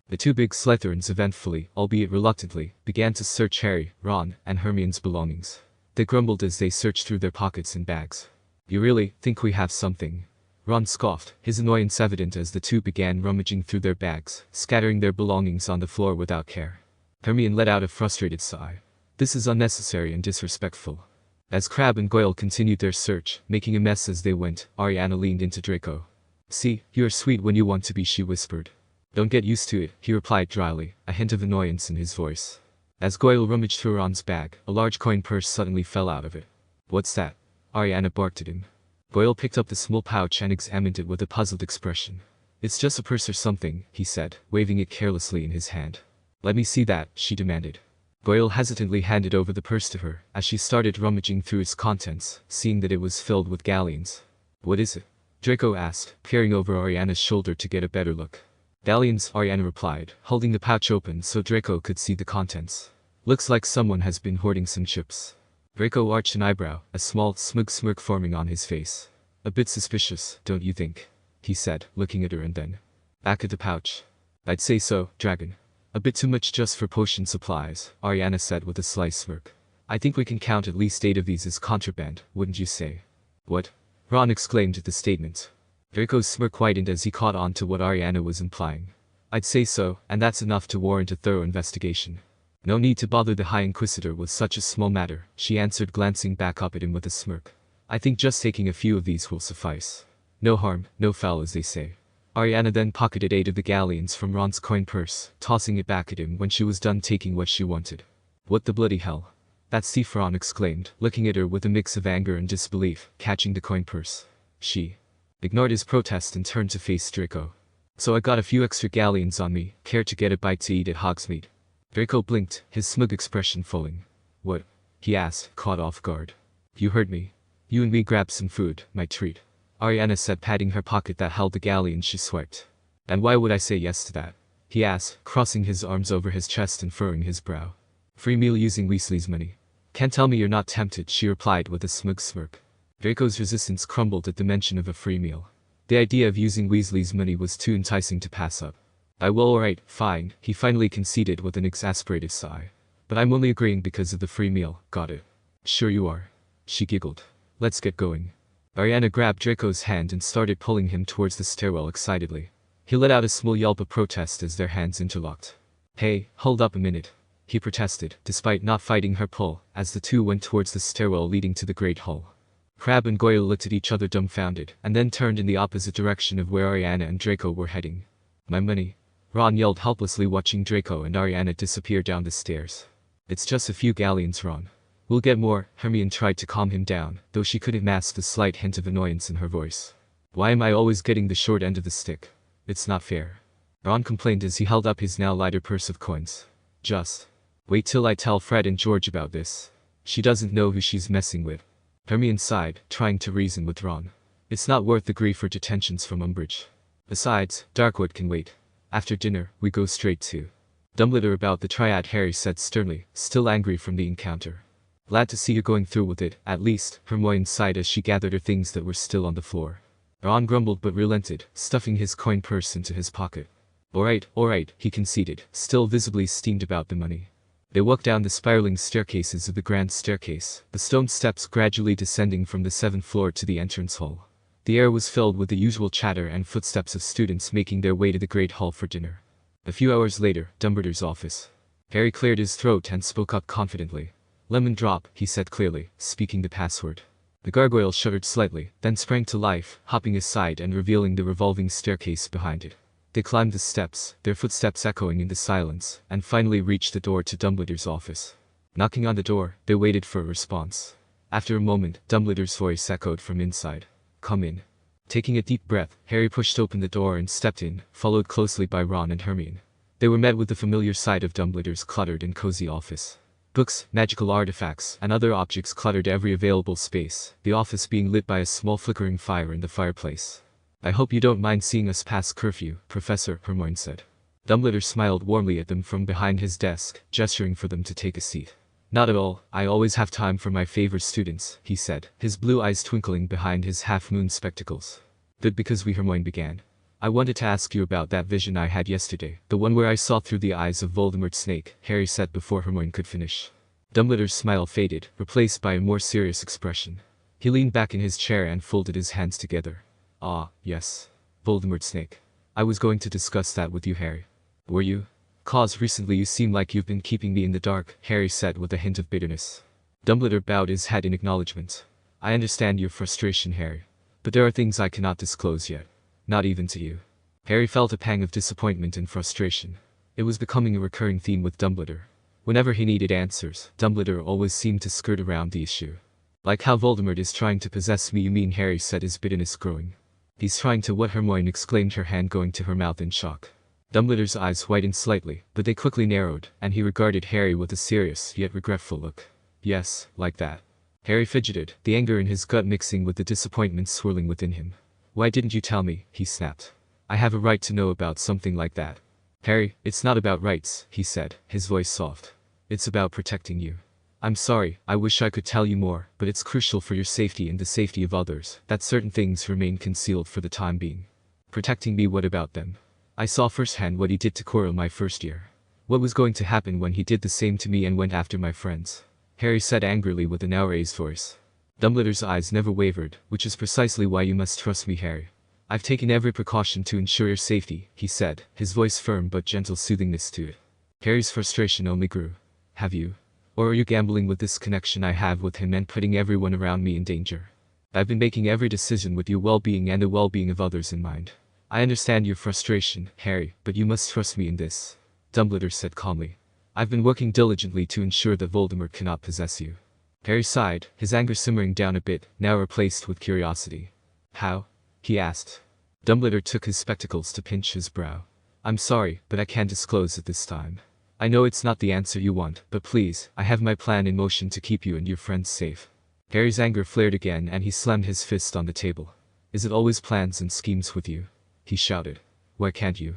Speaker 1: The two big Slytherins eventfully, albeit reluctantly, began to search Harry, Ron, and Hermione's belongings. They grumbled as they searched through their pockets and bags. You really think we have something? Ron scoffed, his annoyance evident as the two began rummaging through their bags, scattering their belongings on the floor without care. Hermione let out a frustrated sigh. This is unnecessary and disrespectful. As Crabbe and Goyle continued their search, making a mess as they went, Ariana leaned into Draco. See, you are sweet when you want to be, she whispered. Don't get used to it, he replied dryly, a hint of annoyance in his voice. As Goyle rummaged through Ron's bag, a large coin purse suddenly fell out of it. What's that? Ariana barked at him. Goyle picked up the small pouch and examined it with a puzzled expression. It's just a purse or something, he said, waving it carelessly in his hand. Let me see that, she demanded. Goyle hesitantly handed over the purse to her, as she started rummaging through its contents, seeing that it was filled with galleons. What is it? Draco asked, peering over Ariana's shoulder to get a better look. Galleons, Ariana replied, holding the pouch open so Draco could see the contents. Looks like someone has been hoarding some chips. Draco arched an eyebrow, a small, smug smirk forming on his face. A bit suspicious, don't you think? He said, looking at her and then back at the pouch. I'd say so, Dragon. A bit too much just for potion supplies, Ariana said with a sly smirk. I think we can count at least 8 of these as contraband, wouldn't you say? What? Ron exclaimed at the statement. Draco's smirk widened as he caught on to what Ariana was implying. I'd say so, and that's enough to warrant a thorough investigation. No need to bother the High Inquisitor with such a small matter, she answered, glancing back up at him with a smirk. I think just taking a few of these will suffice. No harm, no foul, as they say. Ariana then pocketed 8 of the galleons from Ron's coin purse, tossing it back at him when she was done taking what she wanted. What the bloody hell? That's thief, Ron exclaimed, looking at her with a mix of anger and disbelief, catching the coin purse. She ignored his protest and turned to face Draco. So I got a few extra galleons on me, care to get a bite to eat at Hogsmeade? Draco blinked, his smug expression falling. What? He asked, caught off guard. You heard me. You and me grab some food, my treat. Ariana said, patting her pocket that held the galleon she swiped. And why would I say yes to that? He asked, crossing his arms over his chest and furrowing his brow. Free meal using Weasley's money. Can't tell me you're not tempted, she replied with a smug smirk. Draco's resistance crumbled at the mention of a free meal. The idea of using Weasley's money was too enticing to pass up. Alright, fine, he finally conceded with an exasperated sigh. But I'm only agreeing because of the free meal, got it? Sure you are. She giggled. Let's get going. Ariana grabbed Draco's hand and started pulling him towards the stairwell excitedly. He let out a small yelp of protest as their hands interlocked. Hey, hold up a minute, he protested, despite not fighting her pull, as the two went towards the stairwell leading to the Great Hall. Crabbe and Goyle looked at each other dumbfounded, and then turned in the opposite direction of where Ariana and Draco were heading. My money? Ron yelled helplessly, watching Draco and Ariana disappear down the stairs. It's just a few galleons, Ron. We'll get more, Hermione tried to calm him down, though she couldn't mask the slight hint of annoyance in her voice. Why am I always getting the short end of the stick? It's not fair. Ron complained as he held up his now lighter purse of coins. Just wait till I tell Fred and George about this. She doesn't know who she's messing with. Hermione sighed, trying to reason with Ron. It's not worth the grief or detentions from Umbridge. Besides, Darkwood can wait. After dinner, we go straight to Dumbledore about the Triad, Harry said sternly, still angry from the encounter. Glad to see you're going through with it, at least, Hermione sighed as she gathered her things that were still on the floor. Ron grumbled but relented, stuffing his coin purse into his pocket. Alright, he conceded, still visibly steamed about the money. They walked down the spiraling staircases of the grand staircase, the stone steps gradually descending from the 7th floor to the entrance hall. The air was filled with the usual chatter and footsteps of students making their way to the Great Hall for dinner. A few hours later, Dumbledore's office. Harry cleared his throat and spoke up confidently. Lemon drop, he said clearly, speaking the password. The gargoyle shuddered slightly, then sprang to life, hopping aside and revealing the revolving staircase behind it. They climbed the steps, their footsteps echoing in the silence, and finally reached the door to Dumbledore's office. Knocking on the door, they waited for a response. After a moment, Dumbledore's voice echoed from inside. Come in. Taking a deep breath, Harry pushed open the door and stepped in, followed closely by Ron and Hermione. They were met with the familiar sight of Dumbledore's cluttered and cozy office. Books, magical artifacts, and other objects cluttered every available space, the office being lit by a small flickering fire in the fireplace. I hope you don't mind seeing us past curfew, Professor, Hermione said. Dumbledore smiled warmly at them from behind his desk, gesturing for them to take a seat. Not at all, I always have time for my favorite students, he said, his blue eyes twinkling behind his half-moon spectacles. Good, because Hermione began. I wanted to ask you about that vision I had yesterday, the one where I saw through the eyes of Voldemort's snake, Harry said before Hermione could finish. Dumbledore's smile faded, replaced by a more serious expression. He leaned back in his chair and folded his hands together. Ah, yes. Voldemort's snake. I was going to discuss that with you, Harry. Were you? 'Cause recently you seem like you've been keeping me in the dark, Harry said with a hint of bitterness. Dumbledore bowed his head in acknowledgement. I understand your frustration, Harry. But there are things I cannot disclose yet. Not even to you. Harry felt a pang of disappointment and frustration. It was becoming a recurring theme with Dumbledore. Whenever he needed answers, Dumbledore always seemed to skirt around the issue. Like how Voldemort is trying to possess me, you mean, Harry said, his bitterness growing. He's trying to what? Hermione exclaimed, her hand going to her mouth in shock. Dumbledore's eyes widened slightly, but they quickly narrowed, and he regarded Harry with a serious yet regretful look. Yes, like that. Harry fidgeted, the anger in his gut mixing with the disappointment swirling within him. Why didn't you tell me? He snapped. I have a right to know about something like that. Harry, it's not about rights, he said, his voice soft. It's about protecting you. I'm sorry, I wish I could tell you more, but it's crucial for your safety and the safety of others that certain things remain concealed for the time being. Protecting me, what about them? I saw firsthand what he did to Quirrell my first year. What was going to happen when he did the same to me and went after my friends? Harry said angrily with a now raised voice. Dumbledore's eyes never wavered, which is precisely why you must trust me, Harry. I've taken every precaution to ensure your safety, he said, his voice firm but gentle soothingness to it. Harry's frustration only grew. Have you? Or are you gambling with this connection I have with him and putting everyone around me in danger? I've been making every decision with your well-being and the well-being of others in mind. I understand your frustration, Harry, but you must trust me in this. Dumbledore said calmly. I've been working diligently to ensure that Voldemort cannot possess you. Harry sighed, his anger simmering down a bit, now replaced with curiosity. How? He asked. Dumbledore took his spectacles to pinch his brow. I'm sorry, but I can't disclose at this time. I know it's not the answer you want, but please, I have my plan in motion to keep you and your friends safe. Harry's anger flared again and he slammed his fist on the table. Is it always plans and schemes with you? He shouted. Why can't you?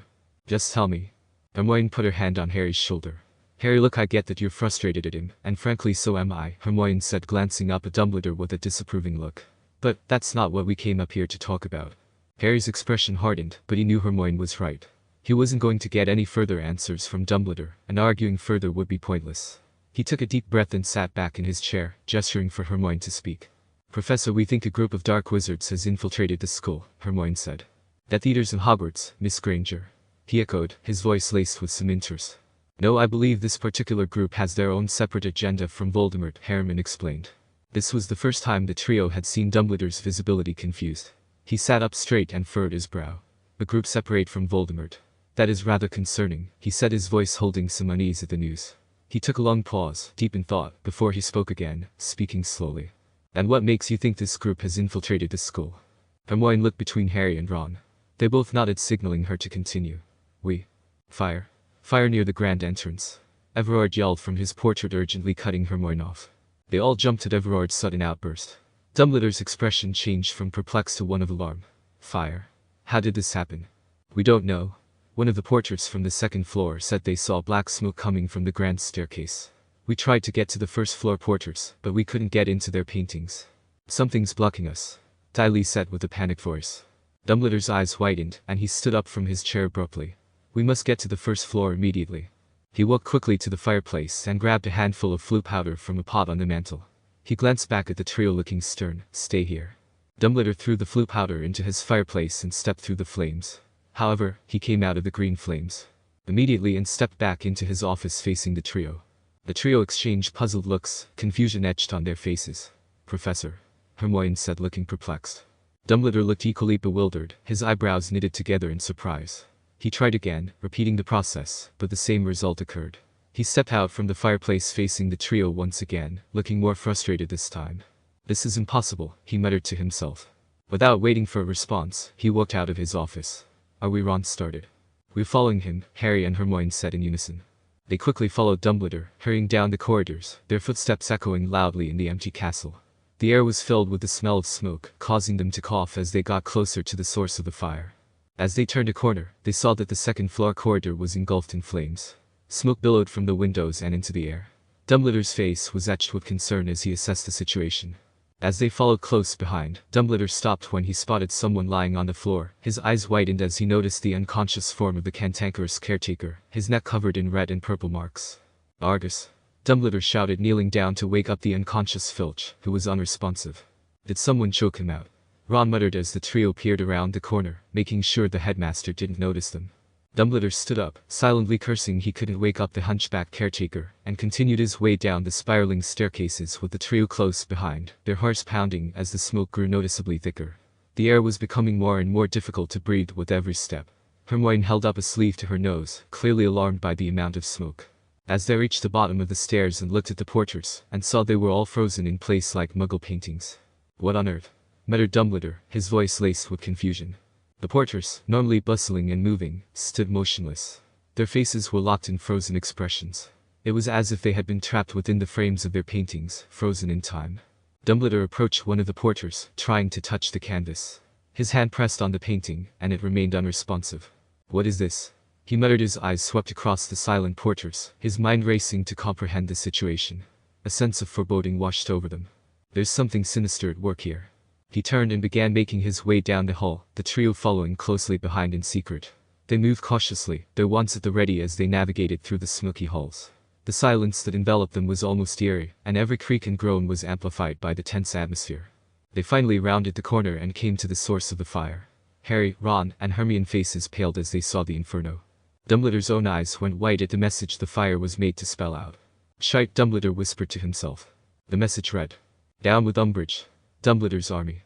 Speaker 1: Just tell me. Hermione put her hand on Harry's shoulder. Harry, look, I get that you're frustrated at him, and frankly so am I, Hermione said, glancing up at Dumbledore with a disapproving look. But that's not what we came up here to talk about. Harry's expression hardened, but he knew Hermione was right. He wasn't going to get any further answers from Dumbledore, and arguing further would be pointless. He took a deep breath and sat back in his chair, gesturing for Hermione to speak. Professor, we think a group of dark wizards has infiltrated the school, Hermione said. That leaders in Hogwarts, Miss Granger? He echoed, his voice laced with some interest. No, I believe this particular group has their own separate agenda from Voldemort, Harriman explained. This was the first time the trio had seen Dumbledore's visibility confused. He sat up straight and furrowed his brow. A group separate from Voldemort. That is rather concerning, he said, his voice holding some unease at the news. He took a long pause, deep in thought, before he spoke again, speaking slowly. And what makes you think this group has infiltrated the school? Hermione looked between Harry and Ron. They both nodded, signaling her to continue. Fire. Fire near the grand entrance. Everard yelled from his portrait, urgently cutting Hermione off. They all jumped at Everard's sudden outburst. Dumbledore's expression changed from perplexed to one of alarm. Fire? How did this happen? We don't know. One of the portraits from the second floor said they saw black smoke coming from the grand staircase. We tried to get to the first floor portraits, but we couldn't get into their paintings. Something's blocking us, Tylee said with a panicked voice. Dumbledore's eyes widened, and he stood up from his chair abruptly. We must get to the first floor immediately. He walked quickly to the fireplace and grabbed a handful of flue powder from a pot on the mantel. He glanced back at the trio, looking stern. Stay here. Dumbledore threw the flue powder into his fireplace and stepped through the flames. However, he came out of the green flames immediately and stepped back into his office facing the trio. The trio exchanged puzzled looks, confusion etched on their faces. Professor, Hermione said, looking perplexed. Dumbledore looked equally bewildered, his eyebrows knitted together in surprise. He tried again, repeating the process, but the same result occurred. He stepped out from the fireplace facing the trio once again, looking more frustrated this time. This is impossible, he muttered to himself. Without waiting for a response, he walked out of his office. Are we? Ron started. We're following him, Harry and Hermione said in unison. They quickly followed Dumbledore, hurrying down the corridors, their footsteps echoing loudly in the empty castle. The air was filled with the smell of smoke, causing them to cough as they got closer to the source of the fire. As they turned a corner, they saw that the second-floor corridor was engulfed in flames. Smoke billowed from the windows and into the air. Dumbledore's face was etched with concern as he assessed the situation. As they followed close behind, Dumbledore stopped when he spotted someone lying on the floor. His eyes widened as he noticed the unconscious form of the cantankerous caretaker, his neck covered in red and purple marks. Argus! Dumbledore shouted, kneeling down to wake up the unconscious Filch, who was unresponsive. Did someone choke him out? Ron muttered as the trio peered around the corner, making sure the headmaster didn't notice them. Dumbledore stood up, silently cursing he couldn't wake up the hunchback caretaker, and continued his way down the spiraling staircases with the trio close behind, their hearts pounding as the smoke grew noticeably thicker. The air was becoming more and more difficult to breathe with every step. Hermione held up a sleeve to her nose, clearly alarmed by the amount of smoke. As they reached the bottom of the stairs and looked at the portraits, and saw they were all frozen in place like Muggle paintings. What on earth? Muttered Dumbledore, his voice laced with confusion. The portraits, normally bustling and moving, stood motionless. Their faces were locked in frozen expressions. It was as if they had been trapped within the frames of their paintings, frozen in time. Dumbledore approached one of the portraits, trying to touch the canvas. His hand pressed on the painting, and it remained unresponsive. What is this? He muttered, his eyes swept across the silent portraits, his mind racing to comprehend the situation. A sense of foreboding washed over them. There's something sinister at work here. He turned and began making his way down the hall, the trio following closely behind in secret. They moved cautiously, their wands at the ready as they navigated through the smoky halls. The silence that enveloped them was almost eerie, and every creak and groan was amplified by the tense atmosphere. They finally rounded the corner and came to the source of the fire. Harry, Ron, and Hermione faces paled as they saw the inferno. Dumbledore's own eyes went white at the message the fire was made to spell out. "Shite," Dumbledore whispered to himself. The message read, "Down with Umbridge, Dumbledore's army."